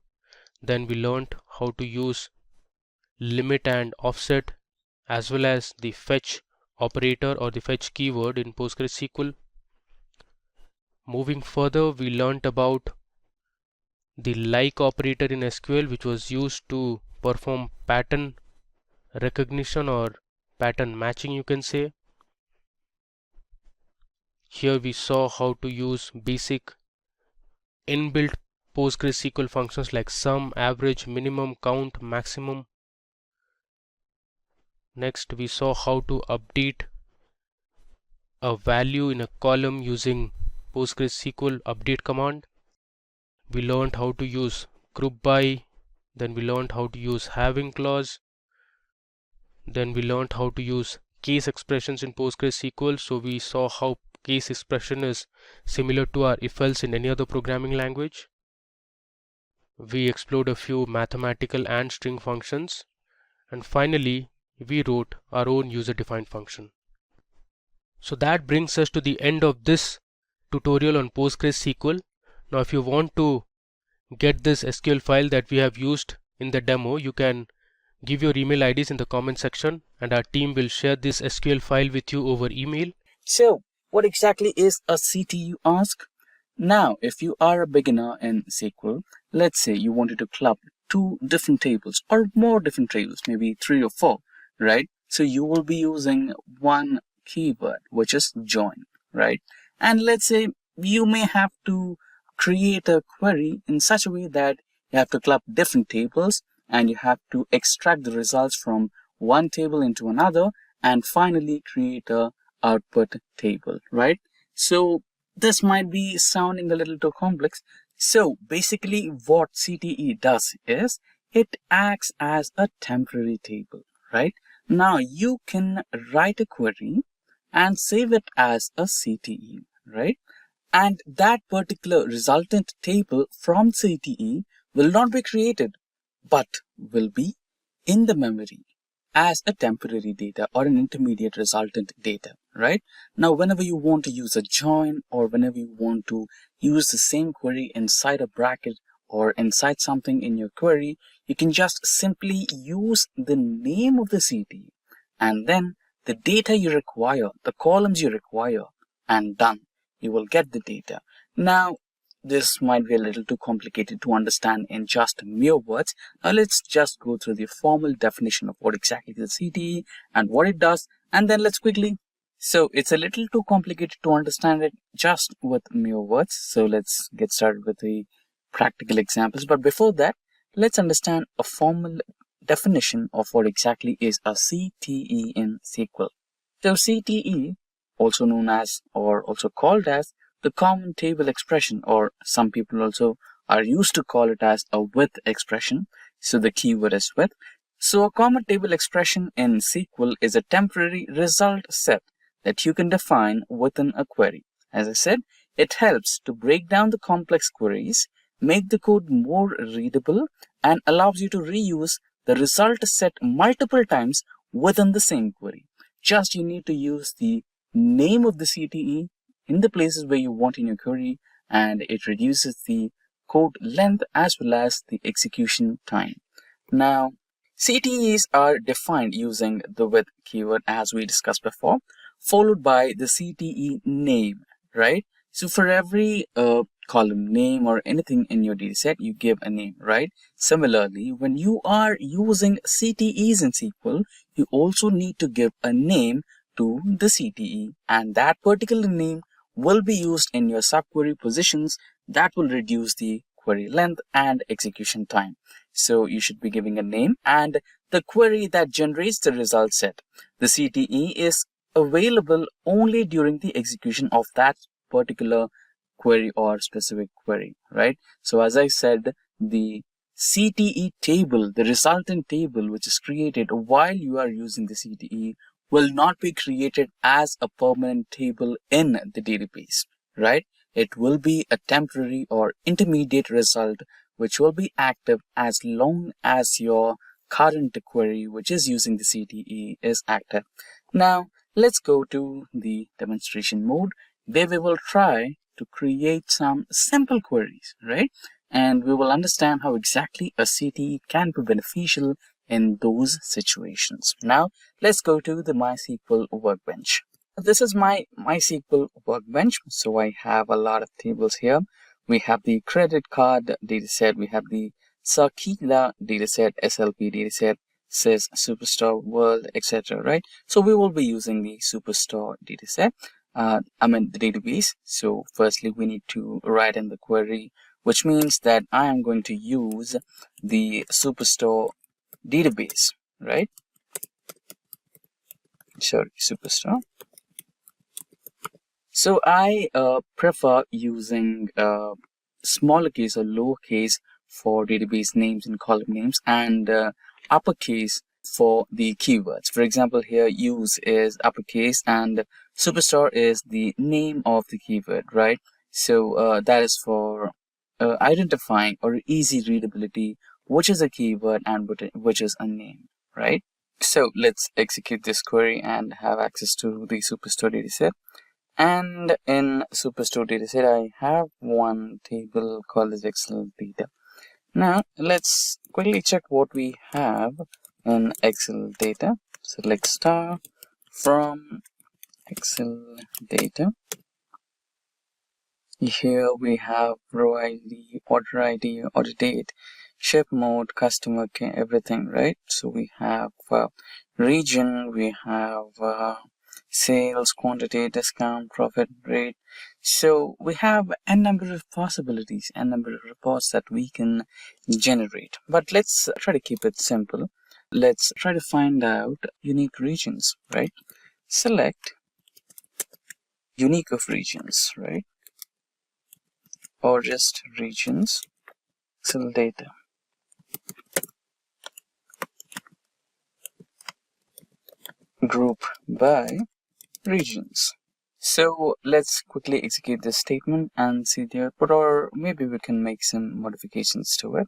Then we learned how to use limit and offset, as well as the fetch operator or the fetch keyword in PostgreSQL. Moving further, we learned about the like operator in SQL, which was used to perform pattern recognition or pattern matching, you can say. Here we saw how to use basic inbuilt PostgreSQL functions like sum, average, minimum, count, maximum. Next, we saw how to update a value in a column using PostgreSQL update command. We learned how to use group by. Then we learned how to use having clause. Then we learned how to use case expressions in PostgreSQL. So we saw how case expression is similar to our if else in any other programming language. We explored a few mathematical and string functions, and finally we wrote our own user defined function. So that brings us to the end of this tutorial on PostgreSQL. Now if you want to get this SQL file that we have used in the demo, you can give your email IDs in the comment section, and our team will share this SQL file with you over email. So, what exactly is a CTE, you ask? Now, if you are a beginner in SQL, let's say you wanted to club two different tables or more different tables, maybe 3 or 4, right? So you will be using one keyword, which is join, right? And let's say you may have to create a query in such a way that you have to club different tables and you have to extract the results from one table into another and finally create a output table, right? So this might be sounding a little too complex. So basically what CTE does is it acts as a temporary table, right? Now you can write a query and save it as a CTE, right? And that particular resultant table from CTE will not be created, but will be in the memory as a temporary data or an intermediate resultant data, right? Now, whenever you want to use a join or whenever you want to use the same query inside a bracket or inside something in your query, you can just simply use the name of the CTE and then the data you require, the columns you require, and done. You will get the data. Now, this might be a little too complicated to understand in just mere words. Now, let's just go through the formal definition of what exactly is a CTE and what it does, and then let's quickly. So, it's a little too complicated to understand it just with mere words. So, let's get started with the practical examples. But before that, let's understand a formal definition of what exactly is a CTE in SQL. So, CTE, also known as or also called as the common table expression, or some people also are used to call it as a with expression. So the keyword is with. So a common table expression in SQL is a temporary result set that you can define within a query. As I said, it helps to break down the complex queries, make the code more readable, and allows you to reuse the result set multiple times within the same query. Just you need to use the name of the CTE in the places where you want in your query, and it reduces the code length as well as the execution time. Now, CTEs are defined using the with keyword as we discussed before, followed by the CTE name, right? So for every column name or anything in your dataset, you give a name, right? Similarly, when you are using CTEs in SQL, you also need to give a name to the CTE, and that particular name will be used in your subquery positions that will reduce the query length and execution time. So you should be giving a name and the query that generates the result set. The CTE is available only during the execution of that particular query or specific query, right? So as I said, the CTE table, the resultant table which is created while you are using the CTE, will not be created as a permanent table in the database, right? It will be a temporary or intermediate result which will be active as long as your current query, which is using the CTE, is active. Now, let's go to the demonstration mode where we will try to create some simple queries, right? And we will understand how exactly a CTE can be beneficial in those situations. Now, let's go to the MySQL workbench. This is my MySQL workbench. So I have a lot of tables here. We have the credit card dataset. We have the Sakila dataset, SLP dataset, Sys Superstore World, etc. Right? So we will be using the Superstore dataset. The database. So firstly, we need to write in the query, which means that I am going to use the Superstore database, right? Sorry, Superstore. So I prefer using smaller case or lowercase for database names and column names, and uppercase for the keywords. For example, here use is uppercase and Superstore is the name of the keyword, right? So that is for identifying or easy readability, which is a keyword and which is a name, right? So let's execute this query and have access to the Superstore dataset. And in Superstore dataset, I have one table called as Excel data. Now let's quickly check what we have in Excel data. Select star from Excel data. Here we have row ID, order date, ship mode, customer care, everything, right? So we have region, we have sales, quantity, discount, profit rate. So we have a number of possibilities, a number of reports that we can generate. But let's try to keep it simple. Let's try to find out unique regions, right? Select unique of regions, right? Or just regions, Excel data. group by regions. So let's quickly execute this statement and see the output, or maybe we can make some modifications to it,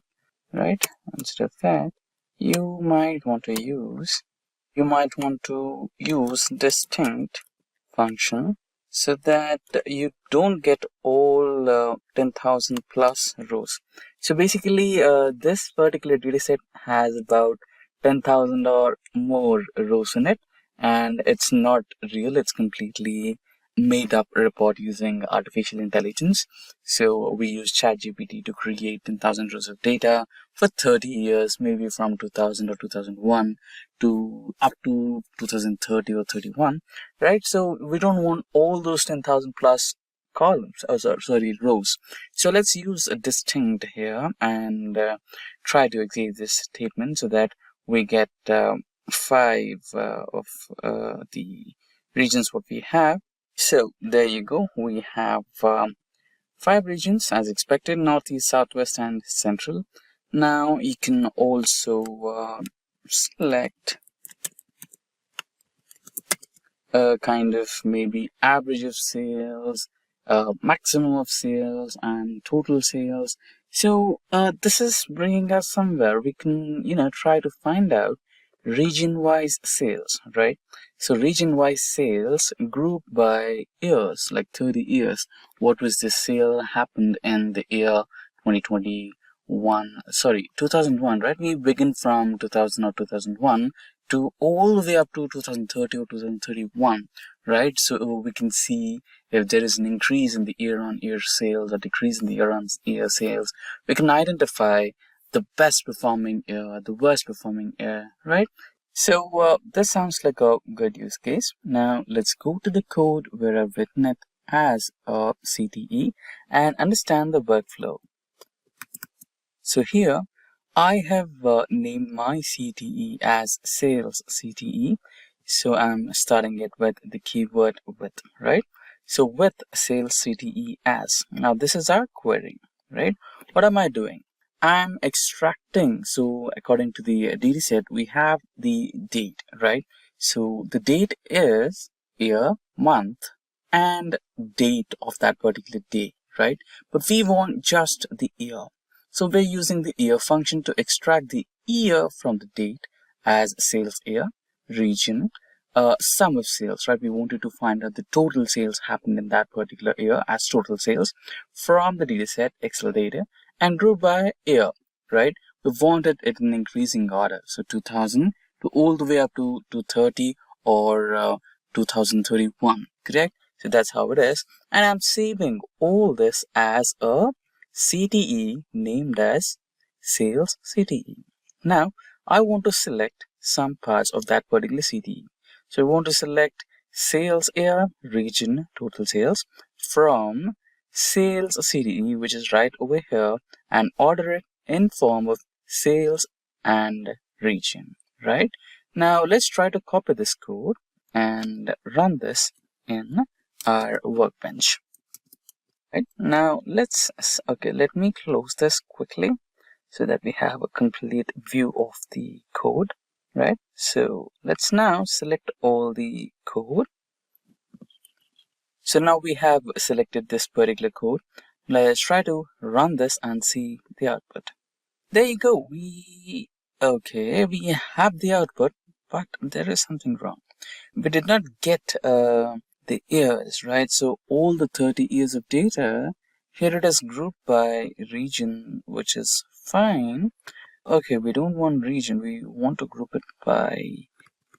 right? Instead of that, you might want to use distinct function so that you don't get all 10,000 plus rows. So basically, this particular dataset has about 10,000 or more rows in it, and it's not real, it's completely made up report using artificial intelligence. So we use ChatGPT to create 10,000 rows of data for 30 years, maybe from 2000 or 2001 to up to 2030 or 31, right? So we don't want all those 10,000 plus columns, rows. So let's use a distinct here and try to execute this statement so that we get 5 of the regions what we have. So there you go. We have 5 regions as expected: Northeast, Southwest, and Central. Now you can also select a kind of maybe average of sales, maximum of sales, and total sales. So this is bringing us somewhere. We can, try to find out region-wise sales, right? So region-wise sales grouped by years, like 30 years. What was the sale happened in the year 2001, right? We begin from 2000 or 2001 to all the way up to 2030 or 2031, right? So we can see if there is an increase in the year-on-year sales or decrease in the year-on-year sales. We can identify the best performing year, the worst performing year, right? So this sounds like a good use case. Now let's go to the code where I've written it as a CTE and understand the workflow. So here I have named my CTE as sales CTE. So I'm starting it with the keyword with, right? So with sales CTE as. Now this is our query, right? What am I doing? I'm extracting. So according to the dataset, we have the date, right? So the date is year, month, and date of that particular day, right? But we want just the year. So we're using the year function to extract the year from the date as sales year, region, sum of sales, right? We wanted to find out the total sales happened in that particular year as total sales from the dataset, Excel data, and group by year, right? We wanted it in increasing order. So 2000 to all the way up to 230 or 2031, correct? So that's how it is. And I'm saving all this as a CTE named as sales CTE. Now I want to select some parts of that particular CTE. So I want to select sales year, region, total sales from sales CTE, which is right over here, and order it in form of sales and region, right? Now let's try to copy this code and run this in our workbench. Right, now let me close this quickly so that we have a complete view of the code, right? So let's now select all the code. So now we have selected this particular code. Let's try to run this and see the output. There you go. We have the output, but there is something wrong. We did not get the years, right? So all the 30 years of data, here it is grouped by region, which is fine. Okay, we don't want region, we want to group it by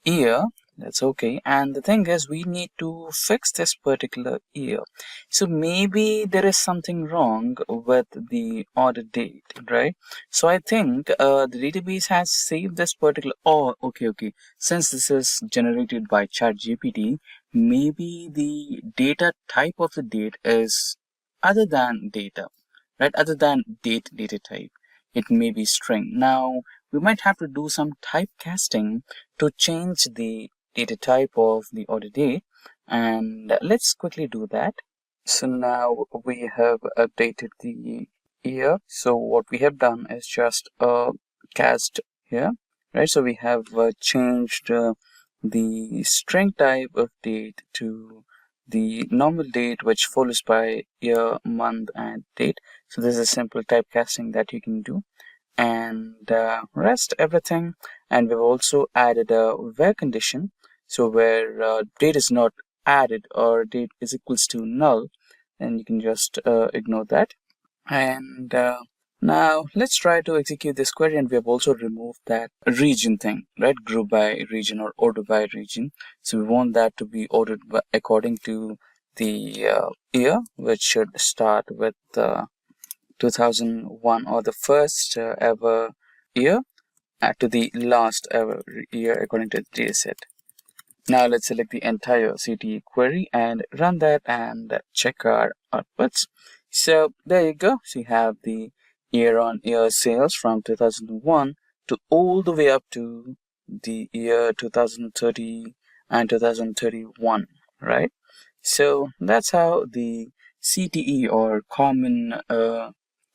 year. That's okay. And the thing is, we need to fix this particular year. So maybe there is something wrong with the order date, right? So I think the database has saved this particular. Oh, okay. Since this is generated by ChatGPT, maybe the data type of the date is other than data, right? Other than data type. It may be string. Now we might have to do some typecasting to change the data type of the order date, and let's quickly do that. So now we have updated the year. So what we have done is just cast here, right? So we have changed the string type of date to the normal date, which follows by year, month, and date. So this is a simple typecasting that you can do, and rest everything. And we've also added a where condition, so where date is not added or date is equals to null, and you can just ignore that. And now let's try to execute this query, and we have also removed that region thing, right? Group by region or order by region. So we want that to be ordered according to the year, which should start with 2001, or the first ever year, to the last ever year according to the dataset. Now let's select the entire CTE query and run that and check our outputs. So there you go. So you have the year-on-year sales from 2001 to all the way up to the year 2030 and 2031, right? So that's how the CTE, or common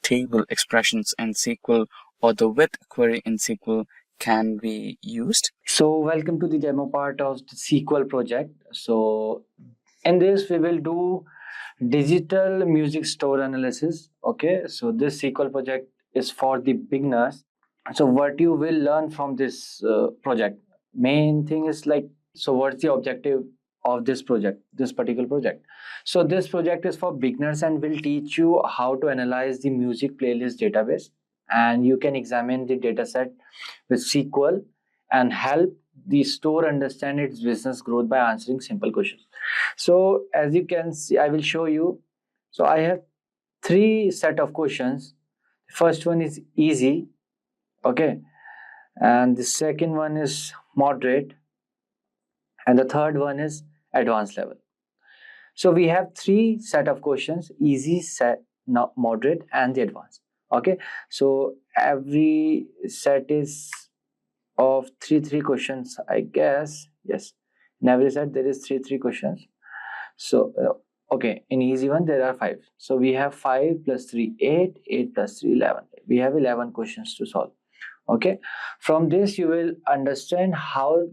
table expressions in SQL, or the with query in SQL, can be used. So welcome to the demo part of the SQL project. So in this we will do digital music store analysis. Okay, so this SQL project is for the beginners. So what you will learn from this project, main thing is like, so what's the objective of this project, this particular project? So this project is for beginners and will teach you how to analyze the music playlist database, and you can examine the dataset with SQL and help the store understand its business growth by answering simple questions. So as you can see, I will show you. So I have three set of questions. First one is easy, okay, and the second one is moderate, and the third one is advanced level. So we have three set of questions: easy, set, moderate, and the advanced. Okay, so every set is of three questions, I guess. Yes, in every set there is three questions. So okay, in easy one there are 5. So we have 5 plus 3 8, 8 plus 3 11. We have 11 questions to solve. Okay, from this you will understand how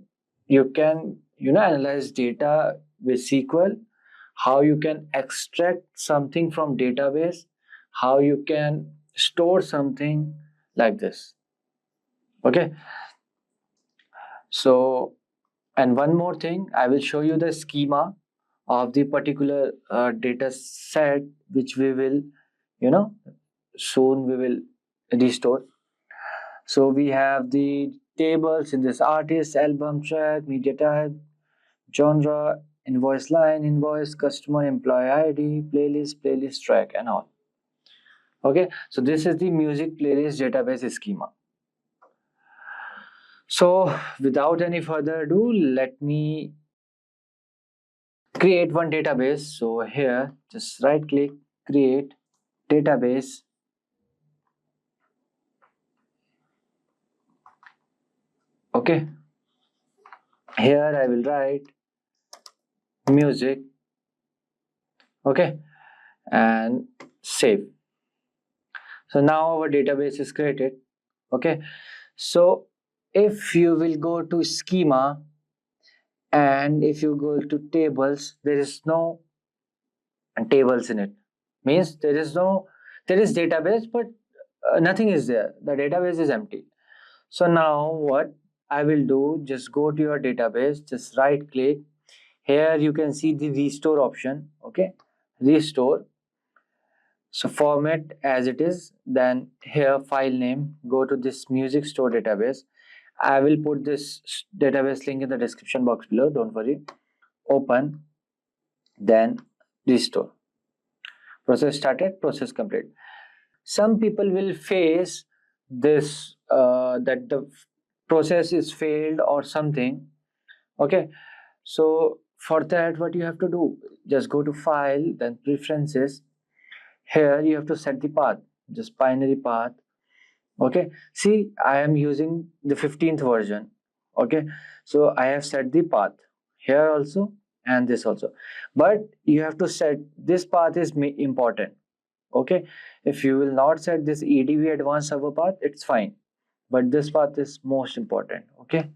you can analyze data with SQL, how you can extract something from database, how you can store something like this. Okay, so, and one more thing, I will show you the schema of the particular data set which we will soon we will restore. So we have the tables in this: artist, album, track, media type, genre, invoice line, invoice, customer, employee ID, playlist track, and all. Okay, so this is the music playlist database schema. So without any further ado, let me create one database. So here, just right click, create database. Okay, here I will write music. Okay, and save. So now our database is created. Okay, so if you will go to schema and if you go to tables, there is no tables in it. Means there is database, but nothing is there. The database is empty. So now what I will do, just go to your database, just right click. Here you can see the restore option. Okay, restore. So format as it is, then here file name, go to this music store database. I will put this database link in the description box below, don't worry. Open, then restore. Process started, process complete. Some people will face this that the process is failed or something. Okay, so for that what you have to do, just go to file, then preferences. Here you have to set the path, just binary path. Okay, see, I am using the 15th version. Okay, so I have set the path here also and this also, but you have to set this path is important. Okay, if you will not set this EDV advanced server path, it's fine, but this path is most important. Okay,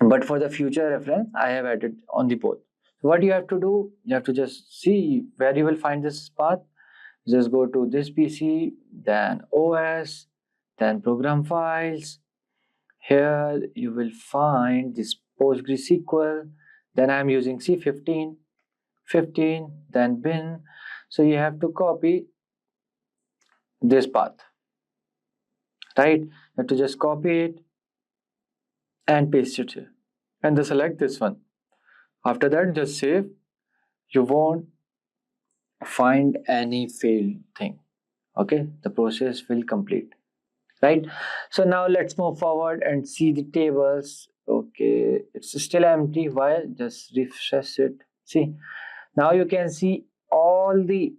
but for the future reference, I have added on the both. So what you have to do, you have to just see where you will find this path. Just go to this PC, then OS, then program files. Here you will find this PostgreSQL. Then I'm using C15, 15, then bin. So you have to copy this path, right? You have to just copy it and paste it here, and then select this one. After that, just save. You won't find any failed thing. Okay, the process will complete, right? So now let's move forward and see the tables. Okay, it's still empty. Why? Just refresh it. See, now you can see all the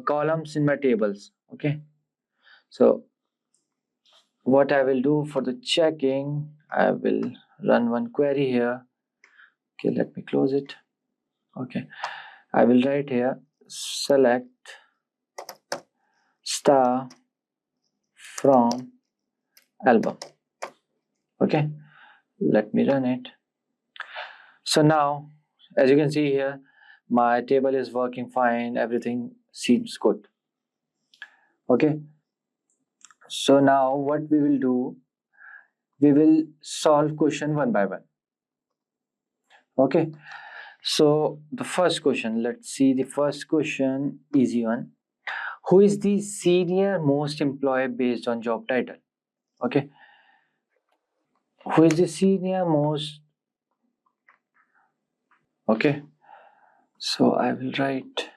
columns in my tables. Okay, so what I will do for the checking, I will run one query here. Okay, let me close it. Okay, I will write here select star from album. Okay, let me run it. So now, as you can see here, my table is working fine, everything seems good. Okay, so now what we will do, we will solve question one by one. Okay, so the first question, let's see the first question, easy one. Who is the senior most employee based on job title? Okay, who is the senior most? Okay, so I will write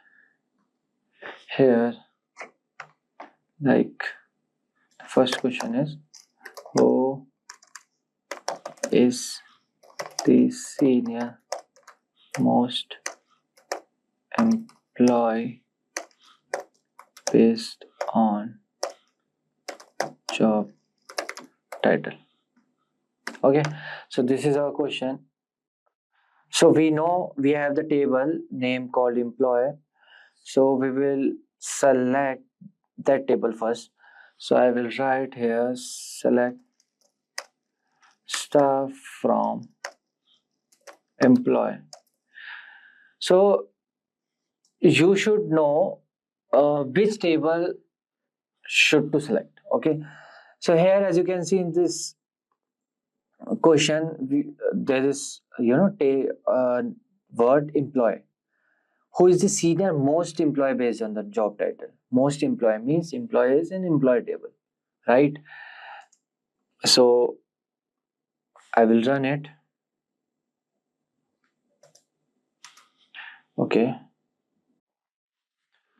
here like the first question is who is the senior most employee based on job title. Okay, so this is our question. So we know we have the table name called employee, so we will select that table first. So I will write here select star from employee. So you should know which table should to select. Okay, so here as you can see in this question, there is word employee. Who is the senior most employee based on the job title? Most employee means employee is in employee table, right? So I will run it. Okay,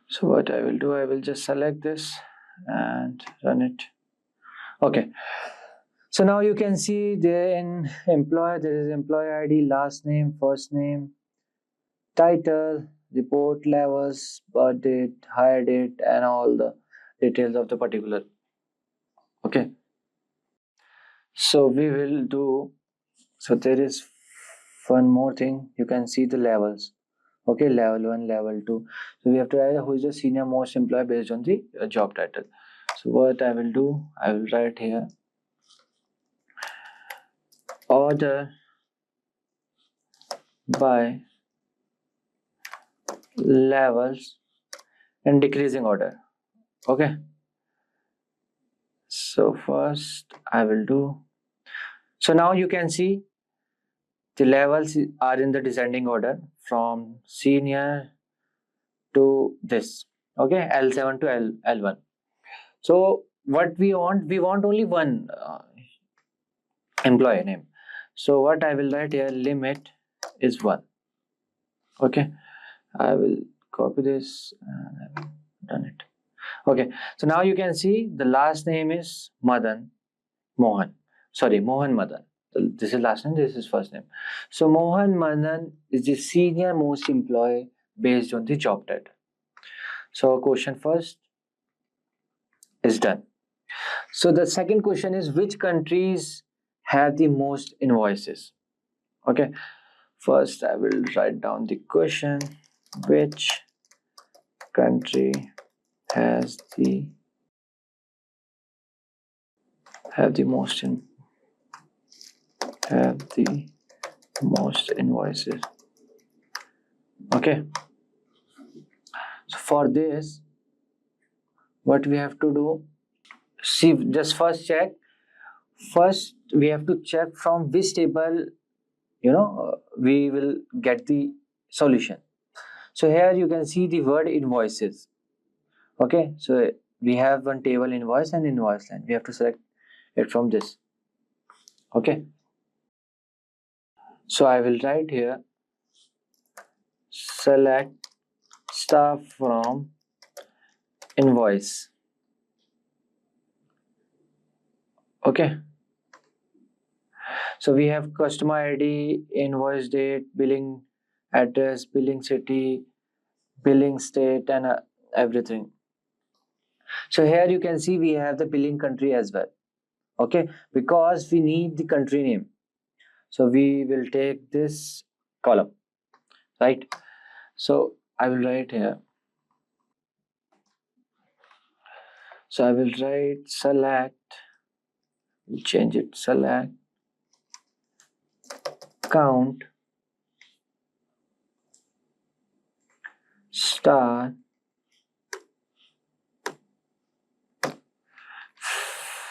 so what I will do, I will just select this and run it. Okay, so now you can see there in employee there is employee ID, last name, first name, title, report levels, birth date, hire date, and all the details of the particular. Okay, so we will do, so there is one more thing, you can see the levels. Okay, level 1, level 2. So we have to write who is the senior most employee based on the job title. So what I will do, I will write here order by levels in decreasing order. Okay, so first I will do, so now you can see the levels are in the descending order from senior to this. Okay, L7 to L1. So what we want only one employee name. So what I will write here, limit is 1. Okay, I will copy this and I will done it. Okay, so now you can see the last name is Mohan Madan. This is last name, this is first name. So Mohan Madan is the senior most employee based on the job title. So question first is done. So the second question is which countries have the most invoices? Okay, first I will write down the question, which country has the most have the most invoices. Okay, so for this, what we have to do, see, just first check. First, we have to check from which table, we will get the solution. So here you can see the word invoices. Okay, so we have one table, invoice and invoice line. We have to select it from this. Okay, so I will write here, select star from invoice. Okay, so we have customer ID, invoice date, billing address, billing city, billing state, and everything. So here you can see we have the billing country as well. Okay, because we need the country name, so we will take this column, right? So I will write here, so I will write select, change it, select count star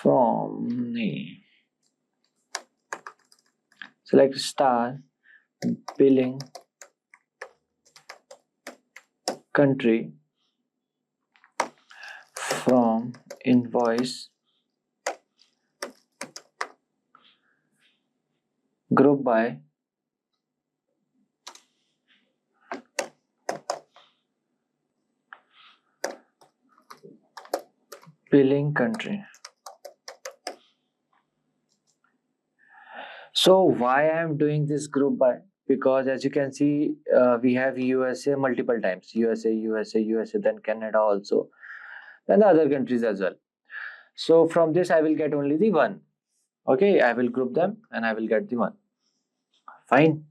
from name, select star billing country from invoice group by billing country. So why I am doing this group by? Because as you can see, we have USA multiple times, USA, then Canada also, then other countries as well. So from this I will get only the one. Okay, I will group them and I will get the one. Fine.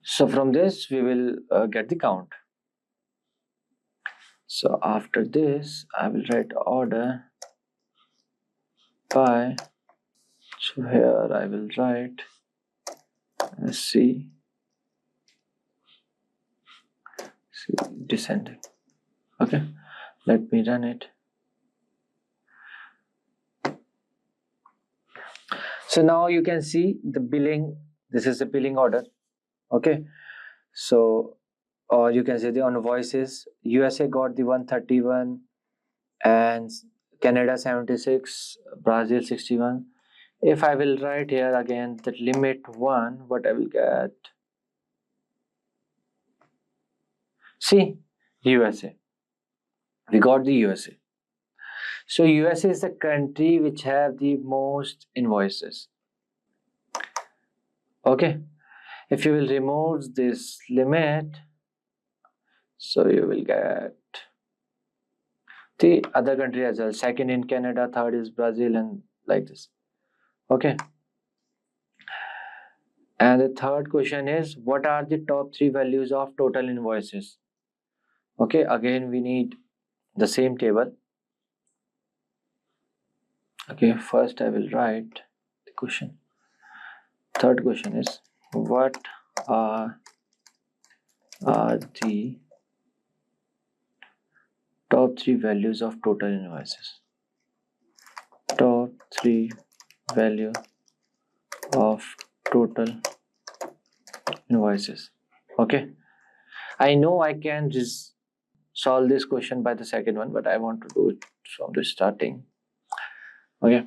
So from this we will get the count. So after this I will write order by. So here I will write C descending. Okay, let me run it. So now you can see the billing. This is the billing order. Okay, so or you can say the invoices. USA got the 131 and Canada 76, Brazil 61. If I will write here again that limit 1, what I will get? See, USA. We got the USA. So USA is the country which have the most invoices. Okay. If you will remove this limit, so you will get the other country as well. Second in Canada, third is Brazil, and like this. Okay. And the third question is, what are the top 3 values of total invoices? Okay, again we need the same table. Okay, first I will write the question. Third question is, what are the top 3 values of total invoices? Top 3 value of total invoices. Okay, I know I can just solve this question by the second one, but I want to do it from the starting. Okay,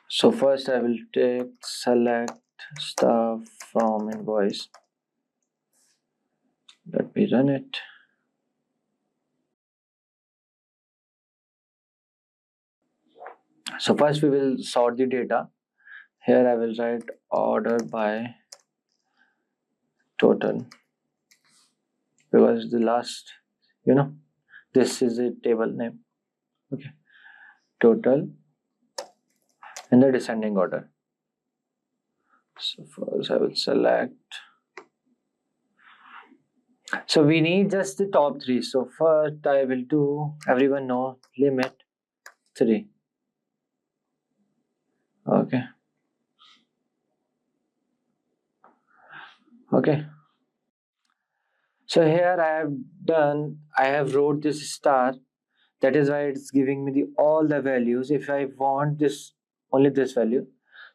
so first I will take select star from invoice. Let me run it. So first we will sort the data. Here I will write order by total, because the last, this is a table name. Okay, total in the descending order. So first I will select. So we need just the top 3. So first I will do, everyone know, limit 3. Okay, Okay, so here I have wrote this star. That is why it's giving me all the values. If I want this, only this value,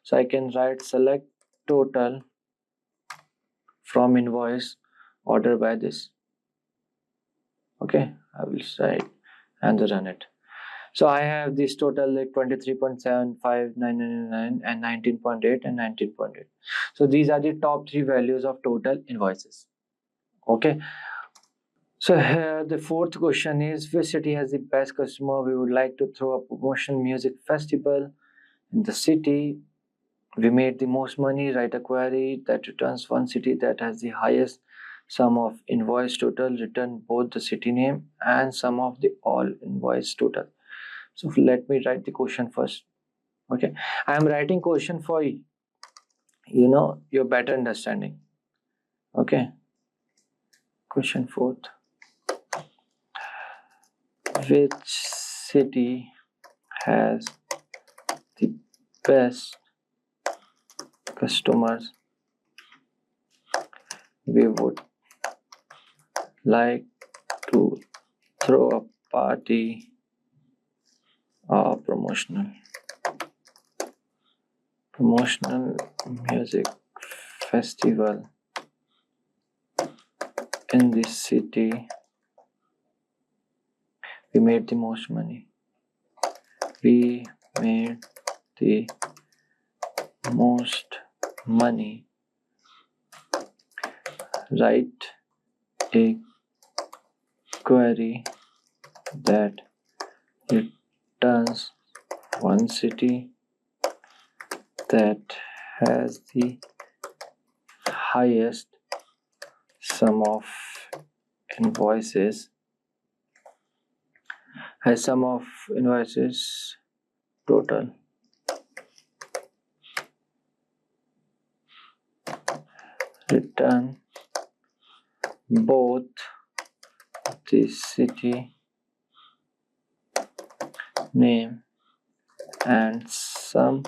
so I can write select total from invoice order by this. Okay, I will write and run it. So I have this total like 23.75999 and 19.8 and 19.8. So these are the top 3 values of total invoices. Okay, so here the fourth question is, which city has the best customer? We would like to throw a promotion music festival in the city. We made the most money. Write a query that returns one city that has the highest sum of invoice total. Return both the city name and sum of the all invoice total. So let me write the question first. Okay, I am writing question for your better understanding. Okay, question fourth. Which city has the best customers? We would like to throw a party or promotional music festival in this city. We made the most money. We made the most money. Write a query that returns one city that has the highest sum of invoices total. Return both the city name and sum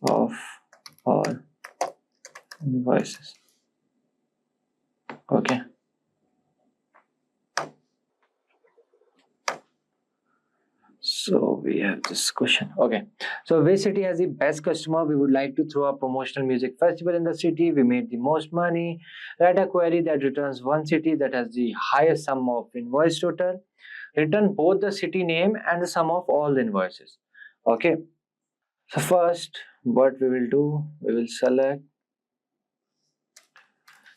of all invoices. Okay. So we have this question. Okay. So which city has the best customer? We would like to throw a promotional music festival in the city. We made the most money. Write a query that returns one city that has the highest sum of invoice total. Return both the city name and the sum of all the invoices. Okay. So first, what we will do, we will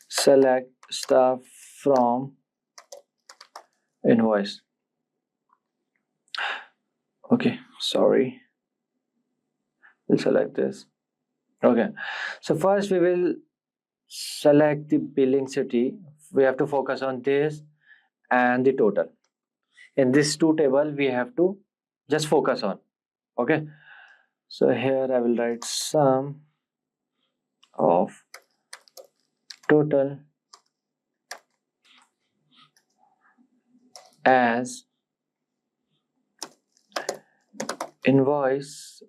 select stuff from invoice. Okay, sorry. We'll select this. Okay, so first we will select the billing city. We have to focus on this and the total. In this two table, we have to just focus on. Okay, so here I will write sum of total as invoice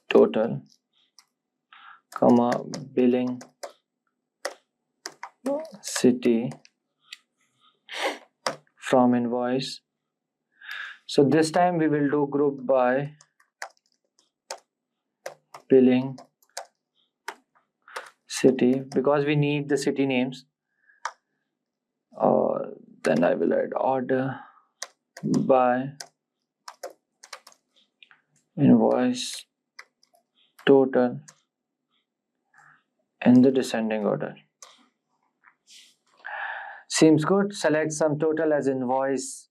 total, comma billing city from invoice. So this time we will do group by billing city because we need the city names. Then I will add order by invoice total in the descending order. Seems good. Select sum total as invoice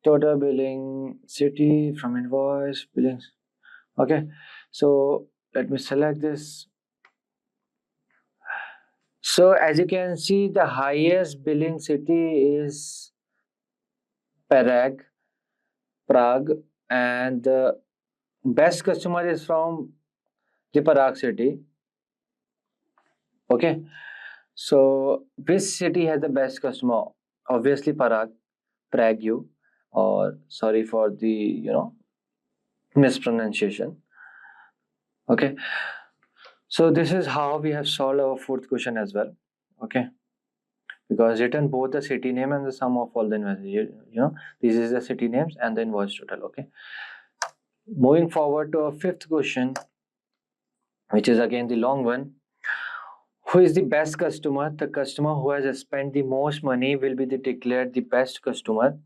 total billing city from invoice billings. Okay, so let me select this. So as you can see, the highest billing city is Prague, and the best customer is from the Prague city. Okay, so which city has the best customer? Obviously Prague, you, or sorry for the mispronunciation. Okay, So this is how we have solved our fourth question as well. Okay, because written both the city name and the sum of all the invoices. This is the city names and the invoice total. Okay, moving forward to our fifth question, which is again the long one. Who is the best customer? The customer who has spent the most money will be declared the best customer.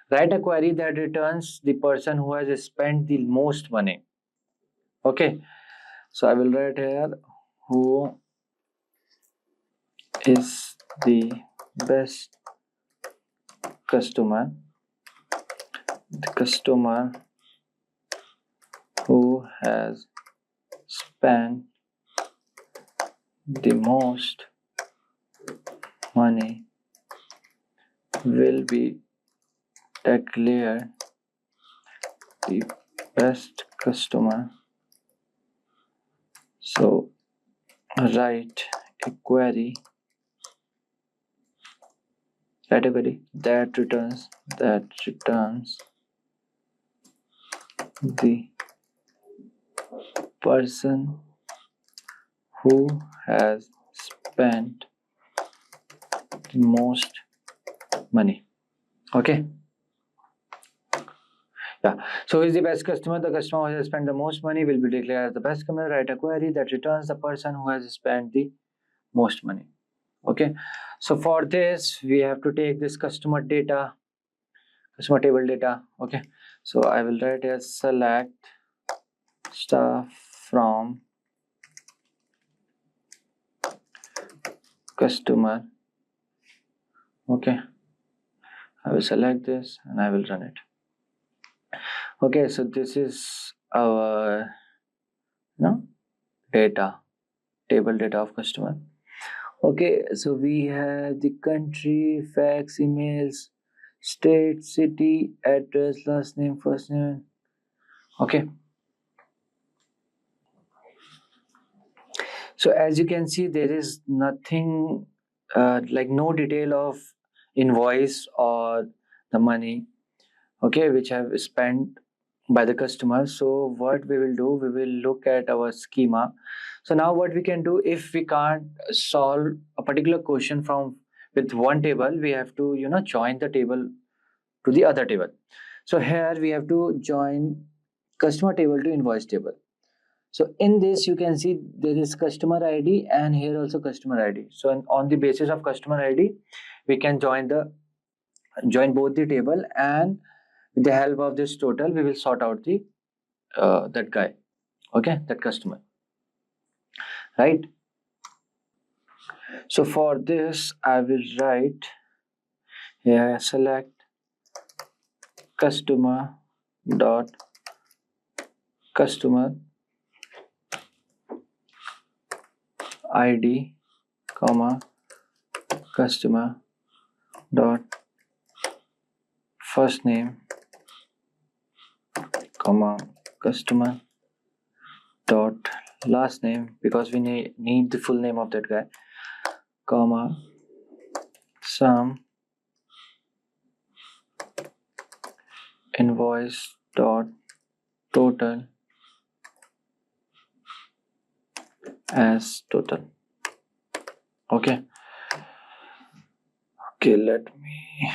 Write a query that returns the person who has spent the most money. Okay, so I will write here who is the best customer. The customer who has spent the most money will be declared the best customer. So write a query that returns the person who has spent the most money. Okay, yeah, so who is the best customer? The customer who has spent the most money will be declared as the best customer. Write a query that returns the person who has spent the most money. Okay, so for this we have to take this customer table data. Okay, so I will write as select stuff from customer. Okay, I will select this and I will run it. Okay, so this is our table data of customer. Okay, so we have the country, fax, emails, state, city, address, last name, first name. Okay, so as you can see, there is nothing like no detail of invoice or the money, okay, which have spent by the customer. So what we will do, we will look at our schema. So now what we can do, if we can't solve a particular question from with one table, we have to join the table to the other table. So here we have to join customer table to invoice table. So in this you can see there is customer ID and here also customer ID. So on the basis of customer ID we can join both the table, and with the help of this total we will sort out the that guy, okay, that customer, right? So for this I will write here select customer dot customer ID comma customer dot first name comma customer dot last name, because we need the full name of that guy, comma sum invoice dot total as total. Okay, let me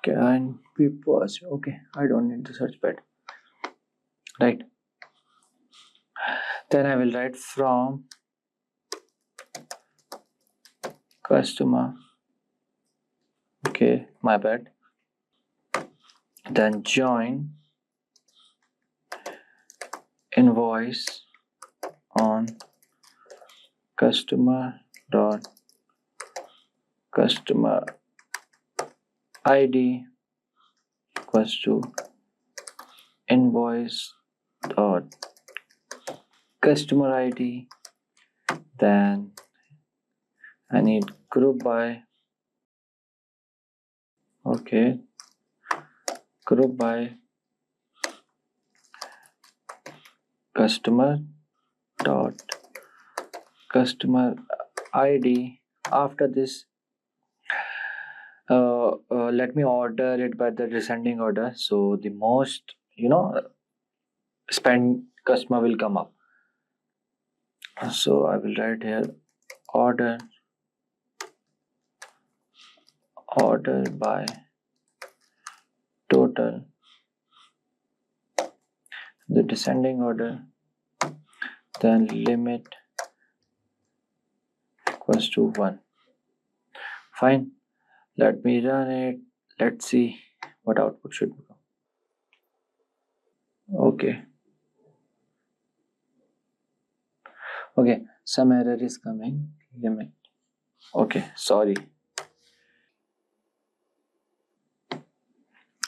can be pause. Okay, I don't need the search pad, right? Then I will write from customer, okay, my bad, then join invoice on customer dot customer ID equals to invoice dot customer ID, then I need group by, okay, group by customer dot customer ID. After this let me order it by the descending order, so the most spend customer will come up. So I will write here order by total, the descending order, then limit equals to 1. Fine. Let me run it. Let's see what output should become. Okay, some error is coming. Limit. Okay, sorry.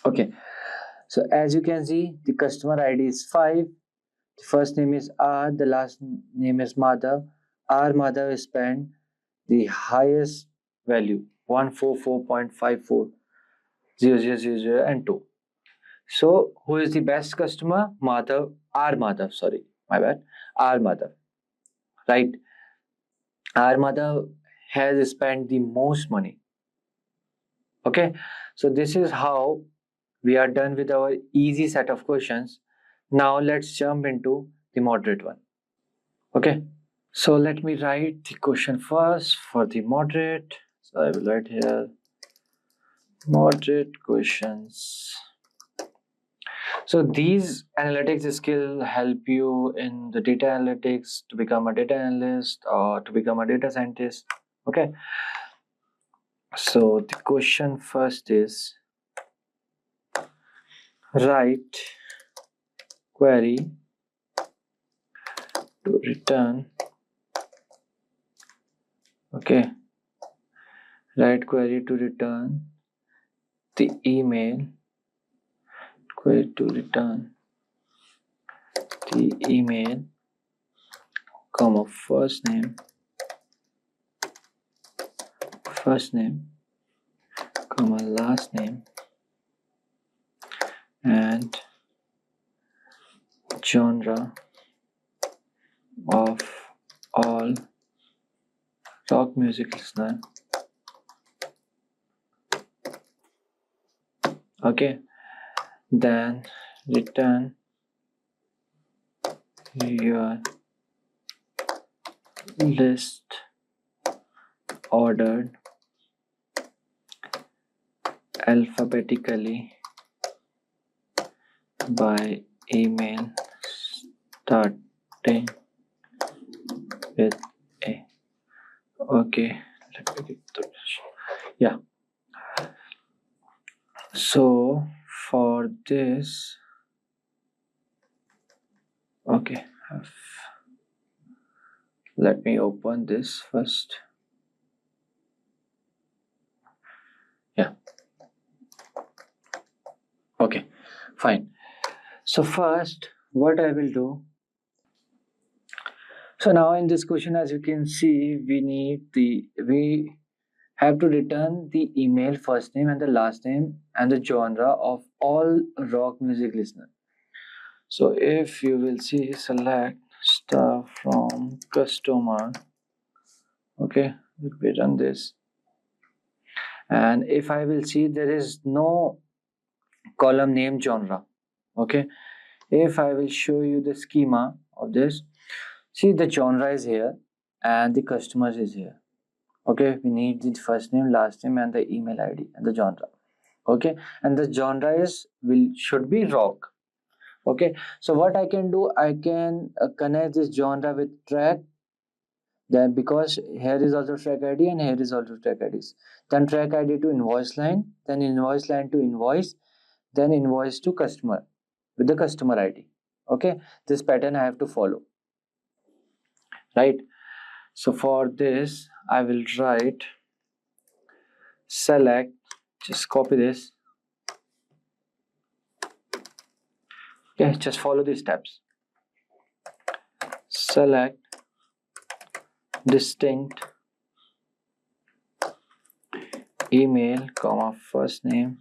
Okay, so as you can see, the customer ID is 5. The first name is R, the last name is Madhav. R Madhav spent the highest value 144.540000 and 2. So who is the best customer? Madhav, R Madhav, sorry, my bad. R Madhav, right? R Madhav has spent the most money. Okay, so this is how we are done with our easy set of questions. Now let's jump into the moderate one. Okay, so let me write the question first for the moderate. So I will write here moderate questions. So these analytics skill help you in the data analytics to become a data analyst or to become a data scientist. Okay, so the question first is write query to return. Okay, write query to return the email, query to return the email, comma first name, comma last name, and genre of all rock music listener. Okay, then return your list ordered alphabetically by email starting with A. Okay, let me get this. Yeah. So for this, okay, let me open this first. Yeah. Okay, fine. So first, what I will do. So now in this question, as you can see, we have to return the email, first name and the last name and the genre of all rock music listener. So if you will see, select stuff from customer. Okay, let me run this. And if I will see, there is no column name genre. Okay, if I will show you the schema of this, see the genre is here and the customers is here. Okay, we need the first name, last name and the email ID and the genre. Okay, and the genre should be rock. Okay, so what I can do, I can connect this genre with track. Then because here is also track ID and here is also track IDs. Then track ID to invoice line, then invoice line to invoice, then invoice to customer with the customer ID. Okay, this pattern I have to follow. Right. So for this, I will write select, just copy this. Okay, just follow these steps. Select distinct email, comma first name,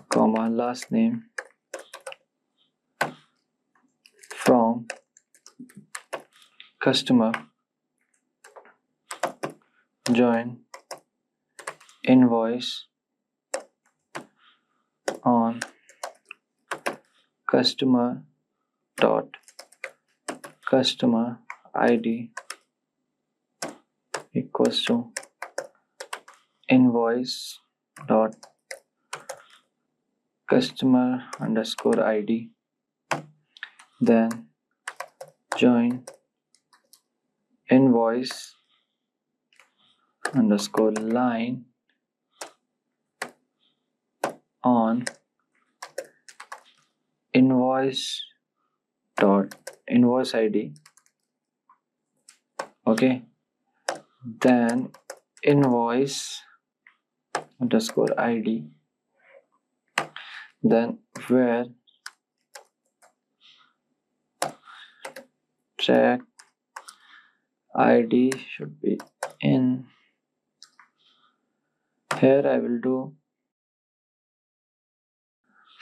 comma last name from customer, join invoice on customer dot customer ID equals to invoice dot customer underscore ID, then join invoice underscore line on invoice dot invoice ID. Okay, then invoice underscore ID, then where track ID should be in. Here I will do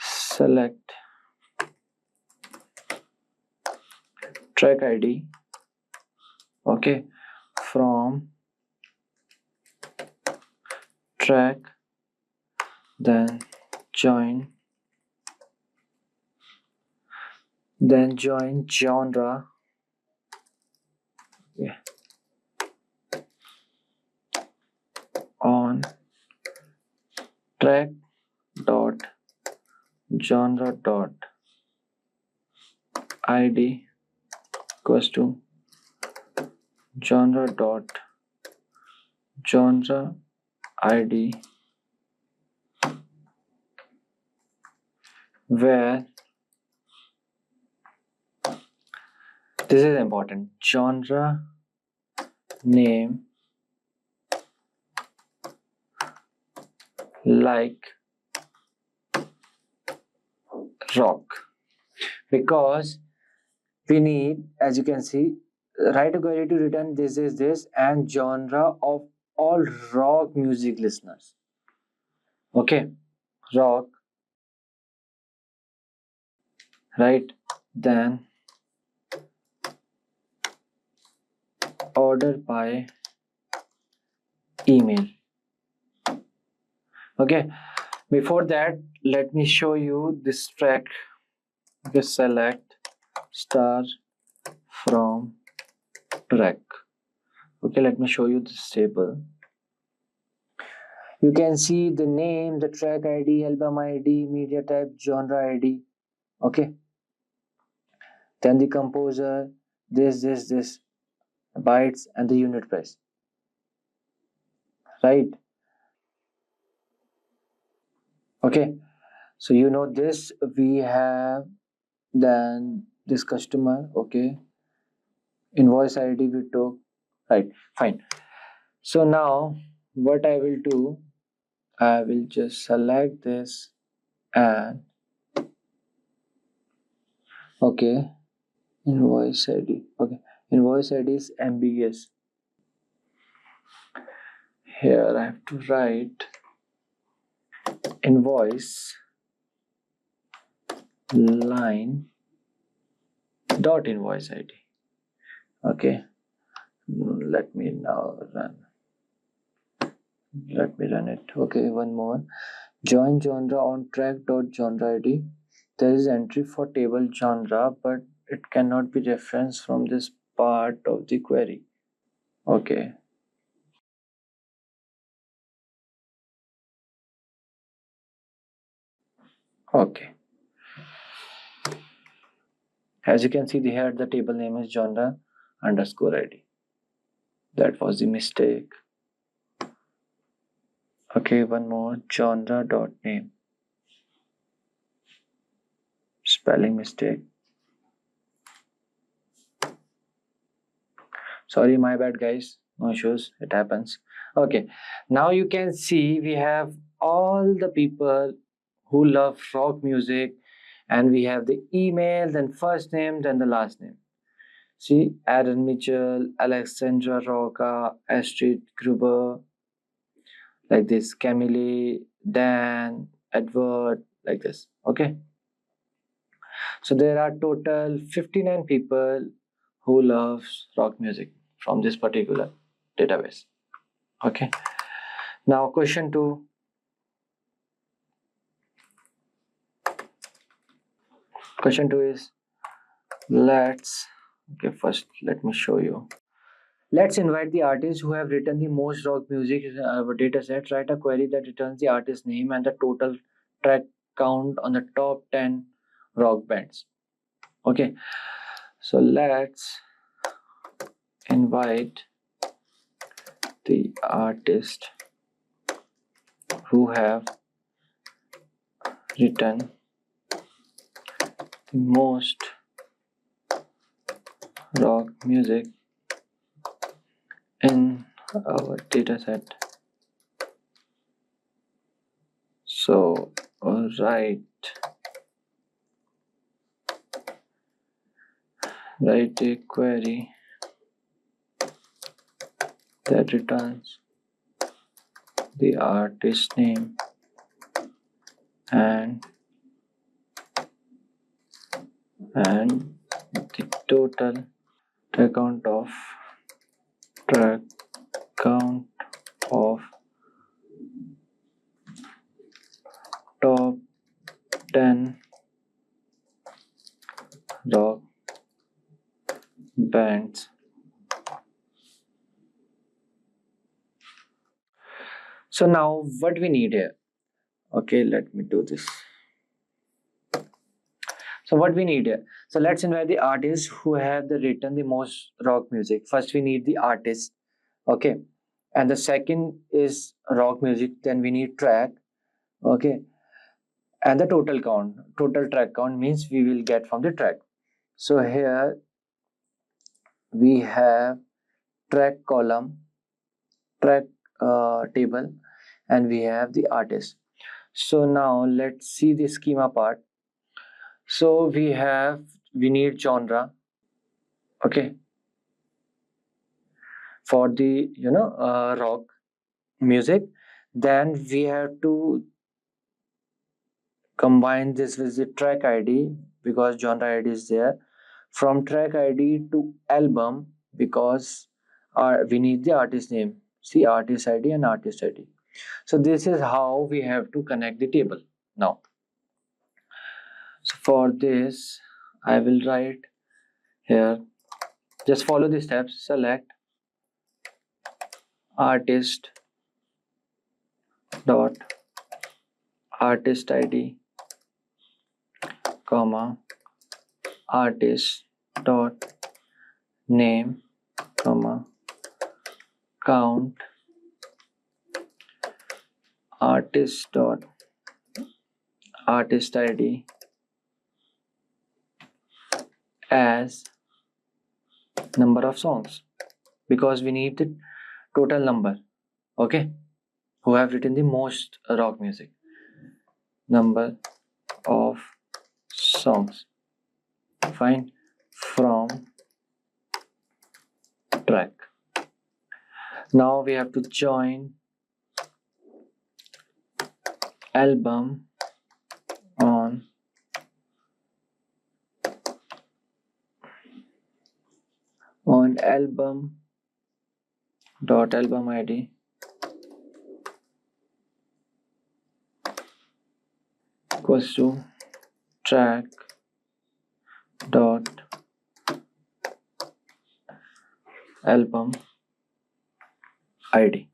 select track ID, okay, from track, then join genre, yeah, on track dot genre dot id equals to genre dot genre id, where this is important, genre name like rock, because we need, as you can see, write a query to return this is this and genre of all rock music listeners. Okay, rock, right? Then order by email. Okay, before that let me show you this track. Okay, select star from track. Okay, let me show you this table. You can see the name, the track ID, album ID, media type, genre ID. Okay, then the composer, this, bytes, and the unit price. Right? Okay, so you know this, we have then this customer. Okay, invoice ID we took. Right, fine. So now what I will do, I will just select this and okay, invoice ID. Okay, invoice ID is ambiguous. Here I have to write invoice line dot invoice ID. Okay, let me now run. Let me run it. Okay, one more. Join genre on track dot genre ID. There is entry for table genre, but it cannot be referenced from this part of the query. Okay. Okay. As you can see here, the table name is genre underscore ID. That was the mistake. Okay, one more, genre dot name. Spelling mistake. Sorry, my bad guys. No issues, it happens. Okay, now you can see we have all the people who love rock music, and we have the email, then first name, then the last name. See, Aaron Mitchell, Alexandra Roca, Astrid Gruber, like this, Camille, Dan, Edward, like this. Okay, so there are total 59 people who loves rock music from this particular database. Okay, now question 2. Question 2 is, let's Okay, first let me show you. Let's invite the artists who have written the most rock music in our data set. Write a query that returns the artist name and the total track count on the top 10 rock bands. Okay, so let's invite the artists who have written the most rock music in our dataset. So write a query that returns the artist name and the total track count of top 10 rock bands. So now what we need here? Okay, let me do this. So what we need here? So let's invite the artists who have written the most rock music. First we need the artist. Okay, and the second is rock music. Then we need track. Okay, and the total track count means we will get from the track. So here we have track column, track table, and we have the artist. So now let's see the schema part. So we need genre. Okay, for the rock music. Then we have to combine this with the track ID because genre ID is there. From track ID to album because we need the artist name. See artist ID and artist ID. So this is how we have to connect the table. Now, so for this, I will write here. Just follow the steps. Select artist dot artist ID comma artist dot name comma count artist dot artist ID as number of songs because we need the total number. Okay, who have written the most rock music, number of songs, find from track. Now we have to join album on album dot album ID equals to track dot album ID.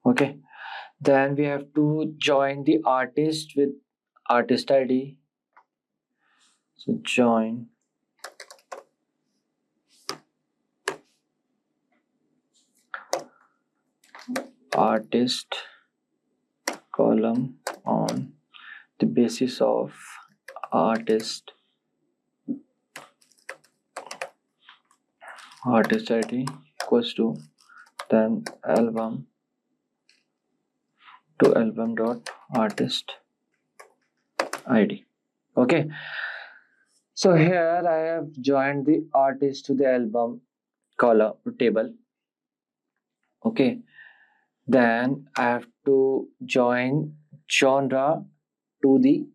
Okay, then we have to join the artist with artist ID. So join artist column on the basis of artist ID equals to then album to album dot artist ID. Okay, so here I have joined the artist to the album column table. Okay, then I have to join genre to the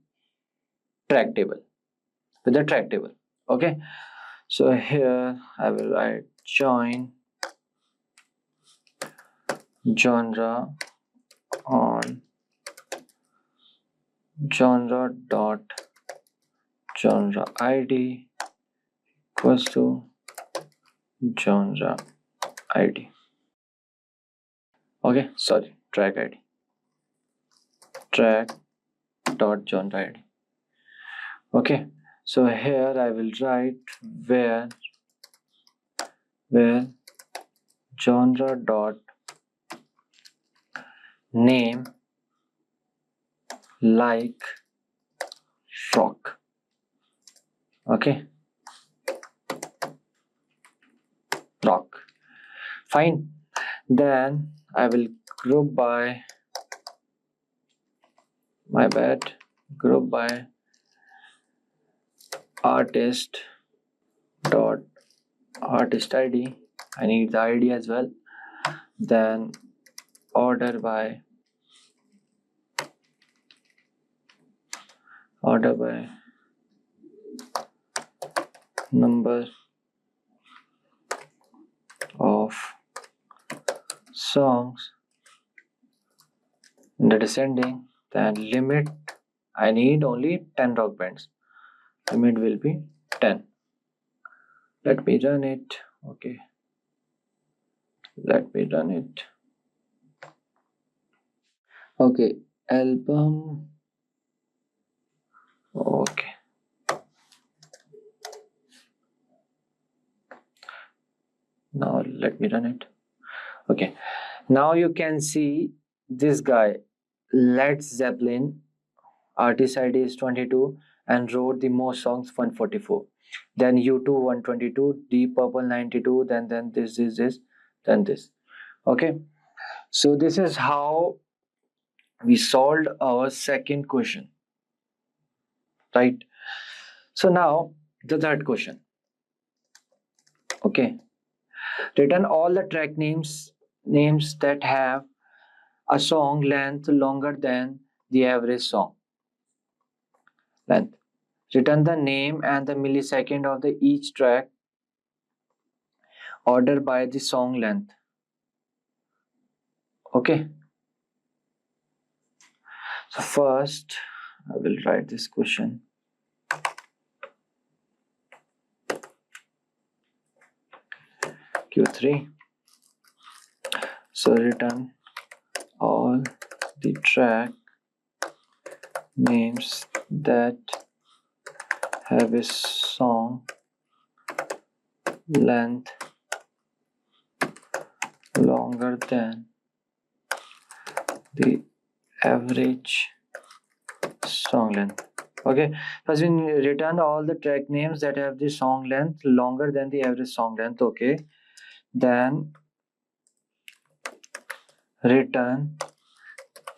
track table with the track table. Okay, so here I will write join genre on genre dot genre ID equals to genre ID. Okay, sorry, track ID. Track dot genre ID. Okay, so here I will write where genre dot name like frock. Okay, rock. Fine. Then I will group by, my bad, group by artist dot artist ID. I need the ID as well. Then order by number of songs in the descending. Then limit, I need only 10 rock bands. Limit will be 10. Let me run it. Okay, let me run it. Okay, album. Okay, now let me run it. Okay, now you can see this guy, Led Zeppelin, artist ID is 22 and wrote the most songs 144. Then U2 122, Deep Purple 92, then this, then this. Okay, so this is how we solved our second question, right? So now the third question. Okay, return all the track names that have a song length longer than the average song length. Return the name and the millisecond of the each track ordered by the song length. Okay, so first I will write this question. Q3. So return all the track names that have a song length longer than the average song length. Okay, first we return all the track names that have the song length longer than the average song length. Okay, then return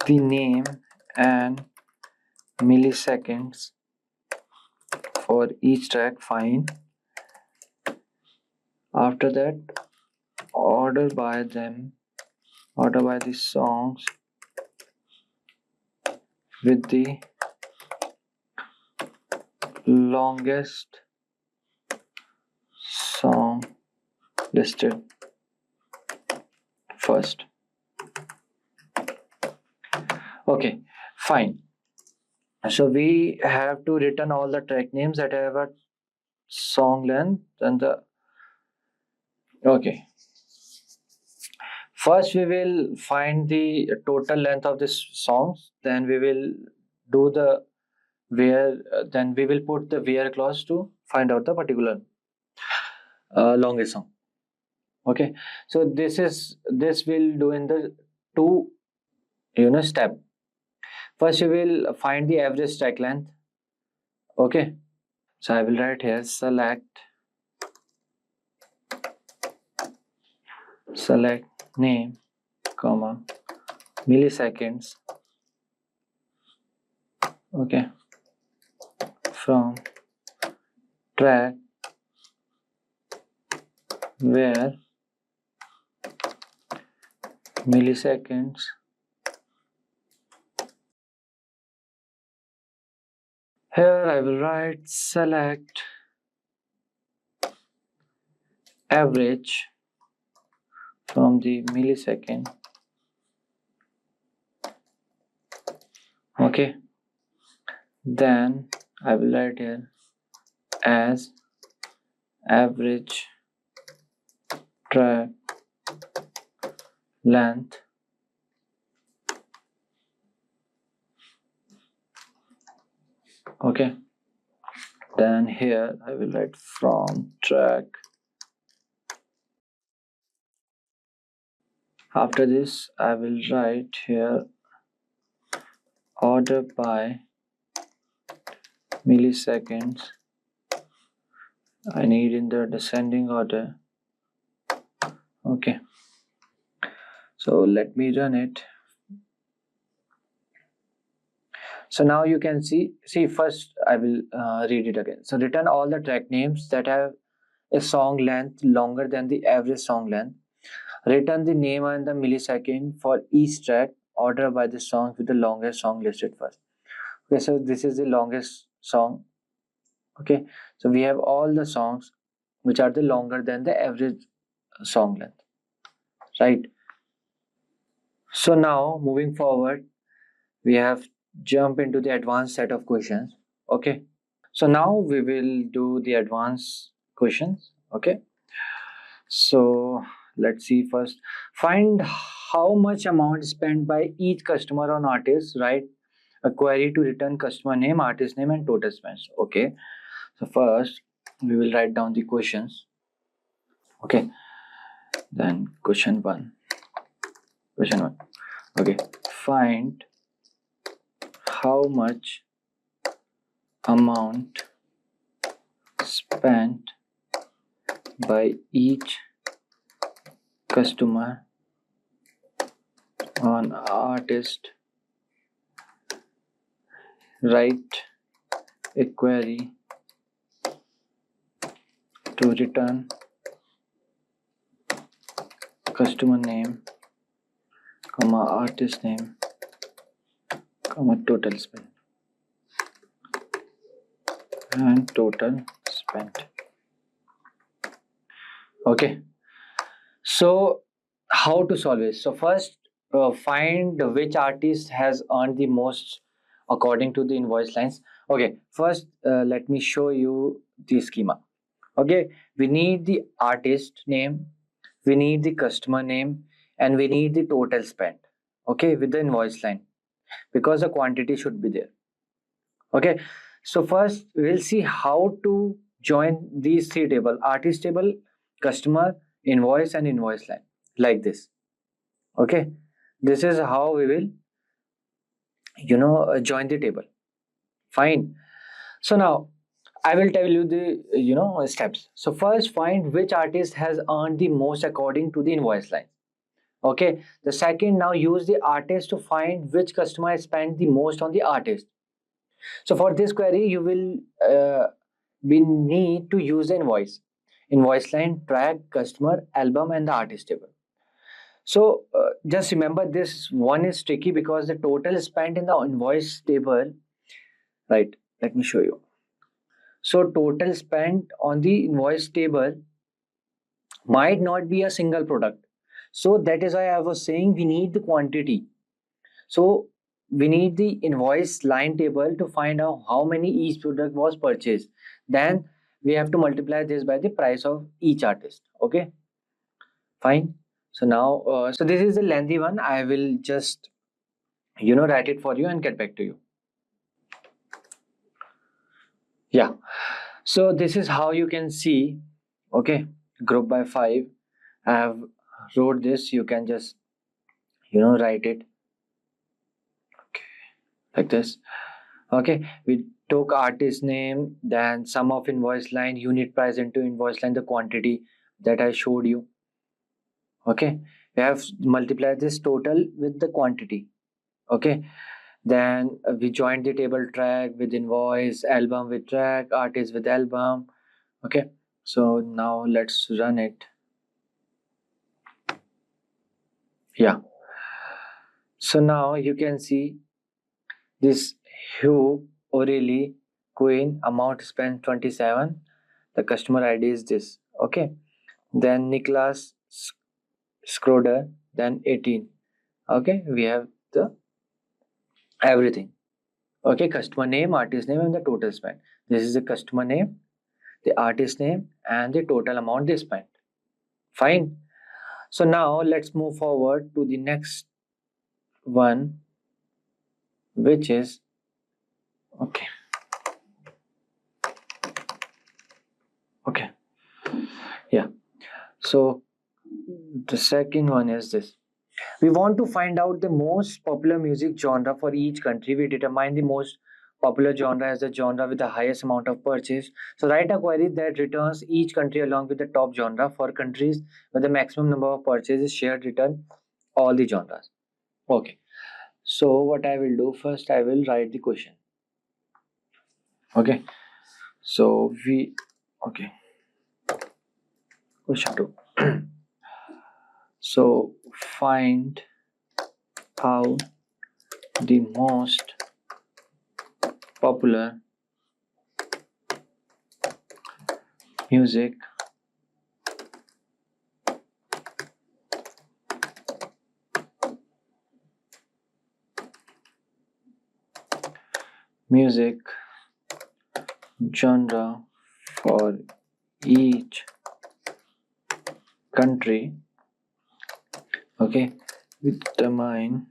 the name and milliseconds for each track. Fine. After that, order by the songs with the longest song listed first. Okay, fine. So we have to return all the track names that have a song length and the okay. First we will find the total length of this songs, then we will do the where then we will put the where clause to find out the particular longest song. Okay, so this will do in the two step. First we will find the average track length. Okay, so I will write here select name comma milliseconds. Okay, from track where milliseconds here I will write select average from the millisecond. Okay, then I will write here as average track length, okay. Then here I will write from track. After this I will write here order by milliseconds. I need in the descending order, okay. So let me run it. So now you can see first I will read it again. So return all the track names that have a song length longer than the average song length. Return the name and the millisecond for each track. Order by the song with the longest song listed first. Okay, so this is the longest song. Okay, so we have all the songs which are the longer than the average song length, right? So now moving forward, we have jump into the advanced set of questions. Okay, so now we will do the advanced questions. Okay, so let's see first. Find how much amount spent by each customer on artist. Write a query to return customer name, artist name, and total spends. Okay, so first we will write down the questions. Okay, then question one. Okay, find how much amount spent by each customer on artist. Write a query to return customer name, comma artist name, comma total spend and total spent. Okay, so how to solve it? So first find which artist has earned the most according to the invoice lines. Okay, first let me show you the schema. Okay, we need the artist name, we need the customer name, and we need the total spent, okay, with the invoice line, because the quantity should be there. Okay, so first we'll see how to join these three tables: artist table, customer, invoice, and invoice line, like this. Okay, this is how we will join the table. Fine. So now I will tell you the steps. So first find which artist has earned the most according to the invoice line. Okay, the second, now use the artist to find which customer has spent the most on the artist. So for this query you will we need to use the invoice line, track, customer, album, and the artist table. So just remember, this one is tricky because the total spent in the invoice table, right? Let me show you. So total spent on the invoice table might not be a single product. So that is why I was saying we need the quantity. So we need the invoice line table to find out how many each product was purchased. Then we have to multiply this by the price of each artist. Okay, fine. So now, so this is a lengthy one. I will just write it for you and get back to you. Yeah, so this is how you can see. Okay, group by 5. I have wrote this. You can just write it, okay, like this. Okay, we took artist name, then sum of invoice line, unit price into invoice line, the quantity that I showed you. Okay, we have multiplied this total with the quantity. Okay, then we joined the table track with invoice, album with track, artist with album. Okay, so now let's run it. Yeah, so now you can see this Hugh, O'Reilly, Queen, amount spent 27. The customer ID is this. Okay, then Nicholas Schroeder, then 18. Okay, we have the everything. Okay, customer name, artist name, and the total spent. This is the customer name, the artist name, and the total amount they spent. Fine. So now let's move forward to the next one, which is okay. Yeah. So the second one is this. We want to find out the most popular music genre for each country. We determine the most popular genre as the genre with the highest amount of purchase. So write a query that returns each country along with the top genre. For countries with the maximum number of purchases shared, return all the genres. Okay. So what I will do first, I will write the question. Okay. So okay. Question 2. So find out the most popular music genre for each country. Okay, determine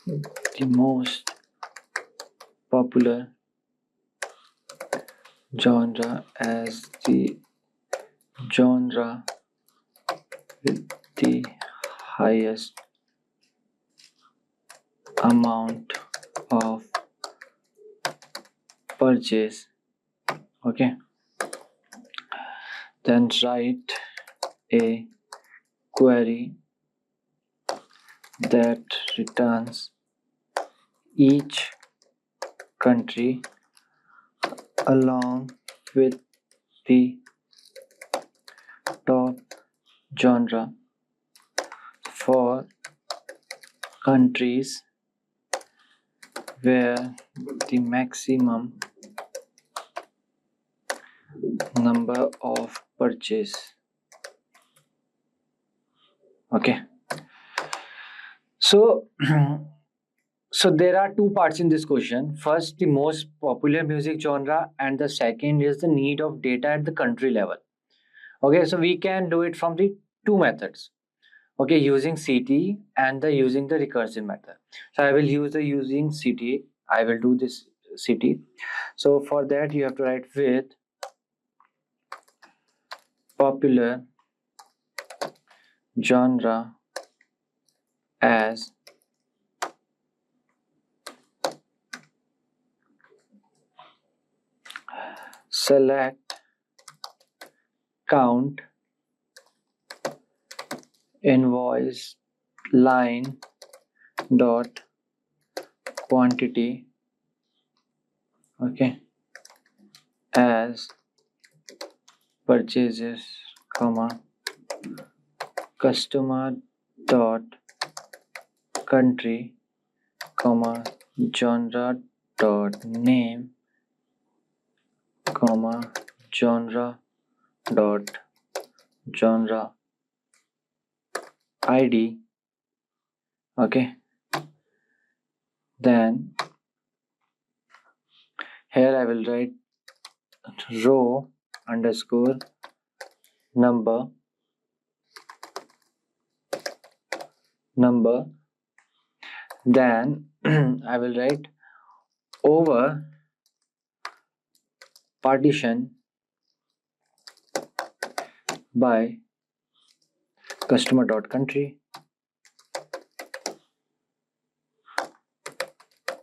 the most popular genre as the genre with the highest amount of purchase. Okay, then write a query that returns each country along with the top genre for countries where the maximum number of purchase. Okay, so so there are two parts in this question. First, the most popular music genre, and the second is the need of data at the country level. Okay, so we can do it from the two methods. Okay, using CTE and using the recursive method. So I will use the using CTE. I will do this CTE. So for that you have to write with popular genre as select count invoice line dot quantity. Okay, as purchases comma customer dot country comma genre dot name comma genre dot genre id. Okay, then here I will write row underscore number then I will write over partition by customer dot country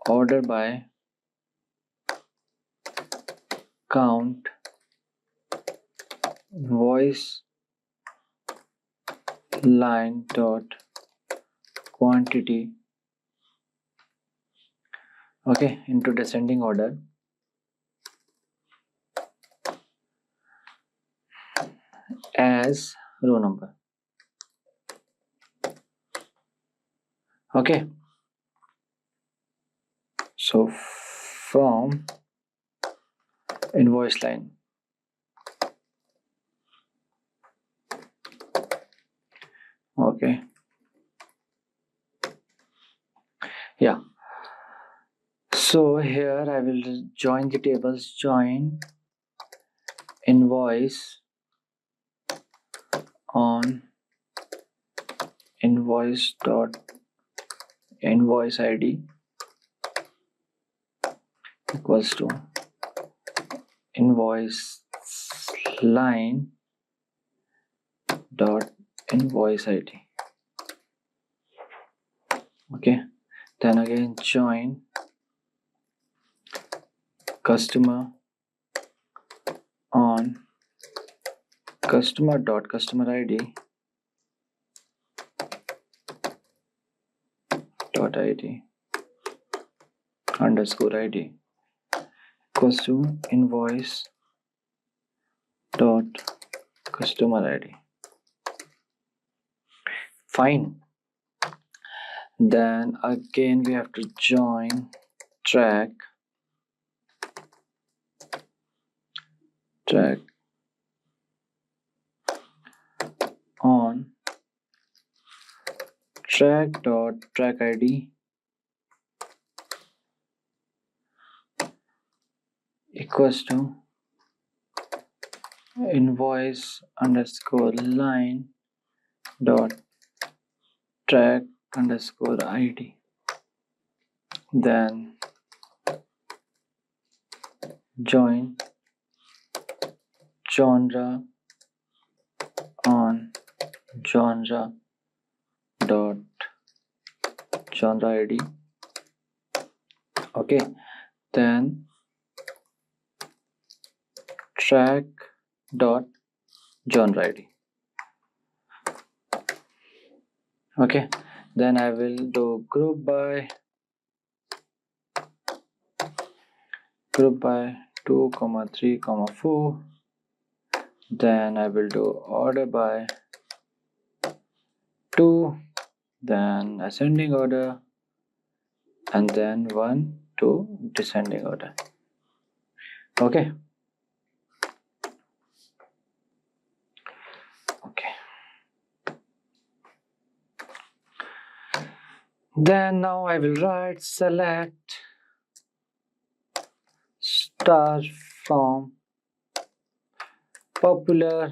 order by count voice line dot quantity. Okay, into descending order as row number. Okay, so from invoice line. Okay, yeah, so here I will join the tables, join invoice on invoice dot invoice id equals to invoice line dot invoice id. Okay, then again join customer on customer dot customer id dot id underscore id equals to invoice dot customer id. Fine. Then again we have to join track on track dot track id equals to invoice underscore line dot track underscore id. Then join genre on genre dot genre id. Okay, then track dot genre id. Okay, then I will do group by 2, 3, 4. Then I will do order by 2, then ascending order, and then 1 to descending order. Okay. Then now I will write select star from popular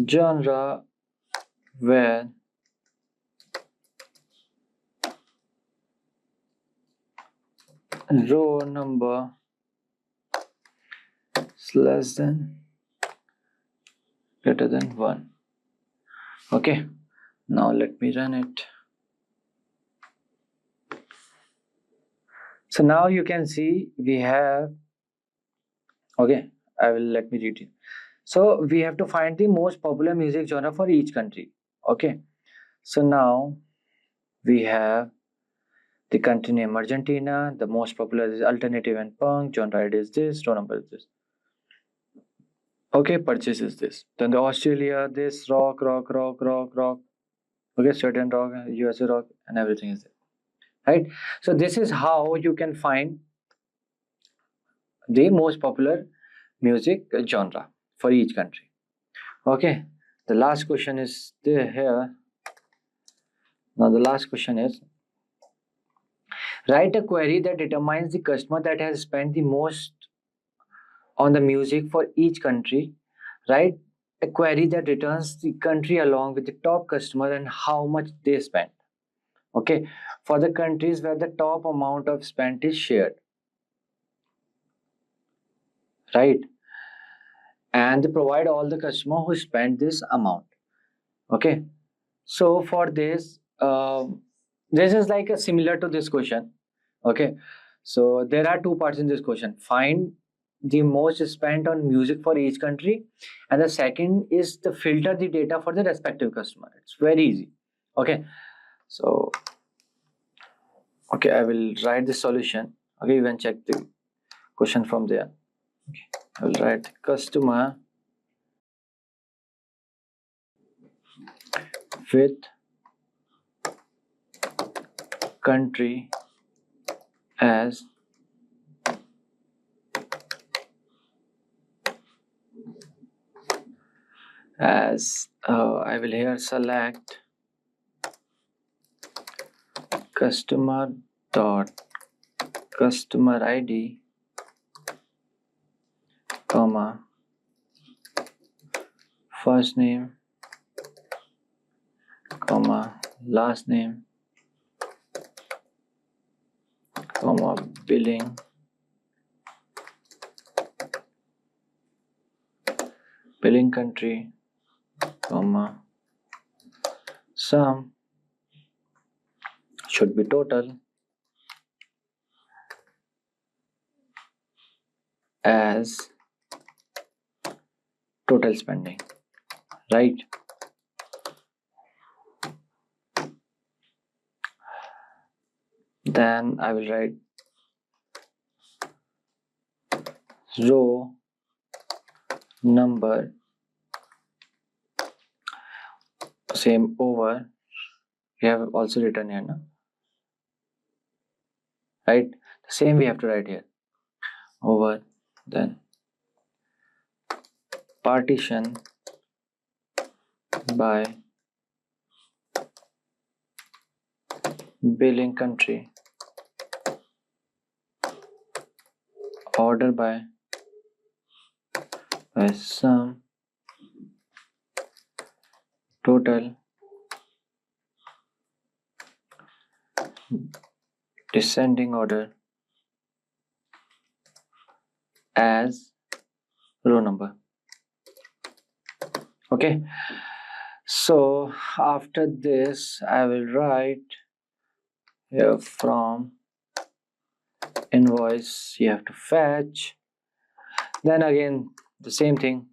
genre where row number is less than greater than 1. Okay, now let me run it. So now you can see we have, okay, let me read it. So we have to find the most popular music genre for each country. Okay, so now we have the country name Argentina, the most popular is alternative and punk, genre ID is this, row number is this. Okay, purchase is this. Then the Australia, this rock. Okay, certain rock, USA rock, and everything is there. Right? So this is how you can find the most popular music genre for each country. Okay, the last question is there here. Now the last question is, write a query that determines the customer that has spent the most on the music for each country. Write a query that returns the country along with the top customer and how much they spent. Okay, for the countries where the top amount of spent is shared, right? And they provide all the customer who spent this amount. Okay, so for this, this is like a similar to this question. Okay, so there are two parts in this question. Find the most spent on music for each country, and the second is to filter the data for the respective customer. It's very easy. Okay, so okay, I will write the solution. Okay, you can check the question from there. Okay, I will write customer with country as I will here select customer dot customer ID comma, first name, comma, last name, comma, billing, billing country, comma, sum should be total as total spending, right? Then I will write row number, same over, we have also written here, no? Right? The same we have to write here, over, then partition by billing country, order by sum, total, descending order as row number. Okay, so after this I will write here from invoice you have to fetch, then again the same thing,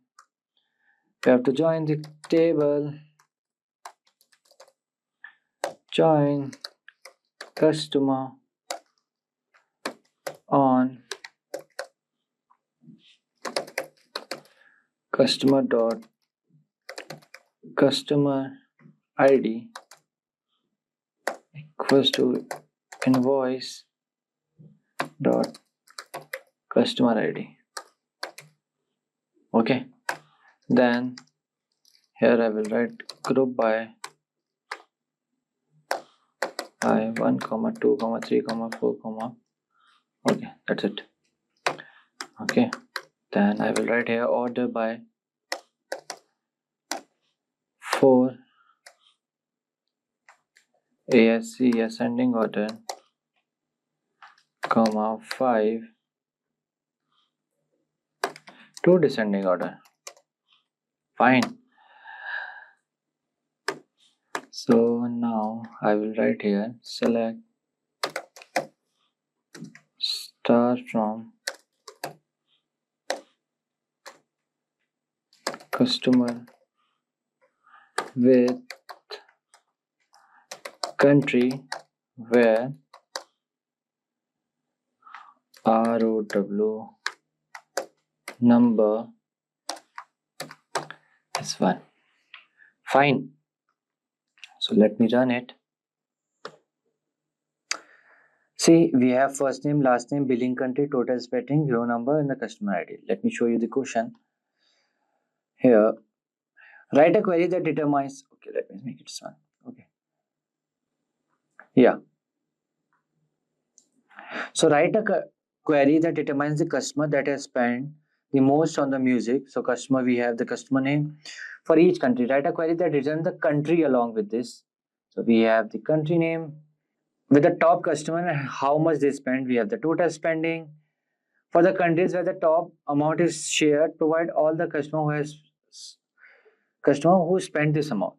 you have to join the table, join customer on customer dot customer ID equals to invoice dot customer ID. Okay, then here I will write group by I1, 2, 3, 4, okay, that's it. Okay, then I will write here order by 4 ASC ascending order, 5 to descending order. Fine. So now I will write here select start from customer with country where ROW number is 1. Fine. So let me run it. See, we have first name, last name, billing country, total spending, row number, and the customer ID. Let me show you the question. Here, write a query that determines. Okay, let me make it one. Okay. Yeah. So write a query that determines the customer that has spent the most on the music. So customer, we have the customer name. For each country, write a query that returns the country along with this. So we have the country name with the top customer and how much they spend. We have the total spending. For the countries where the top amount is shared, provide all the customer who spent this amount.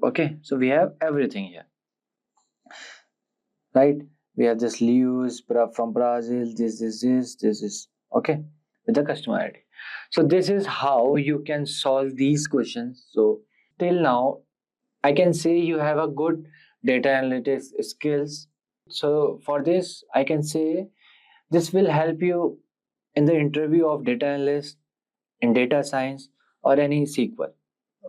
Okay, so we have everything here, right? We have this Lewis from Brazil, this is okay with the customer ID. So this is how you can solve these questions. So till now I can say you have a good data analytics skills. So for this I can say this will help you in the interview of data analyst, in data science, or any SQL.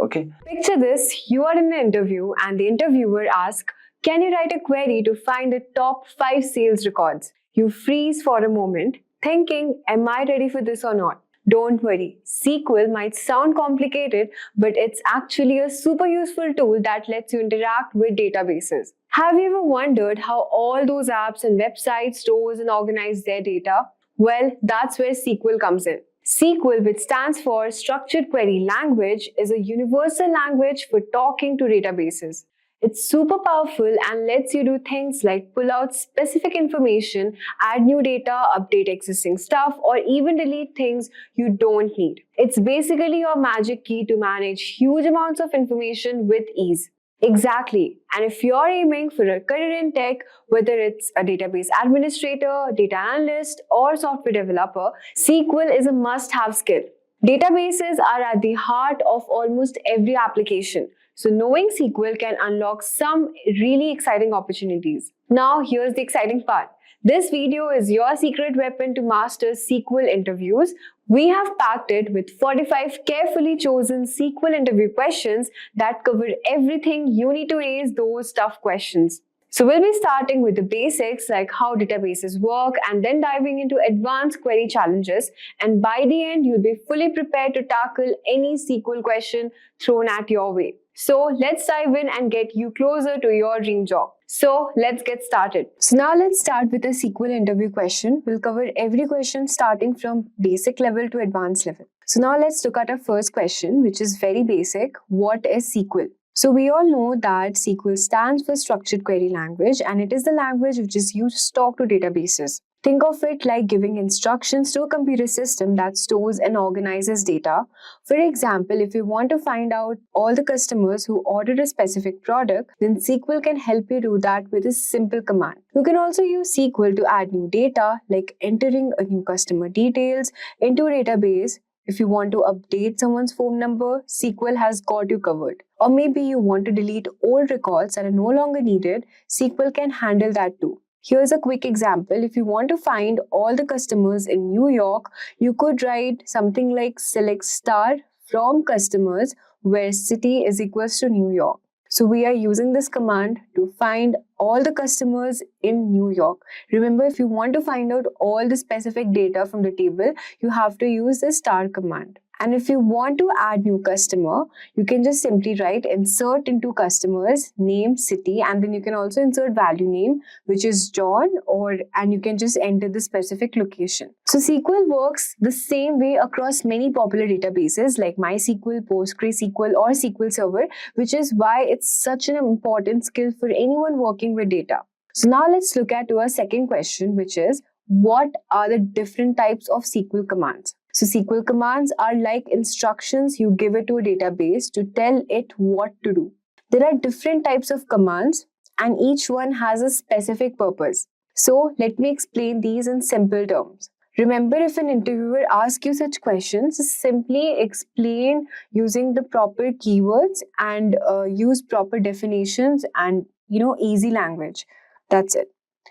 Okay. Picture this, you are in an interview and the interviewer asks, can you write a query to find the top 5 sales records? You freeze for a moment, thinking, am I ready for this or not? Don't worry, SQL might sound complicated, but it's actually a super useful tool that lets you interact with databases. Have you ever wondered how all those apps and websites store and organize their data? Well, that's where SQL comes in. SQL, which stands for Structured Query Language, is a universal language for talking to databases. It's super powerful and lets you do things like pull out specific information, add new data, update existing stuff, or even delete things you don't need. It's basically your magic key to manage huge amounts of information with ease. Exactly. And if you're aiming for a career in tech, whether it's a database administrator, data analyst, or software developer, SQL is a must-have skill. Databases are at the heart of almost every application. So knowing SQL can unlock some really exciting opportunities. Now here's the exciting part. This video is your secret weapon to master SQL interviews. We have packed it with 45 carefully chosen SQL interview questions that cover everything you need to ace those tough questions. So we'll be starting with the basics like how databases work and then diving into advanced query challenges, and by the end you'll be fully prepared to tackle any SQL question thrown at your way. So let's dive in and get you closer to your dream job. So let's get started. So now let's start with a SQL interview question. We'll cover every question starting from basic level to advanced level. So now let's look at our first question, which is very basic. What is SQL? So we all know that SQL stands for Structured Query Language, and it is the language which is used to talk to databases. Think of it like giving instructions to a computer system that stores and organizes data. For example, if you want to find out all the customers who ordered a specific product, then SQL can help you do that with a simple command. You can also use SQL to add new data, like entering a new customer details into a database. If you want to update someone's phone number, SQL has got you covered. Or maybe you want to delete old records that are no longer needed, SQL can handle that too. Here's a quick example. If you want to find all the customers in New York, you could write something like select star from customers where city is equals to New York. So we are using this command to find all the customers in New York. Remember, if you want to find out all the specific data from the table, you have to use the star command. And if you want to add new customer, you can just simply write insert into customers, name, city, and then you can also insert value name, which is John, and you can just enter the specific location. So SQL works the same way across many popular databases like MySQL, PostgreSQL, or SQL Server, which is why it's such an important skill for anyone working with data. So now let's look at our second question, which is what are the different types of SQL commands? So SQL commands are like instructions you give it to a database to tell it what to do. There are different types of commands and each one has a specific purpose. So let me explain these in simple terms. Remember, if an interviewer asks you such questions, simply explain using the proper keywords and use proper definitions and easy language. That's it.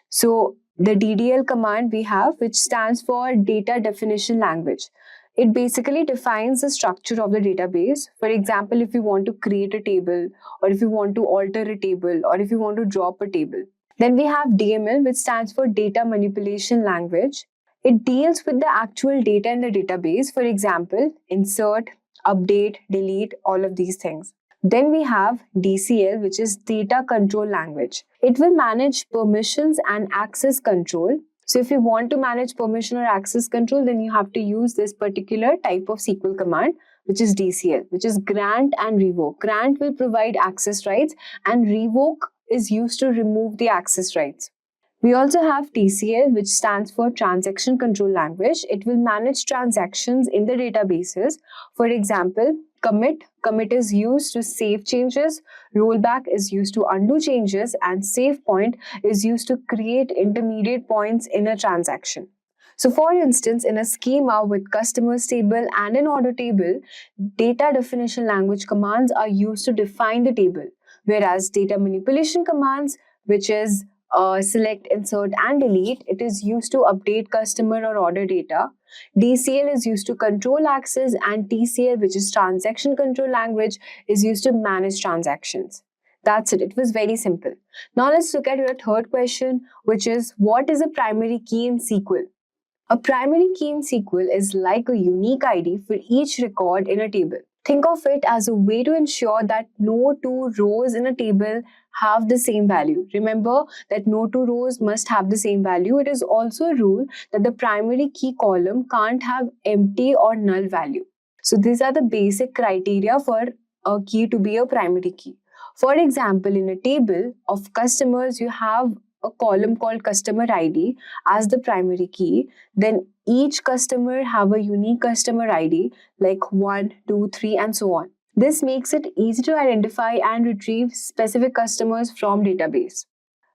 So the DDL command we have, which stands for Data Definition Language. It basically defines the structure of the database. For example, if you want to create a table, or if you want to alter a table, or if you want to drop a table. Then we have DML, which stands for Data Manipulation Language. It deals with the actual data in the database. For example, insert, update, delete, all of these things. Then we have DCL, which is Data Control Language. It will manage permissions and access control. So if you want to manage permission or access control, then you have to use this particular type of SQL command, which is DCL, which is grant and revoke. Grant will provide access rights and revoke is used to remove the access rights. We also have TCL, which stands for Transaction Control Language. It will manage transactions in the databases. For example, commit is used to save changes, rollback is used to undo changes, and save point is used to create intermediate points in a transaction. So for instance, in a schema with customers table and an order table, data definition language commands are used to define the table, whereas data manipulation commands, which is select, insert, and delete, it is used to update customer or order data. DCL is used to control access, and TCL, which is transaction control language, is used to manage transactions. That's it. It was very simple. Now let's look at your third question, which is what is a primary key in SQL? A primary key in SQL is like a unique ID for each record in a table. Think of it as a way to ensure that no two rows in a table have the same value. Remember that no two rows must have the same value. It is also a rule that the primary key column can't have empty or null value. So these are the basic criteria for a key to be a primary key. For example, in a table of customers, you have a column called customer ID as the primary key. Then each customer have a unique customer ID like 1, 2, 3 and so on. This makes it easy to identify and retrieve specific customers from database.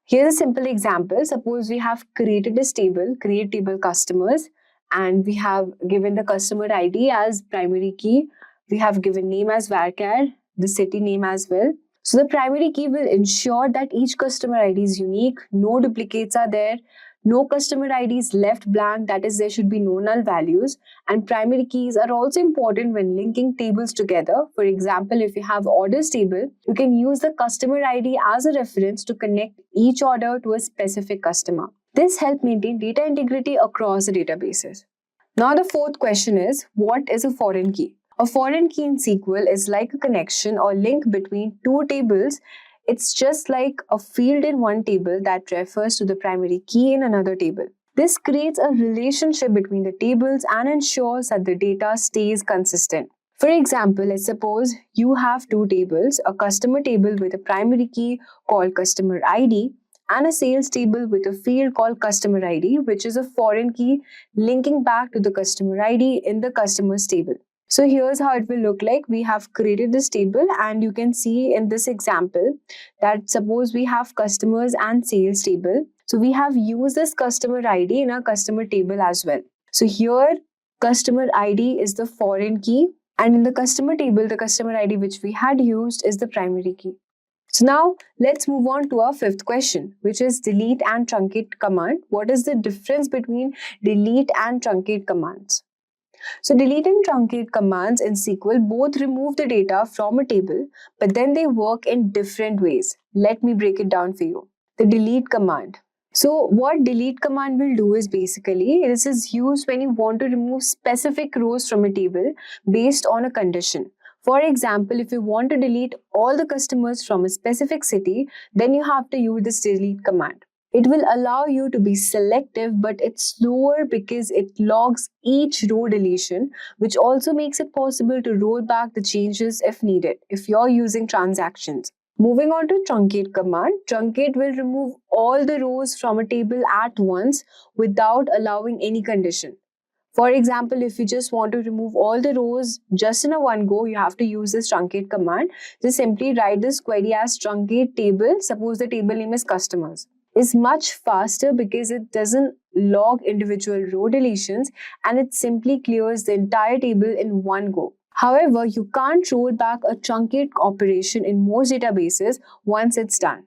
Here's a simple example. Suppose we have created this table, create table customers, and we have given the customer ID as primary key. We have given name as varchar, the city name as well. So the primary key will ensure that each customer ID is unique, no duplicates are there, no customer ID is left blank, that is there should be no null values, and primary keys are also important when linking tables together. For example, if you have orders table, you can use the customer ID as a reference to connect each order to a specific customer. This helps maintain data integrity across the databases. Now the fourth question is, what is a foreign key? A foreign key in SQL is like a connection or link between two tables. It's just like a field in one table that refers to the primary key in another table. This creates a relationship between the tables and ensures that the data stays consistent. For example, let's suppose you have two tables, a customer table with a primary key called customer ID and a sales table with a field called customer ID, which is a foreign key linking back to the customer ID in the customers table. So here's how it will look like. We have created this table and you can see in this example that suppose we have customers and sales table. So we have used this customer ID in our customer table as well. So here customer ID is the foreign key and in the customer table the customer ID which we had used is the primary key. So now let's move on to our fifth question, which is delete and truncate command. What is the difference between delete and truncate commands? So delete and truncate commands in SQL both remove the data from a table, but then they work in different ways. Let me break it down for you. The delete command. So what delete command will do is basically, this is used when you want to remove specific rows from a table based on a condition. For example, if you want to delete all the customers from a specific city, then you have to use this delete command. It will allow you to be selective, but it's slower because it logs each row deletion, which also makes it possible to roll back the changes if needed, if you're using transactions. Moving on to truncate command, truncate will remove all the rows from a table at once without allowing any condition. For example, if you just want to remove all the rows just in a one go, you have to use this truncate command. Just simply write this query as truncate table. Suppose the table name is customers. Is much faster because it doesn't log individual row deletions and it simply clears the entire table in one go. However, you can't roll back a truncate operation in most databases once it's done.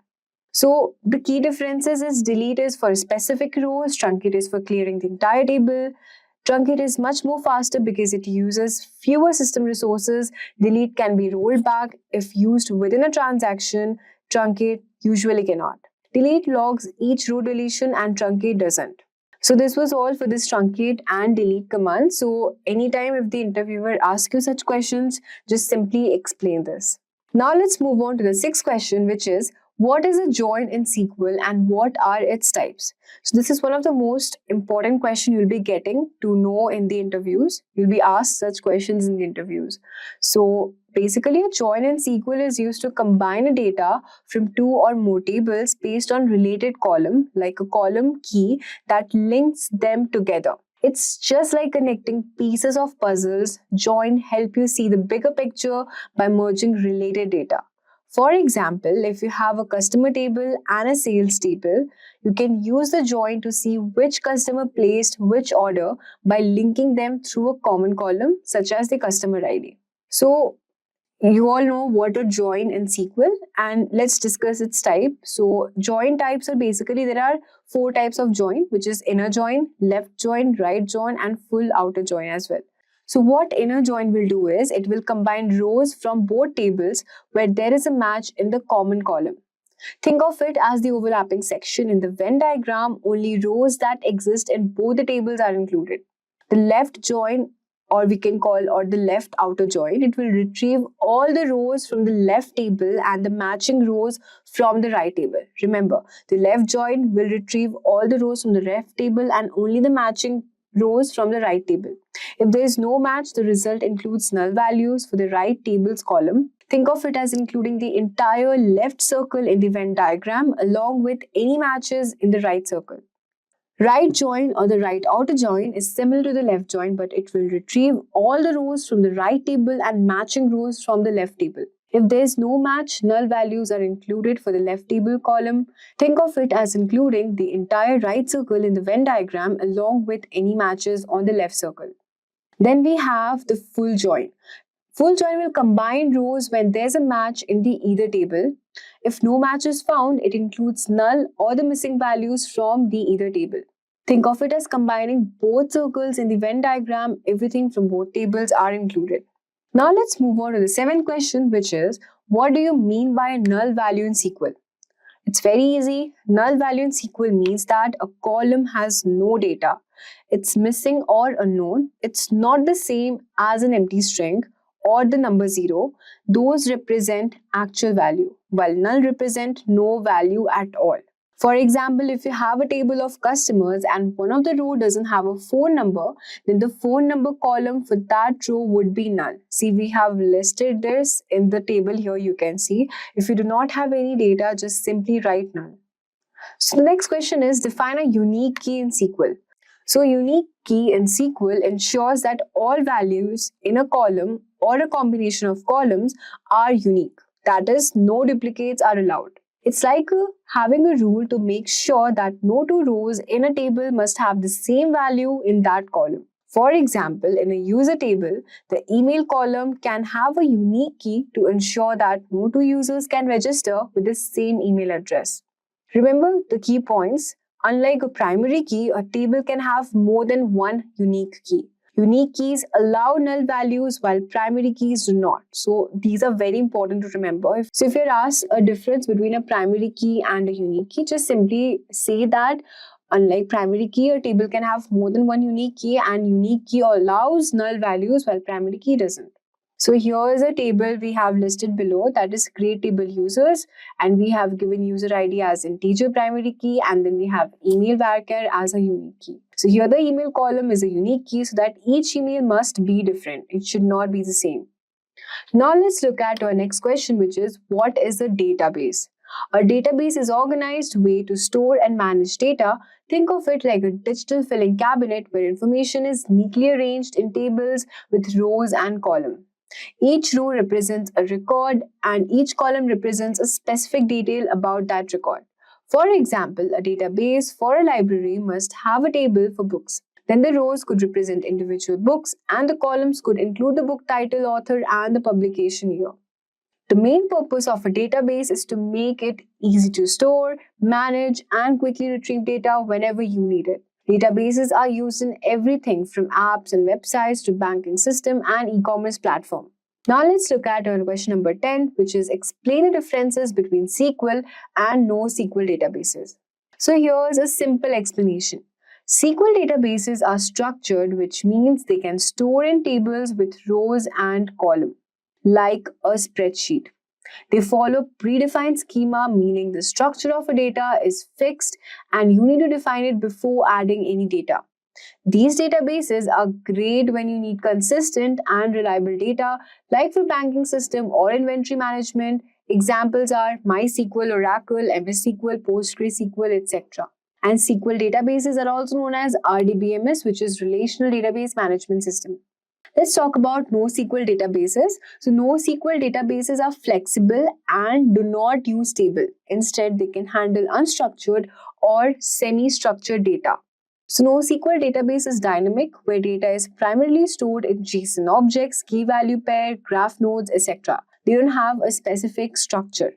So the key differences is delete is for specific rows, truncate is for clearing the entire table. Truncate is much more faster because it uses fewer system resources. Delete can be rolled back if used within a transaction. Truncate usually cannot. Delete logs each row deletion and truncate doesn't. So this was all for this truncate and delete command. So anytime if the interviewer asks you such questions, just simply explain this. Now let's move on to the sixth question, which is, what is a join in SQL and what are its types? So this is one of the most important questions you'll be getting to know in the interviews. You'll be asked such questions in the interviews. So basically a join in SQL is used to combine a data from two or more tables based on related column, like a column key that links them together. It's just like connecting pieces of puzzles. Join help you see the bigger picture by merging related data. For example, if you have a customer table and a sales table, you can use the join to see which customer placed which order by linking them through a common column such as the customer ID. So you all know what a join in SQL and let's discuss its type. So join types are basically, there are 4 types of join, which is inner join, left join, right join and full outer join as well. So what inner join will do is, it will combine rows from both tables where there is a match in the common column. Think of it as the overlapping section in the Venn diagram. Only rows that exist in both the tables are included. The left join or we can call or the left outer join, it will retrieve all the rows from the left table and the matching rows from the right table. Remember, the left join will retrieve all the rows from the left table and only the matching rows from the right table. If there is no match, the result includes null values for the right table's column. Think of it as including the entire left circle in the Venn diagram along with any matches in the right circle. Right join or the right outer join is similar to the left join, but it will retrieve all the rows from the right table and matching rows from the left table. If there is no match, null values are included for the left table column. Think of it as including the entire right circle in the Venn diagram along with any matches on the left circle. Then we have the full join. Full join will combine rows when there's a match in the either table. If no match is found, it includes null or the missing values from the either table. Think of it as combining both circles in the Venn diagram. Everything from both tables are included. Now let's move on to the seventh question, which is, what do you mean by a null value in SQL? It's very easy. Null value in SQL means that a column has no data. It's missing or unknown. It's not the same as an empty string or the number 0. Those represent actual value, while null represent no value at all. For example, if you have a table of customers and one of the row doesn't have a phone number, then the phone number column for that row would be null. See, we have listed this in the table here, you can see. If you do not have any data, just simply write null. So the next question is, define a unique key in SQL. So a unique key in SQL ensures that all values in a column or a combination of columns are unique. That is, no duplicates are allowed. It's like having a rule to make sure that no two rows in a table must have the same value in that column. For example, in a user table, the email column can have a unique key to ensure that no two users can register with the same email address. Remember the key points. Unlike a primary key, a table can have more than one unique key. Unique keys allow null values while primary keys do not. So these are very important to remember. So if you're asked a difference between a primary key and a unique key, just simply say that unlike primary key, a table can have more than one unique key, and unique key allows null values while primary key doesn't. So here is a table we have listed below, that is create table users, and we have given user ID as integer primary key, and then we have email varchar as a unique key. So here the email column is a unique key, so that each email must be different. It should not be the same. Now let's look at our next question, which is, what is a database? A database is an organized way to store and manage data. Think of it like a digital filing cabinet where information is neatly arranged in tables with rows and columns. Each row represents a record and each column represents a specific detail about that record. For example, a database for a library must have a table for books. Then the rows could represent individual books and the columns could include the book title, author, and the publication year. The main purpose of a database is to make it easy to store, manage, and quickly retrieve data whenever you need it. Databases are used in everything from apps and websites to banking system and e-commerce platform. Now let's look at our question number 10, which is explain the differences between SQL and NoSQL databases. So here's a simple explanation. SQL databases are structured, which means they can store in tables with rows and columns, like a spreadsheet. They follow predefined schema, meaning the structure of a data is fixed and you need to define it before adding any data. These databases are great when you need consistent and reliable data, like for banking system or inventory management. Examples are MySQL, Oracle, MS SQL, PostgreSQL, etc. And SQL databases are also known as RDBMS, which is Relational Database Management System. Let's talk about NoSQL databases. So NoSQL databases are flexible and do not use table. Instead, they can handle unstructured or semi-structured data. So NoSQL database is dynamic, where data is primarily stored in JSON objects, key value pair, graph nodes, etc. They don't have a specific structure.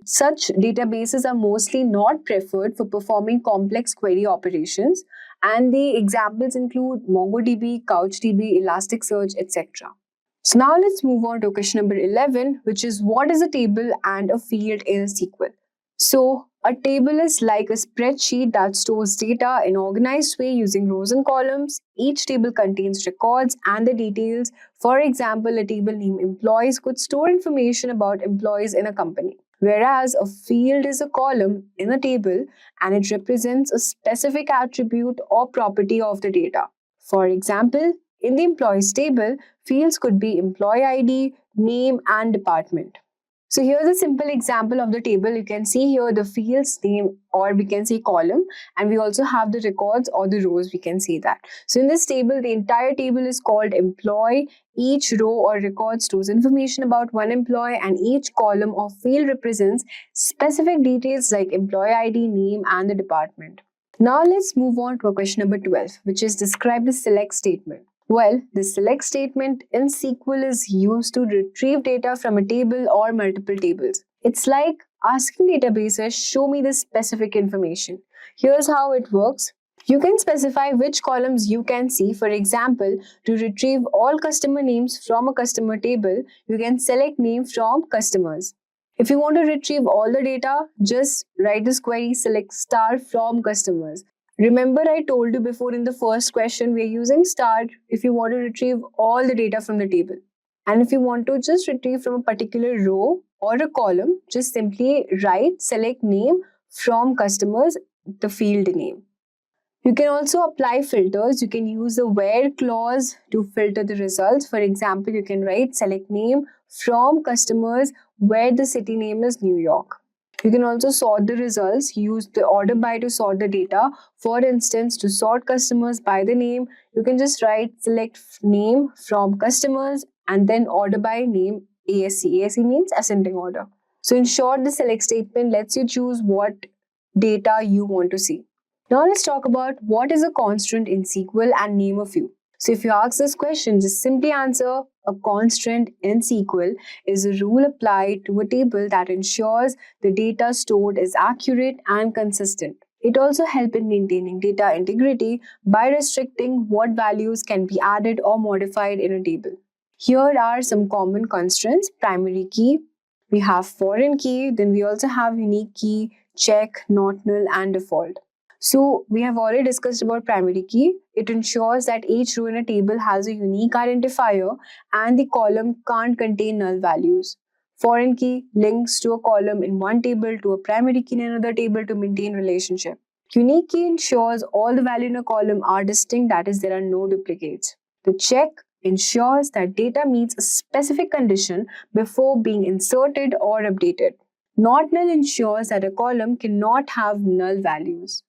Such databases are mostly not preferred for performing complex query operations, and the examples include MongoDB, CouchDB, Elasticsearch, etc. So now let's move on to question number 11, which is what is a table and a field in SQL? So A table is like a spreadsheet that stores data in organized way using rows and columns. Each table contains records and the details. For example, a table named employees could store information about employees in a company, whereas a field is a column in a table and it represents a specific attribute or property of the data. For example, in the employees table, fields could be employee ID, name, and department. So here's a simple example of the table. You can see here the fields name, or we can say column, and we also have the records or the rows, we can say that. So in this table, the entire table is called employee. Each row or record stores information about one employee, and each column or field represents specific details like employee ID, name, and the department. Now let's move on to question number 12, which is describe the select statement. Well, the select statement in SQL is used to retrieve data from a table or multiple tables. It's like asking databases, show me the specific information. Here's how it works. You can specify which columns you can see. For example, to retrieve all customer names from a customer table, you can select name from customers. If you want to retrieve all the data, just write this query, select star from customers. Remember, I told you before in the first question, we are using star if you want to retrieve all the data from the table. And if you want to just retrieve from a particular row or a column, just simply write, select name from customers, the field name. You can also apply filters. You can use the where clause to filter the results. For example, you can write select name from customers where the city name is New York. You can also sort the results. Use the order by to sort the data. For instance, to sort customers by the name, you can just write select name from customers and then order by name ASC. ASC means ascending order. So in short, the select statement lets you choose what data you want to see. Now let's talk about what is a constraint in SQL and name a few. So if you ask this question, just simply answer a constraint in SQL is a rule applied to a table that ensures the data stored is accurate and consistent. It also helps in maintaining data integrity by restricting what values can be added or modified in a table. Here are some common constraints: primary key, we have foreign key, then we also have unique key, check, not null, and default. So we have already discussed about primary key. It ensures that each row in a table has a unique identifier and the column can't contain null values. Foreign key links to a column in one table to a primary key in another table to maintain relationship. Unique key ensures all the values in a column are distinct, that is, there are no duplicates. The check ensures that data meets a specific condition before being inserted or updated. Not null ensures that a column cannot have null values.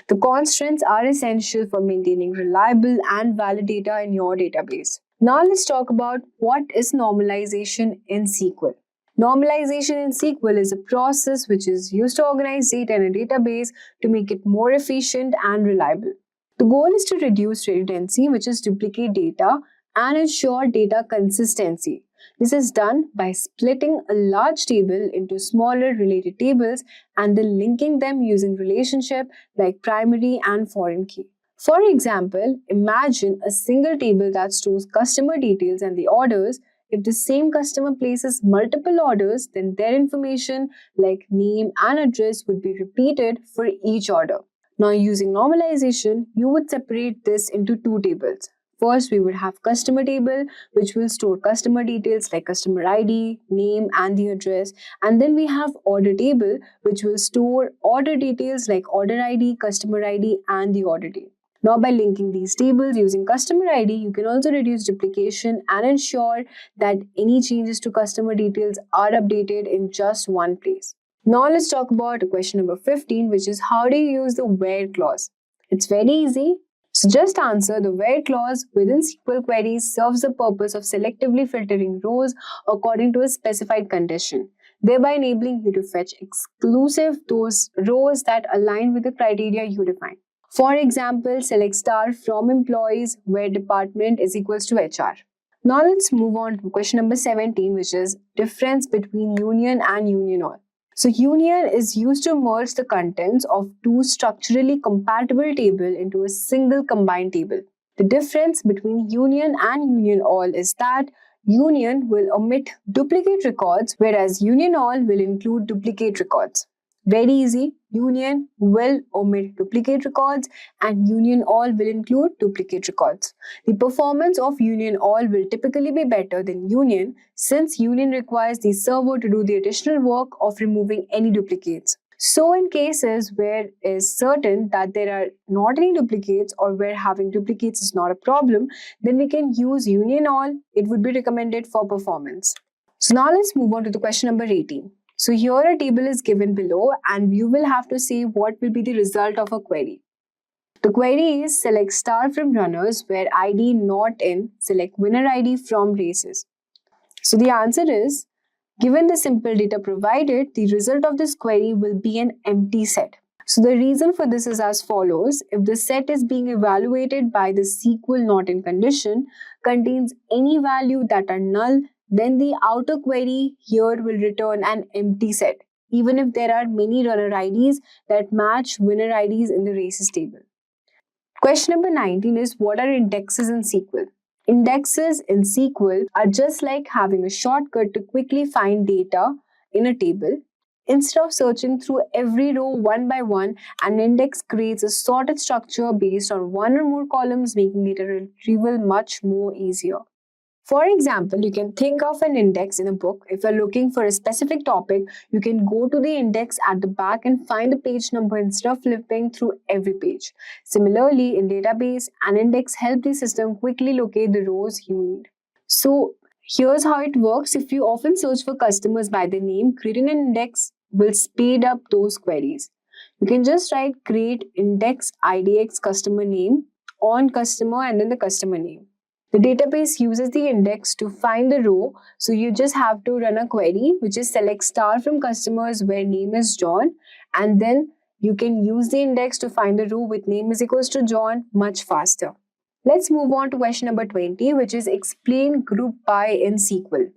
The constraints are essential for maintaining reliable and valid data in your database. Now let's talk about what is normalization in SQL. Normalization in SQL is a process which is used to organize data in a database to make it more efficient and reliable. The goal is to reduce redundancy, which is duplicate data, and ensure data consistency. This is done by splitting a large table into smaller related tables and then linking them using relationship like primary and foreign key. For example, imagine a single table that stores customer details and the orders. If the same customer places multiple orders, then their information like name and address would be repeated for each order. Now, using normalization, you would separate this into two tables. First, we would have customer table, which will store customer details like customer ID, name, and the address. And then we have order table, which will store order details like order ID, customer ID, and the order date. Now, by linking these tables using customer ID, you can also reduce duplication and ensure that any changes to customer details are updated in just one place. Now, let's talk about question number 15, which is how do you use the where clause? It's very easy. So just answer the where clause within SQL queries serves the purpose of selectively filtering rows according to a specified condition, thereby enabling you to fetch exclusive those rows that align with the criteria you define. For example, select star from employees where department is equals to HR. Now let's move on to question number 17, which is difference between union and union all. So union is used to merge the contents of two structurally compatible tables into a single combined table. The difference between union and union all is that union will omit duplicate records, whereas union all will include duplicate records. Very easy. Union will omit duplicate records and union all will include duplicate records. The performance of union all will typically be better than union since union requires the server to do the additional work of removing any duplicates. So in cases where it is certain that there are not any duplicates or where having duplicates is not a problem, then we can use union all. It would be recommended for performance. So now let's move on to the question number 18. So here a table is given below and you will have to say what will be the result of a query. The query is select star from runners where ID not in, select winner ID from races. So the answer is, given the simple data provided, the result of this query will be an empty set. So the reason for this is as follows. If the set is being evaluated by the SQL not in condition contains any value that are null, then the outer query here will return an empty set, even if there are many runner IDs that match winner IDs in the races table. Question number 19 is, what are indexes in SQL? Indexes in SQL are just like having a shortcut to quickly find data in a table. Instead of searching through every row one by one, an index creates a sorted structure based on one or more columns, making data retrieval much more easier. For example, you can think of an index in a book. If you're looking for a specific topic, you can go to the index at the back and find the page number instead of flipping through every page. Similarly, in database, an index helps the system quickly locate the rows you need. So here's how it works. If you often search for customers by their name, creating an index will speed up those queries. You can just write create index IDX customer name on customer and then the customer name. The database uses the index to find the row, so you just have to run a query which is select star from customers where name is John, and then you can use the index to find the row with name is equals to John much faster. Let's move on to question number 20, which is explain group by in SQL.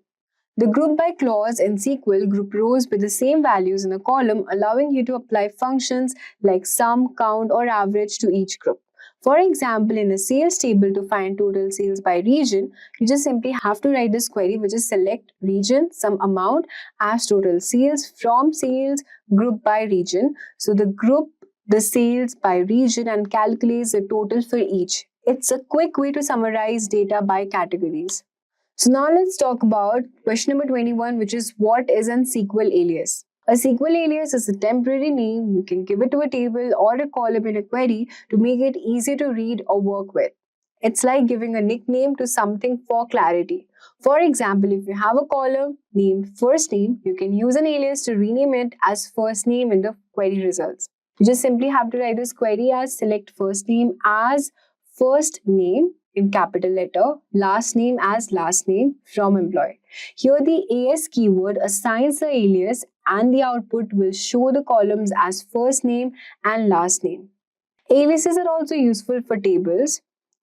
The group by clause in SQL group rows with the same values in a column, allowing you to apply functions like sum, count, or average to each group. For example, in a sales table to find total sales by region, you just simply have to write this query which is select region, sum amount as total sales from sales group by region. So the group the sales by region and calculates the total for each. It's a quick way to summarize data by categories. So now let's talk about question number 21, which is what is an SQL alias? A SQL alias is a temporary name you can give it to a table or a column in a query to make it easy to read or work with. It's like giving a nickname to something for clarity. For example, if you have a column named first name, you can use an alias to rename it as first name in the query results. You just simply have to write this query as select first name as first name in capital letter, last name as last name from employee. Here the AS keyword assigns the alias and the output will show the columns as first name and last name. Aliases are also useful for tables.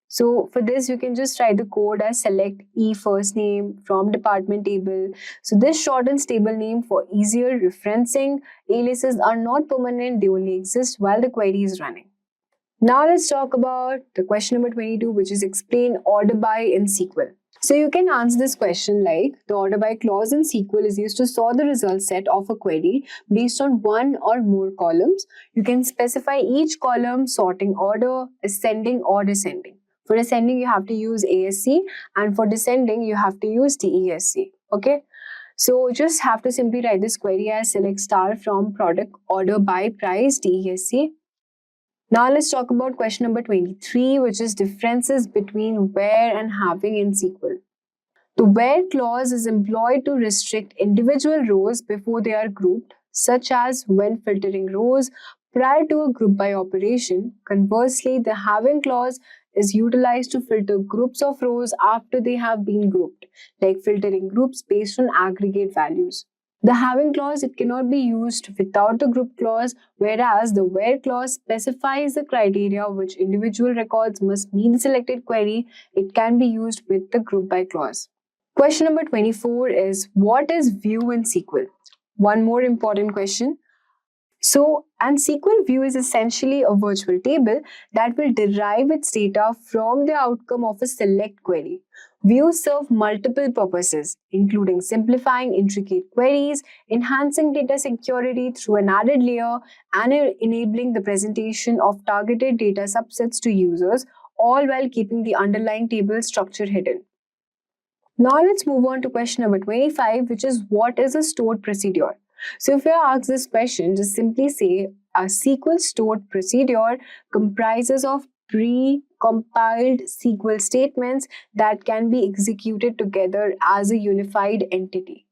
So for this, you can just write the code as select E first name from department table. So this shortens table name for easier referencing. Aliases are not permanent, they only exist while the query is running. Now let's talk about the question number 22, which is explain order by in SQL. So you can answer this question like the order by clause in SQL is used to sort the result set of a query based on one or more columns. You can specify each column sorting order, ascending or descending. For ascending, you have to use ASC, and for descending, you have to use DESC. Okay. So just have to simply write this query as select star from product order by price DESC. Now let's talk about question number 23, which is differences between where and having in SQL. The where clause is employed to restrict individual rows before they are grouped, such as when filtering rows prior to a group by operation. Conversely, the having clause is utilized to filter groups of rows after they have been grouped, like filtering groups based on aggregate values. The having clause, it cannot be used without the group clause, whereas the where clause specifies the criteria which individual records must meet the selected query. It can be used with the group by clause. Question number 24 is what is view in SQL? One more important question. And SQL view is essentially a virtual table that will derive its data from the outcome of a select query. Views serve multiple purposes, including simplifying intricate queries, enhancing data security through an added layer, and enabling the presentation of targeted data subsets to users, all while keeping the underlying table structure hidden. Now let's move on to question number 25, which is what is a stored procedure? So if you are asked this question, just simply say a SQL stored procedure comprises of pre-compiled SQL statements that can be executed together as a unified entity.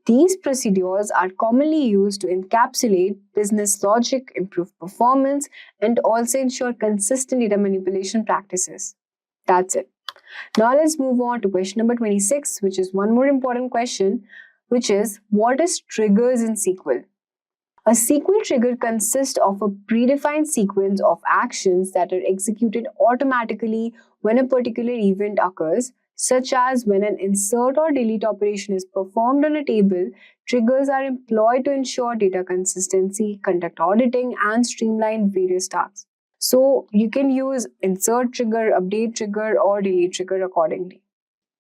These procedures are commonly used to encapsulate business logic, improve performance, and also ensure consistent data manipulation practices. That's it. Now let's move on to question number 26, which is one more important question, which is what is triggers in SQL? A SQL trigger consists of a predefined sequence of actions that are executed automatically when a particular event occurs, such as when an insert or delete operation is performed on a table. Triggers are employed to ensure data consistency, conduct auditing, and streamline various tasks. So you can use insert trigger, update trigger, or delete trigger accordingly.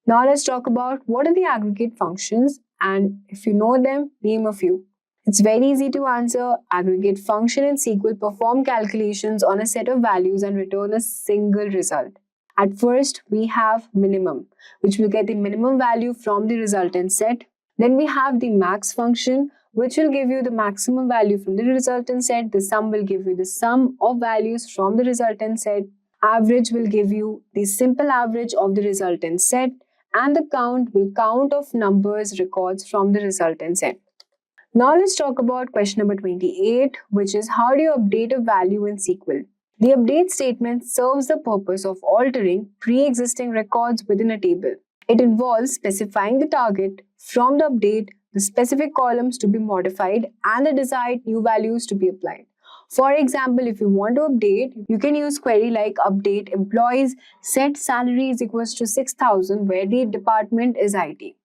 Now let's talk about what are the aggregate functions, and if you know them, name a few. It's very easy to answer. Aggregate function in SQL perform calculations on a set of values and return a single result. At first, we have minimum, which will get the minimum value from the resultant set. Then we have the max function, which will give you the maximum value from the resultant set. The sum will give you the sum of values from the resultant set. Average will give you the simple average of the resultant set. And the count will count of numbers records from the resultant set. Now let's talk about question number 28, which is how do you update a value in SQL? The update statement serves the purpose of altering pre-existing records within a table. It involves specifying the target from the update, the specific columns to be modified, and the desired new values to be applied. For example, if you want to update, you can use query like update employees, set salary is equals to 6,000 where the department is IT.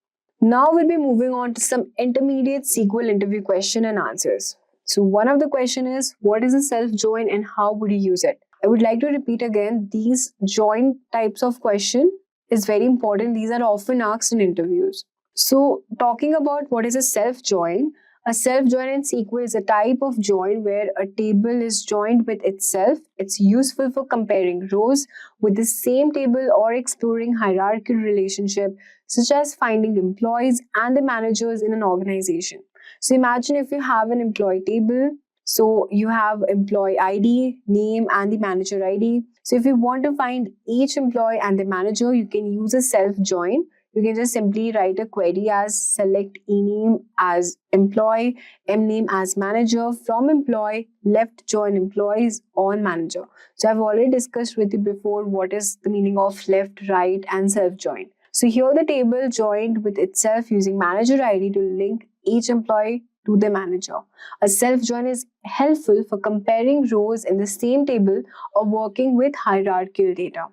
Now we'll be moving on to some intermediate SQL interview question and answers. So one of the question is, what is a self-join and how would you use it? I would like to repeat again, these join types of question is very important. These are often asked in interviews. So talking about what is a self-join in SQL is a type of join where a table is joined with itself. It's useful for comparing rows with the same table or exploring hierarchical relationship, such as finding employees and the managers in an organization. So imagine if you have an employee table. So you have employee ID, name, and the manager ID. So if you want to find each employee and the manager, you can use a self-join. You can just simply write a query as select ename as employee, mname as manager, from employee, left join employees on manager. So I've already discussed with you before what is the meaning of left, right, and self-join. So here the table joined with itself using manager ID to link each employee to the manager. A self-join is helpful for comparing rows in the same table or working with hierarchical data.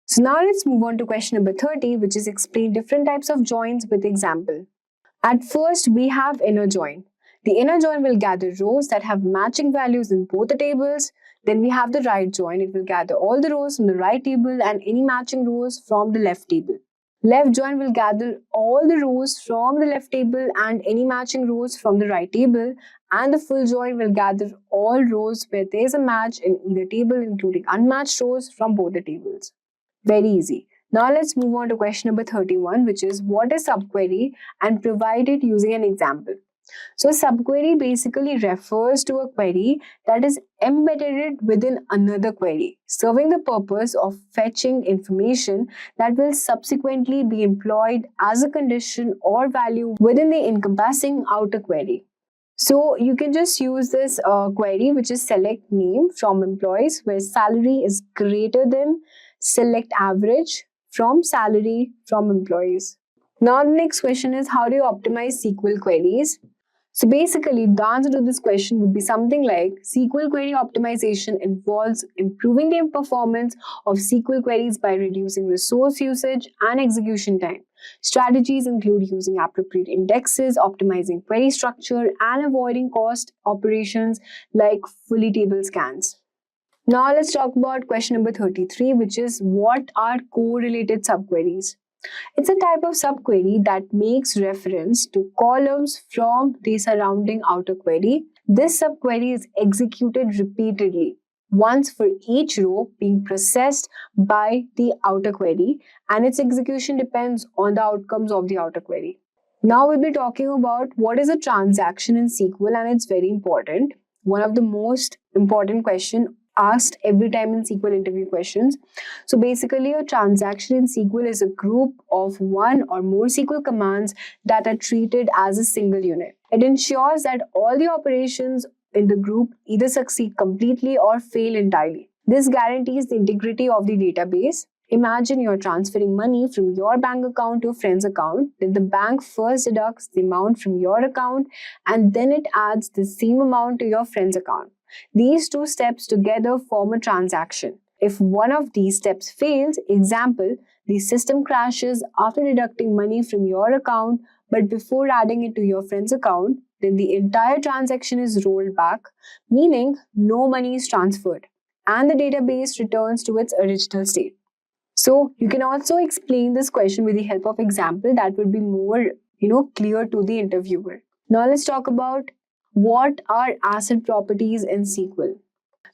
So now let's move on to question number 30, which is explain different types of joins with example. At first, we have inner join. The inner join will gather rows that have matching values in both the tables. Then we have the right join. It will gather all the rows from the right table and any matching rows from the left table. Left join will gather all the rows from the left table and any matching rows from the right table. And the full join will gather all rows where there is a match in either table, including unmatched rows from both the tables. Very easy. Now let's move on to question number 31, which is what is subquery, and provide it using an example. So subquery basically refers to a query that is embedded within another query, serving the purpose of fetching information that will subsequently be employed as a condition or value within the encompassing outer query. So you can just use this query, which is select name from employees where salary is greater than select average from salary from employees. Now the next question is how do you optimize SQL queries? So basically the answer to this question would be something like SQL query optimization involves improving the performance of SQL queries by reducing resource usage and execution time. Strategies include using appropriate indexes, optimizing query structure, and avoiding cost operations like fully table scans. Now let's talk about question number 33, which is what are correlated subqueries? It's a type of subquery that makes reference to columns from the surrounding outer query. This subquery is executed repeatedly, once for each row being processed by the outer query, and its execution depends on the outcomes of the outer query. Now we'll be talking about what is a transaction in SQL, and it's very important. One of the most important questions asked every time in SQL interview questions. So basically, a transaction in SQL is a group of one or more SQL commands that are treated as a single unit. It ensures that all the operations in the group either succeed completely or fail entirely. This guarantees the integrity of the database. Imagine you're transferring money from your bank account to a friend's account. Then the bank first deducts the amount from your account and then it adds the same amount to your friend's account. These two steps together form a transaction. If one of these steps fails, example, the system crashes after deducting money from your account but before adding it to your friend's account, then the entire transaction is rolled back, meaning no money is transferred and the database returns to its original state. So you can also explain this question with the help of example that would be more, clear to the interviewer. Now let's talk about what are ACID properties in SQL.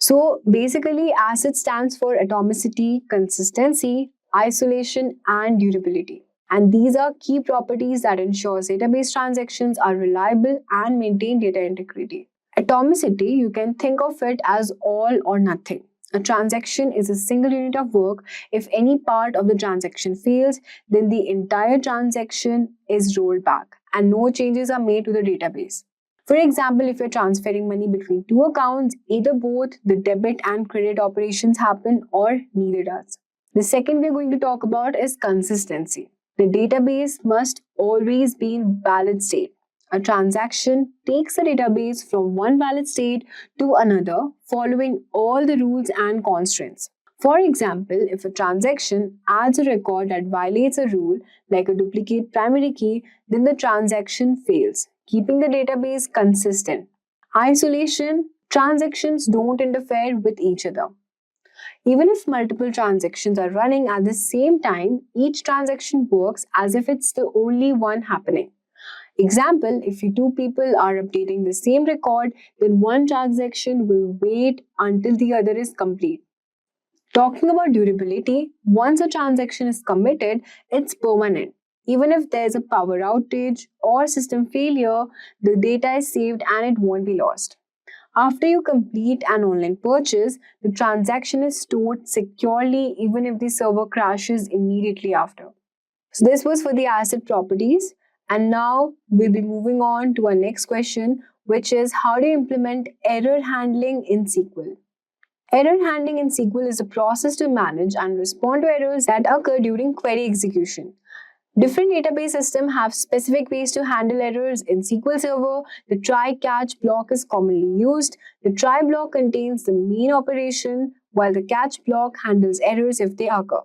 So basically, ACID stands for atomicity, consistency, isolation, and durability. And these are key properties that ensures database transactions are reliable and maintain data integrity. Atomicity, you can think of it as all or nothing. A transaction is a single unit of work. If any part of the transaction fails, then the entire transaction is rolled back and no changes are made to the database. For example, if you're transferring money between two accounts, either both the debit and credit operations happen or neither does. The second we're going to talk about is consistency. The database must always be in valid state. A transaction takes the database from one valid state to another, following all the rules and constraints. For example, if a transaction adds a record that violates a rule, like a duplicate primary key, then the transaction fails, keeping the database consistent. Isolation, transactions don't interfere with each other. Even if multiple transactions are running at the same time, each transaction works as if it's the only one happening. Example, if two people are updating the same record, then one transaction will wait until the other is complete. Talking about durability, once a transaction is committed, it's permanent. Even if there's a power outage or system failure, the data is saved and it won't be lost. After you complete an online purchase, the transaction is stored securely even if the server crashes immediately after. So this was for the ACID properties. And now we'll be moving on to our next question, which is how to implement error handling in SQL. Error handling in SQL is a process to manage and respond to errors that occur during query execution. Different database systems have specific ways to handle errors. In SQL Server, the try-catch block is commonly used. The try block contains the main operation, while the catch block handles errors if they occur.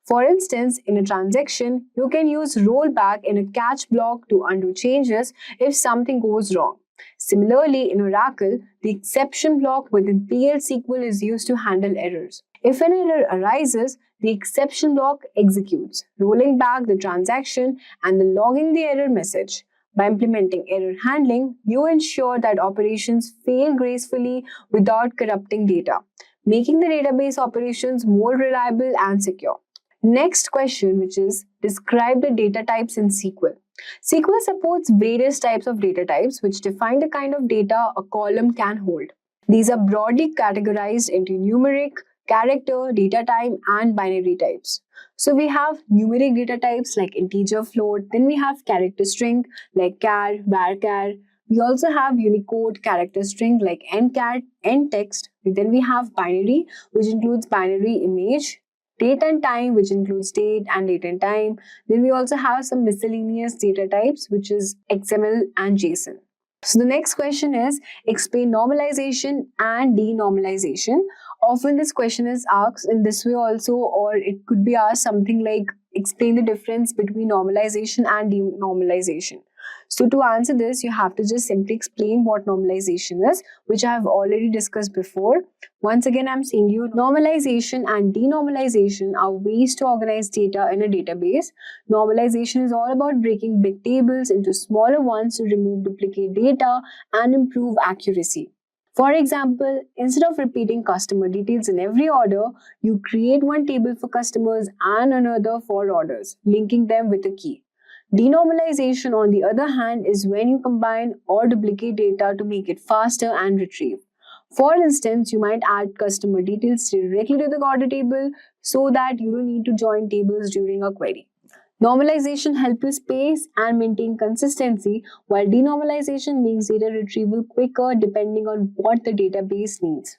For instance, in a transaction, you can use rollback in a catch block to undo changes if something goes wrong. Similarly, in Oracle, the exception block within PL SQL is used to handle errors. If an error arises, the exception block executes, rolling back the transaction and then logging the error message. By implementing error handling, you ensure that operations fail gracefully without corrupting data, making the database operations more reliable and secure. Next question, which is describe the data types in SQL. SQL supports various types of data types which define the kind of data a column can hold. These are broadly categorized into numeric, character, data type, and binary types. So we have numeric data types like integer, float, then we have character string like char, varchar. We also have Unicode character string like encat, enttext. Then we have binary, which includes binary image, date and time, which includes date and date and time. Then we also have some miscellaneous data types, which is XML and JSON. So the next question is explain normalization and denormalization. Often this question is asked in this way also, or it could be asked something like explain the difference between normalization and denormalization. So to answer this, you have to just simply explain what normalization is, which I have already discussed before. Once again, I'm saying you normalization and denormalization are ways to organize data in a database. Normalization is all about breaking big tables into smaller ones to remove duplicate data and improve accuracy. For example, instead of repeating customer details in every order, you create one table for customers and another for orders, linking them with a key. Denormalization, on the other hand, is when you combine or duplicate data to make it faster and retrieve. For instance, you might add customer details directly to the order table so that you don't need to join tables during a query. Normalization helps you space and maintain consistency, while denormalization makes data retrieval quicker depending on what the database needs.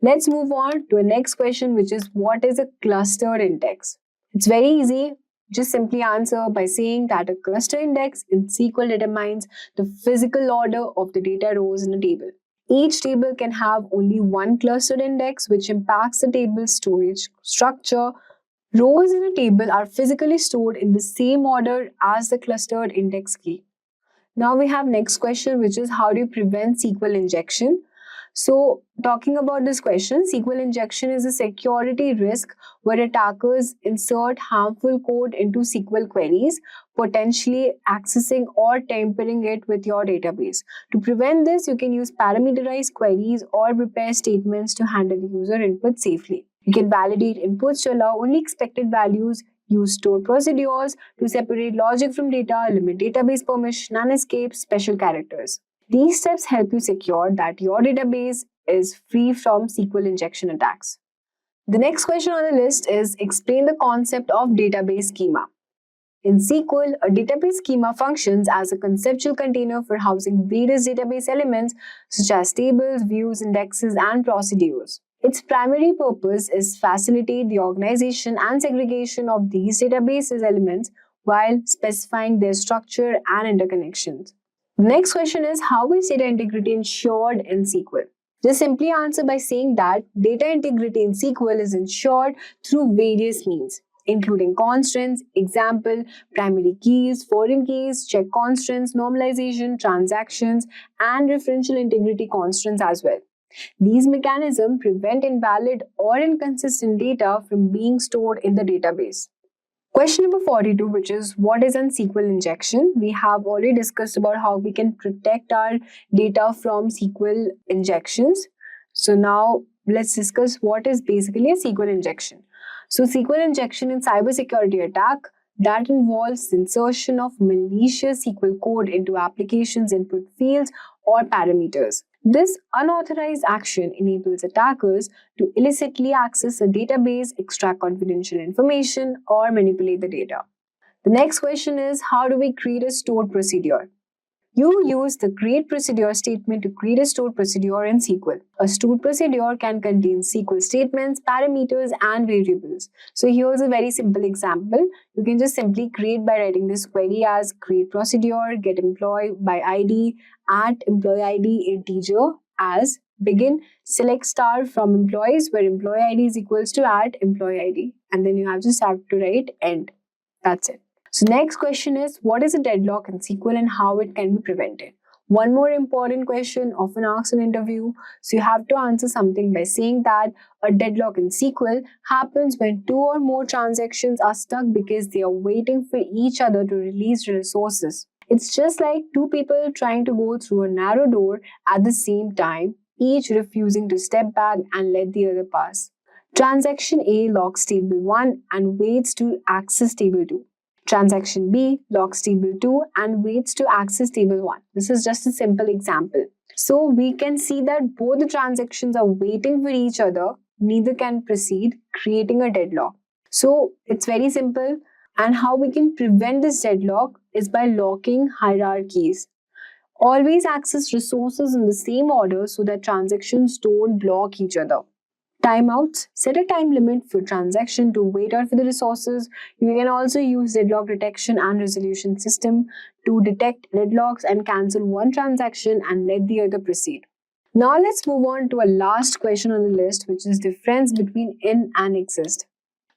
Let's move on to the next question, which is what is a clustered index? It's very easy. Just simply answer by saying that a cluster index in SQL determines the physical order of the data rows in a table. Each table can have only one clustered index, which impacts the table's storage structure. Rows in a table are physically stored in the same order as the clustered index key. Now we have next question, which is how do you prevent SQL injection? So talking about this question, SQL injection is a security risk where attackers insert harmful code into SQL queries, potentially accessing or tampering it with your database. To prevent this, you can use parameterized queries or prepare statements to handle user input safely. You can validate inputs to allow only expected values, use stored procedures to separate logic from data, limit database permission, and escape special characters. These steps help you secure that your database is free from SQL injection attacks. The next question on the list is explain the concept of database schema. In SQL, a database schema functions as a conceptual container for housing various database elements such as tables, views, indexes, and procedures. Its primary purpose is facilitate the organization and segregation of these databases elements while specifying their structure and interconnections. The next question is how is data integrity ensured in SQL? Just simply answer by saying that data integrity in SQL is ensured through various means, including constants, example, primary keys, foreign keys, check constants, normalization, transactions, and referential integrity constants as well. These mechanisms prevent invalid or inconsistent data from being stored in the database. Question number 42, which is what is an SQL injection? We have already discussed about how we can protect our data from SQL injections. So now let's discuss what is basically a SQL injection. So SQL injection in cybersecurity attack that involves insertion of malicious SQL code into applications input fields or parameters. This unauthorized action enables attackers to illicitly access a database, extract confidential information, or manipulate the data. The next question is how do we create a stored procedure? You use the create procedure statement to create a stored procedure in SQL. A stored procedure can contain SQL statements, parameters, and variables. So here's a very simple example. You can just simply create by writing this query as create procedure, get employee by ID, at employee ID integer as begin, select star from employees where employee ID is equals to at employee ID. And then you just have to write end. That's it. So next question is what is a deadlock in SQL and how it can be prevented? One more important question often asked in interview. So you have to answer something by saying that a deadlock in SQL happens when two or more transactions are stuck because they are waiting for each other to release resources. It's just like two people trying to go through a narrow door at the same time, each refusing to step back and let the other pass. Transaction A locks table 1 and waits to access table 2. Transaction B locks table 2 and waits to access table 1. This is just a simple example. So we can see that both the transactions are waiting for each other, neither can proceed, creating a deadlock. So it's very simple. And how we can prevent this deadlock is by locking hierarchies. Always access resources in the same order so that transactions don't block each other. Timeouts. Set a time limit for transaction to wait out for the resources. You can also use deadlock detection and resolution system to detect deadlocks and cancel one transaction and let the other proceed. Now let's move on to a last question on the list, which is difference between in and exist.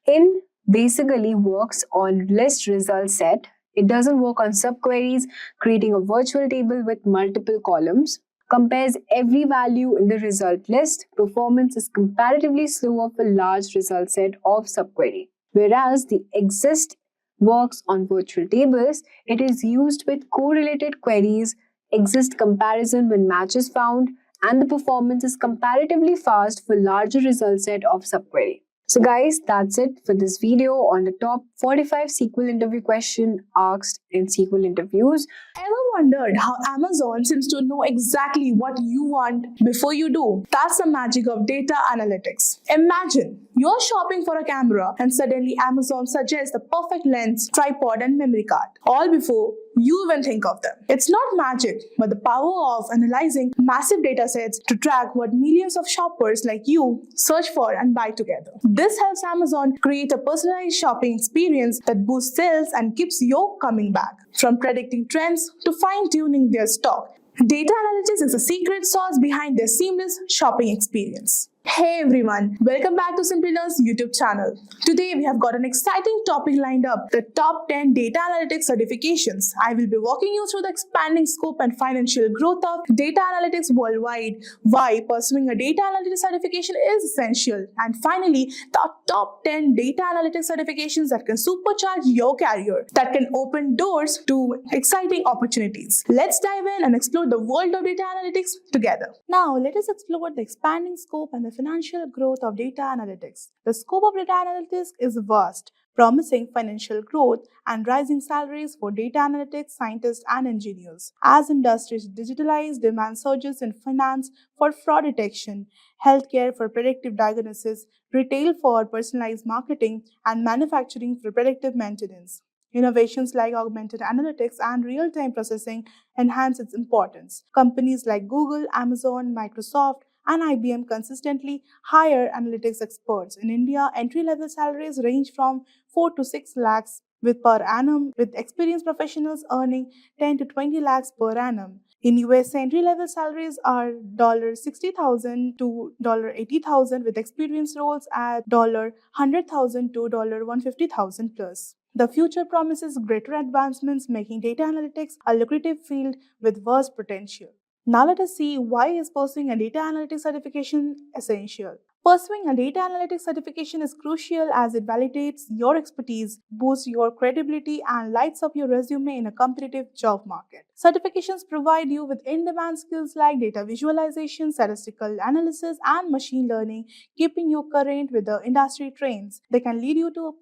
In basically works on list result set. It doesn't work on subqueries, creating a virtual table with multiple columns. Compares every value in the result list. Performance is comparatively slower for large result set of subquery. Whereas the exist works on virtual tables, it is used with correlated queries, exist comparison when match is found, and the performance is comparatively fast for larger result set of subquery. So guys, that's it for this video on the top 45 SQL interview question asked in SQL interviews. Ever wondered how Amazon seems to know exactly what you want before you do? That's the magic of data analytics. Imagine you're shopping for a camera and suddenly Amazon suggests the perfect lens, tripod, and memory card, all before you even think of them. It's not magic, but the power of analyzing massive data sets to track what millions of shoppers like you search for and buy together. This helps Amazon create a personalized shopping experience that boosts sales and keeps you coming back. From predicting trends to fine-tuning their stock, data analytics is the secret sauce behind their seamless shopping experience. Hey everyone, welcome back to Simplilearn's YouTube channel. Today we have got an exciting topic lined up, the top 10 data analytics certifications. I will be walking you through the expanding scope and financial growth of data analytics worldwide, why pursuing a data analytics certification is essential, and finally the top 10 data analytics certifications that can supercharge your career, that can open doors to exciting opportunities. Let's dive in and explore the world of data analytics together. Now let us explore the expanding scope and the financial growth of data analytics. The scope of data analytics is vast, promising financial growth and rising salaries for data analytics scientists and engineers. As industries digitalize, demand surges in finance for fraud detection, healthcare for predictive diagnosis, retail for personalized marketing, and manufacturing for predictive maintenance. Innovations like augmented analytics and real-time processing enhance its importance. Companies like Google, Amazon, Microsoft, and IBM consistently hire analytics experts. In India, entry-level salaries range from 4 to 6 lakhs per annum, with experienced professionals earning 10 to 20 lakhs per annum. In US, entry-level salaries are $60,000 to $80,000, with experienced roles at $100,000 to $150,000 plus. The future promises greater advancements, making data analytics a lucrative field with vast potential. Now let us see why is pursuing a data analytics certification essential. Pursuing a data analytics certification is crucial as it validates your expertise, boosts your credibility, and lights up your resume in a competitive job market. Certifications provide you with in-demand skills like data visualization, statistical analysis, and machine learning, keeping you current with the industry trends. They can lead you to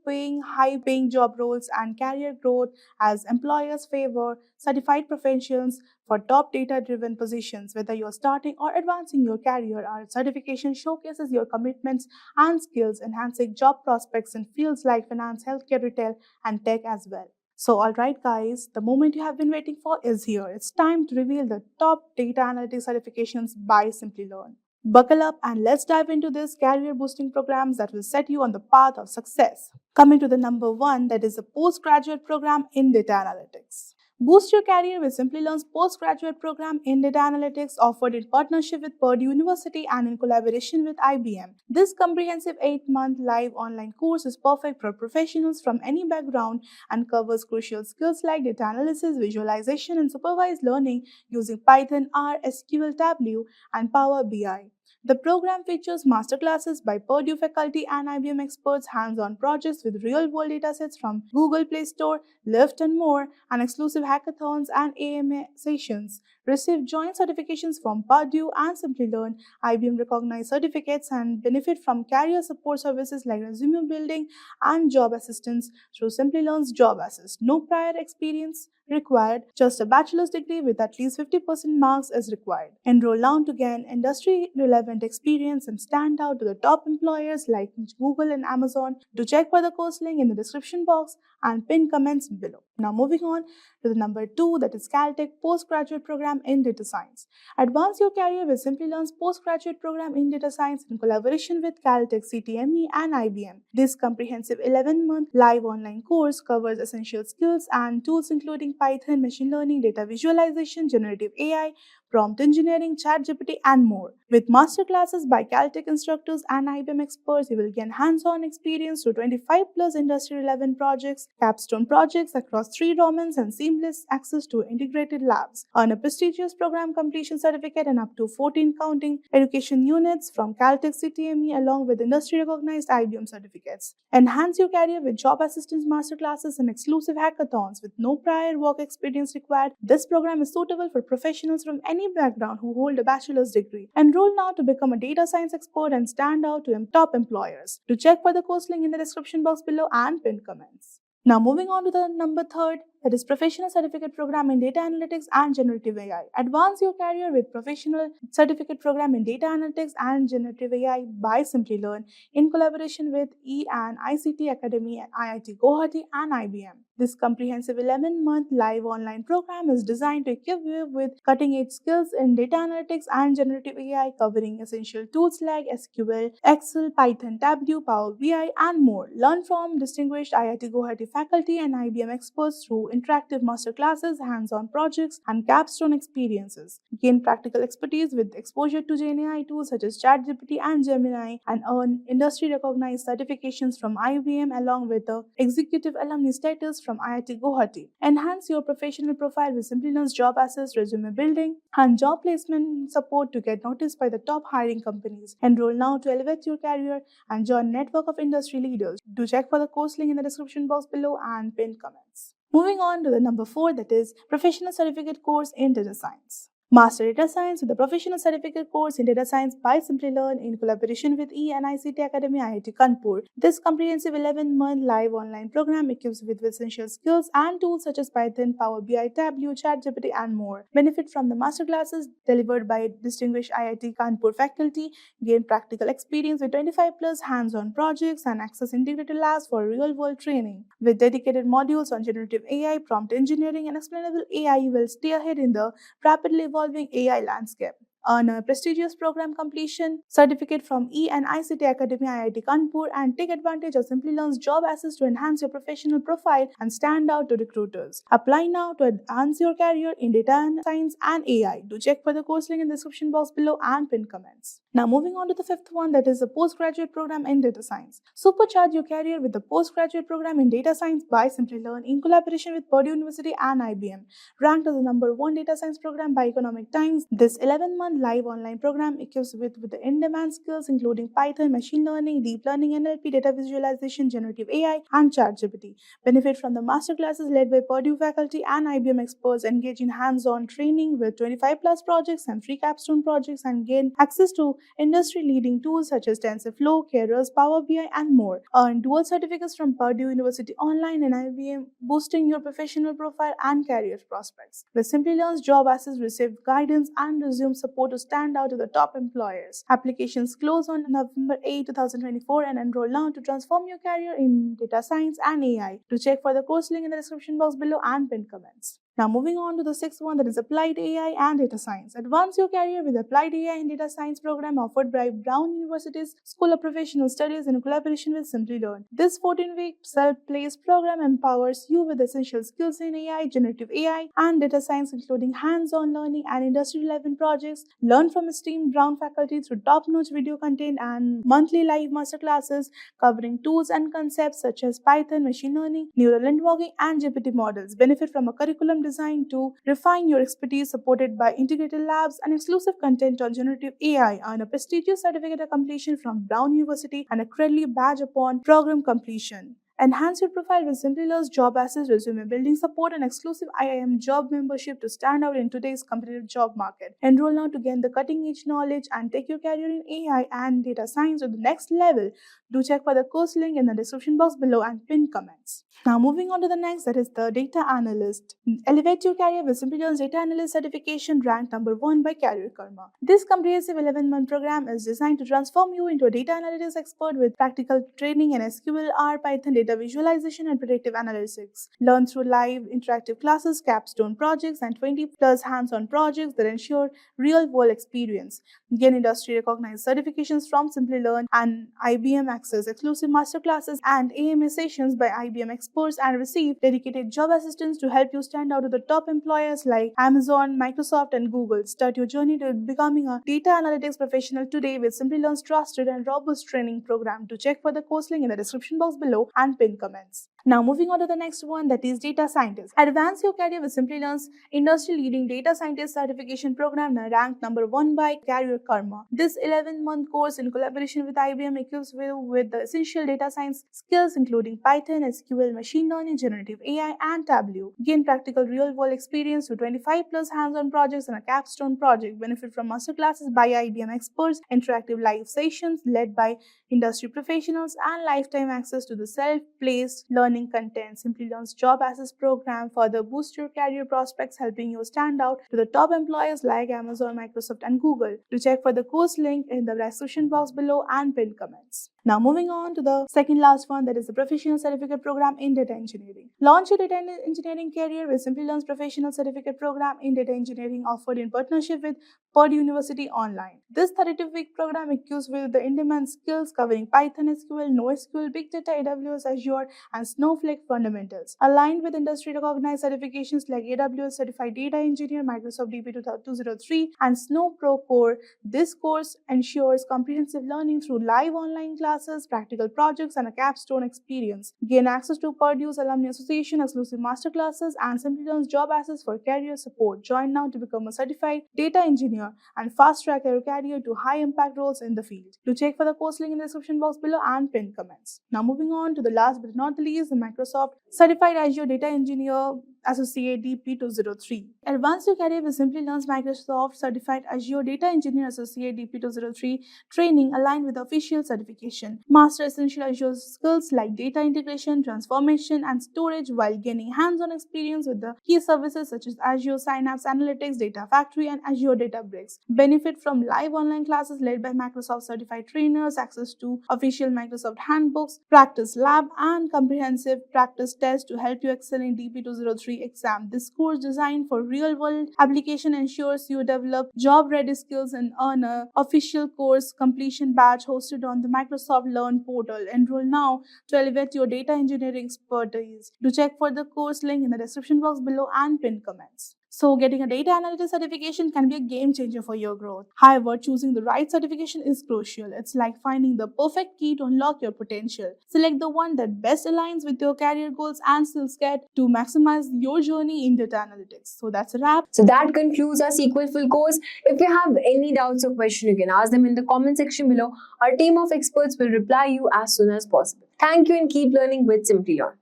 high-paying job roles and career growth as employers favor certified professionals for top data-driven positions. Whether you're starting or advancing your career, our certification showcases your commitments and skills, enhancing job prospects in fields like finance, healthcare, retail, and tech as well. So, alright guys, the moment you have been waiting for is here. It's time to reveal the top data analytics certifications by Simplilearn. Buckle up and let's dive into this career boosting programs that will set you on the path of success. Coming to the number 1, that is a postgraduate program in data analytics. Boost your career with Simplilearn's postgraduate program in data analytics, offered in partnership with Purdue University and in collaboration with IBM. This comprehensive 8-month live online course is perfect for professionals from any background and covers crucial skills like data analysis, visualization, and supervised learning using Python, R, SQL, Tableau, and Power BI. The program features masterclasses by Purdue faculty and IBM experts, hands-on projects with real-world datasets from Google Play Store, Lyft, and more, and exclusive hackathons and AMA sessions. Receive joint certifications from Purdue and Simplilearn, IBM-recognized certificates, and benefit from career support services like resume building and job assistance through Simplilearn's Job Assist. No prior experience required, just a bachelor's degree with at least 50% marks is required. Enroll now to gain industry-relevant experience and stand out to the top employers like Google and Amazon. To check for the course link in the description box and pin comments below. Now moving on to the number 2, that is Caltech Postgraduate Program in Data Science. Advance your career with Simplilearn's Postgraduate Program in Data Science in collaboration with Caltech, CTME, and IBM. This comprehensive 11-month live online course covers essential skills and tools including Python, machine learning, data visualization, generative AI, prompt engineering, ChatGPT, and more. With masterclasses by Caltech instructors and IBM experts, you will gain hands-on experience to 25 plus industry-relevant projects, capstone projects across 3 domains, and seamless access to integrated labs. Earn a prestigious program completion certificate and up to 14 counting education units from Caltech CTE along with industry-recognized IBM certificates. Enhance your career with job assistance masterclasses and exclusive hackathons with no prior work experience required. This program is suitable for professionals from any background who hold a bachelor's degree. Enroll now to become a data science expert and stand out to top employers. To check for the course link in the description box below and pinned comments. Now moving on to the number 3rd, that is Professional Certificate Program in Data Analytics and Generative AI. Advance your career with Professional Certificate Program in Data Analytics and Generative AI by Simplilearn in collaboration with E&I ICT Academy at IIT Guwahati and IBM. This comprehensive 11-month live online program is designed to equip you with cutting-edge skills in data analytics and generative AI, covering essential tools like SQL, Excel, Python, Tableau, Power BI, and more. Learn from distinguished IIT Guwahati faculty and IBM experts through interactive masterclasses, hands-on projects, and capstone experiences. Gain practical expertise with exposure to GenAI tools such as ChatGPT and Gemini, and earn industry-recognized certifications from IBM along with the executive alumni status from IIT Guwahati. Enhance your professional profile with Simplilearn's job assist, resume building, and job placement support to get noticed by the top hiring companies. Enroll now to elevate your career and join a network of industry leaders. Do check for the course link in the description box below and pinned comments. Moving on to the number 4, that is Professional Certificate Course in Data Science. Master Data Science with the Professional Certificate Course in Data Science by Simplilearn in collaboration with E&I ICT Academy IIT Kanpur. This comprehensive 11-month live online program equips with essential skills and tools such as Python, Power BI, Tableau, ChatGPT, and more. Benefit from the masterclasses delivered by distinguished IIT Kanpur faculty. Gain practical experience with 25 plus hands-on projects and access integrated labs for real-world training. With dedicated modules on generative AI, prompt engineering, and explainable AI, you will stay ahead in the rapidly evolving AI landscape. Earn a prestigious program completion certificate from E&I ICT Academy IIT Kanpur and take advantage of Simplilearn's job assist to enhance your professional profile and stand out to recruiters. Apply now to advance your career in data science and AI. Do check for the course link in the description box below and pinned comments. Now moving on to the 5th one, that is the postgraduate program in data science. Supercharge your career with the postgraduate program in data science by Simplilearn in collaboration with Purdue University and IBM. Ranked as the number 1 data science program by Economic Times, this 11-month live online program equips with the in-demand skills including Python, machine learning, deep learning, NLP, data visualization, generative AI, and ChatGPT. Benefit from the masterclasses led by Purdue faculty and IBM experts. Engage in hands-on training with 25 plus projects and free capstone projects, and gain access to industry-leading tools such as TensorFlow, Keras, Power BI, and more. Earn dual certificates from Purdue University Online and IBM, boosting your professional profile and career prospects. With Simplilearn's job assist, receive guidance and resume support to stand out to the top employers. Applications close on November 8, 2024, and enroll now to transform your career in data science and AI. To check for the course link in the description box below and pinned comments. Now moving on to the 6th one, that is Applied AI and Data Science. Advance your career with Applied AI and Data Science program offered by Brown University's School of Professional Studies in collaboration with Simplilearn. This 14-week self-paced program empowers you with essential skills in AI, generative AI, and data science, including hands-on learning and industry-relevant projects. Learn from esteemed Brown faculty through top-notch video content and monthly live masterclasses covering tools and concepts such as Python, machine learning, neural networking, and GPT models. Benefit from a curriculum designed to refine your expertise, supported by integrated labs and exclusive content on generative AI. Earn a prestigious certificate of completion from Brown University and a creditly badge upon program completion. Enhance your profile with Simplilearn's job assist, resume building support, and exclusive IIM job membership to stand out in today's competitive job market. Enroll now to gain the cutting-edge knowledge and take your career in AI and data science to the next level. Do check for the course link in the description box below and pinned comments. Now moving on to the next, that is the Data Analyst. Elevate your career with Simplilearn's Data Analyst certification, ranked number 1 by Career Karma. This comprehensive 11-month program is designed to transform you into a data analytics expert with practical training in SQL, R, Python, data visualization, and predictive analytics. Learn through live interactive classes, capstone projects, and 20 plus hands-on projects that ensure real-world experience. Gain industry-recognized certifications from Simplilearn and IBM access exclusive masterclasses and AMA sessions by IBM experts and receive dedicated job assistance to help you stand out to the top employers like Amazon, Microsoft, and Google. Start your journey to becoming a data analytics professional today with Simplilearn's trusted and robust training program. To check for the course link in the description box below and pin comments. Now moving on to the next one, that is data scientist. Advance your career with Simplilearn's industry-leading data scientist certification program, ranked number 1 by Career Karma. This 11-month course in collaboration with IBM equips you with the essential data science skills including Python, SQL, machine learning, generative AI, and Tableau. Gain practical real-world experience to 25 plus hands-on projects and a capstone project. Benefit from masterclasses by IBM experts, interactive live sessions led by industry professionals, and lifetime access to the self-paced learning content. Simplilearn's Job Access program further boosts your career prospects, helping you stand out to the top employers like Amazon, Microsoft, and Google. To check for the course link in the description box below and pinned comments. Now moving on to the second last one, that is the professional certificate program in data engineering. Launch your data engineering career with Simplilearn's professional certificate program in data engineering, offered in partnership with Purdue University Online. This 32-week program equips with the in-demand skills covering Python, SQL, NoSQL, Big Data, AWS, Azure, and Snowflake fundamentals. Aligned with industry-recognized certifications like AWS Certified Data Engineer, Microsoft DB 203, and Snow Pro Core, this course ensures comprehensive learning through live online classes, practical projects, and a capstone experience. Gain access to Purdue's Alumni Association, exclusive masterclasses, and Simplilearn's Job Access for career support. Join now to become a certified data engineer and fast-track your career to high-impact roles in the field. To check for the course link in the description box below and pinned comments. Now moving on to the last but not the least, the Microsoft Certified Azure Data Engineer Associate DP 203. Advance your career with Simplilearn's Microsoft Certified Azure Data Engineer Associate DP 203 training aligned with official certification. Master essential Azure skills like data integration, transformation, and storage while gaining hands-on experience with the key services such as Azure Synapse Analytics, Data Factory, and Azure Databricks. Benefit from live online classes led by Microsoft certified trainers, access to official Microsoft handbooks, practice lab, and comprehensive practice tests to help you excel in DP 203 exam. This course designed for real-world application ensures you develop job-ready skills and earn an official course completion badge hosted on the Microsoft Learn portal. Enroll now to elevate your data engineering expertise. To check for the course link in the description box below and pinned comments. So getting a data analytics certification can be a game changer for your growth. However, choosing the right certification is crucial. It's like finding the perfect key to unlock your potential. Select the one that best aligns with your career goals and skill set to maximize your journey in data analytics. So that's a wrap. So that concludes our SQL Full Course. If you have any doubts or questions, you can ask them in the comment section below. Our team of experts will reply you as soon as possible. Thank you and keep learning with Simplilearn.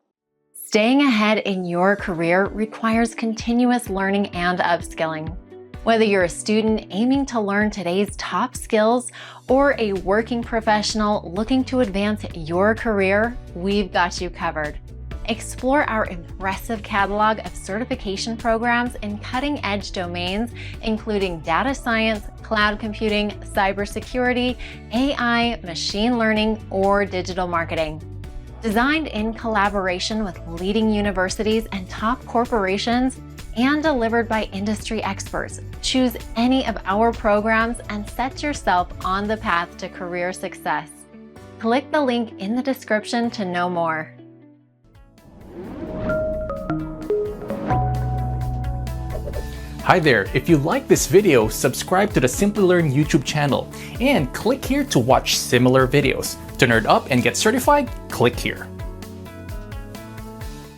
Staying ahead in your career requires continuous learning and upskilling. Whether you're a student aiming to learn today's top skills or a working professional looking to advance your career, we've got you covered. Explore our impressive catalog of certification programs in cutting-edge domains, including data science, cloud computing, cybersecurity, AI, machine learning, or digital marketing. Designed in collaboration with leading universities and top corporations and delivered by industry experts, choose any of our programs and set yourself on the path to career success. Click the link in the description to know more. Hi there, if you like this video, subscribe to the Simplilearn YouTube channel and click here to watch similar videos. To nerd up and get certified, click here.